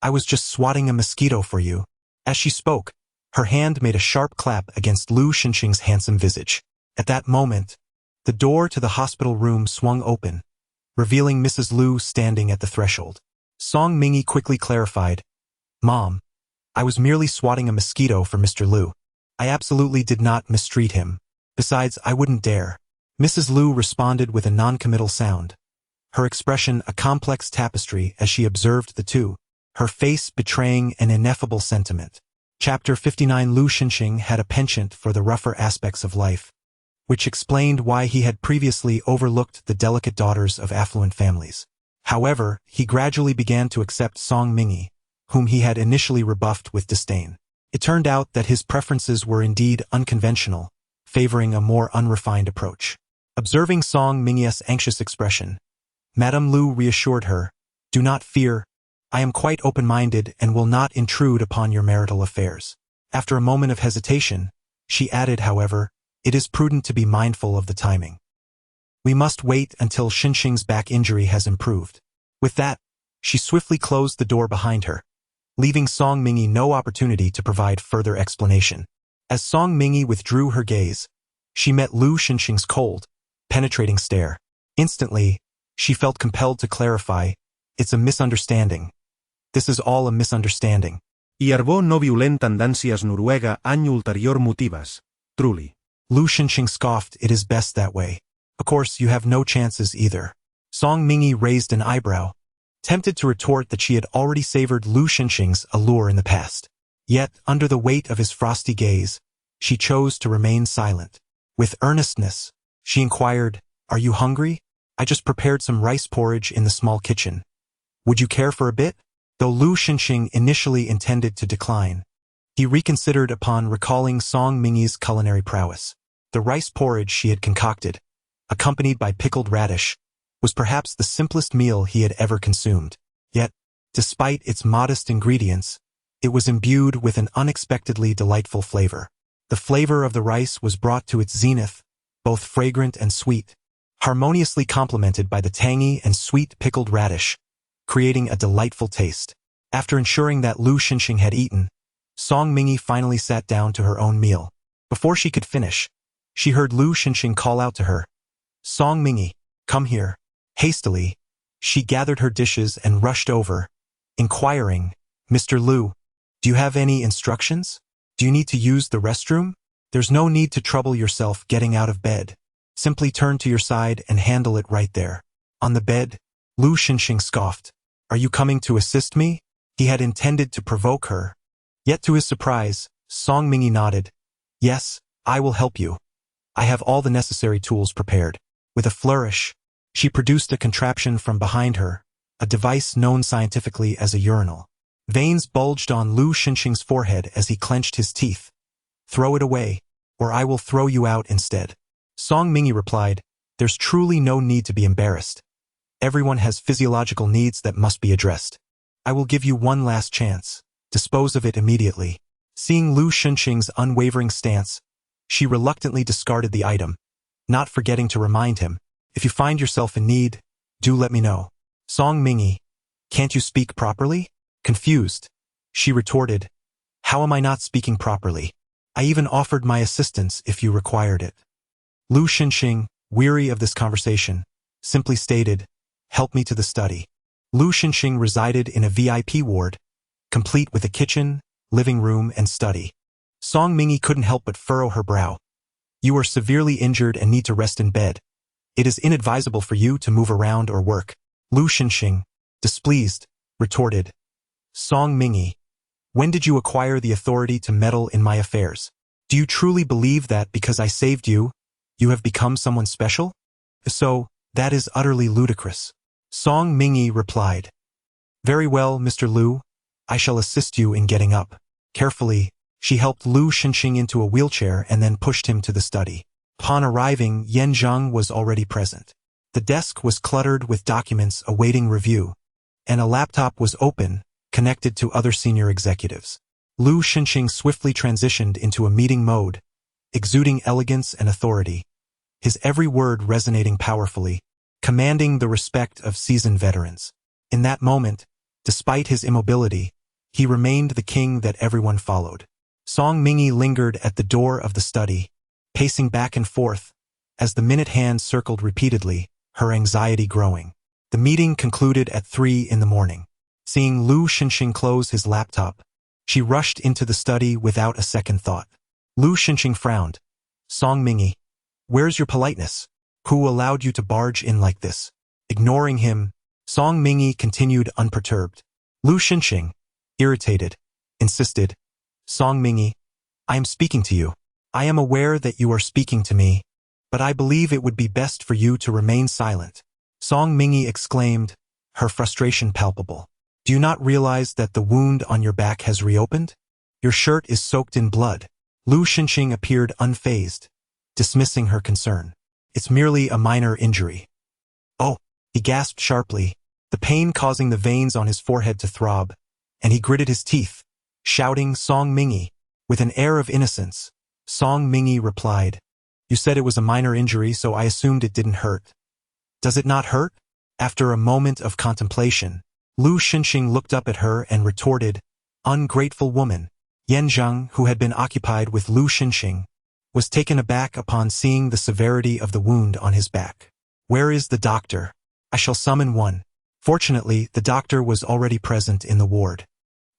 was just swatting a mosquito for you. As she spoke, her hand made a sharp clap against Lu Xinxing's handsome visage. At that moment, the door to the hospital room swung open, revealing Mrs. Lu standing at the threshold. Song Mingy quickly clarified, Mom, I was merely swatting a mosquito for Mr. Lu. I absolutely did not mistreat him. Besides, I wouldn't dare. Mrs. Lu responded with a non-committal sound, her expression a complex tapestry as she observed the two, her face betraying an ineffable sentiment. Chapter 59. Lu Xinxing had a penchant for the rougher aspects of life, which explained why he had previously overlooked the delicate daughters of affluent families. However, he gradually began to accept Song Mingy, whom he had initially rebuffed with disdain. It turned out that his preferences were indeed unconventional, favoring a more unrefined approach. Observing Song Mingy's anxious expression, Madame Lu reassured her, Do not fear. I am quite open-minded and will not intrude upon your marital affairs. After a moment of hesitation, she added, however, It is prudent to be mindful of the timing. We must wait until Xinxing's back injury has improved. With that, she swiftly closed the door behind her, leaving Song Mingy no opportunity to provide further explanation. As Song Mingy withdrew her gaze, she met Lu Xinxing's cold, penetrating stare. Instantly, she felt compelled to clarify, It's a misunderstanding. This is all a misunderstanding. Hierbó no violent tendències Noruega any ulterior motives, truly. Lu Xinxing scoffed, It is best that way. Of course, you have no chances either. Song Mingy raised an eyebrow, tempted to retort that she had already savored Lu Xinxing's allure in the past. Yet, under the weight of his frosty gaze, she chose to remain silent. With earnestness, she inquired, Are you hungry? I just prepared some rice porridge in the small kitchen. Would you care for a bit? Though Lu Xinxing initially intended to decline, he reconsidered upon recalling Song Mingy's culinary prowess. The rice porridge she had concocted, accompanied by pickled radish, was perhaps the simplest meal he had ever consumed. Yet, despite its modest ingredients, it was imbued with an unexpectedly delightful flavor. The flavor of the rice was brought to its zenith, both fragrant and sweet, harmoniously complemented by the tangy and sweet pickled radish, creating a delightful taste. After ensuring that Lu Xinxing had eaten, Song Mingy finally sat down to her own meal. Before she could finish, she heard Lu Xinxing call out to her, Song Mingy, come here. Hastily, she gathered her dishes and rushed over, inquiring, Mr. Lu, do you have any instructions? Do you need to use the restroom? There's no need to trouble yourself getting out of bed. Simply turn to your side and handle it right there. On the bed, Lu Xinxing scoffed. Are you coming to assist me? He had intended to provoke her. Yet to his surprise, Song Mingy nodded. Yes, I will help you. I have all the necessary tools prepared. With a flourish, she produced a contraption from behind her, a device known scientifically as a urinal. Veins bulged on Lu Xinxing's forehead as he clenched his teeth, Throw it away, or I will throw you out instead. Song Mingy replied, there's truly no need to be embarrassed. Everyone has physiological needs that must be addressed. I will give you one last chance. Dispose of it immediately. Seeing Lu Shunxing's unwavering stance, she reluctantly discarded the item, not forgetting to remind him, if you find yourself in need, do let me know. Song Mingy, can't you speak properly? Confused, she retorted, how am I not speaking properly? I even offered my assistance if you required it. Lu Shunxing, weary of this conversation, simply stated, help me to the study. Lu Shunxing resided in a VIP ward, complete with a kitchen, living room, and study. Song Mingy couldn't help but furrow her brow. You are severely injured and need to rest in bed. It is inadvisable for you to move around or work. Lu Shunxing, displeased, retorted. Song Mingy, when did you acquire the authority to meddle in my affairs? Do you truly believe that because I saved you, you have become someone special? So, that is utterly ludicrous. Song Mingy replied. Very well, Mr. Lu, I shall assist you in getting up. Carefully, she helped Lu Shunxing into a wheelchair and then pushed him to the study. Upon arriving, Yan Zheng was already present. The desk was cluttered with documents awaiting review, and a laptop was open, connected to other senior executives. Lu Shunxing swiftly transitioned into a meeting mode, exuding elegance and authority, his every word resonating powerfully, commanding the respect of seasoned veterans. In that moment, despite his immobility, he remained the king that everyone followed. Song Mingy lingered at the door of the study, pacing back and forth, as the minute hand circled repeatedly, her anxiety growing. The meeting concluded at 3 in the morning. Seeing Lu Shunxing close his laptop, she rushed into the study without a second thought. Lu Shunxing frowned. Song Mingy, where's your politeness? Who allowed you to barge in like this? Ignoring him, Song Mingy continued unperturbed. Lu Shunxing, irritated, insisted, Song Mingy, I am speaking to you. I am aware that you are speaking to me, but I believe it would be best for you to remain silent. Song Mingy exclaimed, her frustration palpable. Do you not realize that the wound on your back has reopened? Your shirt is soaked in blood. Lu Shunxing appeared unfazed, dismissing her concern. It's merely a minor injury. Oh, he gasped sharply, the pain causing the veins on his forehead to throb, and he gritted his teeth, shouting Song Mingy. With an air of innocence, Song Mingy replied, you said it was a minor injury, so I assumed it didn't hurt. Does it not hurt? After a moment of contemplation, Lu Shunxing looked up at her and retorted, ungrateful woman. Yan Zheng, who had been occupied with Lu Shunxing, was taken aback upon seeing the severity of the wound on his back. Where is the doctor? I shall summon one. Fortunately, the doctor was already present in the ward.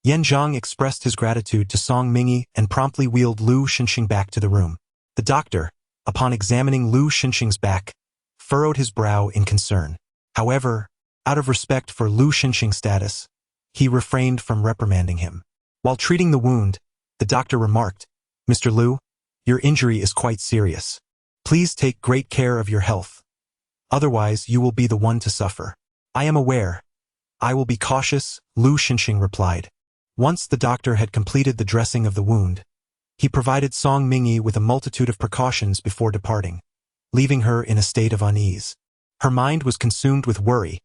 Yan Zheng expressed his gratitude to Song Mingy and promptly wheeled Lu Shunxing back to the room. The doctor, upon examining Lu Shunxing's back, furrowed his brow in concern. However, out of respect for Lu Shunxing's status, he refrained from reprimanding him. While treating the wound, the doctor remarked, Mr. Lu, your injury is quite serious. Please take great care of your health. Otherwise, you will be the one to suffer. I am aware. I will be cautious, Lu Shunxing replied. Once the doctor had completed the dressing of the wound, he provided Song Mingy with a multitude of precautions before departing, leaving her in a state of unease. Her mind was consumed with worry,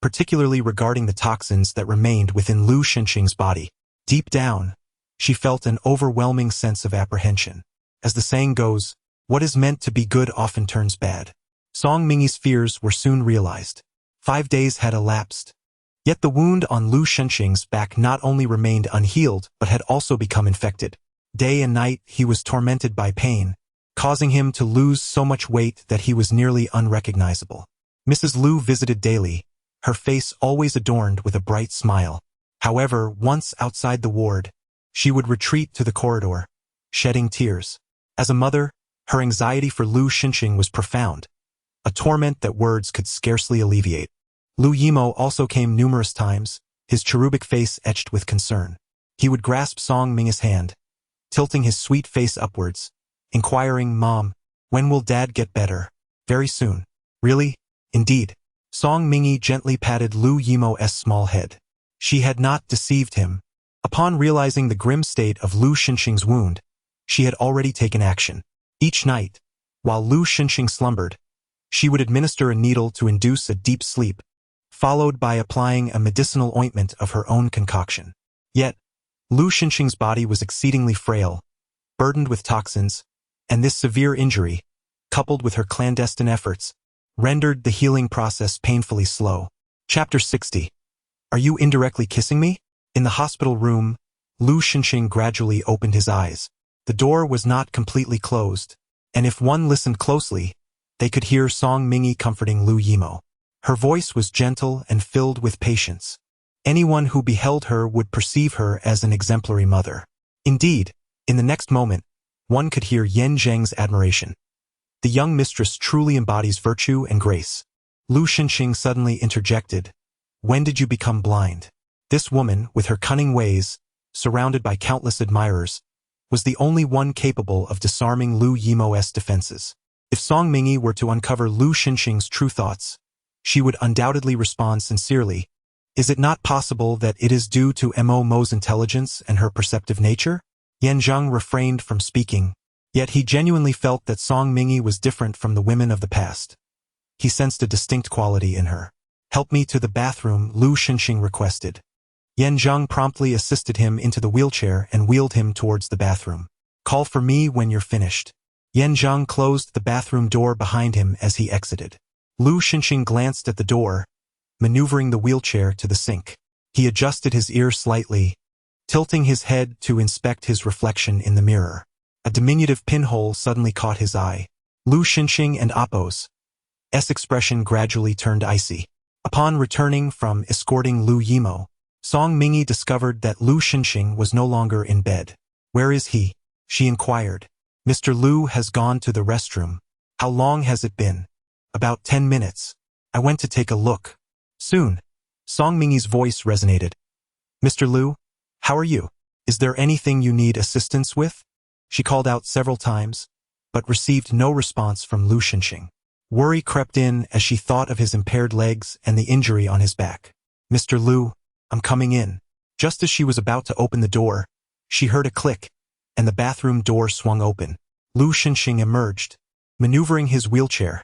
particularly regarding the toxins that remained within Lu Shunxing's body. Deep down, she felt an overwhelming sense of apprehension. As the saying goes, what is meant to be good often turns bad. Song Mingy's fears were soon realized. 5 days had elapsed. Yet the wound on Lu Shunxing's back not only remained unhealed but had also become infected. Day and night he was tormented by pain, causing him to lose so much weight that he was nearly unrecognizable. Mrs. Lu visited daily, her face always adorned with a bright smile. However, once outside the ward, she would retreat to the corridor, shedding tears. As a mother, her anxiety for Lu Shunxing was profound, a torment that words could scarcely alleviate. Lu Yimo also came numerous times, his cherubic face etched with concern. He would grasp Song Mingy's hand, tilting his sweet face upwards, inquiring, Mom, when will Dad get better? Very soon. Really? Indeed. Song Mingy gently patted Lu Yimo's small head. She had not deceived him. Upon realizing the grim state of Lu Shunxing's wound, she had already taken action. Each night, while Lu Xinxing slumbered, she would administer a needle to induce a deep sleep, followed by applying a medicinal ointment of her own concoction. Yet, Lu Xinxing's body was exceedingly frail, burdened with toxins, and this severe injury, coupled with her clandestine efforts, rendered the healing process painfully slow. Chapter 60. Are you indirectly kissing me? In the hospital room, Lu Xinxing gradually opened his eyes. The door was not completely closed, and if one listened closely, they could hear Song Mingy comforting Lu Yimo. Her voice was gentle and filled with patience. Anyone who beheld her would perceive her as an exemplary mother. Indeed, in the next moment, one could hear Yan Zheng's admiration. The young mistress truly embodies virtue and grace. Lu Xinxing suddenly interjected, "When did you become blind?" This woman, with her cunning ways, surrounded by countless admirers, was the only one capable of disarming Lu Yimo's defenses. If Song Mingy were to uncover Lu Xinxing's true thoughts, she would undoubtedly respond sincerely, "Is it not possible that it is due to Mo's intelligence and her perceptive nature?" Yan Zheng refrained from speaking, yet he genuinely felt that Song Mingy was different from the women of the past. He sensed a distinct quality in her. "Help me to the bathroom," Lu Xinxing requested. Yan Zheng promptly assisted him into the wheelchair and wheeled him towards the bathroom. "Call for me when you're finished." Yan Zheng closed the bathroom door behind him as he exited. Lu Xinxing glanced at the door, maneuvering the wheelchair to the sink. He adjusted his ear slightly, tilting his head to inspect his reflection in the mirror. A diminutive pinhole suddenly caught his eye. Lu Xinxing and Appo's expression gradually turned icy. Upon returning from escorting Lu Yimo, Song Mingy discovered that Lu Xinxing was no longer in bed. "Where is he?" she inquired. "Mr. Lu has gone to the restroom." "How long has it been?" "About 10 minutes. I went to take a look." "Soon." Song Mingy's voice resonated. "Mr. Lu, how are you? Is there anything you need assistance with?" She called out several times, but received no response from Lu Xinxing. Worry crept in as she thought of his impaired legs and the injury on his back. "Mr. Lu, I'm coming in." Just as she was about to open the door, she heard a click, and the bathroom door swung open. Lu Xinxing emerged, maneuvering his wheelchair.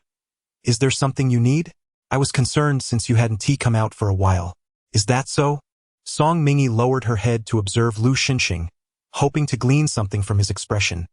"Is there something you need? I was concerned since you hadn't come out for a while." "Is that so?" Song Mingy lowered her head to observe Lu Xinxing, hoping to glean something from his expression.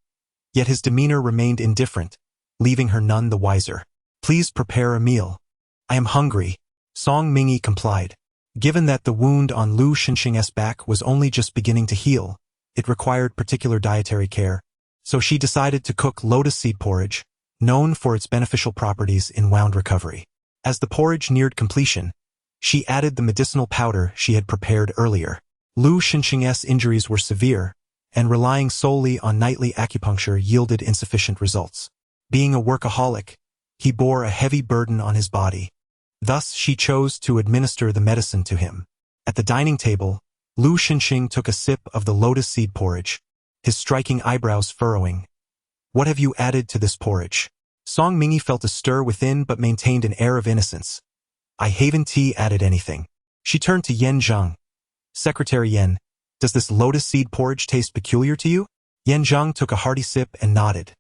Yet his demeanor remained indifferent, leaving her none the wiser. "Please prepare a meal." "I am hungry." Song Mingy complied. Given that the wound on Lu Xinxing's back was only just beginning to heal, it required particular dietary care, so she decided to cook lotus seed porridge, known for its beneficial properties in wound recovery. As the porridge neared completion, she added the medicinal powder she had prepared earlier. Lu Xinxing's injuries were severe, and relying solely on nightly acupuncture yielded insufficient results. Being a workaholic, he bore a heavy burden on his body. Thus, she chose to administer the medicine to him. At the dining table, Lu Xinxing took a sip of the lotus seed porridge, his striking eyebrows furrowing. "What have you added to this porridge?" Song Mingy felt a stir within but maintained an air of innocence. "I haven't added anything." She turned to Yan Zheng. "Secretary Yan, does this lotus seed porridge taste peculiar to you?" Yan Zheng took a hearty sip and nodded.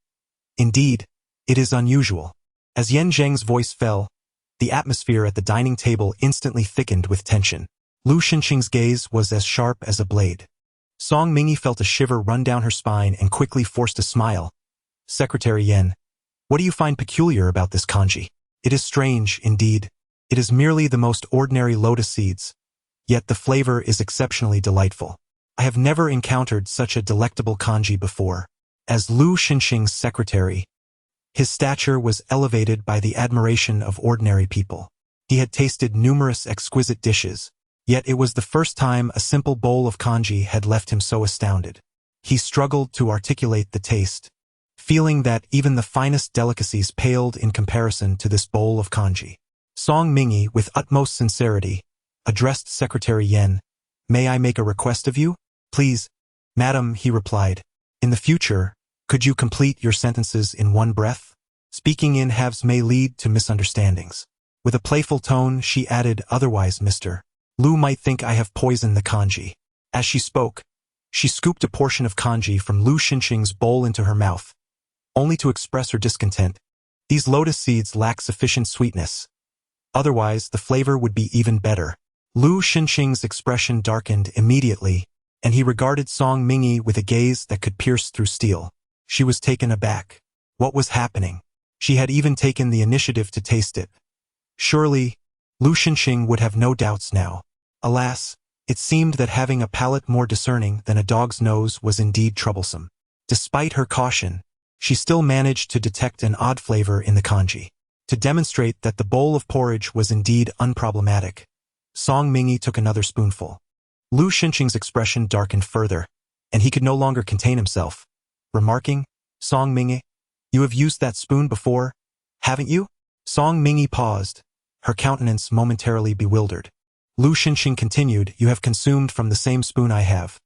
"Indeed, it is unusual." As Yan Zheng's voice fell, the atmosphere at the dining table instantly thickened with tension. Lu Xinxing's gaze was as sharp as a blade. Song Mingy felt a shiver run down her spine and quickly forced a smile. "Secretary Yan, what do you find peculiar about this kanji?" "It is strange, indeed. It is merely the most ordinary lotus seeds, yet the flavor is exceptionally delightful. I have never encountered such a delectable kanji before." As Lu Xinxing's secretary, his stature was elevated by the admiration of ordinary people. He had tasted numerous exquisite dishes, yet it was the first time a simple bowl of kanji had left him so astounded. He struggled to articulate the taste, feeling that even the finest delicacies paled in comparison to this bowl of kanji. Song Mingy, with utmost sincerity, addressed Secretary Yan. "May I make a request of you?" "Please, madam," he replied. "In the future, could you complete your sentences in one breath? Speaking in halves may lead to misunderstandings." With a playful tone, she added, "Otherwise, Mr. Lu might think I have poisoned the kanji." As she spoke, She scooped a portion of kanji from Lu Xinxing's bowl into her mouth, only to express her discontent. These lotus seeds lack sufficient sweetness. Otherwise, the flavor would be even better. Lu Xinxing's expression darkened immediately, and he regarded Song Mingyi with a gaze that could pierce through steel. She was taken aback. What was happening? She had even taken the initiative to taste it. Surely, Lu Xinxing would have no doubts now. Alas, it seemed that having a palate more discerning than a dog's nose was indeed troublesome. Despite her caution, she still managed to detect an odd flavor in the kanji. To demonstrate that the bowl of porridge was indeed unproblematic, Song Mingyi took another spoonful. Lu Xinxing's expression darkened further, and he could no longer contain himself, remarking, "Song Mingyi, you have used that spoon before, haven't you?" Song Mingyi paused, her countenance momentarily bewildered. Lu Xinxing continued, "You have consumed from the same spoon I have.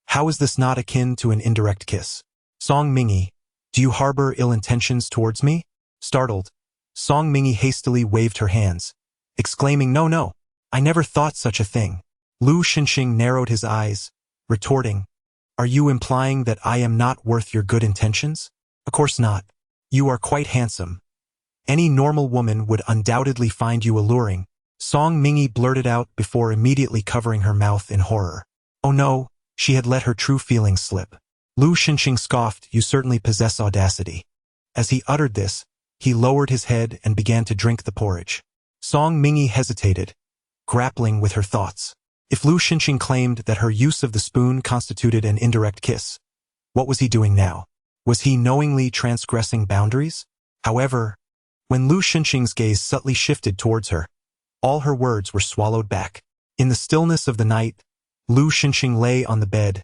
How is this not akin to an indirect kiss? Song Mingyi, do you harbor ill intentions towards me?" Startled, Song Mingyi hastily waved her hands, exclaiming, "No, I never thought such a thing." Lu Xinxing narrowed his eyes, retorting, "Are you implying that I am not worth your good intentions? Of course not. You are quite handsome. Any normal woman would undoubtedly find you alluring." Song Mingyi blurted out before immediately covering her mouth in horror. Oh no, she had let her true feelings slip. Lu Xinxing scoffed, "You certainly possess audacity." As he uttered this, he lowered his head and began to drink the porridge. Song Mingyi hesitated, grappling with her thoughts. If Lu Xinxing claimed that her use of the spoon constituted an indirect kiss, what was he doing now? Was he knowingly transgressing boundaries? However, when Lu Xinxing's gaze subtly shifted towards her, all her words were swallowed back. In the stillness of the night, Lu Xinxing lay on the bed,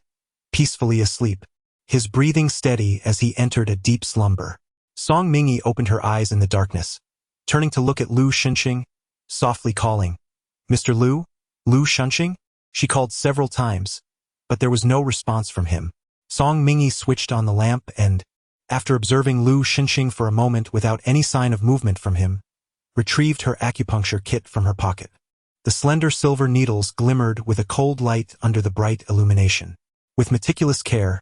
peacefully asleep, his breathing steady as he entered a deep slumber. Song Mingyi opened her eyes in the darkness, turning to look at Lu Xinxing, softly calling, "Mr. Lu? Lu Xinxing?" She called several times, but there was no response from him. Song Mingyi switched on the lamp and, after observing Lu Xinxing for a moment without any sign of movement from him, retrieved her acupuncture kit from her pocket. The slender silver needles glimmered with a cold light under the bright illumination. With meticulous care,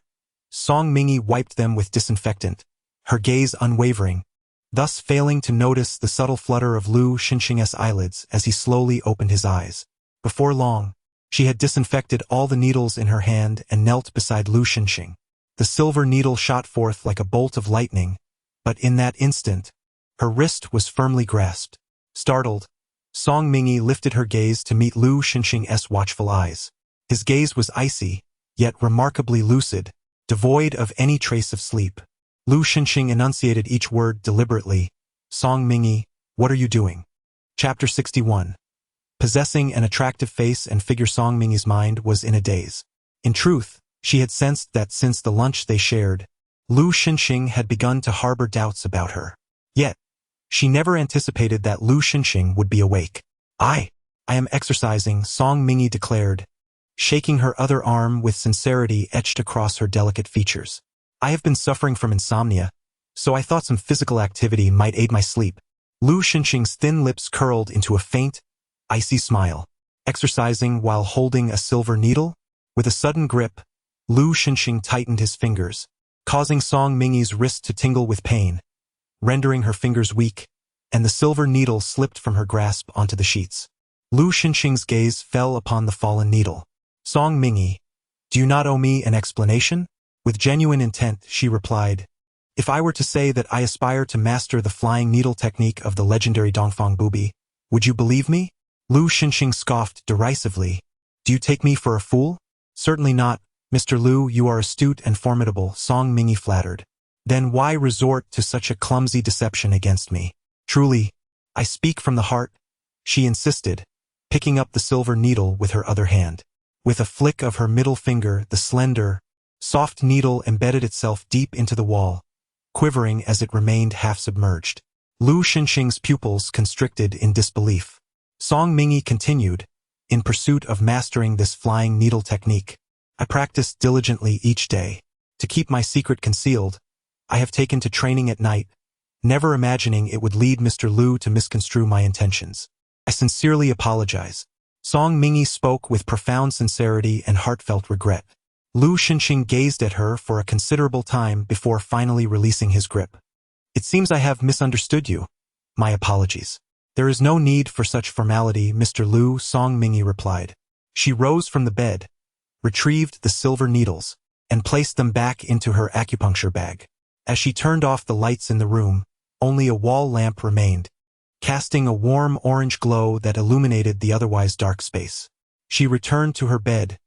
Song Mingyi wiped them with disinfectant, her gaze unwavering, thus failing to notice the subtle flutter of Lu Xinxing's eyelids as he slowly opened his eyes. Before long, she had disinfected all the needles in her hand and knelt beside Lu Xinxing. The silver needle shot forth like a bolt of lightning, but in that instant, her wrist was firmly grasped. Startled, Song Mingyi lifted her gaze to meet Lu Xinxing's watchful eyes. His gaze was icy, yet remarkably lucid, devoid of any trace of sleep. Lu Xinxing enunciated each word deliberately. "Song Mingyi, what are you doing?" Chapter 61. Possessing an attractive face and figure, Song Mingyi's mind was in a daze. In truth, she had sensed that since the lunch they shared, Lu Xinxing had begun to harbor doubts about her. Yet, she never anticipated that Lu Xinxing would be awake. I am exercising," Song Mingyi declared, shaking her other arm with sincerity etched across her delicate features. "I have been suffering from insomnia, so I thought some physical activity might aid my sleep." Lu Xinxing's thin lips curled into a faint, icy smile. "Exercising while holding a silver needle?" With a sudden grip, Lu Xinxing tightened his fingers, causing Song Mingyi's wrist to tingle with pain, rendering her fingers weak, and the silver needle slipped from her grasp onto the sheets. Lu Xinxing's gaze fell upon the fallen needle. "Song Mingyi, do you not owe me an explanation?" With genuine intent, she replied, "If I were to say that I aspire to master the flying needle technique of the legendary Dongfang Bubi, would you believe me?" Lu Xinxing scoffed derisively. "Do you take me for a fool?" "Certainly not, Mr. Lu, you are astute and formidable," Song Mingyi flattered. "Then why resort to such a clumsy deception against me?" "Truly, I speak from the heart," she insisted, picking up the silver needle with her other hand. With a flick of her middle finger, the slender, soft needle embedded itself deep into the wall, quivering as it remained half-submerged. Lu Xinxing's pupils constricted in disbelief. Song Mingyi continued, "In pursuit of mastering this flying needle technique, I practiced diligently each day. To keep my secret concealed, I have taken to training at night, never imagining it would lead Mr. Lu to misconstrue my intentions. I sincerely apologize." Song Mingyi spoke with profound sincerity and heartfelt regret. Lu Xinxing gazed at her for a considerable time before finally releasing his grip. It seems I have misunderstood you. My apologies. There is no need for such formality, Mr. Lu, Song Mingyi replied. She rose from the bed, retrieved the silver needles, and placed them back into her acupuncture bag. As she turned off the lights in the room, only a wall lamp remained, casting a warm orange glow that illuminated the otherwise dark space. She returned to her bed,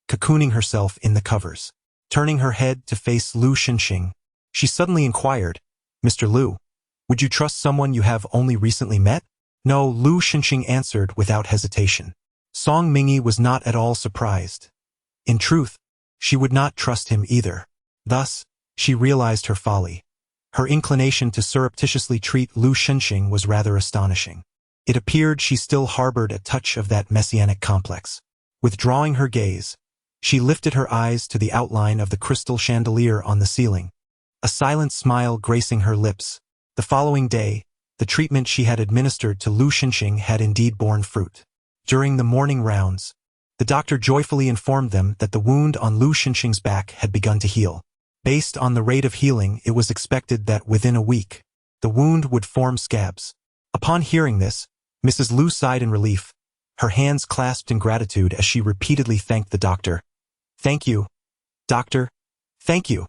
cocooning herself in the covers. Turning her head to face Lu Xinxing, she suddenly inquired, Mr. Lu, would you trust someone you have only recently met? No, Lu Xinxing answered without hesitation. Song Mingyi was not at all surprised. In truth, she would not trust him either. Thus, she realized her folly. Her inclination to surreptitiously treat Lu Xinxing was rather astonishing. It appeared she still harbored a touch of that messianic complex. Withdrawing her gaze, she lifted her eyes to the outline of the crystal chandelier on the ceiling, a silent smile gracing her lips. The following day, the treatment she had administered to Lu Xinxing had indeed borne fruit. During the morning rounds, the doctor joyfully informed them that the wound on Lu Xinxing's back had begun to heal. Based on the rate of healing, it was expected that within a week, the wound would form scabs. Upon hearing this, Mrs. Lu sighed in relief, her hands clasped in gratitude as she repeatedly thanked the doctor. Thank you, doctor. Thank you.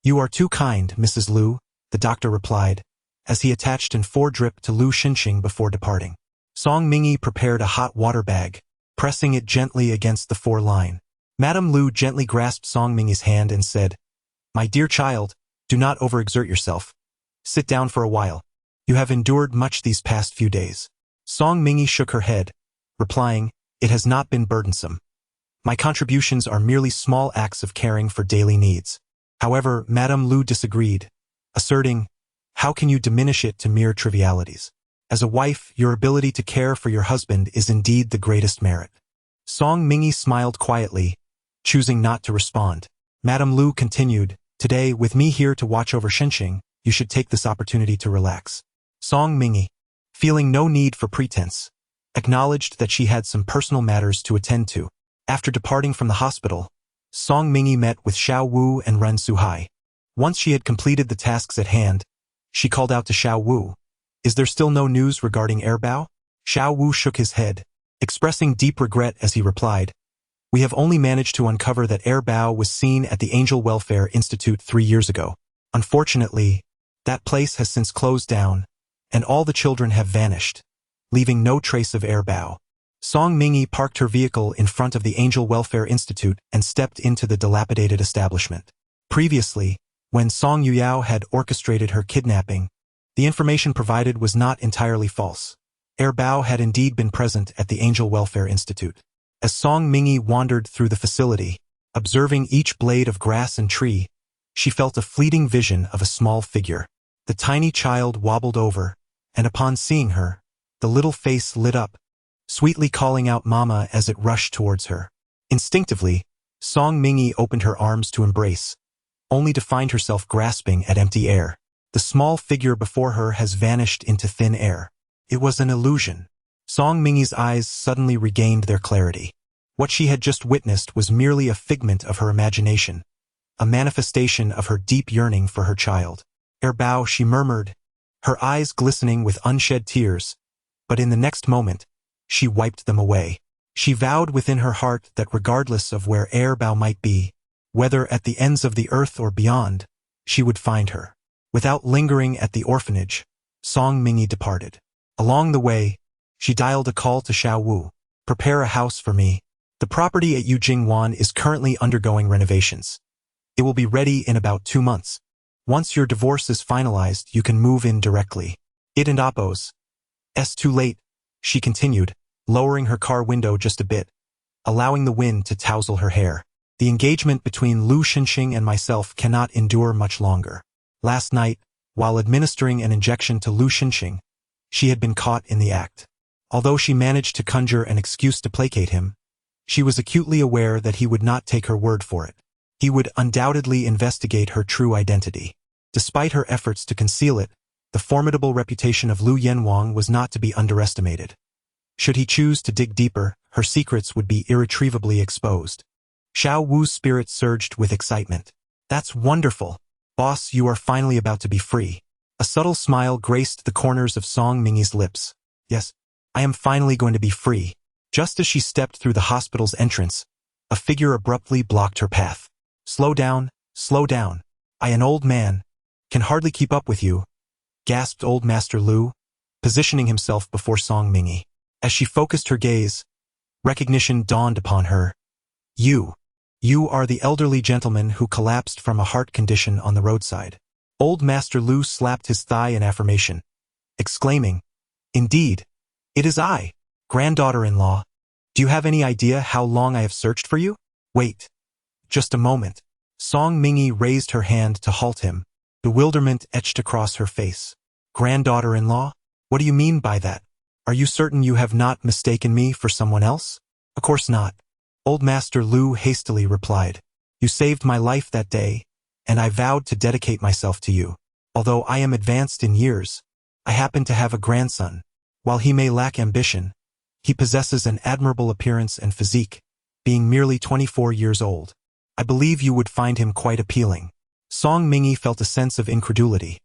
You are too kind, Mrs. Lu, the doctor replied, as he attached an 4-drip to Lu Xinxing before departing. Song Mingyi prepared a hot water bag, pressing it gently against the 4-line. Madame Lu gently grasped Song Mingyi's hand and said, My dear child, do not overexert yourself. Sit down for a while. You have endured much these past few days. Song Mingyi shook her head, replying, It has not been burdensome. My contributions are merely small acts of caring for daily needs. However, Madame Lu disagreed, asserting, How can you diminish it to mere trivialities? As a wife, your ability to care for your husband is indeed the greatest merit. Song Mingyi smiled quietly, choosing not to respond. Madame Lu continued, Today, with me here to watch over Xinxing, you should take this opportunity to relax. Song Mingyi, feeling no need for pretense, acknowledged that she had some personal matters to attend to. After departing from the hospital, Song Mingyi met with Xiao Wu and Ren Suhai. Once she had completed the tasks at hand, she called out to Xiao Wu, Is there still no news regarding heir Bao? Xiao Wu shook his head, expressing deep regret as he replied, We have only managed to uncover that heir Bao was seen at the Angel Welfare Institute 3 years ago. Unfortunately, that place has since closed down, and all the children have vanished, leaving no trace of heir Bao. Song Mingyi parked her vehicle in front of the Angel Welfare Institute and stepped into the dilapidated establishment. Previously, when Song Yuyao had orchestrated her kidnapping, the information provided was not entirely false. Heir Bao had indeed been present at the Angel Welfare Institute. As Song Mingyi wandered through the facility, observing each blade of grass and tree, she felt a fleeting vision of a small figure. The tiny child wobbled over, and upon seeing her, the little face lit up, sweetly calling out Mama as it rushed towards her. Instinctively, Song Mingyi opened her arms to embrace, only to find herself grasping at empty air. The small figure before her has vanished into thin air. It was an illusion. Song Mingyi's eyes suddenly regained their clarity. What she had just witnessed was merely a figment of her imagination, a manifestation of her deep yearning for her child. Heir Bao, she murmured, her eyes glistening with unshed tears, but in the next moment, she wiped them away. She vowed within her heart that regardless of where heir Bao might be, whether at the ends of the earth or beyond, she would find her. Without lingering at the orphanage, Song Mingyi departed. Along the way, she dialed a call to Xiao Wu. Prepare a house for me. The property at Yujingwan is currently undergoing renovations. It will be ready in about 2 months. Once your divorce is finalized, you can move in directly. It and Appos. It's too late, she continued, lowering her car window just a bit, allowing the wind to tousle her hair. The engagement between Lu Xinxing and myself cannot endure much longer. Last night, while administering an injection to Lu Xinxing, she had been caught in the act. Although she managed to conjure an excuse to placate him, she was acutely aware that he would not take her word for it. He would undoubtedly investigate her true identity. Despite her efforts to conceal it, the formidable reputation of Lu Yanwang was not to be underestimated. Should he choose to dig deeper, her secrets would be irretrievably exposed. Xiao Wu's spirit surged with excitement. That's wonderful. Boss, you are finally about to be free. A subtle smile graced the corners of Song Mingyi's lips. Yes, I am finally going to be free. Just as she stepped through the hospital's entrance, a figure abruptly blocked her path. Slow down, slow down. I, an old man, can hardly keep up with you, gasped Old Master Lu, positioning himself before Song Mingyi. As she focused her gaze, recognition dawned upon her. You are the elderly gentleman who collapsed from a heart condition on the roadside. Old Master Lu slapped his thigh in affirmation, exclaiming, Indeed, it is I, granddaughter-in-law. Do you have any idea how long I have searched for you? Wait, just a moment. Song Mingyi raised her hand to halt him. Bewilderment etched across her face. Granddaughter-in-law? What do you mean by that? Are you certain you have not mistaken me for someone else? Of course not. Old Master Lu hastily replied. You saved my life that day, and I vowed to dedicate myself to you. Although I am advanced in years, I happen to have a grandson. While he may lack ambition, he possesses an admirable appearance and physique, being merely 24 years old. I believe you would find him quite appealing. Song Mingyi felt a sense of incredulity.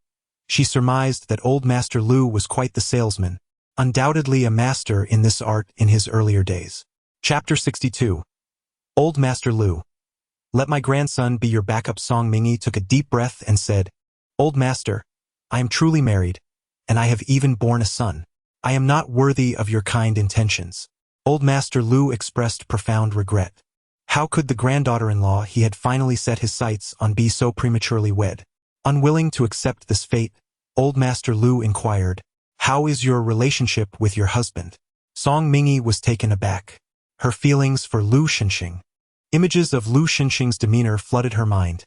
She surmised that Old Master Lu was quite the salesman, undoubtedly a master in this art in his earlier days. Chapter 62. Old Master Lu. Let my grandson be your backup. Song Mingyi took a deep breath and said, Old Master, I am truly married, and I have even borne a son. I am not worthy of your kind intentions. Old Master Lu expressed profound regret. How could the granddaughter-in-law he had finally set his sights on be so prematurely wed? Unwilling to accept this fate, Old Master Lu inquired, How is your relationship with your husband? Song Mingyi was taken aback. Her feelings for Lu Xinxing. Images of Lu Xinxing's demeanor flooded her mind.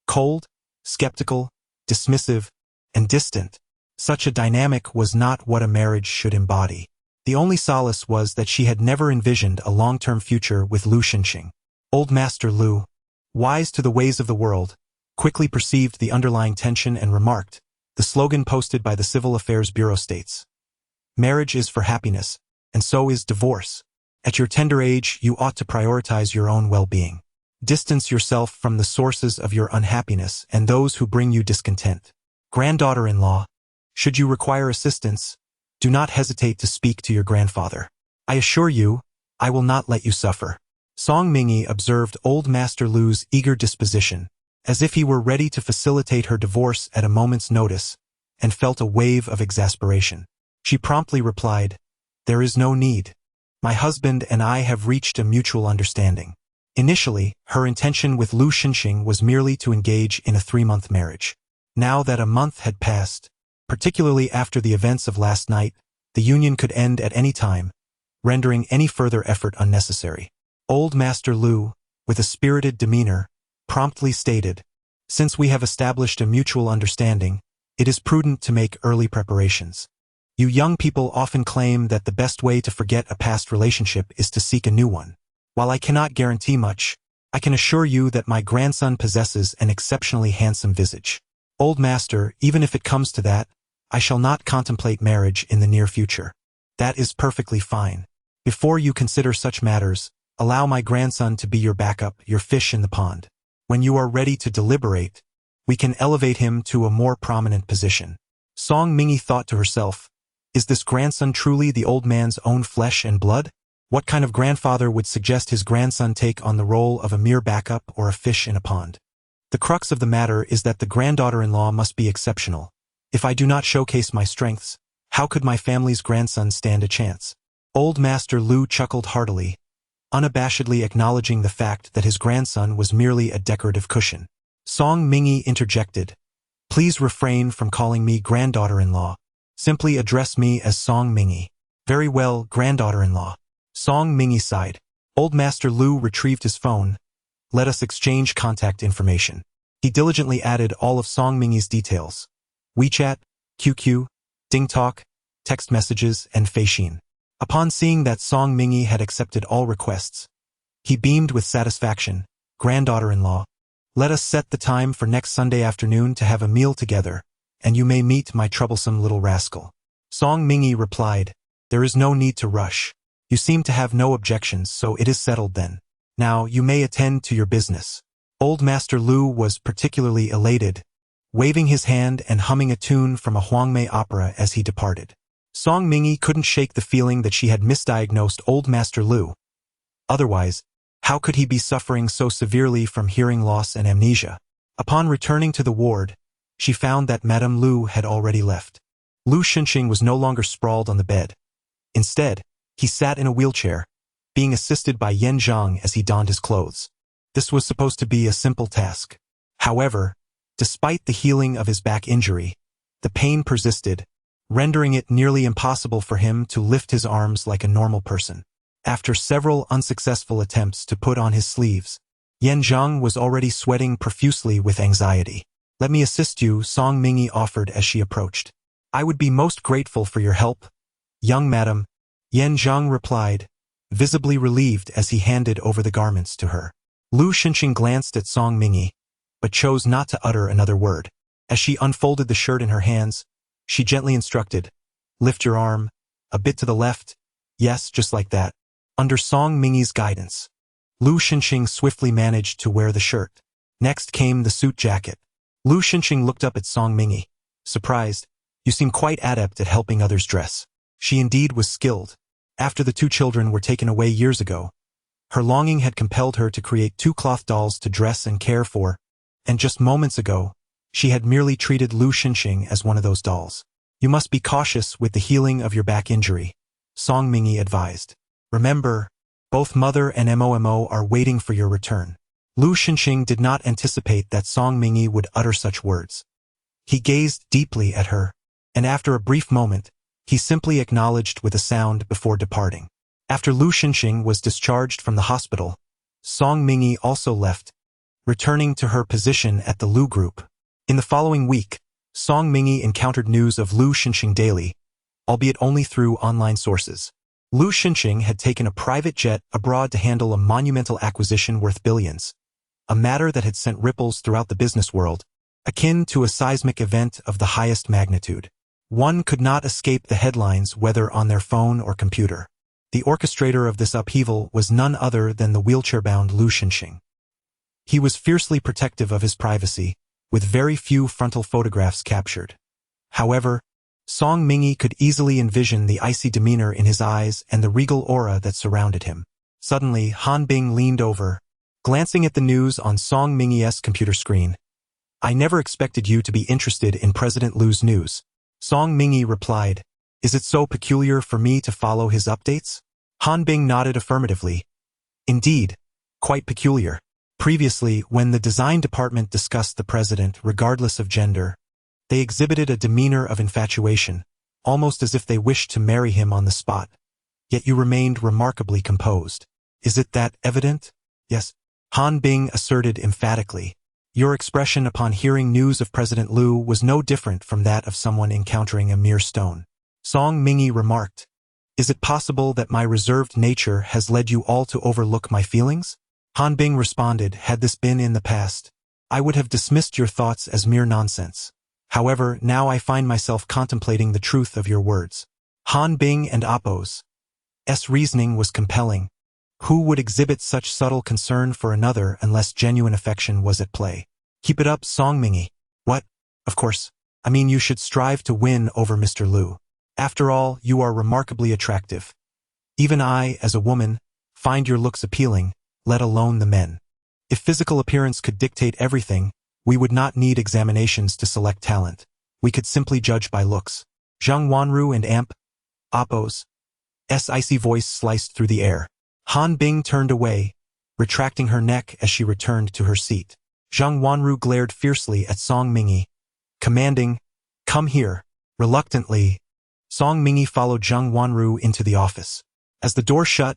Cold, skeptical, dismissive, and distant. Such a dynamic was not what a marriage should embody. The only solace was that she had never envisioned a long-term future with Lu Xinxing. Old Master Lu, wise to the ways of the world, quickly perceived the underlying tension and remarked, the slogan posted by the Civil Affairs Bureau states, Marriage is for happiness, and so is divorce. At your tender age, you ought to prioritize your own well-being. Distance yourself from the sources of your unhappiness and those who bring you discontent. Granddaughter-in-law, should you require assistance, do not hesitate to speak to your grandfather. I assure you, I will not let you suffer. Song Mingyi observed Old Master Lu's eager disposition, as if he were ready to facilitate her divorce at a moment's notice, and felt a wave of exasperation. She promptly replied, There is no need. My husband and I have reached a mutual understanding. Initially, her intention with Lu Xinxing was merely to engage in a 3-month marriage. Now that a month had passed, particularly after the events of last night, the union could end at any time, rendering any further effort unnecessary. Old Master Lu, with a spirited demeanor, promptly stated, Since we have established a mutual understanding, it is prudent to make early preparations. You young people often claim that the best way to forget a past relationship is to seek a new one. While I cannot guarantee much, I can assure you that my grandson possesses an exceptionally handsome visage. Old Master, even if it comes to that, I shall not contemplate marriage in the near future. That is perfectly fine. Before you consider such matters, allow my grandson to be your backup, your fish in the pond. When you are ready to deliberate, we can elevate him to a more prominent position. Song Mingyi thought to herself, Is this grandson truly the old man's own flesh and blood? What kind of grandfather would suggest his grandson take on the role of a mere backup or a fish in a pond? The crux of the matter is that the granddaughter-in-law must be exceptional. If I do not showcase my strengths, how could my family's grandson stand a chance? Old Master Lu chuckled heartily, unabashedly acknowledging the fact that his grandson was merely a decorative cushion. Song Mingyi interjected, Please refrain from calling me granddaughter-in-law. Simply address me as Song Mingyi. Very well, granddaughter-in-law. Song Mingyi sighed. Old Master Lu retrieved his phone. Let us exchange contact information. He diligently added all of Song Mingyi's details. WeChat, QQ, DingTalk, text messages, and Feishin. Upon seeing that Song Mingyi had accepted all requests, he beamed with satisfaction. Granddaughter-in-law, let us set the time for next Sunday afternoon to have a meal together, and you may meet my troublesome little rascal. Song Mingyi replied, There is no need to rush. You seem to have no objections, so it is settled then. Now you may attend to your business. Old Master Lu was particularly elated, waving his hand and humming a tune from a Huangmei opera as he departed. Song Mingyi couldn't shake the feeling that she had misdiagnosed Old Master Lu. Otherwise, how could he be suffering so severely from hearing loss and amnesia? Upon returning to the ward, she found that Madame Lu had already left. Lu Xinxing was no longer sprawled on the bed. Instead, he sat in a wheelchair, being assisted by Yan Zhang as he donned his clothes. This was supposed to be a simple task. However, despite the healing of his back injury, the pain persisted, rendering it nearly impossible for him to lift his arms like a normal person. After several unsuccessful attempts to put on his sleeves, Yan Zhang was already sweating profusely with anxiety. "Let me assist you," Song Mingyi offered as she approached. "I would be most grateful for your help, young madam," Yan Zhang replied, visibly relieved as he handed over the garments to her. Lu Xinxing glanced at Song Mingyi, but chose not to utter another word. As she unfolded the shirt in her hands, she gently instructed, "Lift your arm, a bit to the left, yes, just like that." Under Song Mingyi's guidance, Lu Xinxing swiftly managed to wear the shirt. Next came the suit jacket. Lu Xinxing looked up at Song Mingyi, surprised. "You seem quite adept at helping others dress." She indeed was skilled. After the two children were taken away years ago, her longing had compelled her to create 2 cloth dolls to dress and care for, and just moments ago, she had merely treated Lu Xinxing as one of those dolls. "You must be cautious with the healing of your back injury," Song Mingyi advised. "Remember, both Mother and Momo are waiting for your return." Lu Xinxing did not anticipate that Song Mingyi would utter such words. He gazed deeply at her, and after a brief moment, he simply acknowledged with a sound before departing. After Lu Xinxing was discharged from the hospital, Song Mingyi also left, returning to her position at the Lu Group. In the following week, Song Mingyi encountered news of Lu Xinxing daily, albeit only through online sources. Lu Xinxing had taken a private jet abroad to handle a monumental acquisition worth billions, a matter that had sent ripples throughout the business world, akin to a seismic event of the highest magnitude. One could not escape the headlines whether on their phone or computer. The orchestrator of this upheaval was none other than the wheelchair-bound Lu Xinxing. He was fiercely protective of his privacy, with very few frontal photographs captured. However, Song Mingyi could easily envision the icy demeanor in his eyes and the regal aura that surrounded him. Suddenly, Han Bing leaned over, glancing at the news on Song Mingyi's computer screen. "I never expected you to be interested in President Lu's news." Song Mingyi replied, "Is it so peculiar for me to follow his updates?" Han Bing nodded affirmatively. "Indeed, quite peculiar. Previously, when the design department discussed the president regardless of gender, they exhibited a demeanor of infatuation, almost as if they wished to marry him on the spot. Yet you remained remarkably composed. Is it that evident?" "Yes," Han Bing asserted emphatically. "Your expression upon hearing news of President Lu was no different from that of someone encountering a mere stone." Song Mingyi remarked, "Is it possible that my reserved nature has led you all to overlook my feelings?" Han Bing responded, "Had this been in the past, I would have dismissed your thoughts as mere nonsense. However, now I find myself contemplating the truth of your words." Han Bing and Appo's reasoning was compelling. Who would exhibit such subtle concern for another unless genuine affection was at play? "Keep it up, Song Mingyi." "What? Of course. I mean, you should strive to win over Mr. Lu. After all, you are remarkably attractive. Even I, as a woman, find your looks appealing, let alone the men. If physical appearance could dictate everything, we would not need examinations to select talent. We could simply judge by looks." Zhang Wanru and Appo's icy voice sliced through the air. Han Bing turned away, retracting her neck as she returned to her seat. Zhang Wanru glared fiercely at Song Mingyi, commanding, "Come here." Reluctantly, Song Mingyi followed Zhang Wanru into the office. As the door shut,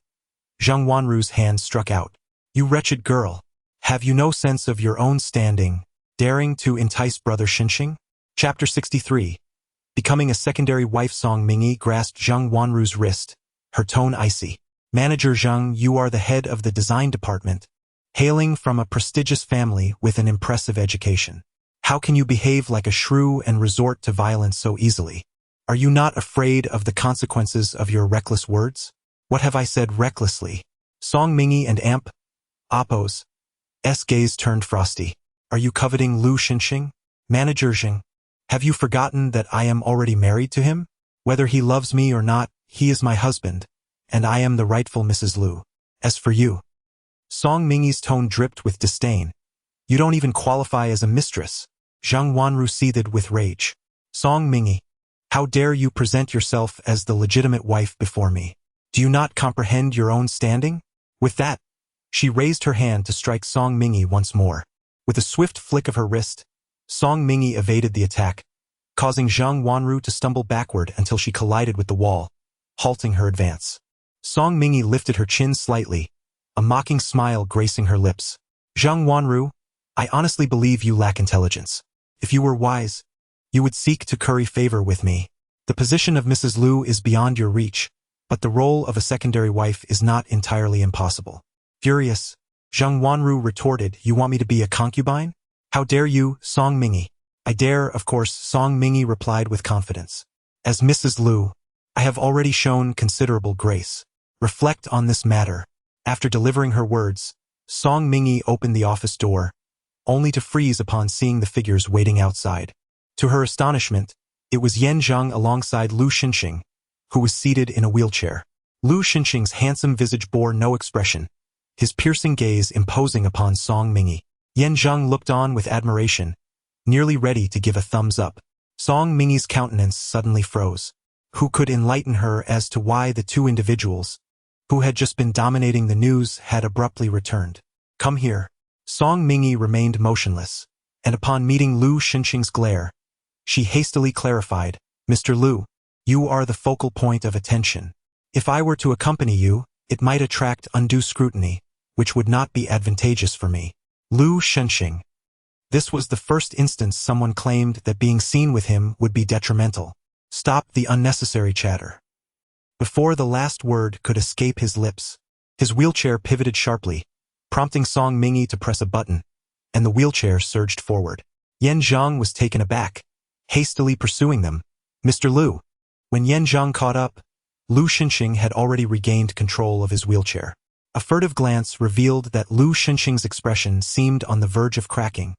Zhang Wanru's hand struck out. "You wretched girl, have you no sense of your own standing, daring to entice Brother Xinxing?" Chapter 63. Becoming a secondary wife. Song Mingyi grasped Zhang Wanru's wrist, her tone icy. "Manager Zhang, you are the head of the design department, hailing from a prestigious family with an impressive education. How can you behave like a shrew and resort to violence so easily? Are you not afraid of the consequences of your reckless words?" "What have I said recklessly?" Song Mingyi and Oppo's gaze turned frosty. Are you coveting Lu Xinxing? Manager Xing, have you forgotten that I am already married to him? Whether he loves me or not, he is my husband, and I am the rightful Mrs. Lu. As for you, Song Mingyi's tone dripped with disdain. You don't even qualify as a mistress. Zhang Wanru seethed with rage. Song Mingyi, how dare you present yourself as the legitimate wife before me? Do you not comprehend your own standing? With that, she raised her hand to strike Song Mingyi once more. With a swift flick of her wrist, Song Mingyi evaded the attack, causing Zhang Wanru to stumble backward until she collided with the wall, halting her advance. Song Mingyi lifted her chin slightly, a mocking smile gracing her lips. Zhang Wanru, I honestly believe you lack intelligence. If you were wise, you would seek to curry favor with me. The position of Mrs. Lu is beyond your reach, but the role of a secondary wife is not entirely impossible. Furious, Zhang Wanru retorted, you want me to be a concubine? How dare you, Song Mingyi? I dare, of course, Song Mingyi replied with confidence. As Mrs. Lu, I have already shown considerable grace. Reflect on this matter. After delivering her words, Song Mingyi opened the office door, only to freeze upon seeing the figures waiting outside. To her astonishment, it was Yan Zheng alongside Lu Xinxing, who was seated in a wheelchair. Lu Xinxing's handsome visage bore no expression, his piercing gaze imposing upon Song Mingyi. Yan Zheng looked on with admiration, nearly ready to give a thumbs up. Song Mingyi's countenance suddenly froze. Who could enlighten her as to why the two individuals, who had just been dominating the news, had abruptly returned? Come here. Song Mingyi remained motionless, and upon meeting Lu Xinxing's glare, she hastily clarified, Mr. Lu, you are the focal point of attention. If I were to accompany you, it might attract undue scrutiny, which would not be advantageous for me. Lu Xinxing. This was the first instance someone claimed that being seen with him would be detrimental. Stop the unnecessary chatter. Before the last word could escape his lips, his wheelchair pivoted sharply, prompting Song Mingyi to press a button, and the wheelchair surged forward. Yan Zheng was taken aback, hastily pursuing them. Mr. Lu. When Yan Zheng caught up, Lu Xinxing had already regained control of his wheelchair. A furtive glance revealed that Lu Xinxing's expression seemed on the verge of cracking,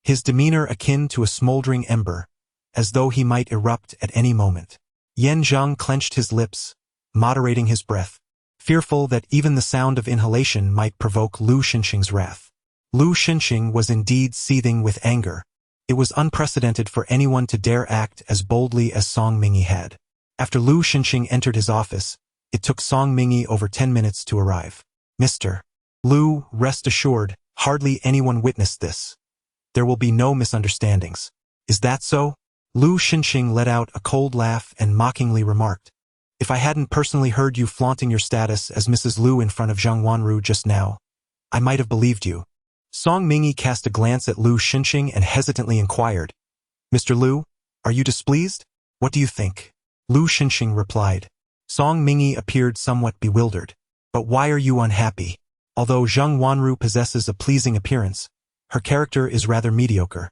his demeanor akin to a smoldering ember, as though he might erupt at any moment. Yan Zheng clenched his lips, moderating his breath, fearful that even the sound of inhalation might provoke Lu Xinxing's wrath. Lu Xinxing was indeed seething with anger. It was unprecedented for anyone to dare act as boldly as Song Mingyi had. After Lu Xinxing entered his office, it took Song Mingyi over 10 minutes to arrive. Mr. Lu, rest assured, hardly anyone witnessed this. There will be no misunderstandings. Is that so? Lu Xinxing let out a cold laugh and mockingly remarked, if I hadn't personally heard you flaunting your status as Mrs. Lu in front of Zhang Wanru just now, I might have believed you. Song Mingyi cast a glance at Lu Xinxing and hesitantly inquired, Mr. Lu, are you displeased? What do you think? Lu Xinxing replied. Song Mingyi appeared somewhat bewildered. But why are you unhappy? Although Zhang Wanru possesses a pleasing appearance, her character is rather mediocre.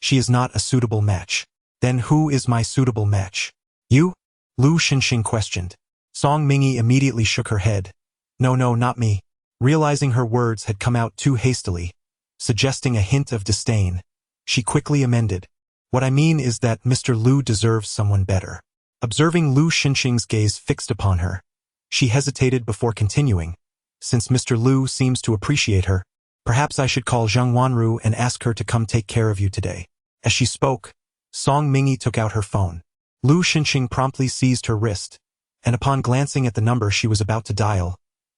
She is not a suitable match. Then who is my suitable match? You? Lu Xinxing questioned. Song Mingyi immediately shook her head. No, not me. Realizing her words had come out too hastily, suggesting a hint of disdain, she quickly amended. What I mean is that Mr. Lu deserves someone better. Observing Lu Xinxing's gaze fixed upon her, she hesitated before continuing. Since Mr. Lu seems to appreciate her, perhaps I should call Zhang Wanru and ask her to come take care of you today. As she spoke, Song Mingyi took out her phone. Lu Xinxing promptly seized her wrist, and upon glancing at the number she was about to dial,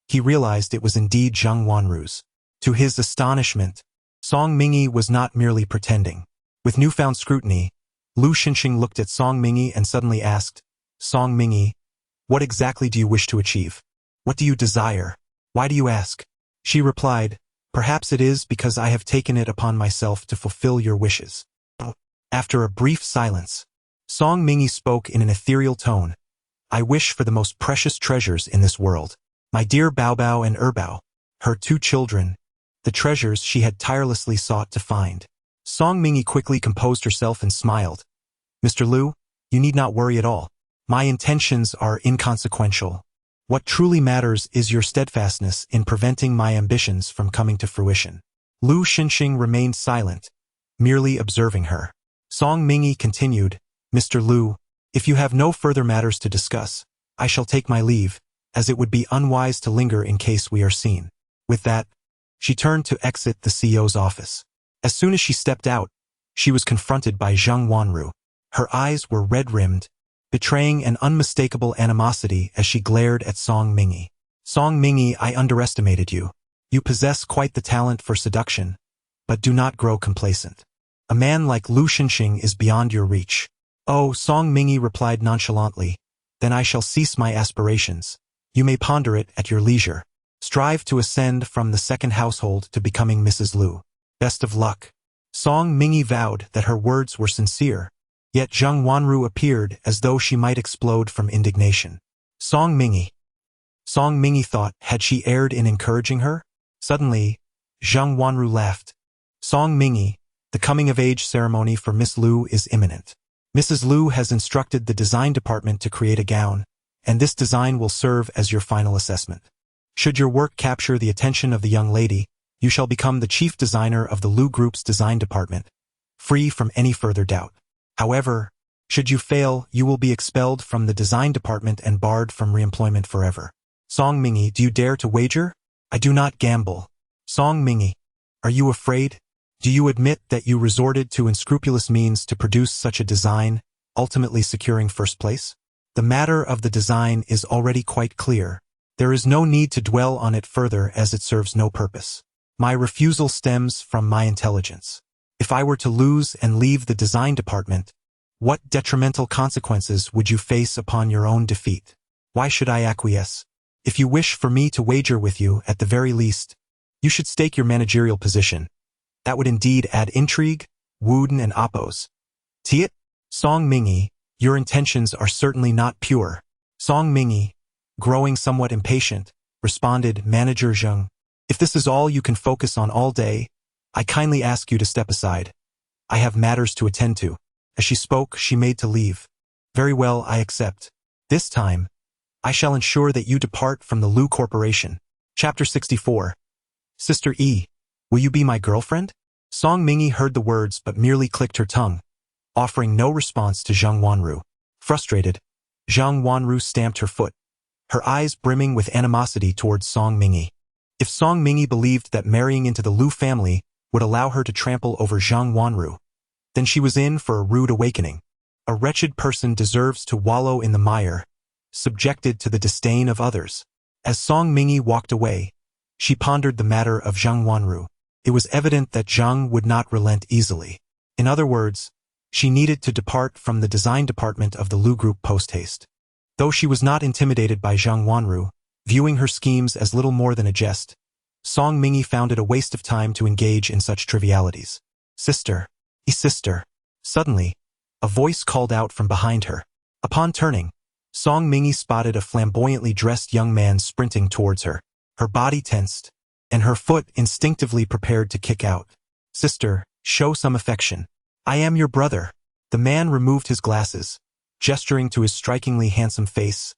he realized it was indeed Zhang Wanru's. To his astonishment, Song Mingyi was not merely pretending. With newfound scrutiny, Lu Xinxing looked at Song Mingyi and suddenly asked, Song Mingyi, what exactly do you wish to achieve? What do you desire? Why do you ask? She replied, perhaps it is because I have taken it upon myself to fulfill your wishes. After a brief silence, Song Mingyi spoke in an ethereal tone. I wish for the most precious treasures in this world. My dear Bao Bao and Bao, her two children, the treasures she had tirelessly sought to find. Song Mingyi quickly composed herself and smiled. Mr. Lu, you need not worry at all. My intentions are inconsequential. What truly matters is your steadfastness in preventing my ambitions from coming to fruition. Lu Xinxing remained silent, merely observing her. Song Mingyi continued, Mr. Lu, if you have no further matters to discuss, I shall take my leave, as it would be unwise to linger in case we are seen. With that, she turned to exit the CEO's office. As soon as she stepped out, she was confronted by Zheng Wanru. Her eyes were red-rimmed, betraying an unmistakable animosity as she glared at Song Mingyi. Song Mingyi, I underestimated you. You possess quite the talent for seduction, but do not grow complacent. A man like Lu Xinxing is beyond your reach. Oh, Song Mingyi replied nonchalantly, then I shall cease my aspirations. You may ponder it at your leisure. Strive to ascend from the second household to becoming Mrs. Lu. Best of luck. Song Mingyi vowed that her words were sincere, yet Zheng Wanru appeared as though she might explode from indignation. Song Mingyi thought, had she erred in encouraging her? Suddenly, Zheng Wanru laughed. Song Mingyi, the coming-of-age ceremony for Miss Lu is imminent. Mrs. Lu has instructed the design department to create a gown, and this design will serve as your final assessment. Should your work capture the attention of the young lady, you shall become the chief designer of the Lu Group's design department, free from any further doubt. However, should you fail, you will be expelled from the design department and barred from reemployment forever. Song Mingyi, do you dare to wager? I do not gamble. Song Mingyi, are you afraid? Do you admit that you resorted to unscrupulous means to produce such a design, ultimately securing first place? The matter of the design is already quite clear. There is no need to dwell on it further as it serves no purpose. My refusal stems from my intelligence. If I were to lose and leave the design department, what detrimental consequences would you face upon your own defeat? Why should I acquiesce? If you wish for me to wager with you, at the very least, you should stake your managerial position. That would indeed add intrigue, wooden and oppose. Tiet? Song Mingyi, your intentions are certainly not pure. Song Mingyi, growing somewhat impatient, responded, Manager Zheng, if this is all you can focus on all day, I kindly ask you to step aside. I have matters to attend to. As she spoke, she made to leave. Very well, I accept. This time, I shall ensure that you depart from the Lu Corporation. Chapter 64. Sister E, will you be my girlfriend? Song Mingyi heard the words but merely clicked her tongue, offering no response to Zheng Wanru. Frustrated, Zheng Wanru stamped her foot, her eyes brimming with animosity towards Song Mingyi. If Song Mingyi believed that marrying into the Lu family would allow her to trample over Zheng Wanru, then she was in for a rude awakening. A wretched person deserves to wallow in the mire, subjected to the disdain of others. As Song Mingyi walked away, she pondered the matter of Zheng Wanru. It was evident that Zheng would not relent easily. In other words, she needed to depart from the design department of the Lu Group post-haste. Though she was not intimidated by Zheng Wanru, viewing her schemes as little more than a jest, Song Mingyi found it a waste of time to engage in such trivialities. Sister. Sister. Suddenly, a voice called out from behind her. Upon turning, Song Mingyi spotted a flamboyantly dressed young man sprinting towards her. Her body tensed, and her foot instinctively prepared to kick out. Sister, show some affection. I am your brother. The man removed his glasses, gesturing to his strikingly handsome face.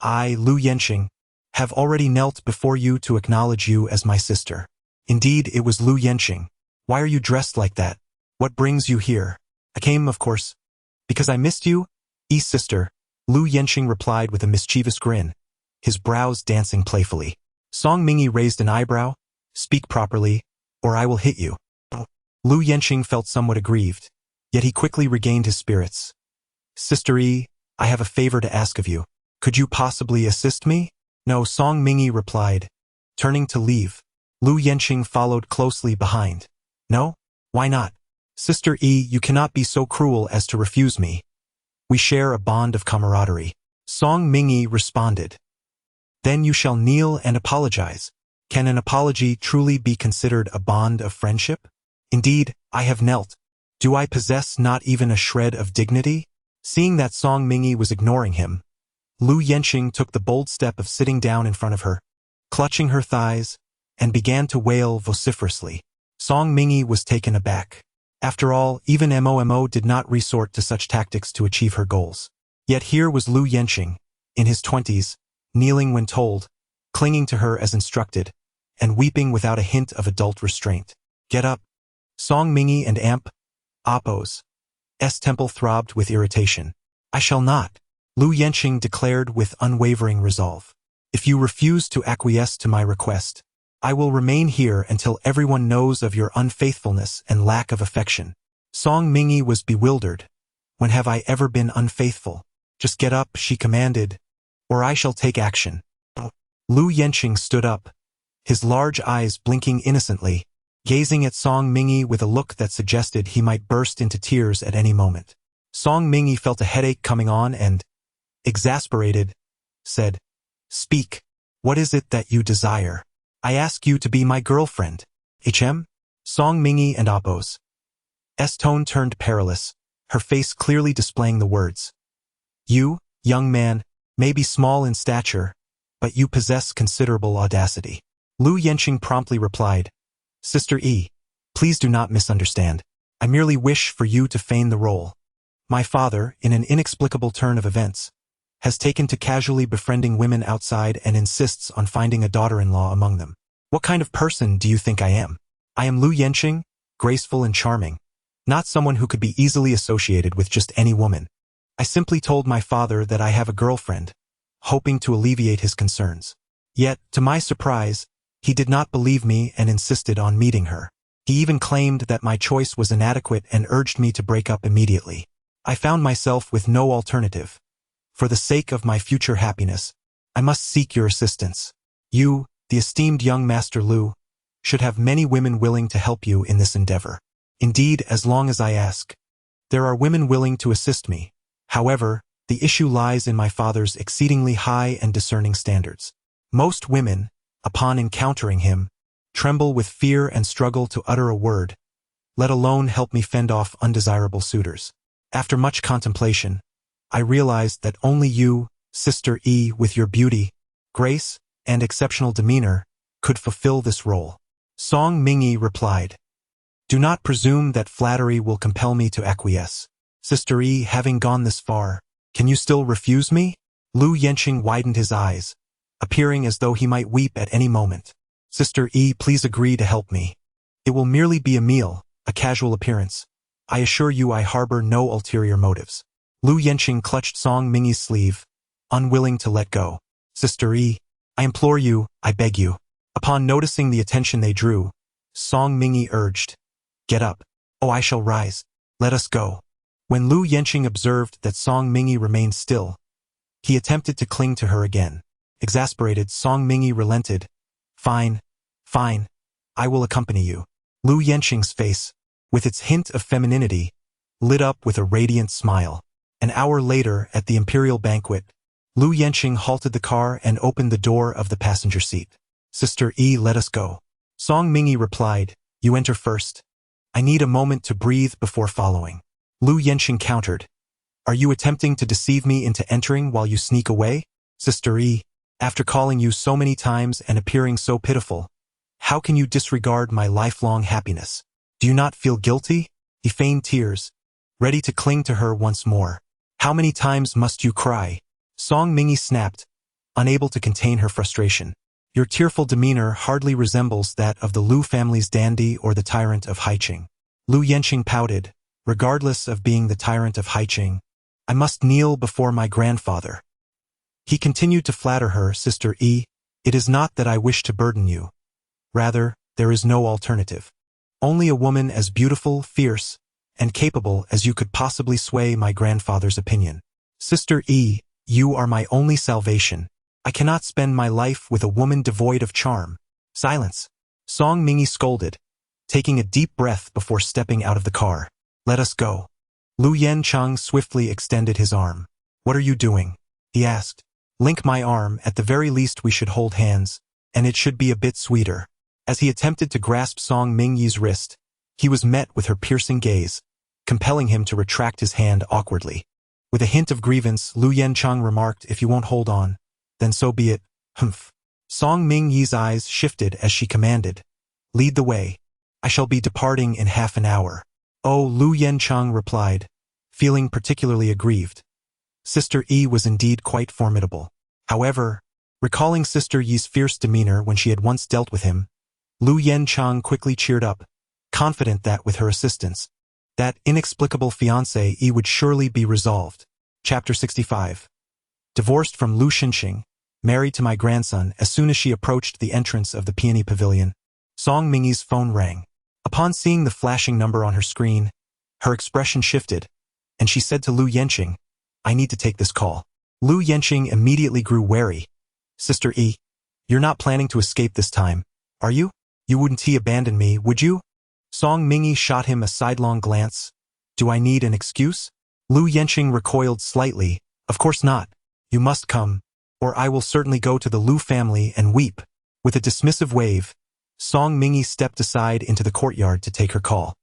I, Lu Yenxing, have already knelt before you to acknowledge you as my sister. Indeed, it was Lu Yenxing. Why are you dressed like that? What brings you here? I came, of course, because I missed you. Sister, Lu Yenxing replied with a mischievous grin, his brows dancing playfully. Song Mingyi raised an eyebrow. Speak properly, or I will hit you. Lu Yenxing felt somewhat aggrieved, yet he quickly regained his spirits. Sister E, I have a favor to ask of you. Could you possibly assist me? No, Song Mingyi replied, turning to leave. Lu Yenxing followed closely behind. No? Why not? Sister E, you cannot be so cruel as to refuse me. We share a bond of camaraderie. Song Mingyi responded. Then you shall kneel and apologize. Can an apology truly be considered a bond of friendship? Indeed, I have knelt. Do I possess not even a shred of dignity? Seeing that Song Mingyi was ignoring him, Lu Yenxing took the bold step of sitting down in front of her, clutching her thighs, and began to wail vociferously. Song Mingyi was taken aback. After all, even Momo did not resort to such tactics to achieve her goals. Yet here was Lu Yenxing, in his 20s, kneeling when told, clinging to her as instructed, and weeping without a hint of adult restraint. Get up. Song Mingi and Oppo's temple throbbed with irritation. I shall not, Lu Yenqing declared with unwavering resolve. If you refuse to acquiesce to my request, I will remain here until everyone knows of your unfaithfulness and lack of affection. Song Mingi was bewildered. When have I ever been unfaithful? Just get up, she commanded, or I shall take action. Lu Yenqing stood up, his large eyes blinking innocently, gazing at Song Mingi with a look that suggested he might burst into tears at any moment. Song Mingi felt a headache coming on and, exasperated, said, Speak. What is it that you desire? I ask you to be my girlfriend. Song Mingi and Oppo's tone turned perilous, her face clearly displaying the words. You, young man, may be small in stature, but you possess considerable audacity. Lu Yenqing promptly replied, Sister E, please do not misunderstand. I merely wish for you to feign the role. My father, in an inexplicable turn of events, has taken to casually befriending women outside and insists on finding a daughter-in-law among them. What kind of person do you think I am? I am Lu Yenqing, graceful and charming, not someone who could be easily associated with just any woman. I simply told my father that I have a girlfriend, hoping to alleviate his concerns. Yet, to my surprise, he did not believe me and insisted on meeting her. He even claimed that my choice was inadequate and urged me to break up immediately. I found myself with no alternative. For the sake of my future happiness, I must seek your assistance. You, the esteemed young Master Lu, should have many women willing to help you in this endeavor. Indeed, as long as I ask, there are women willing to assist me. However, the issue lies in my father's exceedingly high and discerning standards. Most women, upon encountering him, tremble with fear and struggle to utter a word, let alone help me fend off undesirable suitors. After much contemplation, I realized that only you, Sister E, with your beauty, grace, and exceptional demeanor, could fulfill this role. Song Mingi replied, Do not presume that flattery will compel me to acquiesce. Sister E, having gone this far, can you still refuse me? Lu Yenqing widened his eyes, appearing as though he might weep at any moment. Sister E, please agree to help me. It will merely be a meal, a casual appearance. I assure you I harbor no ulterior motives. Lu Yenqing clutched Song Mingi's sleeve, unwilling to let go. Sister E, I implore you, I beg you. Upon noticing the attention they drew, Song Mingi urged, Get up. Oh, I shall rise. Let us go. When Lu Yenqing observed that Song Mingi remained still, he attempted to cling to her again. Exasperated, Song Mingi relented. Fine. I will accompany you. Lu Yenqing's face, with its hint of femininity, lit up with a radiant smile. An hour later, at the imperial banquet, Lu Yenqing halted the car and opened the door of the passenger seat. Sister E, let us go. Song Mingi replied, You enter first. I need a moment to breathe before following. Lu Yenqing countered, Are you attempting to deceive me into entering while you sneak away? Sister E, after calling you so many times and appearing so pitiful, how can you disregard my lifelong happiness? Do you not feel guilty? He feigned tears, ready to cling to her once more. How many times must you cry? Song Mingi snapped, unable to contain her frustration. Your tearful demeanor hardly resembles that of the Lu family's dandy or the tyrant of Haiqing. Lu Yenqing pouted, regardless of being the tyrant of Haiqing. I must kneel before my grandfather. He continued to flatter her, Sister E, it is not that I wish to burden you. Rather, there is no alternative. Only a woman as beautiful, fierce, and capable as you could possibly sway my grandfather's opinion. Sister E, you are my only salvation. I cannot spend my life with a woman devoid of charm. Silence. Song Mingi scolded, taking a deep breath before stepping out of the car. Let us go. Lu Yenqing swiftly extended his arm. What are you doing? He asked. Link my arm, at the very least we should hold hands, and it should be a bit sweeter. As he attempted to grasp Song Mingi's wrist, he was met with her piercing gaze, compelling him to retract his hand awkwardly. With a hint of grievance, Lu Yenqing remarked, If you won't hold on, then so be it. Humph. Song Mingi's eyes shifted as she commanded, Lead the way. I shall be departing in half an hour. Oh, Lu Yenqing replied, feeling particularly aggrieved. Sister E was indeed quite formidable. However, Recalling Sister Yi's fierce demeanor when she had once dealt with him, Lu Yenchang quickly cheered up, confident that with her assistance, that inexplicable fiancé Yi would surely be resolved. Chapter 65. Divorced from Lu Xinxing, married to my grandson. As soon as she approached the entrance of the peony pavilion, Song Mingyi's phone rang. Upon seeing the flashing number on her screen, her expression shifted, and she said to Lu Yenxing, "I need to take this call." Lu Yenxing immediately grew wary. "Sister Yi, you're not planning to escape this time, are you? You wouldn't abandon me, would you?" Song Mingyi shot him a sidelong glance. "Do I need an excuse?" Lu Yenxing recoiled slightly. "Of course not. You must come, or I will certainly go to the Lu family and weep." With a dismissive wave, Song Mingyi stepped aside into the courtyard to take her call.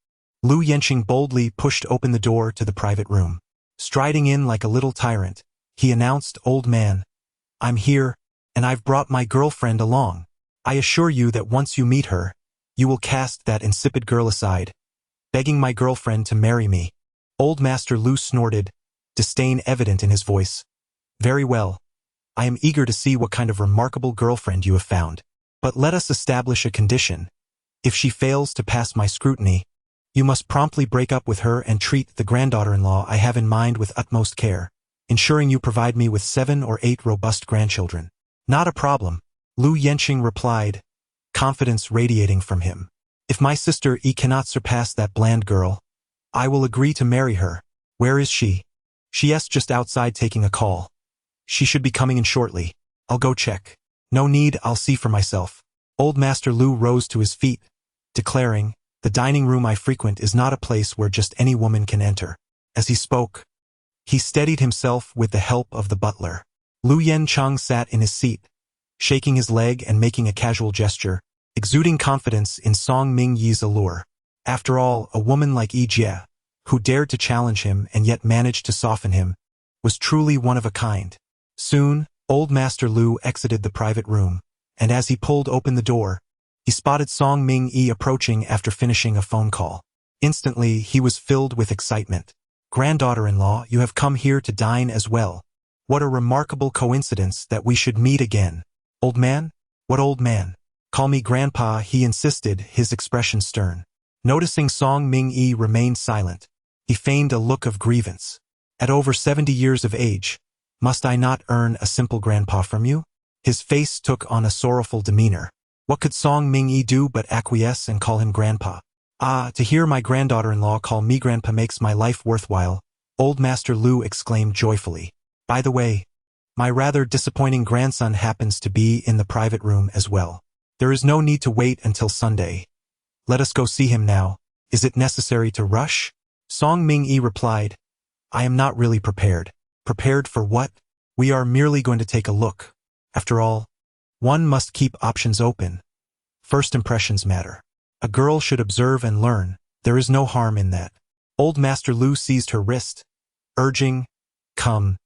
Lu Yenxing boldly pushed open the door to the private room. Striding in like a little tyrant, he announced, "Old man, I'm here, and I've brought my girlfriend along. I assure you that once you meet her, you will cast that insipid girl aside, begging my girlfriend to marry me." Old Master Lu snorted, disdain evident in his voice. "Very well. I am eager to see what kind of remarkable girlfriend you have found. But let us establish a condition. If she fails to pass my scrutiny, you must promptly break up with her and treat the granddaughter-in-law I have in mind with utmost care, ensuring you provide me with 7 or 8 robust grandchildren." "Not a problem," Lu Yenxing replied, confidence radiating from him. "If my sister Yi cannot surpass that bland girl, I will agree to marry her. Where is she?" "She's just outside taking a call. She should be coming in shortly. I'll go check." "No need, I'll see for myself." Old Master Lu rose to his feet, declaring, "The dining room I frequent is not a place where just any woman can enter." As he spoke, he steadied himself with the help of the butler. Lu Yenchang sat in his seat, shaking his leg and making a casual gesture, exuding confidence in Song Mingyi's allure. After all, a woman like Yi Jie, who dared to challenge him and yet managed to soften him, was truly one of a kind. Soon, Old Master Lu exited the private room, and as he pulled open the door, he spotted Song Mingyi approaching after finishing a phone call. Instantly, he was filled with excitement. "Granddaughter-in-law, you have come here to dine as well. What a remarkable coincidence that we should meet again." "Old man? What old man? Call me Grandpa," he insisted, his expression stern. Noticing Song Mingyi remained silent, he feigned a look of grievance. "At over 70 years of age, must I not earn a simple grandpa from you?" His face took on a sorrowful demeanor. What could Song Mingyi do but acquiesce and call him Grandpa? "Ah, to hear my granddaughter-in-law call me Grandpa makes my life worthwhile," Old Master Lu exclaimed joyfully. "By the way, my rather disappointing grandson happens to be in the private room as well. There is no need to wait until Sunday. Let us go see him now. Is it necessary to rush?" Song Mingyi replied, "I am not really prepared." "Prepared for what?" "We are merely going to take a look. After all, one must keep options open. First impressions matter. A girl should observe and learn. There is no harm in that." Old Master Lu seized her wrist, urging, "Come,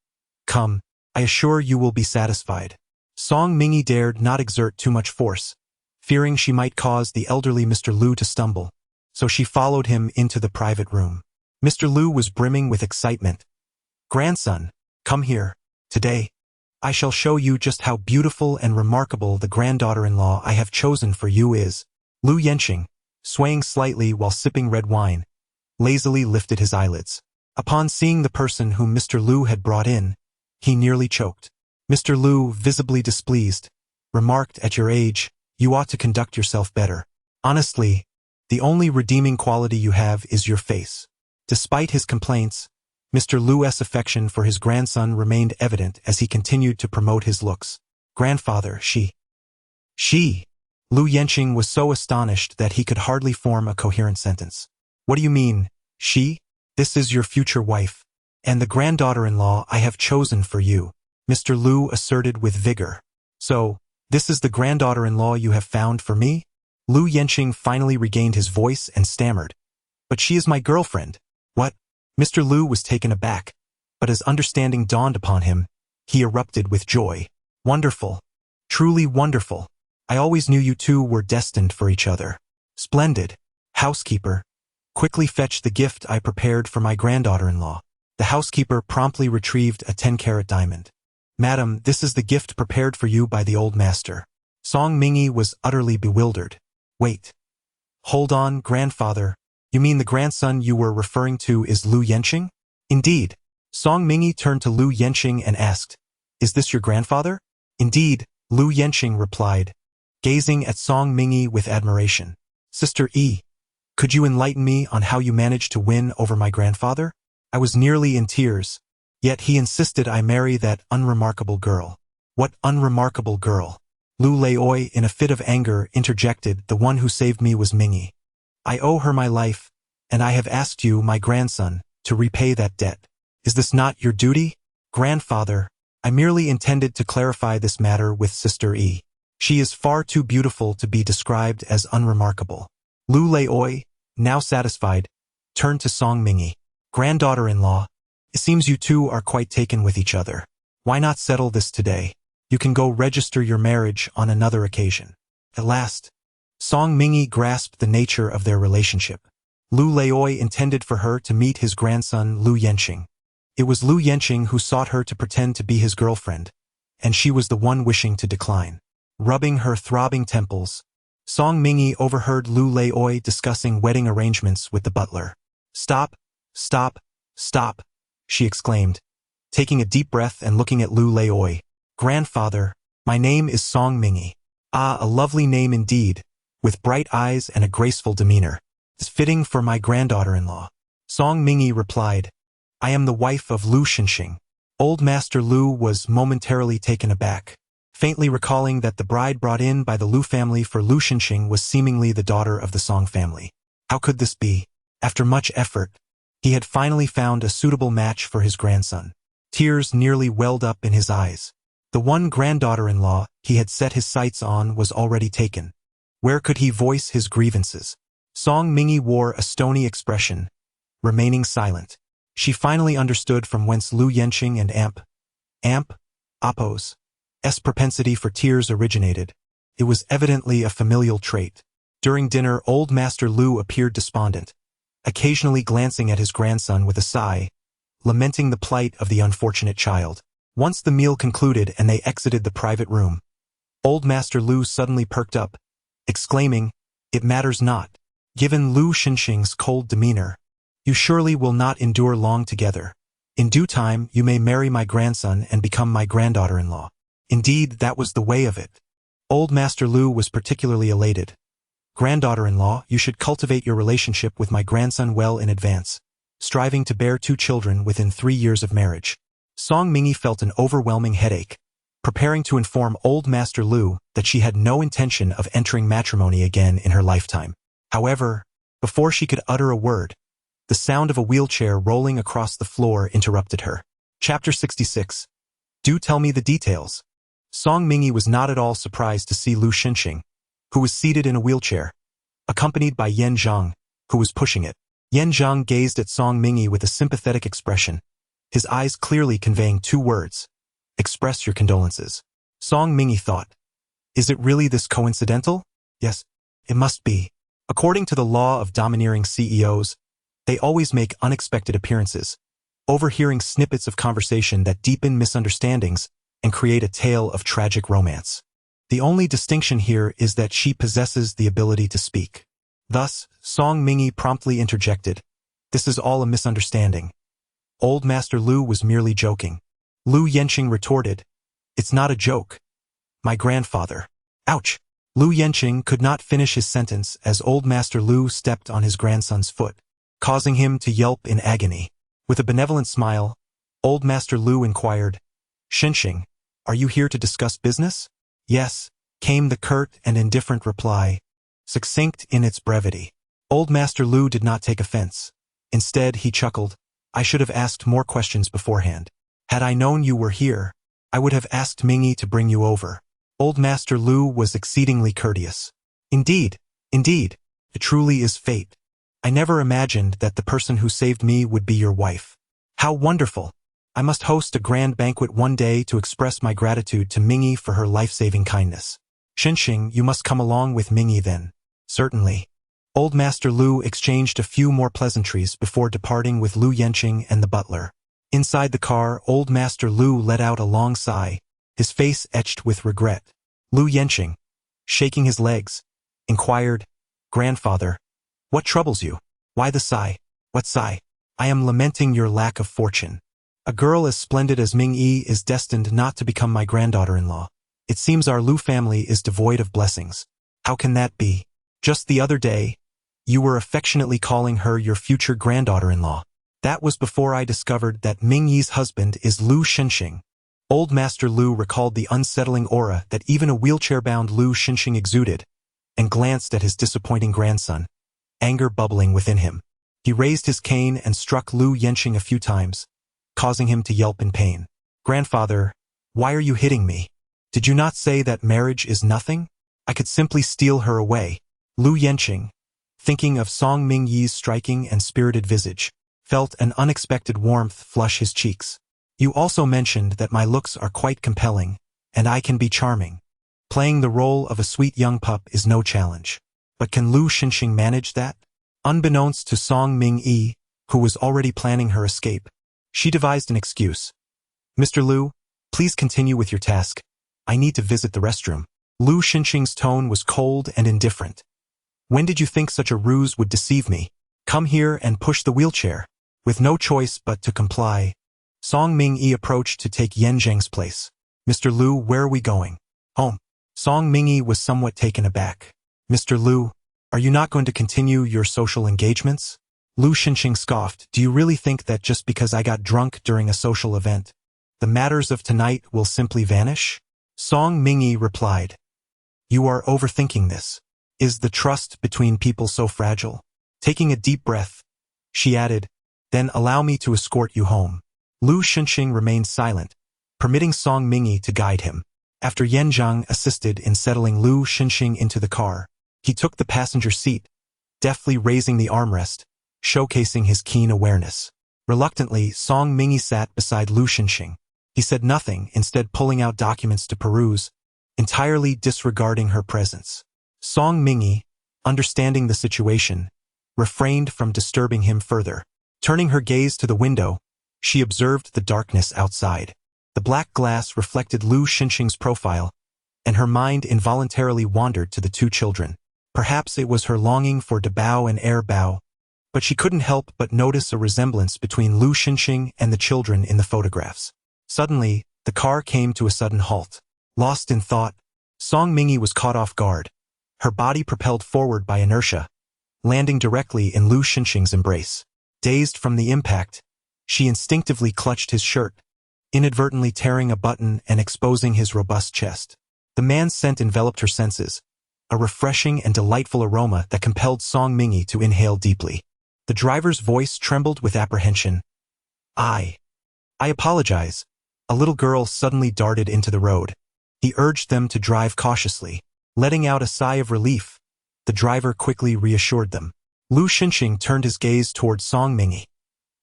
come, I assure you will be satisfied." Song Mingyi dared not exert too much force, fearing she might cause the elderly Mr. Lu to stumble, so she followed him into the private room. Mr. Lu was brimming with excitement. "Grandson, come here. Today, I shall show you just how beautiful and remarkable the granddaughter-in-law I have chosen for you is." Lu Yenxing, swaying slightly while sipping red wine, lazily lifted his eyelids. Upon seeing the person whom Mr. Lu had brought in, he nearly choked. Mr. Lu, visibly displeased, remarked, "At your age, you ought to conduct yourself better. Honestly, the only redeeming quality you have is your face." Despite his complaints, Mr. Lu's affection for his grandson remained evident as he continued to promote his looks. "Grandfather, she. Lu Yenxing was so astonished that he could hardly form a coherent sentence. "What do you mean, she? This is your future wife, and the granddaughter-in-law I have chosen for you," Mr. Lu asserted with vigor. "So, this is the granddaughter-in-law you have found for me?" Lu Yenxing finally regained his voice and stammered. "But she is my girlfriend." "What?" Mr. Lu was taken aback, but as understanding dawned upon him, he erupted with joy. "Wonderful. Truly wonderful. I always knew you two were destined for each other." "Splendid. Housekeeper, quickly fetch the gift I prepared for my granddaughter-in-law." The housekeeper promptly retrieved a 10-carat diamond. Madam, this is the gift prepared for you by the old master. Song Mingi was utterly bewildered. Wait. Hold on, grandfather. You mean the grandson you were referring to is Lu Yenqing? Indeed. Song Mingi turned to Lu Yenqing and asked, Is this your grandfather? Indeed, Lu Yenqing replied, gazing at Song Mingi with admiration. Sister E, could you enlighten me on how you managed to win over my grandfather? I was nearly in tears, yet he insisted I marry that unremarkable girl. What unremarkable girl? Lu Laoi, in a fit of anger, interjected, the one who saved me was Mingi. I owe her my life, and I have asked you, my grandson, to repay that debt. Is this not your duty? Grandfather, I merely intended to clarify this matter with Sister E. She is far too beautiful to be described as unremarkable. Lu Laoi, now satisfied, turned to Song Mingi. Granddaughter-in-law, it seems you two are quite taken with each other. Why not settle this today? You can go register your marriage on another occasion. At last, Song Mingi grasped the nature of their relationship. Lu Laoi intended for her to meet his grandson Lu Yenqing. It was Lu Yenqing who sought her to pretend to be his girlfriend, and she was the one wishing to decline. Rubbing her throbbing temples, Song Mingi overheard Lu Laoi discussing wedding arrangements with the butler. Stop, stop, stop, she exclaimed, taking a deep breath and looking at Lu Laoi. Grandfather, my name is Song Mingi. Ah, a lovely name indeed, with bright eyes and a graceful demeanor. It's fitting for my granddaughter-in-law. Song Mingi replied, I am the wife of Lu Xinxing. Old Master Lu was momentarily taken aback, faintly recalling that the bride brought in by the Lu family for Lu Xinxing was seemingly the daughter of the Song family. How could this be? After much effort, he had finally found a suitable match for his grandson. Tears nearly welled up in his eyes. The one granddaughter-in-law he had set his sights on was already taken. Where could he voice his grievances? Song Mingi wore a stony expression, remaining silent. She finally understood from whence Lu Yenqing and Appo's propensity for tears originated. It was evidently a familial trait. During dinner, old Master Lu appeared despondent, occasionally glancing at his grandson with a sigh, lamenting the plight of the unfortunate child. Once the meal concluded and they exited the private room, old Master Lu suddenly perked up, exclaiming, It matters not. Given Lu Xinxing's cold demeanor, you surely will not endure long together. In due time, you may marry my grandson and become my granddaughter-in-law. Indeed, that was the way of it. Old Master Lu was particularly elated. Granddaughter-in-law, you should cultivate your relationship with my grandson well in advance, striving to bear 2 children within 3 years of marriage. Song Mingi felt an overwhelming headache, preparing to inform old Master Lu that she had no intention of entering matrimony again in her lifetime. However, before she could utter a word, the sound of a wheelchair rolling across the floor interrupted her. Chapter 66. Do tell me the details. Song Mingi was not at all surprised to see Lu Xinxing, who was seated in a wheelchair, accompanied by Yan Zhang, who was pushing it. Yan Zhang gazed at Song Mingi with a sympathetic expression, his eyes clearly conveying 2 words. Express your condolences. Song Mingi thought, Is it really this coincidental? Yes, it must be. According to the law of domineering CEOs, they always make unexpected appearances, overhearing snippets of conversation that deepen misunderstandings and create a tale of tragic romance. The only distinction here is that she possesses the ability to speak. Thus, Song Mingi promptly interjected, This is all a misunderstanding. Old Master Lu was merely joking. Lu Yenqing retorted, It's not a joke. My grandfather. Ouch! Lu Yenqing could not finish his sentence as old Master Lu stepped on his grandson's foot, causing him to yelp in agony. With a benevolent smile, old Master Lu inquired, Xinxing, are you here to discuss business? Yes, came the curt and indifferent reply, succinct in its brevity. Old Master Lu did not take offense. Instead, he chuckled, I should have asked more questions beforehand. Had I known you were here, I would have asked Mingi to bring you over. Old Master Lu was exceedingly courteous. Indeed, it truly is fate. I never imagined that the person who saved me would be your wife. How wonderful! I must host a grand banquet one day to express my gratitude to Mingi for her life-saving kindness. Xinxing, you must come along with Mingi then. Certainly. Old Master Lu exchanged a few more pleasantries before departing with Lu Yenqing and the butler. Inside the car, old Master Lu let out a long sigh, his face etched with regret. Lu Yenqing, shaking his legs, inquired, "Grandfather, what troubles you? Why the sigh? What sigh?" "I am lamenting your lack of fortune. A girl as splendid as Ming Yi is destined not to become my granddaughter-in-law. It seems our Lu family is devoid of blessings." "How can that be? Just the other day, you were affectionately calling her your future granddaughter-in-law." "That was before I discovered that Ming Yi's husband is Lu Xinxing." Old Master Lu recalled the unsettling aura that even a wheelchair-bound Lu Xinxing exuded, and glanced at his disappointing grandson, anger bubbling within him. He raised his cane and struck Lu Yenqing a few times, causing him to yelp in pain. "Grandfather, why are you hitting me? Did you not say that marriage is nothing? I could simply steal her away." Lu Yenqing, thinking of Song Ming Yi's striking and spirited visage, felt an unexpected warmth flush his cheeks. "You also mentioned that my looks are quite compelling, and I can be charming. Playing the role of a sweet young pup is no challenge. But can Lu Xinxing manage that?" Unbeknownst to Song Ming Yi, who was already planning her escape, she devised an excuse. "Mr. Lu, please continue with your task. I need to visit the restroom." Lu Xinxing's tone was cold and indifferent. "When did you think such a ruse would deceive me? Come here and push the wheelchair." With no choice but to comply, Song Ming Yi approached to take Yan Zheng's place. "Mr. Lu, where are we going?" "Home." Song Ming Yi was somewhat taken aback. "Mr. Lu, are you not going to continue your social engagements?" Lu Xinxing scoffed. "Do you really think that just because I got drunk during a social event, the matters of tonight will simply vanish?" Song Ming Yi replied, "You are overthinking this. Is the trust between people so fragile?" Taking a deep breath, she added, "Then allow me to escort you home." Lu Xinxing remained silent, permitting Song Ming Yi to guide him. After Yan Zhang assisted in settling Lu Xinxing into the car, he took the passenger seat, deftly raising the armrest, showcasing his keen awareness. Reluctantly, Song Ming Yi sat beside Lu Xinxing. He said nothing, instead pulling out documents to peruse, entirely disregarding her presence. Song Ming Yi, understanding the situation, refrained from disturbing him further. Turning her gaze to the window, she observed the darkness outside. The black glass reflected Lu Xinxing's profile, and her mind involuntarily wandered to the two children. Perhaps it was her longing for de Bao and heir Bao, but she couldn't help but notice a resemblance between Lu Xinxing and the children in the photographs. Suddenly, the car came to a sudden halt. Lost in thought, Song Ming Yi was caught off guard. Her body propelled forward by inertia, landing directly in Lu Xinxing's embrace. Dazed from the impact, she instinctively clutched his shirt, inadvertently tearing a button and exposing his robust chest. The man's scent enveloped her senses, a refreshing and delightful aroma that compelled Song Ming Yi to inhale deeply. The driver's voice trembled with apprehension. I apologize." A little girl suddenly darted into the road. He urged them to drive cautiously. Letting out a sigh of relief, the driver quickly reassured them. Lu Xinxing turned his gaze towards Song Ming Yi.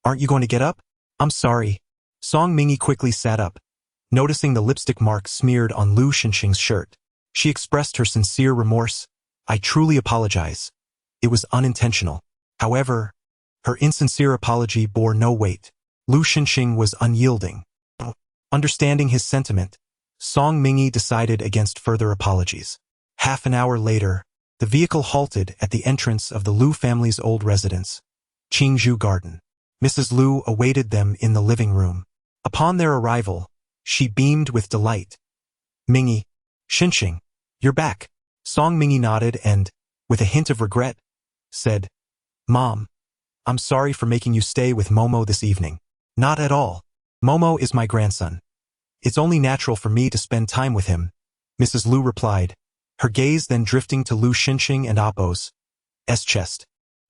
"Aren't you going to get up?" "I'm sorry." Song Ming Yi quickly sat up, noticing the lipstick mark smeared on Lu Xinxing's shirt. She expressed her sincere remorse. "I truly apologize. It was unintentional." However, her insincere apology bore no weight. Lu Xinxing was unyielding. Understanding his sentiment, Song Ming Yi decided against further apologies. Half an hour later, the vehicle halted at the entrance of the Lu family's old residence, Qingzhou Garden. Mrs. Lu awaited them in the living room. Upon their arrival, she beamed with delight. "Ming Yi, Xinxing, you're back." Song Ming Yi nodded and, with a hint of regret, said, "Mom, I'm sorry for making you stay with Momo this evening." "Not at all. Momo is my grandson. It's only natural for me to spend time with him," Mrs. Lu replied, her gaze then drifting to Lu Xinxing and Appo's chest.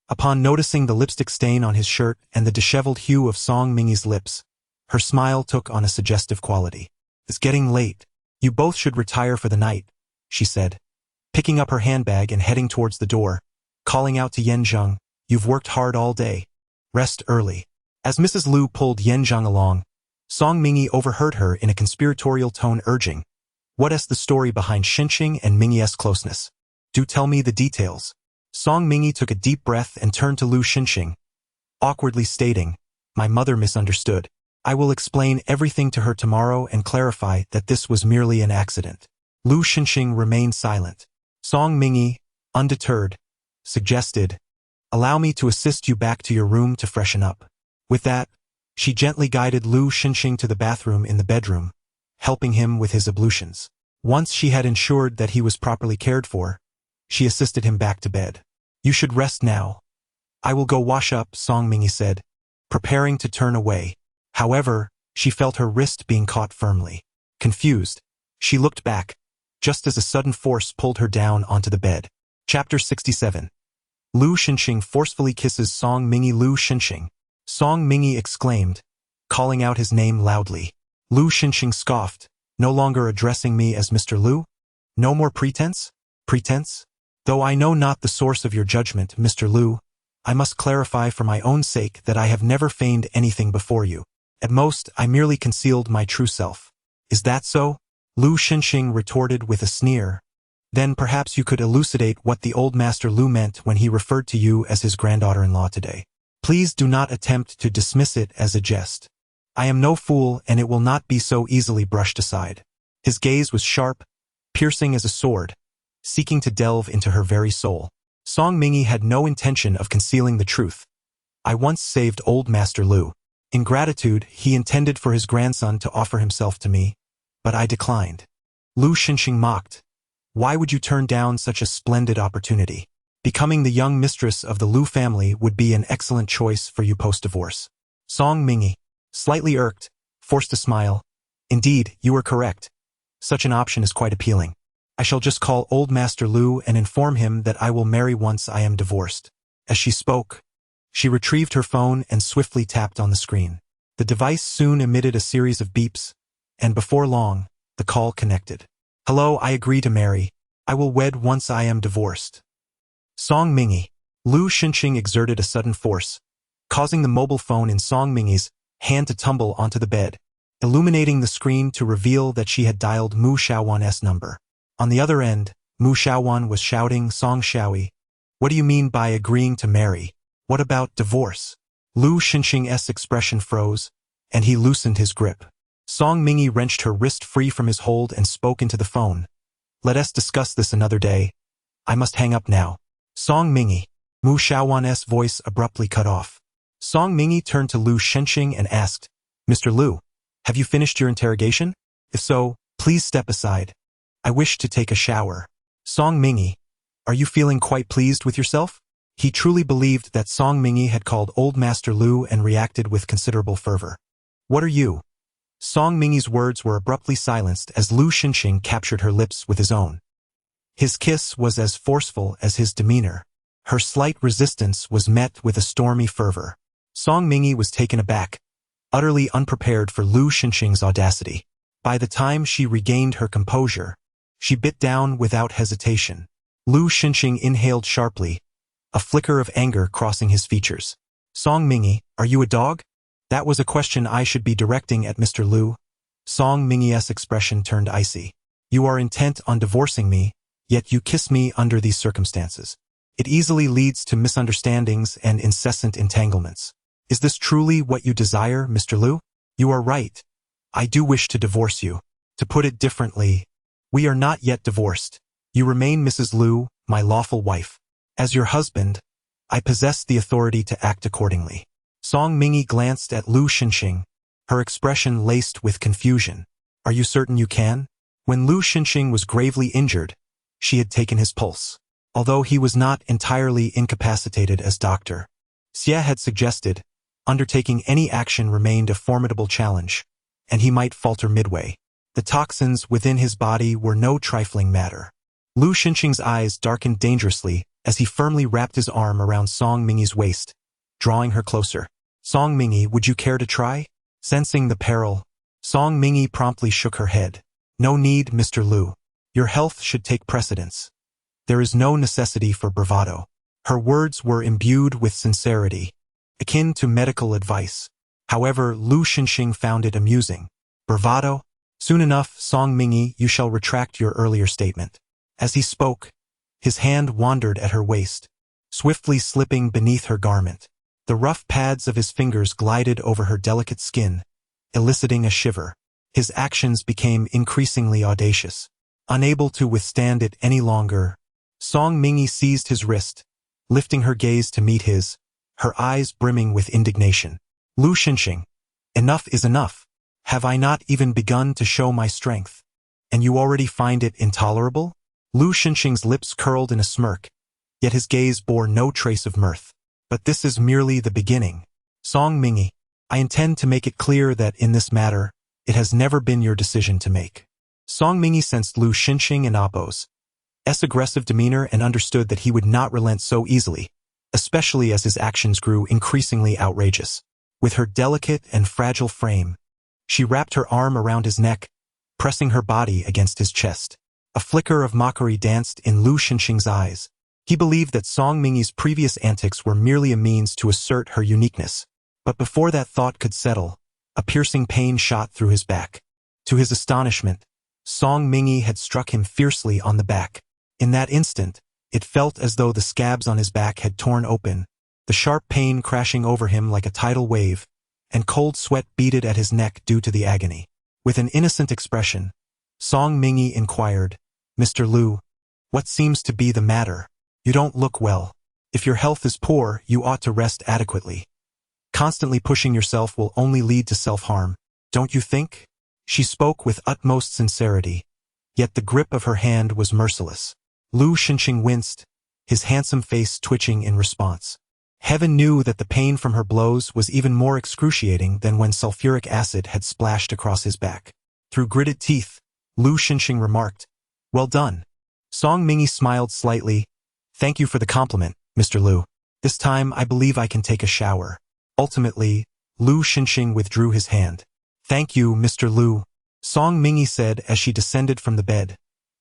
Upon noticing the lipstick stain on his shirt and the disheveled hue of Song Ming Yi's lips, her smile took on a suggestive quality. "It's getting late. You both should retire for the night," she said, picking up her handbag and heading towards the door, calling out to Yan Zheng, "You've worked hard all day. Rest early." As Mrs. Lu pulled Yan Zheng along, Song Ming Yi overheard her in a conspiratorial tone urging, "What's the story behind Xinxing and Ming Yi's closeness? Do tell me the details." Song Ming Yi took a deep breath and turned to Lu Xinxing, awkwardly stating, "My mother misunderstood. I will explain everything to her tomorrow and clarify that this was merely an accident. Lu Xinxing remained silent. Song Mingyi, undeterred, suggested, "Allow me to assist you back to your room to freshen up." With that, she gently guided Lu Xinxing to the bathroom in the bedroom, helping him with his ablutions. Once she had ensured that he was properly cared for, she assisted him back to bed. "You should rest now. I will go wash up," Song Mingyi said, preparing to turn away. However, she felt her wrist being caught firmly. Confused, she looked back, just as a sudden force pulled her down onto the bed. Chapter 67. Lu Xinxing forcefully kisses Song Mingyi. Lu Xinxing. Song Mingyi exclaimed, calling out his name loudly. Lu Xinxing scoffed, "No longer addressing me as Mr. Lu? No more pretense? Pretense? Though I know not the source of your judgment, Mr. Lu, I must clarify for my own sake that I have never feigned anything before you. At most, I merely concealed my true self." "Is that so?" Lu Xinxing retorted with a sneer. "Then perhaps you could elucidate what the old Master Lu meant when he referred to you as his granddaughter-in-law today. Please do not attempt to dismiss it as a jest. I am no fool, and it will not be so easily brushed aside." His gaze was sharp, piercing as a sword, seeking to delve into her very soul. Song Mingyi had no intention of concealing the truth. "I once saved old Master Lu. In gratitude, he intended for his grandson to offer himself to me, but I declined." Lu Xinxing mocked. "Why would you turn down such a splendid opportunity? Becoming the young mistress of the Lu family would be an excellent choice for you post-divorce." Song Mingyi, slightly irked, forced a smile. "Indeed, you are correct. Such an option is quite appealing. I shall just call old Master Lu and inform him that I will marry once I am divorced." As she spoke, she retrieved her phone and swiftly tapped on the screen. The device soon emitted a series of beeps, and before long, the call connected. "Hello, I agree to marry. I will wed once I am divorced." Song Mingyi. Lu Xinxing exerted a sudden force, causing the mobile phone in Song Mingyi's hand to tumble onto the bed, illuminating the screen to reveal that she had dialed Mu Xiaowan's number. On the other end, Mu Xiaowan was shouting, "Song Xiaoyi, what do you mean by agreeing to marry? What about divorce?" Lu Xinxing's expression froze, and he loosened his grip. Song Mingyi wrenched her wrist free from his hold and spoke into the phone. "Let us discuss this another day. I must hang up now." Song Mingyi. Mu Xiaowan's voice abruptly cut off. Song Mingyi turned to Lu Xinxing and asked, "Mr. Lu, have you finished your interrogation? If so, please step aside. I wish to take a shower." Song Mingyi. "Are you feeling quite pleased with yourself?" He truly believed that Song Mingyi had called old Master Lu and reacted with considerable fervor. "What are you?" Song Mingyi's words were abruptly silenced as Lu Xinxing captured her lips with his own. His kiss was as forceful as his demeanor. Her slight resistance was met with a stormy fervor. Song Mingyi was taken aback, utterly unprepared for Lu Xinxing's audacity. By the time she regained her composure, she bit down without hesitation. Lu Xinxing inhaled sharply, a flicker of anger crossing his features. "Song Mingyi, are you a dog?" "That was a question I should be directing at Mr. Lu." Song Mingyi's expression turned icy. "You are intent on divorcing me, yet you kiss me under these circumstances. It easily leads to misunderstandings and incessant entanglements. Is this truly what you desire, Mr. Lu?" "You are right. I do wish to divorce you. To put it differently, we are not yet divorced. You remain Mrs. Lu, my lawful wife. As your husband, I possess the authority to act accordingly." Song Mingyi glanced at Lu Xinxing, her expression laced with confusion. "Are you certain you can?" When Lu Xinxing was gravely injured, she had taken his pulse. Although he was not entirely incapacitated as Dr. Xie had suggested, undertaking any action remained a formidable challenge, and he might falter midway. The toxins within his body were no trifling matter. Lu Xinxing's eyes darkened dangerously as he firmly wrapped his arm around Song Mingyi's waist, drawing her closer. "Song Mingyi, would you care to try?" Sensing the peril, Song Mingyi promptly shook her head. "No need, Mr. Lu. Your health should take precedence. There is no necessity for bravado." Her words were imbued with sincerity, akin to medical advice. However, Lu Xinxing found it amusing. "Bravado? Soon enough, Song Mingyi, you shall retract your earlier statement." As he spoke, his hand wandered at her waist, swiftly slipping beneath her garment. The rough pads of his fingers glided over her delicate skin, eliciting a shiver. His actions became increasingly audacious. Unable to withstand it any longer, Song Mingi seized his wrist, lifting her gaze to meet his, her eyes brimming with indignation. Lu Xinxing, enough is enough. Have I not even begun to show my strength? And you already find it intolerable? Lu Xinxing's lips curled in a smirk, yet his gaze bore no trace of mirth. But this is merely the beginning. Song Mingi, I intend to make it clear that in this matter, it has never been your decision to make. Song Mingi sensed Lu Xinxing and Appo's aggressive demeanor and understood that he would not relent so easily, especially as his actions grew increasingly outrageous. With her delicate and fragile frame, she wrapped her arm around his neck, pressing her body against his chest. A flicker of mockery danced in Lu Xinxing's eyes. He believed that Song Mingi's previous antics were merely a means to assert her uniqueness. But before that thought could settle, a piercing pain shot through his back. To his astonishment, Song Mingi had struck him fiercely on the back. In that instant, it felt as though the scabs on his back had torn open, the sharp pain crashing over him like a tidal wave, and cold sweat beaded at his neck due to the agony. With an innocent expression, Song Mingi inquired, Mr. Lu, what seems to be the matter? You don't look well. If your health is poor, you ought to rest adequately. Constantly pushing yourself will only lead to self-harm, don't you think? She spoke with utmost sincerity, yet the grip of her hand was merciless. Lu Xinxing winced, his handsome face twitching in response. Heaven knew that the pain from her blows was even more excruciating than when sulfuric acid had splashed across his back. Through gritted teeth, Lu Xinxing remarked, Well done. Song Mingi smiled slightly. Thank you for the compliment, Mr. Lu. This time I believe I can take a shower. Ultimately, Lu Xinxing withdrew his hand. Thank you, Mr. Lu, Song Mingi said as she descended from the bed,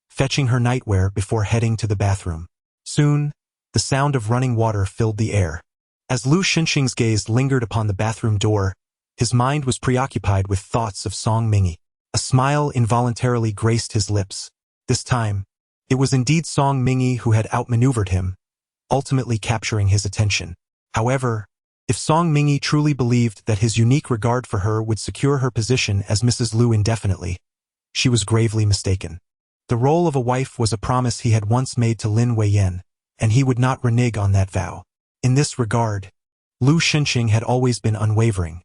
fetching her nightwear before heading to the bathroom. Soon, the sound of running water filled the air. As Lu Xinxing's gaze lingered upon the bathroom door, his mind was preoccupied with thoughts of Song Mingi. A smile involuntarily graced his lips. This time, it was indeed Song Mingi who had outmaneuvered him, ultimately capturing his attention. However, if Song Mingi truly believed that his unique regard for her would secure her position as Mrs. Lu indefinitely, she was gravely mistaken. The role of a wife was a promise he had once made to Lin Weiyan, and he would not renege on that vow. In this regard, Lu Xinxing had always been unwavering.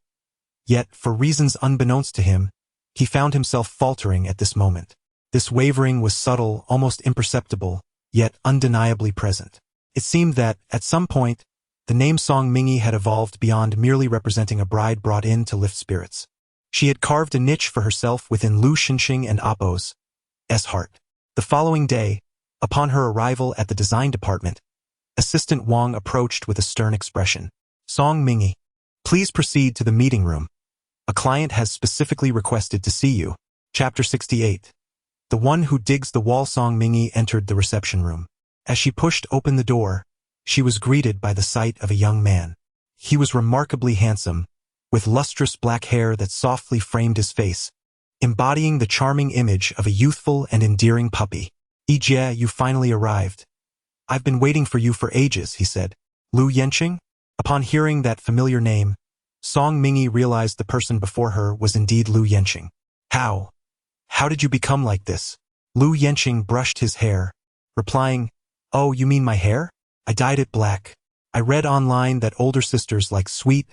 Yet, for reasons unbeknownst to him, he found himself faltering at this moment. This wavering was subtle, almost imperceptible, yet undeniably present. It seemed that, at some point, the name Song Mingi had evolved beyond merely representing a bride brought in to lift spirits. She had carved a niche for herself within Lu Xinxing and Appo's heart. The following day, upon her arrival at the design department, Assistant Wang approached with a stern expression. Song Mingi, please proceed to the meeting room. A client has specifically requested to see you. Chapter 68. The one who digs the wall. Song Mingi entered the reception room. As she pushed open the door, she was greeted by the sight of a young man. He was remarkably handsome, with lustrous black hair that softly framed his face, embodying the charming image of a youthful and endearing puppy. Ijie, you finally arrived. I've been waiting for you for ages, he said. Lu Xinxing? Upon hearing that familiar name, Song Mingi realized the person before her was indeed Lu Xinxing. How did you become like this? Lu Xinxing brushed his hair, replying, Oh, you mean my hair? I dyed it black. I read online that older sisters like sweet,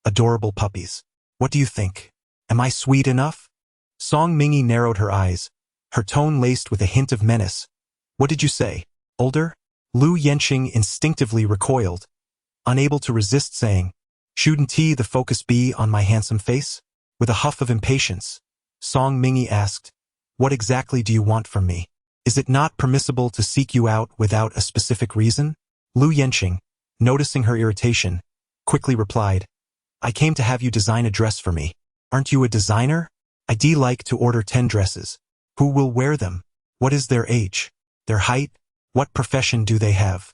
adorable puppies. What do you think? Am I sweet enough? Song Mingi narrowed her eyes, her tone laced with a hint of menace. What did you say? Older? Lu Xinxing instinctively recoiled, unable to resist saying, Shouldn't the focus be on my handsome face? With a huff of impatience, Song Mingi asked, What exactly do you want from me? Is it not permissible to seek you out without a specific reason? Lu Xinxing, noticing her irritation, quickly replied, I came to have you design a dress for me. Aren't you a designer? I'd like to order 10 dresses. Who will wear them? What is their age? Their height? What profession do they have?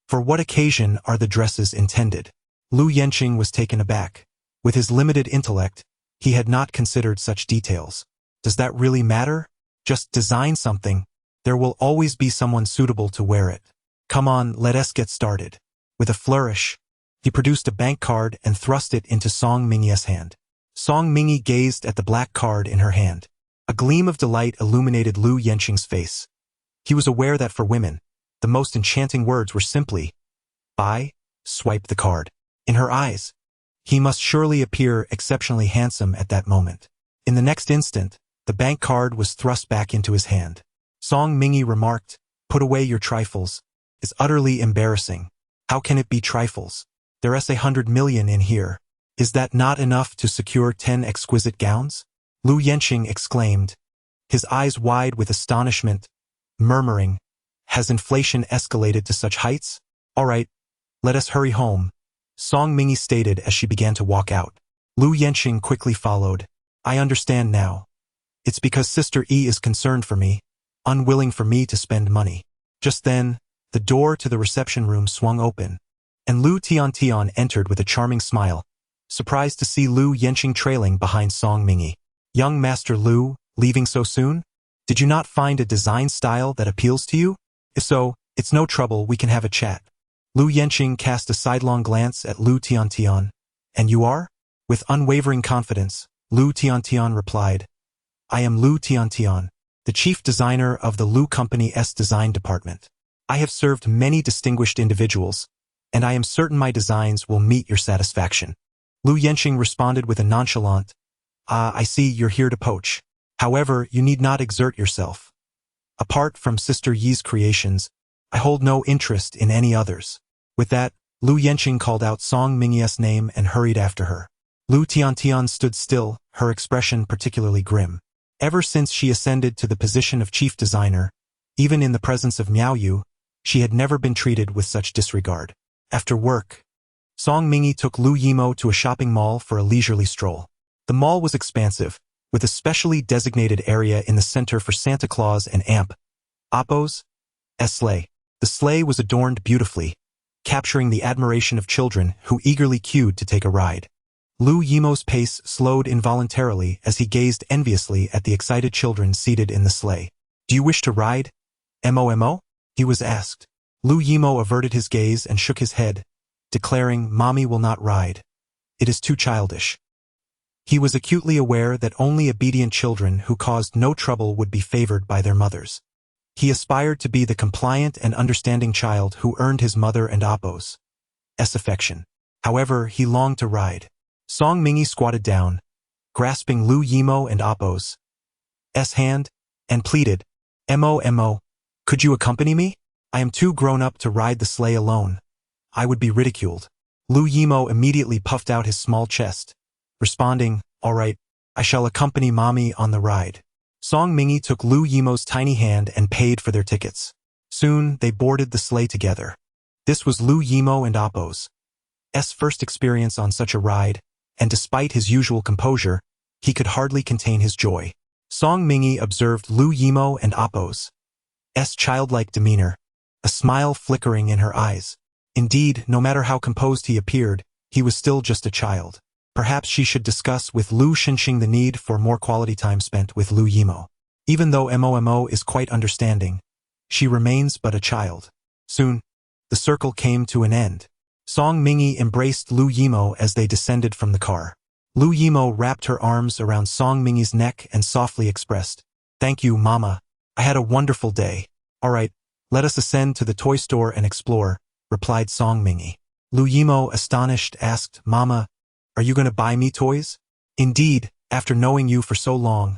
For what occasion are the dresses intended? Lu Xinxing was taken aback. With his limited intellect, he had not considered such details. Does that really matter? Just design something. There will always be someone suitable to wear it. Come on, let us get started. With a flourish, he produced a bank card and thrust it into Song Mingi's hand. Song Mingy gazed at the black card in her hand. A gleam of delight illuminated Lu Yenqing's face. He was aware that for women, the most enchanting words were simply, buy, swipe the card. In her eyes, he must surely appear exceptionally handsome at that moment. In the next instant, the bank card was thrust back into his hand. Song Mingy remarked, put away your trifles. It's utterly embarrassing. How can it be trifles? There's 100 million in here. Is that not enough to secure 10 exquisite gowns? Lu Yenqing exclaimed, his eyes wide with astonishment, murmuring, has inflation escalated to such heights? All right, let us hurry home, Song Mingy stated as she began to walk out. Lu Yenqing quickly followed. I understand now. It's because Sister E is concerned for me, unwilling for me to spend money. Just then, the door to the reception room swung open, and Lu Tiantian entered with a charming smile, surprised to see Lu Yenqing trailing behind Song Mingy. Young Master Lu, leaving so soon? Did you not find a design style that appeals to you? If so, it's no trouble, we can have a chat. Lu Yenqing cast a sidelong glance at Lu Tiantian. And you are? With unwavering confidence, Lu Tiantian replied, I am Lu Tiantian, the chief designer of the Lu Company's design department. I have served many distinguished individuals, and I am certain my designs will meet your satisfaction. Lu Yenqing responded with a nonchalant, I see you're here to poach. However, you need not exert yourself. Apart from Sister Yi's creations, I hold no interest in any others. With that, Lu Yenqing called out Song Mingyi's name and hurried after her. Lu Tiantian stood still, her expression particularly grim. Ever since she ascended to the position of chief designer, even in the presence of Miao Yu, she had never been treated with such disregard. After work, Song Mingy took Lu Yimo to a shopping mall for a leisurely stroll. The mall was expansive, with a specially designated area in the center for Santa Claus and Appo's sleigh. The sleigh was adorned beautifully, capturing the admiration of children who eagerly queued to take a ride. Lu Yimo's pace slowed involuntarily as he gazed enviously at the excited children seated in the sleigh. Do you wish to ride, Mo? He was asked. Lu Yimo averted his gaze and shook his head, declaring, Mommy will not ride. It is too childish. He was acutely aware that only obedient children who caused no trouble would be favored by their mothers. He aspired to be the compliant and understanding child who earned his mother and Appo's affection. However, he longed to ride. Song Mingy squatted down, grasping Lu Yimo and Appo's hand, and pleaded, Mo, could you accompany me? I am too grown up to ride the sleigh alone. I would be ridiculed. Lu Yimo immediately puffed out his small chest, responding, all right, I shall accompany Mommy on the ride. Song Mingy took Lu Yimo's tiny hand and paid for their tickets. Soon, they boarded the sleigh together. This was Lu Yimo and Appo's first experience on such a ride, and despite his usual composure, he could hardly contain his joy. Song Mingy observed Lu Yimo and Appo's childlike demeanor, a smile flickering in her eyes. Indeed, no matter how composed he appeared, he was still just a child. Perhaps she should discuss with Lu Yenqing the need for more quality time spent with Lu Yimo. Even though Mo is quite understanding, she remains but a child. Soon, the circle came to an end. Song Mingy embraced Lu Yimo as they descended from the car. Lu Yimo wrapped her arms around Song Mingy's neck and softly expressed, Thank you, Mama. I had a wonderful day. All right, let us ascend to the toy store and explore, replied Song Mingy. Lu Yimo, astonished, asked, Mama, are you going to buy me toys? Indeed, after knowing you for so long,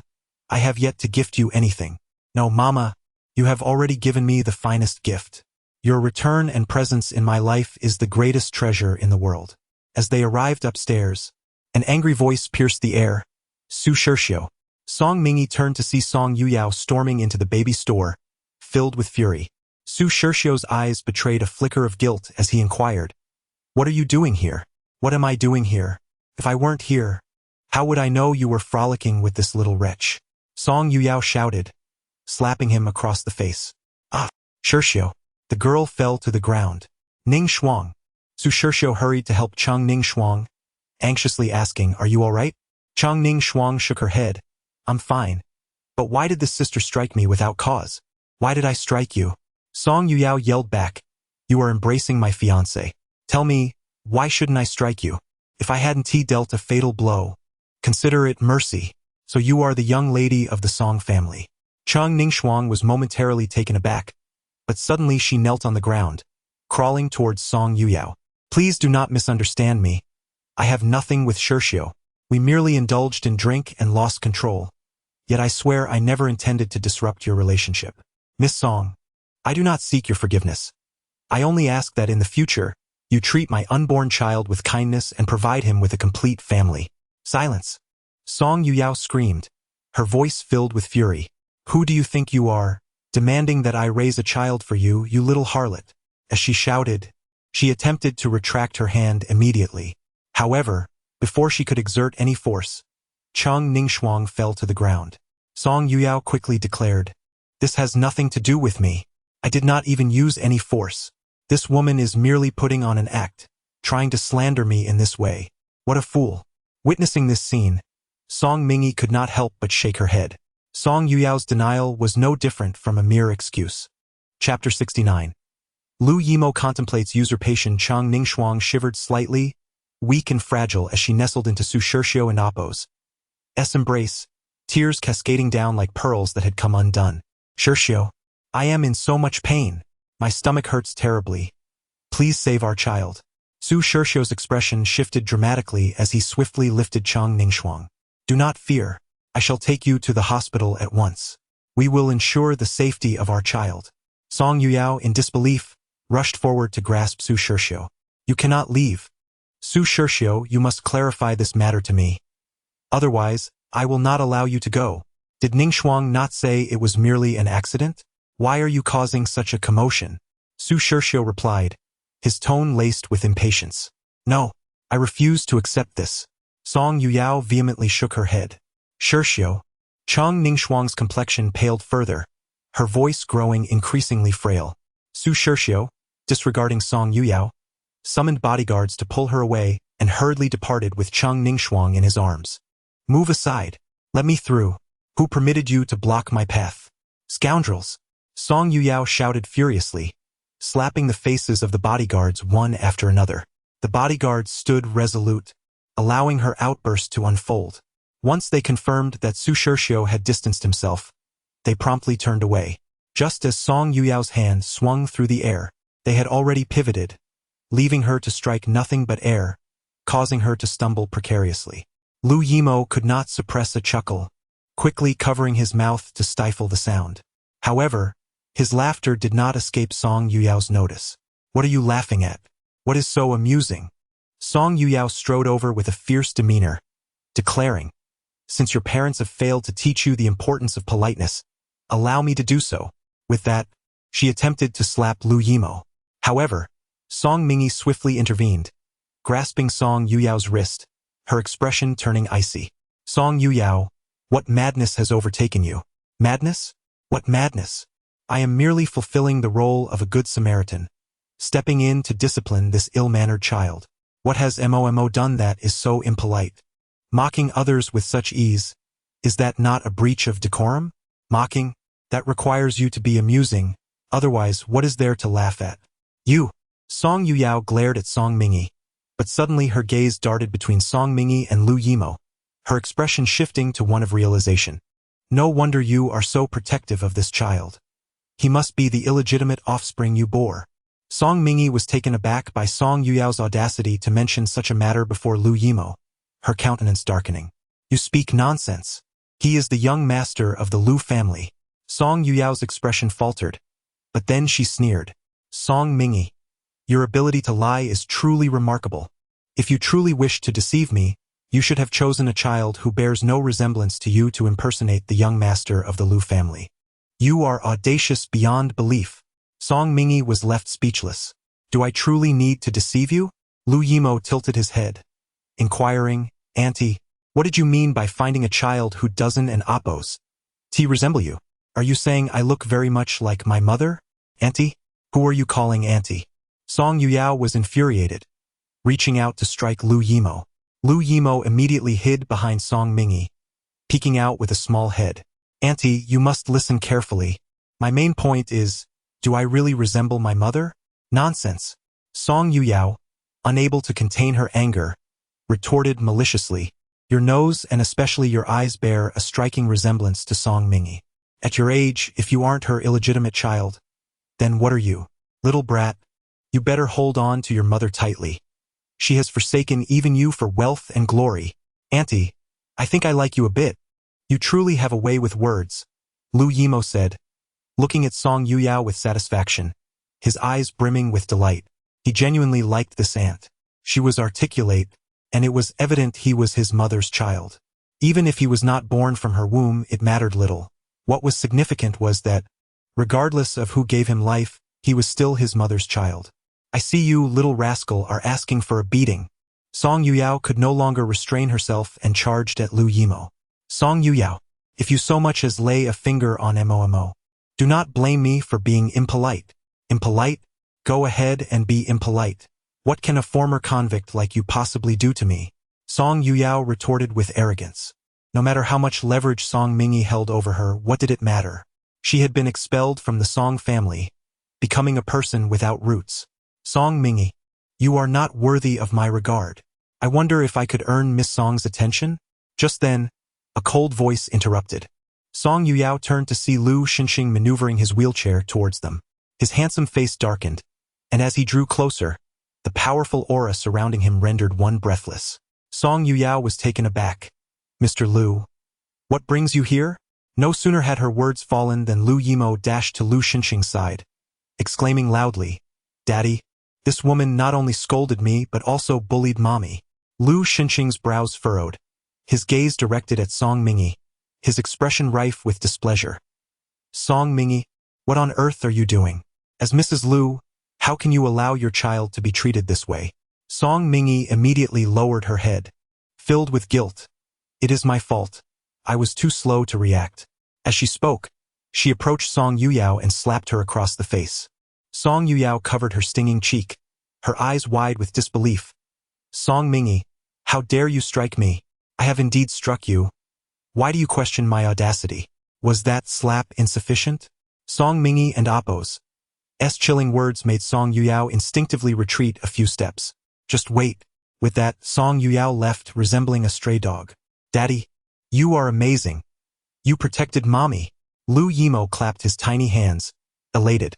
I have yet to gift you anything. No, Mama, you have already given me the finest gift. Your return and presence in my life is the greatest treasure in the world. As they arrived upstairs, an angry voice pierced the air. Su Shirxiu. Song Mingy turned to see Song Yuyao storming into the baby store, filled with fury. Su Shirxiu's eyes betrayed a flicker of guilt as he inquired, What are you doing here? What am I doing here? If I weren't here, how would I know you were frolicking with this little wretch? Song Yuyao shouted, slapping him across the face. Shirxiu. The girl fell to the ground. Ning Shuang. Su Shirxiu hurried to help Cheng Ning Shuang, anxiously asking, Are you all right? Cheng Ning Shuang shook her head. I'm fine. But why did this sister strike me without cause? Why did I strike you? Song Yuyao yelled back, You are embracing my fiancé. Tell me, why shouldn't I strike you? If I hadn't dealt a fatal blow, Consider it mercy. So you are the young lady of the Song family. Chang Ningxuang was momentarily taken aback, but suddenly she knelt on the ground, crawling towards Song Yuyao. Please do not misunderstand me. I have nothing with Shirxiu. We merely indulged in drink and lost control. Yet I swear I never intended to disrupt your relationship. Miss Song, I do not seek your forgiveness. I only ask that in the future, you treat my unborn child with kindness and provide him with a complete family. Silence. Song Yuyao screamed, her voice filled with fury. Who do you think you are, demanding that I raise a child for you, you little harlot? As she shouted, she attempted to retract her hand immediately. However, before she could exert any force, Chang Ningxuang fell to the ground. Song Yuyao quickly declared, "This has nothing to do with me. I did not even use any force. This woman is merely putting on an act, trying to slander me in this way. What a fool." Witnessing this scene, Song Mingi could not help but shake her head. Song Yuyao's denial was no different from a mere excuse. Chapter 69. Lu Yimo contemplates usurpation. Chang Ningxuang shivered slightly, weak and fragile as she nestled into Su Shirxiu and Appo's embrace, tears cascading down like pearls that had come undone. Shirxiu, I am in so much pain. My stomach hurts terribly. Please save our child. Su Shirxiu's expression shifted dramatically as he swiftly lifted Chang Ningxuang. Do not fear. I shall take you to the hospital at once. We will ensure the safety of our child. Song Yuyao, in disbelief, rushed forward to grasp Su Shirxiu. You cannot leave. Su Shirxiu, you must clarify this matter to me. Otherwise, I will not allow you to go. Did Ningxuang not say it was merely an accident? Why are you causing such a commotion? Su Shirxiu replied, his tone laced with impatience. No, I refuse to accept this. Song Yuyao vehemently shook her head. Shirxiu. Chang Ningxuang's complexion paled further, her voice growing increasingly frail. Su Shirxiu, disregarding Song Yuyao, summoned bodyguards to pull her away and hurriedly departed with Chang Ningxuang in his arms. Move aside. Let me through. Who permitted you to block my path? Scoundrels! Song Yuyao shouted furiously, slapping the faces of the bodyguards one after another. The bodyguards stood resolute, allowing her outburst to unfold. Once they confirmed that Su Shirxiu had distanced himself, they promptly turned away. Just as Song Yuyao's hand swung through the air, they had already pivoted, leaving her to strike nothing but air, causing her to stumble precariously. Lu Yimo could not suppress a chuckle, quickly covering his mouth to stifle the sound. However, his laughter did not escape Song Yuyao's notice. What are you laughing at? What is so amusing? Song Yuyao strode over with a fierce demeanor, declaring, since your parents have failed to teach you the importance of politeness, allow me to do so. With that, she attempted to slap Lu Yimo. However, Song Mingi swiftly intervened, grasping Song Yuyao's wrist, her expression turning icy. Song Yuyao, what madness has overtaken you? Madness? What madness? I am merely fulfilling the role of a good Samaritan, stepping in to discipline this ill-mannered child. What has Momo done that is so impolite? Mocking others with such ease, is that not a breach of decorum? Mocking? That requires you to be amusing, otherwise what is there to laugh at? You! Song Yuyao glared at Song Mingi, but suddenly her gaze darted between Song Mingi and Lu Yimo, her expression shifting to one of realization. No wonder you are so protective of this child. He must be the illegitimate offspring you bore. Song Mingi was taken aback by Song Yuyao's audacity to mention such a matter before Lu Yimo, her countenance darkening. You speak nonsense. He is the young master of the Lu family. Song Yuyao's expression faltered, but then she sneered. Song Mingi, your ability to lie is truly remarkable. If you truly wished to deceive me, you should have chosen a child who bears no resemblance to you to impersonate the young master of the Lu family. You are audacious beyond belief. Song Mingi was left speechless. Do I truly need to deceive you? Lu Yimo tilted his head, inquiring, Auntie, what did you mean by finding a child who doesn't and Appo's resemble you? Are you saying I look very much like my mother? Auntie? Who are you calling Auntie? Song Yuyao was infuriated, reaching out to strike Lu Yimo. Lu Yimo immediately hid behind Song Mingi, peeking out with a small head. Auntie, you must listen carefully. My main point is, do I really resemble my mother? Nonsense. Song Yuyao, unable to contain her anger, retorted maliciously. Your nose and especially your eyes bear a striking resemblance to Song Mingy. At your age, if you aren't her illegitimate child, then what are you? Little brat, you better hold on to your mother tightly. She has forsaken even you for wealth and glory. Auntie, I think I like you a bit. You truly have a way with words, Lu Yimo said, looking at Song Yuyao with satisfaction, his eyes brimming with delight. He genuinely liked this aunt. She was articulate, and it was evident he was his mother's child. Even if he was not born from her womb, it mattered little. What was significant was that, regardless of who gave him life, he was still his mother's child. I see you, little rascal, are asking for a beating. Song Yuyao could no longer restrain herself and charged at Lu Yimo. Song Yuyao, if you so much as lay a finger on Momo, do not blame me for being impolite. Impolite? Go ahead and be impolite. What can a former convict like you possibly do to me? Song Yuyao retorted with arrogance. No matter how much leverage Song Mingy held over her, what did it matter? She had been expelled from the Song family, becoming a person without roots. Song Mingy, you are not worthy of my regard. I wonder if I could earn Miss Song's attention? Just then, a cold voice interrupted. Song Yuyao turned to see Lu Xinxing maneuvering his wheelchair towards them. His handsome face darkened, and as he drew closer, the powerful aura surrounding him rendered one breathless. Song Yuyao was taken aback. Mr. Lu, what brings you here? No sooner had her words fallen than Lu Yimo dashed to Lu Xinxing's side, exclaiming loudly, Daddy, this woman not only scolded me but also bullied Mommy. Lu Xinxing's brows furrowed, his gaze directed at Song Mingy, his expression rife with displeasure. Song Mingy, what on earth are you doing? As Mrs. Lu, how can you allow your child to be treated this way? Song Mingy immediately lowered her head, filled with guilt. It is my fault. I was too slow to react. As she spoke, she approached Song Yuyao and slapped her across the face. Song Yuyao covered her stinging cheek, her eyes wide with disbelief. Song Mingy, how dare you strike me? I have indeed struck you. Why do you question my audacity? Was that slap insufficient? Song Mingy and Appo's chilling words made Song Yuyao instinctively retreat a few steps. Just wait. With that, Song Yuyao left, resembling a stray dog. Daddy, you are amazing. You protected Mommy. Lu Yimo clapped his tiny hands, elated,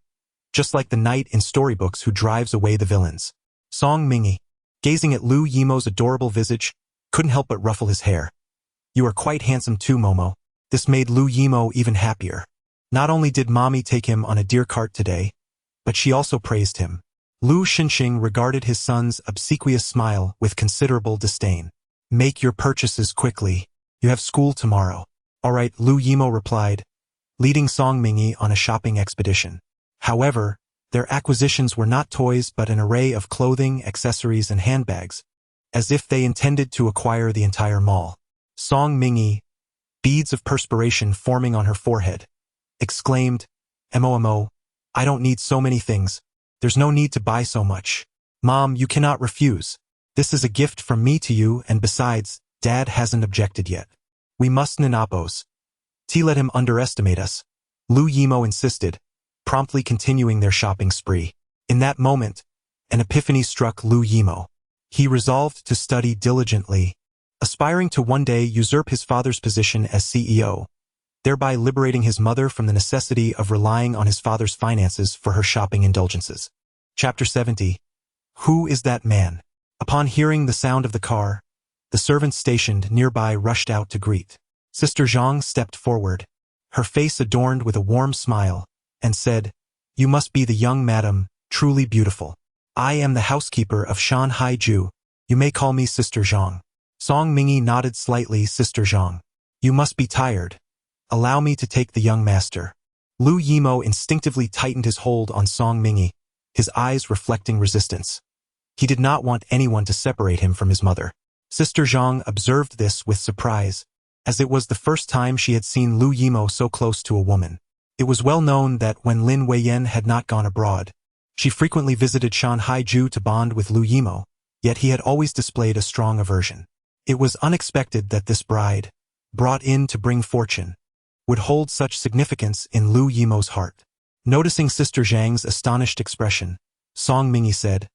just like the knight in storybooks who drives away the villains. Song Mingy, gazing at Lu Yimo's adorable visage, couldn't help but ruffle his hair. You are quite handsome too, Momo. This made Lu Yimo even happier. Not only did Mommy take him on a deer cart today, but she also praised him. Lu Xinxing regarded his son's obsequious smile with considerable disdain. Make your purchases quickly. You have school tomorrow. All right, Lu Yimo replied, leading Song Mingy on a shopping expedition. However, their acquisitions were not toys but an array of clothing, accessories, and handbags, as if they intended to acquire the entire mall. Song Mingy, beads of perspiration forming on her forehead, exclaimed, Mo, I don't need so many things. There's no need to buy so much. Mom, you cannot refuse. This is a gift from me to you, and besides, Dad hasn't objected yet. We mustn't oppose. Let him underestimate us, Lu Yimo insisted, promptly continuing their shopping spree. In that moment, an epiphany struck Lu Yimo. He resolved to study diligently, aspiring to one day usurp his father's position as CEO, thereby liberating his mother from the necessity of relying on his father's finances for her shopping indulgences. Chapter 70. Who is that man? Upon hearing the sound of the car, the servants stationed nearby rushed out to greet. Sister Zhang stepped forward, her face adorned with a warm smile, and said, You must be the young madam, truly beautiful. I am the housekeeper of Shanhai Ju. You may call me Sister Zhang. Song Mingy nodded slightly. Sister Zhang. You must be tired. Allow me to take the young master. Lu Yimo instinctively tightened his hold on Song Mingy, his eyes reflecting resistance. He did not want anyone to separate him from his mother. Sister Zhang observed this with surprise, as it was the first time she had seen Lu Yimo so close to a woman. It was well known that when Lin Weiyan had not gone abroad, she frequently visited Shanhai Ju to bond with Lu Yimo, yet he had always displayed a strong aversion. It was unexpected that this bride, brought in to bring fortune, would hold such significance in Lu Yimo's heart. Noticing Sister Zhang's astonished expression, Song Mingy said,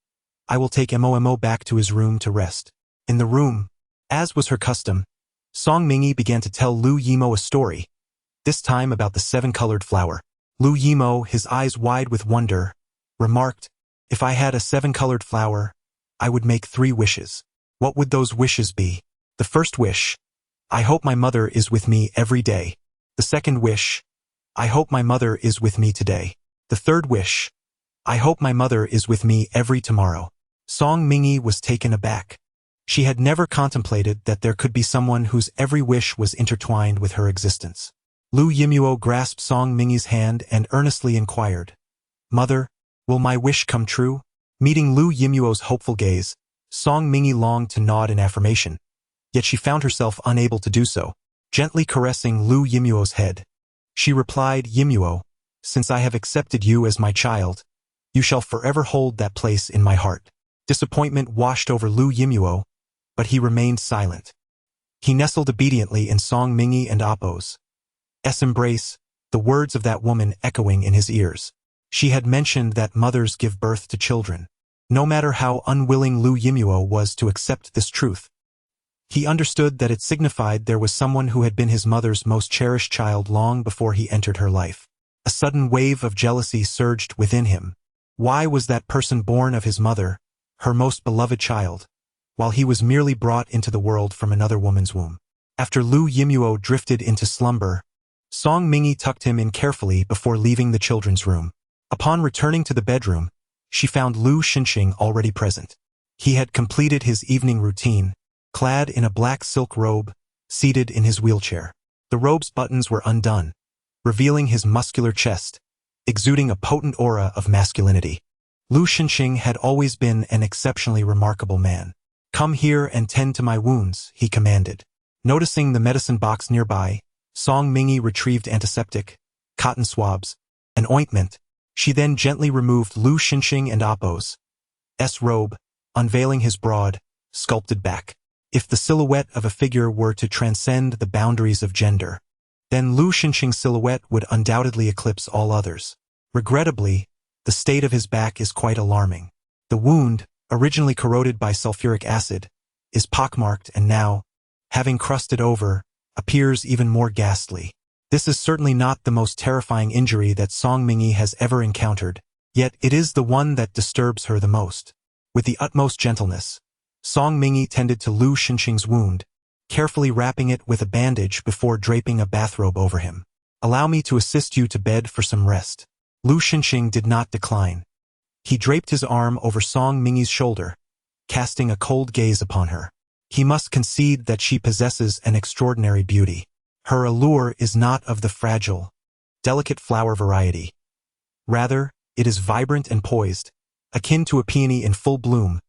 I will take Mo back to his room to rest. In the room, As was her custom, Song Mingi began to tell Lu Yimo a story, this time about the 7-colored flower. Lu Yimo, his eyes wide with wonder, remarked, "If I had a 7-colored flower, I would make 3 wishes. What would those wishes be? The first wish, I hope my mother is with me every day. The second wish, I hope my mother is with me today. The third wish, I hope my mother is with me every tomorrow." Song Mingi was taken aback. She had never contemplated that there could be someone whose every wish was intertwined with her existence. Lu Yimuo grasped Song Mingi's hand and earnestly inquired, "Mother, will my wish come true?" Meeting Lu Yimuo's hopeful gaze, Song Mingi longed to nod in affirmation, yet she found herself unable to do so. Gently caressing Lu Yimuo's head, she replied, "Yimuo, since I have accepted you as my child, you shall forever hold that place in my heart." Disappointment washed over Lu Yimuo, but he remained silent. He nestled obediently in Song Mingi and Appo's embrace, the words of that woman echoing in his ears. She had mentioned that mothers give birth to children. No matter how unwilling Lu Yimuo was to accept this truth, he understood that it signified there was someone who had been his mother's most cherished child long before he entered her life. A sudden wave of jealousy surged within him. Why was that person born of his mother, her most beloved child, while he was merely brought into the world from another woman's womb? After Lu Yimuo drifted into slumber, Song Mingi tucked him in carefully before leaving the children's room. Upon returning to the bedroom, she found Lu Xinxing already present. He had completed his evening routine, clad in a black silk robe, seated in his wheelchair. The robe's buttons were undone, revealing his muscular chest, exuding a potent aura of masculinity. Lu Xinxing had always been an exceptionally remarkable man. "Come here and tend to my wounds," he commanded. Noticing the medicine box nearby, Song Mingi retrieved antiseptic, cotton swabs, and ointment. She then gently removed Lu Xinxing and Appo's robe, unveiling his broad, sculpted back. If the silhouette of a figure were to transcend the boundaries of gender, then Lu Xinxing's silhouette would undoubtedly eclipse all others. Regrettably, the state of his back is quite alarming. The wound, originally corroded by sulfuric acid, is pockmarked and now, having crusted over, appears even more ghastly. This is certainly not the most terrifying injury that Song Mingi has ever encountered, yet it is the one that disturbs her the most. With the utmost gentleness, Song Mingi tended to Lu Xinxing's wound, carefully wrapping it with a bandage before draping a bathrobe over him. "Allow me to assist you to bed for some rest." Lu Xinxing did not decline. He draped his arm over Song Mingi's shoulder, casting a cold gaze upon her. He must concede that she possesses an extraordinary beauty. Her allure is not of the fragile, delicate flower variety. Rather, it is vibrant and poised, akin to a peony in full bloom,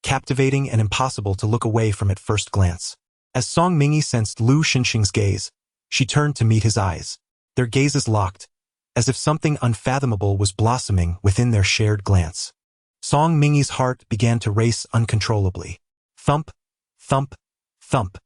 captivating and impossible to look away from at first glance. As Song Mingi sensed Lu Xinxing's gaze, she turned to meet his eyes. Their gazes locked, as if something unfathomable was blossoming within their shared glance. Song Mingi's heart began to race uncontrollably. Thump, thump, thump.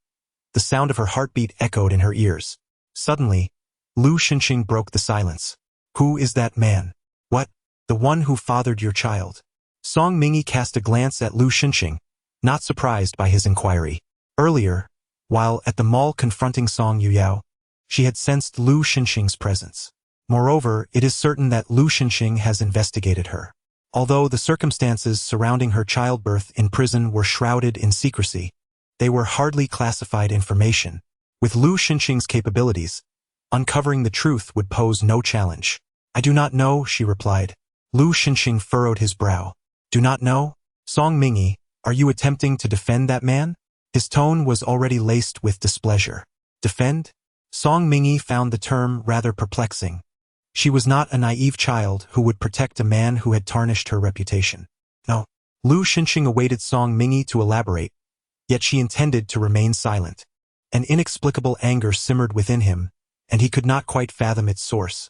The sound of her heartbeat echoed in her ears. Suddenly, Lu Xinxing broke the silence. "Who is that man?" "What? The one who fathered your child." Song Mingi cast a glance at Lu Xinxing, not surprised by his inquiry. Earlier, while at the mall confronting Song Yuyao, she had sensed Lu Xinxing's presence. Moreover, it is certain that Lu Xinxing has investigated her. Although the circumstances surrounding her childbirth in prison were shrouded in secrecy, they were hardly classified information. With Lu Xinxing's capabilities, uncovering the truth would pose no challenge. "I do not know," she replied. Lu Xinxing furrowed his brow. "Do not know? Song Mingi, are you attempting to defend that man?" His tone was already laced with displeasure. Defend? Song Mingi found the term rather perplexing. She was not a naive child who would protect a man who had tarnished her reputation. No. Lu Xinxing awaited Song Mingi to elaborate, yet she intended to remain silent. An inexplicable anger simmered within him, and he could not quite fathom its source.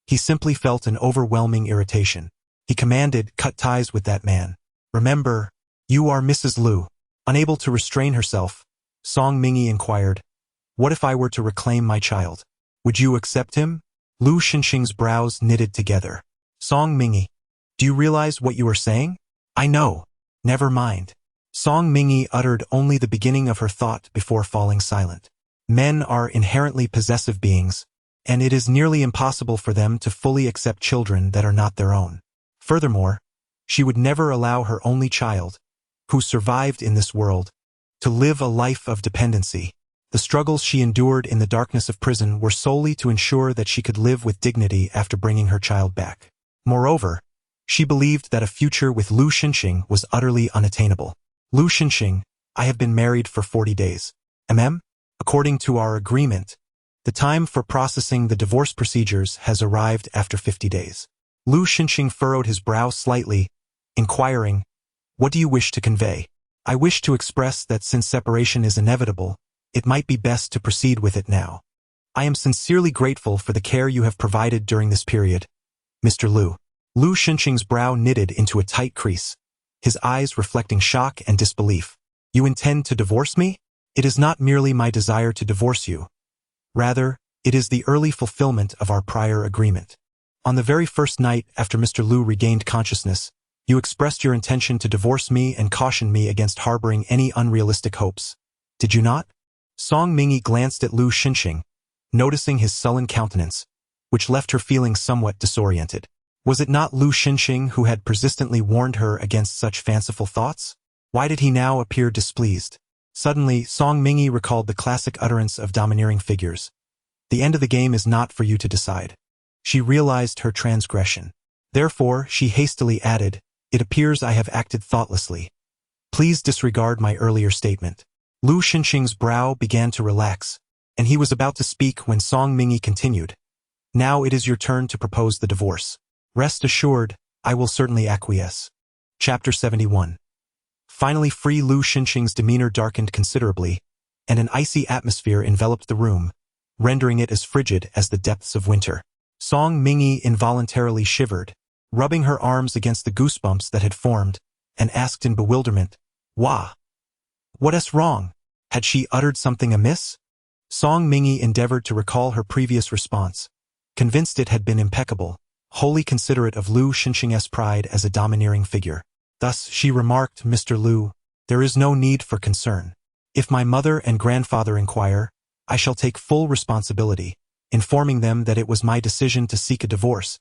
He simply felt an overwhelming irritation. He commanded, "Cut ties with that man. Remember, you are Mrs. Lu." Unable to restrain herself, Song Mingi inquired, "What if I were to reclaim my child? Would you accept him?" Lu Xinxing's brows knitted together. "Song Mingi, do you realize what you are saying?" "I know. Never mind." Song Mingyi uttered only the beginning of her thought before falling silent. Men are inherently possessive beings, and it is nearly impossible for them to fully accept children that are not their own. Furthermore, she would never allow her only child, who survived in this world, to live a life of dependency. The struggles she endured in the darkness of prison were solely to ensure that she could live with dignity after bringing her child back. Moreover, she believed that a future with Lu Xinxing was utterly unattainable. Lu Xinxing, I have been married for 40 days. According to our agreement, the time for processing the divorce procedures has arrived after 50 days. Lu Xinxing furrowed his brow slightly, inquiring, "What do you wish to convey?" "I wish to express that since separation is inevitable, it might be best to proceed with it now. I am sincerely grateful for the care you have provided during this period, Mr. Lu." Lu Xinxing's brow knitted into a tight crease, his eyes reflecting shock and disbelief. "You intend to divorce me? It is not merely my desire to divorce you. Rather, it is the early fulfillment of our prior agreement. On the very first night after Mr. Lu regained consciousness, you expressed your intention to divorce me and cautioned me against harboring any unrealistic hopes. Did you not?" Song Mingyi glanced at Lu Xinxing, noticing his sullen countenance, which left her feeling somewhat disoriented. Was it not Lu Xinxing who had persistently warned her against such fanciful thoughts? Why did he now appear displeased? Suddenly, Song Mingyi recalled the classic utterance of domineering figures. "The end of the game is not for you to decide." She realized her transgression. Therefore, she hastily added, "It appears I have acted thoughtlessly. Please disregard my earlier statement." Lu Xinxing's brow began to relax, and he was about to speak when Song Mingyi continued, "Now it is your turn to propose the divorce. Rest assured, I will certainly acquiesce." Chapter 71. Finally free, Lu Xinxing's demeanor darkened considerably, and an icy atmosphere enveloped the room, rendering it as frigid as the depths of winter. Song Mingyi involuntarily shivered, rubbing her arms against the goosebumps that had formed, and asked in bewilderment, "Wah? What is wrong? Had she uttered something amiss?" Song Mingyi endeavored to recall her previous response, convinced it had been impeccable, wholly considerate of Lu Xinxing's pride as a domineering figure. Thus she remarked, "Mr. Lu, there is no need for concern. If my mother and grandfather inquire, I shall take full responsibility, informing them that it was my decision to seek a divorce,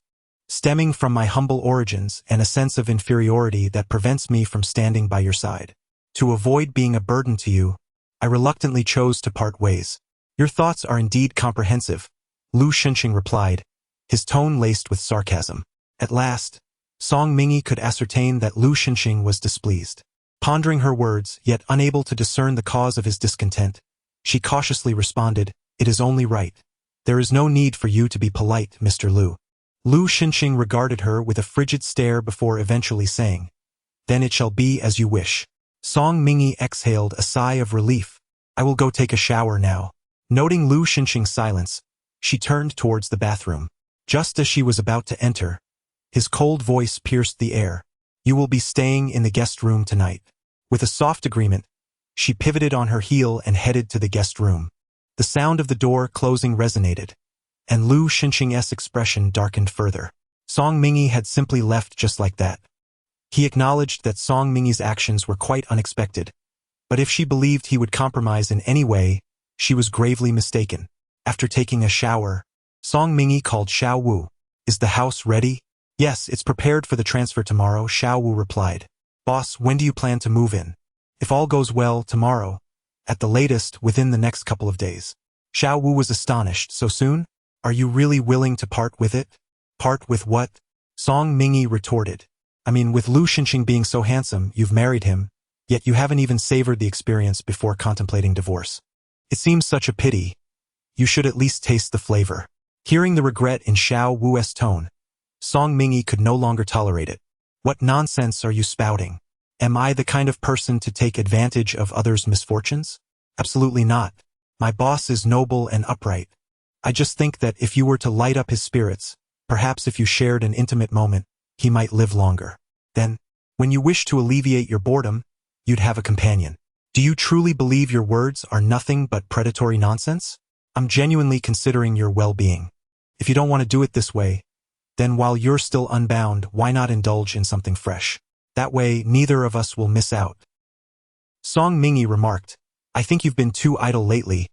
stemming from my humble origins and a sense of inferiority that prevents me from standing by your side. To avoid being a burden to you, I reluctantly chose to part ways." "Your thoughts are indeed comprehensive," Lu Xinxing replied, his tone laced with sarcasm. At last, Song Mingyi could ascertain that Lu Xinxing was displeased. Pondering her words, yet unable to discern the cause of his discontent, she cautiously responded, "It is only right. There is no need for you to be polite, Mr. Lu." Lu Xinxing regarded her with a frigid stare before eventually saying, "Then it shall be as you wish." Song Mingyi exhaled a sigh of relief. "I will go take a shower now." Noting Lu Xinxing's silence, she turned towards the bathroom. Just as she was about to enter, his cold voice pierced the air. "You will be staying in the guest room tonight." With a soft agreement, she pivoted on her heel and headed to the guest room. The sound of the door closing resonated, and Lu Xinxing's expression darkened further. Song Mingyi had simply left just like that. He acknowledged that Song Mingyi's actions were quite unexpected, but if she believed he would compromise in any way, she was gravely mistaken. After taking a shower, Song Mingyi called Xiao Wu. "Is the house ready?" "Yes, it's prepared for the transfer tomorrow," Xiao Wu replied. "Boss, when do you plan to move in?" "If all goes well, tomorrow. At the latest, within the next couple of days." Xiao Wu was astonished. "So soon? Are you really willing to part with it?" "Part with what?" Song Mingyi retorted. "I mean, with Lu Xinxing being so handsome, you've married him, yet you haven't even savored the experience before contemplating divorce. It seems such a pity. You should at least taste the flavor." Hearing the regret in Xiao Wu's tone, Song Mingyi could no longer tolerate it. "What nonsense are you spouting? Am I the kind of person to take advantage of others' misfortunes? Absolutely not. My boss is noble and upright. I just think that if you were to light up his spirits, perhaps if you shared an intimate moment, he might live longer. Then, when you wish to alleviate your boredom, you'd have a companion. Do you truly believe your words are nothing but predatory nonsense? I'm genuinely considering your well-being. If you don't want to do it this way, then while you're still unbound, why not indulge in something fresh? That way, neither of us will miss out." Song Mingy remarked, I think you've been too idle lately.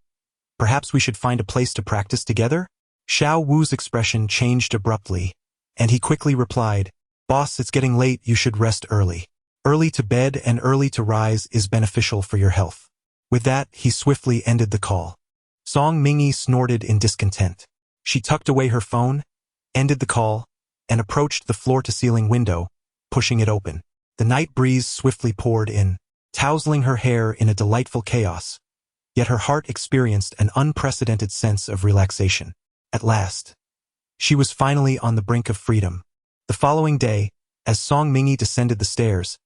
Perhaps we should find a place to practice together? Xiao Wu's expression changed abruptly, and he quickly replied, Boss, it's getting late, you should rest early. Early to bed and early to rise is beneficial for your health. With that, he swiftly ended the call. Song Mingy snorted in discontent. She tucked away her phone, ended the call, and approached the floor-to-ceiling window, pushing it open. The night breeze swiftly poured in, tousling her hair in a delightful chaos, yet her heart experienced an unprecedented sense of relaxation. At last, she was finally on the brink of freedom. The following day, as Song Mingy descended the stairs,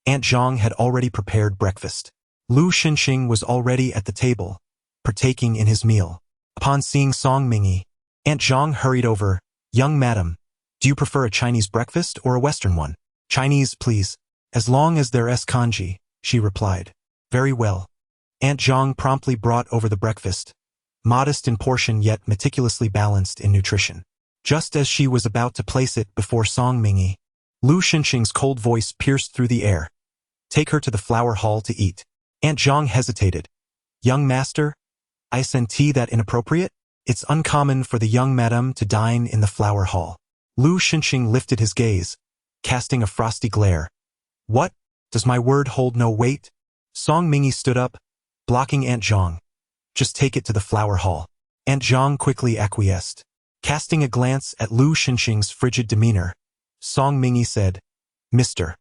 Aunt Zhang had already prepared breakfast. Lu Xinxing was already at the table, partaking in his meal. Upon seeing Song Mingy, Aunt Zhang hurried over. Young madam, do you prefer a Chinese breakfast or a Western one? Chinese, please. As long as there's kanji, she replied. Very well. Aunt Zhang promptly brought over the breakfast, modest in portion yet meticulously balanced in nutrition. Just as she was about to place it before Song Mingy, Lu Xinxing's cold voice pierced through the air. Take her to the flower hall to eat. Aunt Zhang hesitated. Young master, isn't that inappropriate? It's uncommon for the young madam to dine in the flower hall. Lu Xinxing lifted his gaze, casting a frosty glare. What? Does my word hold no weight? Song Mingy stood up, blocking Aunt Zhang. Just take it to the flower hall. Aunt Zhang quickly acquiesced. Casting a glance at Lu Xinxing's frigid demeanor, Song Mingy said, Mr.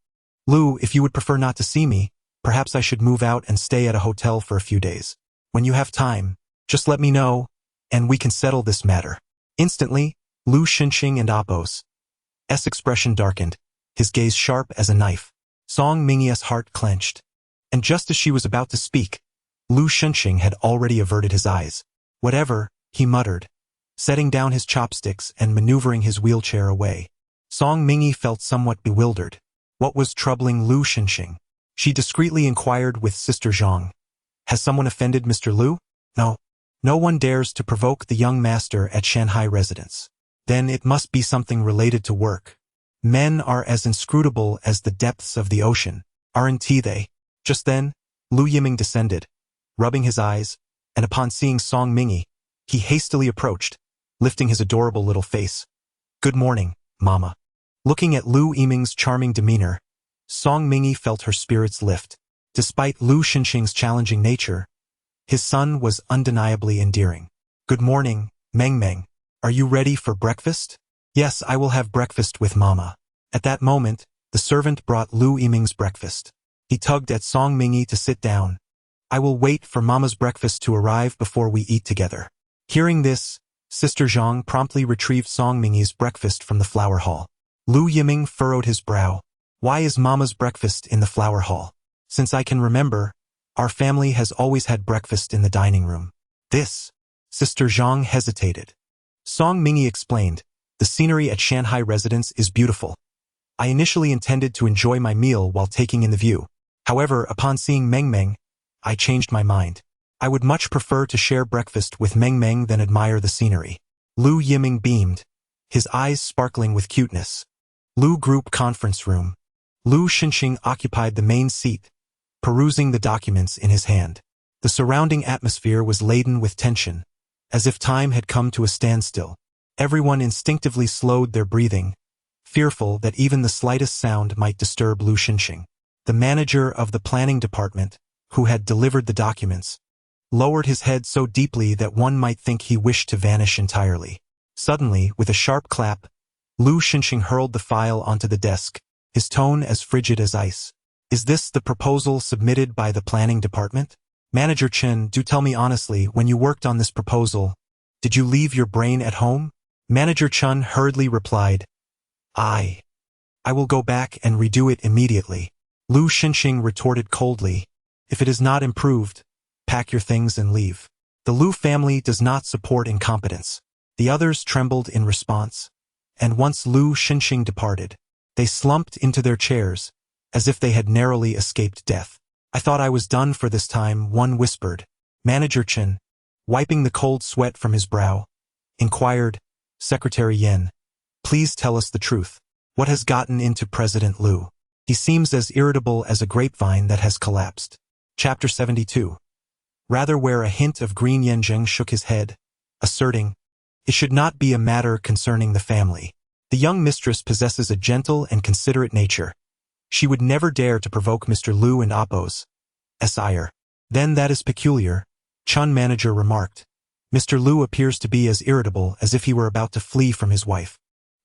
Lu, if you would prefer not to see me, perhaps I should move out and stay at a hotel for a few days. When you have time, just let me know, and we can settle this matter. Instantly, Lu Xinxing and Appo's expression darkened, his gaze sharp as a knife. Song Mingy's heart clenched. And just as she was about to speak, Lu Xinxing had already averted his eyes. Whatever, he muttered, setting down his chopsticks and maneuvering his wheelchair away. Song Mingy felt somewhat bewildered. What was troubling Lu Xinxing? She discreetly inquired with Sister Zhang. Has someone offended Mr. Lu? No. No one dares to provoke the young master at Shanghai residence. Then it must be something related to work. Men are as inscrutable as the depths of the ocean, aren't they? Just then, Lu Yiming descended, rubbing his eyes, and upon seeing Song Mingy, he hastily approached, lifting his adorable little face. Good morning, Mama. Looking at Lu Yiming's charming demeanor, Song Mingy felt her spirits lift. Despite Lu Xinxing's challenging nature, his son was undeniably endearing. Good morning, Meng Meng. Are you ready for breakfast? Yes, I will have breakfast with Mama. At that moment, the servant brought Lu Yiming's breakfast. He tugged at Song Mingy to sit down. I will wait for Mama's breakfast to arrive before we eat together. Hearing this, Sister Zhang promptly retrieved Song Mingy's breakfast from the flower hall. Lu Yiming furrowed his brow. Why is Mama's breakfast in the flower hall? Since I can remember, our family has always had breakfast in the dining room. This, Sister Zhang hesitated. Song Mingy explained, the scenery at Shanghai residence is beautiful. I initially intended to enjoy my meal while taking in the view. However, upon seeing Meng Meng, I changed my mind. I would much prefer to share breakfast with Meng Meng than admire the scenery. Lu Yiming beamed, his eyes sparkling with cuteness. Lu Group Conference Room. Lu Xinxing occupied the main seat, perusing the documents in his hand. The surrounding atmosphere was laden with tension, as if time had come to a standstill. Everyone instinctively slowed their breathing, fearful that even the slightest sound might disturb Lu Xinxing. The manager of the planning department, who had delivered the documents, lowered his head so deeply that one might think he wished to vanish entirely. Suddenly, with a sharp clap, Lu Xinxing hurled the file onto the desk, his tone as frigid as ice. Is this the proposal submitted by the planning department? Manager Chen, do tell me honestly, when you worked on this proposal, did you leave your brain at home? Manager Chen hurriedly replied, I will go back and redo it immediately. Lu Xinxing retorted coldly, if it is not improved, pack your things and leave. The Lu family does not support incompetence. The others trembled in response, and once Lu Xinxing departed, they slumped into their chairs, as if they had narrowly escaped death. I thought I was done for this time, one whispered. Manager Chen, wiping the cold sweat from his brow, inquired, Secretary Yen, please tell us the truth. What has gotten into President Lu? He seems as irritable as a grapevine that has collapsed. Chapter 72. Rather where a hint of green Yanzheng shook his head, asserting, "It should not be a matter concerning the family. The young mistress possesses a gentle and considerate nature. She would never dare to provoke Mr. Liu and Appo's heir." "Then that is peculiar," Chun manager remarked. "Mr. Liu appears to be as irritable as if he were about to flee from his wife."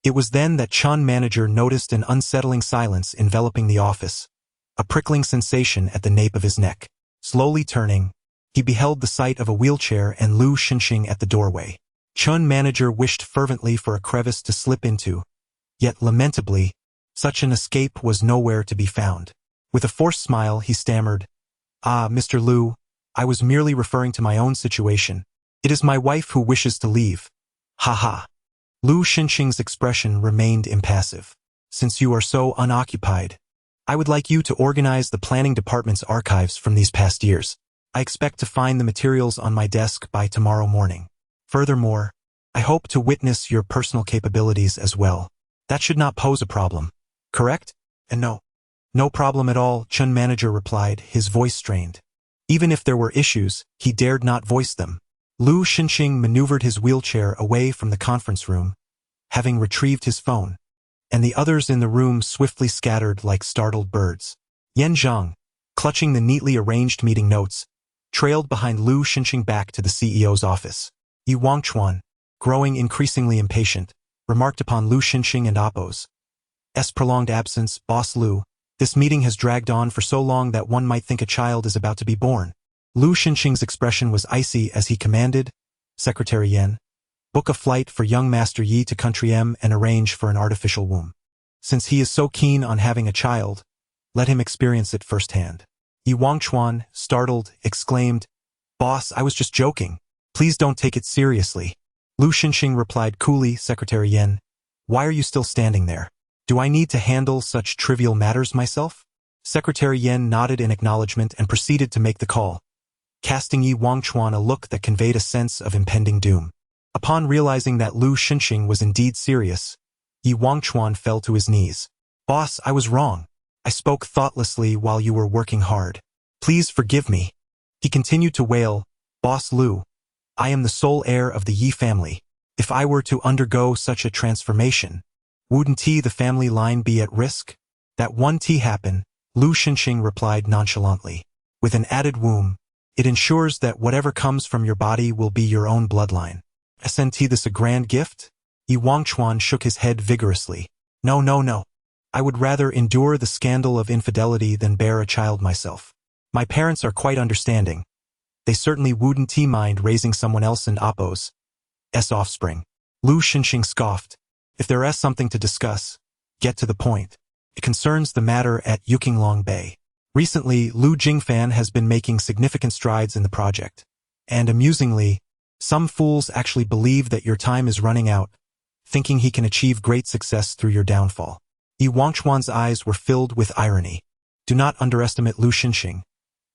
It was then that Chun manager noticed an unsettling silence enveloping the office, a prickling sensation at the nape of his neck. Slowly turning, he beheld the sight of a wheelchair and Lu Xinxing at the doorway. Chun manager wished fervently for a crevice to slip into, yet lamentably, such an escape was nowhere to be found. With a forced smile, he stammered, "Ah, Mr. Liu, I was merely referring to my own situation. It is my wife who wishes to leave. Ha ha." Lu Xinxing's expression remained impassive. "Since you are so unoccupied, I would like you to organize the planning department's archives from these past years. I expect to find the materials on my desk by tomorrow morning. Furthermore, I hope to witness your personal capabilities as well. That should not pose a problem, correct?" "And no problem at all," Chun manager replied, his voice strained. Even if there were issues, he dared not voice them. Lu Xinxing maneuvered his wheelchair away from the conference room, having retrieved his phone, and the others in the room swiftly scattered like startled birds. Yan Zhang, clutching the neatly arranged meeting notes, trailed behind Lu Xinxing back to the CEO's office. Yi Wangchuan, growing increasingly impatient, remarked upon Lu Xinxing and Appo's prolonged absence. "Boss Lu, this meeting has dragged on for so long that one might think a child is about to be born." Lu Xinxing's expression was icy as he commanded, "Secretary Yan, book a flight for young Master Yi to Country M and arrange for an artificial womb. Since he is so keen on having a child, let him experience it firsthand." Yi Wangchuan, startled, exclaimed, "Boss, I was just joking. Please don't take it seriously." Lu Xinxing replied coolly, "Secretary Yan, why are you still standing there? Do I need to handle such trivial matters myself?" Secretary Yan nodded in acknowledgement and proceeded to make the call, casting Yi Wangchuan a look that conveyed a sense of impending doom. Upon realizing that Lu Xinxing was indeed serious, Yi Wangchuan fell to his knees. "Boss, I was wrong. I spoke thoughtlessly while you were working hard. Please forgive me." He continued to wail, "Boss Lu, I am the sole heir of the Yi family. If I were to undergo such a transformation, wouldn't the family line be at risk?" "That won't happen," Lu Xinxing replied nonchalantly. "With an added womb, it ensures that whatever comes from your body will be your own bloodline. Isn't this a grand gift?" Yi Wangchuan shook his head vigorously. No. I would rather endure the scandal of infidelity than bear a child myself. My parents are quite understanding. They certainly wouldn't mind raising someone else and Appo's offspring." Lu Xinxing scoffed. "If there is something to discuss, get to the point. It concerns the matter at Yuqinglong Bay. Recently, Lu Jingfan has been making significant strides in the project. And amusingly, some fools actually believe that your time is running out, thinking he can achieve great success through your downfall." Yi Wangchuan's eyes were filled with irony. Do not underestimate Lu Xinxing.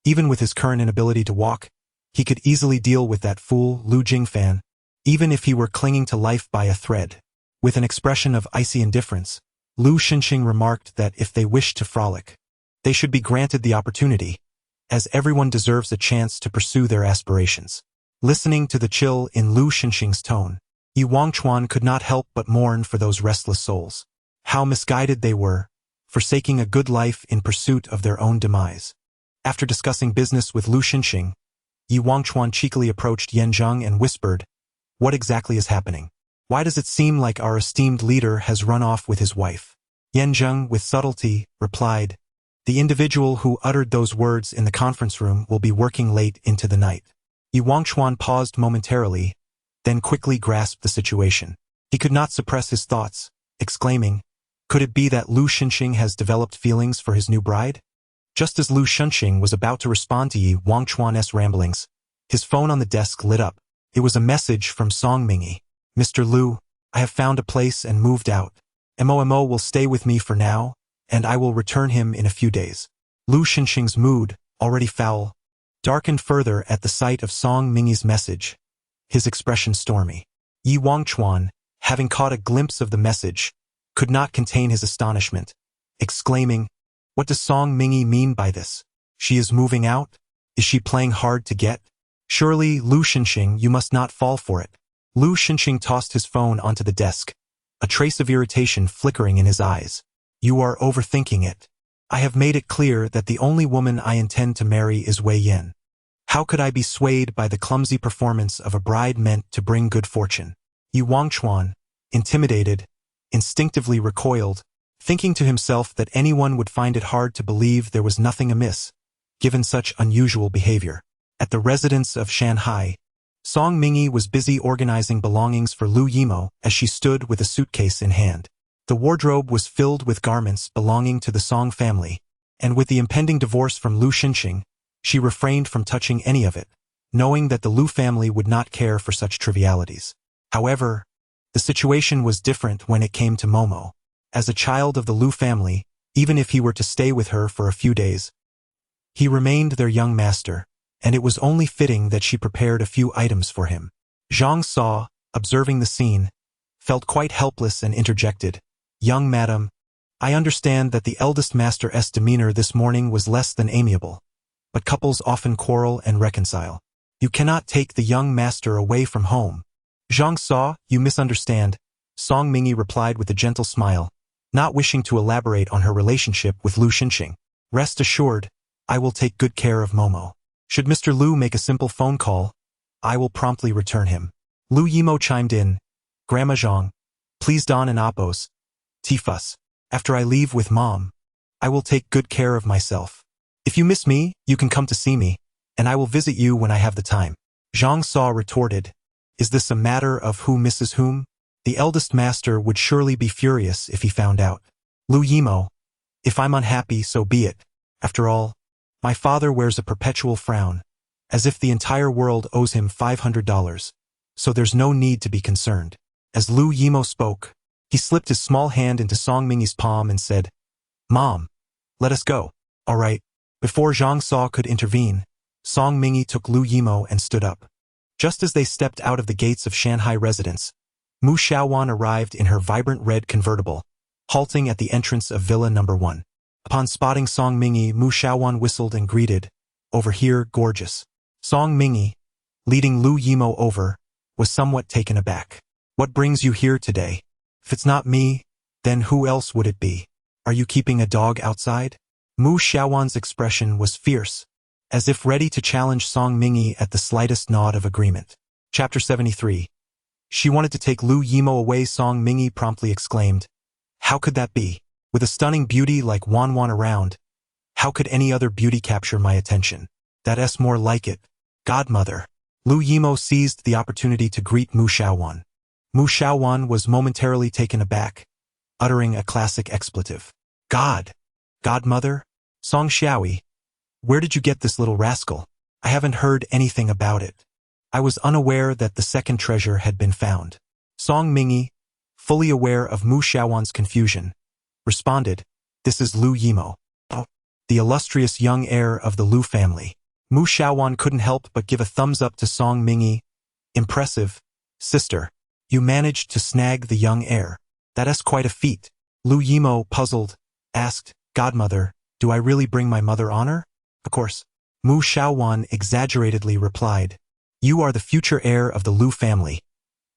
Even with his current inability to walk, he could easily deal with that fool, Lu Jingfan, even if he were clinging to life by a thread. With an expression of icy indifference, Lu Xinxing remarked that if they wished to frolic, they should be granted the opportunity, as everyone deserves a chance to pursue their aspirations. Listening to the chill in Lu Xinxing's tone, Yi Wangchuan could not help but mourn for those restless souls. How misguided they were, forsaking a good life in pursuit of their own demise. After discussing business with Lu Xinxing, Yi Wangchuan cheekily approached Yan Zhang and whispered, "What exactly is happening? Why does it seem like our esteemed leader has run off with his wife?" Yan Zhang, with subtlety, replied, "The individual who uttered those words in the conference room will be working late into the night." Yi Wangchuan paused momentarily, then quickly grasped the situation. He could not suppress his thoughts, exclaiming, "Could it be that Lu Xinxing has developed feelings for his new bride?" Just as Lu Xinxing was about to respond to Yi Wangchuan's ramblings, his phone on the desk lit up. It was a message from Song Mingy. "Mr. Lu, I have found a place and moved out. Mo will stay with me for now, and I will return him in a few days." Lu Xinxing's mood, already foul, darkened further at the sight of Song Mingy's message, his expression stormy. Yi Wangchuan, having caught a glimpse of the message, could not contain his astonishment, exclaiming, "What does Song Mingy mean by this? She is moving out?" Is she playing hard to get? Surely, Lu Xinxing, you must not fall for it. Lu Xinxing tossed his phone onto the desk, a trace of irritation flickering in his eyes. You are overthinking it. I have made it clear that the only woman I intend to marry is Wei Yin. How could I be swayed by the clumsy performance of a bride meant to bring good fortune? Yi Wangchuan, intimidated, instinctively recoiled, thinking to himself that anyone would find it hard to believe there was nothing amiss, given such unusual behavior. At the residence of Shanghai, Song Mingyi was busy organizing belongings for Lu Yimo as she stood with a suitcase in hand. The wardrobe was filled with garments belonging to the Song family, and with the impending divorce from Lu Xinxing, she refrained from touching any of it, knowing that the Lu family would not care for such trivialities. However, the situation was different when it came to Momo. As a child of the Lu family, even if he were to stay with her for a few days, he remained their young master, and it was only fitting that she prepared a few items for him. Zhang Sa, observing the scene, felt quite helpless and interjected, "Young madam, I understand that the eldest master's demeanor this morning was less than amiable, but couples often quarrel and reconcile. You cannot take the young master away from home." "Zhang Sa, you misunderstand," Song Mingyi replied with a gentle smile, not wishing to elaborate on her relationship with Lu Xinxing. "Rest assured, I will take good care of Momo. Should Mr. Lu make a simple phone call, I will promptly return him." Lu Yimo chimed in, "Grandma Zhang, please don an appos. Tifus. After I leave with Mom, I will take good care of myself. If you miss me, you can come to see me, and I will visit you when I have the time." Zhang Sa retorted, "Is this a matter of who misses whom? The eldest master would surely be furious if he found out. Lu Yimo, if I'm unhappy, so be it. After all, my father wears a perpetual frown, as if the entire world owes him $500, so there's no need to be concerned." As Lu Yimo spoke, he slipped his small hand into Song Mingyi's palm and said, "Mom, let us go." "All right." Before Zhang Sa could intervene, Song Mingyi took Lu Yimo and stood up. Just as they stepped out of the gates of Shanghai residence, Mu Xiaowan arrived in her vibrant red convertible, halting at the entrance of Villa No. 1. Upon spotting Song Mingyi, Mu Xiaowan whistled and greeted, "Over here, gorgeous." Song Mingyi, leading Lu Yimo over, was somewhat taken aback. "What brings you here today? If it's not me, then who else would it be? Are you keeping a dog outside?" Mu Xiaowan's expression was fierce, as if ready to challenge Song Mingyi at the slightest nod of agreement. Chapter 73. She wanted to take Lu Yimo away. Song Mingyi promptly exclaimed, "How could that be? With a stunning beauty like Wanwan around, how could any other beauty capture my attention? That's more like it. Godmother." Lu Yimo seized the opportunity to greet Mu Xiaowan. Mu Xiaowan was momentarily taken aback, uttering a classic expletive. Godmother? Song Xiaoyi, where did you get this little rascal? I haven't heard anything about it. I was unaware that the second treasure had been found." Song Mingyi, fully aware of Mu Xiaowan's confusion, responded, "This is Lu Yimo, the illustrious young heir of the Lu family." Mu Xiaowan couldn't help but give a thumbs up to Song Mingyi. "Impressive, sister. You managed to snag the young heir. That's quite a feat." Lu Yimo, puzzled, asked, "Godmother, do I really bring my mother honor?" "Of course." Mu Xiaowan exaggeratedly replied, "You are the future heir of the Lu family.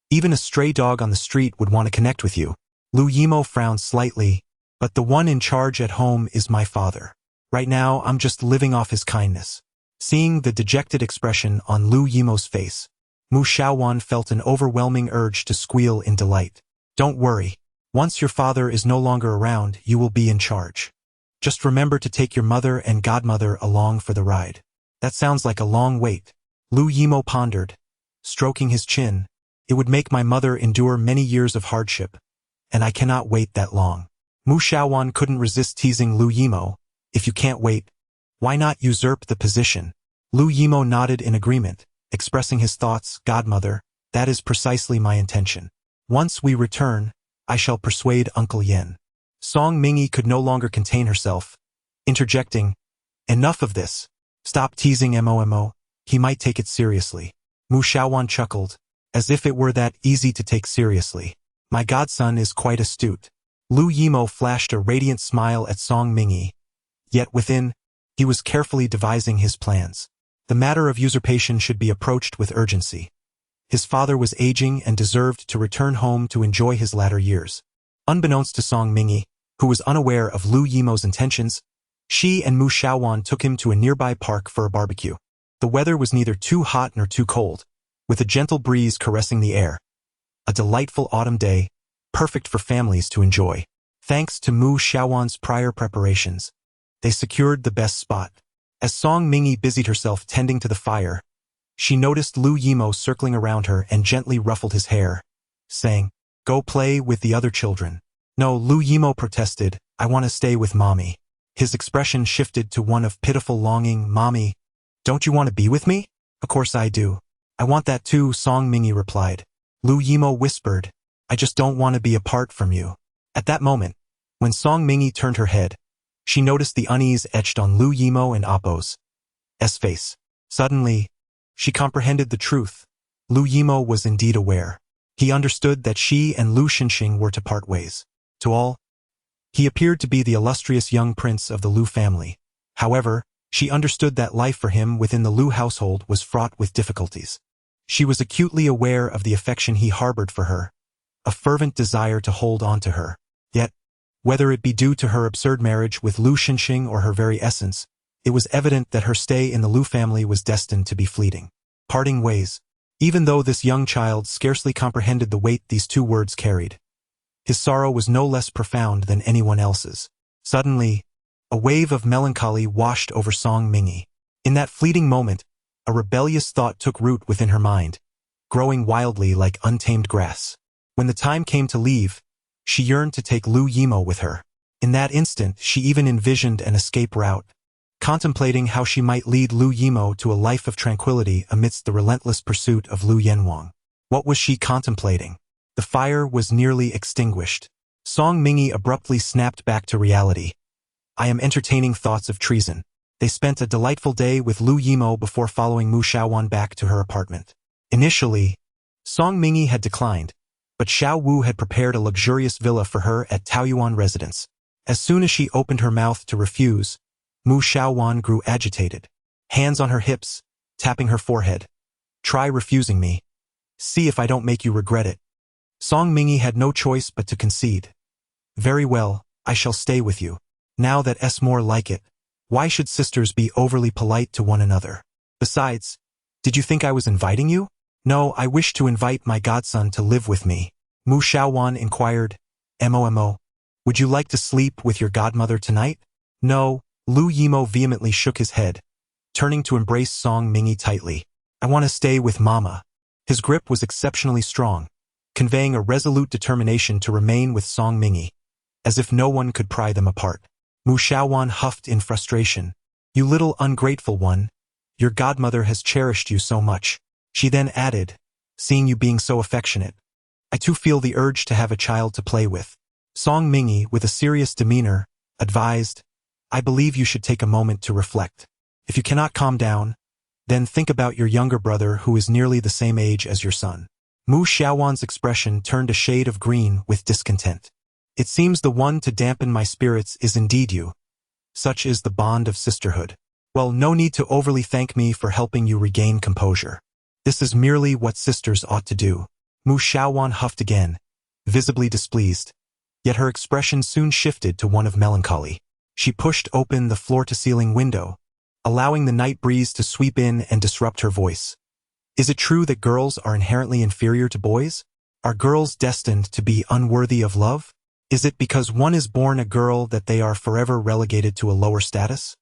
Even a stray dog on the street would want to connect with you." Lu Yimo frowned slightly, "But the one in charge at home is my father. Right now, I'm just living off his kindness." Seeing the dejected expression on Lu Yimo's face, Mu Xiaowan felt an overwhelming urge to squeal in delight. "Don't worry. Once your father is no longer around, you will be in charge. Just remember to take your mother and godmother along for the ride." "That sounds like a long wait." Lu Yimo pondered, stroking his chin. "It would make my mother endure many years of hardship, and I cannot wait that long." Mu Xiaowan couldn't resist teasing Lu Yimo. "If you can't wait, why not usurp the position?" Lu Yimo nodded in agreement, expressing his thoughts. "Godmother, that is precisely my intention. Once we return, I shall persuade Uncle Yen." Song Mingyi could no longer contain herself, interjecting, "Enough of this. Stop teasing Momo. He might take it seriously." Mu Xiaowan chuckled, as if it were that easy to take seriously. "My godson is quite astute." Lu Yimo flashed a radiant smile at Song Mingyi, yet within, he was carefully devising his plans. The matter of usurpation should be approached with urgency. His father was aging and deserved to return home to enjoy his latter years. Unbeknownst to Song Mingi, who was unaware of Lu Yimo's intentions, she and Mu Xiaowan took him to a nearby park for a barbecue. The weather was neither too hot nor too cold, with a gentle breeze caressing the air. A delightful autumn day, perfect for families to enjoy. Thanks to Mu Xiaowan's prior preparations, they secured the best spot. As Song Mingi busied herself tending to the fire, she noticed Lu Yimo circling around her and gently ruffled his hair, saying, "Go play with the other children." "No," Lu Yimo protested, "I want to stay with Mommy." His expression shifted to one of pitiful longing. "Mommy, don't you want to be with me?" "Of course I do. I want that too," Song Mingi replied. Lu Yimo whispered, "I just don't want to be apart from you." At that moment, when Song Mingi turned her head, she noticed the unease etched on Lu Yimo and Appo's face. Suddenly, she comprehended the truth. Lu Yimo was indeed aware. He understood that she and Lu Xinxing were to part ways. To all, he appeared to be the illustrious young prince of the Lu family. However, she understood that life for him within the Lu household was fraught with difficulties. She was acutely aware of the affection he harbored for her, a fervent desire to hold on to her. Yet, whether it be due to her absurd marriage with Lu Xinxing or her very essence, it was evident that her stay in the Lu family was destined to be fleeting. Parting ways. Even though this young child scarcely comprehended the weight these two words carried, his sorrow was no less profound than anyone else's. Suddenly, a wave of melancholy washed over Song Mingi. In that fleeting moment, a rebellious thought took root within her mind, growing wildly like untamed grass. When the time came to leave, she yearned to take Lu Yimo with her. In that instant, she even envisioned an escape route, contemplating how she might lead Lu Yimo to a life of tranquility amidst the relentless pursuit of Lu Yanwang. What was she contemplating? The fire was nearly extinguished. Song Mingi abruptly snapped back to reality. "I am entertaining thoughts of treason." They spent a delightful day with Lu Yimo before following Mu Xiaowan back to her apartment. Initially, Song Mingi had declined, but Xiao Wu had prepared a luxurious villa for her at Taoyuan residence. As soon as she opened her mouth to refuse, Mu Xiaowan grew agitated, hands on her hips, tapping her forehead. "Try refusing me. See if I don't make you regret it." Song Mingi had no choice but to concede. "Very well, I shall stay with you. Now that S more like it. Why should sisters be overly polite to one another? Besides, did you think I was inviting you?" "No, I wish to invite my godson to live with me." Mu Xiaowan inquired. "Momo, would you like to sleep with your godmother tonight?" "No." Lu Yimo vehemently shook his head, turning to embrace Song Mingi tightly. "I want to stay with Mama." His grip was exceptionally strong, conveying a resolute determination to remain with Song Mingi, as if no one could pry them apart. Mu Xiaowan huffed in frustration. "You little ungrateful one, your godmother has cherished you so much." She then added, "Seeing you being so affectionate, I too feel the urge to have a child to play with." Song Mingi, with a serious demeanor, advised, "I believe you should take a moment to reflect. If you cannot calm down, then think about your younger brother who is nearly the same age as your son." Mu Xiaowan's expression turned a shade of green with discontent. "It seems the one to dampen my spirits is indeed you. Such is the bond of sisterhood. Well, no need to overly thank me for helping you regain composure. This is merely what sisters ought to do." Mu Xiaowan huffed again, visibly displeased, yet her expression soon shifted to one of melancholy. She pushed open the floor-to-ceiling window, allowing the night breeze to sweep in and disrupt her voice. "Is it true that girls are inherently inferior to boys? Are girls destined to be unworthy of love? Is it because one is born a girl that they are forever relegated to a lower status?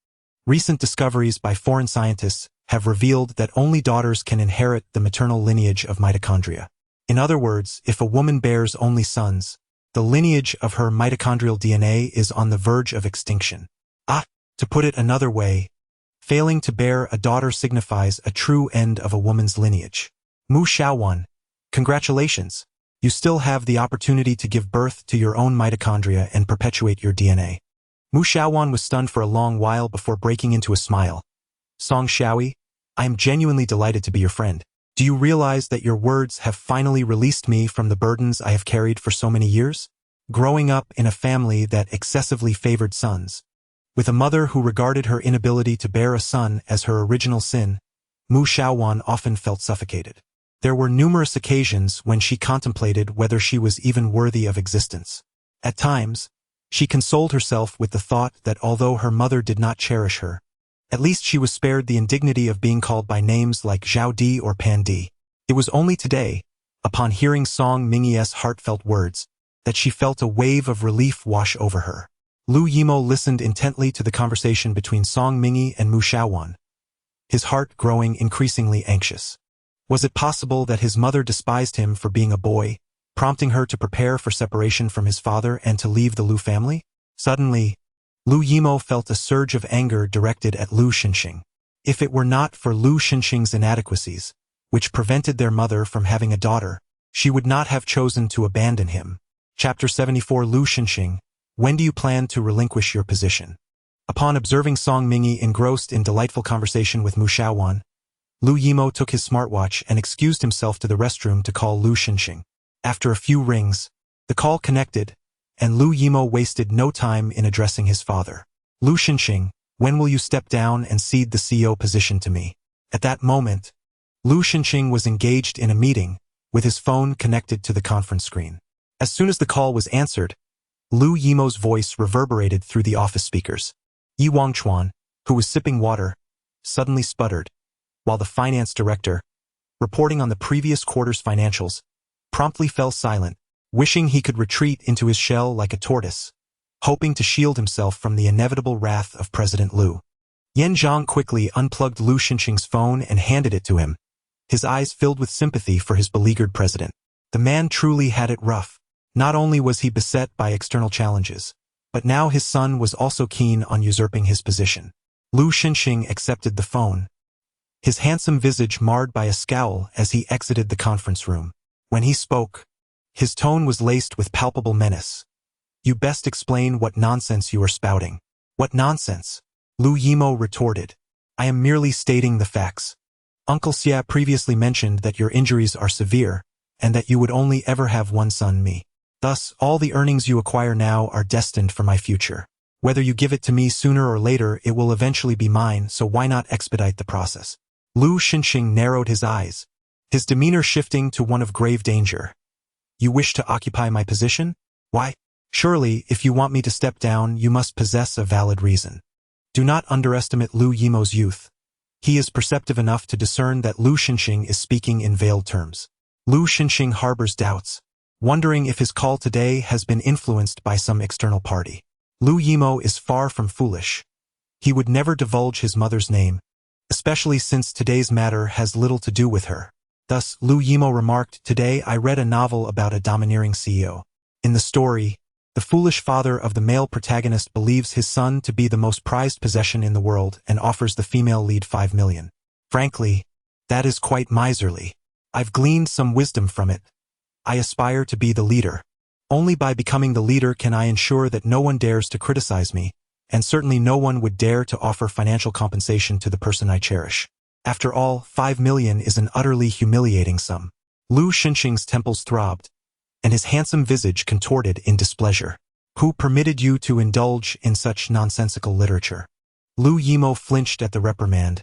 Recent discoveries by foreign scientists have revealed that only daughters can inherit the maternal lineage of mitochondria. In other words, if a woman bears only sons, the lineage of her mitochondrial DNA is on the verge of extinction. To put it another way, failing to bear a daughter signifies a true end of a woman's lineage. Mu Xiaowan, congratulations. You still have the opportunity to give birth to your own mitochondria and perpetuate your DNA. Mu Xiaowan was stunned for a long while before breaking into a smile. "Song Xiaoyi, I am genuinely delighted to be your friend. Do you realize that your words have finally released me from the burdens I have carried for so many years? Growing up in a family that excessively favored sons, with a mother who regarded her inability to bear a son as her original sin, Mu Xiaowan often felt suffocated. There were numerous occasions when she contemplated whether she was even worthy of existence. At times, she consoled herself with the thought that although her mother did not cherish her, at least she was spared the indignity of being called by names like Zhao Di or Pan Di. It was only today, upon hearing Song Mingyi's heartfelt words, that she felt a wave of relief wash over her. Lu Yimo listened intently to the conversation between Song Mingyi and Mu Xiaowan, his heart growing increasingly anxious. Was it possible that his mother despised him for being a boy, prompting her to prepare for separation from his father and to leave the Lu family? Suddenly, Lu Yimo felt a surge of anger directed at Lu Xinxing. If it were not for Lu Xinxing's inadequacies, which prevented their mother from having a daughter, she would not have chosen to abandon him. Chapter 74 Lu Xinxing, when do you plan to relinquish your position? Upon observing Song Mingyi engrossed in delightful conversation with Mu Xiaowan, Lu Yimo took his smartwatch and excused himself to the restroom to call Lu Xinxing. After a few rings, the call connected, and Lu Yimo wasted no time in addressing his father. Lu Xinxing, when will you step down and cede the CEO position to me? At that moment, Lu Xinxing was engaged in a meeting, with his phone connected to the conference screen. As soon as the call was answered, Lu Yimo's voice reverberated through the office speakers. Yi Wangchuan, who was sipping water, suddenly sputtered, while the finance director, reporting on the previous quarter's financials, promptly fell silent, wishing he could retreat into his shell like a tortoise, hoping to shield himself from the inevitable wrath of President Lu. Yan Zhang quickly unplugged Lu Xinxing's phone and handed it to him, his eyes filled with sympathy for his beleaguered president. The man truly had it rough. Not only was he beset by external challenges, but now his son was also keen on usurping his position. Lu Xinxing accepted the phone, his handsome visage marred by a scowl as he exited the conference room. When he spoke, his tone was laced with palpable menace. You best explain what nonsense you are spouting. What nonsense? Lu Yimo retorted. I am merely stating the facts. Uncle Xia previously mentioned that your injuries are severe, and that you would only ever have one son, me. Thus, all the earnings you acquire now are destined for my future. Whether you give it to me sooner or later, it will eventually be mine, so why not expedite the process? Lu Xinxing narrowed his eyes, his demeanor shifting to one of grave danger. You wish to occupy my position? Why? Surely, if you want me to step down, you must possess a valid reason. Do not underestimate Lu Yimo's youth. He is perceptive enough to discern that Lu Xinxing is speaking in veiled terms. Lu Xinxing harbors doubts, wondering if his call today has been influenced by some external party. Lu Yimo is far from foolish. He would never divulge his mother's name, especially since today's matter has little to do with her. Thus, Lu Yimo remarked, today I read a novel about a domineering CEO. In the story, the foolish father of the male protagonist believes his son to be the most prized possession in the world and offers the female lead 5 million. Frankly, that is quite miserly. I've gleaned some wisdom from it. I aspire to be the leader. Only by becoming the leader can I ensure that no one dares to criticize me, and certainly no one would dare to offer financial compensation to the person I cherish. After all, 5 million is an utterly humiliating sum. Lu Xinxing's temples throbbed, and his handsome visage contorted in displeasure. Who permitted you to indulge in such nonsensical literature? Lu Yimo flinched at the reprimand,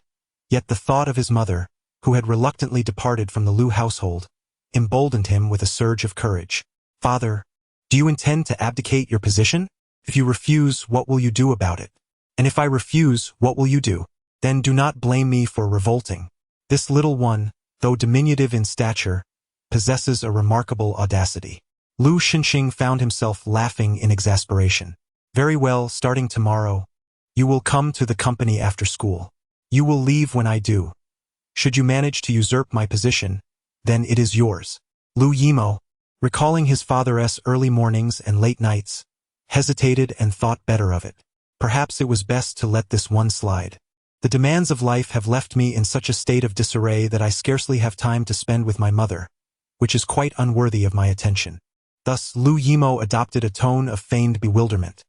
yet the thought of his mother, who had reluctantly departed from the Lu household, emboldened him with a surge of courage. Father, do you intend to abdicate your position? If you refuse, what will you do about it? And if I refuse, what will you do? Then do not blame me for revolting. This little one, though diminutive in stature, possesses a remarkable audacity. Lu Xinxing found himself laughing in exasperation. Very well, starting tomorrow, you will come to the company after school. You will leave when I do. Should you manage to usurp my position, then it is yours. Lu Yimo, recalling his father's early mornings and late nights, hesitated and thought better of it. Perhaps it was best to let this one slide. The demands of life have left me in such a state of disarray that I scarcely have time to spend with my mother, which is quite unworthy of my attention. Thus Lu Yimo adopted a tone of feigned bewilderment.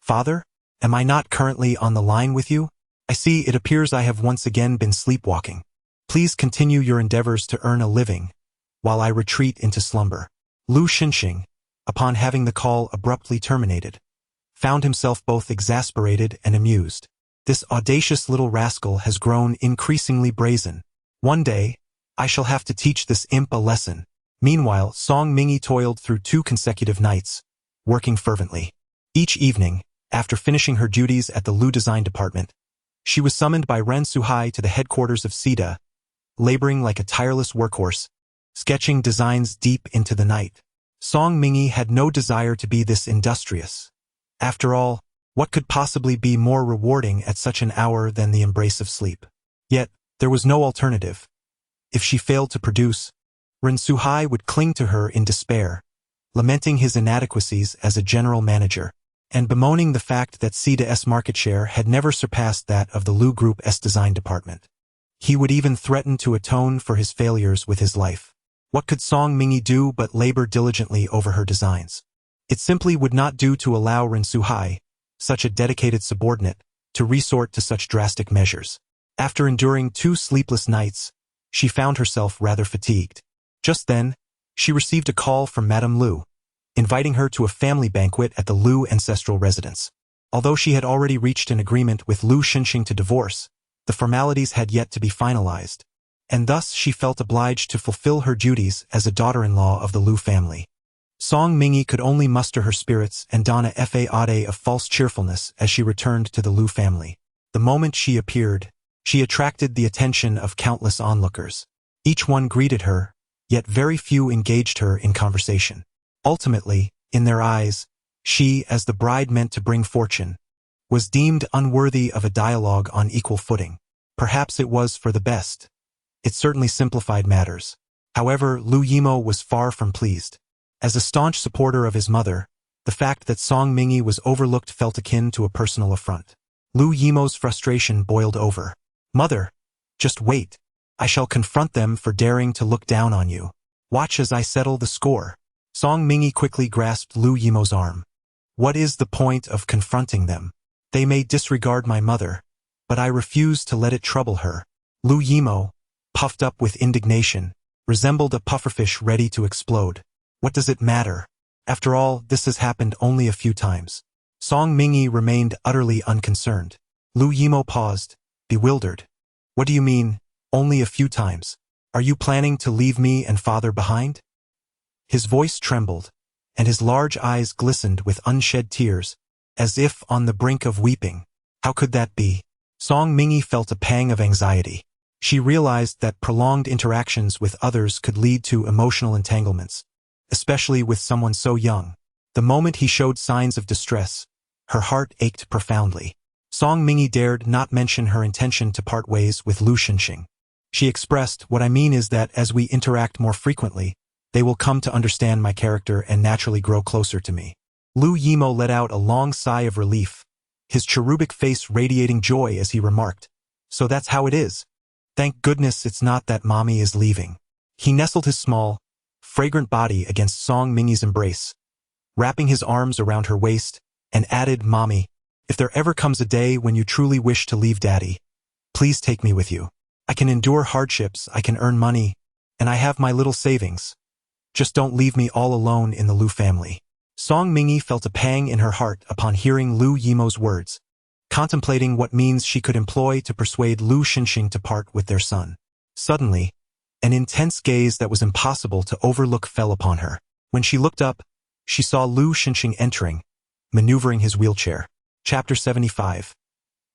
Father, am I not currently on the line with you? I see it appears I have once again been sleepwalking. Please continue your endeavors to earn a living, while I retreat into slumber. Lu Xinxing, upon having the call abruptly terminated, found himself both exasperated and amused. This audacious little rascal has grown increasingly brazen. One day, I shall have to teach this imp a lesson. Meanwhile, Song Mingi toiled through 2 consecutive nights, working fervently. Each evening, after finishing her duties at the Lu Design Department, she was summoned by Ren Suhai to the headquarters of SIDA, laboring like a tireless workhorse, sketching designs deep into the night. Song Mingi had no desire to be this industrious. After all, what could possibly be more rewarding at such an hour than the embrace of sleep? Yet, there was no alternative. If she failed to produce, Ren Suhai would cling to her in despair, lamenting his inadequacies as a general manager, and bemoaning the fact that SIDA's market share had never surpassed that of the Lu Group's design department. He would even threaten to atone for his failures with his life. What could Song Mingi do but labor diligently over her designs? It simply would not do to allow Ren Suhai, such a dedicated subordinate, to resort to such drastic measures. After enduring 2 sleepless nights, she found herself rather fatigued. Just then, she received a call from Madame Lu, inviting her to a family banquet at the Lu ancestral residence. Although she had already reached an agreement with Lu Xinxing to divorce, the formalities had yet to be finalized, and thus she felt obliged to fulfill her duties as a daughter-in-law of the Lu family. Song Mingi could only muster her spirits and don a fade of false cheerfulness as she returned to the Lu family. The moment she appeared, she attracted the attention of countless onlookers. Each one greeted her, yet very few engaged her in conversation. Ultimately, in their eyes, she, as the bride meant to bring fortune, was deemed unworthy of a dialogue on equal footing. Perhaps it was for the best. It certainly simplified matters. However, Lu Yimo was far from pleased. As a staunch supporter of his mother, the fact that Song Mingi was overlooked felt akin to a personal affront. Lu Yimo's frustration boiled over. "Mother, just wait. I shall confront them for daring to look down on you. Watch as I settle the score." Song Mingi quickly grasped Lu Yimo's arm. "What is the point of confronting them? They may disregard my mother, but I refuse to let it trouble her." Lu Yimo, puffed up with indignation, resembled a pufferfish ready to explode. "What does it matter? After all, this has happened only a few times." Song Mingi remained utterly unconcerned. Lu Yimo paused, bewildered. "What do you mean, only a few times? Are you planning to leave me and father behind?" His voice trembled, and his large eyes glistened with unshed tears, as if on the brink of weeping. How could that be? Song Mingi felt a pang of anxiety. She realized that prolonged interactions with others could lead to emotional entanglements, especially with someone so young. The moment he showed signs of distress, her heart ached profoundly. Song Mingi dared not mention her intention to part ways with Lu Xinxing. She expressed, "What I mean is that as we interact more frequently, they will come to understand my character and naturally grow closer to me." Lu Yimo let out a long sigh of relief, his cherubic face radiating joy as he remarked, "So that's how it is. Thank goodness it's not that mommy is leaving." He nestled his small, fragrant body against Song Mingi's embrace, wrapping his arms around her waist, and added, "Mommy, if there ever comes a day when you truly wish to leave Daddy, please take me with you. I can endure hardships, I can earn money, and I have my little savings. Just don't leave me all alone in the Lu family." Song Mingi felt a pang in her heart upon hearing Lu Yimo's words, contemplating what means she could employ to persuade Lu Xinxing to part with their son. Suddenly, an intense gaze that was impossible to overlook fell upon her. When she looked up, she saw Lu Xinxing entering, maneuvering his wheelchair. Chapter 75.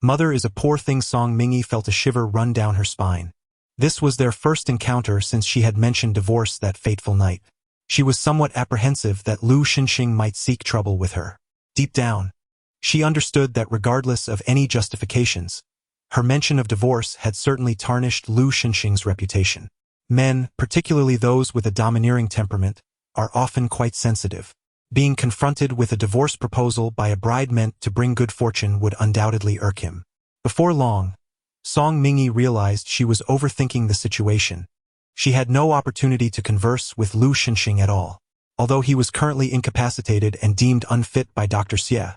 Mother is a poor thing. Song Mingi felt a shiver run down her spine. This was their first encounter since she had mentioned divorce that fateful night. She was somewhat apprehensive that Lu Xinxing might seek trouble with her. Deep down, she understood that regardless of any justifications, her mention of divorce had certainly tarnished Lu Xinxing's reputation. Men, particularly those with a domineering temperament, are often quite sensitive. Being confronted with a divorce proposal by a bride meant to bring good fortune would undoubtedly irk him. Before long, Song Mingi realized she was overthinking the situation. She had no opportunity to converse with Lu Xinxing at all. Although he was currently incapacitated and deemed unfit by Dr. Xie,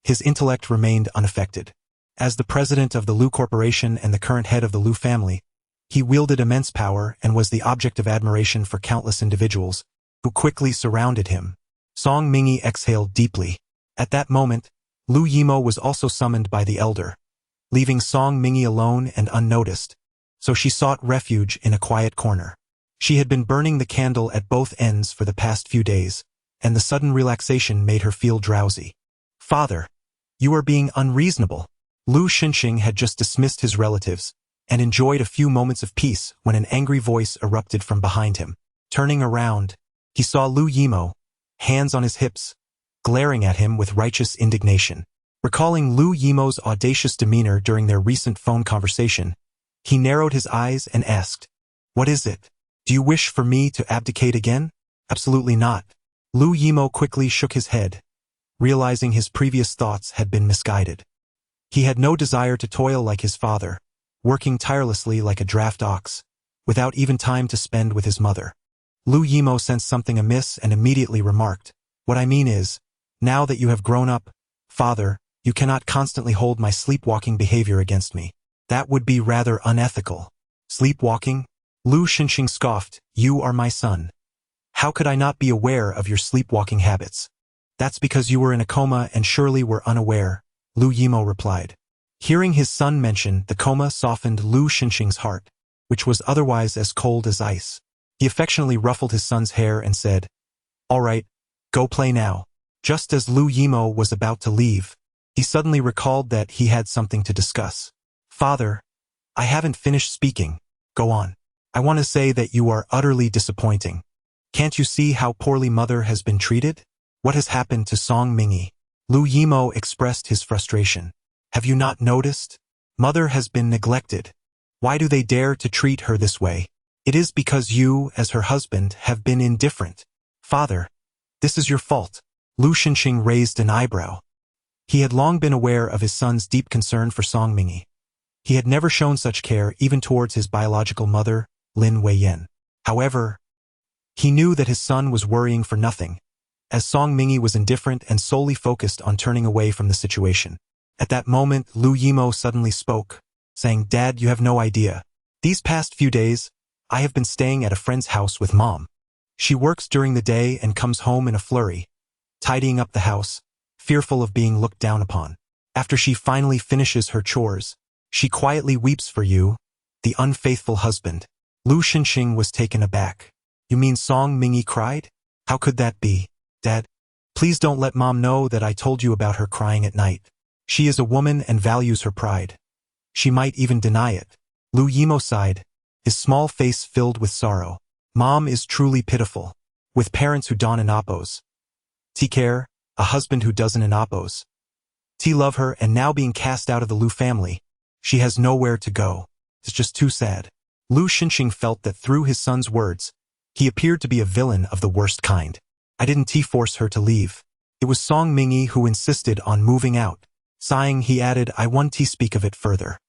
his intellect remained unaffected. As the president of the Lu Corporation and the current head of the Lu family, he wielded immense power and was the object of admiration for countless individuals, who quickly surrounded him. Song Mingi exhaled deeply. At that moment, Lu Yimo was also summoned by the elder. Leaving Song Mingi alone and unnoticed, so she sought refuge in a quiet corner. She had been burning the candle at both ends for the past few days, and the sudden relaxation made her feel drowsy. "Father, you are being unreasonable." Lu Xinxing had just dismissed his relatives and enjoyed a few moments of peace when an angry voice erupted from behind him. Turning around, he saw Lu Yimo, hands on his hips, glaring at him with righteous indignation. Recalling Lu Yimo's audacious demeanor during their recent phone conversation, he narrowed his eyes and asked, "What is it? Do you wish for me to abdicate again?" "Absolutely not." Lu Yimo quickly shook his head, realizing his previous thoughts had been misguided. He had no desire to toil like his father, working tirelessly like a draft ox, without even time to spend with his mother. Lu Yimo sensed something amiss and immediately remarked, "What I mean is, now that you have grown up, father, you cannot constantly hold my sleepwalking behavior against me. That would be rather unethical." "Sleepwalking?" Lu Xinxing scoffed, "You are my son. How could I not be aware of your sleepwalking habits?" "That's because you were in a coma and surely were unaware," Lu Yimo replied. Hearing his son mention the coma softened Lu Xinxing's heart, which was otherwise as cold as ice. He affectionately ruffled his son's hair and said, "All right, go play now." Just as Lu Yimo was about to leave, he suddenly recalled that he had something to discuss. "Father, I haven't finished speaking. Go on. I want to say that you are utterly disappointing. Can't you see how poorly mother has been treated? What has happened to Song Mingi?" Lu Yimo expressed his frustration. "Have you not noticed? Mother has been neglected. Why do they dare to treat her this way? It is because you, as her husband, have been indifferent. Father, this is your fault." Lu Xinxing raised an eyebrow. He had long been aware of his son's deep concern for Song Mingi. He had never shown such care even towards his biological mother, Lin Weiyan. However, he knew that his son was worrying for nothing, as Song Mingi was indifferent and solely focused on turning away from the situation. At that moment, Lu Yimo suddenly spoke, saying, "Dad, you have no idea. These past few days, I have been staying at a friend's house with Mom. She works during the day and comes home in a flurry, tidying up the house, fearful of being looked down upon. After she finally finishes her chores, she quietly weeps for you, the unfaithful husband." Lu Xinxing was taken aback. "You mean Song Mingi cried? How could that be? Dad, please don't let Mom know that I told you about her crying at night. She is a woman and values her pride. She might even deny it." Lu Yimo sighed, his small face filled with sorrow. "Mom is truly pitiful, with parents who don inapos. Care, a husband who doesn't inapos. Love her and now being cast out of the Lu family. She has nowhere to go. It's just too sad." Lu Xinxing felt that through his son's words, he appeared to be a villain of the worst kind. "I didn't force her to leave. It was Song Mingi who insisted on moving out." Sighing, he added, "I want to speak of it further.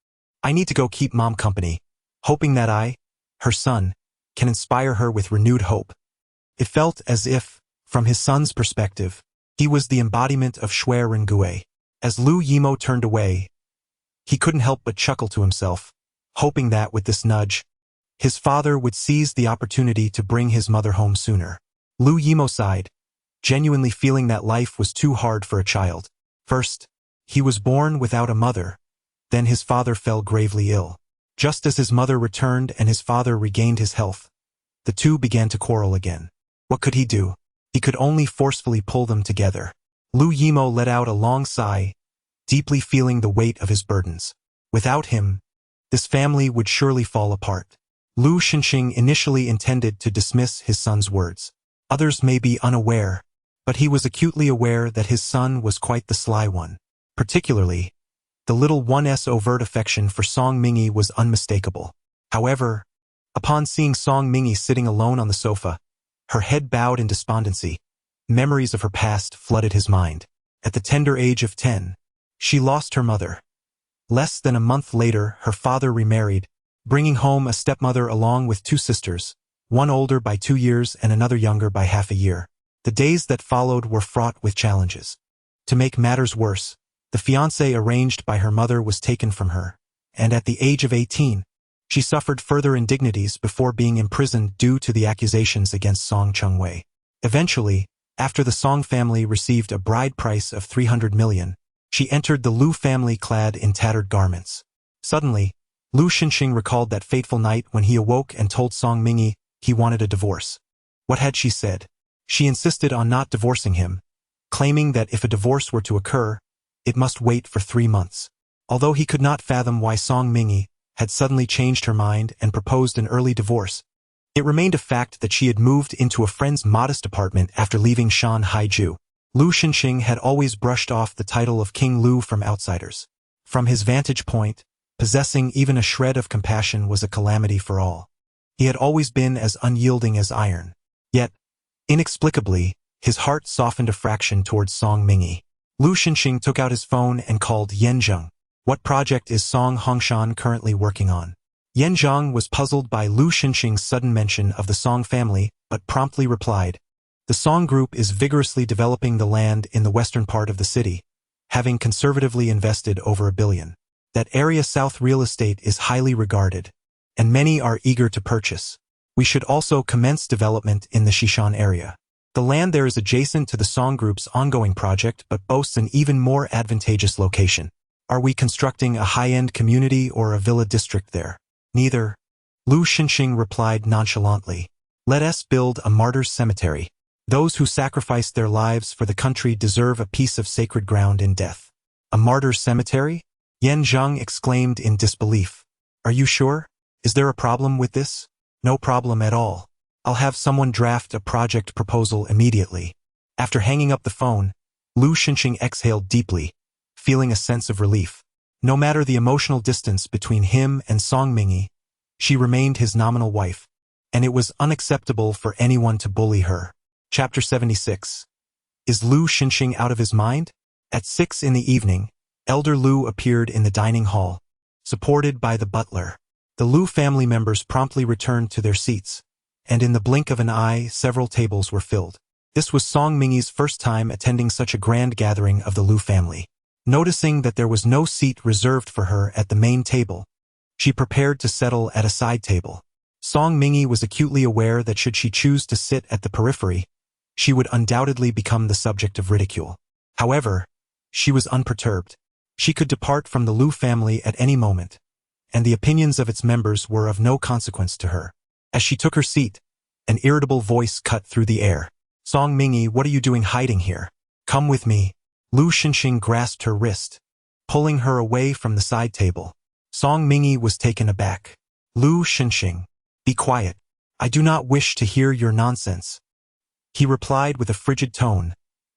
I need to go keep Mom company, hoping that I, her son, can inspire her with renewed hope." It felt as if, from his son's perspective, he was the embodiment of Shui Rengue. As Lu Yimo turned away, he couldn't help but chuckle to himself, hoping that with this nudge, his father would seize the opportunity to bring his mother home sooner. Lu Yimo sighed, genuinely feeling that life was too hard for a child. First, he was born without a mother. Then his father fell gravely ill. Just as his mother returned and his father regained his health, the two began to quarrel again. What could he do? He could only forcefully pull them together. Lu Yimo let out a long sigh, deeply feeling the weight of his burdens. Without him, this family would surely fall apart. Lu Xinxing initially intended to dismiss his son's words. Others may be unaware, but he was acutely aware that his son was quite the sly one. Particularly, the little one's overt affection for Song Mingi was unmistakable. However, upon seeing Song Mingi sitting alone on the sofa, her head bowed in despondency, memories of her past flooded his mind. At the tender age of 10, she lost her mother. Less than a month later, her father remarried, bringing home a stepmother along with two sisters, one older by 2 years and another younger by half a year. The days that followed were fraught with challenges. To make matters worse, the fiancé arranged by her mother was taken from her, and at the age of 18, she suffered further indignities before being imprisoned due to the accusations against Song Chengwei. Eventually, after the Song family received a bride price of 300 million, she entered the Lu family clad in tattered garments. Suddenly, Lu Xinxing recalled that fateful night when he awoke and told Song Mingyue he wanted a divorce. What had she said? She insisted on not divorcing him, claiming that if a divorce were to occur, it must wait for 3 months. Although he could not fathom why Song Mingyue had suddenly changed her mind and proposed an early divorce, it remained a fact that she had moved into a friend's modest apartment after leaving Shan Haiju. Lu Xinxing had always brushed off the title of King Lu from outsiders. From his vantage point, possessing even a shred of compassion was a calamity for all. He had always been as unyielding as iron. Yet, inexplicably, his heart softened a fraction towards Song Mingyue. Lu Xinxing took out his phone and called Yan Zheng. What project is Song Hongshan currently working on? Yan Zheng was puzzled by Lu Xinxing's sudden mention of the Song family, but promptly replied, "The Song Group is vigorously developing the land in the western part of the city, having conservatively invested over $1 billion. That area south real estate is highly regarded, and many are eager to purchase. We should also commence development in the Xishan area. The land there is adjacent to the Song Group's ongoing project but boasts an even more advantageous location. Are we constructing a high-end community or a villa district there?" "Neither," Lu Xinxing replied nonchalantly. "Let us build a martyr's cemetery. Those who sacrificed their lives for the country deserve a piece of sacred ground in death." "A martyr's cemetery?" Yan Zheng exclaimed in disbelief. "Are you sure? Is there a problem with this?" "No problem at all. I'll have someone draft a project proposal immediately." After hanging up the phone, Lu Xinxing exhaled deeply, feeling a sense of relief. No matter the emotional distance between him and Song Mingyue, she remained his nominal wife, and it was unacceptable for anyone to bully her. Chapter 76. Is Lu Xinxing out of his mind? At 6 in the evening, Elder Lu appeared in the dining hall, supported by the butler. The Lu family members promptly returned to their seats, and in the blink of an eye several tables were filled. This was Song Mingyue's first time attending such a grand gathering of the Lu family. Noticing that there was no seat reserved for her at the main table, she prepared to settle at a side table. Song Mingyue was acutely aware that should she choose to sit at the periphery, she would undoubtedly become the subject of ridicule. However, she was unperturbed. She could depart from the Lu family at any moment, and the opinions of its members were of no consequence to her. As she took her seat, an irritable voice cut through the air. "Song Mingyue, what are you doing hiding here? Come with me." Lu Xinxing grasped her wrist, pulling her away from the side table. Song Mingyue was taken aback. "Lu Xinxing, be quiet. I do not wish to hear your nonsense," he replied with a frigid tone,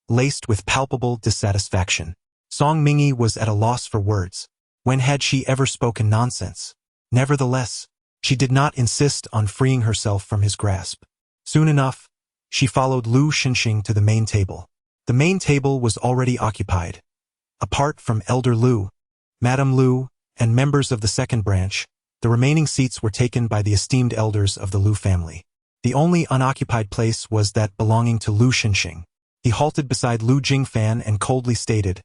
laced with palpable dissatisfaction. Song Mingyue was at a loss for words. When had she ever spoken nonsense? Nevertheless, she did not insist on freeing herself from his grasp. Soon enough, she followed Lu Xinxing to the main table. The main table was already occupied. Apart from Elder Lu, Madame Lu, and members of the second branch, the remaining seats were taken by the esteemed elders of the Lu family. The only unoccupied place was that belonging to Lu Xinxing. He halted beside Lu Jingfan and coldly stated,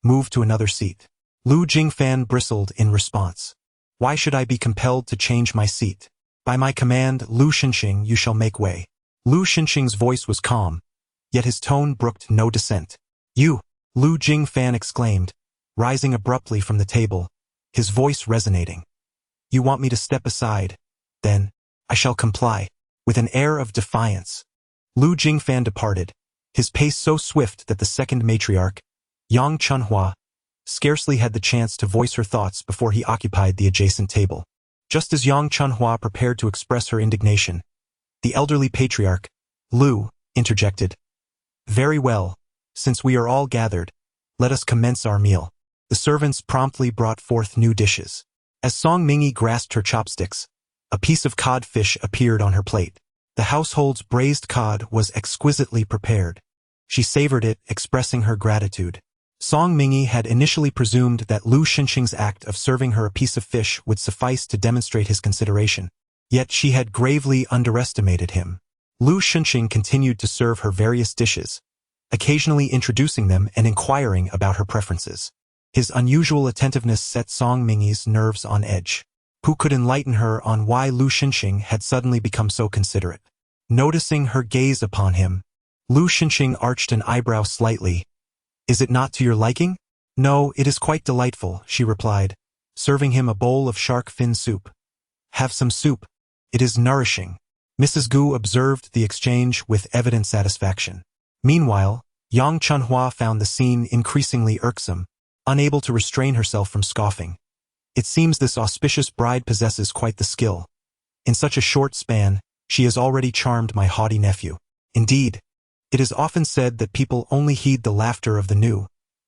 "Move to another seat." Lu Jingfan bristled in response. "Why should I be compelled to change my seat? By my command, Lu Xinxing, you shall make way." Lu Xinxing's voice was calm, yet his tone brooked no dissent. "You!" Lu Jingfan exclaimed, rising abruptly from the table, his voice resonating. "You want me to step aside? Then, I shall comply." With an air of defiance, Lu Jingfan departed, his pace so swift that the second matriarch, Yang Chunhua, scarcely had the chance to voice her thoughts before he occupied the adjacent table. Just as Yang Chunhua prepared to express her indignation, the elderly patriarch, Lu, interjected. "Very well, since we are all gathered, let us commence our meal." The servants promptly brought forth new dishes. As Song Mingyue grasped her chopsticks, a piece of codfish appeared on her plate. The household's braised cod was exquisitely prepared. She savored it, expressing her gratitude. Song Mingyue had initially presumed that Lu Xinxing's act of serving her a piece of fish would suffice to demonstrate his consideration. Yet she had gravely underestimated him. Lu Xinxing continued to serve her various dishes, occasionally introducing them and inquiring about her preferences. His unusual attentiveness set Song Mingyue's nerves on edge. Who could enlighten her on why Lu Xinxing had suddenly become so considerate? Noticing her gaze upon him, Lu Xinxing arched an eyebrow slightly. "Is it not to your liking?" "No, it is quite delightful," she replied, serving him a bowl of shark fin soup. "Have some soup. It is nourishing." Mrs. Gu observed the exchange with evident satisfaction. Meanwhile, Yang Chunhua found the scene increasingly irksome, unable to restrain herself from scoffing. It seems this auspicious bride possesses quite the skill. In such a short span, she has already charmed my haughty nephew. Indeed, it is often said that people only heed the laughter of the new,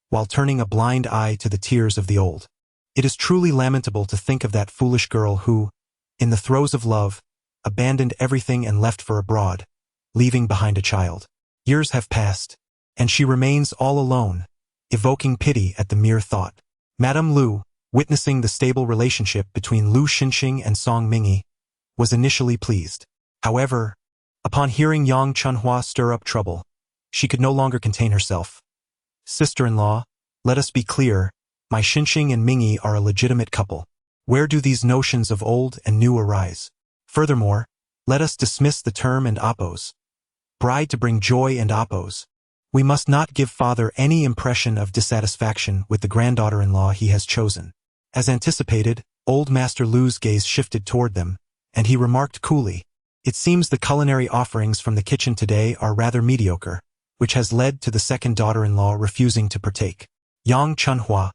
while turning a blind eye to the tears of the old. It is truly lamentable to think of that foolish girl who, in the throes of love, abandoned everything and left for abroad, leaving behind a child. Years have passed, and she remains all alone, evoking pity at the mere thought. Madame Lu, witnessing the stable relationship between Lu Xinxing and Song Mingyi, was initially pleased. However, upon hearing Yang Chunhua stir up trouble, she could no longer contain herself. "Sister-in-law, let us be clear, my Xinxing and Mingyi are a legitimate couple. Where do these notions of old and new arise? Furthermore, let us dismiss the term and oppose. Bride to bring joy and oppose. We must not give father any impression of dissatisfaction with the granddaughter-in-law he has chosen." As anticipated, old Master Lu's gaze shifted toward them, and he remarked coolly, "It seems the culinary offerings from the kitchen today are rather mediocre, which has led to the second daughter-in-law refusing to partake." Yang Chunhua,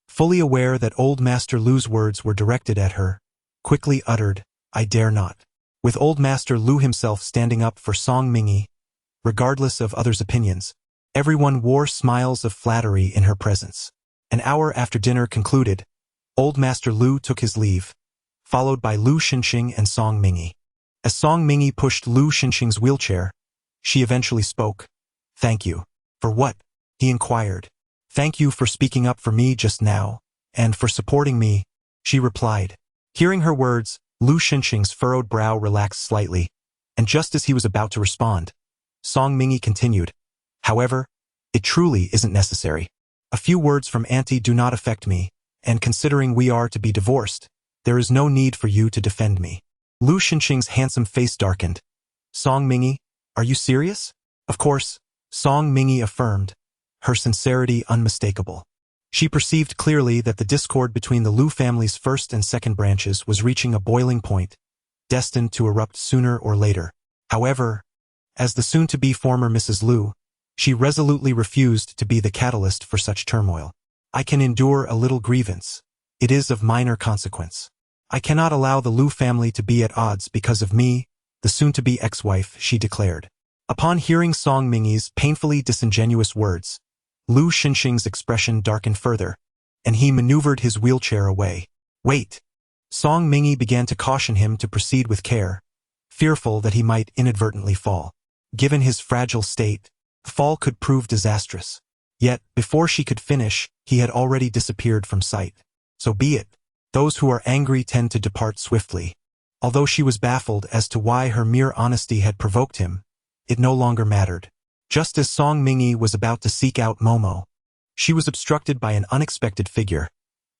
fully aware that old Master Lu's words were directed at her, quickly uttered, "I dare not." With old Master Lu himself standing up for Song Mingyi, regardless of others' opinions, everyone wore smiles of flattery in her presence. An hour after dinner concluded, old Master Lu took his leave, followed by Lu Xinxing and Song Mingyi. As Song Mingyi pushed Lu Xinxing's wheelchair, she eventually spoke. "Thank you." "For what?" he inquired. "Thank you for speaking up for me just now, and for supporting me," she replied. Hearing her words, Lu Xinxing's furrowed brow relaxed slightly, and just as he was about to respond, Song Mingyi continued, "However, it truly isn't necessary. A few words from Auntie do not affect me, and considering we are to be divorced, there is no need for you to defend me." Lu Xinxing's handsome face darkened. "Song Mingyi, are you serious?" Of course, Song Mingyi affirmed, her sincerity unmistakable. She perceived clearly that the discord between the Lu family's first and second branches was reaching a boiling point, destined to erupt sooner or later. However, as the soon-to-be former Mrs. Lu, she resolutely refused to be the catalyst for such turmoil. "I can endure a little grievance. It is of minor consequence. I cannot allow the Lu family to be at odds because of me, the soon-to-be ex-wife," she declared. Upon hearing Song Mingyi's painfully disingenuous words, Lu Xinxing's expression darkened further, and he maneuvered his wheelchair away. "Wait!" Song Mingyi began to caution him to proceed with care, fearful that he might inadvertently fall. Given his fragile state, the fall could prove disastrous. Yet, before she could finish, he had already disappeared from sight. So be it. Those who are angry tend to depart swiftly. Although she was baffled as to why her mere honesty had provoked him, it no longer mattered. Just as Song Mingyi was about to seek out Momo, she was obstructed by an unexpected figure.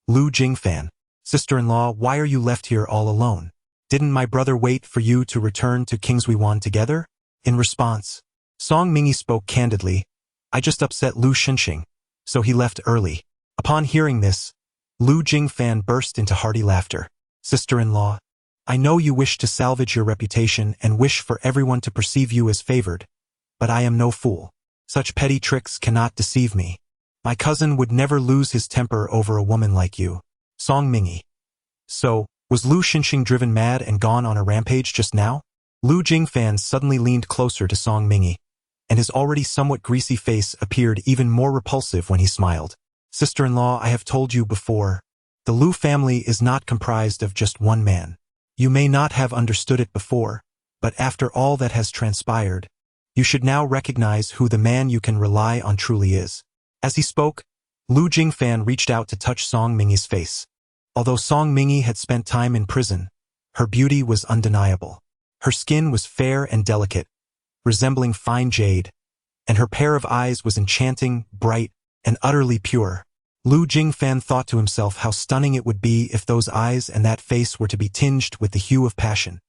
"Lu Jingfan, sister-in-law, why are you left here all alone? Didn't my brother wait for you to return to Kingswewan together?" In response, Song Mingyi spoke candidly, "I just upset Lu Xinxing, so he left early." Upon hearing this, Lu Jingfan burst into hearty laughter. "Sister-in-law, I know you wish to salvage your reputation and wish for everyone to perceive you as favored, but I am no fool. Such petty tricks cannot deceive me. My cousin would never lose his temper over a woman like you." Song Mingyi. So, was Lu Xinxing driven mad and gone on a rampage just now? Lu Jingfan suddenly leaned closer to Song Mingyi, and his already somewhat greasy face appeared even more repulsive when he smiled. "Sister-in-law, I have told you before, the Lu family is not comprised of just one man. You may not have understood it before, but after all that has transpired, you should now recognize who the man you can rely on truly is." As he spoke, Lu Jingfan reached out to touch Song Mingyi's face. Although Song Mingyi had spent time in prison, her beauty was undeniable. Her skin was fair and delicate, resembling fine jade, and her pair of eyes was enchanting, bright, and utterly pure. Lu Jingfan thought to himself how stunning it would be if those eyes and that face were to be tinged with the hue of passion,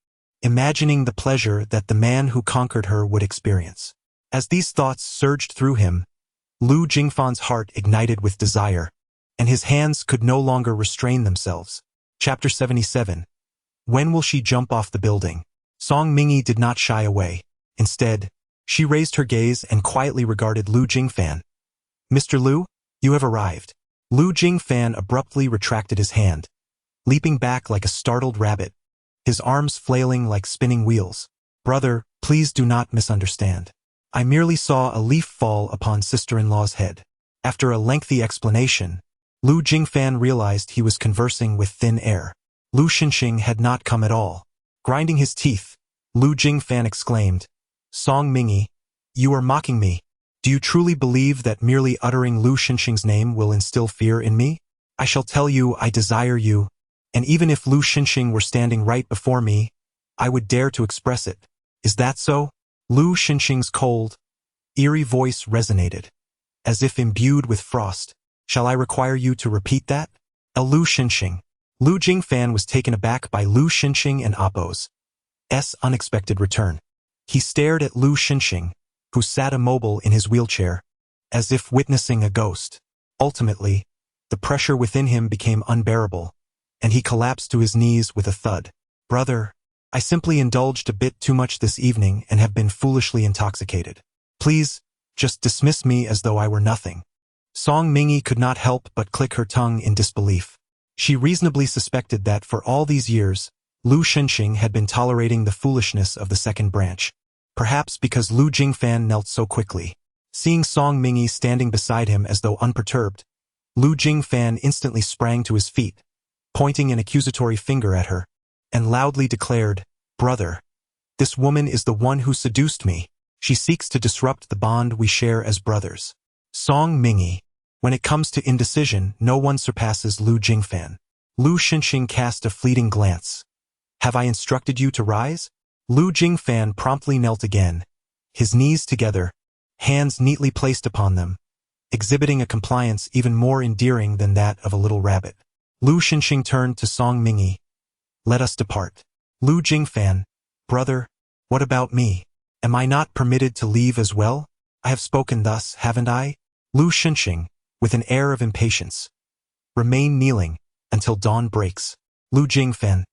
imagining the pleasure that the man who conquered her would experience. As these thoughts surged through him, Lu Jingfan's heart ignited with desire, and his hands could no longer restrain themselves. Chapter 77. When will she jump off the building? Song Mingi did not shy away. Instead, she raised her gaze and quietly regarded Lu Jingfan. Mr. Lu, you have arrived. Lu Jingfan abruptly retracted his hand, leaping back like a startled rabbit, his arms flailing like spinning wheels. Brother, please do not misunderstand. I merely saw a leaf fall upon sister-in-law's head. After a lengthy explanation, Lu Jingfan realized he was conversing with thin air. Lu Xinxing had not come at all. Grinding his teeth, Lu Jingfan exclaimed, Song Mingi, you are mocking me. Do you truly believe that merely uttering Lu Xinxing's name will instill fear in me? I shall tell you I desire you, and even if Lu Xinxing were standing right before me, I would dare to express it. Is that so? Lu Xinxing's cold, eerie voice resonated, as if imbued with frost. Shall I require you to repeat that? Lu Xinxing. Lu Jingfan was taken aback by Lu Xinxing and Appo's unexpected return. He stared at Lu Xinxing, who sat immobile in his wheelchair, as if witnessing a ghost. Ultimately, the pressure within him became unbearable, and he collapsed to his knees with a thud. Brother, I simply indulged a bit too much this evening and have been foolishly intoxicated. Please, just dismiss me as though I were nothing. Song Mingi could not help but click her tongue in disbelief. She reasonably suspected that for all these years, Lu Xinxing had been tolerating the foolishness of the second branch. Perhaps because Lu Jingfan knelt so quickly. Seeing Song Mingi standing beside him as though unperturbed, Lu Jingfan instantly sprang to his feet, pointing an accusatory finger at her, and loudly declared, Brother, this woman is the one who seduced me. She seeks to disrupt the bond we share as brothers. Song Mingi. When it comes to indecision, no one surpasses Lu Jingfan. Lu Xinxing cast a fleeting glance. Have I instructed you to rise? Lu Jingfan promptly knelt again, his knees together, hands neatly placed upon them, exhibiting a compliance even more endearing than that of a little rabbit. Lu Xinxing turned to Song Mingi. Let us depart. Lu Jingfan. Brother, what about me? Am I not permitted to leave as well? I have spoken thus, haven't I? Lu Xinxing, with an air of impatience. Remain kneeling until dawn breaks. Lu Jingfan.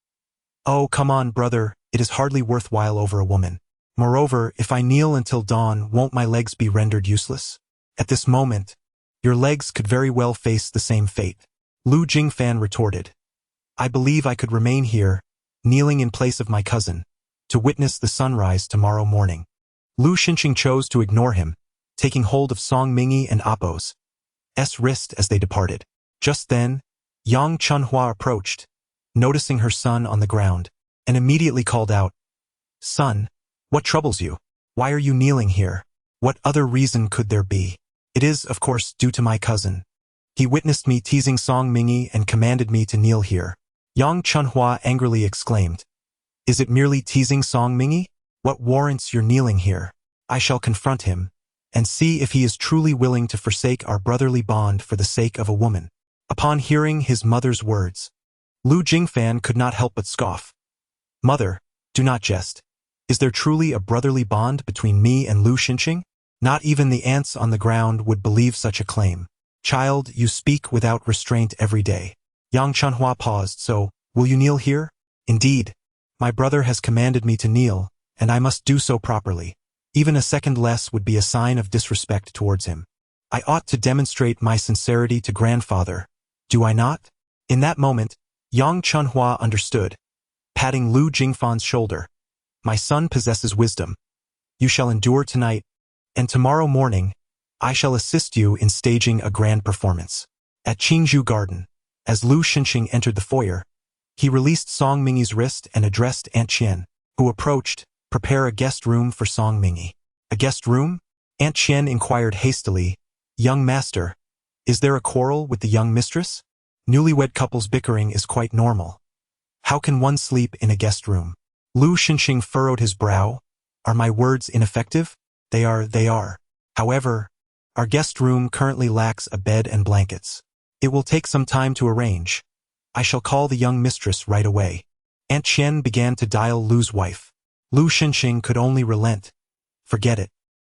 Oh, come on, brother, it is hardly worthwhile over a woman. Moreover, if I kneel until dawn, won't my legs be rendered useless? At this moment, your legs could very well face the same fate. Lu Jingfan retorted. I believe I could remain here, kneeling in place of my cousin, to witness the sunrise tomorrow morning. Lu Xinxing chose to ignore him, taking hold of Song Mingi and Appo's wrist as they departed. Just then, Yang Chunhua approached, noticing her son on the ground, and immediately called out, Son, what troubles you? Why are you kneeling here? What other reason could there be? It is, of course, due to my cousin. He witnessed me teasing Song Mingi and commanded me to kneel here. Yang Chunhua angrily exclaimed, Is it merely teasing Song Mingi? What warrants your kneeling here? I shall confront him, and see if he is truly willing to forsake our brotherly bond for the sake of a woman. Upon hearing his mother's words, Lu Jingfan could not help but scoff. Mother, do not jest. Is there truly a brotherly bond between me and Lu Xinxing? Not even the ants on the ground would believe such a claim. Child, you speak without restraint every day. Yang Chunhua paused. So, will you kneel here? Indeed. My brother has commanded me to kneel, and I must do so properly. Even a second less would be a sign of disrespect towards him. I ought to demonstrate my sincerity to grandfather, do I not? In that moment, Yang Chunhua understood, patting Lu Jingfan's shoulder. My son possesses wisdom. You shall endure tonight, and tomorrow morning, I shall assist you in staging a grand performance. At Qingzhou Garden, as Lu Xinxing entered the foyer, he released Song Mingi's wrist and addressed Aunt Qian, who approached, prepare a guest room for Song Mingi. A guest room? Aunt Qian inquired hastily, Young master, is there a quarrel with the young mistress? Newlywed couples bickering is quite normal. How can one sleep in a guest room? Lu Xinxing furrowed his brow. Are my words ineffective? They are. However, our guest room currently lacks a bed and blankets. It will take some time to arrange. I shall call the young mistress right away. Aunt Qian began to dial Lu's wife. Lu Xinxing could only relent. Forget it.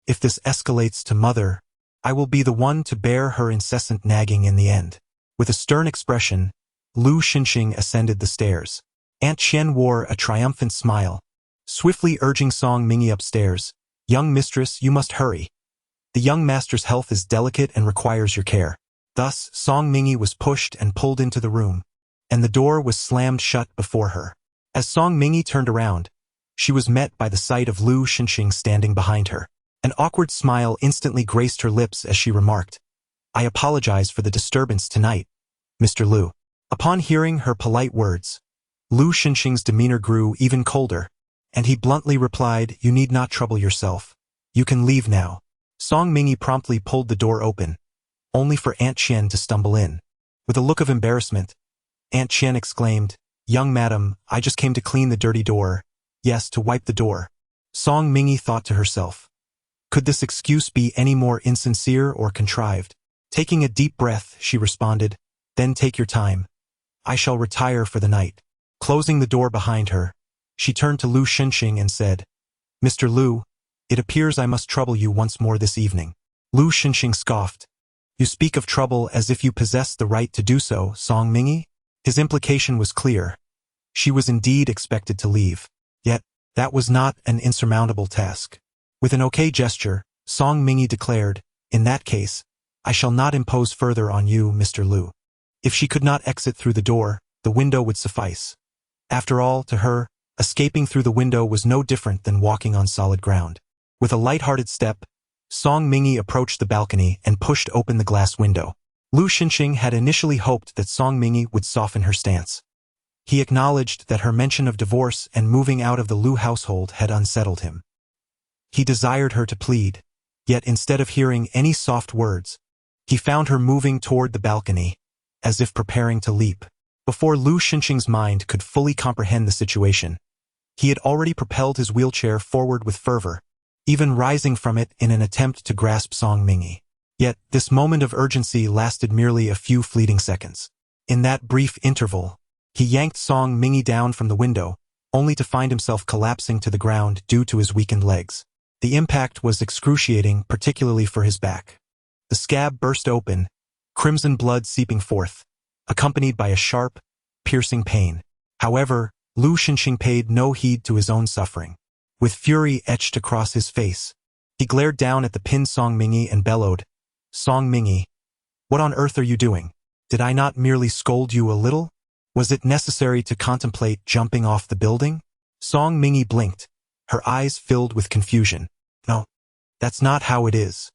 If this escalates to mother, I will be the one to bear her incessant nagging in the end. With a stern expression, Lu Xinxing ascended the stairs. Aunt Qian wore a triumphant smile, swiftly urging Song Mingy upstairs. "Young mistress, you must hurry. The young master's health is delicate and requires your care." Thus, Song Mingy was pushed and pulled into the room, and the door was slammed shut before her. As Song Mingy turned around, she was met by the sight of Lu Xinxing standing behind her. An awkward smile instantly graced her lips as she remarked, "I apologize for the disturbance tonight, Mr. Lu." Upon hearing her polite words, Lu Xinxing's demeanor grew even colder, and he bluntly replied, "You need not trouble yourself. You can leave now." Song Mingy promptly pulled the door open, only for Aunt Qian to stumble in. With a look of embarrassment, Aunt Qian exclaimed, "Young madam, I just came to clean the dirty door. Yes, to wipe the door." Song Mingy thought to herself, could this excuse be any more insincere or contrived? Taking a deep breath, she responded, "Then take your time. I shall retire for the night." Closing the door behind her, she turned to Lu Xinxing and said, "Mr. Lu, it appears I must trouble you once more this evening." Lu Xinxing scoffed. "You speak of trouble as if you possessed the right to do so, Song Mingy?" His implication was clear. She was indeed expected to leave. Yet, that was not an insurmountable task. With an okay gesture, Song Mingy declared, "In that case, I shall not impose further on you, Mr. Lu." If she could not exit through the door, the window would suffice. After all, to her, escaping through the window was no different than walking on solid ground. With a light-hearted step, Song Mingy approached the balcony and pushed open the glass window. Lu Xinxing had initially hoped that Song Mingy would soften her stance. He acknowledged that her mention of divorce and moving out of the Lu household had unsettled him. He desired her to plead, yet instead of hearing any soft words, he found her moving toward the balcony, as if preparing to leap. Before Lu Xinxing's mind could fully comprehend the situation, he had already propelled his wheelchair forward with fervor, even rising from it in an attempt to grasp Song Mingy. Yet, this moment of urgency lasted merely a few fleeting seconds. In that brief interval, he yanked Song Mingy down from the window, only to find himself collapsing to the ground due to his weakened legs. The impact was excruciating, particularly for his back. The scab burst open, crimson blood seeping forth, accompanied by a sharp, piercing pain. However, Lu Xinxing paid no heed to his own suffering. With fury etched across his face, he glared down at the pinned Song Mingy and bellowed, "Song Mingy, what on earth are you doing? Did I not merely scold you a little? Was it necessary to contemplate jumping off the building?" Song Mingy blinked, her eyes filled with confusion. No, that's not how it is.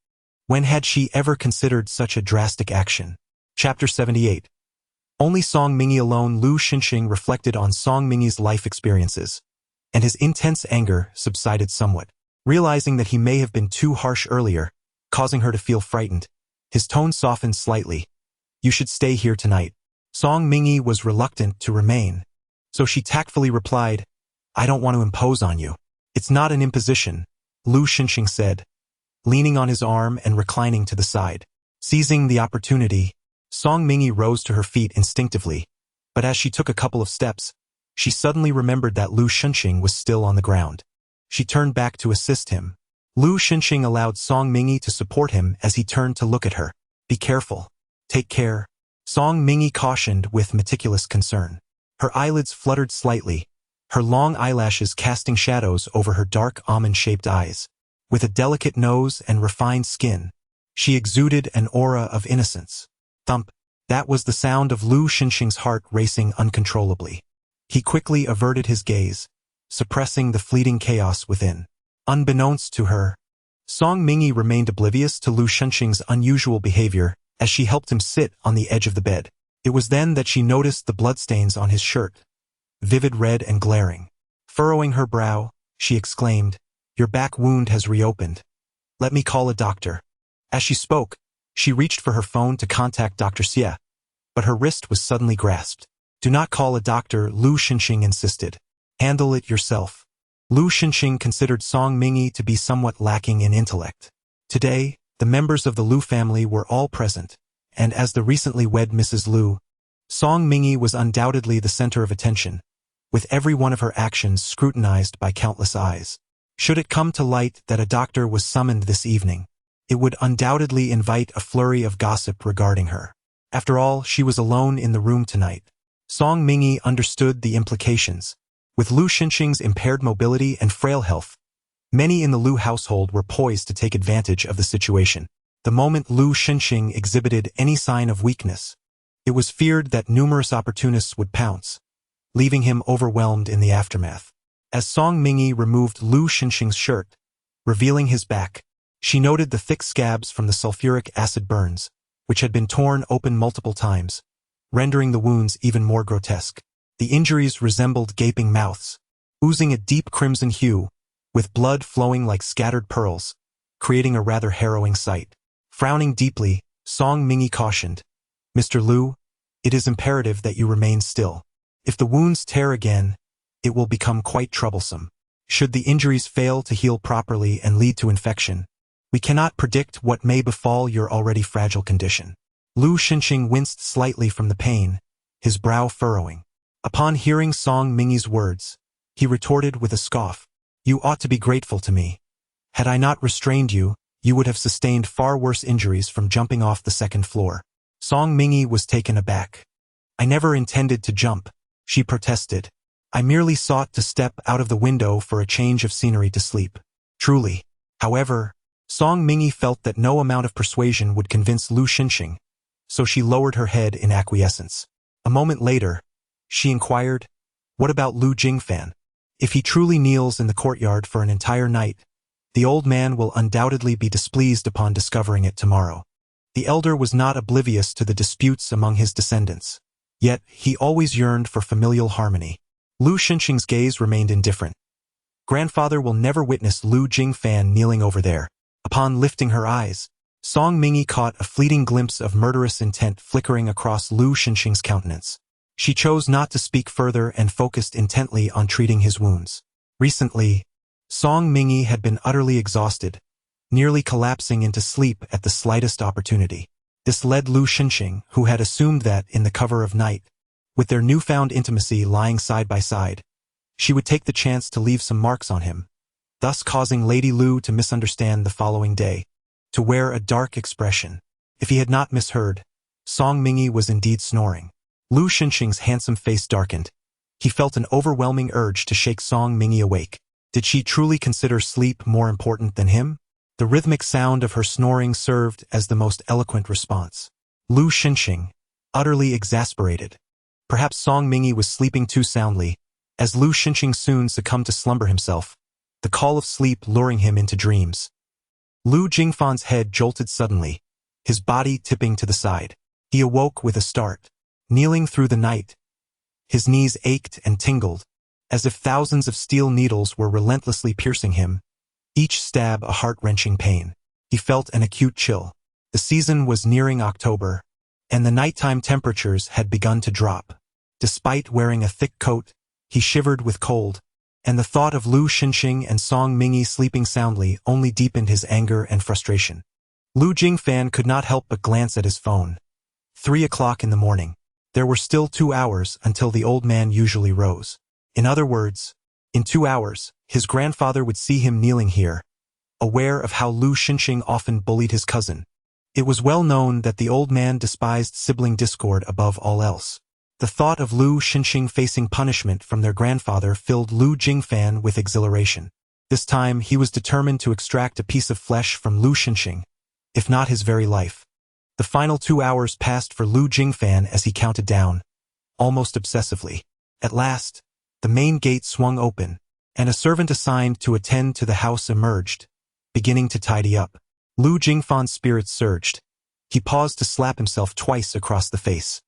When had she ever considered such a drastic action? Chapter 78. Only Song Mingy alone. Lu Xinxing reflected on Song Mingy's life experiences, and his intense anger subsided somewhat. Realizing that he may have been too harsh earlier, causing her to feel frightened, his tone softened slightly. "You should stay here tonight." Song Mingy was reluctant to remain, so she tactfully replied, "I don't want to impose on you." "It's not an imposition," Lu Xinxing said, leaning on his arm and reclining to the side. Seizing the opportunity, Song Mingy rose to her feet instinctively, but as she took a couple of steps, she suddenly remembered that Lu Xinxing was still on the ground. She turned back to assist him. Lu Xinxing allowed Song Mingy to support him as he turned to look at her. "Be careful. Take care," Song Mingy cautioned with meticulous concern. Her eyelids fluttered slightly, her long eyelashes casting shadows over her dark almond-shaped eyes. With a delicate nose and refined skin, she exuded an aura of innocence. Thump! That was the sound of Lu Xinxing's heart racing uncontrollably. He quickly averted his gaze, suppressing the fleeting chaos within. Unbeknownst to her, Song Mingy remained oblivious to Lu Xinxing's unusual behavior as she helped him sit on the edge of the bed. It was then that she noticed the bloodstains on his shirt, vivid red and glaring. Furrowing her brow, she exclaimed, "Your back wound has reopened. Let me call a doctor." As she spoke, she reached for her phone to contact Dr. Xie, but her wrist was suddenly grasped. "Do not call a doctor," Lu Xinxing insisted. "Handle it yourself." Lu Xinxing considered Song Mingy to be somewhat lacking in intellect. Today, the members of the Lu family were all present, and as the recently wed Mrs. Lu, Song Mingy was undoubtedly the center of attention, with every one of her actions scrutinized by countless eyes. Should it come to light that a doctor was summoned this evening, it would undoubtedly invite a flurry of gossip regarding her. After all, she was alone in the room tonight. Song Mingyi understood the implications. With Lu Xinxing's impaired mobility and frail health, many in the Lu household were poised to take advantage of the situation. The moment Lu Xinxing exhibited any sign of weakness, it was feared that numerous opportunists would pounce, leaving him overwhelmed in the aftermath. As Song Mingyi removed Lu Xinxing's shirt, revealing his back, she noted the thick scabs from the sulfuric acid burns, which had been torn open multiple times, rendering the wounds even more grotesque. The injuries resembled gaping mouths, oozing a deep crimson hue, with blood flowing like scattered pearls, creating a rather harrowing sight. Frowning deeply, Song Mingyi cautioned, "Mr. Lu, it is imperative that you remain still. If the wounds tear again, it will become quite troublesome. Should the injuries fail to heal properly and lead to infection, we cannot predict what may befall your already fragile condition." Lu Xinxing winced slightly from the pain, his brow furrowing. Upon hearing Song Mingyi's words, he retorted with a scoff, "You ought to be grateful to me. Had I not restrained you, you would have sustained far worse injuries from jumping off the second floor." Song Mingyi was taken aback. "I never intended to jump," she protested. "I merely sought to step out of the window for a change of scenery to sleep." Truly. However, Song Mingyi felt that no amount of persuasion would convince Lu Xinxing, so she lowered her head in acquiescence. A moment later, she inquired, "What about Lu Jingfan? If he truly kneels in the courtyard for an entire night, the old man will undoubtedly be displeased upon discovering it tomorrow." The elder was not oblivious to the disputes among his descendants, yet he always yearned for familial harmony. Lu Xinxing's gaze remained indifferent. "Grandfather will never witness Lu Jingfan kneeling over there." Upon lifting her eyes, Song Mingyi caught a fleeting glimpse of murderous intent flickering across Lu Xinxing's countenance. She chose not to speak further and focused intently on treating his wounds. Recently, Song Mingyi had been utterly exhausted, nearly collapsing into sleep at the slightest opportunity. This led Lu Xinxing, who had assumed that, in the cover of night, with their newfound intimacy lying side by side, she would take the chance to leave some marks on him, thus causing Lady Lu to misunderstand the following day, to wear a dark expression. If he had not misheard, Song Mingyi was indeed snoring. Lu Xinxing's handsome face darkened. He felt an overwhelming urge to shake Song Mingyi awake. Did she truly consider sleep more important than him? The rhythmic sound of her snoring served as the most eloquent response. Lu Xinxing, utterly exasperated. Perhaps Song Mingyi was sleeping too soundly, as Lu Xinxing soon succumbed to slumber himself, the call of sleep luring him into dreams. Lu Jingfan's head jolted suddenly, his body tipping to the side. He awoke with a start. Kneeling through the night, his knees ached and tingled, as if thousands of steel needles were relentlessly piercing him, each stab a heart-wrenching pain. He felt an acute chill. The season was nearing October, and the nighttime temperatures had begun to drop. Despite wearing a thick coat, he shivered with cold, and the thought of Lu Xinxing and Song Mingyi sleeping soundly only deepened his anger and frustration. Lu Jingfan could not help but glance at his phone. 3 o'clock in the morning. There were still 2 hours until the old man usually rose. In other words, in 2 hours, his grandfather would see him kneeling here, aware of how Lu Xinxing often bullied his cousin. It was well known that the old man despised sibling discord above all else. The thought of Lu Xinxing facing punishment from their grandfather filled Lu Jingfan with exhilaration. This time he was determined to extract a piece of flesh from Lu Xinxing, if not his very life. The final 2 hours passed for Lu Jingfan as he counted down, almost obsessively. At last, the main gate swung open, and a servant assigned to attend to the house emerged, beginning to tidy up. Lu Jingfan's spirits surged. He paused to slap himself twice across the face.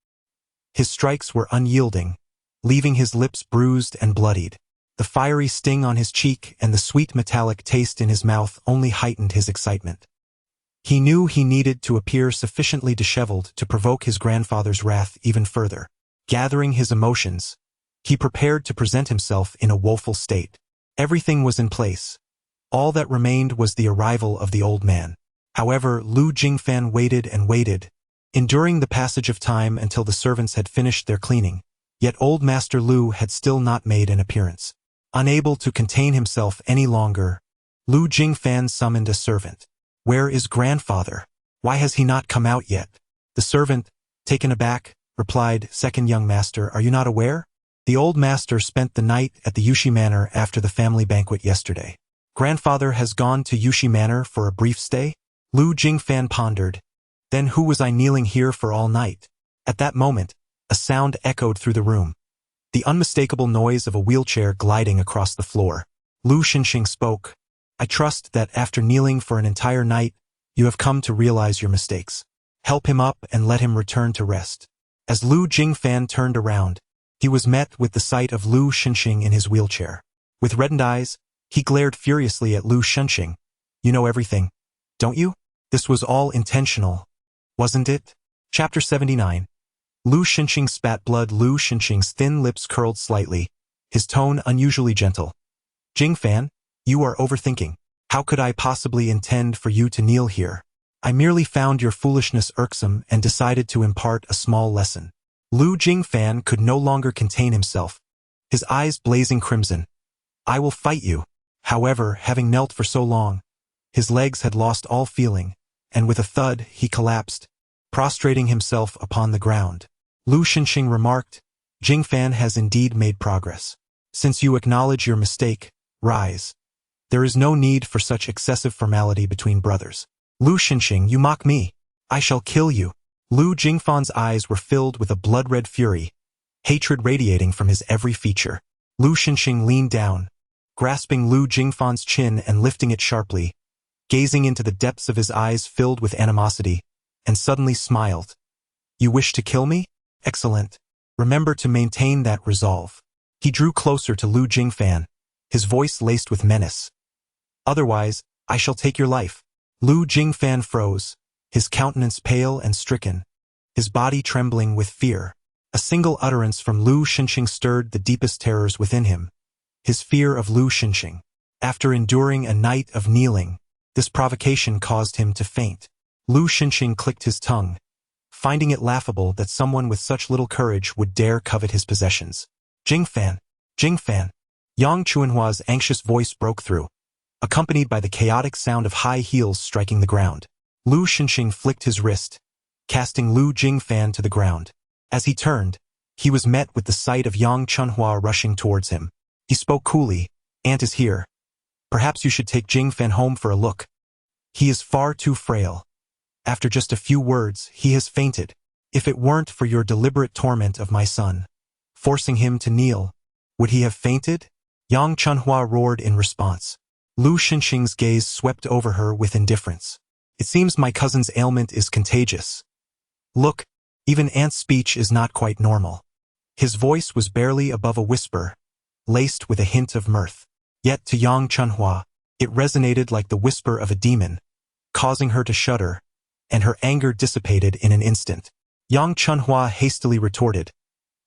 His strikes were unyielding, leaving his lips bruised and bloodied. The fiery sting on his cheek and the sweet metallic taste in his mouth only heightened his excitement. He knew he needed to appear sufficiently disheveled to provoke his grandfather's wrath even further. Gathering his emotions, he prepared to present himself in a woeful state. Everything was in place. All that remained was the arrival of the old man. However, Lu Jingfan waited and waited, enduring the passage of time until the servants had finished their cleaning, yet old Master Lu had still not made an appearance. Unable to contain himself any longer, Lu Jingfan summoned a servant. "Where is grandfather? Why has he not come out yet?" The servant, Taken aback, replied, "Second young master, are you not aware? The old master spent the night at the Yushi Manor after the family banquet yesterday. Grandfather has gone to Yushi Manor for a brief stay?" Lu Jingfan pondered. Then who was I kneeling here for all night? At that moment, a sound echoed through the room. The unmistakable noise of a wheelchair gliding across the floor. Lu Xinxing spoke. "I trust that after kneeling for an entire night, you have come to realize your mistakes. Help him up and let him return to rest." As Lu Jingfan turned around, he was met with the sight of Lu Xinxing in his wheelchair. With reddened eyes, he glared furiously at Lu Xinxing. "You know everything, don't you? This was all intentional, wasn't it?" Chapter 79. Lu Xinxing spat blood. Lu Xinxing's thin lips curled slightly, his tone unusually gentle. "Jingfan, you are overthinking. How could I possibly intend for you to kneel here? I merely found your foolishness irksome and decided to impart a small lesson." Lu Jingfan could no longer contain himself, his eyes blazing crimson. "I will fight you." However, having knelt for so long, his legs had lost all feeling, and with a thud he collapsed, prostrating himself upon the ground. Lu Xinxing remarked, "Jingfan has indeed made progress. Since you acknowledge your mistake, rise. There is no need for such excessive formality between brothers." "Lu Xinxing, you mock me. I shall kill you." Lu Jingfan's eyes were filled with a blood-red fury, hatred radiating from his every feature. Lu Xinxing leaned down, grasping Lu Jingfan's chin and lifting it sharply, gazing into the depths of his eyes filled with animosity, and suddenly smiled. "You wish to kill me? Excellent. Remember to maintain that resolve." He drew closer to Lu Jingfan, his voice laced with menace. "Otherwise, I shall take your life." Lu Jingfan froze, his countenance pale and stricken, his body trembling with fear. A single utterance from Lu Xinxing stirred the deepest terrors within him, his fear of Lu Xinxing. After enduring a night of kneeling, this provocation caused him to faint. Lu Xinxing clicked his tongue, finding it laughable that someone with such little courage would dare covet his possessions. "Jingfan! Jingfan!" Yang Chuanhua's anxious voice broke through, accompanied by the chaotic sound of high heels striking the ground. Lu Xinxing flicked his wrist, casting Lu Jingfan to the ground. As he turned, he was met with the sight of Yang Chunhua rushing towards him. He spoke coolly, "Aunt is here. Perhaps you should take Jingfan home for a look. He is far too frail. After just a few words, he has fainted. If it weren't for your deliberate torment of my son, forcing him to kneel, would he have fainted?" Yang Chunhua roared in response. Lu Xinxing's gaze swept over her with indifference. "It seems my cousin's ailment is contagious. Look, even Aunt's speech is not quite normal." His voice was barely above a whisper, laced with a hint of mirth. Yet to Yang Chunhua, it resonated like the whisper of a demon, causing her to shudder, and her anger dissipated in an instant. Yang Chunhua hastily retorted,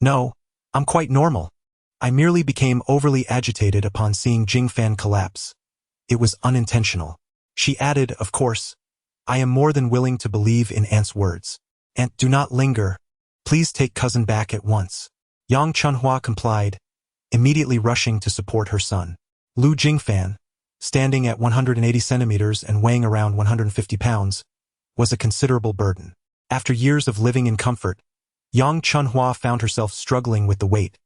"No, I'm quite normal. I merely became overly agitated upon seeing Jingfan collapse. It was unintentional." She added, "Of course, I am more than willing to believe in Aunt's words. Aunt, do not linger. Please take cousin back at once." Yang Chunhua complied, immediately rushing to support her son. Lu Jingfan, standing at 180 centimeters and weighing around 150 pounds, was a considerable burden. After years of living in comfort, Yang Chunhua found herself struggling with the weight.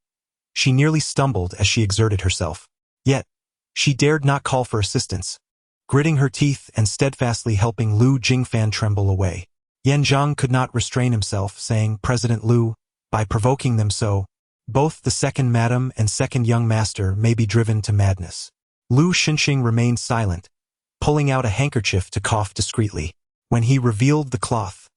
She nearly stumbled as she exerted herself. Yet, she dared not call for assistance, gritting her teeth and steadfastly helping Lu Jingfan tremble away. Yan Zhang could not restrain himself, saying, "President Lu, by provoking them so, both the second madam and second young master may be driven to madness." Lu Xinxing remained silent, pulling out a handkerchief to cough discreetly. When he revealed the cloth,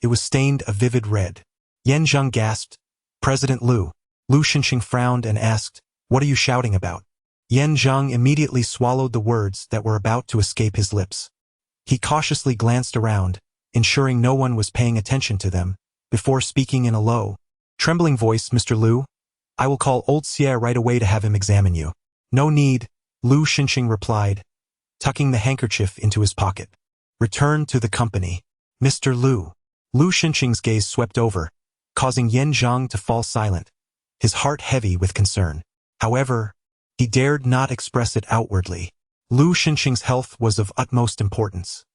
it was stained a vivid red. Yan Zhang gasped, "President Lu." Lu Xinxing frowned and asked, "What are you shouting about?" Yan Zhang immediately swallowed the words that were about to escape his lips. He cautiously glanced around, ensuring no one was paying attention to them, before speaking in a low, trembling voice, "Mr. Lu, I will call old Xie right away to have him examine you." "No need," Lu Xinxing replied, tucking the handkerchief into his pocket. "Return to the company, Mr. Lu." Lu Xinxing's gaze swept over, causing Yan Zhang to fall silent, his heart heavy with concern. However, he dared not express it outwardly. Lu Xinxing's health was of utmost importance.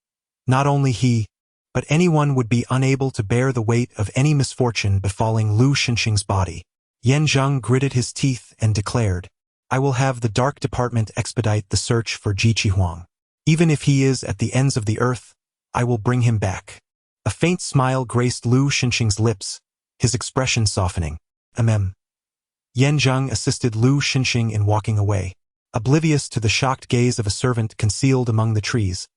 Not only he, but anyone would be unable to bear the weight of any misfortune befalling Lu Xinxing's body. Yan Zheng gritted his teeth and declared, I will have the Dark Department expedite the search for Ji Qihuang. Even if he is at the ends of the earth, I will bring him back. A faint smile graced Lu Xinxing's lips, his expression softening. Yan Zheng assisted Lu Xinxing in walking away, oblivious to the shocked gaze of a servant concealed among the trees,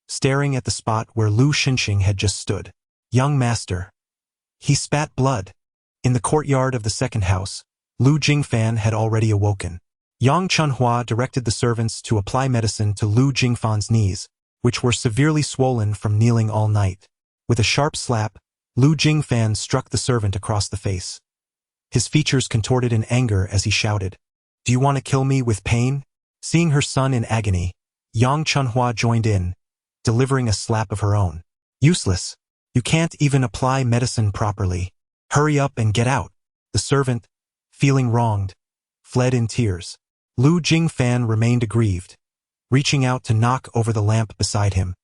staring at the spot where Lu Xinxing had just stood. Young master. He spat blood. In the courtyard of the second house, Lu Jingfan had already awoken. Yang Chunhua directed the servants to apply medicine to Lu Jingfan's knees, which were severely swollen from kneeling all night. With a sharp slap, Lu Jingfan struck the servant across the face. His features contorted in anger as he shouted, Do you want to kill me with pain? Seeing her son in agony, Yang Chunhua joined in, delivering a slap of her own. Useless. You can't even apply medicine properly. Hurry up and get out. The servant, feeling wronged, fled in tears. Lu Jingfan remained aggrieved, reaching out to knock over the lamp beside him,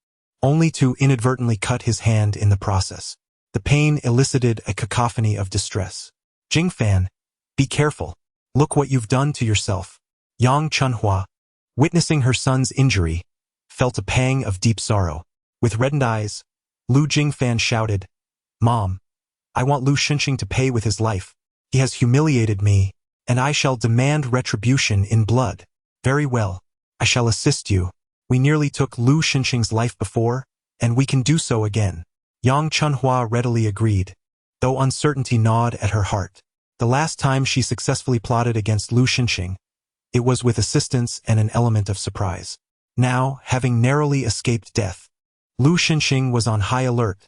only to inadvertently cut his hand in the process. The pain elicited a cacophony of distress. Jingfan, be careful. Look what you've done to yourself. Yang Chunhua, witnessing her son's injury, felt a pang of deep sorrow. With reddened eyes, Lu Jingfan shouted, Mom, I want Lu Xinxing to pay with his life. He has humiliated me, and I shall demand retribution in blood. Very well. I shall assist you. We nearly took Lu Xinxing's life before, and we can do so again. Yang Chunhua readily agreed, though uncertainty gnawed at her heart. The last time she successfully plotted against Lu Xinxing, it was with assistance and an element of surprise. Now, having narrowly escaped death, Lu Xinxing was on high alert,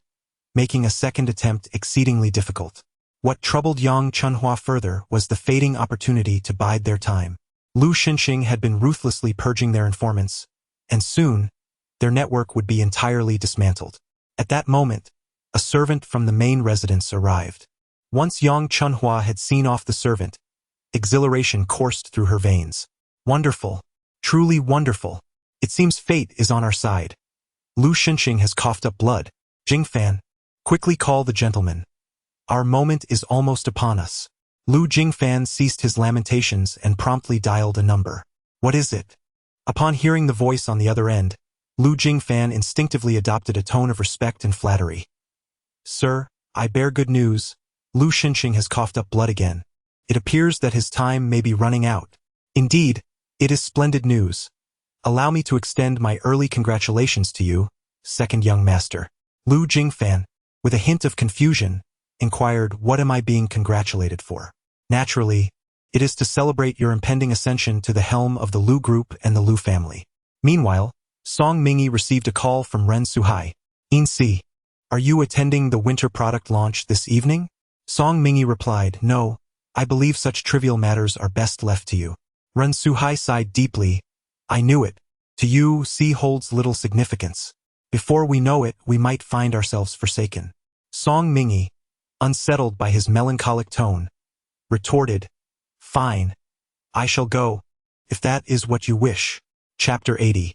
making a second attempt exceedingly difficult. What troubled Yang Chunhua further was the fading opportunity to bide their time. Lu Xinxing had been ruthlessly purging their informants, and soon, their network would be entirely dismantled. At that moment, a servant from the main residence arrived. Once Yang Chunhua had seen off the servant, exhilaration coursed through her veins. Wonderful. Truly wonderful. It seems fate is on our side. Lu Xinxing has coughed up blood. Jingfan, quickly call the gentleman. Our moment is almost upon us. Lu Jingfan ceased his lamentations and promptly dialed a number. What is it? Upon hearing the voice on the other end, Lu Jingfan instinctively adopted a tone of respect and flattery. Sir, I bear good news. Lu Xinxing has coughed up blood again. It appears that his time may be running out. Indeed, it is splendid news. Allow me to extend my early congratulations to you, second young master. Lu Jingfan, with a hint of confusion, inquired, what am I being congratulated for? Naturally, it is to celebrate your impending ascension to the helm of the Lu Group and the Lu family. Meanwhile, Song Mingyi received a call from Ren Suhai. Insi, are you attending the winter product launch this evening? Song Mingyi replied, No, I believe such trivial matters are best left to you. Ren Suhai sighed deeply. I knew it. To you, C holds little significance. Before we know it, we might find ourselves forsaken. Song Mingyi, unsettled by his melancholic tone, retorted, Fine. I shall go, if that is what you wish. Chapter 80.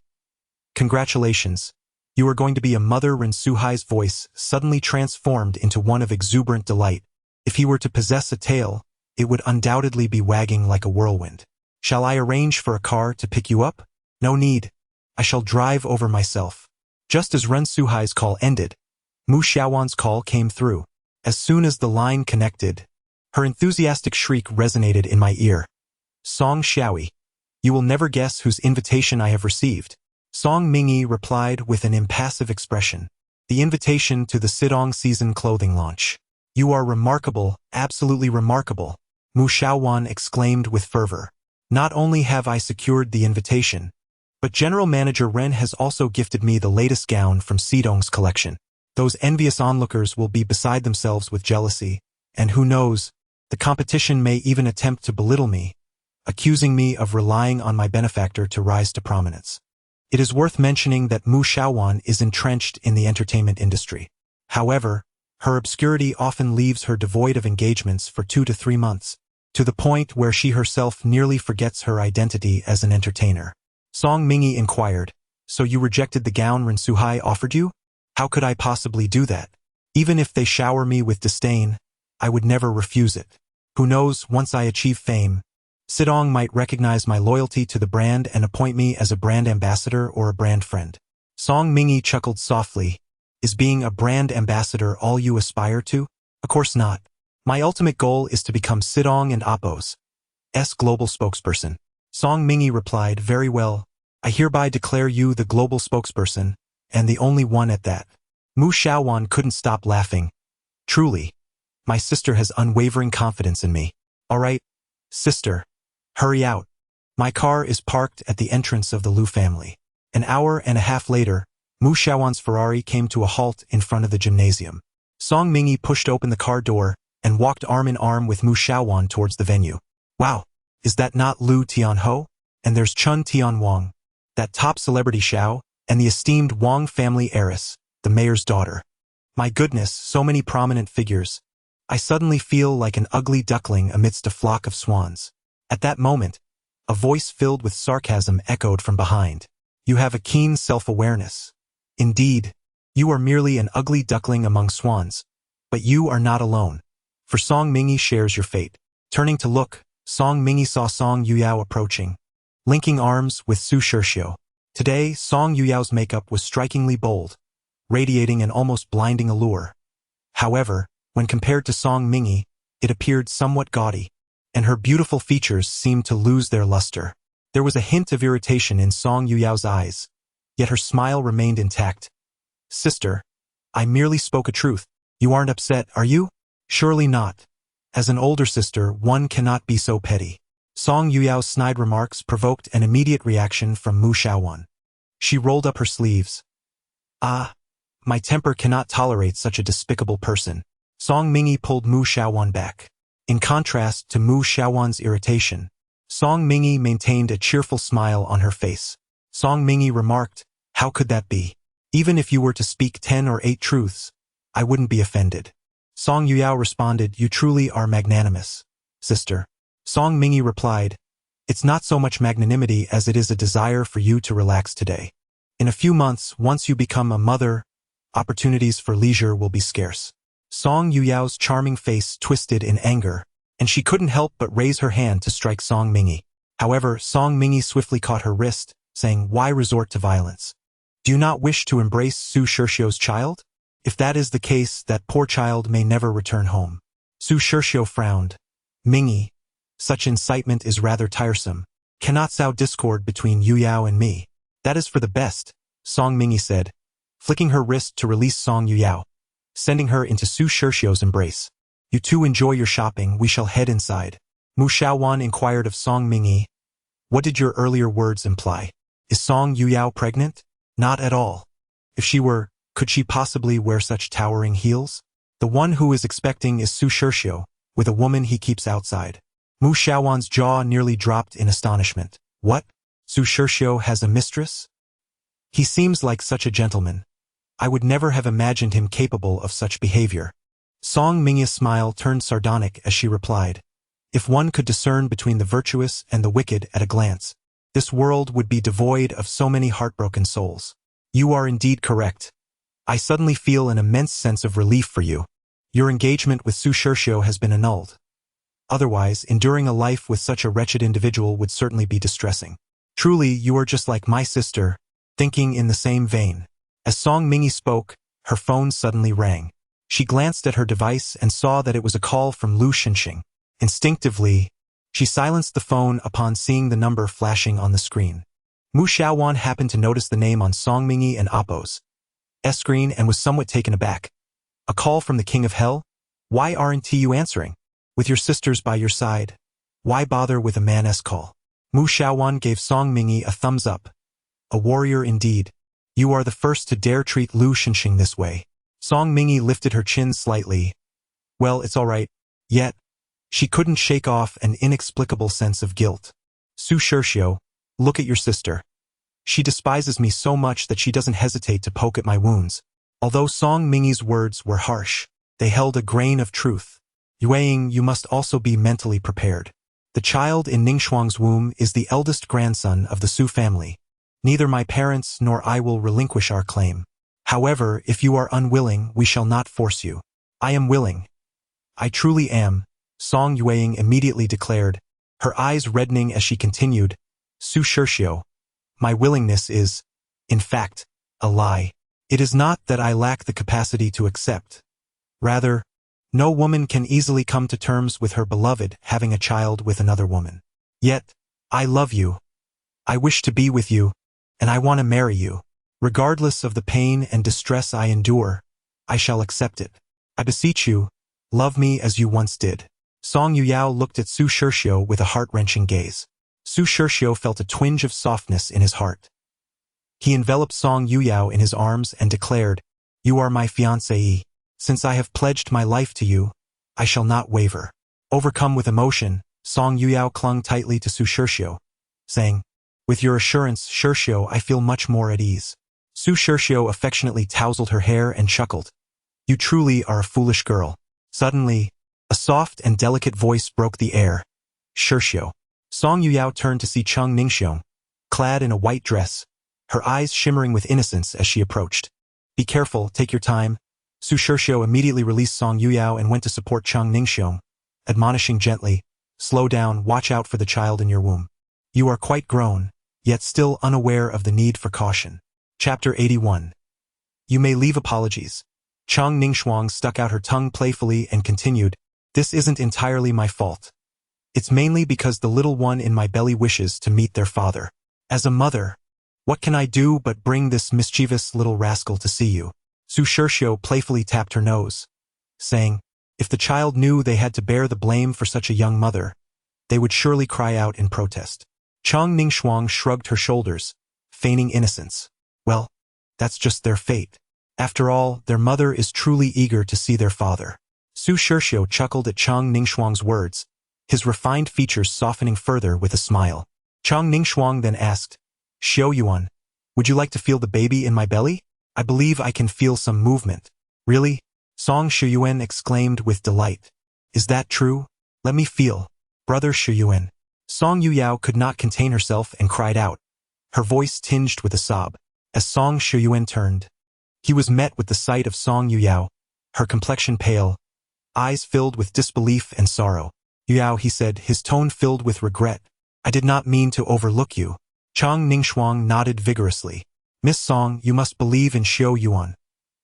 Congratulations. You are going to be a mother. Ren Suhai's voice suddenly transformed into one of exuberant delight. If he were to possess a tail, it would undoubtedly be wagging like a whirlwind. Shall I arrange for a car to pick you up? No need. I shall drive over myself. Just as Ren Suhai's call ended, Mu Xiaowan's call came through. As soon as the line connected, her enthusiastic shriek resonated in my ear. Song Xiaoyi, you will never guess whose invitation I have received. Song Mingyi replied with an impassive expression. The invitation to the Sidong season clothing launch. You are remarkable, absolutely remarkable, Mu Xiaowan exclaimed with fervor. Not only have I secured the invitation, but General Manager Ren has also gifted me the latest gown from Sidong's collection. Those envious onlookers will be beside themselves with jealousy, and who knows, the competition may even attempt to belittle me, accusing me of relying on my benefactor to rise to prominence. It is worth mentioning that Mu Xiaowan is entrenched in the entertainment industry. However, her obscurity often leaves her devoid of engagements for 2 to 3 months, to the point where she herself nearly forgets her identity as an entertainer. Song Mingyi inquired, So you rejected the gown Ren Suhai offered you? How could I possibly do that? Even if they shower me with disdain, I would never refuse it. Who knows, once I achieve fame, Sidong might recognize my loyalty to the brand and appoint me as a brand ambassador or a brand friend. Song Mingi chuckled softly. Is being a brand ambassador all you aspire to? Of course not. My ultimate goal is to become Sidong and Appo's global spokesperson. Song Mingi replied, very well. I hereby declare you the global spokesperson, and the only one at that. Mu Xiaowan couldn't stop laughing. Truly, my sister has unwavering confidence in me. All right, sister, hurry out. My car is parked at the entrance of the Liu family. An hour and a half later, Mu Xiaowan's Ferrari came to a halt in front of the gymnasium. Song Mingi pushed open the car door and walked arm in arm with Mu Xiaowan towards the venue. Wow, is that not Liu Tianho? And there's Chun Tianwang, that top celebrity Xiao, and the esteemed Wang family heiress, the mayor's daughter. My goodness, so many prominent figures. I suddenly feel like an ugly duckling amidst a flock of swans. At that moment, a voice filled with sarcasm echoed from behind. You have a keen self-awareness. Indeed, you are merely an ugly duckling among swans. But you are not alone. For Song Mingi shares your fate. Turning to look, Song Mingi saw Song Yuyao approaching, linking arms with Su Shirxiu. Today, Song Yuyao's makeup was strikingly bold, radiating an almost blinding allure. However, when compared to Song Mingi, it appeared somewhat gaudy, and her beautiful features seemed to lose their luster. There was a hint of irritation in Song Yuyao's eyes, yet her smile remained intact. Sister, I merely spoke a truth. You aren't upset, are you? Surely not. As an older sister, one cannot be so petty. Song Yuyao's snide remarks provoked an immediate reaction from Mu Xiaowan. She rolled up her sleeves. Ah, my temper cannot tolerate such a despicable person. Song Mingi pulled Mu Xiaowan back. In contrast to Mu Xiaowan's irritation, Song Mingi maintained a cheerful smile on her face. Song Mingi remarked, how could that be? Even if you were to speak 10 or 8 truths, I wouldn't be offended. Song Yuyao responded, you truly are magnanimous, sister. Song Mingi replied, it's not so much magnanimity as it is a desire for you to relax today. In a few months, once you become a mother, opportunities for leisure will be scarce. Song Yuyao's charming face twisted in anger, and she couldn't help but raise her hand to strike Song Mingi. However, Song Mingi swiftly caught her wrist, saying, why resort to violence? Do you not wish to embrace Su Shirxiu's child? If that is the case, that poor child may never return home. Su Shirxiu frowned. Mingi, such incitement is rather tiresome. Cannot sow discord between Yuyao and me. That is for the best, Song Mingi said, flicking her wrist to release Song Yuyao, sending her into Su Shirxiu's embrace. You two enjoy your shopping, we shall head inside. Mu Xiaowan inquired of Song Mingi. What did your earlier words imply? Is Song Yuyao pregnant? Not at all. If she were, could she possibly wear such towering heels? The one who is expecting is Su Shirxiu, with a woman he keeps outside. Mu Xiaowan's jaw nearly dropped in astonishment. What? Su Shirxiu has a mistress? He seems like such a gentleman. I would never have imagined him capable of such behavior. Song Mingi's smile turned sardonic as she replied, if one could discern between the virtuous and the wicked at a glance, this world would be devoid of so many heartbroken souls. You are indeed correct. I suddenly feel an immense sense of relief for you. Your engagement with Su Shirxiu has been annulled. Otherwise, enduring a life with such a wretched individual would certainly be distressing. Truly, you are just like my sister, thinking in the same vein. As Song Mingi spoke, her phone suddenly rang. She glanced at her device and saw that it was a call from Lu Xinxing. Instinctively, she silenced the phone upon seeing the number flashing on the screen. Mu Xiaowan happened to notice the name on Song Mingi and Appo's screen and was somewhat taken aback. A call from the King of Hell? Why aren't you answering? With your sisters by your side, why bother with a man's call? Mu Xiaowan gave Song Mingi a thumbs up. A warrior indeed. You are the first to dare treat Lu Xinxing this way. Song Mingi lifted her chin slightly. Well, it's all right. Yet, she couldn't shake off an inexplicable sense of guilt. Su Shirxiu, look at your sister. She despises me so much that she doesn't hesitate to poke at my wounds. Although Song Mingi's words were harsh, they held a grain of truth. Yueying, you must also be mentally prepared. The child in Ningxuang's womb is the eldest grandson of the Su family. Neither my parents nor I will relinquish our claim. However, if you are unwilling, we shall not force you. I am willing. I truly am, Song Yueying immediately declared, her eyes reddening as she continued, Su Shirshio, my willingness is, in fact, a lie. It is not that I lack the capacity to accept. Rather, no woman can easily come to terms with her beloved having a child with another woman. Yet, I love you. I wish to be with you, and I want to marry you. Regardless of the pain and distress I endure, I shall accept it. I beseech you, love me as you once did. Song Yuyao looked at Su Shirshio with a heart-wrenching gaze. Su Shirshio felt a twinge of softness in his heart. He enveloped Song Yuyao in his arms and declared, You are my fiancée. Since I have pledged my life to you, I shall not waver. Overcome with emotion, Song Yuyao clung tightly to Su Shirshio, saying, With your assurance, Shirshio, I feel much more at ease. Su Shirshio affectionately tousled her hair and chuckled. You truly are a foolish girl. Suddenly, a soft and delicate voice broke the air. Shirshio. Song Yuyao turned to see Chung Ningxiong, clad in a white dress, her eyes shimmering with innocence as she approached. Be careful, take your time. Su Shirshio immediately released Song Yuyao and went to support Chung Ningxiong, admonishing gently, Slow down, watch out for the child in your womb. You are quite grown, yet still unaware of the need for caution. Chapter 81. You may leave apologies. Chung Ningxiong stuck out her tongue playfully and continued, This isn't entirely my fault. It's mainly because the little one in my belly wishes to meet their father. As a mother, what can I do but bring this mischievous little rascal to see you? Su Shirshio playfully tapped her nose, saying, If the child knew they had to bear the blame for such a young mother, they would surely cry out in protest. Chung Ningxiong shrugged her shoulders, feigning innocence. Well, that's just their fate. After all, their mother is truly eager to see their father. Su Shirshio chuckled at Chung Ningxiong's words, his refined features softening further with a smile. Chung Ningxiong then asked, Xiao Yuan, would you like to feel the baby in my belly? I believe I can feel some movement. Really? Song Shiyuan exclaimed with delight. Is that true? Let me feel. Brother Shiyuan. Song Yuyao could not contain herself and cried out, her voice tinged with a sob. As Song Shiyuan turned, he was met with the sight of Song Yuyao, her complexion pale, eyes filled with disbelief and sorrow. Yuyao, he said, his tone filled with regret. I did not mean to overlook you. Chung Ningxiong nodded vigorously. Miss Song, you must believe in Xiao Yuan.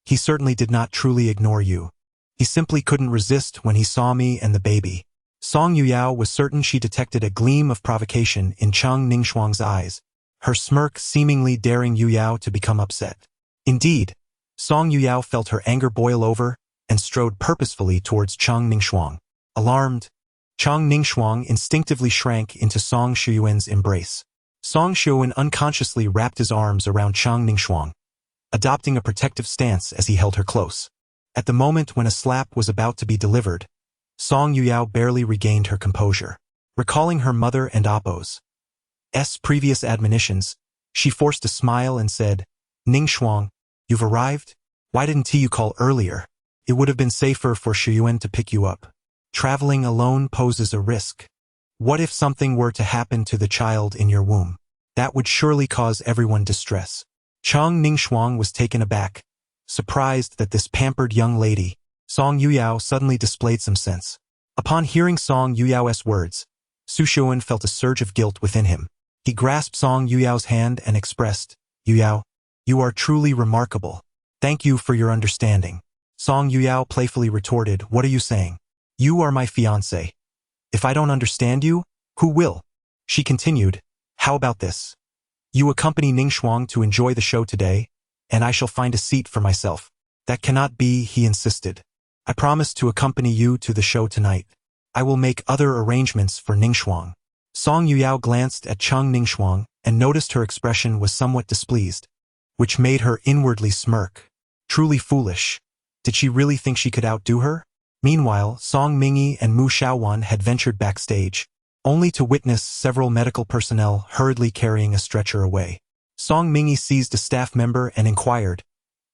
He certainly did not truly ignore you. He simply couldn't resist when he saw me and the baby. Song Yuyao was certain she detected a gleam of provocation in Chung Ningxiong's eyes, her smirk seemingly daring Yuyao to become upset. Indeed, Song Yuyao felt her anger boil over and strode purposefully towards Chung Ningxiong. Alarmed, Chung Ningxiong instinctively shrank into Song Shiyuan's embrace. Song Shiyuan unconsciously wrapped his arms around Chung Ningxiong, adopting a protective stance as he held her close. At the moment when a slap was about to be delivered, Song Yuyao barely regained her composure. Recalling her mother and Appo's previous admonitions, she forced a smile and said, Ningxiong, you've arrived? Why didn't you call earlier? It would have been safer for Shiyuan to pick you up. Traveling alone poses a risk. What if something were to happen to the child in your womb? That would surely cause everyone distress. Chung Ningxiong was taken aback, surprised that this pampered young lady, Song Yuyao, suddenly displayed some sense. Upon hearing Song Yuyao's words, Su Shiyuan felt a surge of guilt within him. He grasped Song Yuyao's hand and expressed, Yuyao, you are truly remarkable. Thank you for your understanding. Song Yuyao playfully retorted, What are you saying? You are my fiancé. If I don't understand you, who will? She continued, How about this? You accompany Ningxiong to enjoy the show today, and I shall find a seat for myself. That cannot be, he insisted. I promise to accompany you to the show tonight. I will make other arrangements for Ningxiong. Song Yuyao glanced at Chung Ningxiong and noticed her expression was somewhat displeased, which made her inwardly smirk. Truly foolish. Did she really think she could outdo her? Meanwhile, Song Mingyi and Mu Xiaowan had ventured backstage, only to witness several medical personnel hurriedly carrying a stretcher away. Song Mingyi seized a staff member and inquired,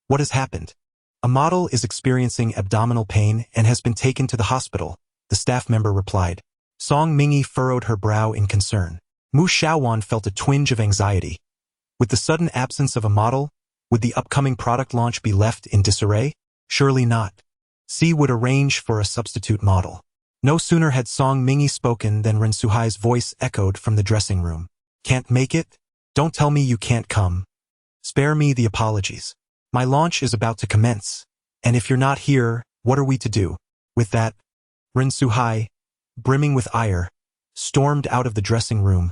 What has happened? A model is experiencing abdominal pain and has been taken to the hospital, the staff member replied. Song Mingyi furrowed her brow in concern. Mu Xiaowan felt a twinge of anxiety. With the sudden absence of a model, Would the upcoming product launch be left in disarray? Surely not. C would arrange for a substitute model. No sooner had Song Mingi spoken than Ren Suhai's voice echoed from the dressing room. Can't make it? Don't tell me you can't come. Spare me the apologies. My launch is about to commence, and if you're not here, what are we to do? With that, Ren Suhai, brimming with ire, stormed out of the dressing room,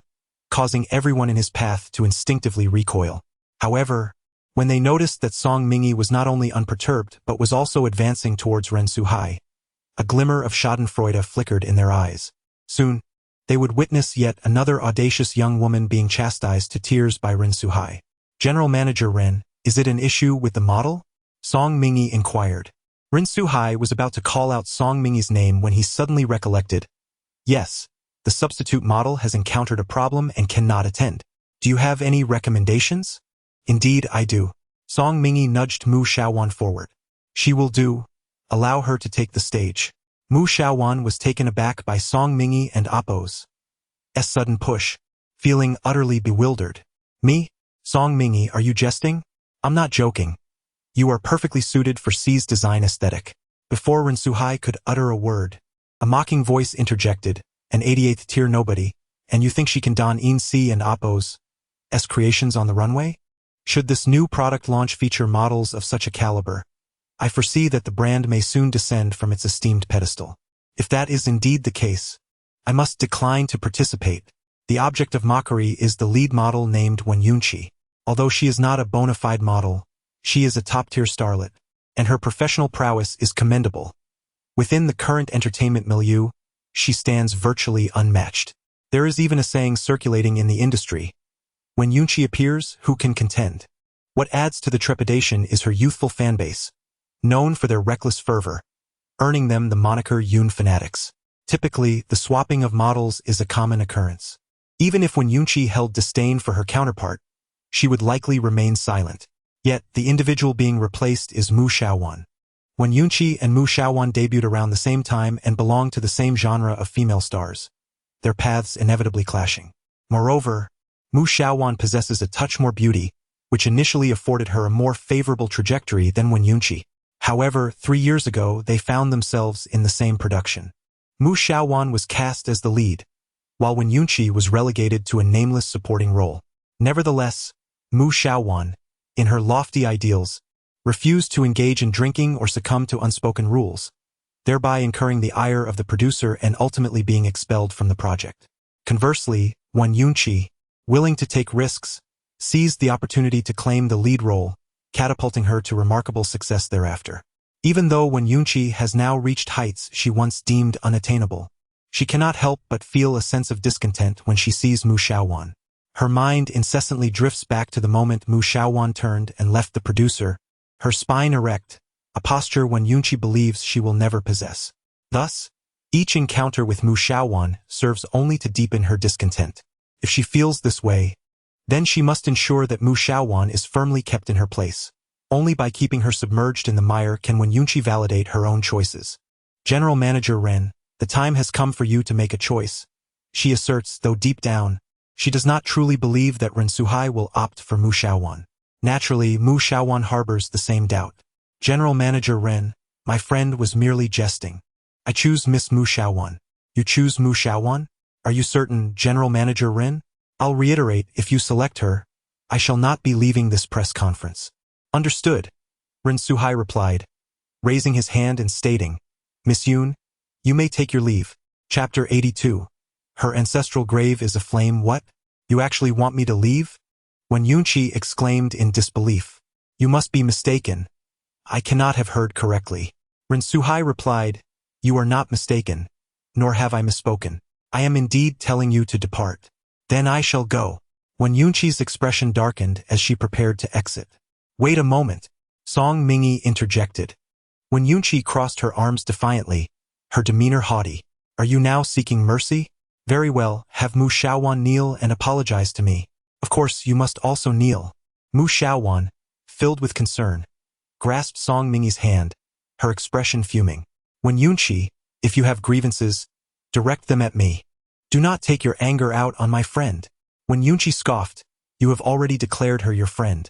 causing everyone in his path to instinctively recoil. However, when they noticed that Song Mingi was not only unperturbed but was also advancing towards Ren Suhai, a glimmer of schadenfreude flickered in their eyes. Soon, they would witness yet another audacious young woman being chastised to tears by Ren Suhai. General Manager Ren, is it an issue with the model? Song Mingi inquired. Ren Suhai was about to call out Song Mingi's name when he suddenly recollected. Yes, the substitute model has encountered a problem and cannot attend. Do you have any recommendations? Indeed, I do. Song Mingi nudged Mu Xiaowan forward. She will do. Allow her to take the stage. Mu Xiaowan was taken aback by Song Mingi and Appo's sudden push, feeling utterly bewildered. Me? Song Mingi, are you jesting? I'm not joking. You are perfectly suited for C's design aesthetic. Before Ren Suhai could utter a word, a mocking voice interjected, an 88th tier nobody, and you think she can don In C and Appo's creations on the runway? Should this new product launch feature models of such a caliber, I foresee that the brand may soon descend from its esteemed pedestal. If that is indeed the case, I must decline to participate. The object of mockery is the lead model named Wen Yunqi. Although she is not a bona fide model, she is a top-tier starlet, and her professional prowess is commendable. Within the current entertainment milieu, she stands virtually unmatched. There is even a saying circulating in the industry. When Yunqi appears, who can contend? What adds to the trepidation is her youthful fanbase, known for their reckless fervor, earning them the moniker Yun fanatics. Typically, the swapping of models is a common occurrence. Even if Wen Yunqi held disdain for her counterpart, she would likely remain silent. Yet, the individual being replaced is Mu Xiaowan. Wen Yunqi and Mu Xiaowan debuted around the same time and belong to the same genre of female stars, their paths inevitably clashing. Moreover, Mu Xiaowan possesses a touch more beauty, which initially afforded her a more favorable trajectory than Wen Yunqi. However, 3 years ago, they found themselves in the same production. Mu Xiaowan was cast as the lead, while Wen Yunqi was relegated to a nameless supporting role. Nevertheless, Mu Xiaowan, in her lofty ideals, refused to engage in drinking or succumb to unspoken rules, thereby incurring the ire of the producer and ultimately being expelled from the project. Conversely, Wen Yunqi, willing to take risks, seized the opportunity to claim the lead role, catapulting her to remarkable success thereafter. Even though Wen Yunqi has now reached heights she once deemed unattainable, she cannot help but feel a sense of discontent when she sees Mu Xiaowan. Her mind incessantly drifts back to the moment Mu Xiaowan turned and left the producer, her spine erect, a posture Wen Yunqi believes she will never possess. Thus, each encounter with Mu Xiaowan serves only to deepen her discontent. If she feels this way, then she must ensure that Mu Xiaowan is firmly kept in her place. Only by keeping her submerged in the mire can Wen Yunqi validate her own choices. General Manager Ren, the time has come for you to make a choice, she asserts, though deep down, she does not truly believe that Ren Suhai will opt for Mu Xiaowan. Naturally, Mu Xiaowan harbors the same doubt. General Manager Ren, my friend was merely jesting. I choose Miss Mu Xiaowan. You choose Mu Xiaowan? Are you certain, General Manager Ren? I'll reiterate, if you select her, I shall not be leaving this press conference. Understood, Ren Suhai replied, raising his hand and stating, Miss Yun, you may take your leave. Chapter 82. Her ancestral grave is aflame. What? You actually want me to leave? Wen Yunqi exclaimed in disbelief. You must be mistaken. I cannot have heard correctly. Ren Suhai replied, you are not mistaken, nor have I misspoken. I am indeed telling you to depart. Then I shall go. Wen Yunqi's expression darkened as she prepared to exit. Wait a moment, Song Mingi interjected. Wen Yunqi crossed her arms defiantly, her demeanor haughty. Are you now seeking mercy? Very well, have Mu Xiaowan kneel and apologize to me. Of course, you must also kneel. Mu Xiaowan, filled with concern, grasped Song Mingi's hand, her expression fuming. Wen Yunqi, if you have grievances, direct them at me. Do not take your anger out on my friend. Wen Yunqi scoffed, you have already declared her your friend.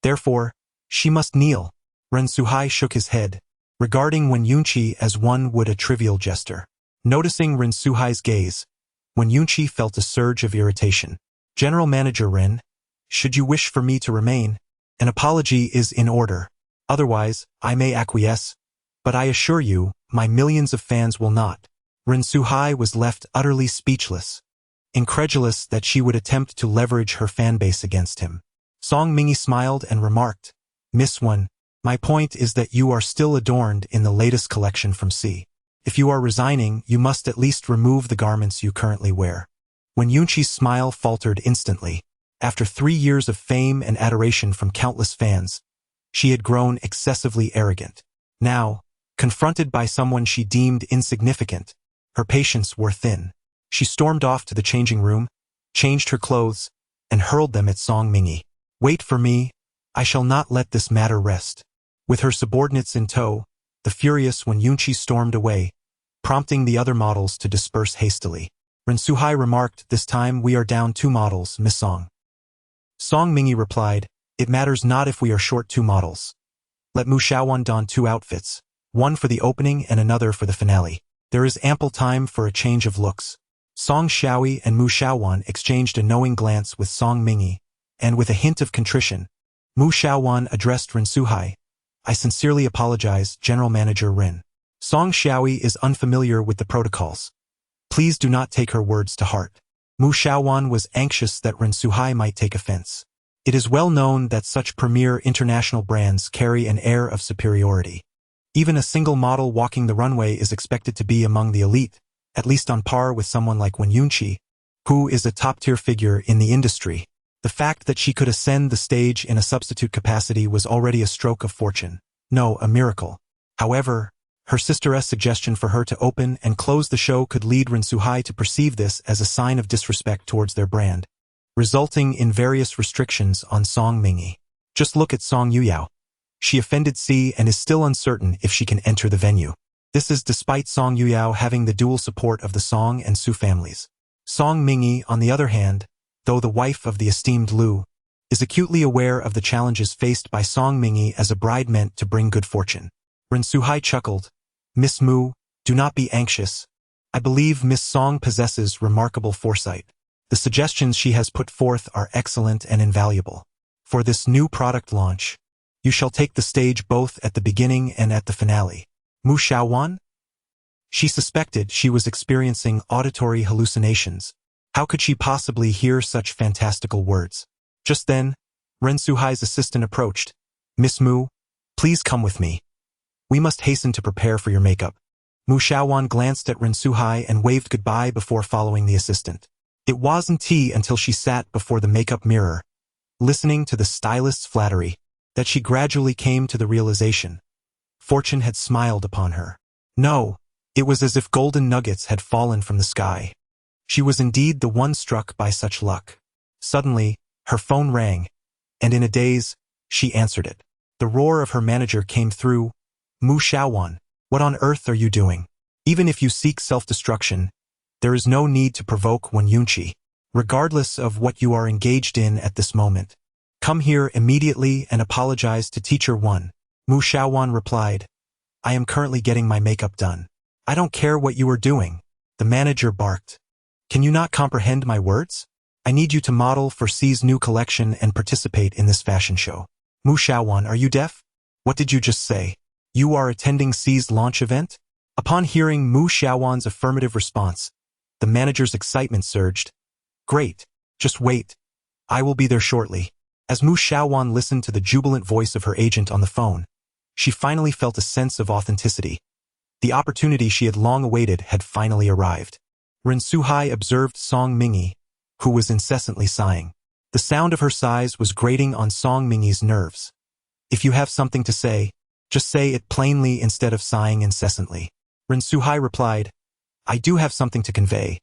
Therefore, she must kneel. Ren Suhai shook his head, regarding Wen Yunqi as one would a trivial jester. Noticing Ren Suhai's gaze, Wen Yunqi felt a surge of irritation. General Manager Ren, should you wish for me to remain, an apology is in order. Otherwise, I may acquiesce, but I assure you, my millions of fans will not. Ren Suhai was left utterly speechless, incredulous that she would attempt to leverage her fanbase against him. Song Mingi smiled and remarked, Miss Wen, my point is that you are still adorned in the latest collection from C. If you are resigning, you must at least remove the garments you currently wear. Wen Yunqi's smile faltered instantly. After 3 years of fame and adoration from countless fans, she had grown excessively arrogant. Now, confronted by someone she deemed insignificant, her patience wore thin. She stormed off to the changing room, changed her clothes, and hurled them at Song Mingi. Wait for me, I shall not let this matter rest. With her subordinates in tow, the furious Wen Yunqi stormed away, prompting the other models to disperse hastily. Ren Suhai remarked, this time we are down 2 models, Miss Song. Song Mingi replied, it matters not if we are short 2 models. Let Mu Xiaowan don 2 outfits, one for the opening and another for the finale. There is ample time for a change of looks. Song Xiaoyi and Mu Xiaowan exchanged a knowing glance with Song Mingi, and with a hint of contrition, Mu Xiaowan addressed Ren Suhai. I sincerely apologize, General Manager Ren. Song Xiaoyi is unfamiliar with the protocols. Please do not take her words to heart. Mu Xiaowan was anxious that Ren Suhai might take offense. It is well known that such premier international brands carry an air of superiority. Even a single model walking the runway is expected to be among the elite, at least on par with someone like Wen Yunqi, who is a top-tier figure in the industry. The fact that she could ascend the stage in a substitute capacity was already a stroke of fortune. No, a miracle. However, her sister's suggestion for her to open and close the show could lead Ren Suhai to perceive this as a sign of disrespect towards their brand, resulting in various restrictions on Song Mingi. Just look at Song Yuyao. She offended C and is still uncertain if she can enter the venue. This is despite Song Yuyao having the dual support of the Song and Su families. Song Mingi, on the other hand, though the wife of the esteemed Lu, is acutely aware of the challenges faced by Song Mingi as a bride meant to bring good fortune. Ren Suhai chuckled, Miss Mu, do not be anxious. I believe Miss Song possesses remarkable foresight. The suggestions she has put forth are excellent and invaluable. For this new product launch, you shall take the stage both at the beginning and at the finale. Mu Xiaowan? She suspected she was experiencing auditory hallucinations. How could she possibly hear such fantastical words? Just then, Ren Suhai's assistant approached. Miss Mu, please come with me. We must hasten to prepare for your makeup. Mu Xiaowan glanced at Ren Suhai and waved goodbye before following the assistant. It wasn't until she sat before the makeup mirror, listening to the stylist's flattery, that she gradually came to the realization. Fortune had smiled upon her. No, it was as if golden nuggets had fallen from the sky. She was indeed the one struck by such luck. Suddenly, her phone rang, and in a daze, she answered it. The roar of her manager came through. Mu Xiaowan, what on earth are you doing? Even if you seek self-destruction, there is no need to provoke Wen Yunqi, regardless of what you are engaged in at this moment. Come here immediately and apologize to Teacher 1. Mu Xiaowan replied, I am currently getting my makeup done. I don't care what you are doing. The manager barked. Can you not comprehend my words? I need you to model for C's new collection and participate in this fashion show. Mu Xiaowan, are you deaf? What did you just say? You are attending C's launch event? Upon hearing Mu Xiaowan's affirmative response, the manager's excitement surged. Great, just wait. I will be there shortly. As Mu Xiaowan listened to the jubilant voice of her agent on the phone, she finally felt a sense of authenticity. The opportunity she had long awaited had finally arrived. Ren Suhai observed Song Mingi, who was incessantly sighing. The sound of her sighs was grating on Song Mingi's nerves. If you have something to say, just say it plainly instead of sighing incessantly. Ren Suhai replied, I do have something to convey,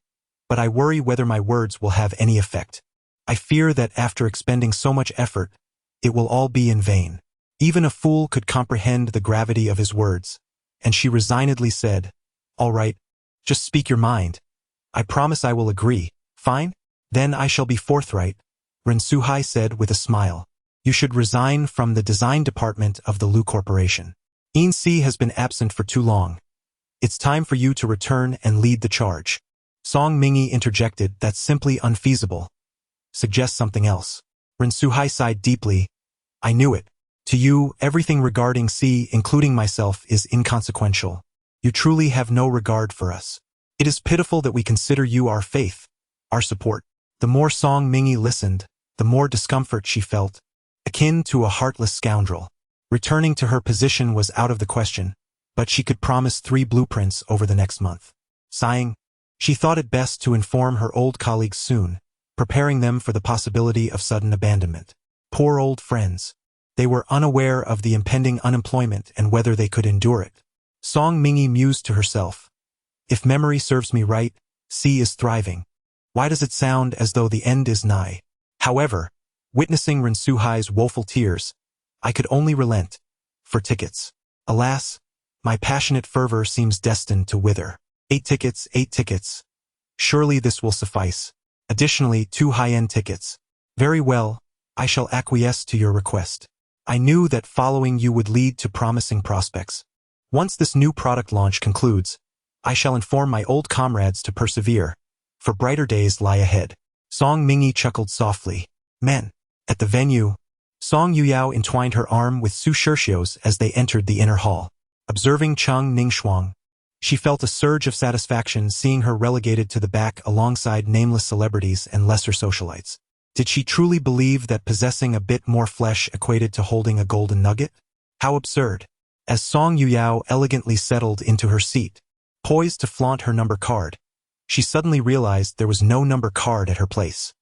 but I worry whether my words will have any effect. I fear that after expending so much effort, it will all be in vain. Even a fool could comprehend the gravity of his words, and she resignedly said, All right, just speak your mind. I promise I will agree. Fine? Then I shall be forthright, Ren Suhai said with a smile. You should resign from the design department of the Lu Corporation. Si has been absent for too long. It's time for you to return and lead the charge. Song Mingi interjected, that's simply unfeasible. Suggest something else. Ren Suhai sighed deeply. I knew it. To you, everything regarding C, including myself, is inconsequential. You truly have no regard for us. It is pitiful that we consider you our faith, our support. The more Song Mingi listened, the more discomfort she felt, akin to a heartless scoundrel. Returning to her position was out of the question, but she could promise 3 blueprints over the next month. Sighing, she thought it best to inform her old colleagues soon, preparing them for the possibility of sudden abandonment. Poor old friends. They were unaware of the impending unemployment and whether they could endure it. Song Mingi mused to herself. If memory serves me right, C is thriving. Why does it sound as though the end is nigh? However, witnessing Ren Suhai's woeful tears, I could only relent. For tickets. Alas, my passionate fervor seems destined to wither. 8 tickets, 8 tickets. Surely this will suffice. Additionally, 2 high-end tickets. Very well, I shall acquiesce to your request. I knew that following you would lead to promising prospects. Once this new product launch concludes, I shall inform my old comrades to persevere, for brighter days lie ahead. Song Mingi chuckled softly. Men. At the venue, Song Yuyao entwined her arm with Su Shirxiu's as they entered the inner hall. Observing Cheng Ningxuang, she felt a surge of satisfaction seeing her relegated to the back alongside nameless celebrities and lesser socialites. Did she truly believe that possessing a bit more flesh equated to holding a golden nugget? How absurd. As Song Yuyao elegantly settled into her seat, poised to flaunt her number card, she suddenly realized there was no number card at her place.